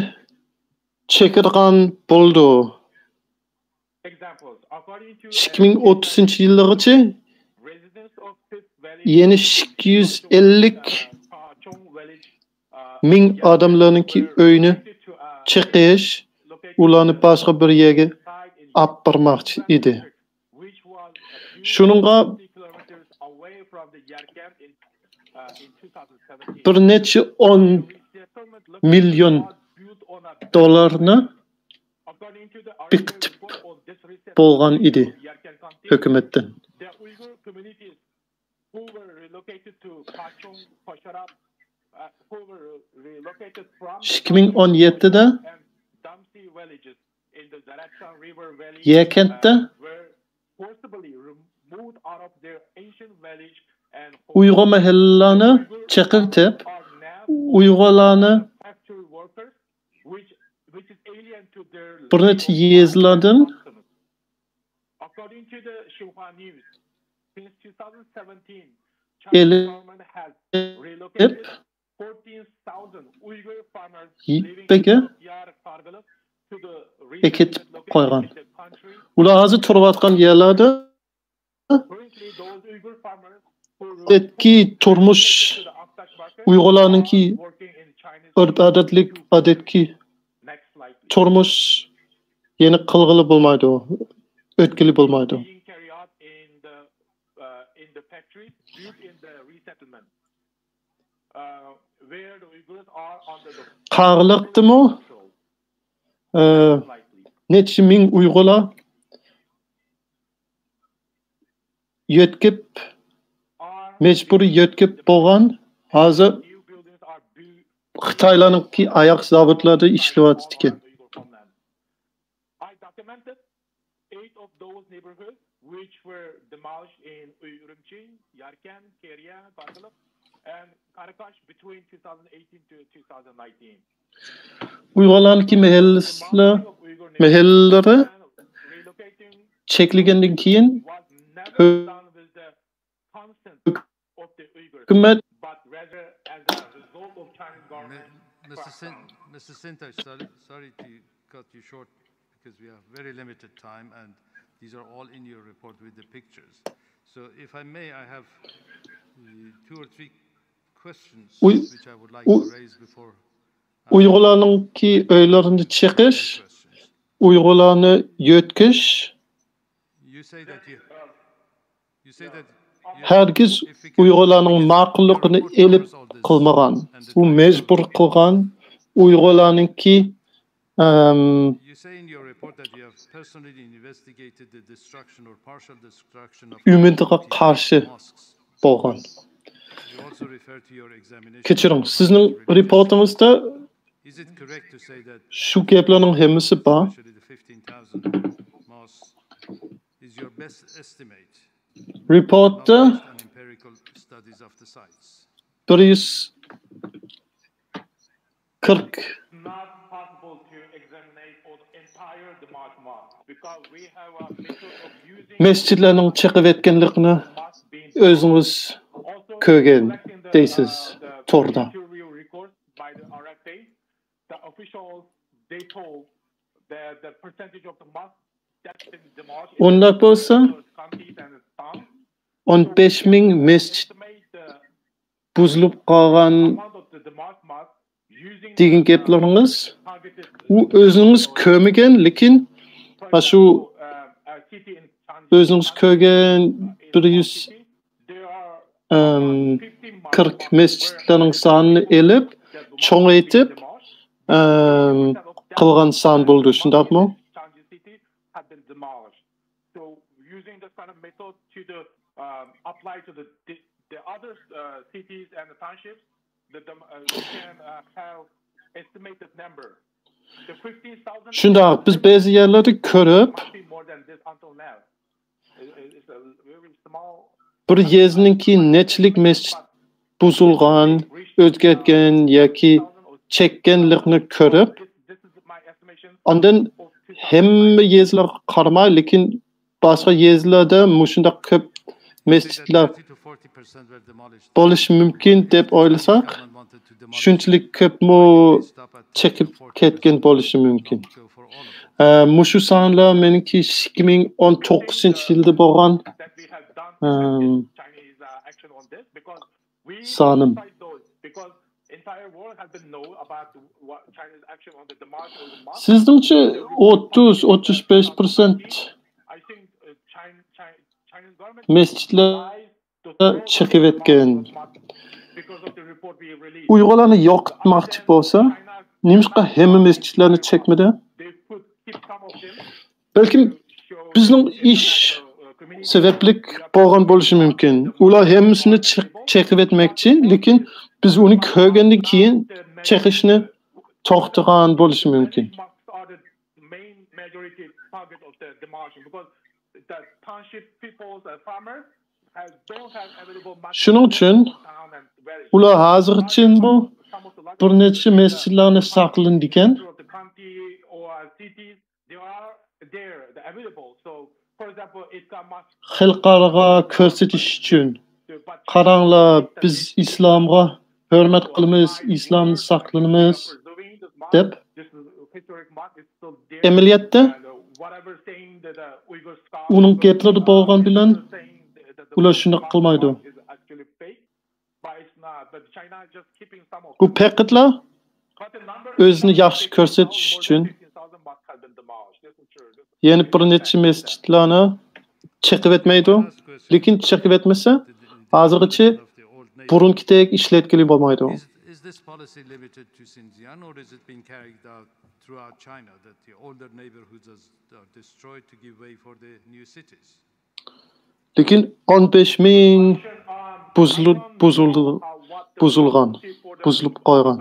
chekirgan bo'ldi. Examples. According to 2030-yilgacha yana 250 ming odamlarningki uyni chiqish, ularni boshqa bir yerga olib bormoqchi edi. Shuningga bir necha 10 million dollarni biqitib bo'lgan edi hukumatdan. 2017'de Yerkent'te Uyghur mahallelerini çekirtip Uyg'urlarni bir necha yezlardan elib yipga ekitib qo'ygan. Ular hozir turayotgan yerlarda etki turmush Uyg'urlarningki urf-odatlik odatki turmush yeni qilg'ili bo'lmaydi, o'tkili bo'lmaydi. Qarliqdimi? Necha ming Uyg'urlar yetkib mecburi yetkib bo'lgan. Hozir Xitoylarningki oyoq zavodlarida ishlayapti ekan. Which were demolished in Urumqi, Yarkent, Keria, Bartolok, and Karakash between 2018 to 2019. Uyg'urlarningki mahallelari chekilgandan keyin hukumat Mr. Sintosh, sorry to cut you short because we have very limited time and these are all in your report with the pictures. So if I may, I have 2 or 3 questions which I would like to raise before. Uyg'urlarningki uylarini chekish, Uyg'urlarni yetkish. You say that Hergiz Uyg'urlarning ma'qulligini elib qilmagan. U mecbur qilgan Uyg'urlarningki You say in your report that you have personally investigated the destruction or partial destruction of ümidiga qarshi bo'lgan. You also refer to your examination. Kechiring, sizning reportingizda Is it correct to say that shu gaplarning hammasi bor? the 15,000 mosques is your best estimate? Reportda Empirical studies of the sites. 140 Not possible to examine all the entire demolished mosque because we have a method of using mescitlarning chiqib etganligini o'zingiz ko'rgan deysiz to'g'ri. by the RFA. The officials they told that the percentage of the mosque that's been demolished. Unda bo'lsa 15 ming mescit buzilib qolgan degan gaplaringiz u o'zingiz ko'rmagan, lekin shu o'zingiz ko'rgan 140 mescitlarning sonini elib cho'ngaytib qilgan son bo'ldi, shundaqmi? So using this kind of method to apply to the other cities and the townships, we can have estimated number. The 15,000 Shundaq biz ba'zi yerlarda ko'rib more than this until now. It's a very small. Bir yezningki nechilik mescit buzilgan, o'zgartgan yoki chekkanlikni ko'rib Ondan hem yezler qaramay, lekin başqa yezlarda mushunda ko'p mescitlar bo'lishi mumkin deb o'ylasak, shunchalik ko'pmi chekib ketgan bo'lishi mumkin. Mushu sonlar meniki 2019-yilda bo'lgan sonim. Sizningcha 30-35% mescitlarda chiqib etgan. Uyg'urlarni yoqitmoqchi bo'lsa, nimishqa hamma mescitlarni chekmadi? Balkim bizning ish sabablik bo'lgan bo'lishi mumkin. Ular hammasini chekib etmoqchi, lekin biz uni ko'rgandan keyin chekishni to'xtagan bo'lishi mumkin. Shuning uchun ular hozircha bu bir necha mescitlarni saqlandi ekan. Xalqqa ko'rsatish uchun qaranglar, biz islomga hurmat qilamiz, islomni saqlaymiz deb. Amaliyotda uning gaplari bo'lgan bilan ular shuni qilmaydi. Bu faqatlar o'zini yaxshi ko'rsatish uchun yana bir necha mescitlarni chiqib etmaydi. Lekin chiqib etmasa, hozirgacha burunqidek ishlatgili bo'lmaydi. Is this policy limited to Xinjiang, or is it being carried out throughout China, that the older neighborhoods are destroyed to give way for the new cities? Lekin 15,000 buzilib qo'ygan.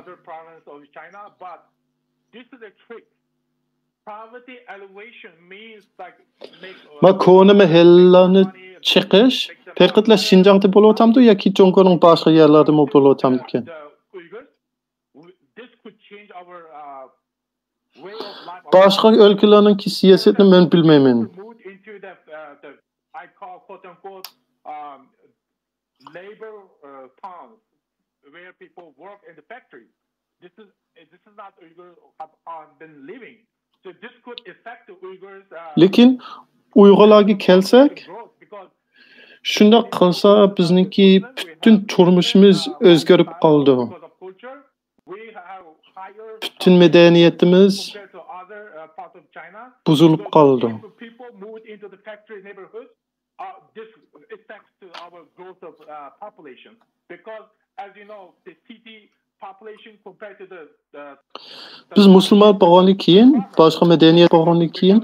Makoni mahallarni chiqish faqatla Xinjiangda bo'layotamdi yoki Jongkoning boshqa yerlarida bo'layotamdi ekan? Boshqa o'lkalarning siyosatini men bilmayman. Lekin Uyg'urlarga kelsak, shunda qilsa bizningki butun turmushimiz o'zgarib qoldi. Butun madaniyatimiz buzilib qoldi. Biz musulmon bo'lgandan keyin, boshqa madaniyat bo'lgandan keyin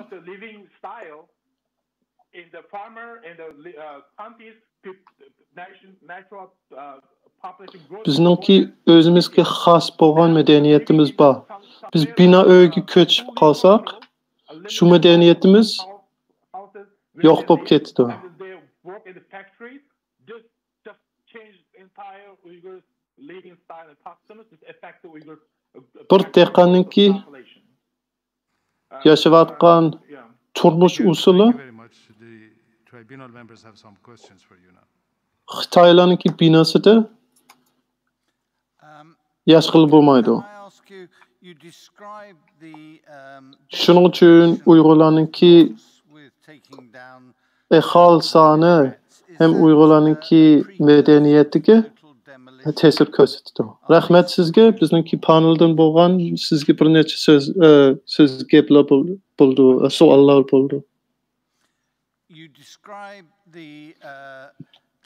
bizningki o'zimizga xos bo'lgan madaniyatimiz bor. Biz bino uyga ko'chib qolsak, shu madaniyatimiz yo'q bo'lib ketdi. Bir dehqonningki yashayotgan turmush usuli Xitoylarningki binosida yashqil bo'lmaydi. Shuning uchun Uyg'urlarningki aholi soni hem Uyg'urlarningki madaniyatiga ta'sir ko'rsatdi. Rahmat sizga, bizningki paneldan bo'lgan sizga bir necha so'z gaplar bo'ldi, savollar bo'ldi. You describe the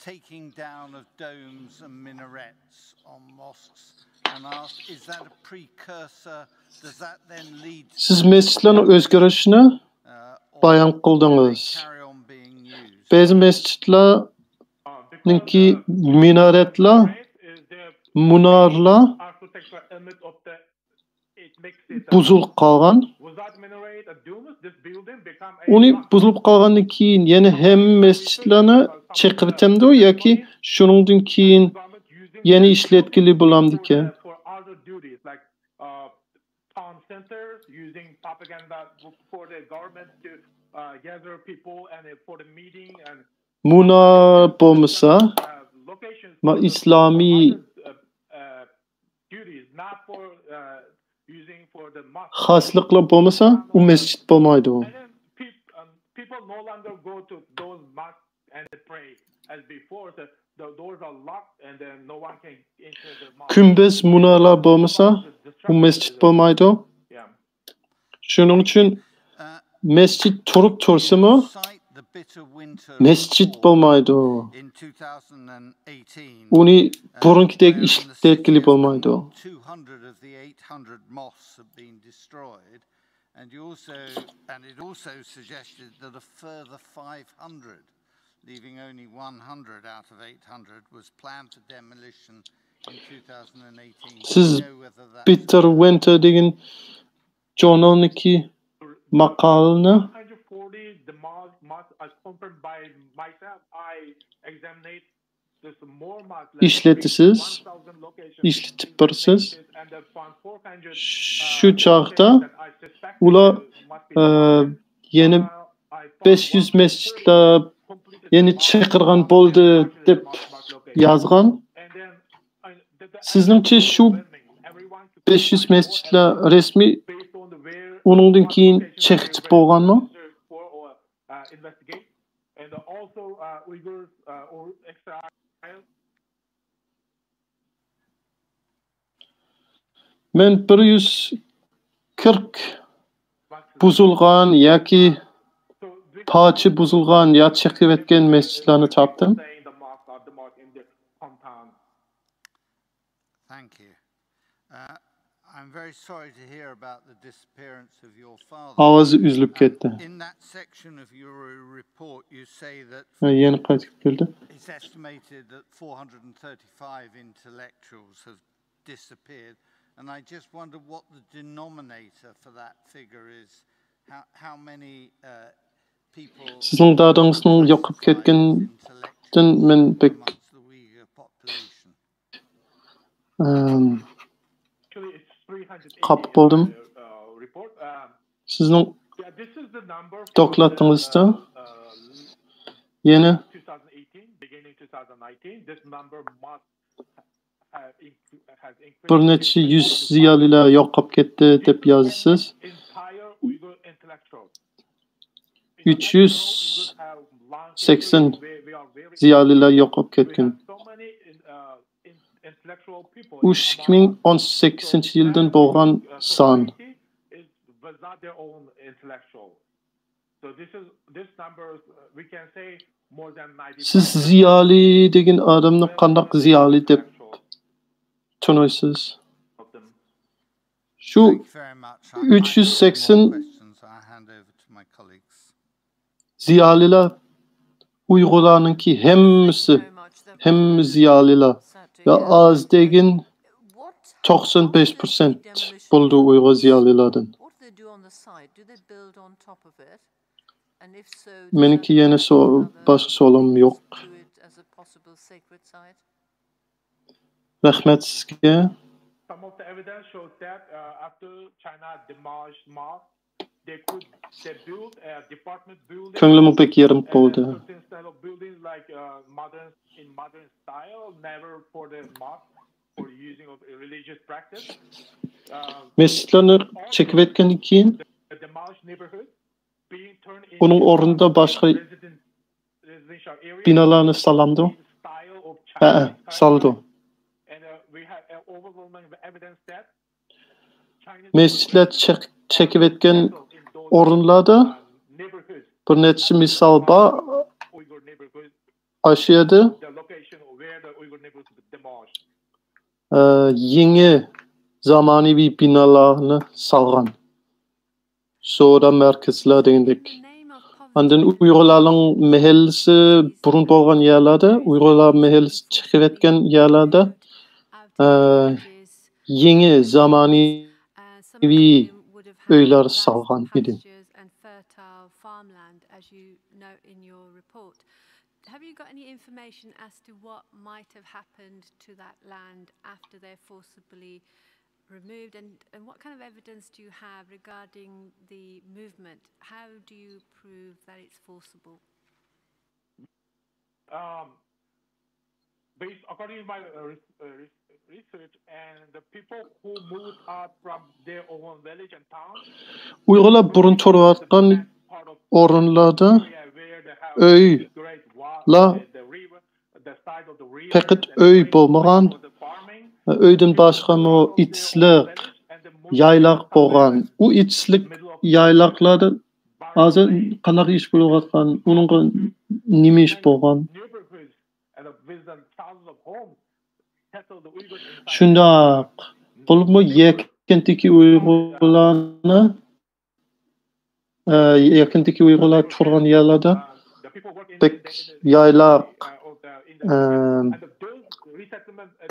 taking down of domes and minarets on mosques and ask, is that a precursor? Does that then lead to... Siz mescitlarning o'zgarishini bayon qildingiz. Ba'zi mescitlarningki minaretlar, munorlar buzilib qolgan. Uni buzilib qolgandan keyin yana ham mescitlarni chiqib etamdi yoki shuningdan keyin yana ishlatgili bo'lamdi-ki? town centers using propaganda for the government to gather people and for the meeting and Buna bo'lmasa, islomiy duties, not for using for the mosque. xasliqlar bo'lmasa, u masjid bo'lmaydi. People no longer go to those mosques and pray as before. The doors are locked and then no one can enter the mosque. Күмбез munalar bo'lmasa, u masjid bo'lmaydi. Shuning uchun masjid turib tursimi, masjid bo'lmaydi. Uni burungidek ishlatgili bo'lmaydi. 200 of the 800 mosques have been destroyed, and it also suggested that a further 500, leaving only 100 out of 800, was planned for demolition in 2018. Siz Peter Winter degan John'niki maqolani 140 the mosque as confirmed by myself. I examined this more mosques. ishlatisiz, ishlatib birsiz. Shu chaqda ular yeni 500 masjidlar yeni chaqirgan bo'ldi deb yozgan. Sizningcha shu 500 masjidlar rasmiy uningdan keyin chaqitib bo'lganmi? And also Uyghurs or extra Men 140 buzilgan yoki parcha buzilgan yo chaqib etgan masjidlarni topdim. Thank you. I'm very sorry to hear about the disappearance of your father. Ovozi uzilib ketdi. In that section of your report, you say that Yeni qaytib keldi. it's estimated that 435 intellectuals have disappeared, and I just wonder what the denominator for that figure is. How many people? Sizning dadangizning yo'qolib ketganidan men pek qapib bo'ldim. Sizning dokladingizda yana bir necha yuz ziyolilar yo'qolib ketdi deb yozasiz. 380 ziyolilar yo'qolib ketgan. U 2018-yildan bo'lgan son. Siz ziyoli degan odamni qanday ziyoli deb tushunasiz? Shu 380 ziyolilar Uyg'urlarninki hamma ziyolilar ve az degan 95% bo'ldi Uyg'ur ziyolilardan. Meniki yana boshqa savolim yo'q. Rahmat sizga. Some of the evidence shows that after China demolished mosques, they build a department building. Ko'nglim pek yerim bo'ldi. Style of buildings like modern style, never for the mosque, for using of religious practice. Masjidlarni chekib etgandan keyin uning o'rnida boshqa binolarni salamdi. Saldi. Masjidlar chekib etgan o'rinlarda bir necha misol bor. Aşağıda yeni zamonaviy binolarni salgan. Sonra merkezler degandik. Ondan Uyg'urlarning mahallasi burun bo'lgan yerlarda, Uyg'urlar mahallasi chiqib etgan yerlarda yeni zamonaviy uylar salgan edi. Have you got any information as to what might have happened to that land after they're forcibly removed, and what kind of evidence do you have regarding the movement? How do you prove that it's forcible? Based according to my research, and the people who moved out from their own village and town, Uyg'urlar burun turayotgan o'rinlarda uylar faqat uy bo'lmagan, uydan boshqa itchilik, yayloq bo'lgan. U itchilik yayloqlarda hozir qanaqa ish bo'layotgan, uningga nima ish bo'lgan? Shundoq bo'libmi, yakindagi Uyg'urlar turgan yerlarda pek yayloq,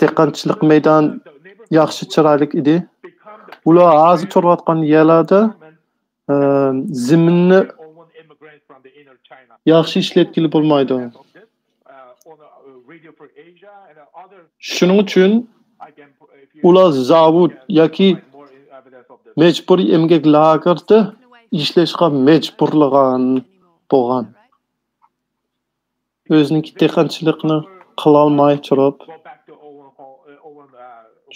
dehqonchilik maydon yaxshi chiroyli edi. Ular hozir turayotgan yerlarda zaminni yaxshi ishlatgili bo'lmaydi. Shuning uchun ular zavod yoki mecburiy emgak lagerda ishlashga mecburlagan bo'lgan. O'zining dehqonchilikni qila olmay turib,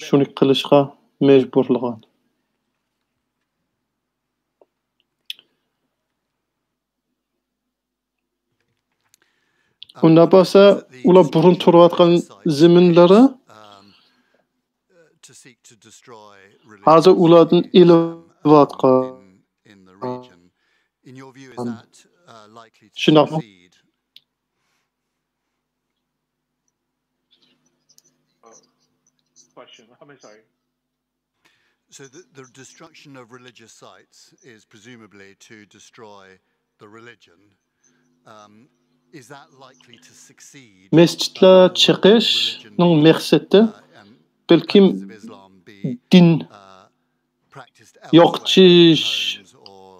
shuni qilishga mecburlagan. Unda bo'lsa, ular burun turayotgan zaminlari hozir ulardan ilayotgan. Shundaqmi? Question. I'm sorry. So the destruction of religious sites is presumably to destroy the religion. Is that likely to succeed? Mescitlar chiqishning maqsadi balkim din yo'qotish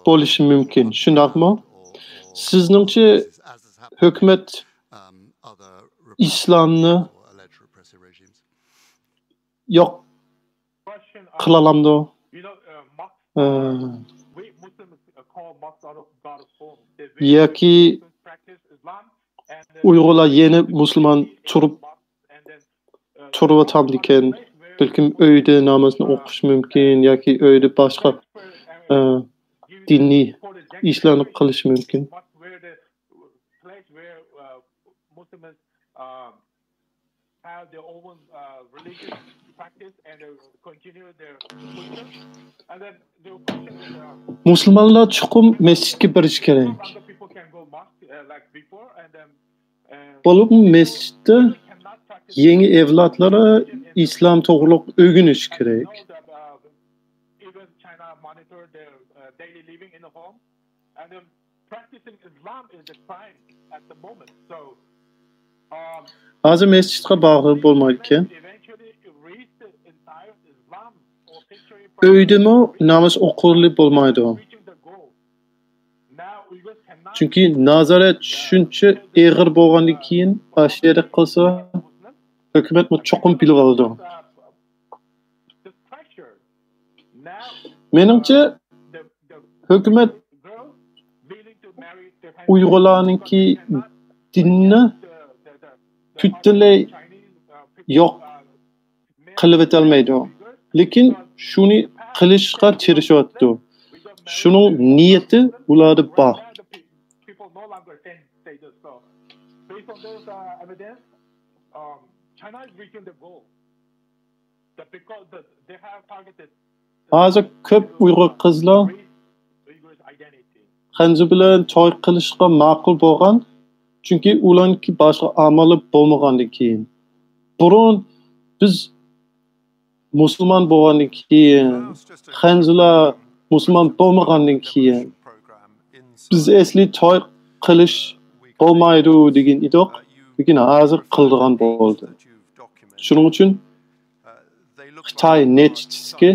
bo'lishi mumkin. Shundaqmi? Sizningcha hukumat islomni yo'q qila olamdi? Yoki Uyg'urlar yeni musulmon turib balkim uyda namozni o'qish mumkin yoki uyda boshqa diniy ishlarni qilish mumkin. Have their own religious practice and continue their culture. And then the question is, Musulmonlar chuqur masjidga borish kerak. people can go mosque like before, and then Bo'lib masjidda yangi avlodlari islom to'g'riliq o'rganish kerak. Even China monitor their daily living in the home, and then practicing Islam is a crime at the moment. So Hozir masjidga borib bo'lmaydi ekan. Uydami namoz o'qilib bo'lmaydi. Chunki nazorat shuncha og'ir bo'lgandan keyin ashira qilsa hukumat cho'qim bilib oladi. Menimcha hukumat Uyg'urlarningki dinni butunlay yo'q qilib o'tolmaydi. Lekin shuni qilishga tirishyapti. Shuning niyati ularda bor. People no longer say this. So based on those evidence, China is reaching the goal. Because they have targeted. Hozir ko'p Uyg'ur qizlar xanzu bilan to'y qilishga ma'qul bo'lgan. Chunki ularning boshqa amali bo'lmagandan keyin. Burun biz musulmon bo'lgandan keyin, xanzular musulmon bo'lmagandan keyin biz asli to'y qilish bo'lmaydi degan edik. Lekin hozir qildigan bo'ldi. Shuning uchun Xitoy nechtisiga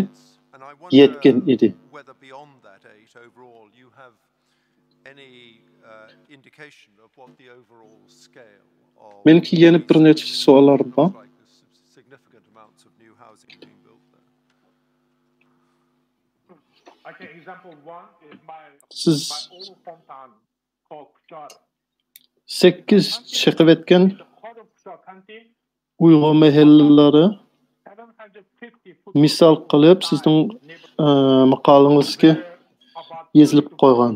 yetgan edi. Menki yana bir necha savollarim bor. Significant amounts of new housing being built there. Siz 8 chiqib etgan Uyg'ur mahallelari misol qilib sizning maqolangizga yozilib qo'ygan.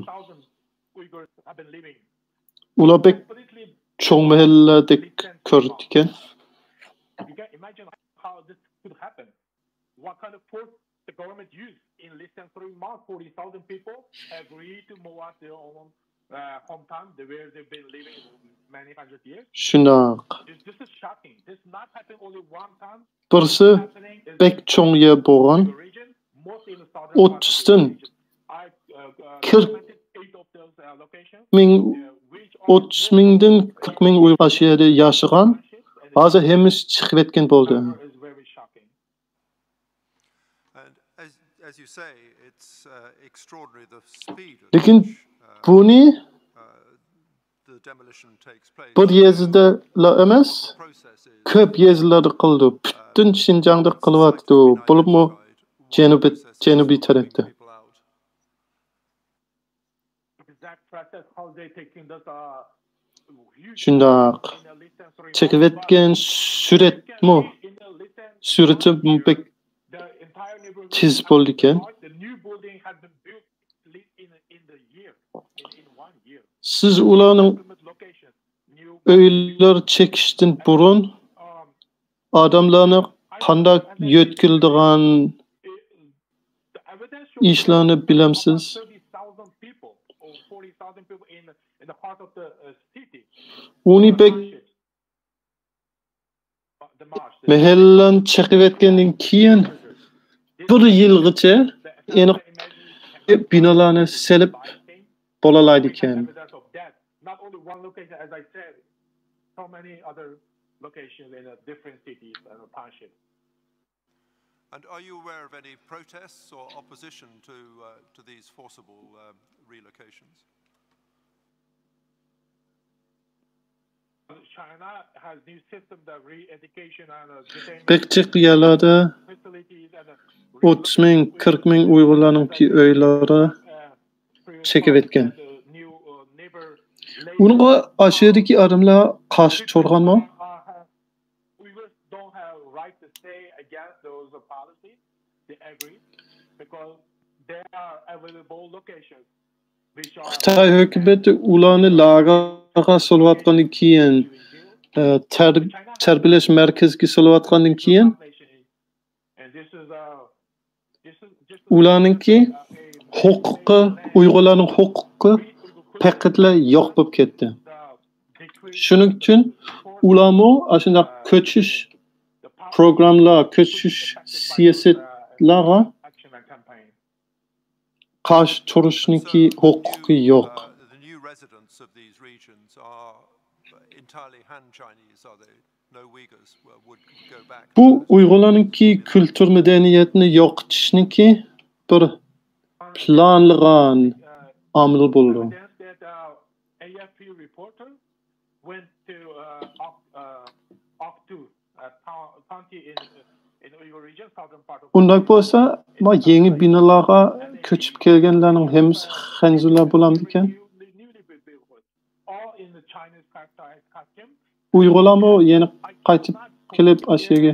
Ular bek cho'ng mahalladek ko'rdi ekan. You can imagine how this could happen. What kind of force the government used in less than 3 months? 40,000 people agreed to move out their own hometown, where they've been living many hundred years. Shundaq. This is shocking. This not happening only one time. Birisi bek cho'ng yer bo'lgan. 30dan 30 mingdan 40 ming Uyg'ur yerda yashagan. Hozir hemiz chiqib etgan bo'ldi. As you say, it's extraordinary the speed at Lekin buni bir yezida emas, ko'p yezlarda qildi. Butun Xinjiangda qilyapti. Bo'libmi janubiy tarafda. Shundaq. Chiqib etgan suratmi? Surati pek tiz bo'ldi ekan. Siz ularning uylar chekishdan burun odamlarni qanday yo'tkildigan ishlarni bilamsiz? Uni bek mahallan chiqib etgandan keyin bir yilgacha aniq binolarni selib bo'lalaydi ekan. Not only one location, as I said, so many other locations in different cities and townships. And are you aware of any protests or opposition to these forcible relocations? China has new system that re-education and Bekçik yerlerde 30 ming, 40 ming Uyg'urlarning uylari chekib etgan. Unga aşağıdaki adamlar karşı çıkmaganmi? Uyghurs don't have right to say against those policies. They agree because there are available locations which are. Xitoy hukumati ularni lagerga solayotgandan keyin, tarbiyalash markaziga solayotgandan keyin ularningki huquqi, Uyg'urlarning huquqi paqatla yo'q bo'lib ketdi. Shuning uchun ularmo ashunday ko'chish programmalar, ko'chish siyosatlarga qarshi turishniki huquqi yo'q. The new residents of these regions are entirely Han Chinese, are they? No Uyghurs would go back. Bu Uyg'urlarningki kultur madaniyatini yo'qotishniki bir planlangan omil bo'ldi. AFP reporter went to Oktu county in Uyghur region, southern part of. Unday bo'lsa, ma yangi binolarga ko'chib kelganlarning hemisi xanzular bo'lamdi ekan. All in the Chinese costume. Uyg'urlarmi yana qaytib kelib ashyaga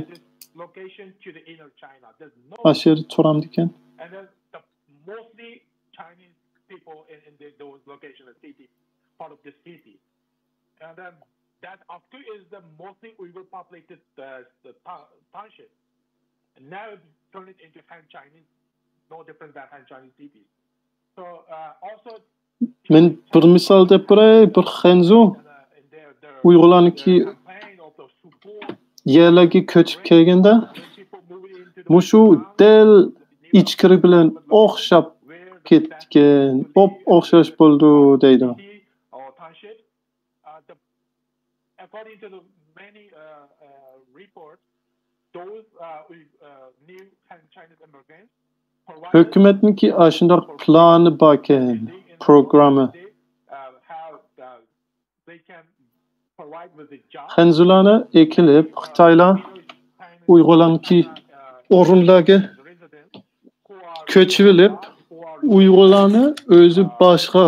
Location to the inner China. There's no. Ashyaga turamdi ekan. And then mostly Chinese people in those locations, the city, part of the city. And then that Oktu is the mostly Uyghur populated township. And now it's turned it into Han Chinese, no different than Han Chinese cities. So also. Men bir misol deb beray, bir xanzu Uyg'urlarniki yerlarga ko'chib kelganda mushu del ichkiri bilan o'xshab ketgan, o'xshash bo'ldi deydi. According to the many reports, those new Chinese immigrants. Hukumatniki ashunday plani bor ekan, programmi. Xanzularni ekilib, Xitoylar Uyg'urlarniki o'rinlarga ko'chib olib, Uyg'urlarni o'zi boshqa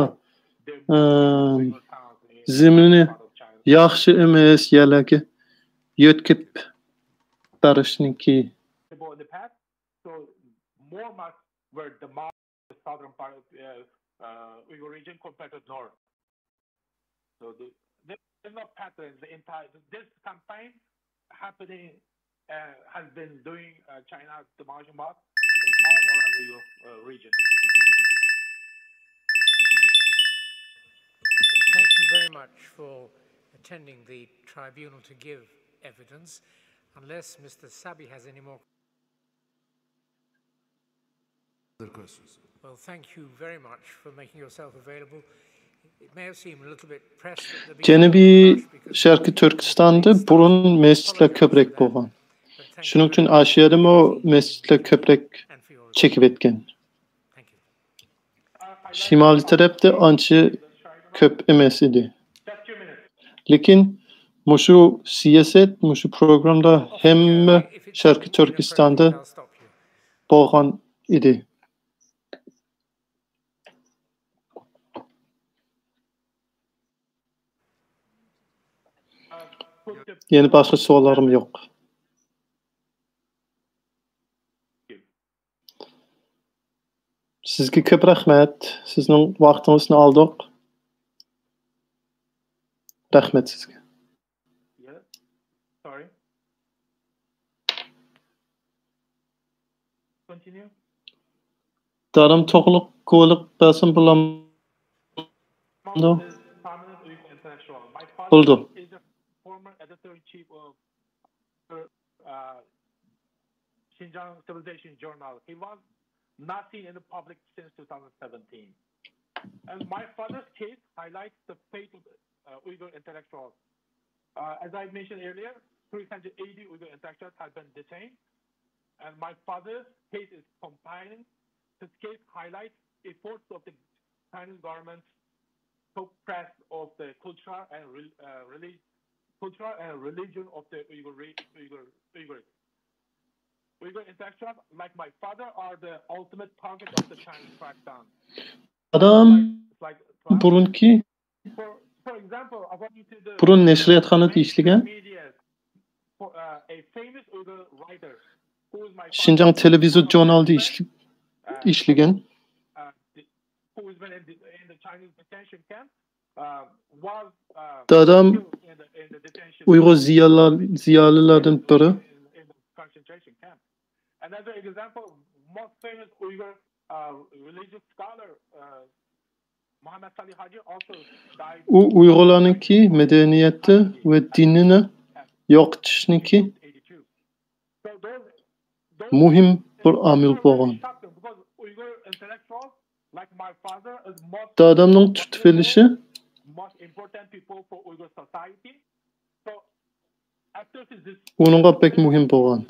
zemini yaxshi emas yoki yo'tkib berishniki. In the past, so more mosques were demolished in the southern part of Uyghur region compared to north. So there's no pattern. This campaign happening has been doing China demolishing mosques all around the Uyghur region. Thank you very much for attending the tribunal to give evidence. Unless Mr. Sabi has any more questions. Well, thank you very much for making yourself available. It may have seemed a little bit pressed at the Janubiy Sharqiy Turkistonda burun mescitlar ko'proq bo'lgan. Shuning uchun Ashiyada mo mescitlar ko'proq chekib etgan. Shimoliy tarafda ancha ko'p emas edi. Lekin mushu siyaset, mushu programda hamma Sharqiy Turkistonda bo'lgan edi. Yeni başqa savollarim yo'q. Sizga ko'p rahmat. Sizning vaqtingizni oldik. Rahmat sizga. Yeah. Sorry. Continue. Daram to'g'liq ko'liq basım bulam. Oldu. Former editor-in-chief of Xinjiang Civilization Journal. He was not seen in the public since 2017. And my father's case highlights the fate of Uyghur intellectuals. As I mentioned earlier, 380 Uyghur intellectuals have been detained. And my father's case is compiling. This case highlights efforts of the Chinese government to suppress of the culture and religion of the Uyghurs. Uyghur intellectuals, like my father, are the ultimate target of the Chinese crackdown. Adam burunki For example, according to the burun neshriyatxonada ishlagan. A famous Uyghur writer who is my Xinjiang Televizion Journalida ishlagan. Who has been in the Chinese detention camp was Dadam Uyghur ziyolilardan biri. In the concentration camp. And as an example, most famous Uyghur religious scholar Muhammad Salih Haji also died. U Uyg'urlarningki madaniyati va dinini yo'qotishniki muhim bir omil bo'lgan. Dadamning tutib olishi uningga pek muhim bo'lgan.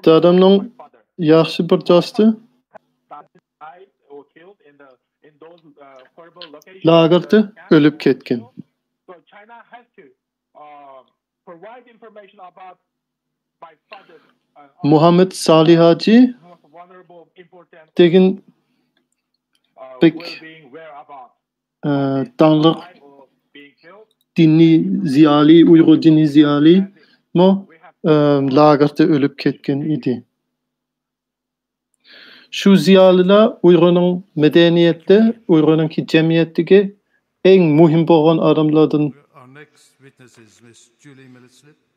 Dadamning yaxshi bir do'sti lagerda o'lib ketgan. Muhammad Salih Haji degan pek tanlıq diniy ziyoli, Uyg'ur diniy ziyoli mo lagerda o'lib ketgan edi. Shu ziyolilar Uyg'urning madaniyatida, Uyg'urning jamiyatiga eng muhim bo'lgan odamlardan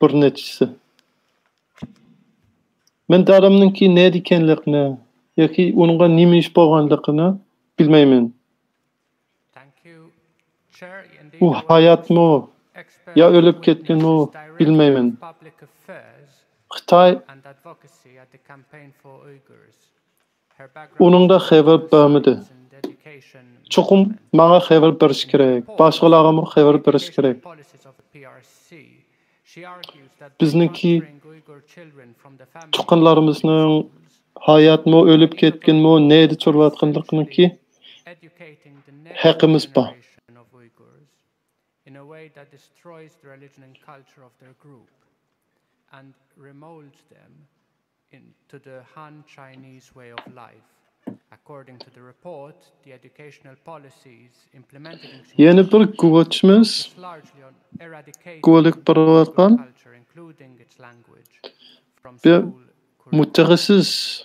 bir nechisi. Men dadamninki ne ekanligini yoki uningga nima ish bo'lganligini bilmayman. U hayotmi yo o'lib ketganmi bilmayman. Xitoy uningda xabar bermadi. Chuqum menga xabar berish kerak, boshqalarga xabar berish kerak. Bizniki tuqqanlarimizning hayotmi o'lib ketganmi, neydi turayotganliginiki haqqimiz bor. In a way that destroys the religion and culture of their group and remolds them to the Han Chinese way of life. According to the report, the educational policies implemented in Yeni bir guvaçımız guvalık baravatkan ve mütehassıs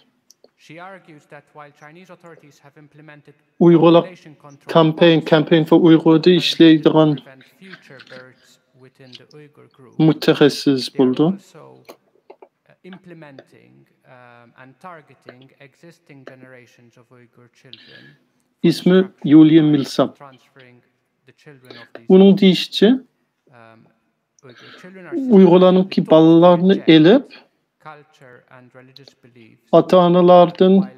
Uygurlar campaign for Uygur'da işleydiğen mütehassıs buldu. Implementing and targeting existing generations of Uyghur children. İsmi Yulia Millsap. Onun deyişçe Uygurların ki balalarını elip ata-analardan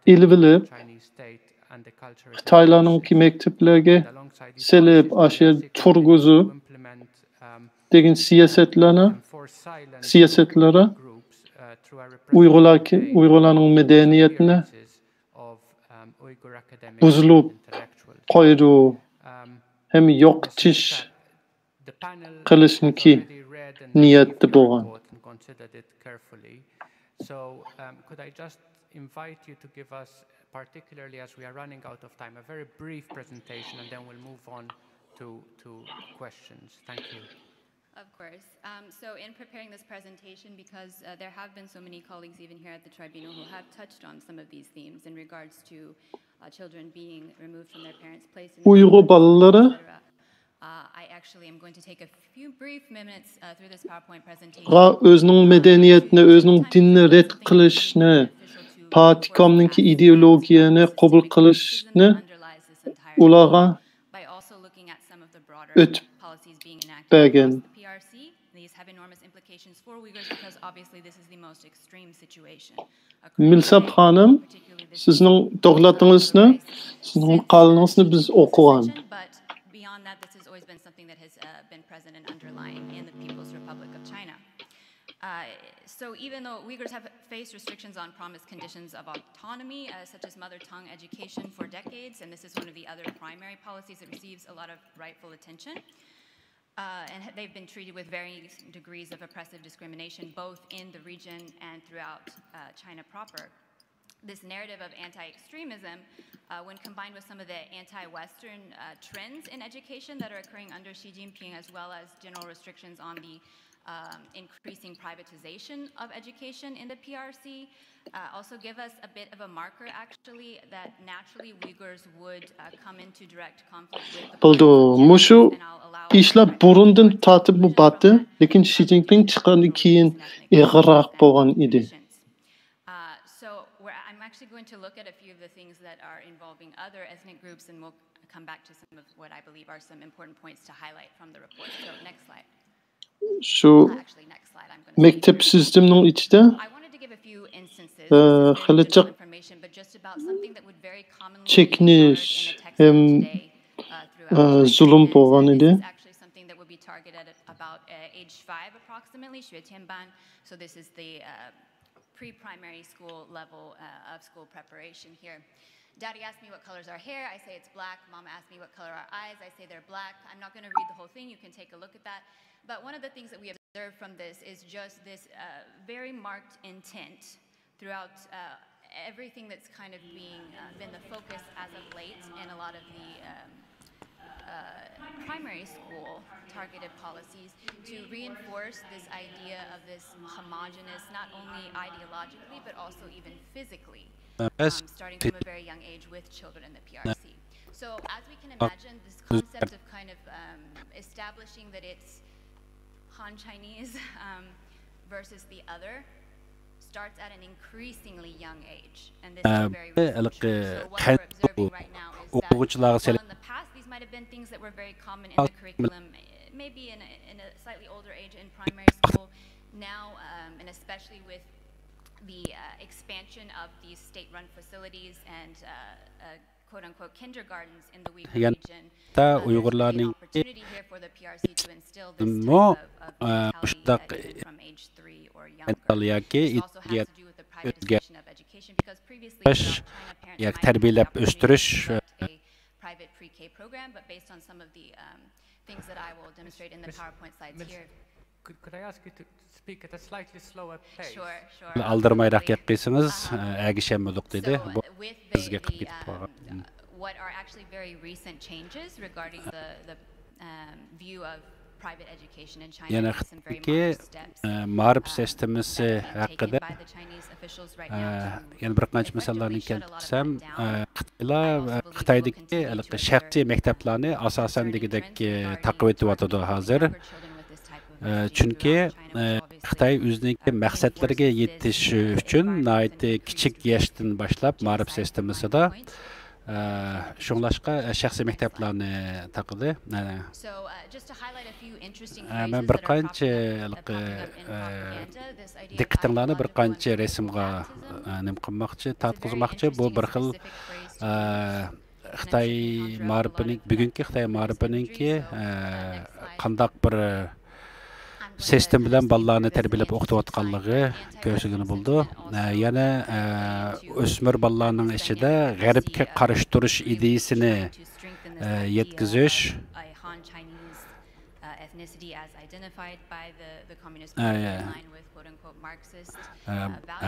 ilvilip Xitaylarning ki mekteplerge selip aşağı turguzu degen siyasetlere Uygurların medeniyetine buzulup koydu hem yok çiş kılışın ki niyetli boğan. So could I just invite you to give us, particularly as we are running out of time, a very brief presentation and then we'll move on to questions. Thank you. Of course. So in preparing this presentation, because there have been so many colleagues even here at the tribunal who have touched on some of these themes in regards to children being removed from their parents' place in Uyghur balaları I actually am going to take a few brief minutes through this PowerPoint presentation. Özünün medeniyetine, özünün dinine red kılışını, Patikam'nınki ideologiyene kabul kılışını ulağa ötüp bəgən. Millsap Hanım, sizin doğruladığınızı, sizin qalınızını biz okuyan. Beyond that, this has always been something that has been present and underlying in the People's Republic of China. So even though Uyghurs have faced restrictions on promised conditions of autonomy, such as mother tongue education for decades, and this is one of the other primary policies that receives a lot of rightful attention, and they've been treated with varying degrees of oppressive discrimination, both in the region and throughout China proper. This narrative of anti-extremism, when combined with some of the anti-Western trends in education that are occurring under Xi Jinping, as well as general restrictions on the increasing privatization of education in the PRC, also give us a bit of a marker, actually, that naturally Uyghurs would come into direct conflict with the Muşu işler burundan tatip bu batı, lekin Xi Jinping çıkanı kiyin eğrak boğan idi. Actually going to look at a few of the things that are involving other ethnic groups, and we'll come back to some of what I believe are some important points to highlight from the report. So next slide. Şu mektep sisteminin içinde Xılıcak çekiniş hem zulüm boğan idi. So this is the pre-primary school level of school preparation here. Daddy asked me what colors our hair. I say it's black. Mama asked me what color our eyes. I say they're black. I'm not going to read the whole thing. You can take a look at that. But one of the things that we observe from this is just this very marked intent throughout everything that's kind of been the focus as of late in a lot of the primary school targeted policies to reinforce this idea of this homogenous, not only ideologically, but also even physically, starting from a very young age with children in the PRC. So as we can imagine, this concept of kind of establishing that it's Han Chinese versus the other starts at an increasingly young age. And this is very research. So what we're observing right now is that while in the past these might have been things that were very common in the curriculum, maybe in a slightly older age in primary school, now, and especially with the expansion of these state-run facilities and quote-unquote kindergartens in the Uyghur region, there's an opportunity here for the PRC to instill this type of mentality from age 3 or younger. This also has to do with the privatization of education, because previously China parents might have a private pre-K program, but based on some of the things that I will demonstrate in the PowerPoint slides here, Could I ask you to speak at a slightly slower pace? Sure. Aldırmayrak yapqaysınız, әгішеммелік dedi. Bu bizge qilib ketib qolgan. What are actually very recent changes regarding the view of private education in China? Yani some very ki minor steps ma'rif sistemasi haqida by the Chinese officials right now. yani bir qancha misollarni keltirsam, Xitoydagi shaxsiy maktablarni asosan degidek taqib etyotidi hozir. Chunki Xitoy o'zining maqsadlariga yetish uchun kichik yoshdan boshlab ma'rif sistemasida şunlaşqa shaxsiy maktablarni taqidi. Men bir qancha diqqatinglarni bir qancha rasmga nim qilmoqchi, tatqizmoqchi. Bu bir xil Xitoy ma'rifining, bugungi Xitoy ma'rifininki qandaq bir sistem bilan bolalarni tarbiyalab o'qitayotganligi ko'rsatgani bo'ldi. Yana o'smir bolalarning ichida g'arbga qarshi turish ideyasini yetkazish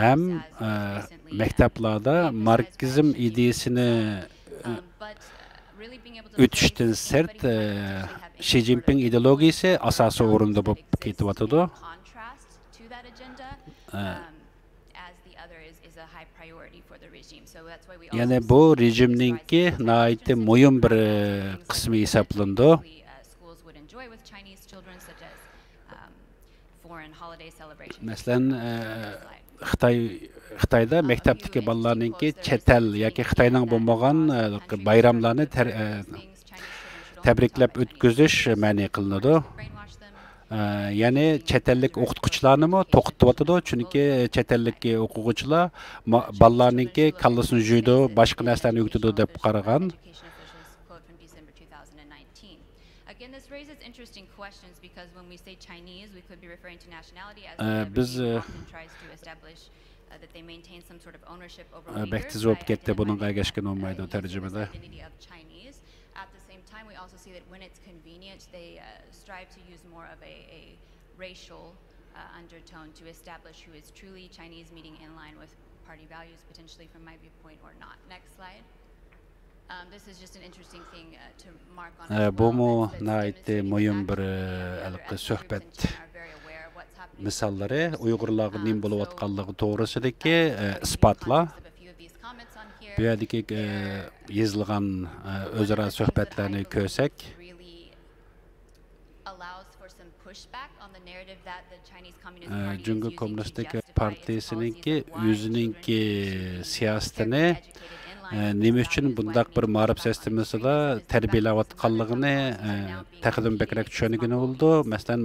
ham maktablarda marksizm ideyasini o'tishdan sirt Xi Jinping ideologiyasi asosiy o'rinda bo'lib ketyotidi. Yani bu rejimninki nihoyatda muhim bir qismi hisoblandi. Masalan, Xitoyda maktabdagi bolalarninki chet el yoki Xitoyning bo'lmagan bayramlarni tabriklab o'tkazish ma'ni qilinadi. Ya'ni chet ellik o'qituvchilarni to'xtatib, chunki chet ellik o'quvchilar bolalarninki kallasini juydi, boshqa narsalarni o'qitadi deb qaragan. Biz bekti javob ketdi, bunun agashgan olmaydi tarjimada. At the same time, we also see that when it's convenient, they strive to use more of a racial undertone to establish who is truly Chinese, meeting in line with party values, potentially from my viewpoint or not. Next slide. This is just an interesting thing to mark on. Bu mu nayte muhim bir söhbet misalları Uygurlarga nim bo'lib atqanligi to'g'risidagi isbotlar. Bu yerdagi yozilgan o'zaro suhbatlarni ko'rsak, Jungo Kommunistik Partiyasininki o'zininki siyosatini nima uchun bundaq bir ma'rif sistemasida tarbiyalayotganligini taqdim bekrak tushunigini bo'ldi. Masalan,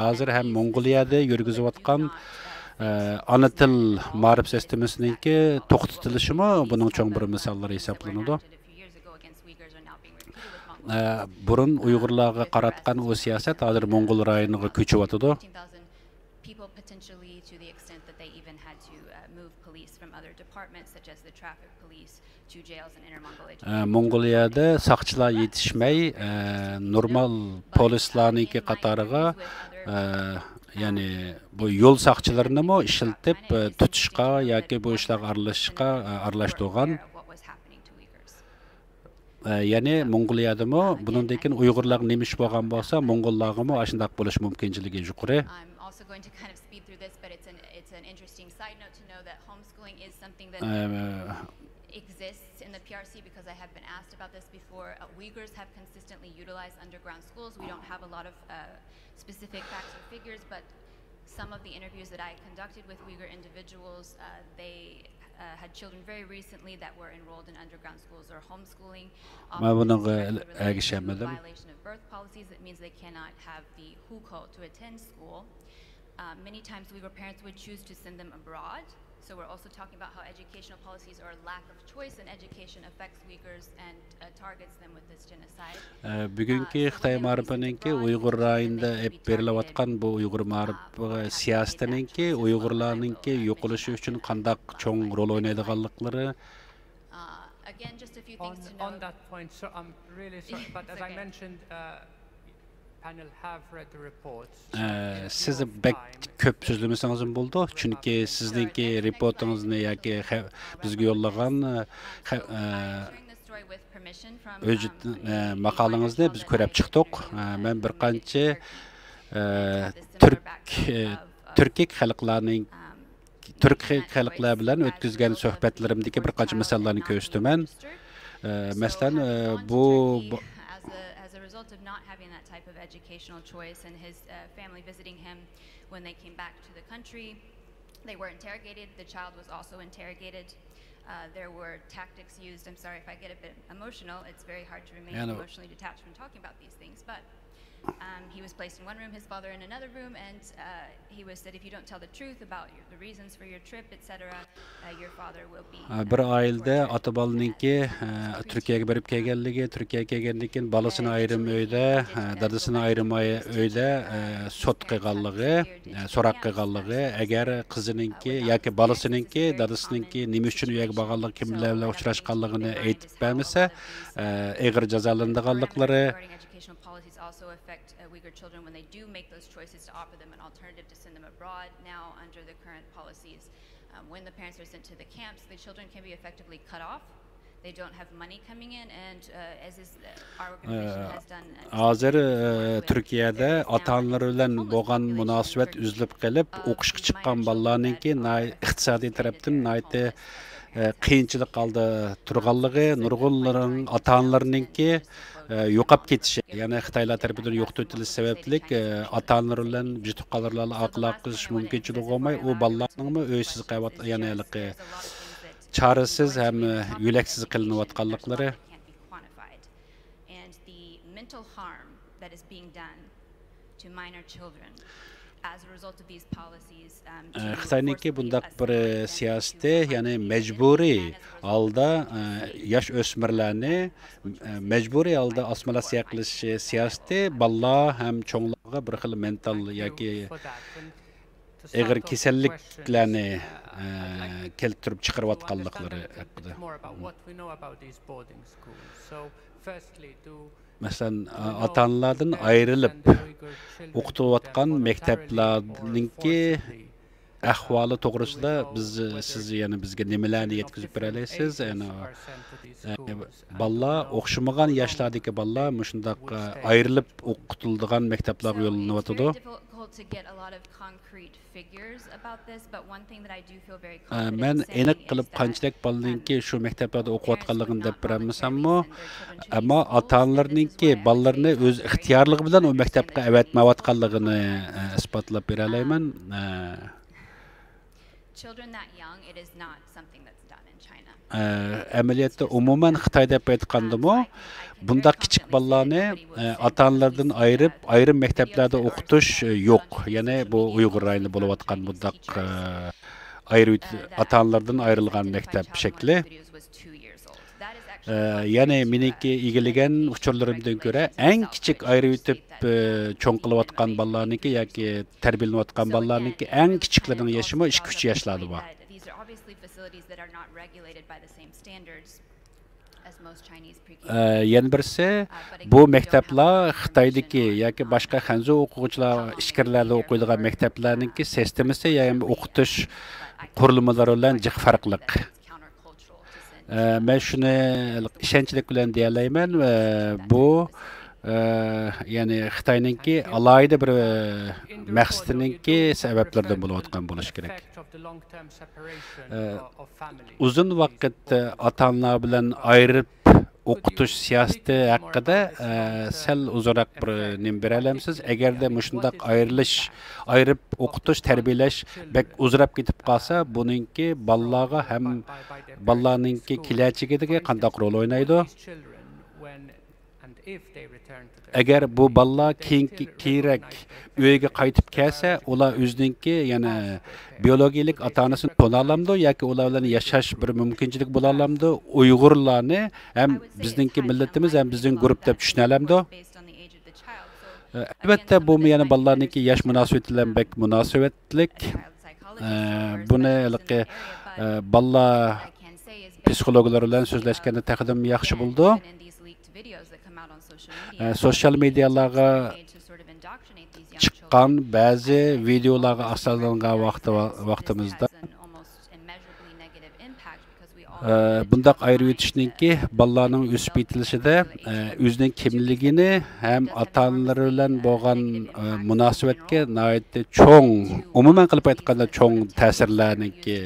hozir ham Mongoliyada yurgizayotgan ana til ma'rif sistemasininki to'xtatilishimi buning cho'ng bir misollari hisoblanadi. Burun Uyg'urlarga qaratgan o siyosat hozir Mongol rayoniga ko'chyotidi. Mongoliyada saqchilar yetishmay, normal polislarniki qatoriga yani bu yo'l saqchilarini mo ishlatib tutishga yoki bu ishlarga aralashtirgan. Yani Mongoliyada mo buningdan Uyg'urlar nima ish bo'lgan bo'lsa, Mongollarga mo shunday bo'lish mumkinchiligi yuqori. Exists in the PRC because I have been asked about this before. Uyghurs have consistently utilized underground schools. We don't have a lot of specific facts or figures, but some of the interviews that I conducted with Uyghur individuals, they had children very recently that were enrolled in underground schools or homeschooling. Violation of birth policies, that means they cannot have the hukou to attend school. Many times Uyghur parents would choose to send them abroad. So we're also talking about how educational policies or lack of choice in education affects Uyghurs and targets them with this genocide. Bugünkü Xitoy ma'rifininki Uyg'ur rayonida berilayotgan bu Uyg'ur ma'rifi siyosatininki Uyg'urlarninki yo'qolishi uchun qanday cho'ng rol o'ynaydiganliklari. On that point, so I'm really sorry, but as I mentioned Siz bek köp sözlemesiniz buldu. Çünkü sizdeki reportunuzunu yoki bizga yo'llagan maqolangizni biz ko'rib chiqdik. Men bir qancha Türk xalqlar bilan o'tkazgan suhbatlarimdagi bir qancha masalalarni ko'rsataman. Masalan, bu as a result of not having that type of educational choice and his family visiting him when they came back to the country, they were interrogated. The child was also interrogated. There were tactics used. I'm sorry if I get a bit emotional. It's very hard to remain emotionally detached when talking about these things, but he was placed in one room, his father in another room, and he was said, if you don't tell the truth about the reasons for your trip, etc., your father will be. Bir ailede atabalınki Türkiye'ye berip kelgenligi, Türkiye'ye kelgenlikin balasını ayrım öyde, dadısını ayrım öyde sot qilganligi, so'roq qilganligi, agar qizininki yoki balasınınki, dadısınınki nima uchun u yerga borganligi, kimlar bilan uchrashganligini aytib bermasa, og'ir jazolanadiganliklari. Also affect Uyghur children when they do make those choices to offer them an alternative to send them abroad. Now, under the current policies, when the parents are sent to the camps, the children can be effectively cut off. They don't have money coming in, and as is our organization has done. Hazır Türkiye'de ata-analar bilan bo'lgan munosabat uzilib qolib, o'qishga chiqqan bolalarningki iqtisodiy tarafdan qiyinchilik qoldi turganligi, nurg'unlarning ata-analarningki yo'qab ketishi, ya'ni Xitoylar tarafidan yo'q tutilish sababli ata-analar bilan yetib qolganlarni aloqa qilish mumkinchiligi bo'lmay, u bolalarning uysiz qolib, ya'ni chorasiz ham yo'laksiz qilinayotganliklari. And the mental harm that is being done to minor children as a result of these policies. Xitoyniki bundaq bir siyosati, ya'ni majburiy holda yosh o'smirlarni majburiy holda osmolatsiya qilish siyosati bolalar ham cho'nglarga bir xil mental yoki og'ir kasalliklarni keltirib chiqarayotganliklari haqida. Masalan, ata-analardan ayrilib o'qitayotgan maktablarningki ahvoli to'g'risida siz yana bizga nimalarni yetkazib bera olasiz? Bolalar o'xshamagan yoshlardagi bolalar shundoq ayrilib o'qitiladigan maktablarga yo'llanayotdi. Men aniq qilib qanchalik bolalarningki shu maktablarda o'qiyotganligini deb berolmasammi, ammo ota-onalarningki bolalarni o'z ixtiyorligi bilan u maktabga avatmayotganligini isbotlab bera olaman. Children that young, it is not something that's done in China. Amaliyotda umuman Xitoyda aytgandimi, bundaq kichik bolalarni ota-onalardan ayrim maktablarda o'qitish yo'q. Ya'ni bu Uyg'ur rayonida bo'layotgan bundaq ota-onalardan ayrilgan maktab shakli. Ya'ni meniki egillagan uchurlarimdan ko'ra eng kichik ayrib o'tib cho'ng qilayotgan bolalarniki yoki tarbiyalanayotgan bolalarniki eng kichiklarining yoshi 2-3 yoshlarda bor. Yana birisi bu maktablar Xitoydagi yoki boshqa Xanzu o'quvchilar ishkirlarda o'qiydigan maktablarningki sistemasi, ya'ni o'qitish qurilmalari bilan jiq farqliq. Men shuni ishonchlik bilan deya olmayman, bu ya'ni Xitoyningki alohida bir maqsadiningki sabablardan bo'layotgan bo'lishi kerak. Uzun vaqt ota-onalar bilan ayirib o'qitish siyosati haqida sal uzunroq bir nim bera olamsiz? Agarda shundoq ayirib o'qitish, tarbiyalash bek uzrab ketib qolsa, buningki bolalarga ham bolalarningki kelajagiga qanday rol o'ynaydi? Agar bu bolalar keyinroq uyga qaytib kelsa, ular o'zininki yana biologik ota-onasini tona olamdi yoki ular bilan yashash bir mumkinchilik bo'la olamdi? Uyg'urlarni ham bizningki millatimiz ham bizning guruh deb tushuna olamdi? Albatta bu yana bolalarningki yosh munosabati bilan bek munosabatlik. Buni bolalar psixologlar bilan so'zlashganda taqdim yaxshi bo'ldi. sosyal medyalarga çıkan bazı videolarga asarlangan vaqtimizda bundaq ayırıb ötüşninki balalarning o'sib yetilishida o'zining kimligini ham ota-onalar bilan bo'lgan munosabatga nihoyatda cho'ng, umuman qilib aytganda cho'ng ta'sirlarniki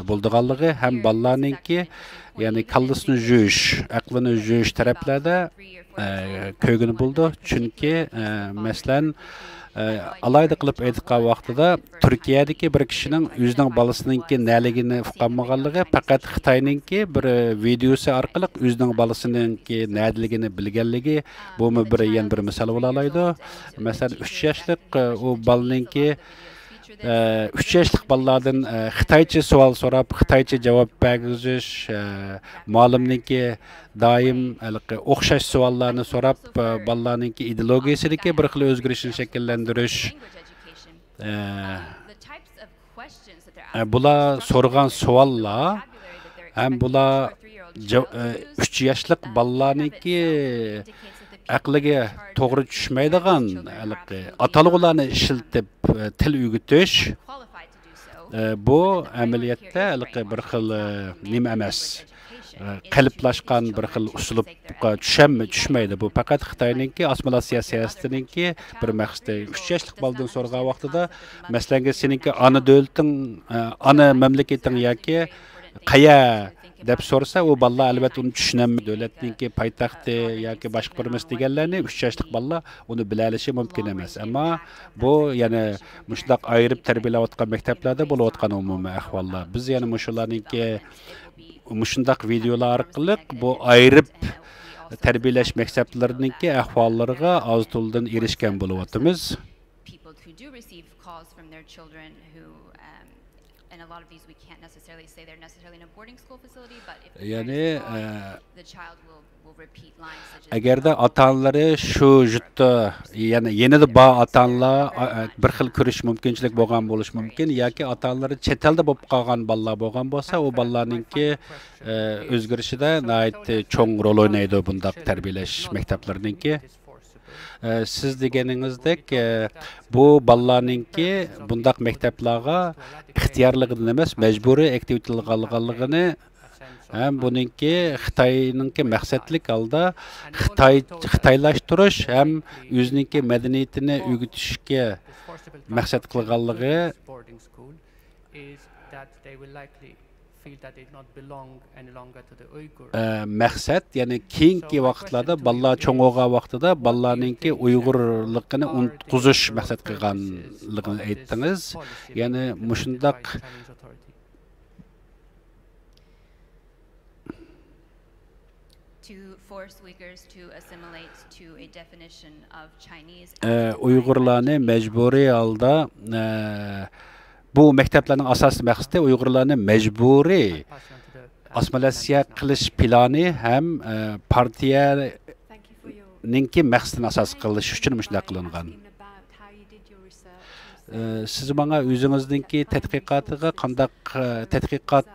bo'ldiganligi ham balalarningki, ya'ni kallasini juyish, aqlini juyish taraflarda ko'gini bo'ldi. Chunki masalan alayda qilib aytgan vaqtida Turkiyadagi bir kishining o'zining balasiningki naligini uqolmaganligi faqat Xitoyningki bir videosi orqali o'zining balasiningki nadiligini bilganligi bu yana bir misol bo'la oladi. Masalan 3 yoshlik u balaninki 3 yoshlik balalardan Xitoycha savol so'rab, Xitoycha javob bergizish, muallimniki doim o'xshash savollarni so'rab, balalarningki ideologiyasidagi bir xil o'zgarishni shakllantirish. Bular so'rgan savollar ham bular 3 yoshlik balalarningki aqliga to'g'ri tushmaydigan atalg'ularni ishlatib til o'rgatish bu amaliyotda bir xil nima emas, qalblashgan bir xil uslubga tushmaydi. Bu faqat Xitoyningki assimilyatsiya siyosatininki bir maqsadi. 3 yoshlik boladan so'rgan vaqtida masalan seningki ana davlating, ana mamlakating yoki qaya deb so'rasa, u balla albatta uni tushunmaydi. Davlatningki poytaxti yoki boshqa bir mis deganlarni 3 yoshlik balla uni bila olishi mumkin emas. Ammo bu yana mushundaq ayirib tarbiyalayotgan maktablarda bo'layotgan umumiy ahvollar. Biz yana mushularningki mushundaq videolar orqali bu ayirib tarbiyalash maktablarininki ahvollariga oz-to'ldan erishgan bo'layotimiz. And a lot of these we can't necessarily say they're necessarily in a boarding school facility, but if the child will repeat lines such as agarda ota-onalari shu jutda yana yenida bor ota-onalar bir xil ko'rish mumkinchilik bo'lgan bo'lish mumkin yoki ota-onalari chet elda bo'lib qolgan bolalar bo'lgan bo'lsa, u bolalarningki o'zgarishida nihoyatda cho'ng rol o'ynaydi bundaq tarbiyalash maktablarininki. Siz deganingizdek bu balalarningki bundaq maktablarga ixtiyorligidan emas, majburiy aktivitetlariganligini ham buningki Xitoyningki maqsadlik holda xitoylashtirish ham o'ziningki madaniyatini o'rgatishga maqsad qilganligi maqsad, ya'ni keyingi vaqtlarda balalar cho'ng'o'g'a vaqtida balalarningki uyg'urligini unutqizish maqsad qilganligini aytdingiz. Ya'ni mushundaq Uyg'urlarni majburiy holda bu maktablarning asosiy maqsadi Uyg'urlarni majburiy assimilyatsiya qilish plani ham partiyaninki maqsadini asos qilish uchun shunday qilingan. Siz menga o'zingizningki tadqiqotiga qandaq tadqiqot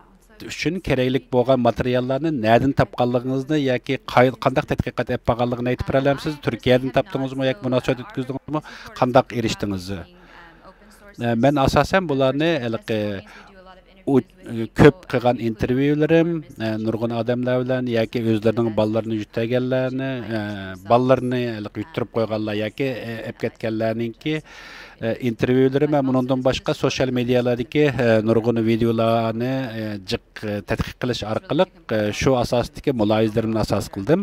uchun keraklik bo'lgan materiallarni nereden topganligingizni yoki qandaq tadqiqot olib borganligini aytib bera olamsiz? Turkiyadan topdingizmi yoki munosabat o'tkazingizmi? Qandaq erishdingiz? Men asosan bularni ko'p qilgan intervyularim nurg'un odamlar bilan yoki o'zlarining bolalarini yutaganlarni, bolalarini yutirib qo'yganlar yoki olib ketganlarningki intervyularim ham undan boshqa sosyal medialardagi nurg'un videolarni jiq tadqiq qilish orqali shu asosdagi mulohazalarimni asos qildim.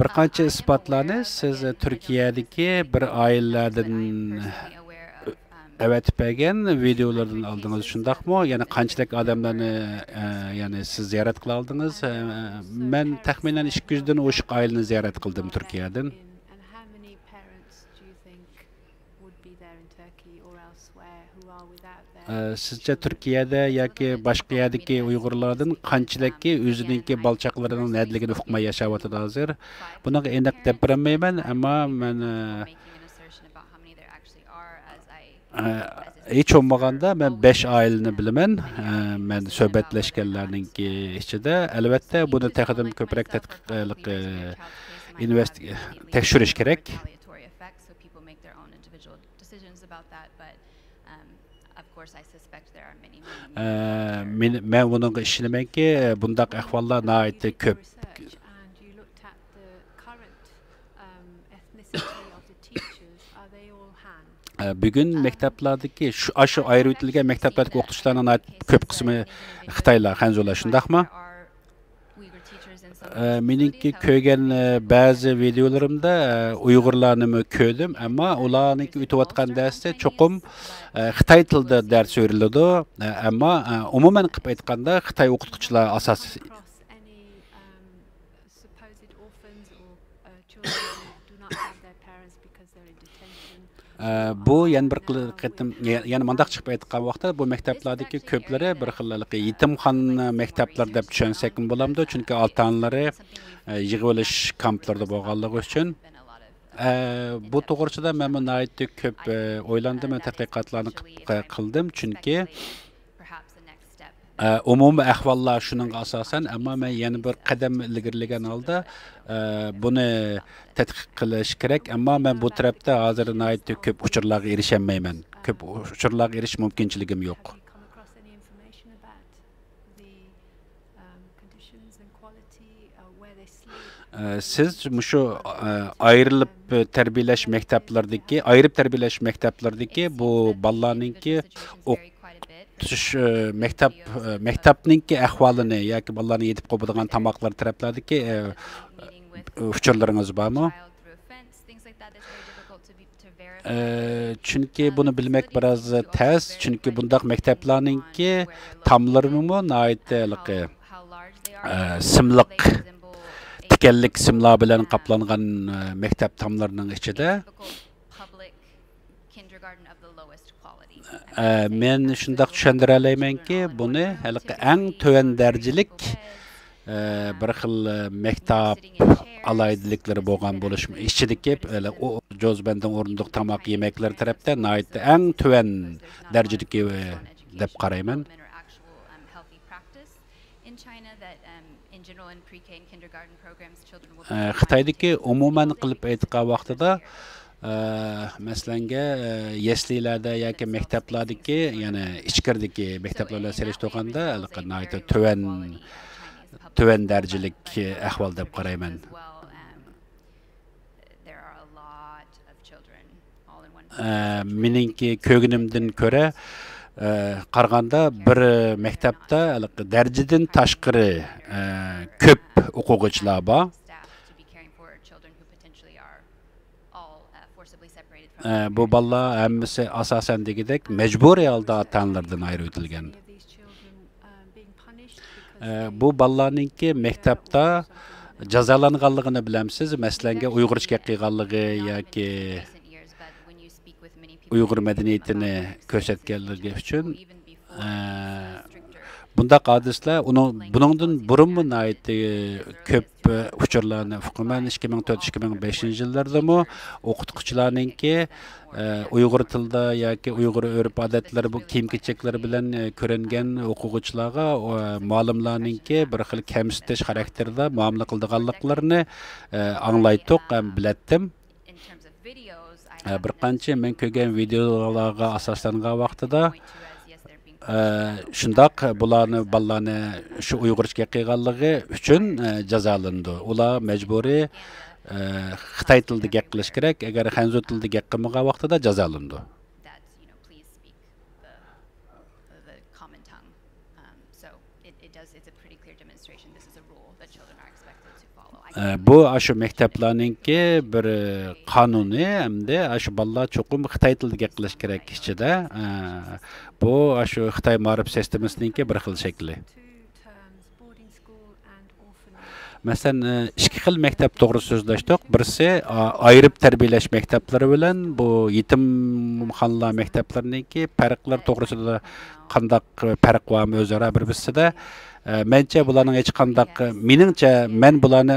Bir qancha isbotlarni siz Turkiyadagi bir oilalardan avatib bergan videolardan oldingiz, shundaqmi? Ya'ni qanchalik odamlarni ya'ni siz ziyorat qila oldingiz? Men taxminan 200 dan oshiq oilani ziyorat qildim Turkiyadan. Sizce Turkiyada yoki boshqa yerdagi Uyg'urlardan qanchalik o'zining balchaqlarining nadligini uqmay yashayotdi hozir? Buni aniq deb bermayman, ammo men Hiç olmaganda ben 5 aileni bilaman. Men söhbetleşkenlerninki içinde elbette bunu təqdim köprək tədqiqlik tekşiriş gerek. Men bunun işlemenki bundaq ahvallar naiti köp. Bugün mekteplardaki şu ayrı etilgen mekteplardaki o'qituvchilarning ko'p qismi Xitoylar, Xanzular, shundaqmi? Meningki ko'rgan ba'zi videolarimda Uyg'urlarni ko'rdim, ammo ularniki o'tayotgan darsda cho'qim Xitoy tilida dars o'riladi, ammo umuman qilib aytganda Xitoy o'qituvchilar asos bu yana bir qitim yana mandaq chiqib aytgan vaqtda bu maktablardagi ko'plari bir xillik yetimxon maktablar deb tushunsak bo'lamdi, chunki ota-onalari yig'ib olish kamplarida bo'lganligi uchun bu to'g'risida men nihoyatda ko'p o'ylandim va tadqiqotlarni qildim, chunki umumiy ahvollar shuning asosan, ammo men yana bir qadam ilgarilagan holda buni tadqiq qilish kerak, ammo men bu tarafda hozir nihoyatda ko'p uchurlarga erishamayman. Ko'p uchurlarga erish mumkinchiligim yo'q. Siz shu ayrilib tarbiyalash maktablaridagi, ayirib tarbiyalash maktablaridagi bu bolalarningki maktabninki ahvolini yoki bolalarni yetib qo'yadigan tamoqlar taraflardagi uchurlaringiz bormi? Chunki buni bilmek biroz tez, chunki bundaq maktablarninki tomlarinimi nihoyatda simliq tikanlik simlar bilan qoplangan maktab tomlarining ichida men shundaq tushundira olmaymanki, buni haliqi eng to'van darajalik bir xil maktab alaydilikleri bo'lgan bo'lishmi ichidagi o jo'zbandan o'rindiq tamoq yemaklar tarafda nihoyatda eng to'van darajadagi deb qarayman. Xitoydagi umuman qilib aytgan vaqtida masalanga yeslilarda yoki maktablardagi, ya'ni ichkirdagi maktablar bilan solishtirganda nihoyatda to'van darajalik ahvol deb qarayman. Meningki ko'g'inimdan ko'ra qaraganda bir maktabda darajadan tashqari ko'p o'quvchilar bor. Bu balla hammasi asosan degidek mecburi holda ota-onalardan ayirib o'tilgan. Bu balalarninki maktabda jazolanganligini bilamsiz. Masalanga Uyg'urcha qilganligi yoki Uyg'ur madaniyatini ko'rsatganligi uchun bundaq hadislar buningdan burunmi nihoyatda ko'p uchurlarni hukuman 2004-2005 yillardami o'qituvchilarninki Uyg'ur tilida yoki Uyg'ur urf-odatlari bu kiyim-kechaklari bilan ko'ringan o'quvchilarga muallimlarninki bir xil kamsitish xarakterida muomala qilganliklarini anglaydiq ham bilatdim. Bir qancha men ko'rgan videolarga asoslangan vaqtida shundaq bularni balalarni shu Uyg'urcha qilganligi uchun jazolandi. Ular majburiy Xitoy tilida gap qilish kerak, agar Xanzu tilida gap qilmagan vaqtida jazolandi. Bu shu maktablarninki bir qonuni hamda shu bolalar cho'qim Xitoy tilida gap qilish kerak ichida. Bu shu Xitoy ma'rif sistemasiningki bir xil shakli. Masalan, ikki xil maktab to'g'ri so'zlashdik. Birisi ayirib tarbiyalash maktablari bilan bu yetimxonlar maktablariniki farqlar to'g'risida qandaq farq bormi o'zaro bir-birisida. Mençe bularning hech qandaq meningcha men bularni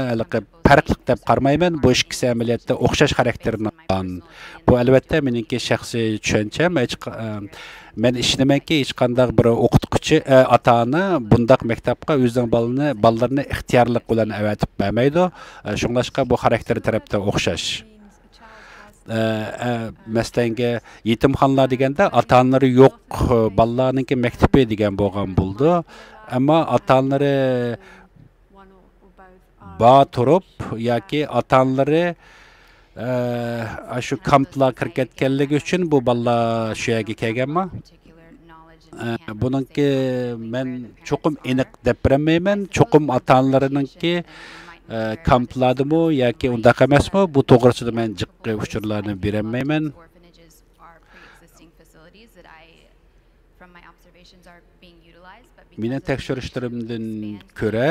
farqli deb qarmayman. Bu ikkisi amaliyotda o'xshash xarakterni olgan. Bu albatta meningki shaxsiy tushuncham. Men ishonamanki hech qandaq bir o'qituvchi ota-ona bundaq maktabga o'zining balalarini ixtiyorlik bilan avatib bermaydi. Shunglashqa bu xarakteri tarafda o'xshash. Masalan, yetimxonalar deganda ota-onalari yo'q balalarningki maktabi degan bo'lgan bo'ldi. Ammo ota-onalari ba turib yoki ota-onalari shu kamplar kirib ketganligi uchun bu balalar shu yerga kelganmi? Buningki men cho'qim aniq deb bilmayman. Cho'qim ota-onalarininki kamplardimi yoki undaq emasmi? Bu to'g'risida men jiqqa uchurlarni berolmayman. Mening tekshirishlarimdan ko'ra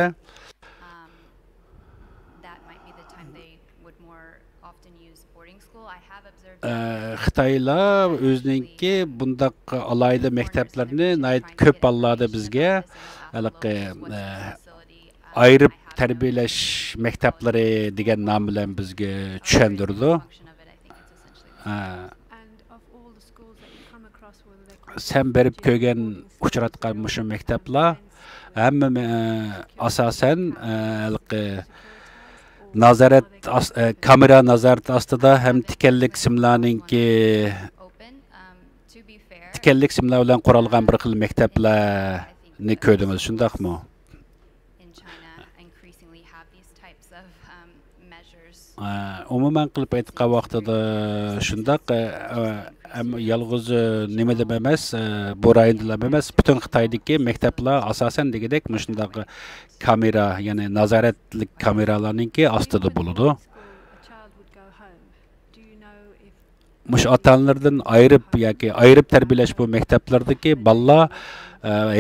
Xitoylar o'zininki bundaq alayda maktablarni ko'p ballarda bizga ayirib tarbiyalash maktablari degan nom bilan bizga tushundirdi. Sen berib ko'rgan uchratgan mushu maktablar hamma asosan nazorat kamera nazorati ostida ham tikanlik simlarningki tikanlik simlar bilan quralgan bir xil maktablarni ko'rdingiz, shundaqmi? Umuman qilib aytgan vaqtida shundaq yolg'iz nima deb emas, bu rayonda emas, butun Xitoydagi maktablar asosan degidek shundaq kamera, ya'ni nazoratlik kameralarningki ostida bo'ladi. Mush ota-onalardan ayirib tarbiyalash bu maktablardagi balalar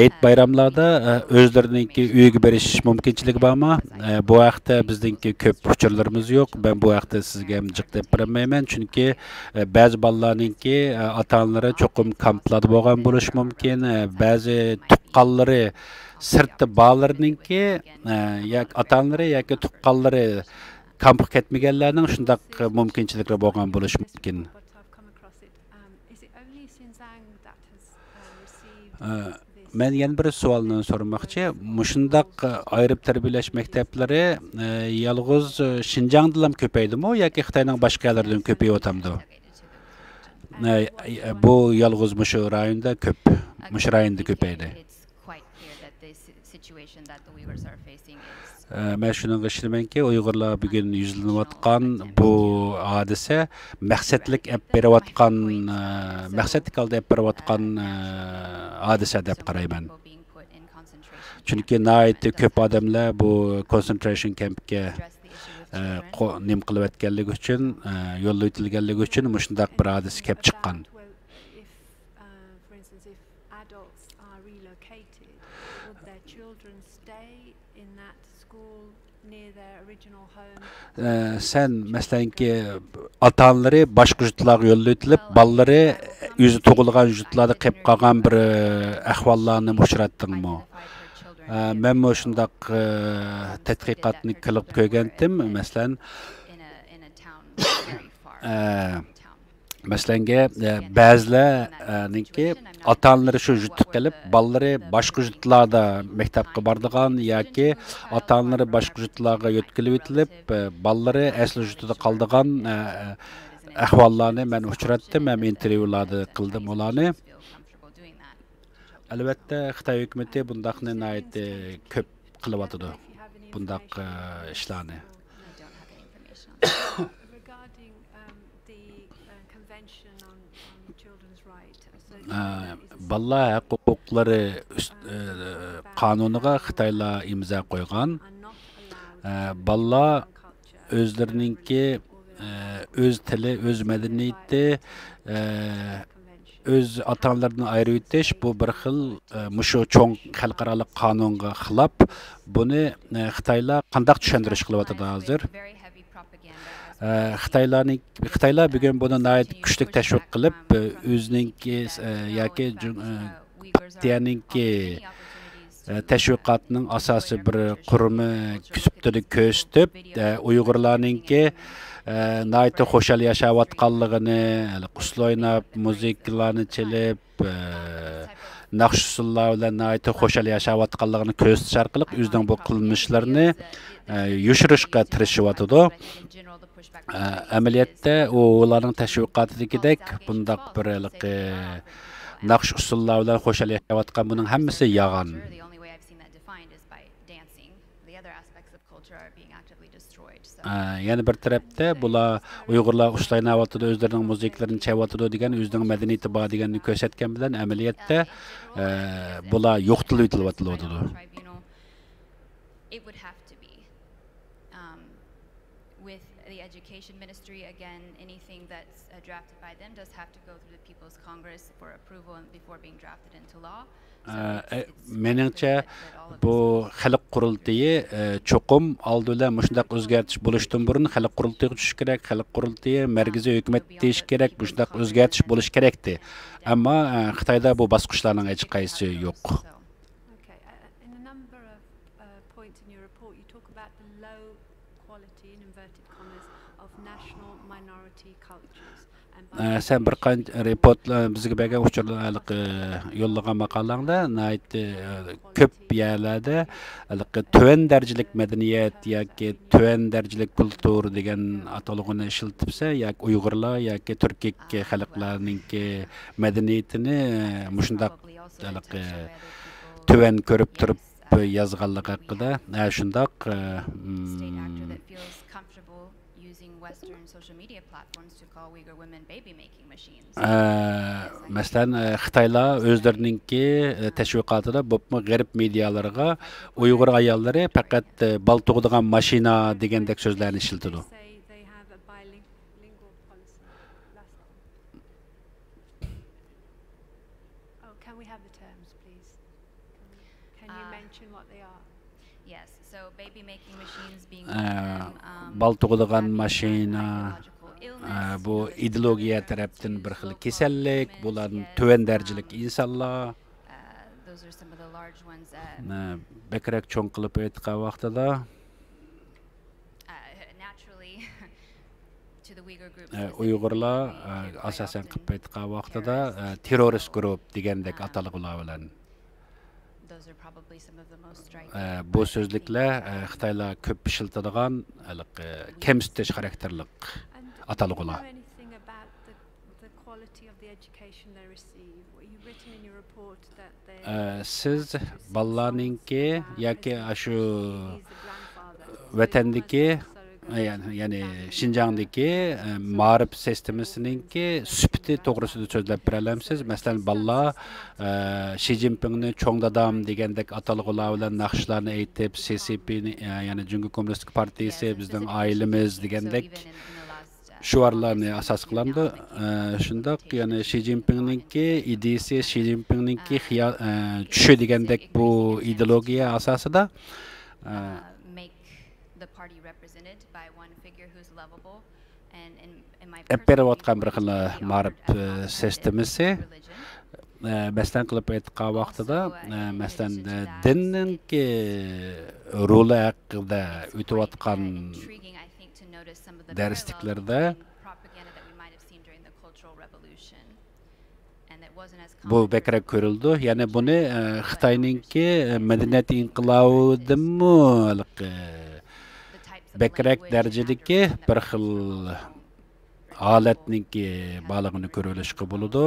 Eid bayramlarda o'zlarininki uyiga berish mumkinchiligi bormi? Bu haqda bizningki ko'p uchurlarimiz yo'q. Men bu haqda sizga ham jiq deb bilmayman, chunki ba'zi balalarninki ota-onalari cho'qim kamplarda bo'lgan bo'lishi mumkin. Ba'zi tuqqanlari sirtda bolalarninki yoki ota-onalari yoki tuqqanlari kampga ketmaganlarning shundaq mumkinchiliklari bo'lgan bo'lishi mumkin. Men yana bir savolni so'ramoqchi. Mushundaq ayirib tarbiyalash maktablari yolg'iz Xinjiangda ham ko'paydimi yoki Xitoyning boshqa yerlaridan ko'payotamdi? Bu yolg'iz mushu rayonda ko'p, mushu rayonda ko'paydi. Men shuni ishonamanki, Uyg'urlar bugun yuzlanayotgan bu hodisa maqsadlik olib berayotgan, maqsadlik olib berayotgan hodisa deb qarayman. Chunki nihoyatda ko'p odamlar bu concentration campga nim qilib o'tganligi uchun, yo'lga o'tilganligi uchun shundaq bir hodisa kelib chiqqan. Sen masalanki ota-onalari boshqa yurtlarga yo'lga o'tilib, bolalari o'zi tug'ilgan yurtlarda qolib qolgan bir ahvollarni uchratdingmi? Men shundaq tadqiqotni qilib ko'rgandim. Masalan, ba'zilarningki ota-onalari shu yurtga kelib, bolalari boshqa yurtlarda maktabga bordigan yoki ota-onalari boshqa yurtlarga yo'tkilib o'tilib, bolalari asli yurtida qoldigan ahvollarni men uchratdim, men intervyularda qildim ularni. Albatta, Xitoy hukumati bundaqni nihoyat ko'p qilyotdi, bundaq ishlarni. Balla huquqlari qonuniga Xitoylar imzo qo'ygan. Balla o'zlarininki o'z tili, o'z madaniyati, o'z ota-onalaridan ayirib o'tish bu bir xil mushu cho'ng xalqaro qonunga xilof. Buni Xitoylar qanday tushuntirish qilyapti hozir? Xitoylar bugun buni nihoyat kuchli tashviq qilib, o'zininki yoki partiyaninki təşviqatının asası bir qurumı küsübtüdü köstüb, Uygurlarınki naytı xoşal yaşayatqanlığını, quslu oynab, muzikalarını çelib, naqşusullar bilan naytı xoşal yaşayatqanlığını köstüş arqılıq özünün bu qılmışlarını yushirishga tirishyapti. Amaliyotda ularning tashviqotidagidek bundaq bir naqsh usullar bilan xo'shal yashayotgan buning hammasi yolg'on. Yani bir tarafda bular Uyg'urlar ushlaynayotdi, o'zlarining musiqalarini chalayotdi degan, o'zining madaniyati bor deganni ko'rsatgan bilan amaliyotda bular yo'qtilib o'tilyapti. Education Ministry, again, anything that's drafted by them does have to go through the People's Congress for approval and before being drafted into law. Meningcha bu xalq qurultiyi cho'qim oldida shundaq o'zgartish bo'lishdan burun xalq qurultiyiga tushish kerak, xalq qurultiyi markaziy hukumat deyish kerak, shundaq o'zgartish bo'lish kerakdi. Ammo Xitoyda bu bosqichlarning hech qaysi yo'q. Sen bir qancha reportlar bizga bergan uchurlarlik yo'llagan maqolangda ko'p yerlarda tuvan darajalik madaniyat yoki tuvan darajalik kultur degan atalg'ini ishlatibsa, yoki Uyg'urlar yoki turkiy xalqlarningki madaniyatini mushundaq tuvan ko'rib turib yozganligi haqida shundaq Western social media platforms to call Uyghur women baby making machines. Masalan, Xitoylar o'zlarininki tashviqotida bo'pmi g'arb medialarga Uyg'ur ayollari faqat bal tug'adigan mashina degandek so'zlarni ishlatadi. Can we have the terms, please? Can you mention what they are? Yes, so baby making machines being bal tug'adigan mashina bu ideologiya tarafdan bir xil kasallik, bular tuvan darajalik insonlar. Those are some of the large ones. Bekrak cho'ng qilib aytgan vaqtida naturally to the Uyghur group. Uyg'urlar asosan qilib aytgan vaqtida terrorist guruh degandek atalg'ular bilan bu so'zliklar Xitoylar ko'p ishlatadigan kamsitish xarakterlik atalg'ular. Siz bolalarninki yoki shu vatandagi yani Şinjan'daki ma'rif sistemasininki süpti to'g'risida so'zlab beralamsiz. Masalan, bolalar Xi Jinpingni cho'ng dadam degandek atalg'ular bilan naqshlarni aytib, CCPni yani Jungo Kommunistik partiyasi bizning oilamiz degandek shuarlarni asos qiladi. Shundoq yani Xi Jinpingninki ideyasi, Xi Jinpingninki tushi degandek bu ideologiya asosida berayotgan bir xil ma'rif sistemasi. Masalan qilib aytgan vaqtida masalan dinninki roli haqida o'tayotgan darsliklarda bu bekrak ko'rildi. Ya'ni buni Xitoyninki madaniyat inqilobidimi bekrak darajadagi bir xil holatninki balığını ko'rilishga bo'ladi.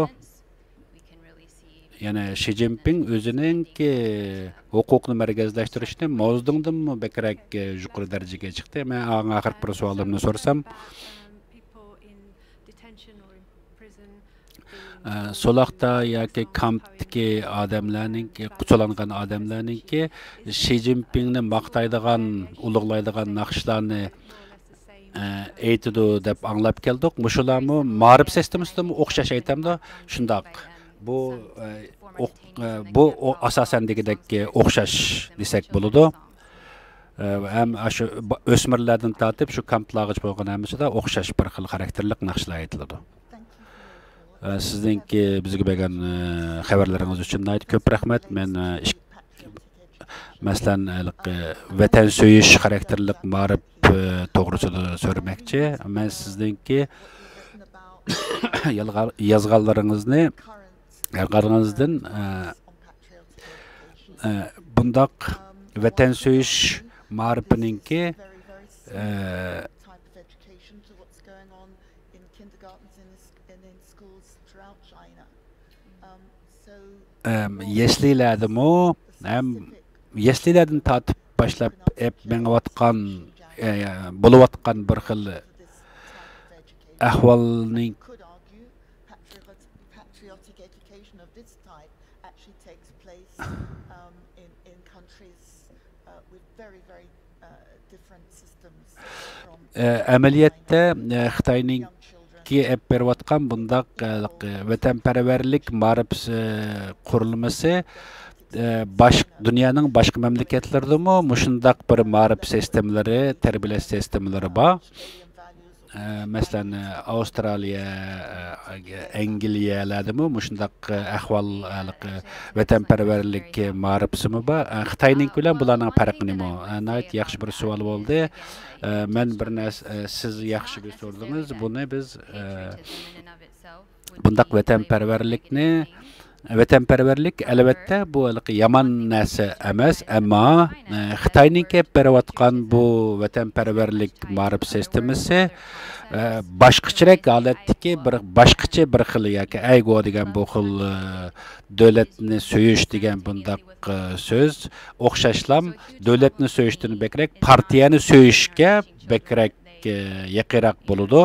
Yani Xi Jinping o'zininki huquqni markazlashtirishni mo'zdingdimi bekrak yuqori darajaga chiqdi. Men oxirgi bir savolimni so'rasam, Solaqda yoki kampdagi odamlarninki, qucholangan odamlarninki Xi Jinpingni maqtaydigan, ulug'laydigan naqshlarni aytidi deb anglab keldik. Mushularmi ma'rif sistemasida o'xshash aytamdi. Shundoq. Bu asosan degidek o'xshash desak bo'ladi. Ham shu o'smirlardan tortib shu kamplarga bo'lgan hammasida o'xshash bir xil xarakterlik naqshlar aytiladi. Sizningki bizga bergan xabarlaringiz uchun ko'p rahmat. Men Masalan, vatan söyish xarakterlik ma'rif to'g'risida so'ramoqchi. Men sizningki yozganlaringizni qarag'aningizdan bundaq vatan söyish ma'rifininki yeslilardimi ham yeslilardan tortib boshlab mengayotgan bo'layotgan bir xil ahvolning amaliyotda Xitoyninki berayotgan bundaq vatanparvarlik ma'rif qurilmasi dunyoning boshqa mamlakatlaridami mushundaq bir ma'rif sistemlari, tarbiyalash sistemlari bor. Masalan, Avstraliya, Angliyalardami mushundaq ahvol vatanparvarlik ma'rifsimi bor. Xitoyning bilan bularning farqi nima? Nayt yaxshi bir savol bo'ldi. Men bir narsa siz yaxshi bir so'radingiz. Buni biz bundaq vatanparvarlik albatta bu yomon narsa emas, ammo Xitoyning kelib berayotgan bu vatanparvarlik ma'rif sistemasi boshqacharak holatdagi boshqacha bir xil yoki aygo degan bu xil davlatni so'yish degan bundaq so'z o'xshashlam davlatni so'yishdan bekrak partiyani so'yishga bekrak yaqinroq bo'ladi.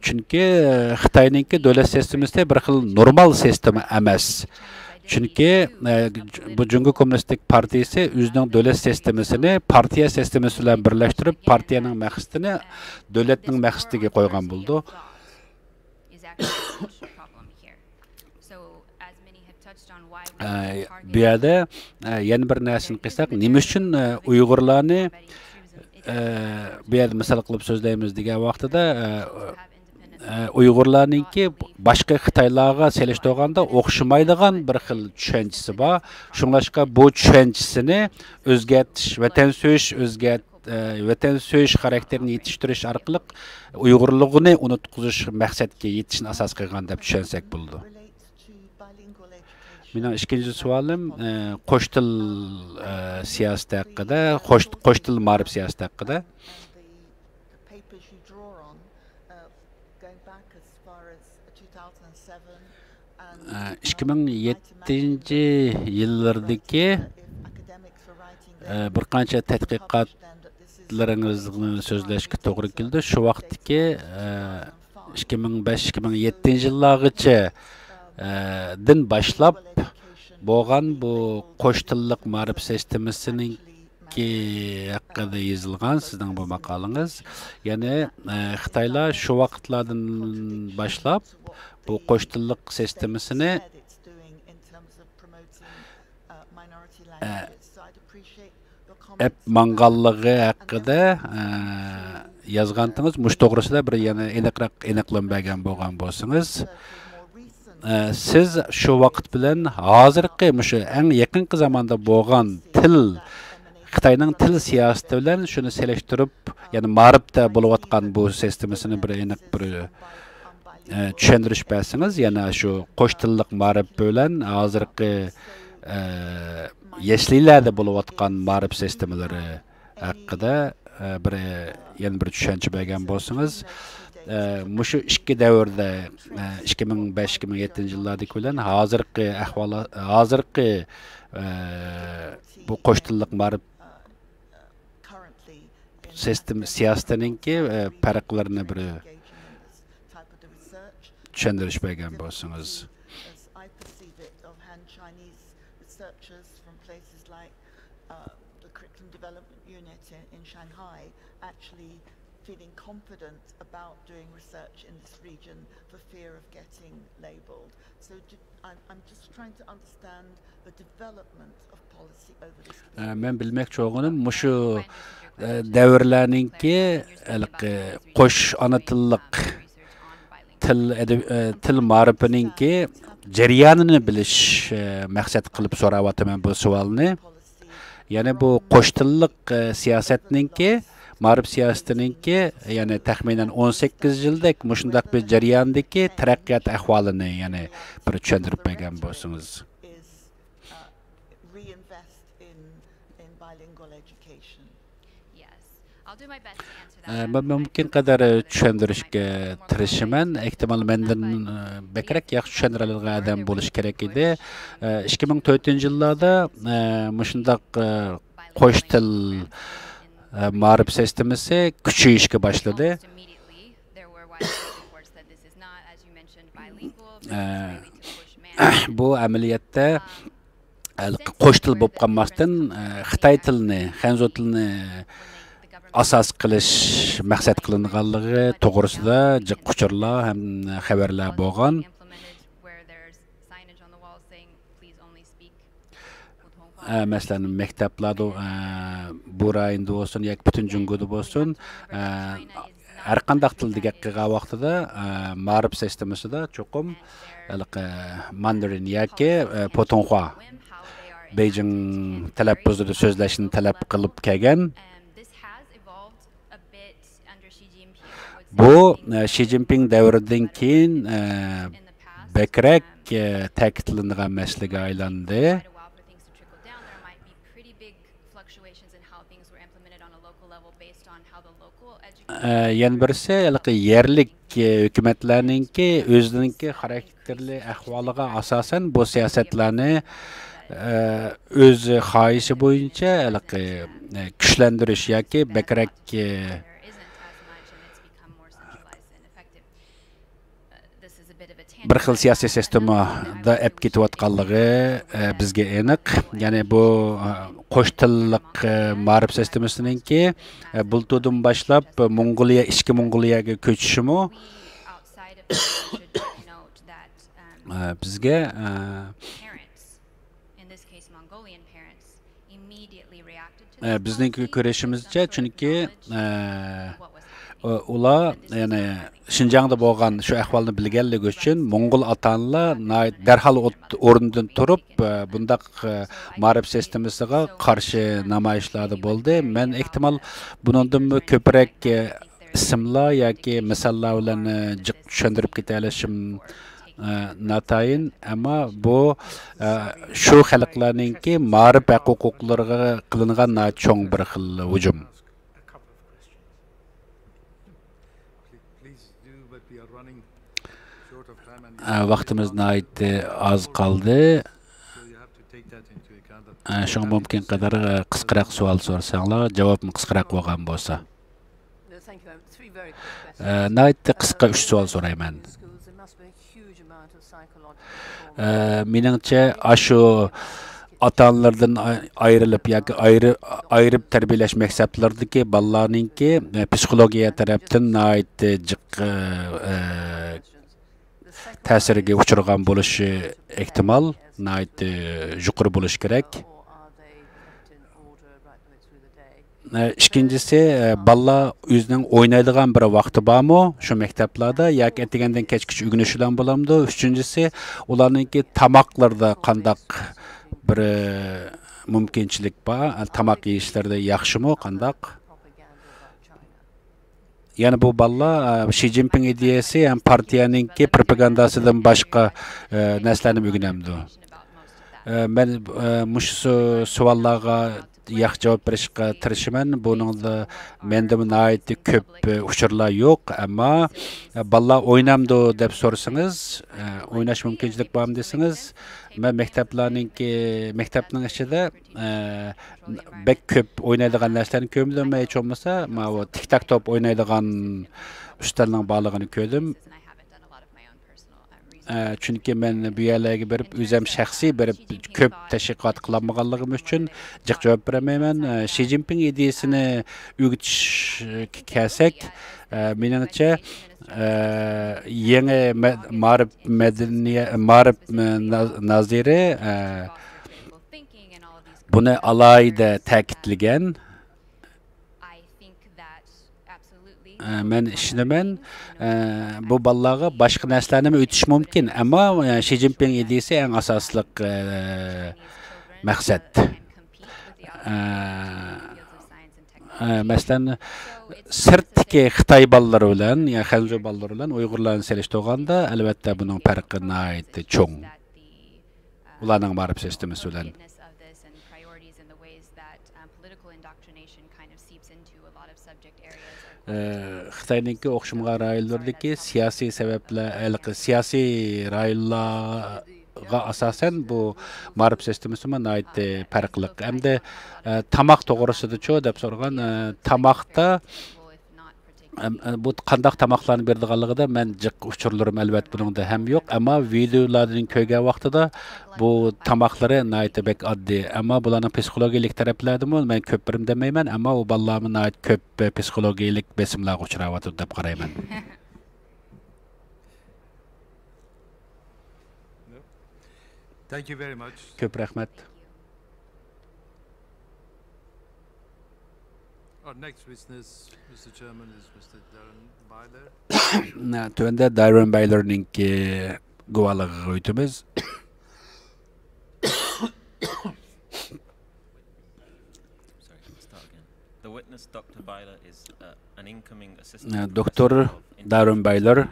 Çünkü Xitoyninki davlat sistemasi bir xil normal sistema emas. Çünkü bu Cumhur Komünistik Partiyasi o'zining davlat sistemasini partiya sistemasi bilan birlashtirib, partiyaning maqsadini davlatning maqsadiga qo'ygan bo'ldi. Bu yerda yana bir narsani qilsak, nima uchun Uyg'urlarni bu yerda misol qilib so'zlaymiz degan vaqtida Uyg'urlarningki boshqa Xitoylarga selishtirganda o'xshamaydigan bir xil tushunchasi bor. Shunlashqa bu tushunchisini o'zgartish, vatan so'yish xarakterini yetishtirish orqali Uyg'urligini unutqizish maqsadga yetishni asos qilgan deb tushunsak bo'ladi. Mening ikkinchi savolim qo'sh til siyosati haqida, qo'sh til ma'rif siyosati haqida. 2007 yillardagi bir qancha tadqiqotlaringizni so'zlashga to'g'ri keldi. Shu vaqtdagi 2005-2007 yillargacha din boshlab bo'lgan bu qo'sh tillik ma'rif sistemasining haqida yozilgan sizning bu maqolangiz. Ya'ni Xitoylar shu vaqtlardan boshlab bu qo'sh tillik sistemasini manganligi haqida yozgandingiz. Mush to'g'risida bir yana aniqlanmagan bo'lgan bo'lsangiz, siz shu vaqt bilan hozirgi mushu eng yaqinqi zamonda bo'lgan til Xitoyning til siyosati bilan shuni selishtirib, ya'ni ma'rifda bo'layotgan bu sistemasini bir aniq bir tushundirish bersangiz, yana shu qo'sh tillik ma'rif bilan hozirgi yashlilarda bo'layotgan ma'rif sistemalari haqida yana bir tushuncha bergan bo'lsangiz, mushu ikki davrda 2005-2007 yillardagi bilan hozirgi ahvol, hozirgi bu qo'sh tillik ma'rif sistem siyosatininki farqlarini bir tushundirish bergan bo'lsangiz. Feeling confident about doing research in this region for fear of getting labelled. So I'm just trying to understand the development of policy over this. Men bilmoqchi bo'lganim mushu davrlarningki qo'sh ona tillik til ma'rifininki jarayonini bilish maqsad qilib so'rayapman bu savolni. Ya'ni bu qo'sh tillik siyosatninki, ma'rif siyosatininki, ya'ni taxminan 18 yildek mushundaq bir jarayondagi taraqqiyot ahvolini ya'ni bir tushuntirib bergan bo'lsangiz. Ben mümkün kadar tushuntirishga tirishman. Ehtimal mendan bekrak yaxshi tushuntiradigan odam bo'lish kerak edi. 2004-yillarda mushundaq qo'sh til ma'rif sistemasi kuchayishga boshladi. Bu amaliyotda qo'sh til bo'lib qolmasdan Xitoy tilini, Xanzo tilini asas qilish maqsad qilinganligi to'g'risida jiq uchurlar ham xabarlar bo'lgan. Masalan, maktablarda bu rayonda bo'lsin yoki butun Jungoda bo'lsin, har qanday tilga qilgan vaqtida ma'rif sistemasida cho'qim Mandarin yoki Putonghua Beijing talaffuzida so'zlashni talab qilib kelgan. Bu Xi Jinping davridan keyin bekrak ta'kidlangan masalaga aylandi. Yana birisi yerlik hukumatlarninki o'zininki xarakterli ahvoliga asosan bu siyosatlarni o'z xohishi bo'yicha kuchlantirish yoki bekrak bir xil siyosiy sistemada olib ketayotganligi bizga aniq. Ya'ni bu qo'sh tillik ma'rif sistemasiningki bultudan boshlab Mongoliya, ichki Mongoliyaga ko'chishimi bizga bizning ko'rishimizcha, chunki ular ya'ni Şinjan'da bo'lgan shu ahvolni bilganligi uchun Mongol ota-onalar darhol o'rnidan turib bundaq ma'rif sistemasiga qarshi namoyishlarda bo'ldi. Men ehtimol bundan ko'proq ismlar yoki misollar bilan jiq tushuntirib keta olishim natayin, ammo bu shu xalqlarningki ma'rif huquqlariga qilingan cho'ng bir xil hujum. Vaqtimiz az qoldi. Şuna mümkün kadar qisqaroq savol so'rasanglar, javobim qisqaroq bo'lgan bo'lsa. Qisqa 3 savol so'rayman. Meningcha shu ota-onalardan ayrilib yoki ayirib tarbiyalash maktablaridagi bolalarningki psixologiya tarafdan jiq ta'siriga uchragan bo'lishi ehtimol yuqori bo'lishi kerak. Ikkinchisi, bolalar o'zining o'ynaydigan bir vaqti bormi shu maktablarda yoki ertagandan kechgacha o'rganishlar bo'lamdi? Uchinchisi, ularningki tamoqlarda qandaq bir mumkinchilik bor? Tamoq yeyishlarda yaxshimi, qandaq? Yani bu balla Xi Jinping ideyasi hem partiyaningki propagandasından başka neslerini öğrenemdi. Ben muş suallarga yaxşı cevap verishga tirishman. Buningda menda ait ko'p uchurlar yo'q, ammo balla o'ynamdi deb so'rasangiz, o'ynash mumkinchilik bormi desangiz, men maktabning ichida bek ko'p o'ynaydigan narsalarni ko'rdim. Hech bo'lmasa, mana tik-tak top o'ynaydigan ustalning borligini ko'rdim. Chunki men bu yerlarga berib o'zim shaxsiy berib ko'p tashviqot qilmaganligim uchun jiq javob beramayman. Xi Jinping ideyasini o'rgatish kelsak, meningcha yangi ma'rif naziri buni alayda ta'kidlagan. men ishonaman bu bolalarga boshqa narsalarni o'tish mumkin, ammo Xi Jinping ideyasi eng asosli maqsad. Masalan, sirtdagi Xitoy bolalari bilan, ya Xanzhou bolalari bilan Uyg'urlarni selishtirganda, albatta buning farqi nihoyatda cho'ng. Ularning ma'rif sistemasi bilan. Xitoyningki o'xshamga rayonlardagi siyosiy sabablar, siyosiy rayonlarga asosan bu ma'rif sistemasi nihoyatda farqli. Hamda tamoq to'g'risida-chu deb so'ragan, tamoqda bu qandaq tamoqlarni berdiganligida men jiq uchurlarim albatta buningda ham yo'q, ammo videolarning ko'rgan vaqtida bu tamoqlari nihoyatda bek oddiy, ammo bularning psixologik taraflaridimi men ko'p birim demayman, ammo u bolalarni nihoyat ko'p psixologik besimlarga uchrayapti deb qarayman. Thank you very much. Ko'p rahmat. Our next witness, Mr. Chairman, is Mr. Darren Byler. Tuanda Darren Byler'ning guvallığı o'timiz. The witness, Dr. Byler, is an incoming assistant Dr. Darren Byler,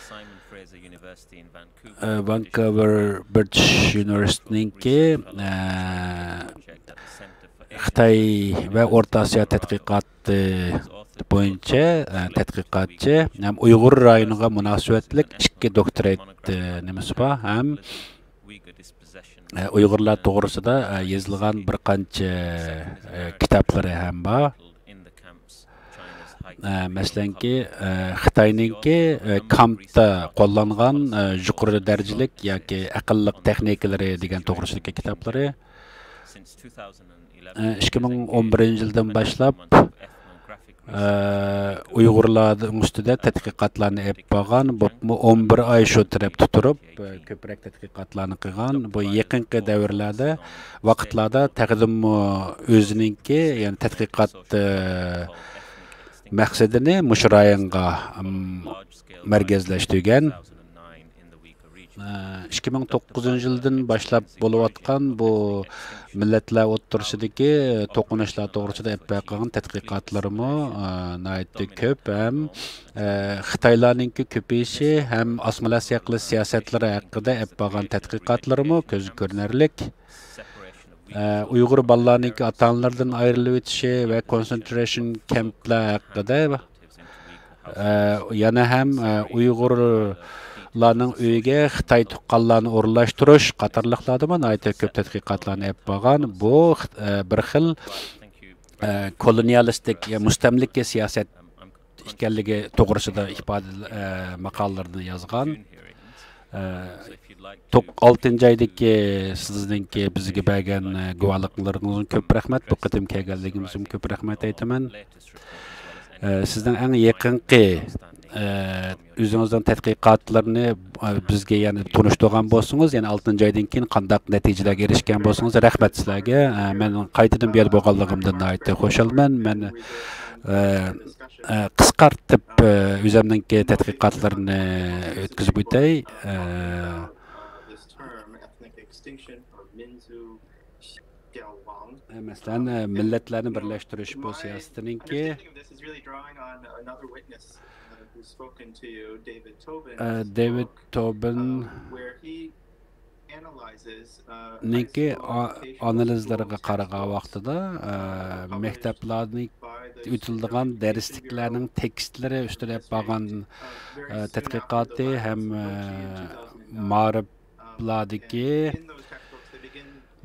Simon Fraser University in Vancouver, Vancouver British University'ning Xitoy va O'rta Osiyo tadqiqoti bo'yicha tadqiqotchi, ham Uyg'ur rayoniga munosabatlik ikki doktorat nimasi bor, ham Uyg'urlar to'g'risida yozilgan bir qancha kitoblari ham bor. Masalanki Xitoyningki kampda qo'llangan yuqori darajalik yoki aqlliq texnikalari degan to'g'risidagi kitoblari 2011-yildan boshlab Uyg'urlarning ustida tadqiqotlarni olib borgan, bu 11 oy shu tarafda turib ko'proq tadqiqotlarni qilgan. Bu yaqinqi davrlarda vaqtlarda taqdim o'ziningki, ya'ni tadqiqot maqsadini mushu rayonga markazlashtirgan. 2009-yildan boshlab bo'layotgan bu millatlar o'rtasidagi to'qinishlar to'g'risida olib borgan tadqiqotlarimi nihoyatda ko'p, ham Xitoylarningki ko'payishi ham assimilyatsiya qilish siyosatlari haqida olib borgan tadqiqotlarimi ko'z ko'rinarli. Uyg'ur bolalarningki ota-onalardan ayrilib o'tishi va concentration camplar haqida, yana ham Uyg'urlarning uyiga Xitoy tuqqanlarni o'rinlashtirish qatorliqlarda nihoyatda ko'p tadqiqotlarni olib borgan. Bu bir xil kolonialistik, mustamlika siyosat ekanligi to'g'risida ifoda maqolalarni yozgan. 6-oydagi sizningki bizga bergan guvohliklaringiz ko'p rahmat. Bu qatim kelganligimiz uchun ko'p rahmat aytaman. Sizning eng yaqinqi o'zingizning tadqiqotlarni bizga yana tunishtirgan bo'lsangiz, yana 6-oydan keyin qanday natijalarga erishgan bo'lsangiz, rahmat sizlarga. Men qaytadan bu yerda bo'lganligimdan nihoyatda xursandman. Men qisqartib o'zimningki tadqiqotlarni o'tkazib o'tay. Masalan, millatlarni birlashtirish bu siyosatininki David Tobin niki analizlariga qaragan vaqtida maktablarning o'tildigan darsliklarning tekstlari ustida bo'lgan tadqiqoti ham ma'riflardagi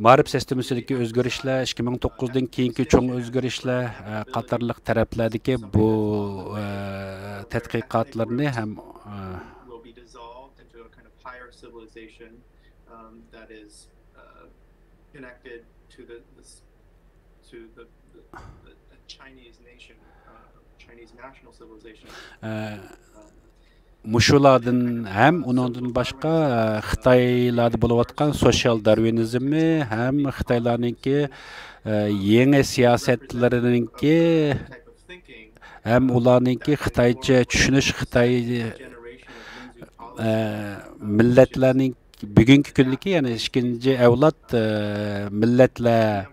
ma'rif sistemasidagi o'zgarishlar, 2009dan keyingi cho'ng o'zgarishlar qatorliq taraflardagi bu tadqiqotlarni ham that is connected to the Chinese nation, Chinese national civilization. Muşulardan hem onundan başka Xitaylarda bo'layotgan sosyal darwinizmi hem Xitaylarninki yeni siyasetlarininki hem ularninki Xitoycha tushunish, Xitoy millatlarning bugungi kundagi, ya'ni ikkinchi avlod millatlar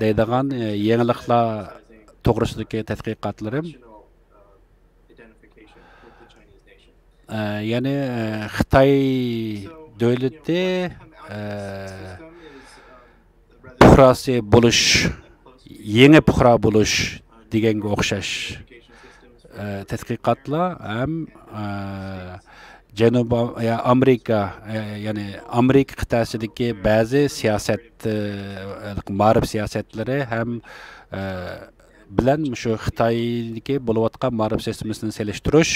deydigan yangiliklar to'g'risidagi tadqiqotlarim. Ya'ni Xitoy davlati puhrasi bo'lish, yangi puhra bo'lish deganga o'xshash tadqiqotlar ham Janubiy Amerika, ya'ni Amerika qit'asidagi ba'zi siyosat, ma'rif siyosatlari ham bilan shu Xitoydagi bo'layotgan ma'rif sistemasini selishtirish,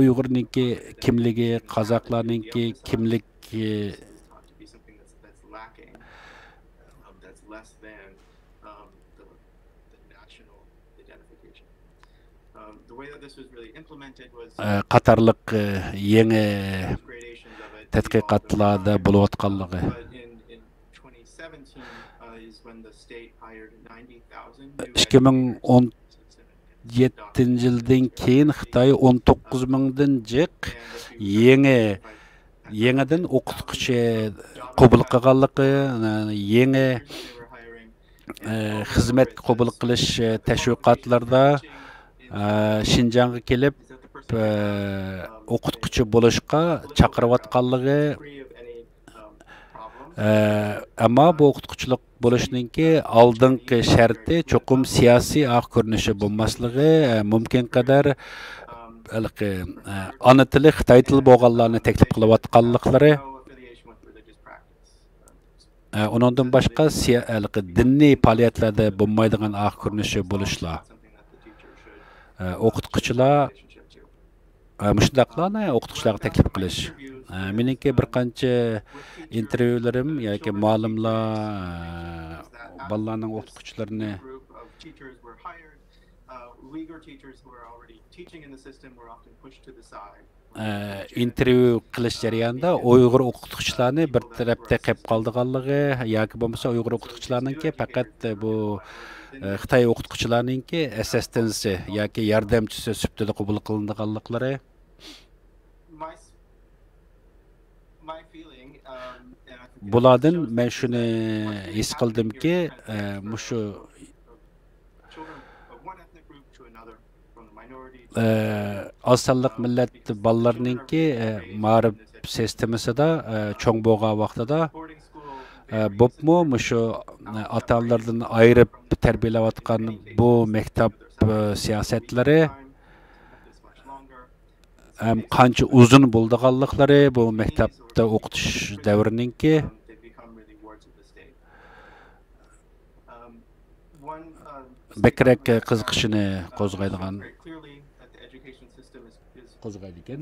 Uyg'urninki kimligi, qozoqlarninki kimligi qatarliq yangi tadqiqotlarda bo'layotganligi. 2017 yildan keyin Xitoy 19 mingdan jiq yangidan o'qituvchi qabul qilganligi, yangi xizmat qabul qilish tashviqotlarda Şinjan'a kelib o'qituvchi bo'lishga chaqirayotganligi, ammo bu o'qituvchilik bo'lishninki oldingi sharti cho'qim siyosiy ko'rinishi bo'lmasligi, mumkin qadar ona tili Xitoy tili bo'lganlarni taklif qilayotganliklari, undan boshqa diniy faoliyatlarda bo'lmaydigan ko'rinishi bo'lishlar. O'qituvchilar mushundaqlarni o'qituvchilarga taklif qilish. Meniki bir qancha intervyularim yoki muallimlar bolalarning o'qituvchilarini intervyu qilish jarayonida Uyg'ur o'qituvchilarni bir tarafda qilib qoldiganligi yoki bo'lmasa Uyg'ur o'qituvchilarningki faqat bu Xitoy o'qituvchilarininki assistansi yoki yordamchisi sifatida qabul qilinganliklari. Bulardan men shuni his qildimki, mushu osonliq millat bolalarninki ma'rif sistemasida cho'ng bo'lgan vaqtida bo'pmi mushu ota-onalardan ayirib tarbiyalayotgan bu maktab siyosatlari ham qancha uzun bo'lganliklari, bu maktabda o'qitish davrininki bekrak qiziqishini qo'zg'aydigan ekan.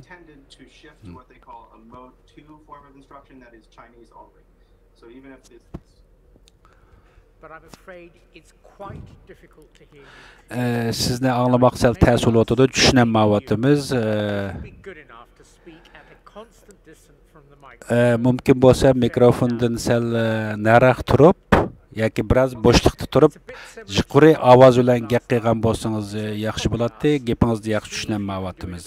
Sizni anglamoq sal tez bo'layotdi, tushunolmayapmiz. Mumkin bo'lsa mikrofondan sal nariroq turib yoki biroz bo'shliqda turib, yuqori ovoz bilan gap qilgan bo'lsangiz yaxshi bo'ladi. Gapingizni yaxshi tushunolmayapmiz.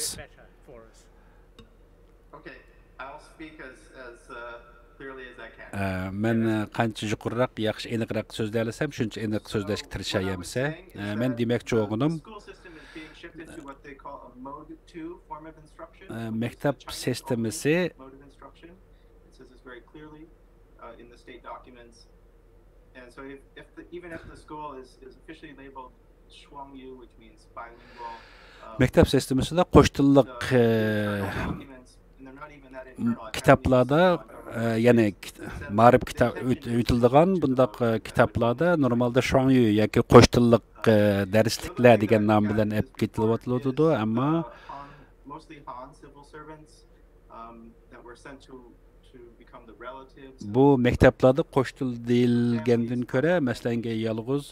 Men qancha yuqoriroq, yaxshi aniqroq so'zlay olsam, shuncha aniq so'zlashga tirishayapmiz. Men demoqchi o'g'lim, maktab sistemasi maktab sistemasida qo'sh tillik kitaplarda, ya'ni ma'rif kitob o'tiladigan bundaq kitoblarda normalda Shuangyu yoki qo'sh tillik darsliklar degan nom bilan olib ketilyotdi, ammo bu maktablarda qo'sh til deyilgandan ko'ra, masalan, yolg'iz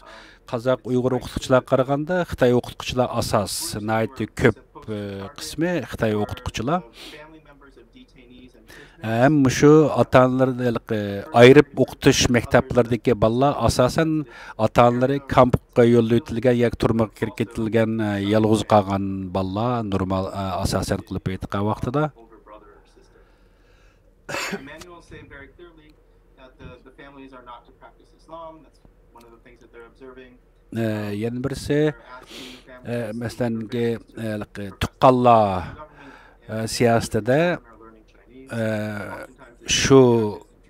qozoq Uyg'ur o'qituvchilar qaraganda Xitoy o'qituvchilar asos, nihoyatda ko'p qismi Xitoy o'qituvchilar. Hem şu ata-analar ayırıp okutuş mektablardaki balla asasen ata-analары kampga yo'llaytilgan yoki turmuqqa kirib ketilgan yolg'iz qolgan balla normal asasen qilib aytgan vaqtida Manuals say very clearly that the families are not to practice Islam. That's one of the things that they're observing. Yana birisi masalan tuqqanlar siyosatida shu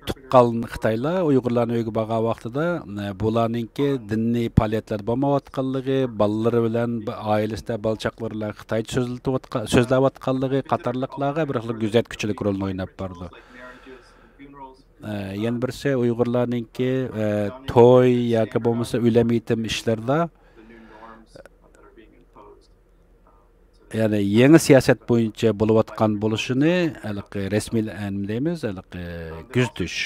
tuqqan Xitoylar Uyg'urlarni uyga borgan vaqtida bularninki diniy faoliyatlar bo'lmayotganligi, bolalari bilan oilasida balchaqlar bilan Xitoycha so'zlayotganligi qatorliqlarga bir xil kuzatuvchilik rolini o'ynab bordi. Yana birisi Uyg'urlarninki to'y yoki bo'lmasa o'lim yetim ishlarda yani yeni siyaset boyunca bo'layotgan bo'lishini resmi deymiz, kuzatish.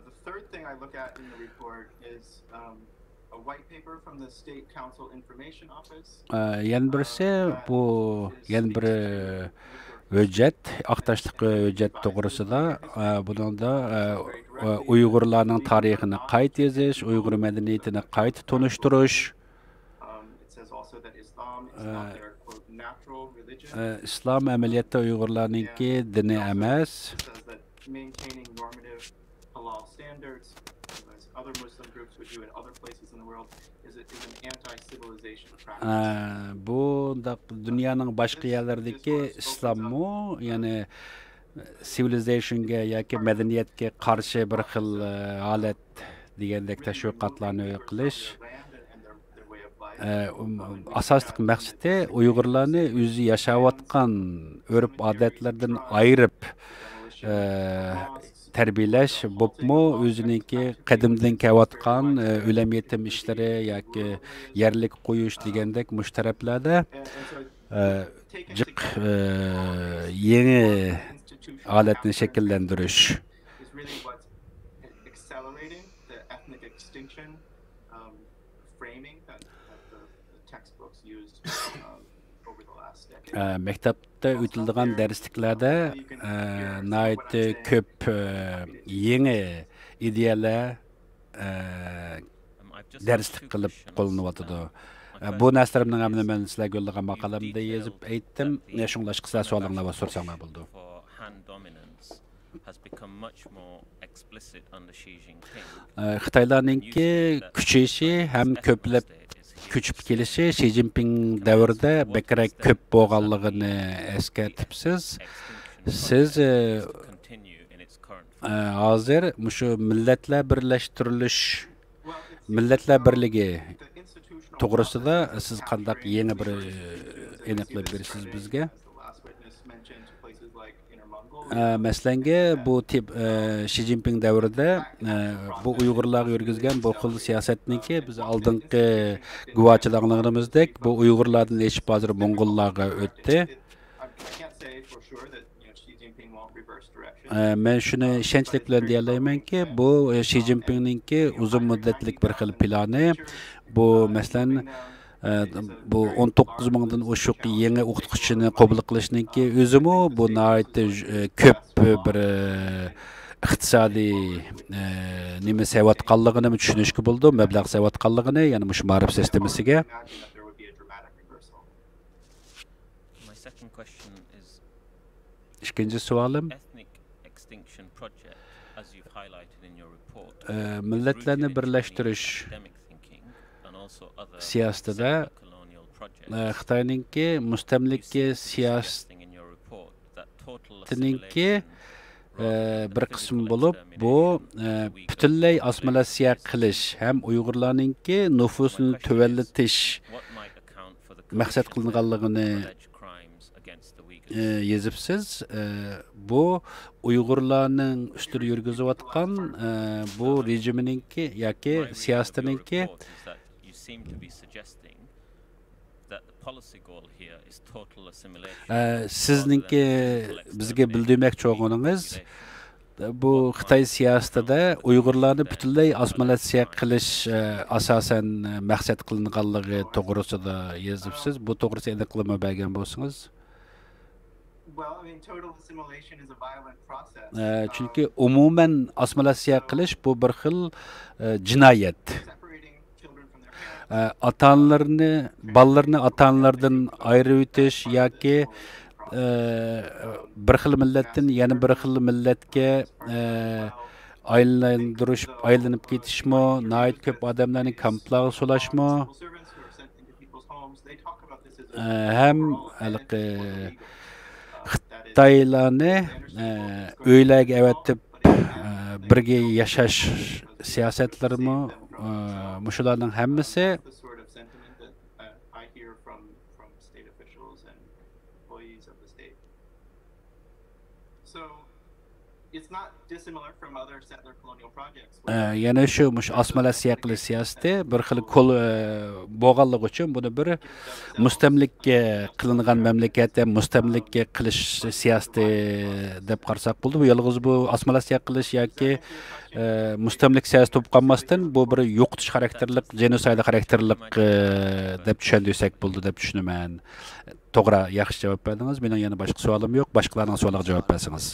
The third thing I look at in the report is a white paper from the State Council Information Office. Yana birisi bu yana bir hüccet, aktaşlık hüccet doğrusunda bununda Uygurlarning tarixini qayta yozish, Uyg'ur madaniyatini qayta tunishtirush, İslam amaliyotda Uyg'urlarningki dini emas. Bu dünyanın başka yerlerdeki İslam'ı yani civilization'ga yoki medeniyetga qarshi bir xil holat degandek tashviqotlarni qilish asosli maqsadi Uyg'urlarni o'zi yashayotgan urf odatlardan ayirib tarbiyalash bo'pmi o'ziniki qadimdan kelayotgan o'lim yetim ishlari yoki yerlik qo'yish degandek mushtaraflarda jiq yeni holatni shakllantirish. Maktabda o'tilgan darsliklarda nayt ko'p yeni ideyalar darslik qilib qo'llanayotdi. Bu narsalarning hammasini men sizlarga yo'llagan maqolamda yozib aytdim. Shuningdek qisqa savolinglar va so'rasanglar bo'ldi. Xitoylarningki kuchayishi ham ko'plab ko'chib kelishi Xi Jinping davrida bakrak ko'p bo'lganligini eskartibsiz. Siz hozir shu millatlar birlashtirilish, millatlar birligi to'g'risida siz qanday yeni bir aniqlab berasiz bizga? Maslanga bu tip Xi Jinping davrida bu Uyg'urlarga yurgizgan bu xil siyosatniki biz oldingi guvohchiligimizdek bu Uyg'urlardan eshib hozir Mo'ng'ullarga o'tdi. Men shuni ishonchlik bilan deya olamanki, bu Xi Jinpingninki uzun muddatlik bir xil plani. Bu masalan bu 19 mingdan oshiq yangi o'qituvchini qabul qilishninki o'zimi bu ko'p bir iqtisodiy nima sayotganligini tushunishga bo'ldi, mablag' sayotganligini, ya'ni mush ma'rif sistemasiga. İkinci savolim millatlarni birlashtirish siyosatida Xitoyninki mustamlika siyosatininki bir qismi bo'lib, bu butunlay assimilyatsiya qilish ham Uyg'urlarninki nüfusini tuvallatish maqsad qilinganligini yozibsiz. Bu Uyg'urlarning ustida yurgizayotgan bu rejimininki yoki siyosatininki sizningki bizga bildirmoqchi bo'lganingiz bu Xitoy siyosatida Uyg'urlarni butunlay assimilyatsiya qilish asosan maqsad qilinganligi to'g'risida yozibsiz. Bu to'g'risida aniqlama bergan bo'lsangiz. Well, I mean, total assimilation is a violent process. Chunki umuman assimilyatsiya qilish bu bir xil jinoyat. Ota-onalarni, bolalarni ota-onalardan ayirib o'tish yoki bir xil millatdan yana bir xil millatga aylanib ketishmi, nihoyat ko'p odamlarni kamplarga solashmi, ham Xitoylarni uylarga avatib birga yashash siyosatlarimi mushularning hammasi it's not dissimilar from other settler colonial projects. Yana shu assimilyatsiya qilish siyosati bir xil bo'lganligi uchun buni bir mustamlikka qilingan mamlakatda mustamlikka qilish siyosati deb qarasak bo'ldi. Bu yolg'iz bu assimilyatsiya qilish yoki mustamlik siyosati bo'lib qolmasdan bu bir yo'qotish xarakterlik, genosid xarakterlik deb tushundirsak bo'ldi deb tushunaman. To'g'ri, yaxshi javob berdingiz. Mening yana boshqa savolim yo'q. Boshqalarning savoliga javob bersangiz.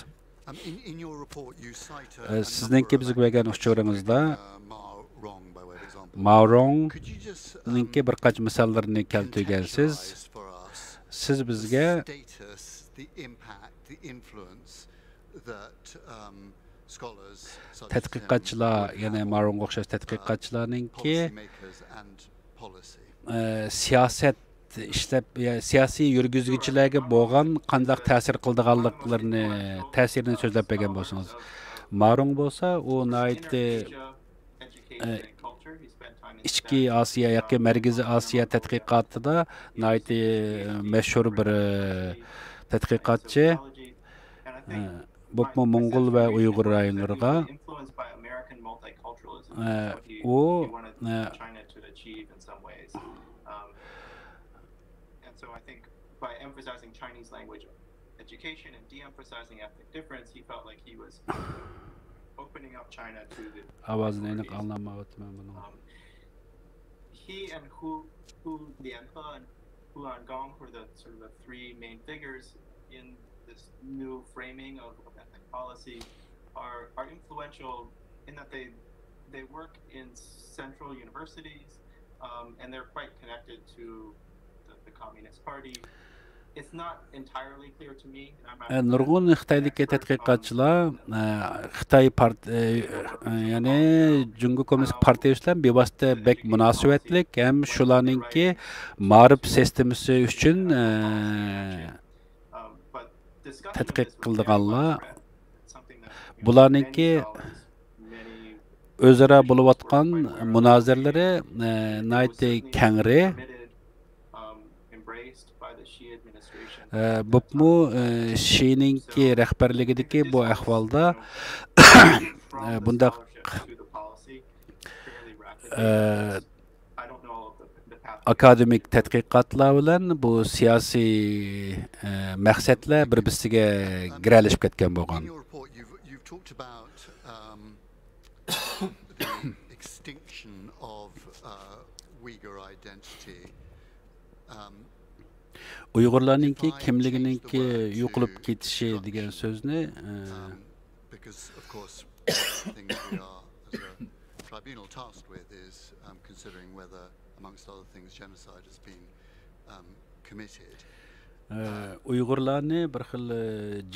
Sizningki bizga bergan uchuringizda Maorong'ninki bir qancha misollarni keltirgansiz. Siz bizga tadqiqotchilar, yana Maorong'ga o'xshash tadqiqotchilarninki siyosat ishlab siyosiy yurgizuvchilarga bo'lgan qanday ta'sir qildiganliklarini ta'sirini so'zlab bergan bo'lsangiz. Maorong bo'lsa, u ichki Osiyo yoki Markaziy Osiyo tadqiqotida mashhur bir tadqiqotchi. Bu Mongol va Uyg'ur rayonlariga u by emphasizing Chinese language education and de-emphasizing ethnic difference, he felt like he was opening up China to the he and Hu Lianhe and Hu Angong were the sort of the three main figures in this new framing of ethnic policy are influential in that they work in central universities and they're quite connected to the Communist Party. It's not entirely clear to me. Nurg'un Xitoydagi tadqiqotchilar Xitoy ya'ni Jungo Kommunist Partiyasi bilan bevosita bek munosabatlik ham shularningki ma'rif sistemasi uchun tadqiq qilganlar. Bularningki o'zaro bo'layotgan munoziralari nihoyatda kengri. Bu Shi'ninki rahbarligidagi bu ahvolda bundaq akademik tadqiqotlar bilan bu siyosiy maqsadlar bir-biriga giralashib ketgan bo'lgan. Uyg'urlarninki kimligininki yo'qolib ketishi degan so'zni because of course thing we are as a tribunal tasked with is considering whether amongst other things genocide has been committed. Uyg'urlarni bir xil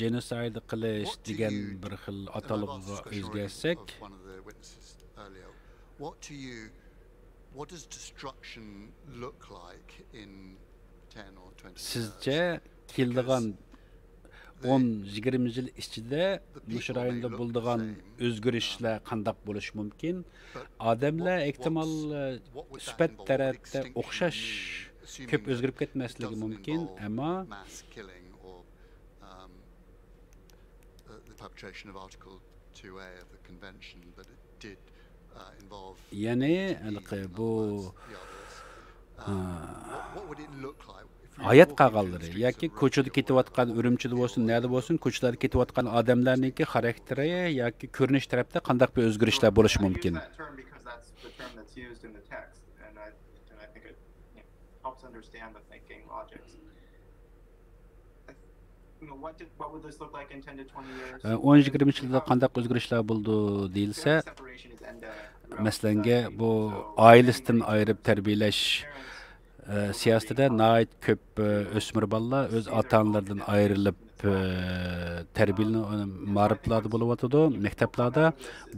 genocide qilish degan bir xil atalg'iga o'zgarsak, what does destruction look like in 10 or 20 sizce keldigan 10-20 yil ichida mush rayonda bo'lgan o'zgarishlar qanday bo'lishi mumkin? Odamlar ehtimol sifat tarafda o'xshash ko'p o'zgarib ketmasligi mumkin, ammo ya'ni bu hayat qağanları yoki ko'chada ketayotgan Urumchida bo'lsin, nada bo'lsin, ko'chalarda ketayotgan odamlarningki xarakteri yoki ko'rinish tarafda qanday bir o'zgarishlar bo'lishi mumkin? What 10-20 yilda qanday o'zgarishlar bo'ldi deyilsa, masalan, bu oilasidan ayirib tarbiyalash siyosatida nəhayət köp ösmür balalar öz ata-analardan ayrılıb tərbiyelenib mariflarda buluvatıdı, məktəblərdə.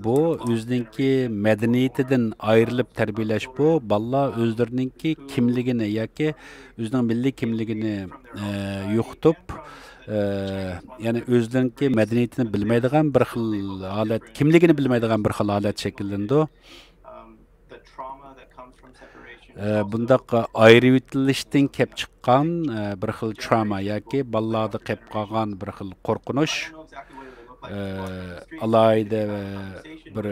Bu özününki mədəniyyətindən ayrılıb tərbiyələş bu balalar özlərinin kimligini yoki özünün milli kimligini yoxutub, yəni özlərinin mədəniyyətini bilməydigan bir xil halət, kimligini bilməydigan bir xil halət şəkilləndi. Bundaq ayrıvitılışdan kep çıqqan bir xil trauma yoki balalarda qep qalğan bir xil qorqunuş, alayda bir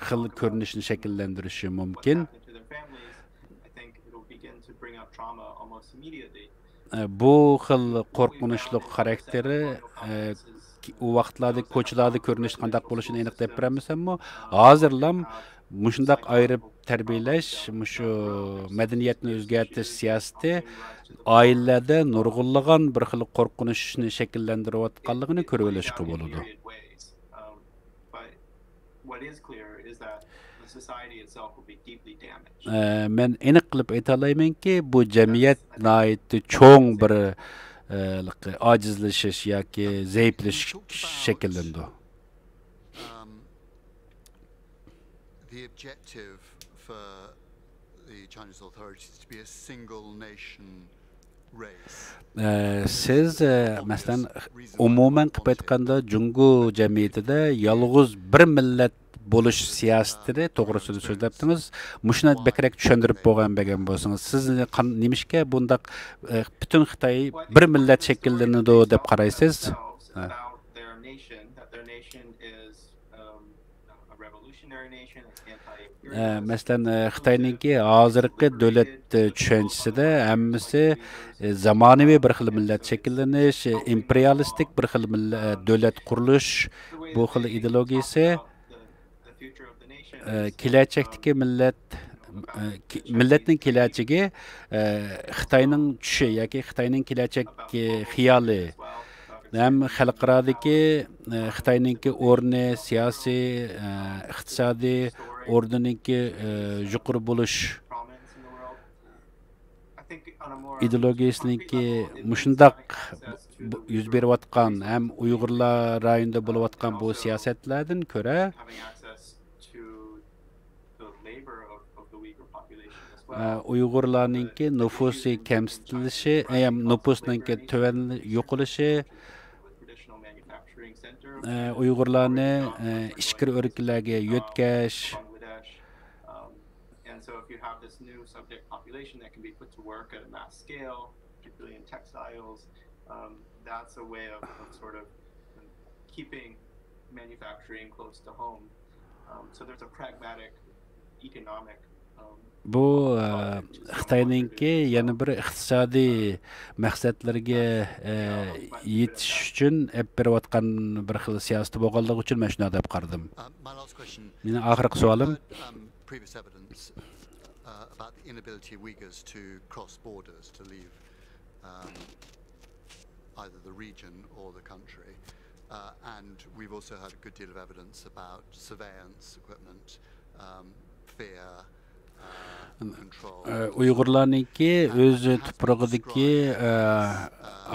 xil ko'rinishni shakllantirishi mumkin. Bu xil qo'rqinchli xarakteri u vaqtlarda ko'chalarda ko'rinish qanday bo'lishini aniq deb beramiz-ammo hozirlam mushundaq ayirib tarbiyalash, mushu madaniyatni o'zgartirish siyosati oilalarda nurg'unlagan bir xil qo'rqinchni shakllantirayotganligini ko'rib olishga bo'ladi. Men aniq qilib ayta olamanki, bu jamiyat nihoyatda cho'ng bir ojizlashish yoki zaiflashish shakllandi. The objective for the Chinese authorities to be a single nation race. Siz masalan umuman qilib aytganda Jungo jamiyatida yolg'iz bir millat bo'lish siyosatini to'g'risida so'zlabdingiz. Mushuni bekrak tushuntirib bo'lgan bo'lsangiz, siz nimishga bundaq butun Xitoy bir millat shakllanadi deb qaraysiz? Masalan, Xitoyninki hozirgi davlat tushunchisida hammasi zamonaviy bir xil millat shakllanish, imperialistik bir xil davlat qurilish, bu xil ideologiyasi kelajakdagi millatning kelajagi Xitoyning tushi yoki Xitoyning kelajak xiyoli ham xalqarodagi Xitoyninki o'rni siyosiy, iqtisodiy o'rniniki yuqori bo'lish ideologiyasiniki mushundaq yuz berayotgan ham Uyg'urlar rayonida bo'layotgan bu siyosatlardan ko'ra Uyg'urlarninki nufusi kamsitilishi, nufusninki tuvan yo'qolishi, Uyg'urlarni ichki o'riklarga yo'tkash, and so if you have this new subject population that can be put to work at a mass scale, particularly in textiles, that's a way of sort of keeping manufacturing close to home. So there's a pragmatic economic bu Xitoyninki yana bir iqtisodiy maqsadlarga yetish uchun olib berayotgan bir xil siyosat bo'lganligi uchun men shunday deb qaradim. Mening oxirgi savolim previous evidence about the inability of Uyghurs to cross borders to leave either the region or the country, and we've also had a good deal of evidence about surveillance equipment, fear. Uyg'urlarningki o'z tuprog'idagi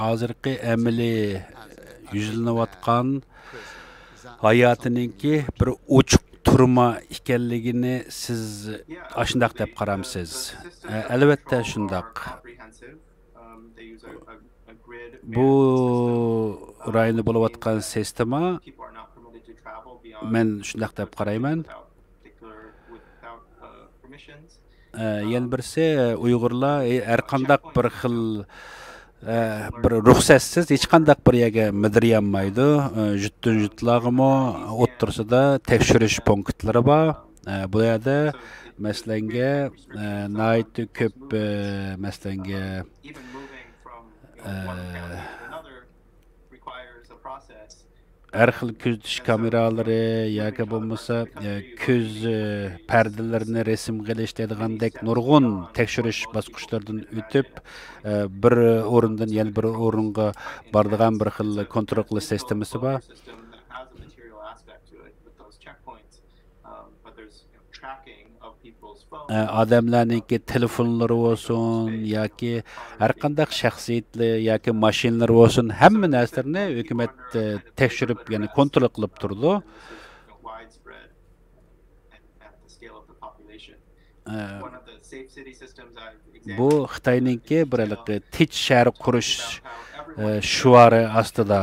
hozirgi amaliy yuzlanayotgan hayotiningki bir ochiq turma ekanligini siz shundoq deb qaramsiz? Albatta shundoq. Bu rayonda bo'layotgan sistema men shundoq deb qarayman. Yana birisi Uyg'urlar har qanday bir xil bir ruxsatsiz hech qanday bir yerga midirolmaydi. Jutlarimi o'ttirsida tekshirish punktlari bor. Bu yerda masalanga nayt ko'p masalanga har xil kuzatish kameralari yoki bo'lmasa ko'z pardalarini rasm qilish dedigandek nurg'un tekshirish bosqichlaridan o'tib bir o'rindan yana bir o'ringa boradigan bir xil kontrol qilish sistemasi bor. Adamlarningki telefonlari bo'lsin yoki har qanday shaxsiyatli yoki mashinalar bo'lsin hamma narsalarni hukumat tekshirib ya'ni kontrol qilib turdi. Bu Xitoyningki bir tinch shahar qurish shuari ostida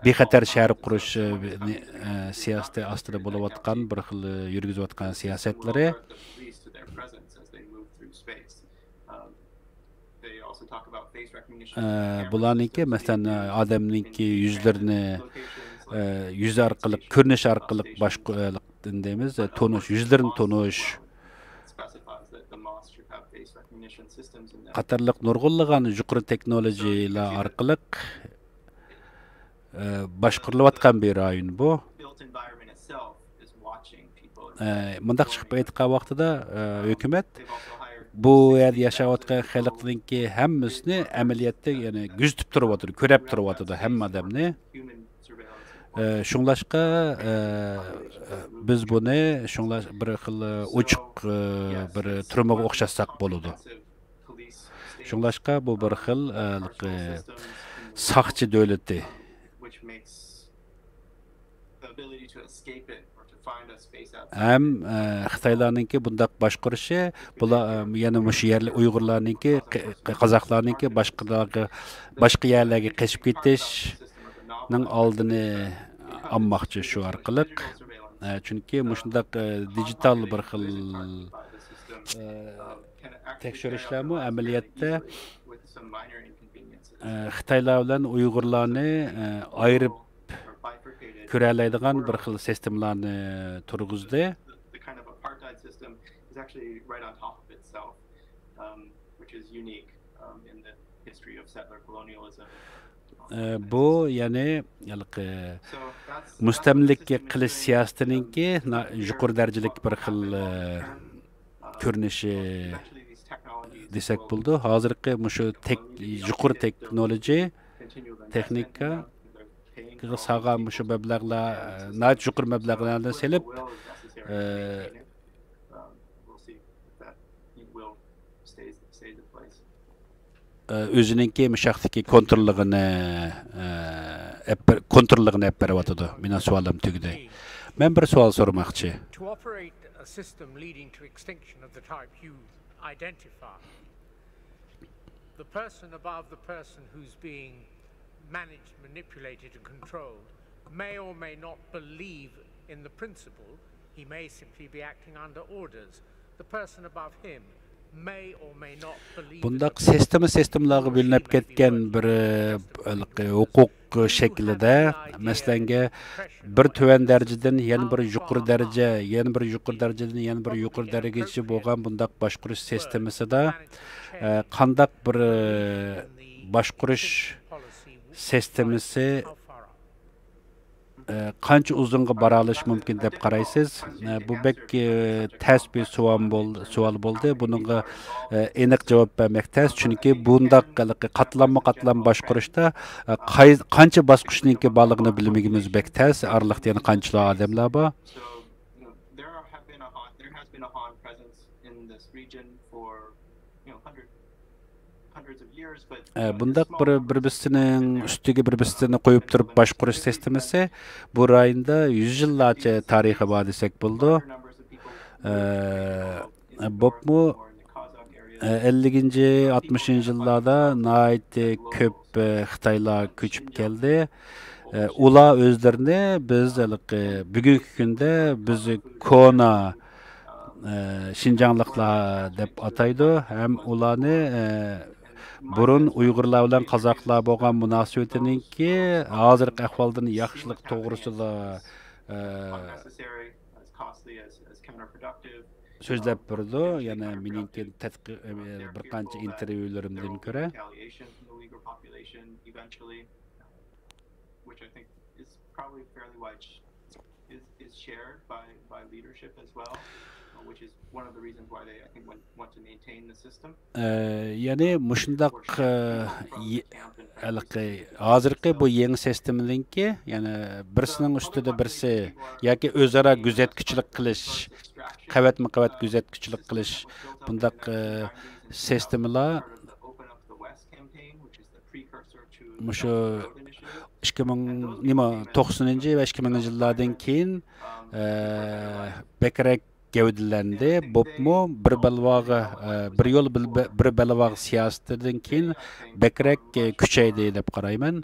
bexatar shahar qurish siyosati ostida bo'layotgan bir xil yurgizayotgan siyosatlari. Bularningki masalan odamningki yuzlarini yuz orqali ko'rinish orqali boshqa deymiz tonish yuzlarini tonish qatorliq nurg'unlagan yuqori texnologiyalar orqali boshqarilayotgan bir rayon bu. Mundaq chiqib aytgan vaqtida hukumat bu yerda yashayotgan xalqninki hammasini amaliyotda ya'ni kuzatib turibdi, ko'rib turibdi hamma odamni. Shunglashqa biz buni shunglash bir xil ochiq bir turmaga o'xshatsak bo'ladi. Shunglashqa bu bir xil saqchi davlati. Hem Xitoylarningki bundaq boshqarishi, bular yana mush yerli Uyg'urlarningki, Qozoqlarningki boshqa yerlarga qochib ketishning oldini olmoqchi shu orqali. Chunki mushundaq digital bir xil tekshirishlarmi amaliyotda Xitoylar bilan Uyg'urlarni ayirib ko'ralaydigan bir xil sistemlarni turg'izdi. Bu ya'ni mustamlika qilish siyosatininki yuqori darajalik bir xil ko'rinishi desak bo'ldi. Hozirgi mushu yuqori texnika sağlam şu meblağlar, nayt yuqori meblağlardan selip özününki müşaxtiki kontrolligini hep beriyotidi. Mening savolim tugdi. Men bir savol so'ramoqchi. To operate a system leading to extinction of the type you identify, the person above the person who's being managed, manipulated and controlled may or may not believe in the principle. He may simply be acting under orders. The person above him may or may not believe. Bundaq sistemlarga bo'linib ketgan bir huquq shaklida masalanga bir tuvan darajadan yana bir yuqori daraja, yana bir yuqori darajadan yana bir yuqori darajagacha bo'lgan bundaq boshqarish sistemasida qandaq bir boshqarish sistemasi qancha uzunga bora olish mumkin deb qaraysiz? Bu bek tez bir savol bo'ldi. Buningga aniq javob bermek tez, chunki bundaq qatlamma boshqarishda qancha bosqichniki borligini bilmagimiz bek tez. Araliqda yana qanchalar odamlar bor? Bundaq bir-birisining ustiga bir-birisini qo'yib turib boshqarish sistemasi bu rayonda 100 yillarcha tarixi bor desak bo'ldi. Bopmu 50-60 yillarda nayt ko'p Xitoylar ko'chib keldi. Ular o'zlarini biz bugungi kunda biz kona Şinjanlıqlar deb ataydi. Hem ularni burun Uyg'urlar bilan qozoqlar bo'lgan munosabatiningki hozirgi ahvoldan yaxshilik to'g'risida counterproductive. So'zlab turdi, yana meningki bir qancha intervyulerimdan ko'ra Retaliation from the Uyghur population eventually, which I think is probably fairly wide is shared by leadership as well, which is one of the reasons why they I think want to maintain the system. Yani mushundaq hozirgi bu yangi sistemninki, yani birisining ustida birisi yoki o'zaro kuzatuvchilik qilish, qavatma-qavat kuzatuvchilik qilish bundaq sistemalar mushu 2090 va 2000 yillardan keyin bekrak gavdalandi. Bopmu bir balvog'i bir yo'l bir balvog'i siyosatidan keyin bekrak kuchaydi deb qarayman.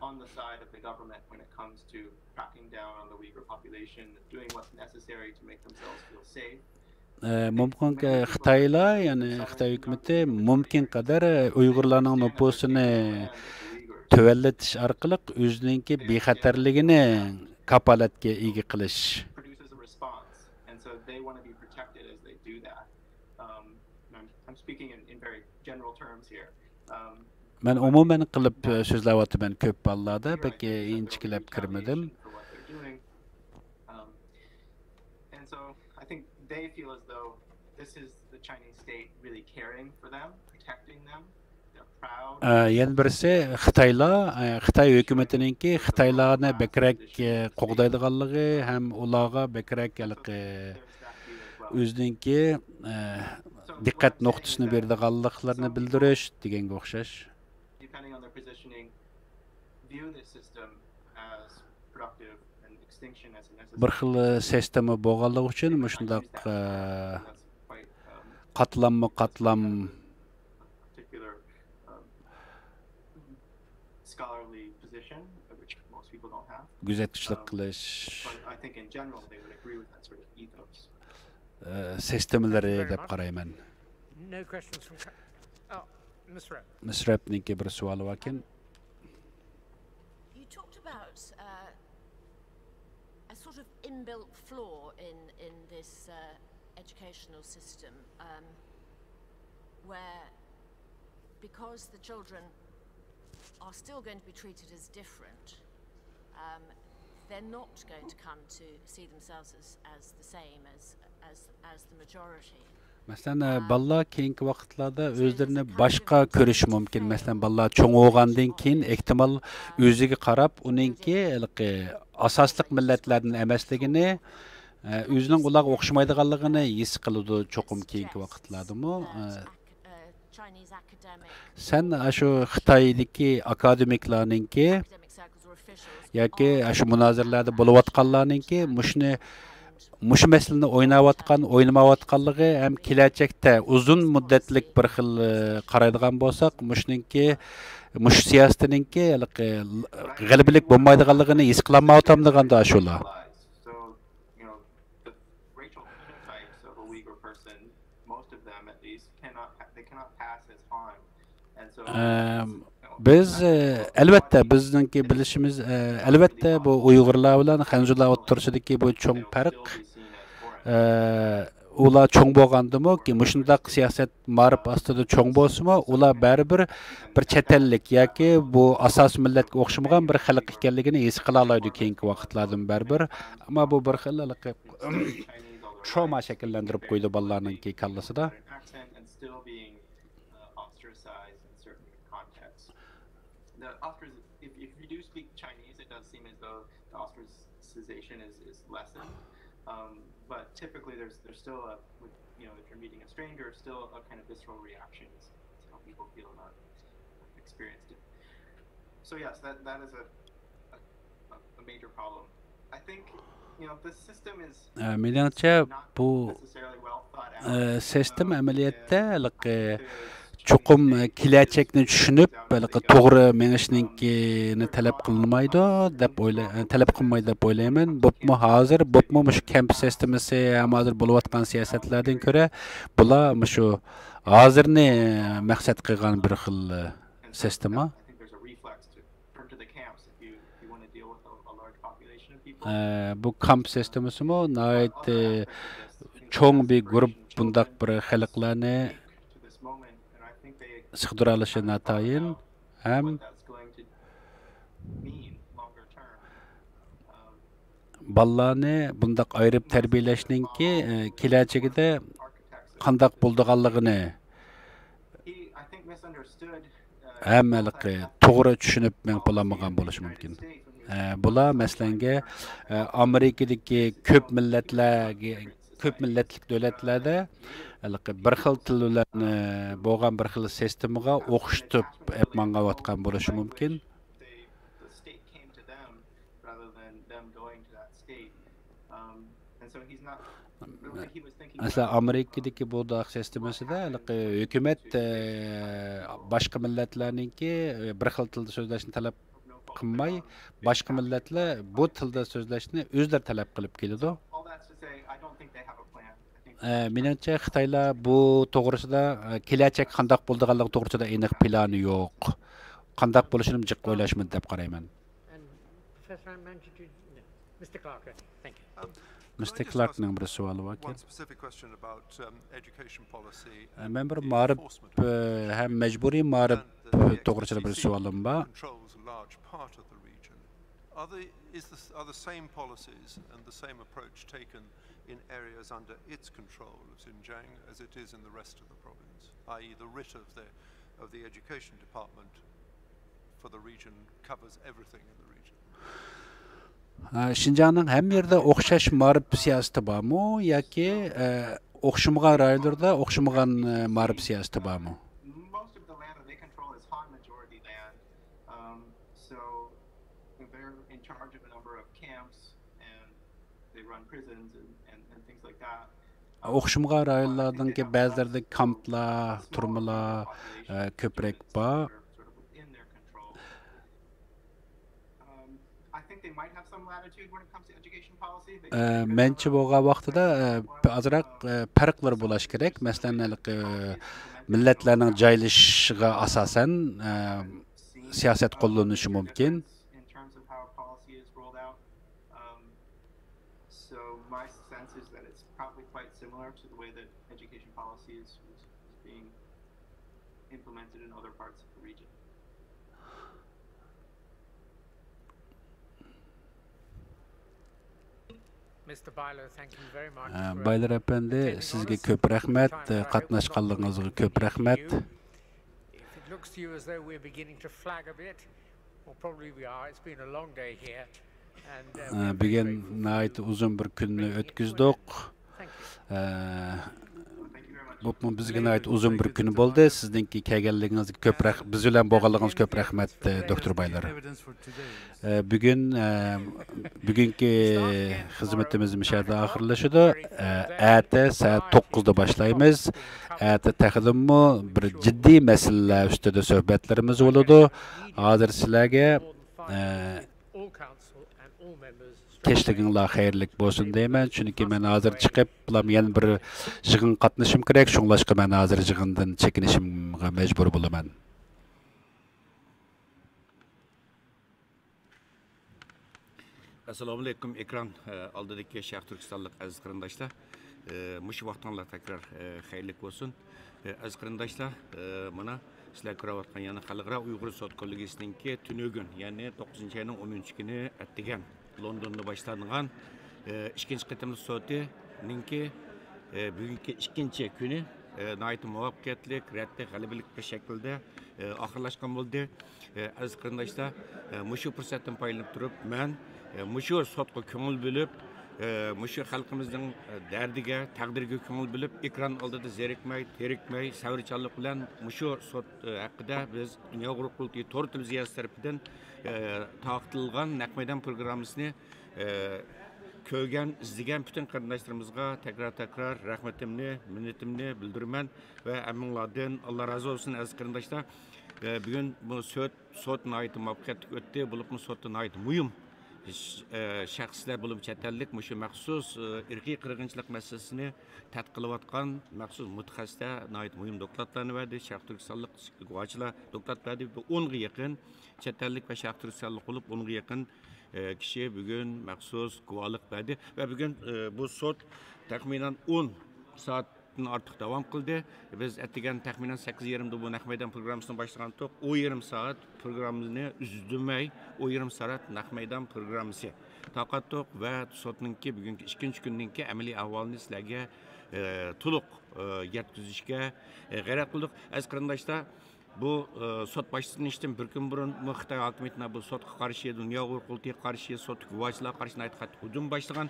Mumkinki Xitoylar, ya'ni Xitoy hukumati mumkin qadar Uyg'urlarning nüfusini tövelletish orqali o'zining bexatarligini kapolatga ega qilish. Men umuman qilib so'zlayapman ko'p ballarda, balki inchikilab kirmadim. And so I think they feel as though this is the Chinese state really caring for them, protecting them. Yana birisi Xitoy hukumatiningki Xitoylarni bekrak qo'g'daydiganligi ham ularga bekrak o'ziningki diqqat nuqtasini beradiganliklarini bildirish deganga o'xshash. Depending on their positioning, view this system as productive and extinction as a necessary. Bir xil sistema bo'lganligi uchun shundaq qatlam scholarly position, which most people don't have. Kuzatuvchilik qilish. But I think in general they would agree with that sort of ethos. Sistemlari deb qarayman. No questions from Misrep. Misrepningki bir savoli bor ekan. You talked about a sort of inbuilt flaw in this educational system, where because the children are still going to be treated as different, they're not going to come to see themselves as the same as the majority. Masalan, ballar keyingi vaqtlarda o'zlarini boshqa ko'rish mumkin. Masalan, ballar cho'ng bo'lgandan keyin ehtimol o'ziga qarab, uningki asosliq millatlarning emasligini, o'zining ularga o'xshamaydiganligini his qiladi cho'qim keyingi vaqtlardami. Sen shu Xitoydagi akademiklarningki yoki shu munozirlarda bo'layotganlarningki mush masalani o'ynamayotganligi ham kelajakda uzun muddatlik bir xil qaraydigan bo'lsak, mush siyosatninki g'alabalik bo'lmaydiganligini his qilmayaptam deganda shular. Biz albatta bizningki bilishimiz albatta bu Uyg'urlar bilan Xanzular o'rtasidagi bu cho'ng farq ular cho'ng bo'lgandimi ki mushundaq siyosat ma'rif ostida cho'ng bo'lsa-mu, ular baribir bir chet ellik yoki bu asos millatga o'xshamagan bir xalq ekanligini his qila oladi keyingi vaqtlardan baribir. Ammo bu bir xil trauma shakllantirib qo'ydi bolalarningki kallasida. If you do speak Chinese, it does seem as though the ostracization is lessened. But typically, there's still if you're meeting a stranger, still a kind of visceral reaction. It's how people feel about experienced it. So yes, that is a major problem. I think the system is bu sistem amaliyotda cho'qim kelajakni tushunib, to'g'ri menishnikini talab qilmaydi deb o'ylayman. Bopmi hozir, bopmi shu kamp sistemasi ham hozir bo'layotgan siyosatlardan ko'ra, bular shu hozirni maqsad qilgan bir xil sistema. Bu kamp sistemasimi çoğun bir grup bundak bir xalqlarni sig'dira olishi natayin hem ballarni bundaq ayırıp terbiyelashninki kelajagida qandaq bo'ldiganligini hammaliqi to'g'ri tushunib men bo'lamagan bo'lishi mumkin. Bular masalanga Amerikadagi ko'p millatlik davlatlarda bir xil til bilan bo'lgan bir xil sistemaga o'qishtirib mangayotgan bo'lishi mumkin. Mesela Amerika'daki bu da sistemasida hükümet başka milletlerninki bir xil tilda so'zlashni talab qilmay, boshqa millatlar bu tilda so'zlashni o'zlari talab qilib keladi. Menimcha Xitoylar bu to'g'risida kelajak qanday bo'ladiganligi to'g'risida aniq plani yo'q. Qanday bo'lishini jiq o'ylashmadi deb qarayman. Mr. Clark, thank you. Mr. Clark'ning bir savoli var. One specific question about education policy. Men bir ma'rif ham majburiy ma'rif to'g'risida bir savolim bor. Controls a large part of the region. Are the same policies and the same approach taken in areas under its control of Xinjiang as it is in the rest of the province, i.e. the writ of the education department for the region covers everything in the region? Şinjanның һәм yerdə oxşaş ma'rif siyasəti barmı, yoki oxşamagan rayonlarda oxşamagan ma'rif siyasəti barmı? Most of the land that they control is Han majority land, so they're in charge of a number of camps and they run prisons and things like that. Oxşamagan rayonlardakı bəzilərdə kamplar, turmalar köprək var. Mençe bo'lgan vaqtida azroq farqlar bo'lishi kerak. Masalan, millatlarning joylashishiga asosan siyosat qo'llanishi mumkin. Baylar efendi, sizge köp rahmet, qatnaşqanlığınızga köp rahmet. Bugün nəhayət uzun bir günni ötküzdük. Bu bizge nəhayət uzun bir gün oldu. Sizdinki kelganligingizga köp rahmet, biz bilan bo'lganligingiz köp rahmet doktor baylar. Bugünkü xizmetimiz müşahede ahırlaşıdı. Ete saat 9'da başlayımız. Ete təxidimmi bir ciddi meseleler üstüde söhbetlerimiz oldu. Hazır sizlerge keşliğinler hayırlık bolsun deymen. Çünkü ben hazır çıkıp yan bir jığın qatnaşım gerek. Şoňlaşqa ben hazır jığından çekinişimge mecbur bolaman. Assalamu alaikum ekran aldidagi Sharq Turkistonlik aziz qarindoshlar. Mush vaqtinglar takrar xayrlik bo'lsin. Aziz qarindoshlar, mana sizlar ko'rayotgan yana xalqaro Uyg'ur sud kollegiyasiningki tunugün, ya'ni 9-oyning 10-kuni atdigan Londonda boshlangan ikkinchi qitimli sudninki bugungi ikkinchi kuni nəhayət muvaffaqiyatlik, rətti, g'alabalik bir shaklda oxirlashgan bo'ldi. Aziz qarindoshlar, mushu fursatdan foydalanib turib, men mushu sudga ko'ngil bo'lib, mushu xalqimizning dardiga, taqdiriga ko'ngil bo'lib, ekran oldida zerikmay, terikmay, savrichanlik bilan mushu sud haqida biz Dunyo Uyg'ur qurultiyi to'g'ri televiziyasi tarafidan taqdirlangan naq maydon programmasini ko'rgan, izlagan bütün qarindoshlarimizga tekrar rahmatimni, minnetimni bildiraman va hammanglardan Alloh razı olsun aziz qarindoshlar. Bugün bu sud nəhayət muvaffaqiyatli o'tdi, bo'lib sudda nəhayət muhim shaxslar bo'lib chet-ellik mushu maxsus irqiy qirg'inchilik masalasini tadqiq qilayotgan maxsus mutaxassislar nəhayət muhim dokladlarni berdi. Sharq Turkistonlik guvohchilar doklad berdi. 10 ga yaqin chet-ellik va Sharq Turkistonlik bo'lib 10 ga yaqin kişi bugün maxsus guvohlik berdi va bugün bu sud taxminan 10 soatdan ortiq davom qildi. Biz atgan taxminan 8:30da bu naq maydon programmasini boshlagan to'q 10:30 soat programmani uzdirmay 10:30 soat naq maydon programmasi taqattoq va sotninki bugungi ikkinchi kunninki amaliy ahvolini sizlarga to'liq yetkazishga g'ayrat qildik. Az qarindoshlar, bu sot başlanışdan bir gün burun Xitoy hokimiyatining bu sotga qarshi, dunyo qurultiga qarshi, sot guvohchilarga qarshi qattiq hujum boshlagan.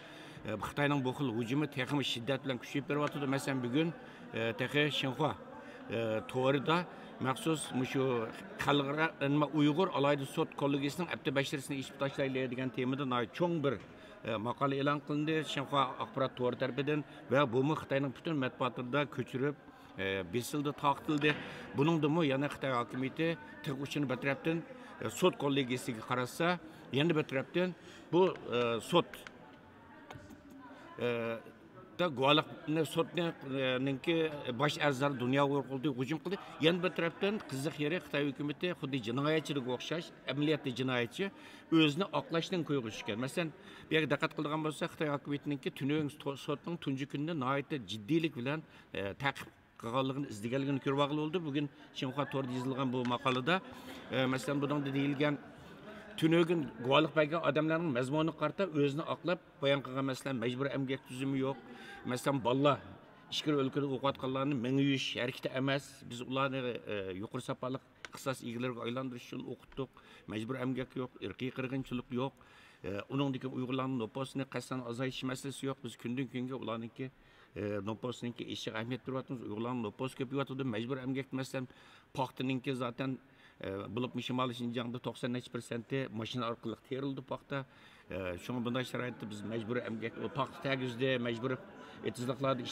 Xitoyning bu xil hujumi texnik shiddat bilan kuchayib beryapti. Masalan, bugun texi Xinhua to'g'rida maxsus shu xalqaro Uyg'ur alayda sot kollegiyasining apta basharasini ichib tashlayli degan temada cho'ng bir maqola e'lon qilindi Xinhua axborot to'g'ri tarafidan va bu Xitoyning butun matbuotida ko'chirib besildi, taqtildi. Bunun da mı yana Xitoy hokimiyati tig' uchini bir tarafdan sot kollegiyasiga qarasa, yana bir tarafdan bu sot da guvohlikni sotninki bosh arzlari dunyo qo'ltiga hujum qildi. Yana bir tarafdan qiziq yeri Xitoy hukumati xuddi jinoyatchiga o'xshash, amaliyotda jinoyatchi o'zini oqlashdan qo'yg'ishgan. Masalan, bu yerga diqqat qilgan bo'lsa, Xitoy hukumatininki tunang sotning tunji kunida nihoyatda jiddiylik bilan ta'qib qilganligini izlaganligini ko'rmoqli bo'ldi. Bugun Xinhua to'g'rida yozilgan bu maqolada masalan buningda deyilgan tunogin guvohlik bergan odamlarning mazmuni qarta o'zini oqlab bayon qilgan, masalan majburiy emgak tuzumi yo'q. Masalan bolalar ishkir o'lkada o'qiyotganlarni mingish harakati emas. Biz ularni yuqori sapali ixtisos egalariga aylantirish uchun o'qitdik. Majburiy emgak yo'q, irqiy qirg'inchilik yo'q. Uningdagi Uyg'urlarning nopasini qasdan azaytish masalasi yo'q. Biz kundan kunga ularniki noposninki işe ahmiyet veriyorsunuz. Uyg'urlarning nopos ko'payotdi. Majbur emgak masalan paxtaninki zaten bulup Şimali Şinjan'da 90% maşina orqali terildi paxta. Şuna bunday sharoitda biz majbur emgak o paxta tagizdi, majbur etizliqlarni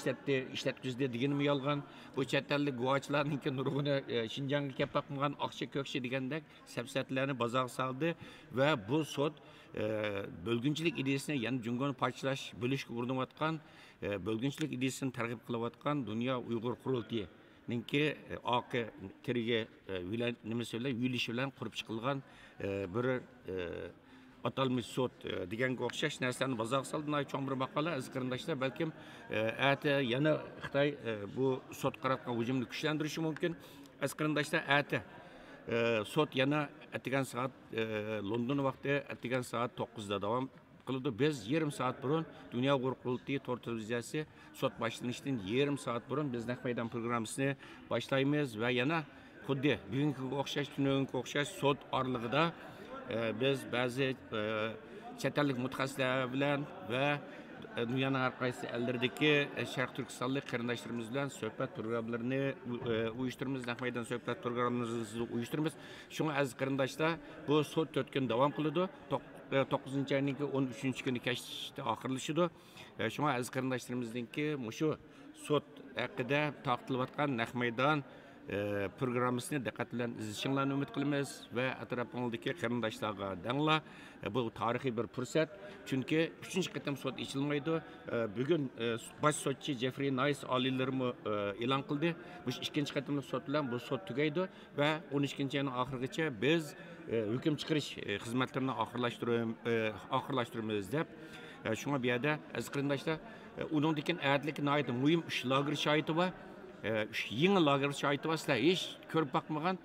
ishlatgizdi deganimi yolg'on. Bu chet ellik guvohchilarninki nurg'uni Şinjan'ga kelib boqmagan oqcha ko'kshi degandek safsatlarni bozorga soldi va bu sot bölgünçilik ideyasini yani Cungoni parçalash, bölüşga urinayotgan bölgünçilik ideyasini targ'ib qilayotgan Dunyo Uyg'ur qurultiyi ninki oqi tiriga nima so'zlar yuyilishi bilan qurib chiqilgan bir atalmış sot deganga o'xshash narsani bozorga soldi. Cho'ng bir maqola aziz qarindoshlar, balkim ati yana Xitoy bu sot qaratgan hujumni kuchlantirishi mumkin. Aziz qarindoshlar, ati sot yana atigan soat London vaqti atigan soat 9da davom qiladi. Biz yarım soat burun Dunyo qurultiyi to'rt televiziyasi sot boshlanishdan yarım soat burun biz naq maydon programmasini boshlaymiz va yana xuddi bugungi o'xshash, tungi o'xshash sot oralig'ida biz ba'zi chet ellik mutaxassislar bilan va dunyoning har qaysi ellardagi Sharq Turkistonlik qarindoshlarimiz bilan suhbat programmalarini uyushtiramiz, naq maydon suhbat programmalarimizni uyushtiramiz. Shunga aziz qarindoshlar, bu sot 4 kun davom qiladi. 9 ayning 13 kuni kechda oxirlashadi. Shunga aziz qarindoshlarimizningki mushu sot haqida taqtilayotgan naq maydon programmasini diqqat bilan izlashinglarni umid qilamiz va atrofingdagi qarindoshlarga danglar. Bu tarixiy bir fursat. Chunki 3-qatim sot ichilmaydi. Bugun bosh sotchi Jeffrey Nice oliylarimi e'lon qildi. Bu 2-qatimlik sot bilan bu sot tugaydi va 12-yilning oxirigacha biz hukm chiqarish xizmatlarini oxirlashtiramiz deb. Shunga bu yerda aziz qarindoshlar, uningdagi adlik nihoyat muhim 3 lager shohidi bor. Yeni lager şahidi var, sizler hiç körüp bakmagan,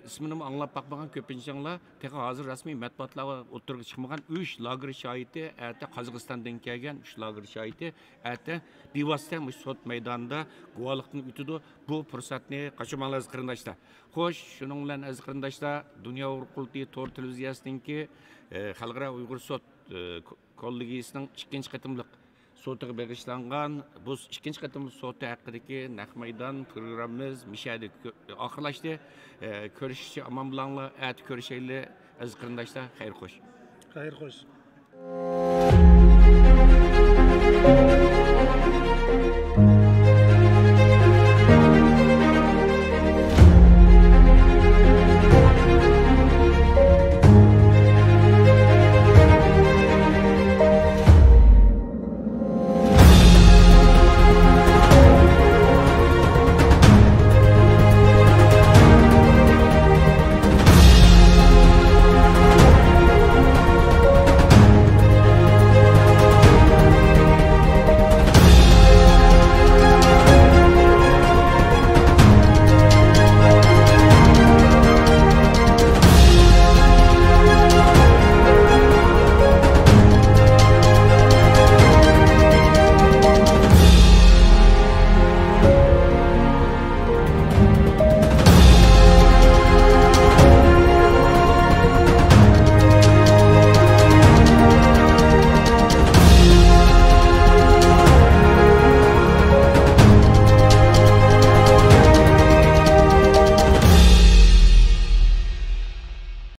ismini anlap bakmagan köpüncüler, tekrar hazır resmi matbuatlara oturup çıkmagan 3 lager şahidi, ete Kazakıstan'dan gelgen 3 lager şahidi, ete bivasite sot meydanında guvalıqtını ütüdü. Bu fırsatını kaçırmalı aziz qarindoshlar. Xo'sh, shunun bilan aziz qarindoshlar, Dunyo qurultiyi to'rt televiziyasininki xalqaro Uyg'ur sot kollegiyasining 2-qatimliq sotiga bag'ishlangan bu 2-qatimlik soti haqidagi naq maydon programmamiz mishadi oxirlashdi. Ko'rishishga omon bo'linglar, at ko'rishaylik aziz qarindoshlar, xayr xo'sh. Xayr xo'sh.